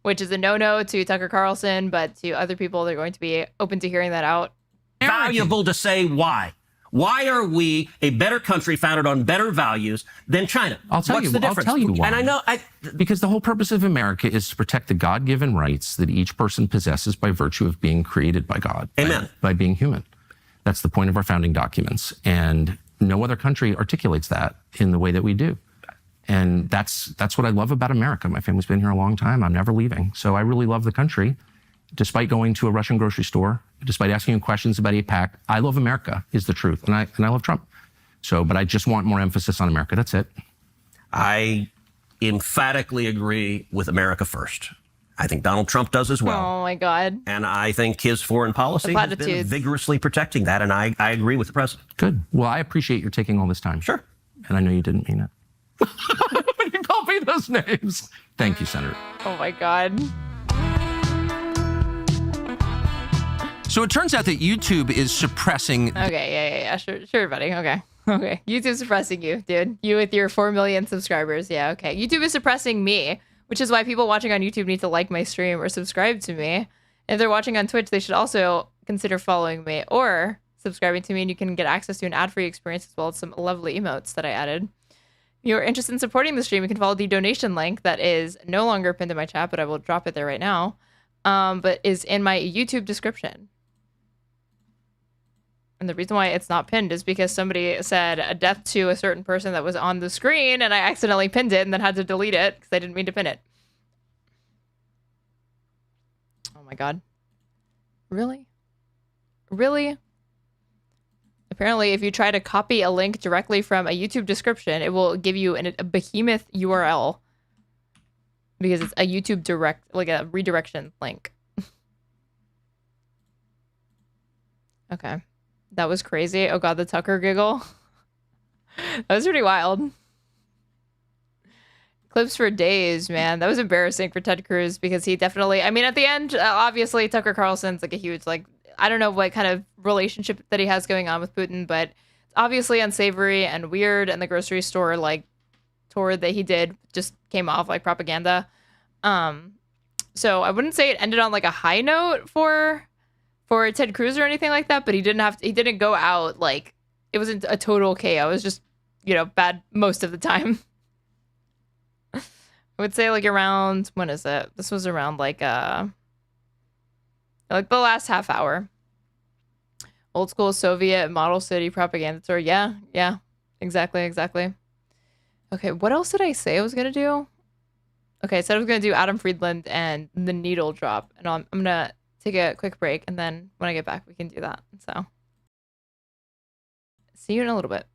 [SPEAKER 2] which is a no-no to Tucker Carlson, but to other people, they're going to be open to hearing that out.
[SPEAKER 7] Valuable to say why. Why are we a better country founded on better values than China?
[SPEAKER 8] What's the difference? I'll tell you why.
[SPEAKER 7] And I know
[SPEAKER 8] because the whole purpose of America is to protect the God-given rights that each person possesses by virtue of being created by God.
[SPEAKER 7] Amen.
[SPEAKER 8] By being human. That's the point of our founding documents. And no other country articulates that in the way that we do. And that's what I love about America. My family's been here a long time. I'm never leaving. So I really love the country. Despite going to a Russian grocery store, despite asking you questions about AIPAC, I love America is the truth. And I love Trump. But I just want more emphasis on America. That's it.
[SPEAKER 7] I emphatically agree with America first. I think Donald Trump does as well.
[SPEAKER 2] Oh my God.
[SPEAKER 7] And I think his foreign policy has been vigorously protecting that. And I agree with the president.
[SPEAKER 8] Good. Well, I appreciate your taking all this time.
[SPEAKER 7] Sure.
[SPEAKER 8] And I know you didn't mean it. But you called me those names. Thank you, Senator.
[SPEAKER 2] Oh my God.
[SPEAKER 8] So it turns out that YouTube is suppressing.
[SPEAKER 2] Okay, yeah, sure, buddy. Okay. YouTube's suppressing you, dude. You with your 4 million subscribers. Yeah, okay. YouTube is suppressing me, which is why people watching on YouTube need to like my stream or subscribe to me. If they're watching on Twitch, they should also consider following me or subscribing to me, and you can get access to an ad-free experience as well as some lovely emotes that I added. If you're interested in supporting the stream, you can follow the donation link that is no longer pinned in my chat, but I will drop it there right now, but is in my YouTube description. And the reason why it's not pinned is because somebody said a death to a certain person that was on the screen, and I accidentally pinned it and then had to delete it because I didn't mean to pin it. Oh my God. Really? Really? Apparently, if you try to copy a link directly from a YouTube description, it will give you a behemoth URL because it's a YouTube direct, like a redirection link. Okay. That was crazy. Oh God, the Tucker giggle. That was pretty wild. Clips for days, man. That was embarrassing for Ted Cruz because he definitely, I mean, at the end, obviously Tucker Carlson's like a huge, like, I don't know what kind of relationship that he has going on with Putin, but it's obviously unsavory and weird. And the grocery store, like, tour that he did just came off like propaganda. So I wouldn't say it ended on like a high note for Ted Cruz or anything like that, but he didn't go out like it wasn't a total KO. It was just, bad most of the time. I would say like around, when is it? This was around like the last half hour. Old school Soviet model city propaganda tour. Yeah, exactly. Okay, what else did I say I was gonna do? Okay, I said I was gonna do Adam Friedland and the needle drop, and I'm gonna take a quick break, and then when I get back, we can do that. So, see you in a little bit.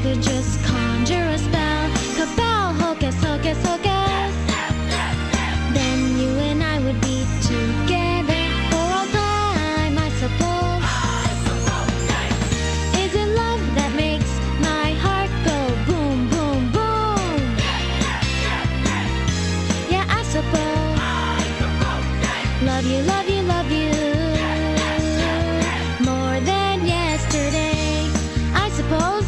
[SPEAKER 13] could just conjure a spell, cabal, hocus, hocus, hocus, then you and I would be together for all time, I suppose. Is it love that makes my heart go boom, boom, boom? Yeah, I suppose. Love you, love you, love you. More than yesterday, I suppose.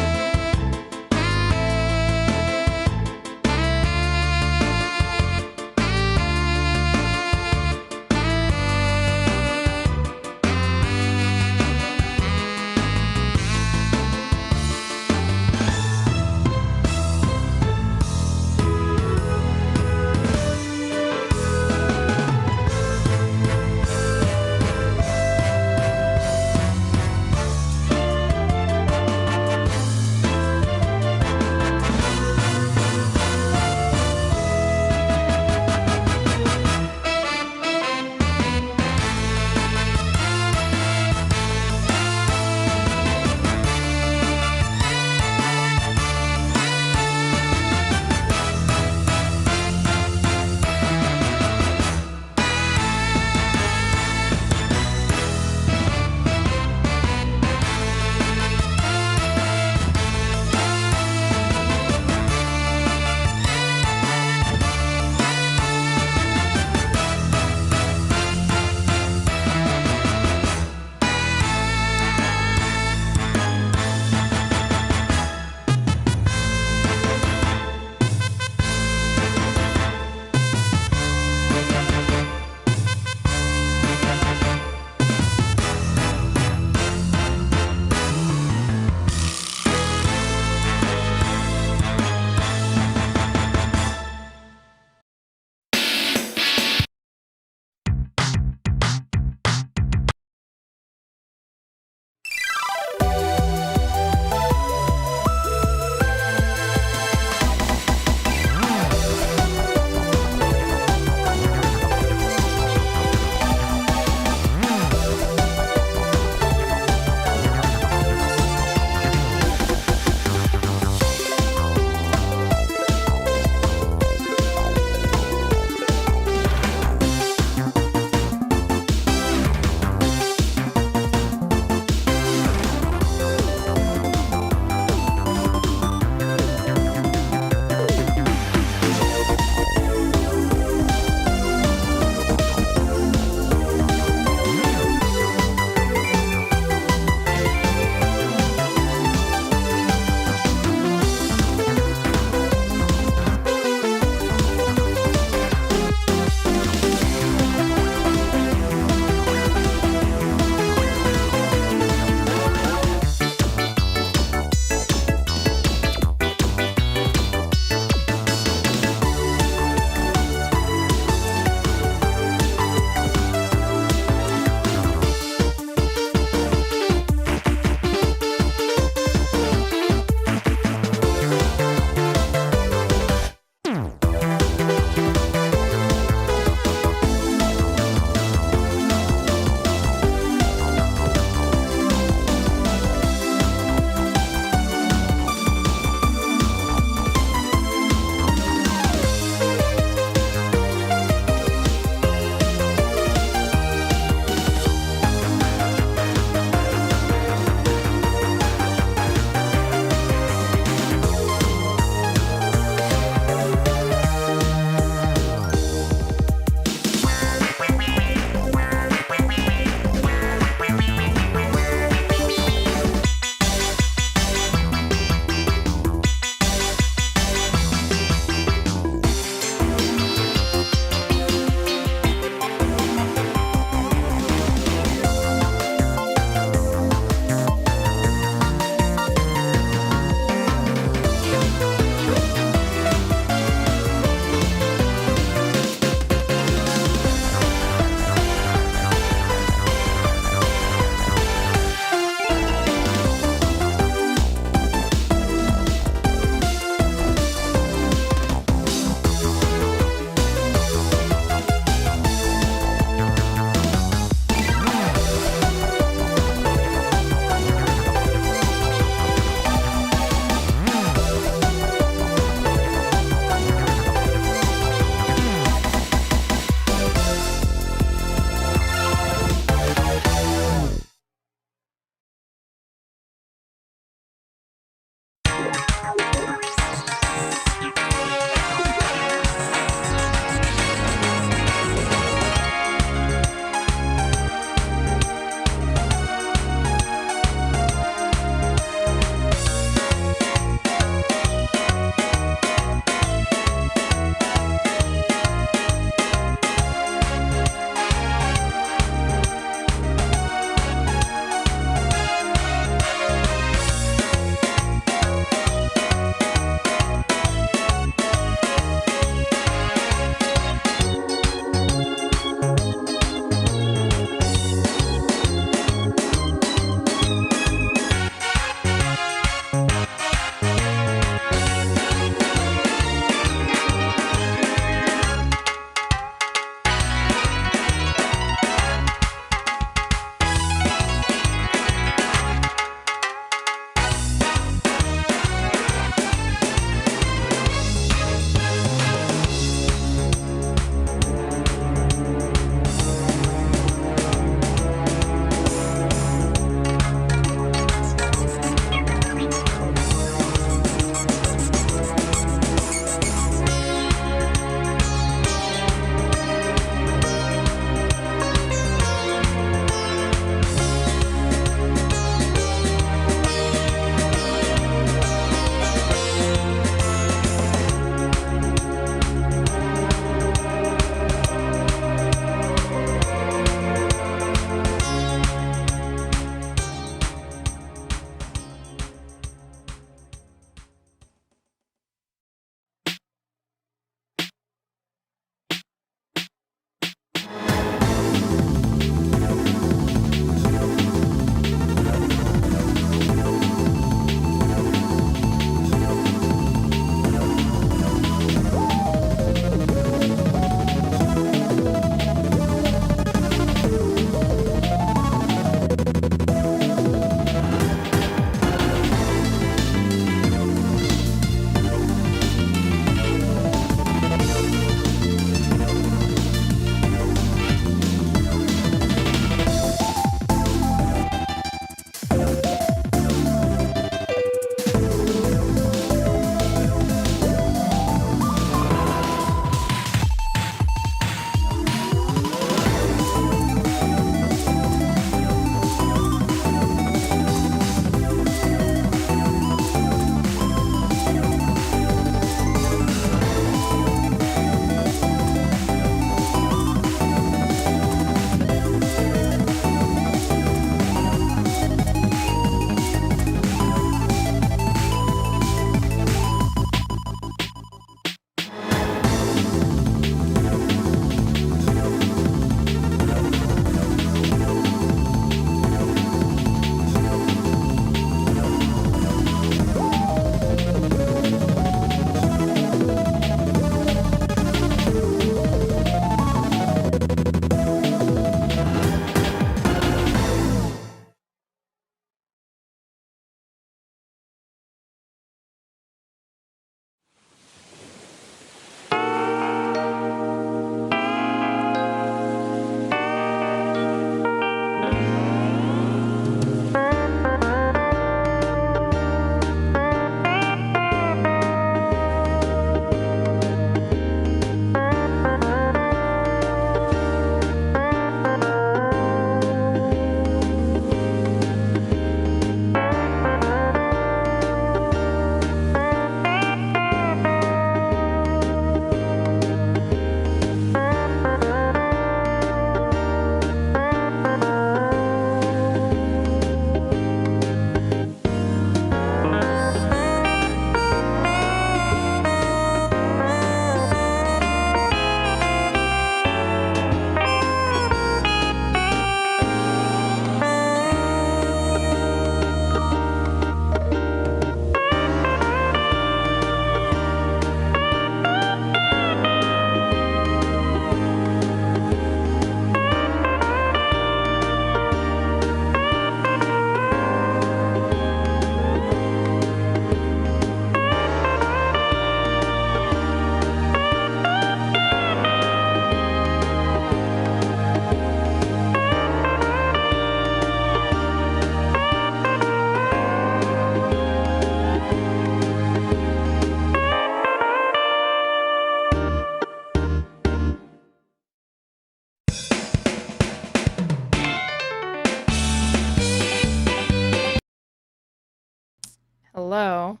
[SPEAKER 2] Hello.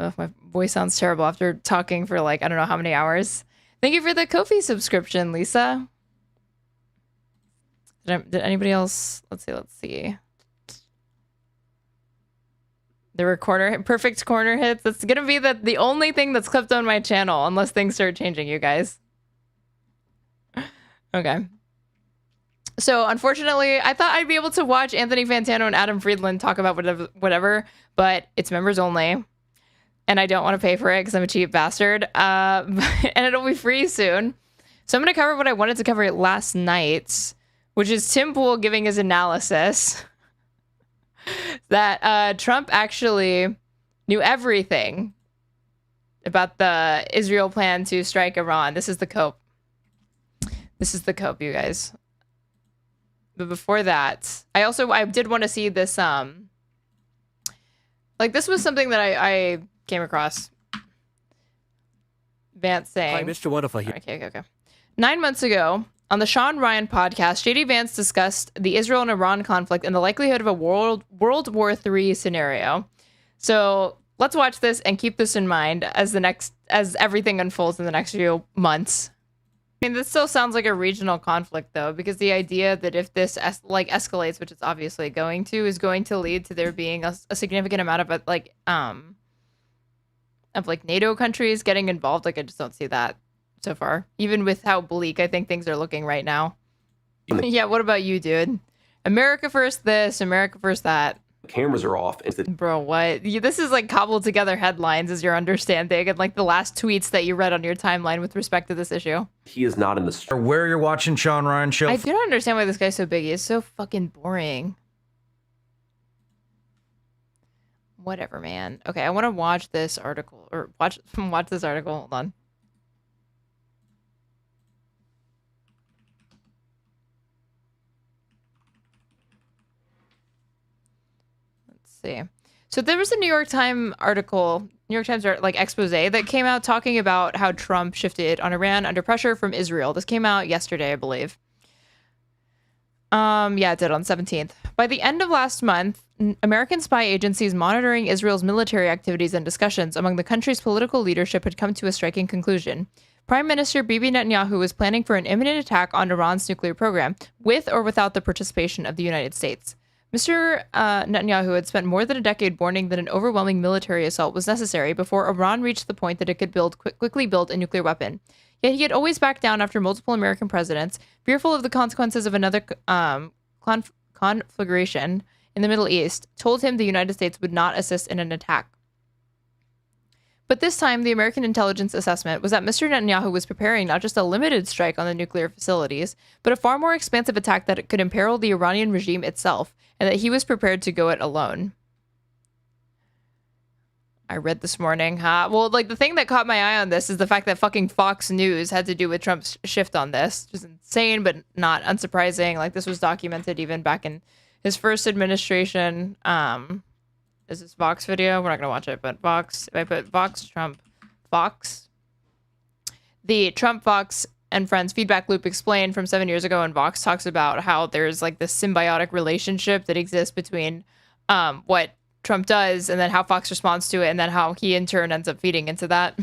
[SPEAKER 2] Oh, my voice sounds terrible after talking for like, I don't know how many hours. Thank you for the Ko-fi subscription, Lisa. Did anybody else? Let's see. There were perfect corner hits. That's going to be the only thing that's clipped on my channel, unless things start changing, you guys. Okay. So, unfortunately, I thought I'd be able to watch Anthony Fantano and Adam Friedland talk about whatever, but it's members only. And I don't want to pay for it because I'm a cheap bastard. And it'll be free soon. So I'm going to cover what I wanted to cover last night, which is Tim Pool giving his analysis that Trump actually knew everything about the Israel plan to strike Iran. This is the cope. This is the cope, you guys. But before that, I did want to see this, like this was something that I came across. Vance saying,
[SPEAKER 14] Hi, Mr. Wonderful here.
[SPEAKER 2] Okay. 9 months ago, on the Sean Ryan podcast, JD Vance discussed the Israel and Iran conflict and the likelihood of a World War III scenario. So let's watch this and keep this in mind as everything unfolds in the next few months. I mean, this still sounds like a regional conflict, though, because the idea that if this escalates, which it's obviously going to, is going to lead to there being a significant amount of NATO countries getting involved. Like, I just don't see that so far, even with how bleak I think things are looking right now. Yeah, what about you, dude? America first this, America first that.
[SPEAKER 15] Cameras are off.
[SPEAKER 2] Bro, what? This is like cobbled together headlines as your understanding and like the last tweets that you read on your timeline with respect to this issue.
[SPEAKER 15] He is not in the store.
[SPEAKER 14] Where you're watching Sean Ryan show.
[SPEAKER 2] I do not understand why this guy's so big. He is so fucking boring. Whatever, man. Okay, I want to watch this article or watch this article. Hold on. See. So there was a New York Times expose that came out talking about how Trump shifted on Iran under pressure from Israel. This came out yesterday, I believe. Yeah, it did on 17th. By the end of last month, American spy agencies monitoring Israel's military activities and discussions among the country's political leadership had come to a striking conclusion. Prime Minister Bibi Netanyahu was planning for an imminent attack on Iran's nuclear program, with or without the participation of the United States. Mr. Netanyahu had spent more than a decade warning that an overwhelming military assault was necessary before Iran reached the point that it could quickly build a nuclear weapon. Yet he had always backed down after multiple American presidents, fearful of the consequences of another conflagration in the Middle East, told him the United States would not assist in an attack. But this time, the American intelligence assessment was that Mr. Netanyahu was preparing not just a limited strike on the nuclear facilities, but a far more expansive attack that could imperil the Iranian regime itself, and that he was prepared to go it alone. I read this morning, well, like, the thing that caught my eye on this is the fact that fucking Fox News had to do with Trump's shift on this, which is insane, but not unsurprising. Like, this was documented even back in his first administration. Is this Vox video? We're not going to watch it, but Vox, if I put Vox, Trump, Vox, the Trump, Vox, and Friends feedback loop explained from 7 years ago, and Vox talks about how there's like this symbiotic relationship that exists between what Trump does and then how Fox responds to it, and then how he in turn ends up feeding into that.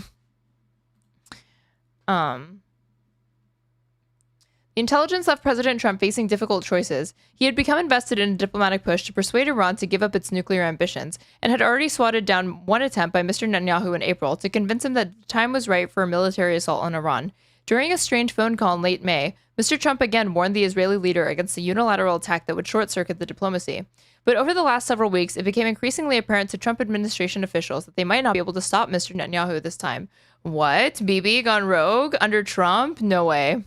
[SPEAKER 2] The intelligence left President Trump facing difficult choices. He had become invested in a diplomatic push to persuade Iran to give up its nuclear ambitions, and had already swatted down one attempt by Mr. Netanyahu in April to convince him that the time was right for a military assault on Iran. During a strange phone call in late May, Mr. Trump again warned the Israeli leader against a unilateral attack that would short-circuit the diplomacy. But over the last several weeks, it became increasingly apparent to Trump administration officials that they might not be able to stop Mr. Netanyahu this time. What? Bibi gone rogue under Trump? No way.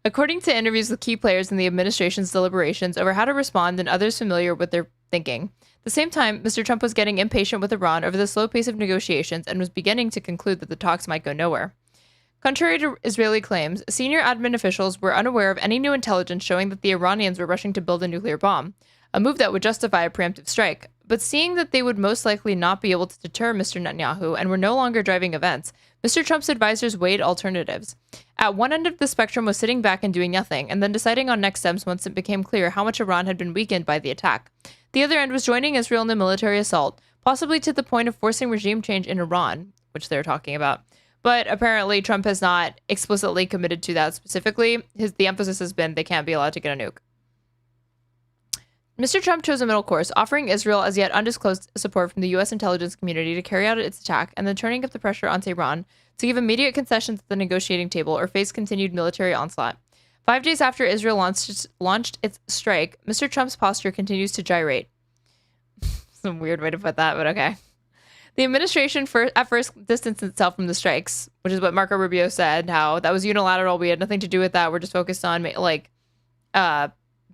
[SPEAKER 2] According to interviews with key players in the administration's deliberations over how to respond and others familiar with their thinking, at the same time, Mr. Trump was getting impatient with Iran over the slow pace of negotiations and was beginning to conclude that the talks might go nowhere. Contrary to Israeli claims, senior admin officials were unaware of any new intelligence showing that the Iranians were rushing to build a nuclear bomb, a move that would justify a preemptive strike. but seeing that they would most likely not be able to deter Mr. Netanyahu and were no longer driving events, Mr. Trump's advisors weighed alternatives. At one end of the spectrum was sitting back and doing nothing, and then deciding on next steps once it became clear how much Iran had been weakened by the attack. The other end was joining Israel in the military assault, possibly to the point of forcing regime change in Iran, which they're talking about. But apparently Trump has not explicitly committed to that specifically. The emphasis has been they can't be allowed to get a nuke. Mr. Trump chose a middle course, offering Israel as yet undisclosed support from the U.S. intelligence community to carry out its attack, and then turning up the pressure on Tehran to give immediate concessions at the negotiating table or face continued military onslaught. 5 days after Israel launched its strike, Mr. Trump's posture continues to gyrate. Some weird way to put that, but okay. The administration at first distanced itself from the strikes, which is what Marco Rubio said, how that was unilateral. We had nothing to do with that. We're just focused on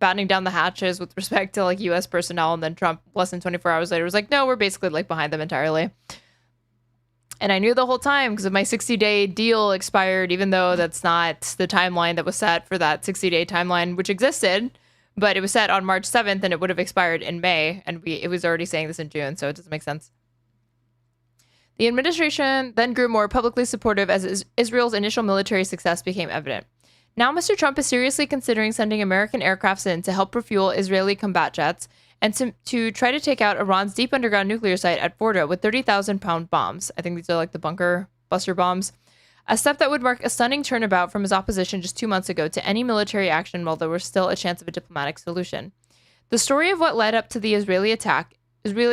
[SPEAKER 2] battening down the hatches with respect to like U.S. personnel. And then Trump, less than 24 hours later, was like, no, we're basically like behind them entirely. And I knew the whole time because my 60-day deal expired, even though that's not the timeline that was set for that 60-day timeline, which existed. But it was set on March 7th and it would have expired in May. And it was already saying this in June, so it doesn't make sense. The administration then grew more publicly supportive as Israel's initial military success became evident. Now Mr. Trump is seriously considering sending American aircrafts in to help refuel Israeli combat jets and to try to take out Iran's deep underground nuclear site at Fordow with 30,000-pound bombs. I think these are like the bunker buster bombs. A step that would mark a stunning turnabout from his opposition just 2 months ago to any military action while there was still a chance of a diplomatic solution. The story of what led up to the Israeli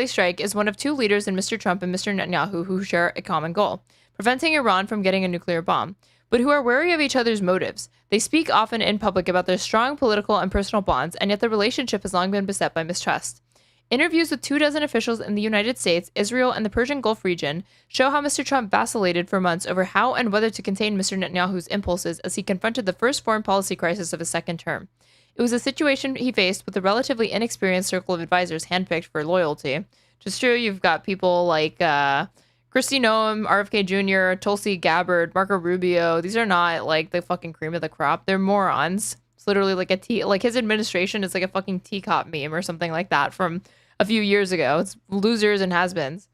[SPEAKER 2] strike is one of two leaders in Mr. Trump and Mr. Netanyahu who share a common goal, preventing Iran from getting a nuclear bomb, but who are wary of each other's motives. They speak often in public about their strong political and personal bonds, and yet the relationship has long been beset by mistrust. Interviews with 24 officials in the United States, Israel, and the Persian Gulf region show how Mr. Trump vacillated for months over how and whether to contain Mr. Netanyahu's impulses as he confronted the first foreign policy crisis of his second term. It was a situation he faced with a relatively inexperienced circle of advisors handpicked for loyalty. Just true, you've got people like Kristi Noem, RFK Jr., Tulsi Gabbard, Marco Rubio. These are not like the fucking cream of the crop. They're morons. It's literally like his administration is like a fucking teacup meme or something like that from a few years ago. It's losers and has-beens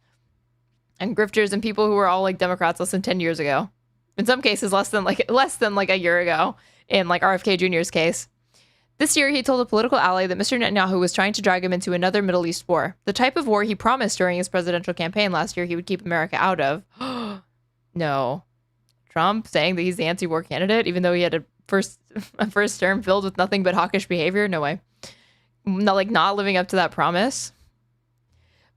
[SPEAKER 2] and grifters and people who were all like Democrats less than 10 years ago. In some cases, less than like a year ago in like RFK Jr.'s case. This year, he told a political ally that Mr. Netanyahu was trying to drag him into another Middle East war, the type of war he promised during his presidential campaign last year he would keep America out of. No. Trump saying that he's the anti-war candidate, even though he had a first term filled with nothing but hawkish behavior? No way. Not living up to that promise.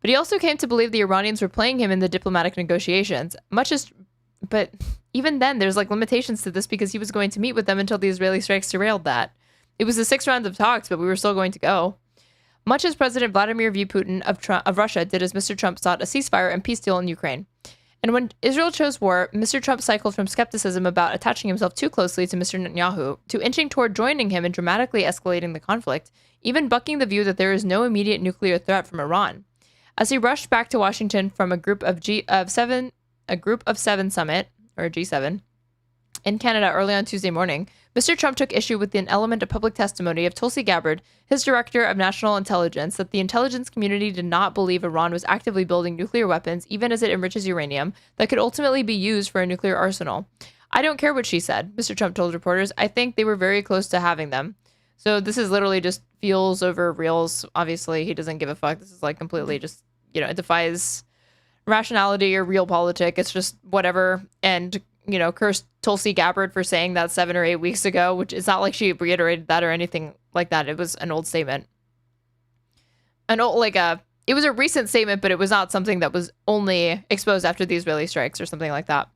[SPEAKER 2] But he also came to believe the Iranians were playing him in the diplomatic negotiations, but even then, there's like limitations to this because he was going to meet with them until the Israeli strikes derailed that. It was the 6 rounds of talks, but we were still going to go. Much as President Vladimir V. Putin of Russia did as Mr. Trump sought a ceasefire and peace deal in Ukraine. And when Israel chose war, Mr. Trump cycled from skepticism about attaching himself too closely to Mr. Netanyahu to inching toward joining him in dramatically escalating the conflict, even bucking the view that there is no immediate nuclear threat from Iran. As he rushed back to Washington from a Group of Seven summit, or G7, in Canada early on Tuesday morning, Mr. Trump took issue with an element of public testimony of Tulsi Gabbard, his director of national intelligence, that the intelligence community did not believe Iran was actively building nuclear weapons, even as it enriches uranium, that could ultimately be used for a nuclear arsenal. I don't care what she said, Mr. Trump told reporters. I think they were very close to having them. So this is literally just feels over reals. Obviously, he doesn't give a fuck. This is like completely just, it defies rationality or real politic. It's just whatever. And cursed Tulsi Gabbard for saying that 7 or 8 weeks ago, which is not like she reiterated that or anything like that. It was an old statement. It was a recent statement, but it was not something that was only exposed after the Israeli strikes or something like that.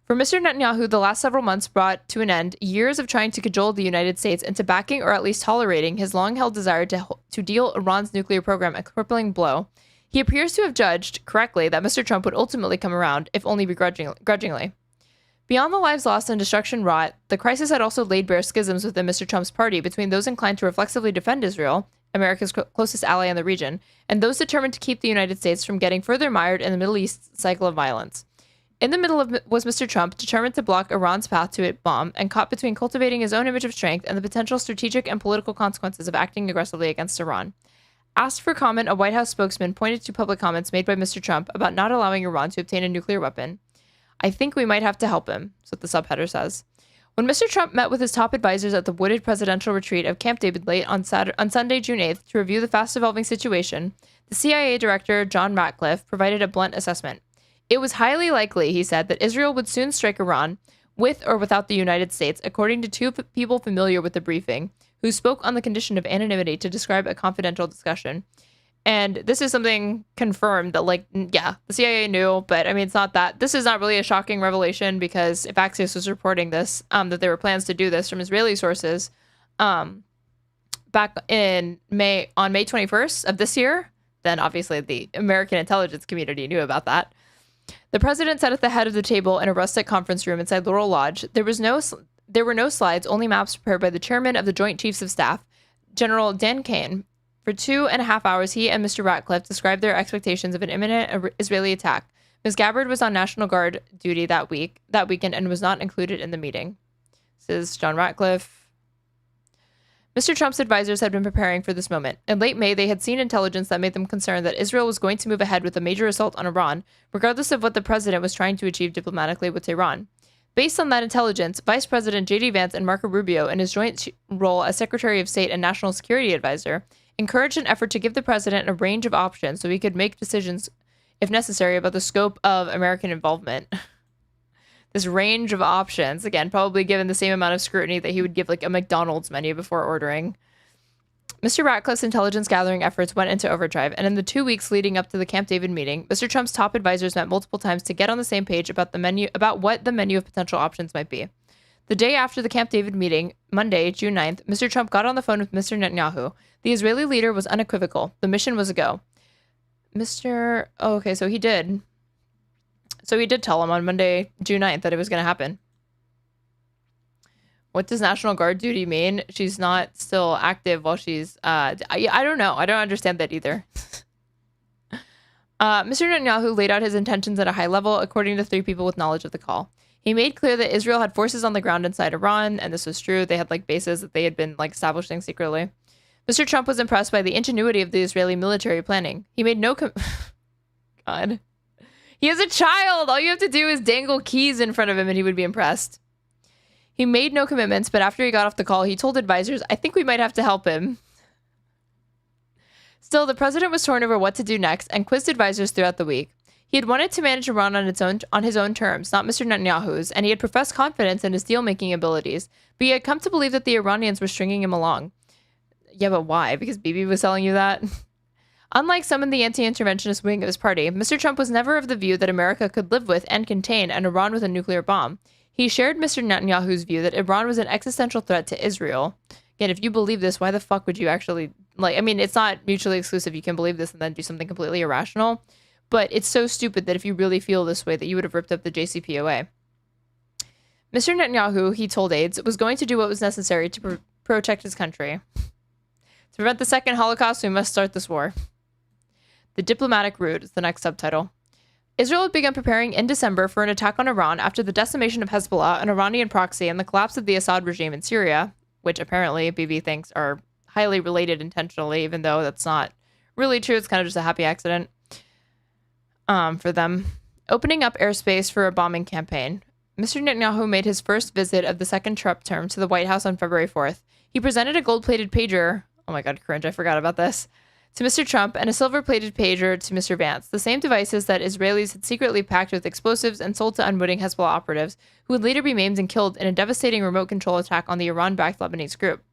[SPEAKER 2] For Mr. Netanyahu, the last several months brought to an end years of trying to cajole the United States into backing or at least tolerating his long-held desire to deal Iran's nuclear program a crippling blow. He appears to have judged correctly that Mr. Trump would ultimately come around, if only begrudgingly. Beyond the lives lost and destruction wrought, the crisis had also laid bare schisms within Mr. Trump's party between those inclined to reflexively defend Israel, America's closest ally in the region, and those determined to keep the United States from getting further mired in the Middle East cycle of violence. In the middle was Mr. Trump, determined to block Iran's path to its bomb, and caught between cultivating his own image of strength and the potential strategic and political consequences of acting aggressively against Iran. Asked for comment, a White House spokesman pointed to public comments made by Mr. Trump about not allowing Iran to obtain a nuclear weapon. I think we might have to help him, is what the subheader says. When Mr. Trump met with his top advisors at the wooded presidential retreat of Camp David late on Sunday, June 8th, to review the fast-evolving situation, the CIA director, John Ratcliffe, provided a blunt assessment. It was highly likely, he said, that Israel would soon strike Iran, with or without the United States, according to two people familiar with the briefing, who spoke on the condition of anonymity to describe a confidential discussion. And this is something confirmed that, like, yeah, the CIA knew, but I mean, it's not that. This is not really a shocking revelation because if Axios was reporting this, that there were plans to do this from Israeli sources, back in on May 21st of this year, then obviously the American intelligence community knew about that. The president sat at the head of the table in a rustic conference room inside Laurel Lodge. There were no slides, only maps prepared by the chairman of the Joint Chiefs of Staff, General Dan Kane. For 2.5 hours, he and Mr. Ratcliffe described their expectations of an imminent Israeli attack. Ms. Gabbard was on National Guard duty that weekend and was not included in the meeting. This is John Ratcliffe. Mr. Trump's advisors had been preparing for this moment. In late May, they had seen intelligence that made them concerned that Israel was going to move ahead with a major assault on Iran, regardless of what the president was trying to achieve diplomatically with Tehran. Based on that intelligence, Vice President J.D. Vance and Marco Rubio, in his joint role as Secretary of State and National Security Advisor, encouraged an effort to give the president a range of options so he could make decisions, if necessary, about the scope of American involvement. This range of options, again, probably given the same amount of scrutiny that he would give like a McDonald's menu before ordering. Mr. Ratcliffe's intelligence gathering efforts went into overdrive, and in the 2 weeks leading up to the Camp David meeting, Mr. Trump's top advisors met multiple times to get on the same page about what the menu of potential options might be. The day after the Camp David meeting, Monday, June 9th, Mr. Trump got on the phone with Mr. Netanyahu. The Israeli leader was unequivocal. The mission was a go. So he did. So he did tell him on Monday, June 9th, that it was going to happen. What does National Guard duty mean? She's not still active while she's... I don't know. I don't understand that either. Mr. Netanyahu laid out his intentions at a high level, according to 3 people with knowledge of the call. He made clear that Israel had forces on the ground inside Iran, and this was true. They had like bases that they had been like establishing secretly. Mr. Trump was impressed by the ingenuity of the Israeli military planning. He made no God. He is a child. All you have to do is dangle keys in front of him and he would be impressed. He made no commitments, but after he got off the call, he told advisors, I think we might have to help him. Still, the president was torn over what to do next and quizzed advisors throughout the week. He had wanted to manage Iran on his own terms, not Mr. Netanyahu's, and he had professed confidence in his deal-making abilities, but he had come to believe that the Iranians were stringing him along. Yeah, but why? Because Bibi was telling you that? Unlike some in the anti-interventionist wing of his party, Mr. Trump was never of the view that America could live with and contain an Iran with a nuclear bomb. He shared Mr. Netanyahu's view that Iran was an existential threat to Israel. Again, if you believe this, why the fuck would you actually... it's not mutually exclusive. You can believe this and then do something completely irrational. But it's so stupid that if you really feel this way, that you would have ripped up the JCPOA. Mr. Netanyahu, he told aides, was going to do what was necessary to protect his country. To prevent the second Holocaust, we must start this war. The diplomatic route is the next subtitle. Israel had begun preparing in December for an attack on Iran after the decimation of Hezbollah, an Iranian proxy, and the collapse of the Assad regime in Syria, which apparently Bibi thinks are highly related intentionally, even though that's not really true. It's kind of just a happy accident. For them. Opening up airspace for a bombing campaign. Mr. Netanyahu made his first visit of the second Trump term to the White House on February 4th. He presented a gold-plated pager, oh my god, cringe, I forgot about this, to Mr. Trump and a silver-plated pager to Mr. Vance, the same devices that Israelis had secretly packed with explosives and sold to unwitting Hezbollah operatives, who would later be maimed and killed in a devastating remote control attack on the Iran-backed Lebanese group.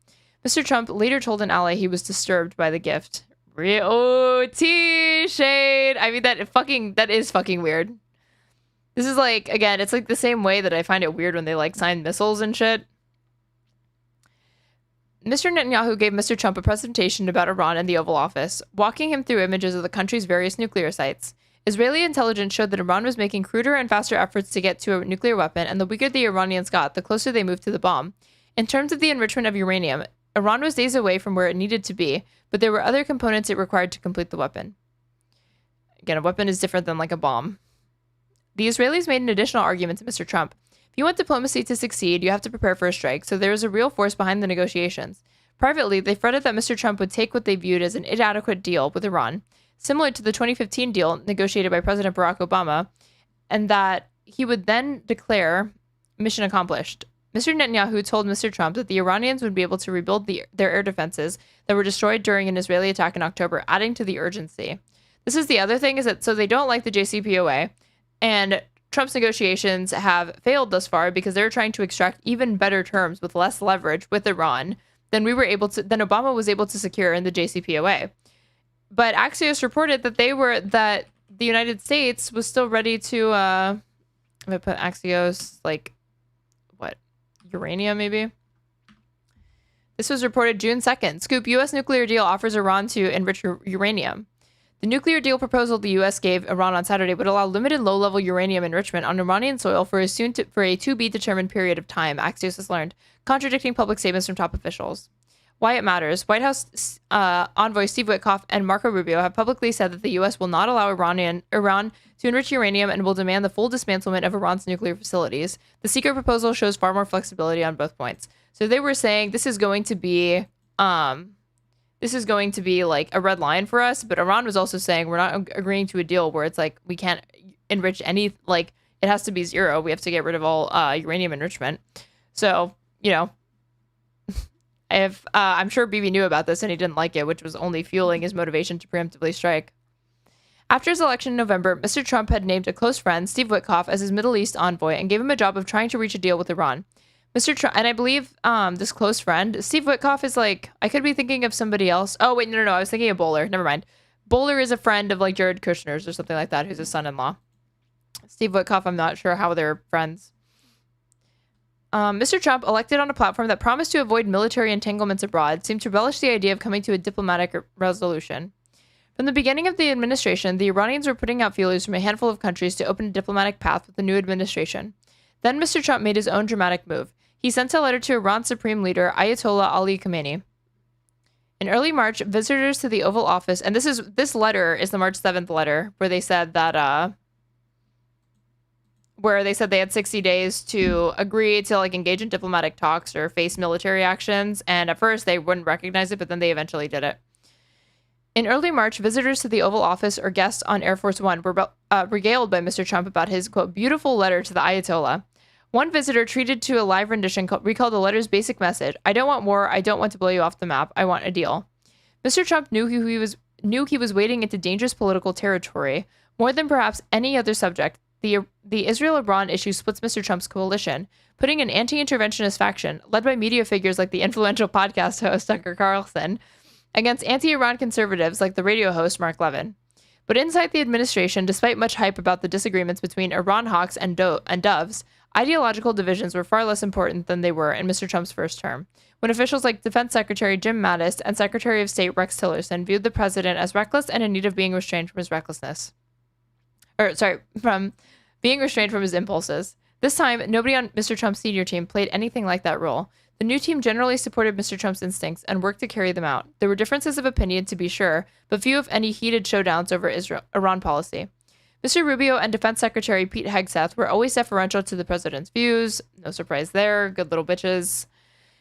[SPEAKER 2] Mr. Trump later told an ally he was disturbed by the gift. T-shade. I mean, that is fucking weird. This is like, again, it's like the same way that I find it weird when they like sign missiles and shit. Mr. Netanyahu gave Mr. Trump a presentation about Iran in the Oval Office, walking him through images of the country's various nuclear sites. Israeli intelligence showed that Iran was making cruder and faster efforts to get to a nuclear weapon, and the weaker the Iranians got, the closer they moved to the bomb. In terms of the enrichment of uranium, Iran was days away from where it needed to be, but there were other components it required to complete the weapon. Again, a weapon is different than like a bomb. The Israelis made an additional argument to Mr. Trump. If you want diplomacy to succeed, you have to prepare for a strike, so there is a real force behind the negotiations. Privately, they fretted that Mr. Trump would take what they viewed as an inadequate deal with Iran, similar to the 2015 deal negotiated by President Barack Obama, and that he would then declare mission accomplished. Mr. Netanyahu told Mr. Trump that the Iranians would be able to rebuild their air defenses that were destroyed during an Israeli attack in October, adding to the urgency. This is the other thing, is that so they don't like the JCPOA, and Trump's negotiations have failed thus far because they're trying to extract even better terms with less leverage with Iran than Obama was able to secure in the JCPOA. But Axios reported that the United States was still ready to I'm gonna put Axios uranium maybe. This was reported June 2nd. Scoop: U.S. nuclear deal offers Iran to enrich uranium. The nuclear deal proposal the U.S. gave Iran on Saturday would allow limited low-level uranium enrichment on Iranian soil for a to-be-determined period of time, Axios has learned, contradicting public statements from top officials. Why it matters. White House envoy Steve Witkoff and Marco Rubio have publicly said that the U.S. will not allow Iran to enrich uranium and will demand the full dismantlement of Iran's nuclear facilities. The secret proposal shows far more flexibility on both points. So they were saying this is going to be like a red line for us, but Iran was also saying we're not agreeing to a deal where it's like we can't enrich any, like it has to be zero. We have to get rid of all uranium enrichment. So, I'm sure Bibi knew about this and he didn't like it, which was only fueling his motivation to preemptively strike. After his election in November, Mr. Trump had named a close friend, Steve Witkoff, as his Middle East envoy and gave him a job of trying to reach a deal with Iran. Mr. Trump, and I believe this close friend, Steve Witkoff, is like, I could be thinking of somebody else. Oh, wait, no, I was thinking of Bowler. Never mind. Bowler is a friend of like Jared Kushner's or something like that, who's his son-in-law. Steve Witkoff, I'm not sure how they're friends. Mr. Trump, elected on a platform that promised to avoid military entanglements abroad, seemed to relish the idea of coming to a diplomatic resolution. From the beginning of the administration, the Iranians were putting out feelers from a handful of countries to open a diplomatic path with the new administration. Then Mr. Trump made his own dramatic move. He sent a letter to Iran's supreme leader, Ayatollah Ali Khamenei. In early March, visitors to the Oval Office, and this letter is the March 7th letter, where they said that they had 60 days to agree to like engage in diplomatic talks or face military actions. And at first they wouldn't recognize it, but then they eventually did it. In early March, visitors to the Oval Office or guests on Air Force One were regaled by Mr. Trump about his, quote, beautiful letter to the Ayatollah. One visitor treated to a live rendition recalled the letter's basic message: I don't want war. I don't want to blow you off the map. I want a deal. Mr. Trump knew he was wading into dangerous political territory. More than perhaps any other subject, the Israel-Iran issue splits Mr. Trump's coalition, putting an anti-interventionist faction, led by media figures like the influential podcast host Tucker Carlson, against anti-Iran conservatives like the radio host Mark Levin. But inside the administration, despite much hype about the disagreements between Iran hawks and doves, ideological divisions were far less important than they were in Mr. Trump's first term, when officials like Defense Secretary Jim Mattis and Secretary of State Rex Tillerson viewed the president as reckless and in need of being restrained from his from being restrained from his impulses. This time, nobody on Mr. Trump's senior team played anything like that role. The new team generally supported Mr. Trump's instincts and worked to carry them out. There were differences of opinion, to be sure, but few if any heated showdowns over Iran policy. Mr. Rubio and Defense Secretary Pete Hegseth were always deferential to the president's views. No surprise there, good little bitches.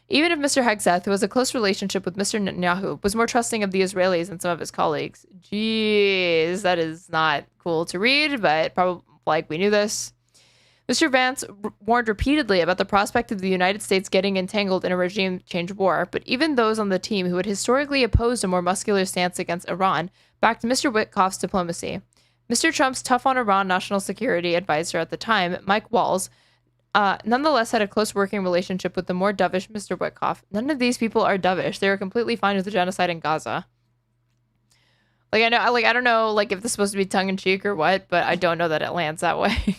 [SPEAKER 2] Even if Mr. Hegseth, who has a close relationship with Mr. Netanyahu, was more trusting of the Israelis than some of his colleagues. Jeez, that is not cool to read, but probably like we knew this. Mr. Vance warned repeatedly about the prospect of the United States getting entangled in a regime change war, but even those on the team who had historically opposed a more muscular stance against Iran backed Mr. Witkoff's diplomacy. Mr. Trump's tough-on-Iran national security advisor at the time, Mike Walls, nonetheless had a close working relationship with the more dovish Mr. Witkoff. None of these people are dovish. They are completely fine with the genocide in Gaza. I don't know, if this is supposed to be tongue-in-cheek or what, but I don't know that it lands that way.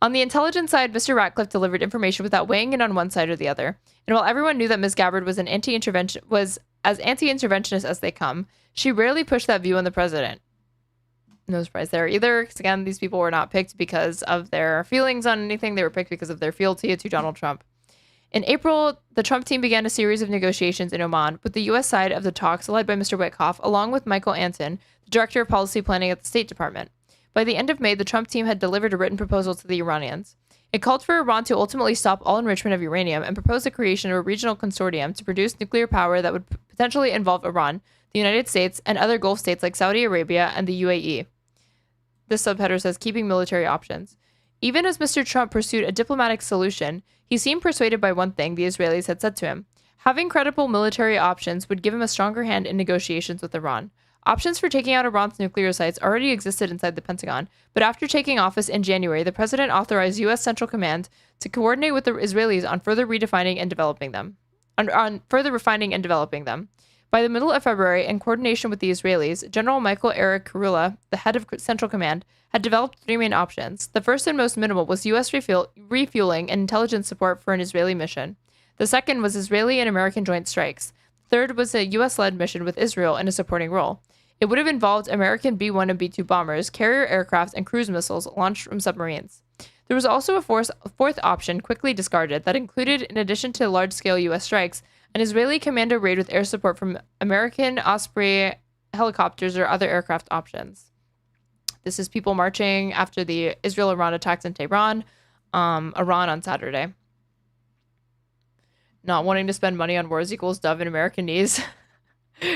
[SPEAKER 2] On the intelligence side, Mr. Ratcliffe delivered information without weighing in on one side or the other. And while everyone knew that Ms. Gabbard was as anti-interventionist as they come, she rarely pushed that view on the president. No surprise there either, because again, these people were not picked because of their feelings on anything. They were picked because of their fealty to Donald Trump. In April, the Trump team began a series of negotiations in Oman, with the U.S. side of the talks led by Mr. Witkoff, along with Michael Anton, the Director of Policy Planning at the State Department. By the end of May, the Trump team had delivered a written proposal to the Iranians. It called for Iran to ultimately stop all enrichment of uranium and proposed the creation of a regional consortium to produce nuclear power that would potentially involve Iran, the United States, and other Gulf states like Saudi Arabia and the UAE. This subheader says, keeping military options. Even as Mr. Trump pursued a diplomatic solution, he seemed persuaded by one thing the Israelis had said to him. Having credible military options would give him a stronger hand in negotiations with Iran. Options for taking out Iran's nuclear sites already existed inside the Pentagon, but after taking office in January, the president authorized U.S. Central Command to coordinate with the Israelis on further redefining and developing them. On further refining and developing them. By the middle of February, in coordination with the Israelis, General Michael Eric Kurula, the head of Central Command, had developed three main options. The first and most minimal was U.S. refueling and intelligence support for an Israeli mission. The second was Israeli and American joint strikes. The third was a U.S.-led mission with Israel in a supporting role. It would have involved American B-1 and B-2 bombers, carrier aircraft, and cruise missiles launched from submarines. There was also a fourth option, quickly discarded, that included, in addition to large-scale U.S. strikes, an Israeli commando raid with air support from American Osprey helicopters or other aircraft options. This is people marching after the Israel-Iran attacks in Tehran, Iran on Saturday. Not wanting to spend money on wars equals dove in American knees.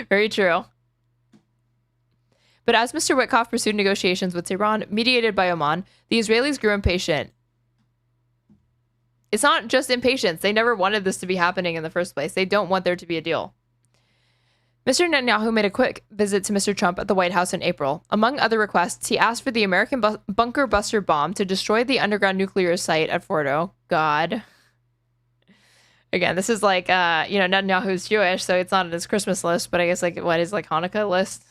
[SPEAKER 2] Very true. But as Mr. Witkoff pursued negotiations with Tehran, mediated by Oman, the Israelis grew impatient. It's not just impatience. They never wanted this to be happening in the first place. They don't want there to be a deal. Mr. Netanyahu made a quick visit to Mr. Trump at the White House in April. Among other requests, he asked for the American bunker buster bomb to destroy the underground nuclear site at Fordo. God. Again, this is like, Netanyahu's Jewish, so it's not on his Christmas list, but I guess his Hanukkah list.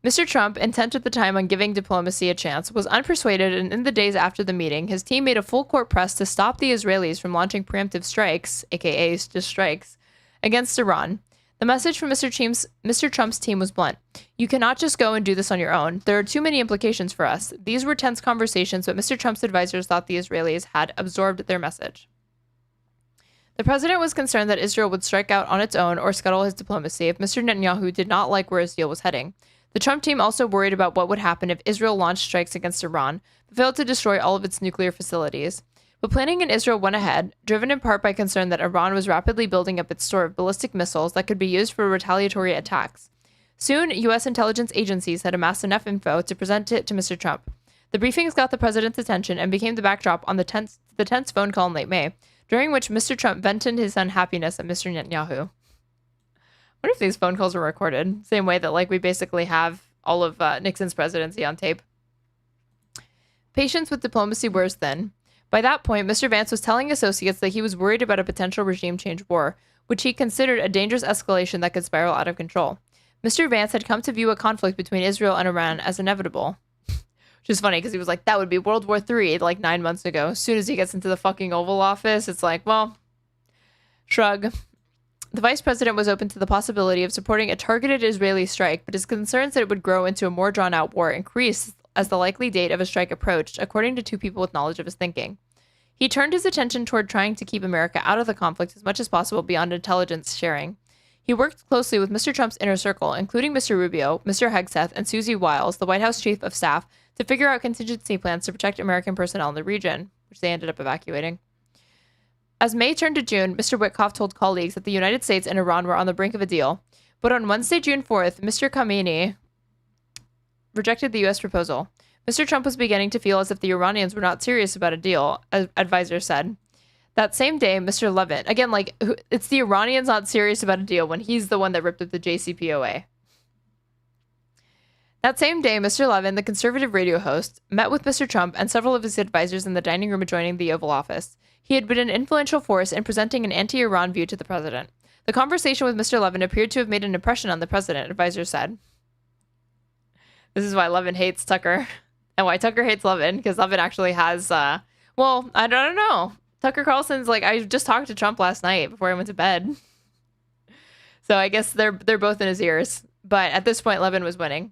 [SPEAKER 2] Mr. Trump, intent at the time on giving diplomacy a chance, was unpersuaded, and in the days after the meeting, his team made a full court press to stop the Israelis from launching preemptive strikes, aka just strikes, against Iran. The message from Mr. Trump's team was blunt. You cannot just go and do this on your own. There are too many implications for us. These were tense conversations, but Mr. Trump's advisors thought the Israelis had absorbed their message. The president was concerned that Israel would strike out on its own or scuttle his diplomacy if Mr. Netanyahu did not like where his deal was heading. The Trump team also worried about what would happen if Israel launched strikes against Iran, but failed to destroy all of its nuclear facilities. But planning in Israel went ahead, driven in part by concern that Iran was rapidly building up its store of ballistic missiles that could be used for retaliatory attacks. Soon, U.S. intelligence agencies had amassed enough info to present it to Mr. Trump. The briefings got the president's attention and became the backdrop on the tense phone call in late May, during which Mr. Trump vented his unhappiness at Mr. Netanyahu. I wonder if these phone calls were recorded, same way that we basically have all of Nixon's presidency on tape. Patience with diplomacy wears thin. By that point, Mr. Vance was telling associates that he was worried about a potential regime change war, which he considered a dangerous escalation that could spiral out of control. Mr. Vance had come to view a conflict between Israel and Iran as inevitable. Which is funny because he was like, that would be World War III 9 months ago. As soon as he gets into the fucking Oval Office, it's like, well, shrug. The vice president was open to the possibility of supporting a targeted Israeli strike, but his concerns that it would grow into a more drawn-out war increased as the likely date of a strike approached, according to two people with knowledge of his thinking. He turned his attention toward trying to keep America out of the conflict as much as possible beyond intelligence sharing. He worked closely with Mr. Trump's inner circle, including Mr. Rubio, Mr. Hegseth, and Susie Wiles, the White House chief of staff, to figure out contingency plans to protect American personnel in the region, which they ended up evacuating. As May turned to June, Mr. Witkoff told colleagues that the United States and Iran were on the brink of a deal, but on Wednesday, June 4th, Mr. Khamenei rejected the U.S. proposal. Mr. Trump was beginning to feel as if the Iranians were not serious about a deal, as advisors said. That same day, Mr. Levin, again, it's the Iranians not serious about a deal when he's the one that ripped up the JCPOA. That same day, Mr. Levin, the conservative radio host, met with Mr. Trump and several of his advisors in the dining room adjoining the Oval Office. He had been an influential force in presenting an anti-Iran view to the president. The conversation with Mr. Levin appeared to have made an impression on the president, advisors said. This is why Levin hates Tucker, and why Tucker hates Levin, because Levin actually has, I don't know. Tucker Carlson's I just talked to Trump last night before I went to bed. So I guess they're both in his ears. But at this point, Levin was winning.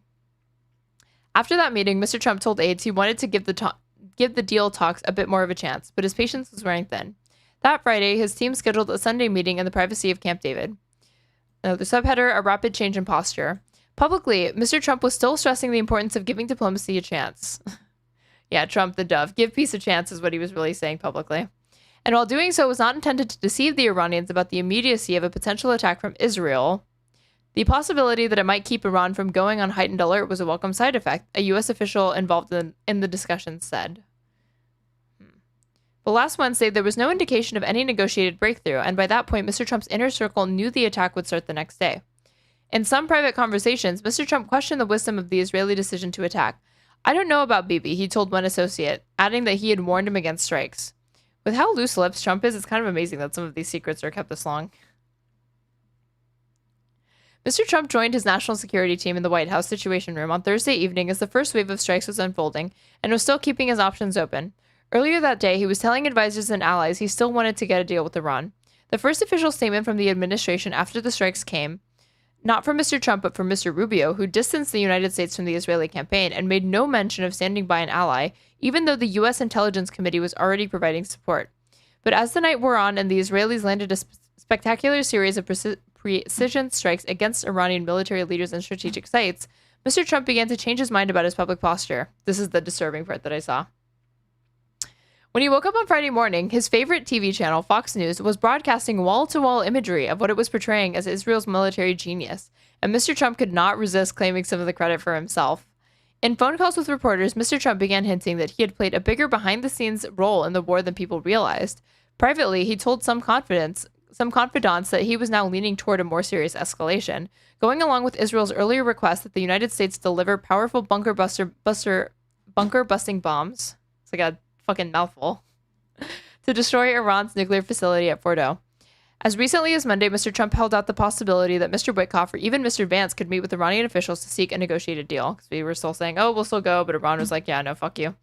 [SPEAKER 2] After that meeting, Mr. Trump told aides he wanted to give the deal talks a bit more of a chance, but his patience was wearing thin. That Friday, his team scheduled a Sunday meeting in the privacy of Camp David. The subheader, a rapid change in posture. Publicly, Mr. Trump was still stressing the importance of giving diplomacy a chance. Yeah, Trump the dove. Give peace a chance is what he was really saying publicly. And while doing so, it was not intended to deceive the Iranians about the immediacy of a potential attack from Israel. The possibility that it might keep Iran from going on heightened alert was a welcome side effect, a U.S. official involved in the discussion said. But last Wednesday, there was no indication of any negotiated breakthrough, and by that point, Mr. Trump's inner circle knew the attack would start the next day. In some private conversations, Mr. Trump questioned the wisdom of the Israeli decision to attack. I don't know about Bibi, he told one associate, adding that he had warned him against strikes. With how loose lips Trump is, it's kind of amazing that some of these secrets are kept this long. Mr. Trump joined his national security team in the White House Situation Room on Thursday evening as the first wave of strikes was unfolding and was still keeping his options open. Earlier that day, he was telling advisors and allies he still wanted to get a deal with Iran. The first official statement from the administration after the strikes came, not from Mr. Trump, but from Mr. Rubio, who distanced the United States from the Israeli campaign and made no mention of standing by an ally, even though the U.S. Intelligence Committee was already providing support. But as the night wore on and the Israelis landed a spectacular series of precision strikes against Iranian military leaders and strategic sites, Mr. Trump began to change his mind about his public posture. This is the disturbing part that I saw. When he woke up on Friday morning, his favorite TV channel, Fox News, was broadcasting wall-to-wall imagery of what it was portraying as Israel's military genius, and Mr. Trump could not resist claiming some of the credit for himself. In phone calls with reporters, Mr. Trump began hinting that he had played a bigger behind-the-scenes role in the war than people realized. Privately, he told some confidants that he was now leaning toward a more serious escalation, going along with Israel's earlier request that the United States deliver powerful bunker-busting bombs. It's like a fucking mouthful, to destroy Iran's nuclear facility at Fordo. As recently as Monday, Mr. Trump held out the possibility that Mr. Witkoff or even Mr. Vance could meet with Iranian officials to seek a negotiated deal. Because we were still saying, oh, we'll still go, but Iran was like, yeah, no, fuck you.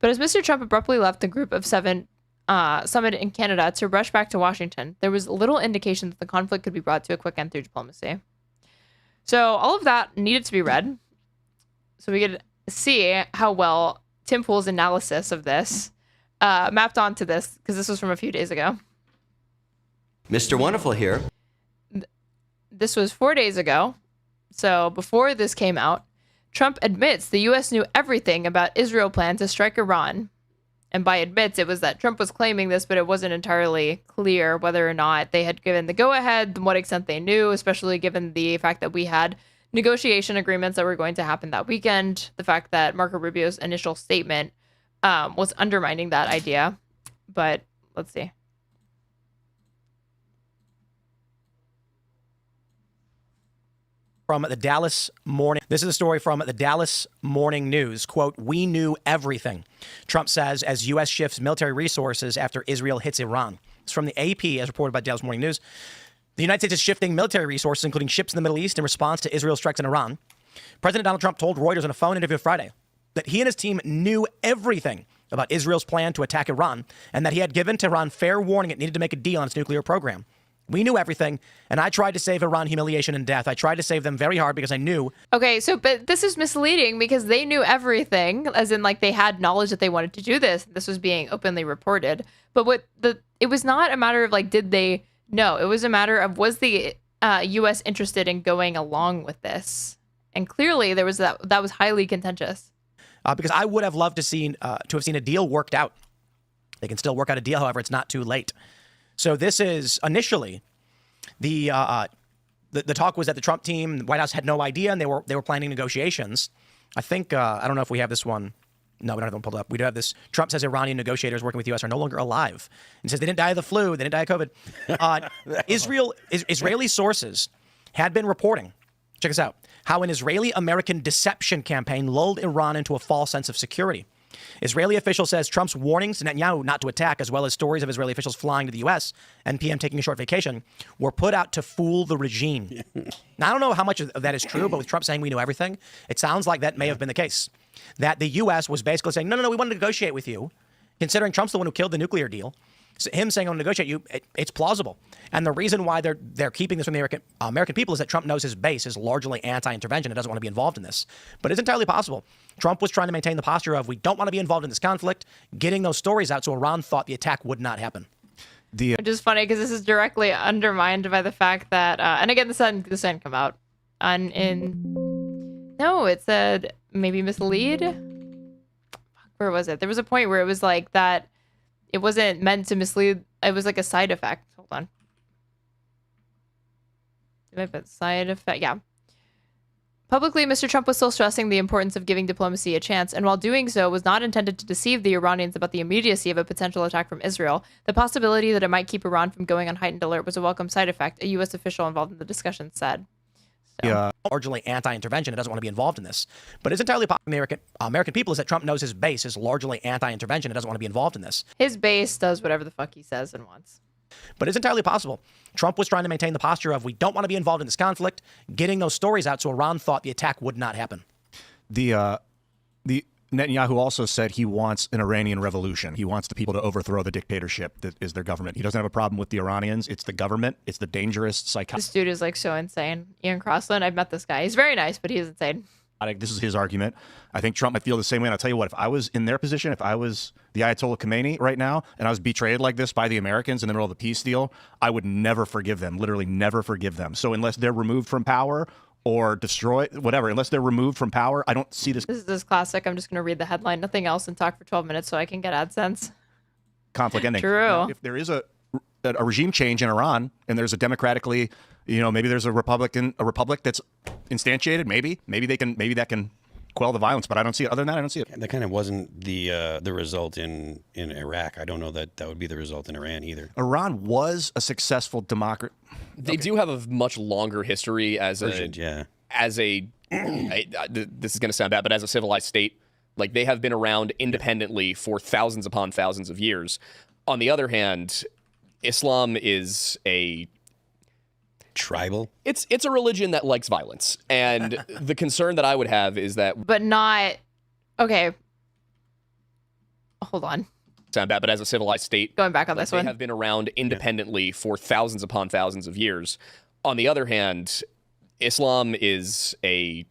[SPEAKER 2] But as Mr. Trump abruptly left the Group of Seven summit in Canada to rush back to Washington, there was little indication that the conflict could be brought to a quick end through diplomacy. So all of that needed to be read, so we could see how well Tim Pool's analysis of this mapped onto this, because this was from a few days ago.
[SPEAKER 16] Mr. Wonderful here.
[SPEAKER 2] This was 4 days ago. So before this came out, Trump admits the U.S. knew everything about Israel's plan to strike Iran. And by admits, it was that Trump was claiming this, but it wasn't entirely clear whether or not they had given the go-ahead, what extent they knew, especially given the fact that we had negotiation agreements that were going to happen that weekend, the fact that Marco Rubio's initial statement was undermining that idea. But let's see.
[SPEAKER 17] From the Dallas Morning. This is a story from the Dallas Morning News. Quote, "We knew everything," Trump says as U.S. shifts military resources after Israel hits Iran. It's from the AP, as reported by Dallas Morning News. The United States is shifting military resources, including ships in the Middle East, in response to Israel strikes in Iran. President Donald Trump told Reuters in a phone interview Friday that he and his team knew everything about Israel's plan to attack Iran and that he had given Tehran fair warning it needed to make a deal on its nuclear program. "We knew everything, and I tried to save Iran humiliation and death. I tried to save them very hard because I knew."
[SPEAKER 2] Okay, so, but this is misleading because they knew everything, as in, like, they had knowledge that they wanted to do this. This was being openly reported. But it was not a matter of, like, did they know? It was a matter of, was the U.S. interested in going along with this? And clearly, there was that was highly contentious.
[SPEAKER 17] Because I would have loved to have seen a deal worked out. They can still work out a deal, however, it's not too late. So this is initially the talk was that the Trump team, the White House had no idea, and they were planning negotiations. I think I don't know if we have this one. No, we don't have one pulled up. We do have this. Trump says Iranian negotiators working with the U.S. are no longer alive, and says they didn't die of the flu, they didn't die of COVID. Israeli sources had been reporting. Check this out. How an Israeli-American deception campaign lulled Iran into a false sense of security. Israeli official says Trump's warnings to Netanyahu not to attack, as well as stories of Israeli officials flying to the U.S. and PM taking a short vacation, were put out to fool the regime. Now, I don't know how much of that is true, but with Trump saying we know everything, it sounds like that may have been the case. That the U.S. was basically saying, no, we want to negotiate with you, considering Trump's the one who killed the nuclear deal. So him saying, I want to negotiate you, it's plausible. And the reason why they're keeping this from the American people is that Trump knows his base is largely anti-intervention and doesn't want to be involved in this. But it's entirely possible. Trump was trying to maintain the posture of we don't want to be involved in this conflict, getting those stories out so Iran thought the attack would not happen.
[SPEAKER 2] Which is funny because this is directly undermined by the fact that, and again, this didn't come out. No, it said maybe mislead. Fuck. where was it? There was a point where it was like that it wasn't meant to mislead. It was like a side effect. Hold on. Did I put side effect? Yeah. Publicly, Mr. Trump was still stressing the importance of giving diplomacy a chance, and while doing so was not intended to deceive the Iranians about the immediacy of a potential attack from Israel, the possibility that it might keep Iran from going on heightened alert was a welcome side effect, a U.S. official involved in the discussion said.
[SPEAKER 17] Yeah. Largely anti-intervention and doesn't want to be involved in this. But it's entirely American people is that Trump knows his base is largely anti-intervention and doesn't want to be involved in this.
[SPEAKER 2] His base does whatever the fuck he says and wants.
[SPEAKER 17] But it's entirely possible. Trump was trying to maintain the posture of we don't want to be involved in this conflict, getting those stories out so Iran thought the attack would not happen.
[SPEAKER 14] The Netanyahu also said he wants an Iranian revolution. He wants the people to overthrow the dictatorship that is their government. He doesn't have a problem with the Iranians. It's the government. It's the dangerous
[SPEAKER 2] This dude is like so insane. Ian Crossland, I've met this guy. He's very nice, but he's insane.
[SPEAKER 14] This is his argument. I think Trump might feel the same way. And I'll tell you what, if I was in their position, if I was the Ayatollah Khomeini right now, and I was betrayed like this by the Americans in the middle of the peace deal, I would never forgive them, literally never forgive them. So unless they're removed from power or destroyed, whatever, unless they're removed from power, I don't see this.
[SPEAKER 2] This is classic. I'm just going to read the headline, nothing else, and talk for 12 minutes so I can get AdSense.
[SPEAKER 14] Conflict ending.
[SPEAKER 2] True.
[SPEAKER 14] Now, if there is a regime change in Iran and there's a democratically, maybe there's a republic that's instantiated, maybe that can quell the violence, but I don't see it. Other than that, I don't see it.
[SPEAKER 18] That kind of wasn't the result in Iraq. I don't know that would be the result in Iran either.
[SPEAKER 14] Iran was a successful democracy.
[SPEAKER 19] They do have a much longer history as this is going to sound bad, but as a civilized state. Like, they have been around independently for thousands upon thousands of years. On the other hand, Islam is a
[SPEAKER 18] tribal.
[SPEAKER 19] It's a religion that likes violence, and the concern that I would have is that,
[SPEAKER 2] but not okay. Hold on.
[SPEAKER 19] Sound bad, but as a civilized state,
[SPEAKER 2] going back on this one,
[SPEAKER 19] they have been around independently for thousands upon thousands of years. On the other hand, Islam is a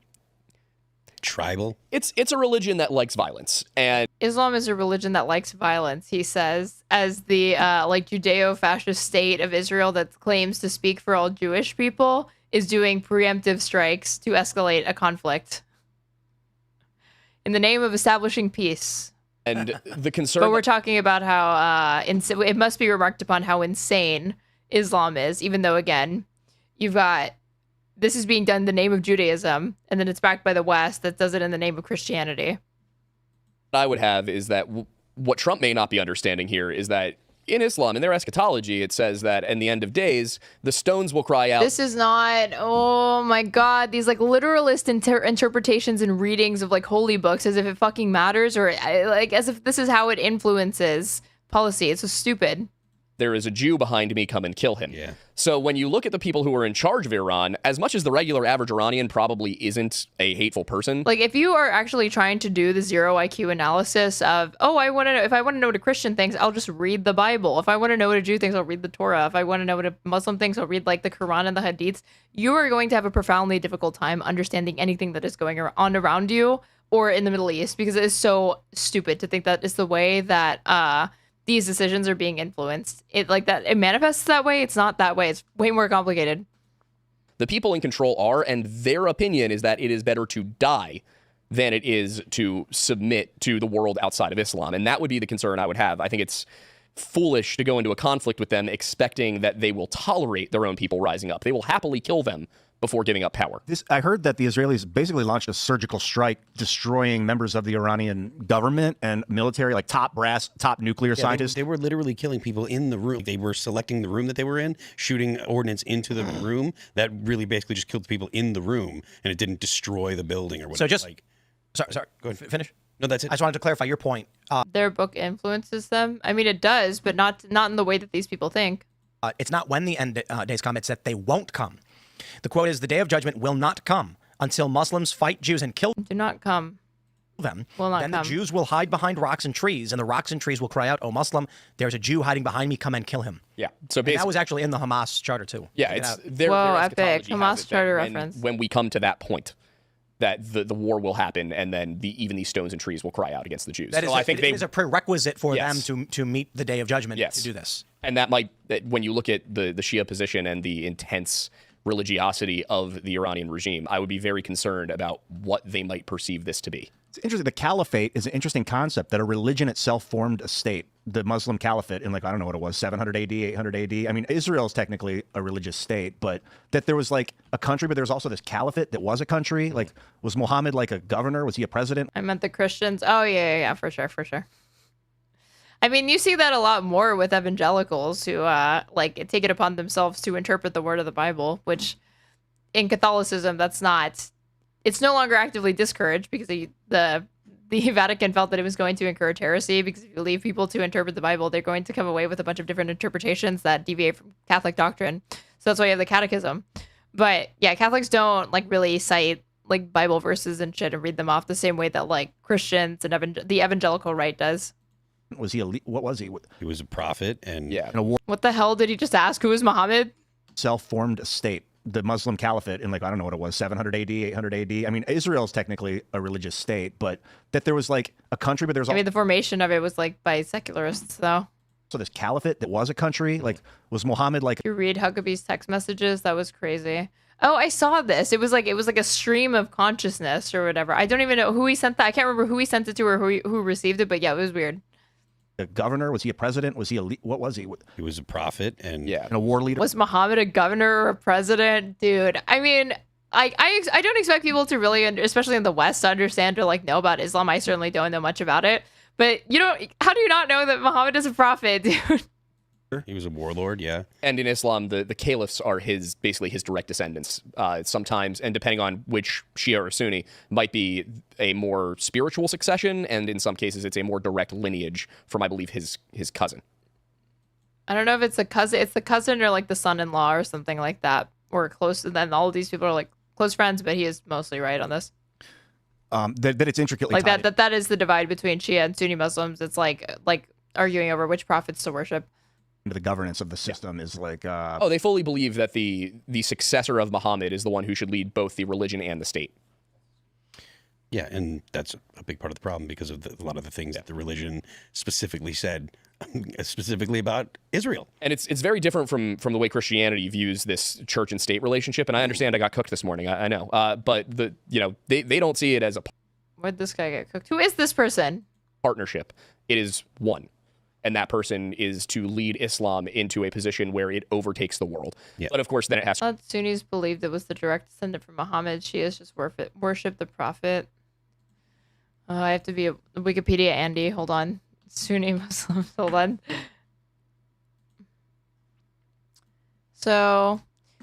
[SPEAKER 18] tribal.
[SPEAKER 19] It's a religion that likes violence, and
[SPEAKER 2] Islam is a religion that likes violence, he says, as the like Judeo-fascist state of Israel that claims to speak for all Jewish people is doing preemptive strikes to escalate a conflict in the name of establishing peace.
[SPEAKER 19] And the concern,
[SPEAKER 2] but we're talking about how it must be remarked upon how insane Islam is, even though, again, you've got this is being done in the name of Judaism, and then it's backed by the West that does it in the name of Christianity.
[SPEAKER 19] What I would have is that what Trump may not be understanding here is that in Islam, in their eschatology, it says that in the end of days, the stones will cry out.
[SPEAKER 2] This is not, oh my God, these like literalist interpretations and readings of like holy books as if it fucking matters, or like as if this is how it influences policy. It's so stupid.
[SPEAKER 19] There is a Jew behind me, come and kill him.
[SPEAKER 18] Yeah.
[SPEAKER 19] So when you look at the people who are in charge of Iran, as much as the regular average Iranian probably isn't a hateful person.
[SPEAKER 2] Like if you are actually trying to do the zero IQ analysis of, oh, if I want to know what a Christian thinks, I'll just read the Bible. If I want to know what a Jew thinks, I'll read the Torah. If I want to know what a Muslim thinks, I'll read like the Quran and the Hadiths. You are going to have a profoundly difficult time understanding anything that is going on around you or in the Middle East, because it is so stupid to think that is the way that, these decisions are being influenced. It manifests that way. It's not that way. It's way more complicated.
[SPEAKER 19] The people in control are, and their opinion is that it is better to die than it is to submit to the world outside of Islam. And that would be the concern I would have. I think it's foolish to go into a conflict with them expecting that they will tolerate their own people rising up. They will happily kill them before giving up power.
[SPEAKER 14] I heard that the Israelis basically launched a surgical strike, destroying members of the Iranian government and military, like top nuclear scientists.
[SPEAKER 18] They were literally killing people in the room. They were selecting the room that they were in, shooting ordnance into the room that really basically just killed the people in the room, and it didn't destroy the building or whatever.
[SPEAKER 17] So sorry, go ahead, finish.
[SPEAKER 18] No, that's it.
[SPEAKER 17] I just wanted to clarify your point.
[SPEAKER 2] Their book influences them. I mean, it does, but not in the way that these people think.
[SPEAKER 17] It's not when the end days come, it's that they won't come. The quote is, the day of judgment will not come until Muslims fight Jews and kill
[SPEAKER 2] them. Do not come.
[SPEAKER 17] Them.
[SPEAKER 2] Will not
[SPEAKER 17] then
[SPEAKER 2] come.
[SPEAKER 17] The Jews will hide behind rocks and trees, and the rocks and trees will cry out, "O Muslim, there's a Jew hiding behind me, come and kill him."
[SPEAKER 19] Yeah. So
[SPEAKER 17] basically, that was actually in the Hamas charter too.
[SPEAKER 19] Yeah, it's their
[SPEAKER 2] epic Hamas charter
[SPEAKER 19] when,
[SPEAKER 2] reference.
[SPEAKER 19] When we come to that point, that the war will happen, and then even these stones and trees will cry out against the Jews.
[SPEAKER 17] That is,
[SPEAKER 19] I think
[SPEAKER 17] it is a prerequisite for them to meet the day of judgment
[SPEAKER 19] yes.
[SPEAKER 17] to do this.
[SPEAKER 19] And that might, when you look at the Shia position and the intense religiosity of the Iranian regime, I would be very concerned about what they might perceive this to be.
[SPEAKER 14] It's interesting. The caliphate is an interesting concept, that a religion itself formed a state. The Muslim caliphate in, like, I don't know what it was, 700 AD, 800 AD. I mean, Israel is technically a religious state, but that there was like a country, but there was also this caliphate that was a country. Like, was Muhammad like a governor? Was he a president?
[SPEAKER 2] I meant the Christians. Oh, yeah, for sure, for sure. I mean, you see that a lot more with evangelicals who like take it upon themselves to interpret the word of the Bible, which in Catholicism, it's no longer actively discouraged because the Vatican felt that it was going to encourage heresy, because if you leave people to interpret the Bible, they're going to come away with a bunch of different interpretations that deviate from Catholic doctrine. So that's why you have the catechism. But yeah, Catholics don't like really cite like Bible verses and shit and read them off the same way that like Christians and the evangelical right does.
[SPEAKER 14] Was he what was he?
[SPEAKER 18] He was a prophet, and
[SPEAKER 2] What the hell did he just ask? Who was Muhammad?
[SPEAKER 14] Self-formed a state. The Muslim caliphate in, like, I don't know what it was, 700 AD, 800 AD. I mean, Israel is technically a religious state, but that there was like a country, but there's
[SPEAKER 2] I mean, the formation of it was like by secularists, though.
[SPEAKER 14] So this caliphate that was a country. Like, was Muhammad like?
[SPEAKER 2] If you read Huckabee's text messages, that was crazy. Oh, I saw this. It was like a stream of consciousness or whatever. I don't even know who he sent that. I can't remember who he sent it to or who received it, but yeah, it was weird.
[SPEAKER 14] A governor? Was he a president? Was he what was he?
[SPEAKER 18] He was a prophet and
[SPEAKER 14] a war leader.
[SPEAKER 2] Was Muhammad a governor or a president? Dude, I mean, I don't expect people to really, especially in the West, to understand or like know about Islam. I certainly don't know much about it. But how do you not know that Muhammad is a prophet, dude?
[SPEAKER 18] He was a warlord, yeah.
[SPEAKER 19] And in Islam, the caliphs are basically his direct descendants. Sometimes, and depending on which Shia or Sunni, might be a more spiritual succession, and in some cases, it's a more direct lineage from, I believe, his cousin.
[SPEAKER 2] I don't know if it's a cousin. It's the cousin or like the son-in-law or something like that, or close. And then all of these people are like close friends, but he is mostly right on this.
[SPEAKER 14] That it's intricately
[SPEAKER 2] like
[SPEAKER 14] tied.
[SPEAKER 2] that is the divide between Shia and Sunni Muslims. It's like arguing over which prophets to worship.
[SPEAKER 14] The governance of the system is like
[SPEAKER 19] they fully believe that the successor of Muhammad is the one who should lead both the religion and the state.
[SPEAKER 18] Yeah, and that's a big part of the problem because of a lot of the things that the religion specifically said, specifically about Israel.
[SPEAKER 19] And it's very different from the way Christianity views this church and state relationship. And I understand I got cooked this morning. I know, but they don't see it as a.
[SPEAKER 2] Where'd this guy get cooked? Who is this person?
[SPEAKER 19] Partnership. It is one. And that person is to lead Islam into a position where it overtakes the world. Yeah. But of course, then it has to.
[SPEAKER 2] Sunnis believed it was the direct descendant from Muhammad. Shias just worship the prophet. I have to be a Wikipedia Andy. Hold on. Sunni Muslims. Hold on. So,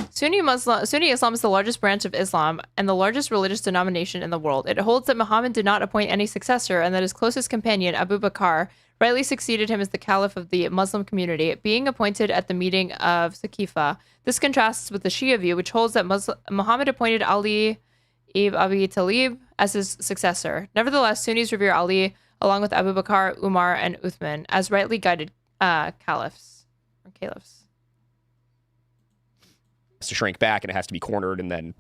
[SPEAKER 2] Sunni Islam is the largest branch of Islam and the largest religious denomination in the world. It holds that Muhammad did not appoint any successor and that his closest companion, Abu Bakr, rightly succeeded him as the caliph of the Muslim community, being appointed at the meeting of Saqifa. This contrasts with the Shia view, which holds that Muhammad appointed Ali ibn Abi Talib as his successor. Nevertheless, Sunnis revere Ali, along with Abu Bakr, Umar, and Uthman, as rightly guided caliphs.
[SPEAKER 19] To shrink back, and it has to be cornered, and then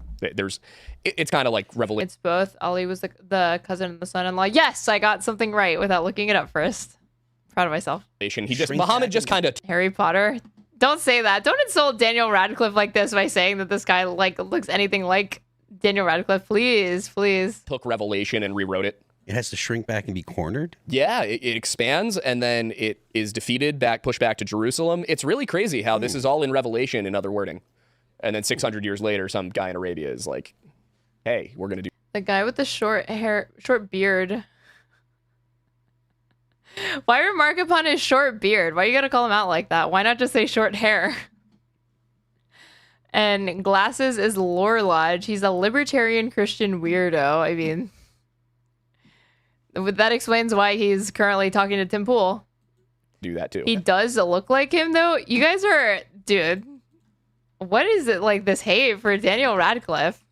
[SPEAKER 19] it's kind of like revelation.
[SPEAKER 2] It's both. Ali was the cousin and the son-in-law. Yes, I got something right without looking it up first. Proud of myself.
[SPEAKER 19] Muhammad just kind of
[SPEAKER 2] Harry Potter. Don't say that. Don't insult Daniel Radcliffe like this by saying that this guy like looks anything like Daniel Radcliffe. Please.
[SPEAKER 19] Took Revelation and rewrote it.
[SPEAKER 18] It has to shrink back and be cornered?
[SPEAKER 19] Yeah, it expands and then it is defeated, pushed back to Jerusalem. It's really crazy how this is all in Revelation and other wording. And then 600 years later, some guy in Arabia is like, hey, we're going to do.
[SPEAKER 2] The guy with the short beard. Why remark upon his short beard? Why you gotta call him out like that? Why not just say short hair? And glasses is Lore Lodge. He's a libertarian Christian weirdo. I mean, that explains why he's currently talking to Tim Pool.
[SPEAKER 19] Do that too.
[SPEAKER 2] He does look like him though. You guys are, dude. What is it like this hate for Daniel Radcliffe?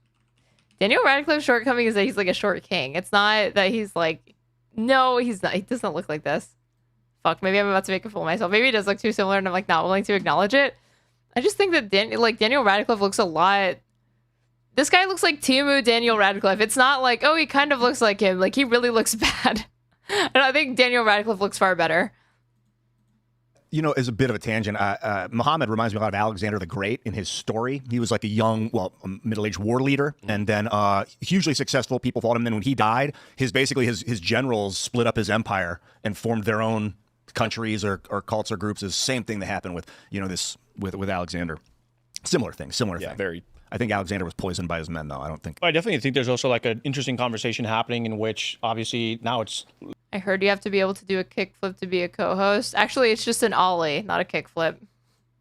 [SPEAKER 2] Daniel Radcliffe's shortcoming is that he's like a short king. It's not that he's like. No, he's not. He doesn't look like this. Fuck, maybe I'm about to make a fool of myself. Maybe he does look too similar and I'm like not willing to acknowledge it. I just think that Daniel Radcliffe looks a lot. This guy looks like Timu Daniel Radcliffe. It's not like, oh, he kind of looks like him. Like he really looks bad. And I think Daniel Radcliffe looks far better.
[SPEAKER 14] you know, as a bit of a tangent, Muhammad reminds me a lot of Alexander the Great in his story. He was like a middle-aged war leader, and then hugely successful. People fought him. Then when he died, his generals split up his empire and formed their own countries or cults or groups. Is the same thing that happened with with Alexander. Similar thing.
[SPEAKER 19] Very.
[SPEAKER 14] I think Alexander was poisoned by his men, though. I don't think.
[SPEAKER 20] I definitely think there's also like an interesting conversation happening in which obviously now it's.
[SPEAKER 2] I heard you have to be able to do a kickflip to be a co-host. Actually, it's just an ollie, not a kickflip.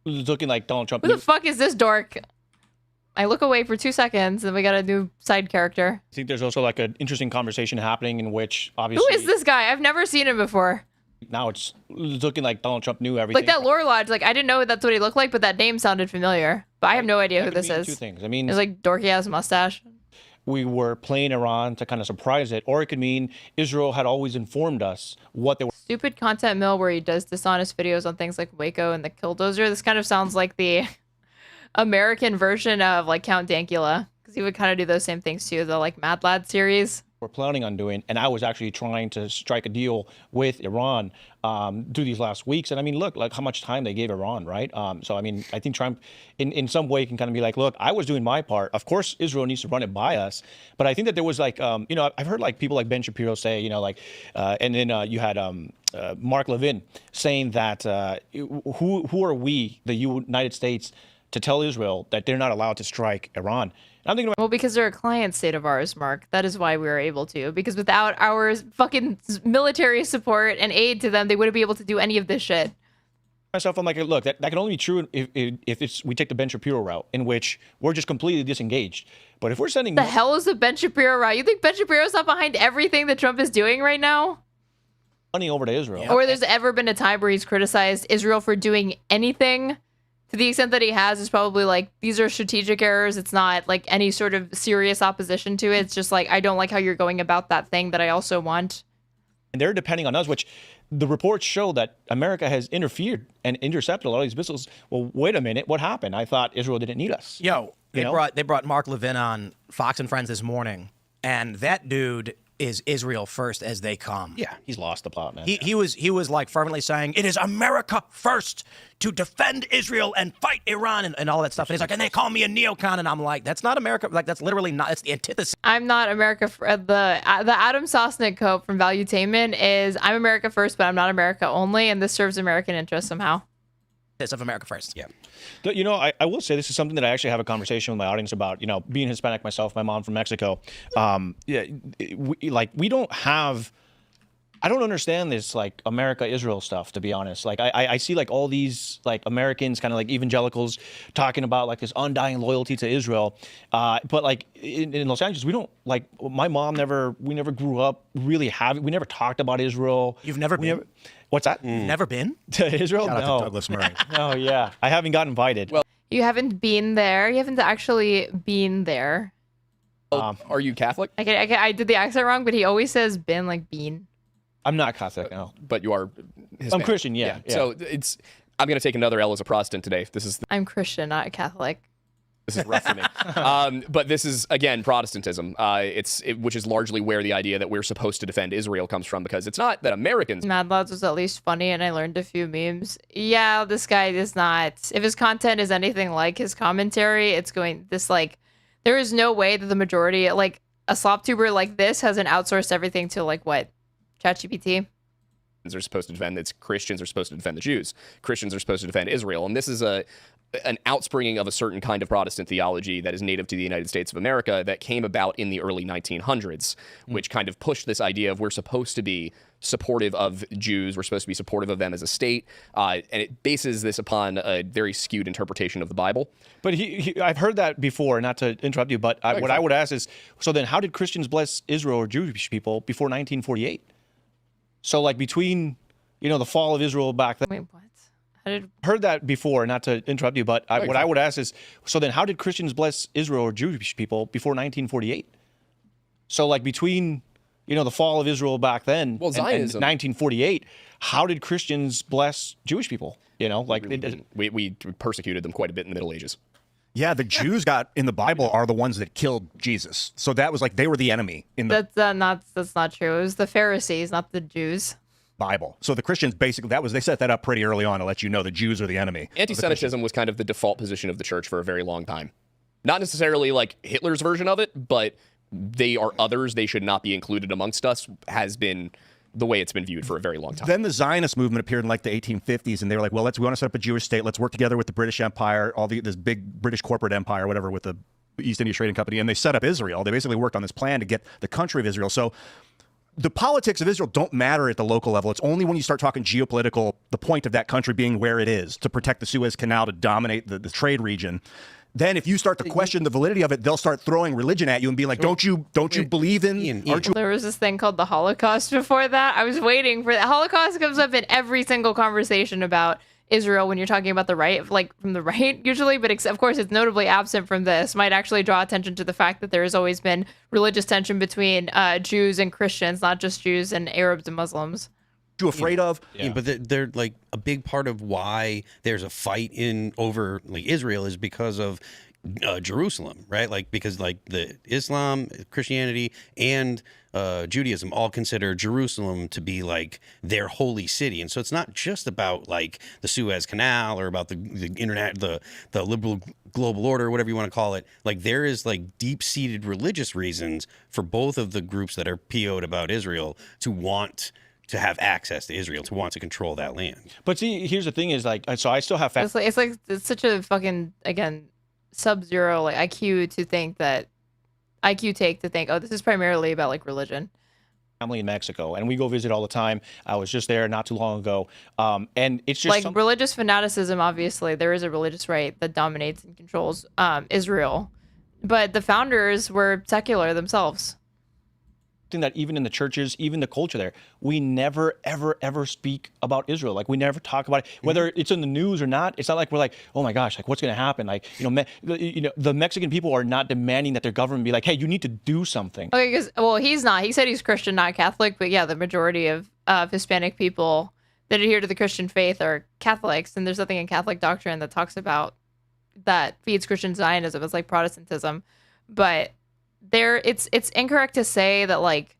[SPEAKER 20] It's looking like Donald Trump.
[SPEAKER 2] Who the fuck is this dork? I look away for 2 seconds and we got a new side character.
[SPEAKER 20] I think there's also like an interesting conversation happening in which obviously.
[SPEAKER 2] Who is this guy? I've never seen him before.
[SPEAKER 20] Now it's looking like Donald Trump knew everything.
[SPEAKER 2] Like that lore lodge, like I didn't know that's what he looked like, but that name sounded familiar. But I have no idea who this is.
[SPEAKER 20] Two things. I mean,
[SPEAKER 2] it's like dorky ass mustache.
[SPEAKER 20] We were playing Iran to kind of surprise it, or it could mean Israel had always informed us what they were.
[SPEAKER 2] Stupid content mill where he does dishonest videos on things like Waco and the Killdozer. This kind of sounds like the American version of like Count Dankula, because he would kind of do those same things too. The like Mad Lad series.
[SPEAKER 20] We're planning on doing, and I was actually trying to strike a deal with Iran through these last weeks. And I mean, look, like how much time they gave Iran, right? So I mean, I think Trump, in some way, can kind of be like, look, I was doing my part. Of course, Israel needs to run it by us, but I think that there was like, you know, I've heard like people like Ben Shapiro say, you know, like, and then you had Mark Levin saying that who are we, the United States, to tell Israel that they're not allowed to strike Iran? I'm thinking about,
[SPEAKER 2] well, because they're a client state of ours, Mark. That is why we were able to. Because without our fucking military support and aid to them, they wouldn't be able to do any of this shit.
[SPEAKER 20] Myself, I'm like, look, that can only be true if we take the Ben Shapiro route, in which we're just completely disengaged. But if we're sending
[SPEAKER 2] the hell is the Ben Shapiro route? You think Ben Shapiro's not behind everything that Trump is doing right now?
[SPEAKER 20] Money over to Israel.
[SPEAKER 2] Or there's ever been a time where he's criticized Israel for doing anything? To the extent that he has, is probably like, these are strategic errors. It's not like any sort of serious opposition to it. It's just like, I don't like how you're going about that thing that I also want.
[SPEAKER 20] And they're depending on us, which the reports show that America has interfered and intercepted a lot of these missiles. Well, wait a minute. What happened? I thought Israel didn't need us.
[SPEAKER 17] They brought Mark Levin on Fox and Friends this morning, and that dude is Israel first as they come.
[SPEAKER 20] Yeah, he's lost the plot, man.
[SPEAKER 17] He was like fervently saying, it is America first to defend Israel and fight Iran and all that stuff. And he's like, and they call me a neocon, and I'm like, that's not America. Like, that's literally not. It's the antithesis.
[SPEAKER 2] I'm not America. The Adam Sosnick quote from Valuetainment is, I'm America first, but I'm not America only, and this serves American interests somehow.
[SPEAKER 17] Of America first.
[SPEAKER 20] Yeah. You know, I will say this is something that I actually have a conversation with my audience about. You know, being Hispanic myself, my mom from Mexico. We don't have. I don't understand this like America-Israel stuff, to be honest. Like I see like all these like Americans, kind of like evangelicals, talking about like this undying loyalty to Israel. But like in Los Angeles, we don't like. My mom we never grew up really having. We never talked about Israel.
[SPEAKER 17] You've never been.
[SPEAKER 20] What's that?
[SPEAKER 17] You've never been
[SPEAKER 20] to Israel?
[SPEAKER 14] Shout out
[SPEAKER 20] No.
[SPEAKER 14] to Douglas Murray.
[SPEAKER 20] Oh yeah, I haven't gotten invited. Well,
[SPEAKER 2] You haven't been there. You haven't actually been there.
[SPEAKER 19] Are you Catholic?
[SPEAKER 2] I did the accent wrong, but he always says "been" like "bean."
[SPEAKER 20] I'm not Catholic, no.
[SPEAKER 19] But you are Hispanic.
[SPEAKER 20] I'm Christian, yeah.
[SPEAKER 19] So I'm going to take another L as a Protestant today.
[SPEAKER 2] I'm Christian, not a Catholic.
[SPEAKER 19] This is rough for me. But this is, again, Protestantism, which is largely where the idea that we're supposed to defend Israel comes from, because it's not that Americans...
[SPEAKER 2] Mad Lads was at least funny, and I learned a few memes. Yeah, this guy is not... If his content is anything like his commentary, it's going... There is no way that the majority... Like, a slop tuber like this hasn't outsourced everything to, like, what? ChatGPT?
[SPEAKER 19] Are supposed to defend. It's Christians are supposed to defend the Jews. Christians are supposed to defend Israel. And this is an outspringing of a certain kind of Protestant theology that is native to the United States of America that came about in the early 1900s, which kind of pushed this idea of we're supposed to be supportive of Jews, we're supposed to be supportive of them as a state, and it bases this upon a very skewed interpretation of the Bible.
[SPEAKER 20] But I've heard that before, not to interrupt you, but what I would ask is, so then how did Christians bless Israel or Jewish people before 1948? So like between, the fall of Israel back then.
[SPEAKER 2] Wait, what?
[SPEAKER 20] Heard that before, not to interrupt you, but what I would ask is, so then how did Christians bless Israel or Jewish people before 1948? So like between, the fall of Israel back then and
[SPEAKER 19] Zionism.
[SPEAKER 20] 1948, how did Christians bless Jewish people?
[SPEAKER 19] We persecuted them quite a bit in the Middle Ages.
[SPEAKER 14] Yeah, the Jews in the Bible are the ones that killed Jesus. So that was like they were the enemy in the.
[SPEAKER 2] That's not true. It was the Pharisees, not the Jews.
[SPEAKER 14] Bible. So the Christians basically, they set that up pretty early on to let you know the Jews are the enemy.
[SPEAKER 19] Anti-Semitism was kind of the default position of the church for a very long time. Not necessarily like Hitler's version of it, but they are others. They should not be included amongst us, has been the way it's been viewed for a very long time.
[SPEAKER 14] Then the Zionist movement appeared in like the 1850s, and they were like, well, we want to set up a Jewish state. Let's work together with the British Empire, this big British corporate empire, whatever, with the East India Trading Company, and they set up Israel. They basically worked on this plan to get the country of Israel. So the politics of Israel don't matter at the local level. It's only when you start talking geopolitical, the point of that country being where it is, to protect the Suez Canal, to dominate the trade region. Then if you start to question the validity of it, they'll start throwing religion at you and being like, don't you believe in, aren't you?
[SPEAKER 2] There was this thing called the Holocaust before that. I was waiting for the Holocaust comes up in every single conversation about Israel when you're talking about the right, like from the right usually, but of course it's notably absent from this. Might actually draw attention to the fact that there has always been religious tension between Jews and Christians, not just Jews and Arabs and Muslims.
[SPEAKER 14] You afraid of?
[SPEAKER 18] Yeah, but they're like a big part of why there's a fight over like Israel is because of Jerusalem, right? Like because like the Islam, Christianity, and Judaism all consider Jerusalem to be like their holy city, and so it's not just about like the Suez Canal or about the internet, the liberal global order, whatever you want to call it. Like there is like deep-seated religious reasons for both of the groups that are PO'd about Israel to want to have access to Israel, to want to control that land.
[SPEAKER 20] But see, here's the thing: is like, so I still have.
[SPEAKER 2] It's such a fucking sub-zero like IQ to think that oh, this is primarily about like religion.
[SPEAKER 20] Family in Mexico, and we go visit all the time. I was just there not too long ago, and it's just
[SPEAKER 2] like religious fanaticism. Obviously, there is a religious right that dominates and controls Israel, but the founders were secular themselves.
[SPEAKER 20] That even in the churches, even the culture there, we never, ever speak about Israel. Like we never talk about it, whether it's in the news or not. It's not like we're like, oh my gosh, like what's going to happen? Like, the Mexican people are not demanding that their government be like, hey, you need to do something.
[SPEAKER 2] Okay, because he's not. He said he's Christian, not Catholic. But yeah, the majority of Hispanic people that adhere to the Christian faith are Catholics, and there's nothing in Catholic doctrine that talks about that feeds Christian Zionism. It's like Protestantism, but it's incorrect to say that like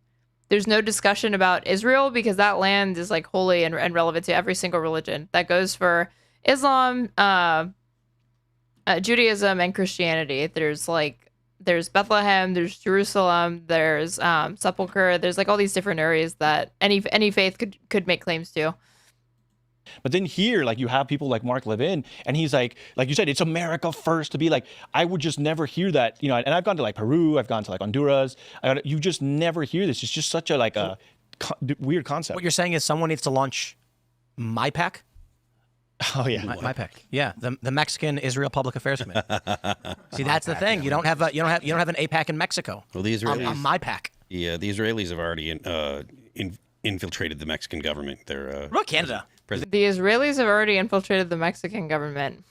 [SPEAKER 2] there's no discussion about Israel because that land is like holy and relevant to every single religion. That goes for Islam, Judaism, and Christianity. There's Bethlehem, there's Jerusalem, there's Sepulchre. There's like all these different areas that any faith could make claims to.
[SPEAKER 20] But then here, like you have people like Mark Levin, and he's like you said, it's America first to be like, I would just never hear that, and I've gone to like Peru, I've gone to like Honduras, you just never hear this. It's just such a weird concept.
[SPEAKER 17] What you're saying is someone needs to launch MyPAC?
[SPEAKER 20] Oh yeah,
[SPEAKER 17] MyPAC. Yeah, the Mexican Israel Public Affairs Committee. See, that's the thing. You don't have an APAC in Mexico.
[SPEAKER 18] Well, the Israelis
[SPEAKER 17] on MyPAC.
[SPEAKER 18] Yeah, the Israelis have already infiltrated the Mexican government. They're
[SPEAKER 17] what about Canada?
[SPEAKER 2] The Israelis have already infiltrated the Mexican government.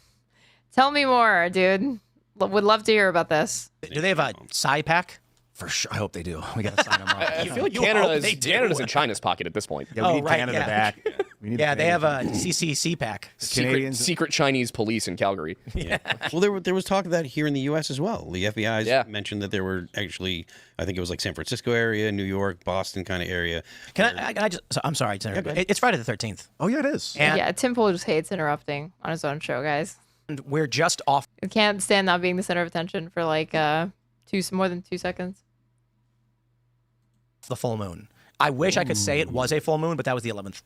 [SPEAKER 2] Tell me more, dude. Would love to hear about this.
[SPEAKER 17] Do they have a SciPAC? For sure. I hope they do. We got to sign them up.
[SPEAKER 19] I feel like Canada's in China's pocket at this point.
[SPEAKER 14] Yeah, we need Canada back.
[SPEAKER 17] Yeah, they have a CCC pack.
[SPEAKER 19] Secret Chinese police in Calgary.
[SPEAKER 18] Yeah. Well, there was talk of that here in the U.S. as well. The FBI mentioned that there were actually, I think it was like San Francisco area, New York, Boston kind of area.
[SPEAKER 17] Can I just? I'm sorry, it's Friday the 13th.
[SPEAKER 14] Oh yeah, it is.
[SPEAKER 2] Yeah, Tim Pool just hates interrupting on his own show, guys.
[SPEAKER 17] And we're just off.
[SPEAKER 2] I can't stand not being the center of attention for like more than 2 seconds.
[SPEAKER 17] The full moon. I wish I could say it was a full moon, but that was the 11th.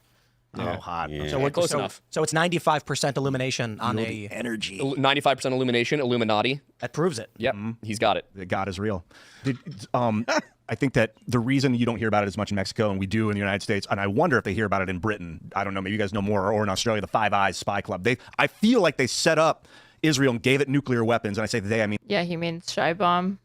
[SPEAKER 14] Oh, hot.
[SPEAKER 17] Yeah. So we're close enough. So it's 95% illumination on a
[SPEAKER 14] energy.
[SPEAKER 19] 95% illumination, Illuminati.
[SPEAKER 17] That proves it.
[SPEAKER 19] Yep, he's got it.
[SPEAKER 14] God is real. I think that the reason you don't hear about it as much in Mexico, and we do in the United States, and I wonder if they hear about it in Britain. I don't know. Maybe you guys know more, or in Australia, the Five Eyes Spy Club. I feel like they set up Israel and gave it nuclear weapons. And I say they, I mean.
[SPEAKER 2] Yeah, he means shy bomb.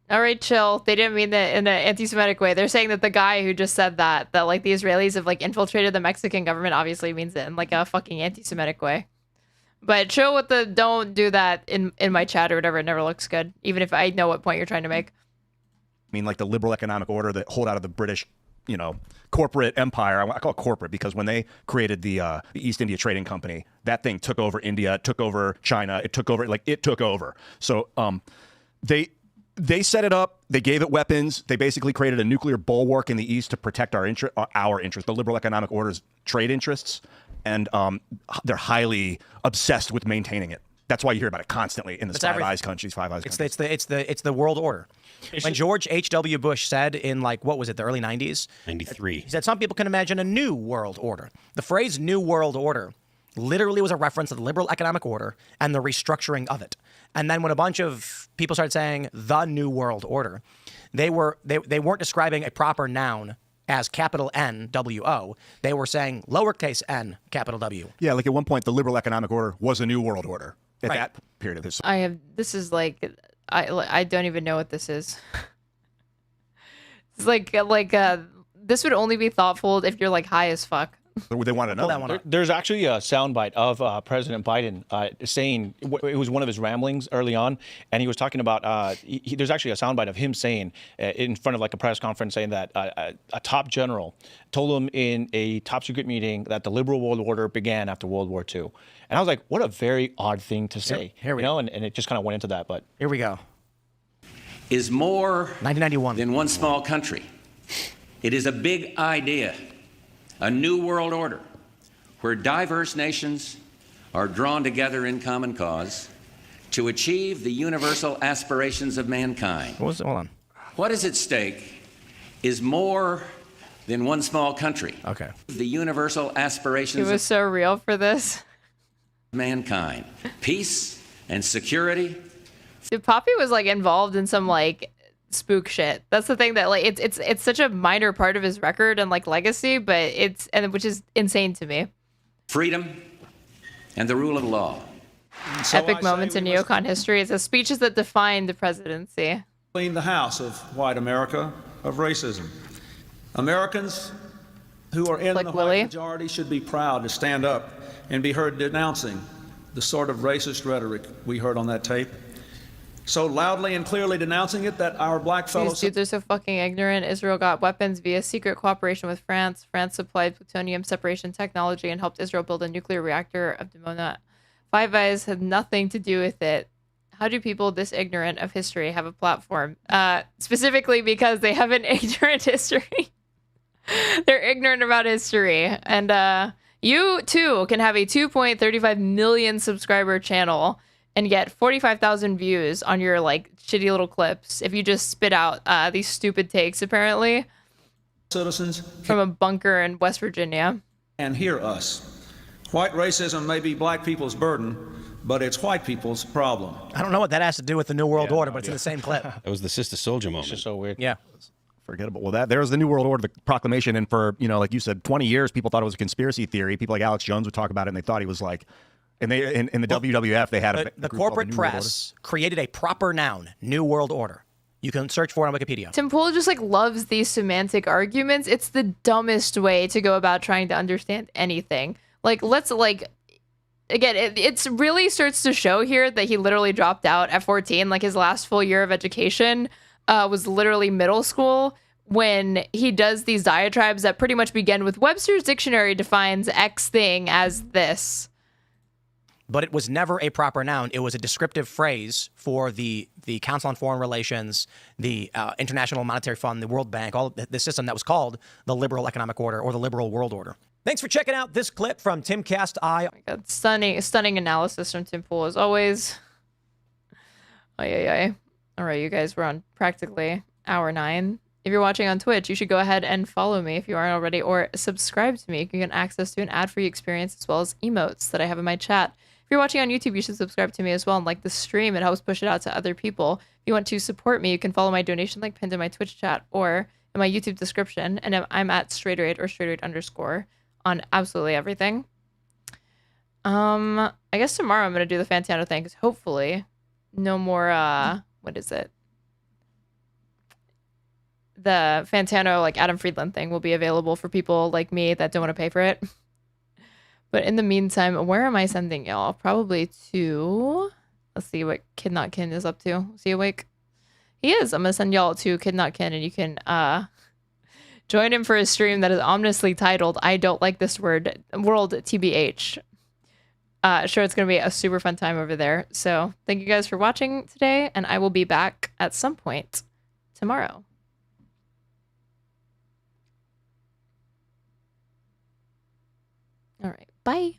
[SPEAKER 2] All right, chill. They didn't mean that in an anti-Semitic way. They're saying that the guy who just said that like the Israelis have like infiltrated the Mexican government obviously means it in like a fucking anti-Semitic way. But chill with the don't do that in my chat or whatever. It never looks good, even if I know what point you're trying to make.
[SPEAKER 14] I mean, like the liberal economic order that hold out of the British, corporate empire. I call it corporate because when they created the East India Trading Company, that thing took over India, it took over China, it took over. So They set it up. They gave it weapons. They basically created a nuclear bulwark in the East to protect our interest, the liberal economic order's trade interests, and they're highly obsessed with maintaining it. That's why you hear about it constantly in the Five Eyes countries.
[SPEAKER 17] It's the world order. When George H.W. Bush said in what was it, the early 90s?
[SPEAKER 18] 93.
[SPEAKER 17] He said some people can imagine a new world order. The phrase new world order literally was a reference to the liberal economic order and the restructuring of it. And then when a bunch of people started saying the new world order, they weren't describing a proper noun as capital NWO. They were saying lowercase n, capital W.
[SPEAKER 14] Yeah, like at one point, the liberal economic order was a new world order at that period of history.
[SPEAKER 2] This is I don't even know what this is. It's this would only be thoughtful if you're high as fuck.
[SPEAKER 14] They want to know.
[SPEAKER 20] There's actually a soundbite of President Biden saying, it was one of his ramblings early on, and he was talking about, there's actually a soundbite of him saying in front of a press conference saying that a top general told him in a top secret meeting that the liberal world order began after World War II. And I was like, what a very odd thing to say.
[SPEAKER 17] Here we go.
[SPEAKER 20] And it just kind of went into that. But
[SPEAKER 17] here we go.
[SPEAKER 21] Is more
[SPEAKER 17] 1991
[SPEAKER 21] than one small country. It is a big idea. A new world order where diverse nations are drawn together in common cause to achieve the universal aspirations of mankind.
[SPEAKER 17] Hold on.
[SPEAKER 21] What is at stake is more than one small country.
[SPEAKER 17] Okay.
[SPEAKER 21] The universal aspirations
[SPEAKER 2] He was so real for this.
[SPEAKER 21] of mankind. Peace and security.
[SPEAKER 2] Dude, Poppy was involved in some spook shit. That's the thing that it's such a minor part of his record and legacy, but which is insane to me.
[SPEAKER 21] Freedom and the rule of law.
[SPEAKER 2] Epic moments in neocon history. It's the speeches that defined the presidency.
[SPEAKER 22] Clean the house of white America of racism. Americans who are in the white majority should be proud to stand up and be heard denouncing the sort of racist rhetoric we heard on that tape. So loudly and clearly denouncing it that our black fellows...
[SPEAKER 2] These dudes are so fucking ignorant. Israel got weapons via secret cooperation with France. France supplied plutonium separation technology and helped Israel build a nuclear reactor of Dimona. Five Eyes had nothing to do with it. How do people this ignorant of history have a platform? Specifically because they have an ignorant history. They're ignorant about history. And you, too, can have a 2.35 million subscriber channel and get 45,000 views on your shitty little clips if you just spit out these stupid takes, apparently,
[SPEAKER 22] citizens
[SPEAKER 2] from a bunker in West Virginia.
[SPEAKER 22] And hear us. White racism may be black people's burden, but it's white people's problem.
[SPEAKER 17] I don't know what that has to do with the New World Order, but it's in the same clip.
[SPEAKER 18] That was the Sister Soldier moment.
[SPEAKER 20] It's just so weird.
[SPEAKER 17] Yeah.
[SPEAKER 14] Forgettable. Well, there's the New World Order, the proclamation, and for, like you said, 20 years, people thought it was a conspiracy theory. People like Alex Jones would talk about it, and they thought he was and they in the WWF, they had
[SPEAKER 17] the corporate press created a proper noun, New World Order. You can search for it on Wikipedia.
[SPEAKER 2] Tim Pool just loves these semantic arguments. It's the dumbest way to go about trying to understand anything. Let's again, it really starts to show here that he literally dropped out at 14. His last full year of education was literally middle school when he does these diatribes that pretty much begin with Webster's dictionary defines X thing as this.
[SPEAKER 17] But it was never a proper noun. It was a descriptive phrase for the Council on Foreign Relations, the International Monetary Fund, the World Bank, all the system that was called the liberal economic order or the liberal world order. Thanks for checking out this clip from Timcast I.
[SPEAKER 2] Oh my God, stunning analysis from Tim Pool as always. All right, you guys, we're on practically hour 9. If you're watching on Twitch, you should go ahead and follow me if you aren't already, or subscribe to me. You can get access to an ad-free experience as well as emotes that I have in my chat. If you're watching on YouTube, you should subscribe to me as well and like the stream. It helps push it out to other people. If you want to support me, you can follow my donation link pinned in my Twitch chat or in my YouTube description. And I'm at straighterate or straighterate_ on absolutely everything. I guess tomorrow I'm going to do the Fantano thing because hopefully no more, what is it? The Fantano, Adam Friedland thing will be available for people like me that don't want to pay for it. But in the meantime, where am I sending y'all? Probably to... Let's see what Kid Not Kin is up to. Is he awake? He is. I'm going to send y'all to Kid Not Kin, and you can join him for a stream that is ominously titled, I Don't Like This Word, World TBH. Sure, it's going to be a super fun time over there. So thank you guys for watching today, and I will be back at some point tomorrow. All right, bye.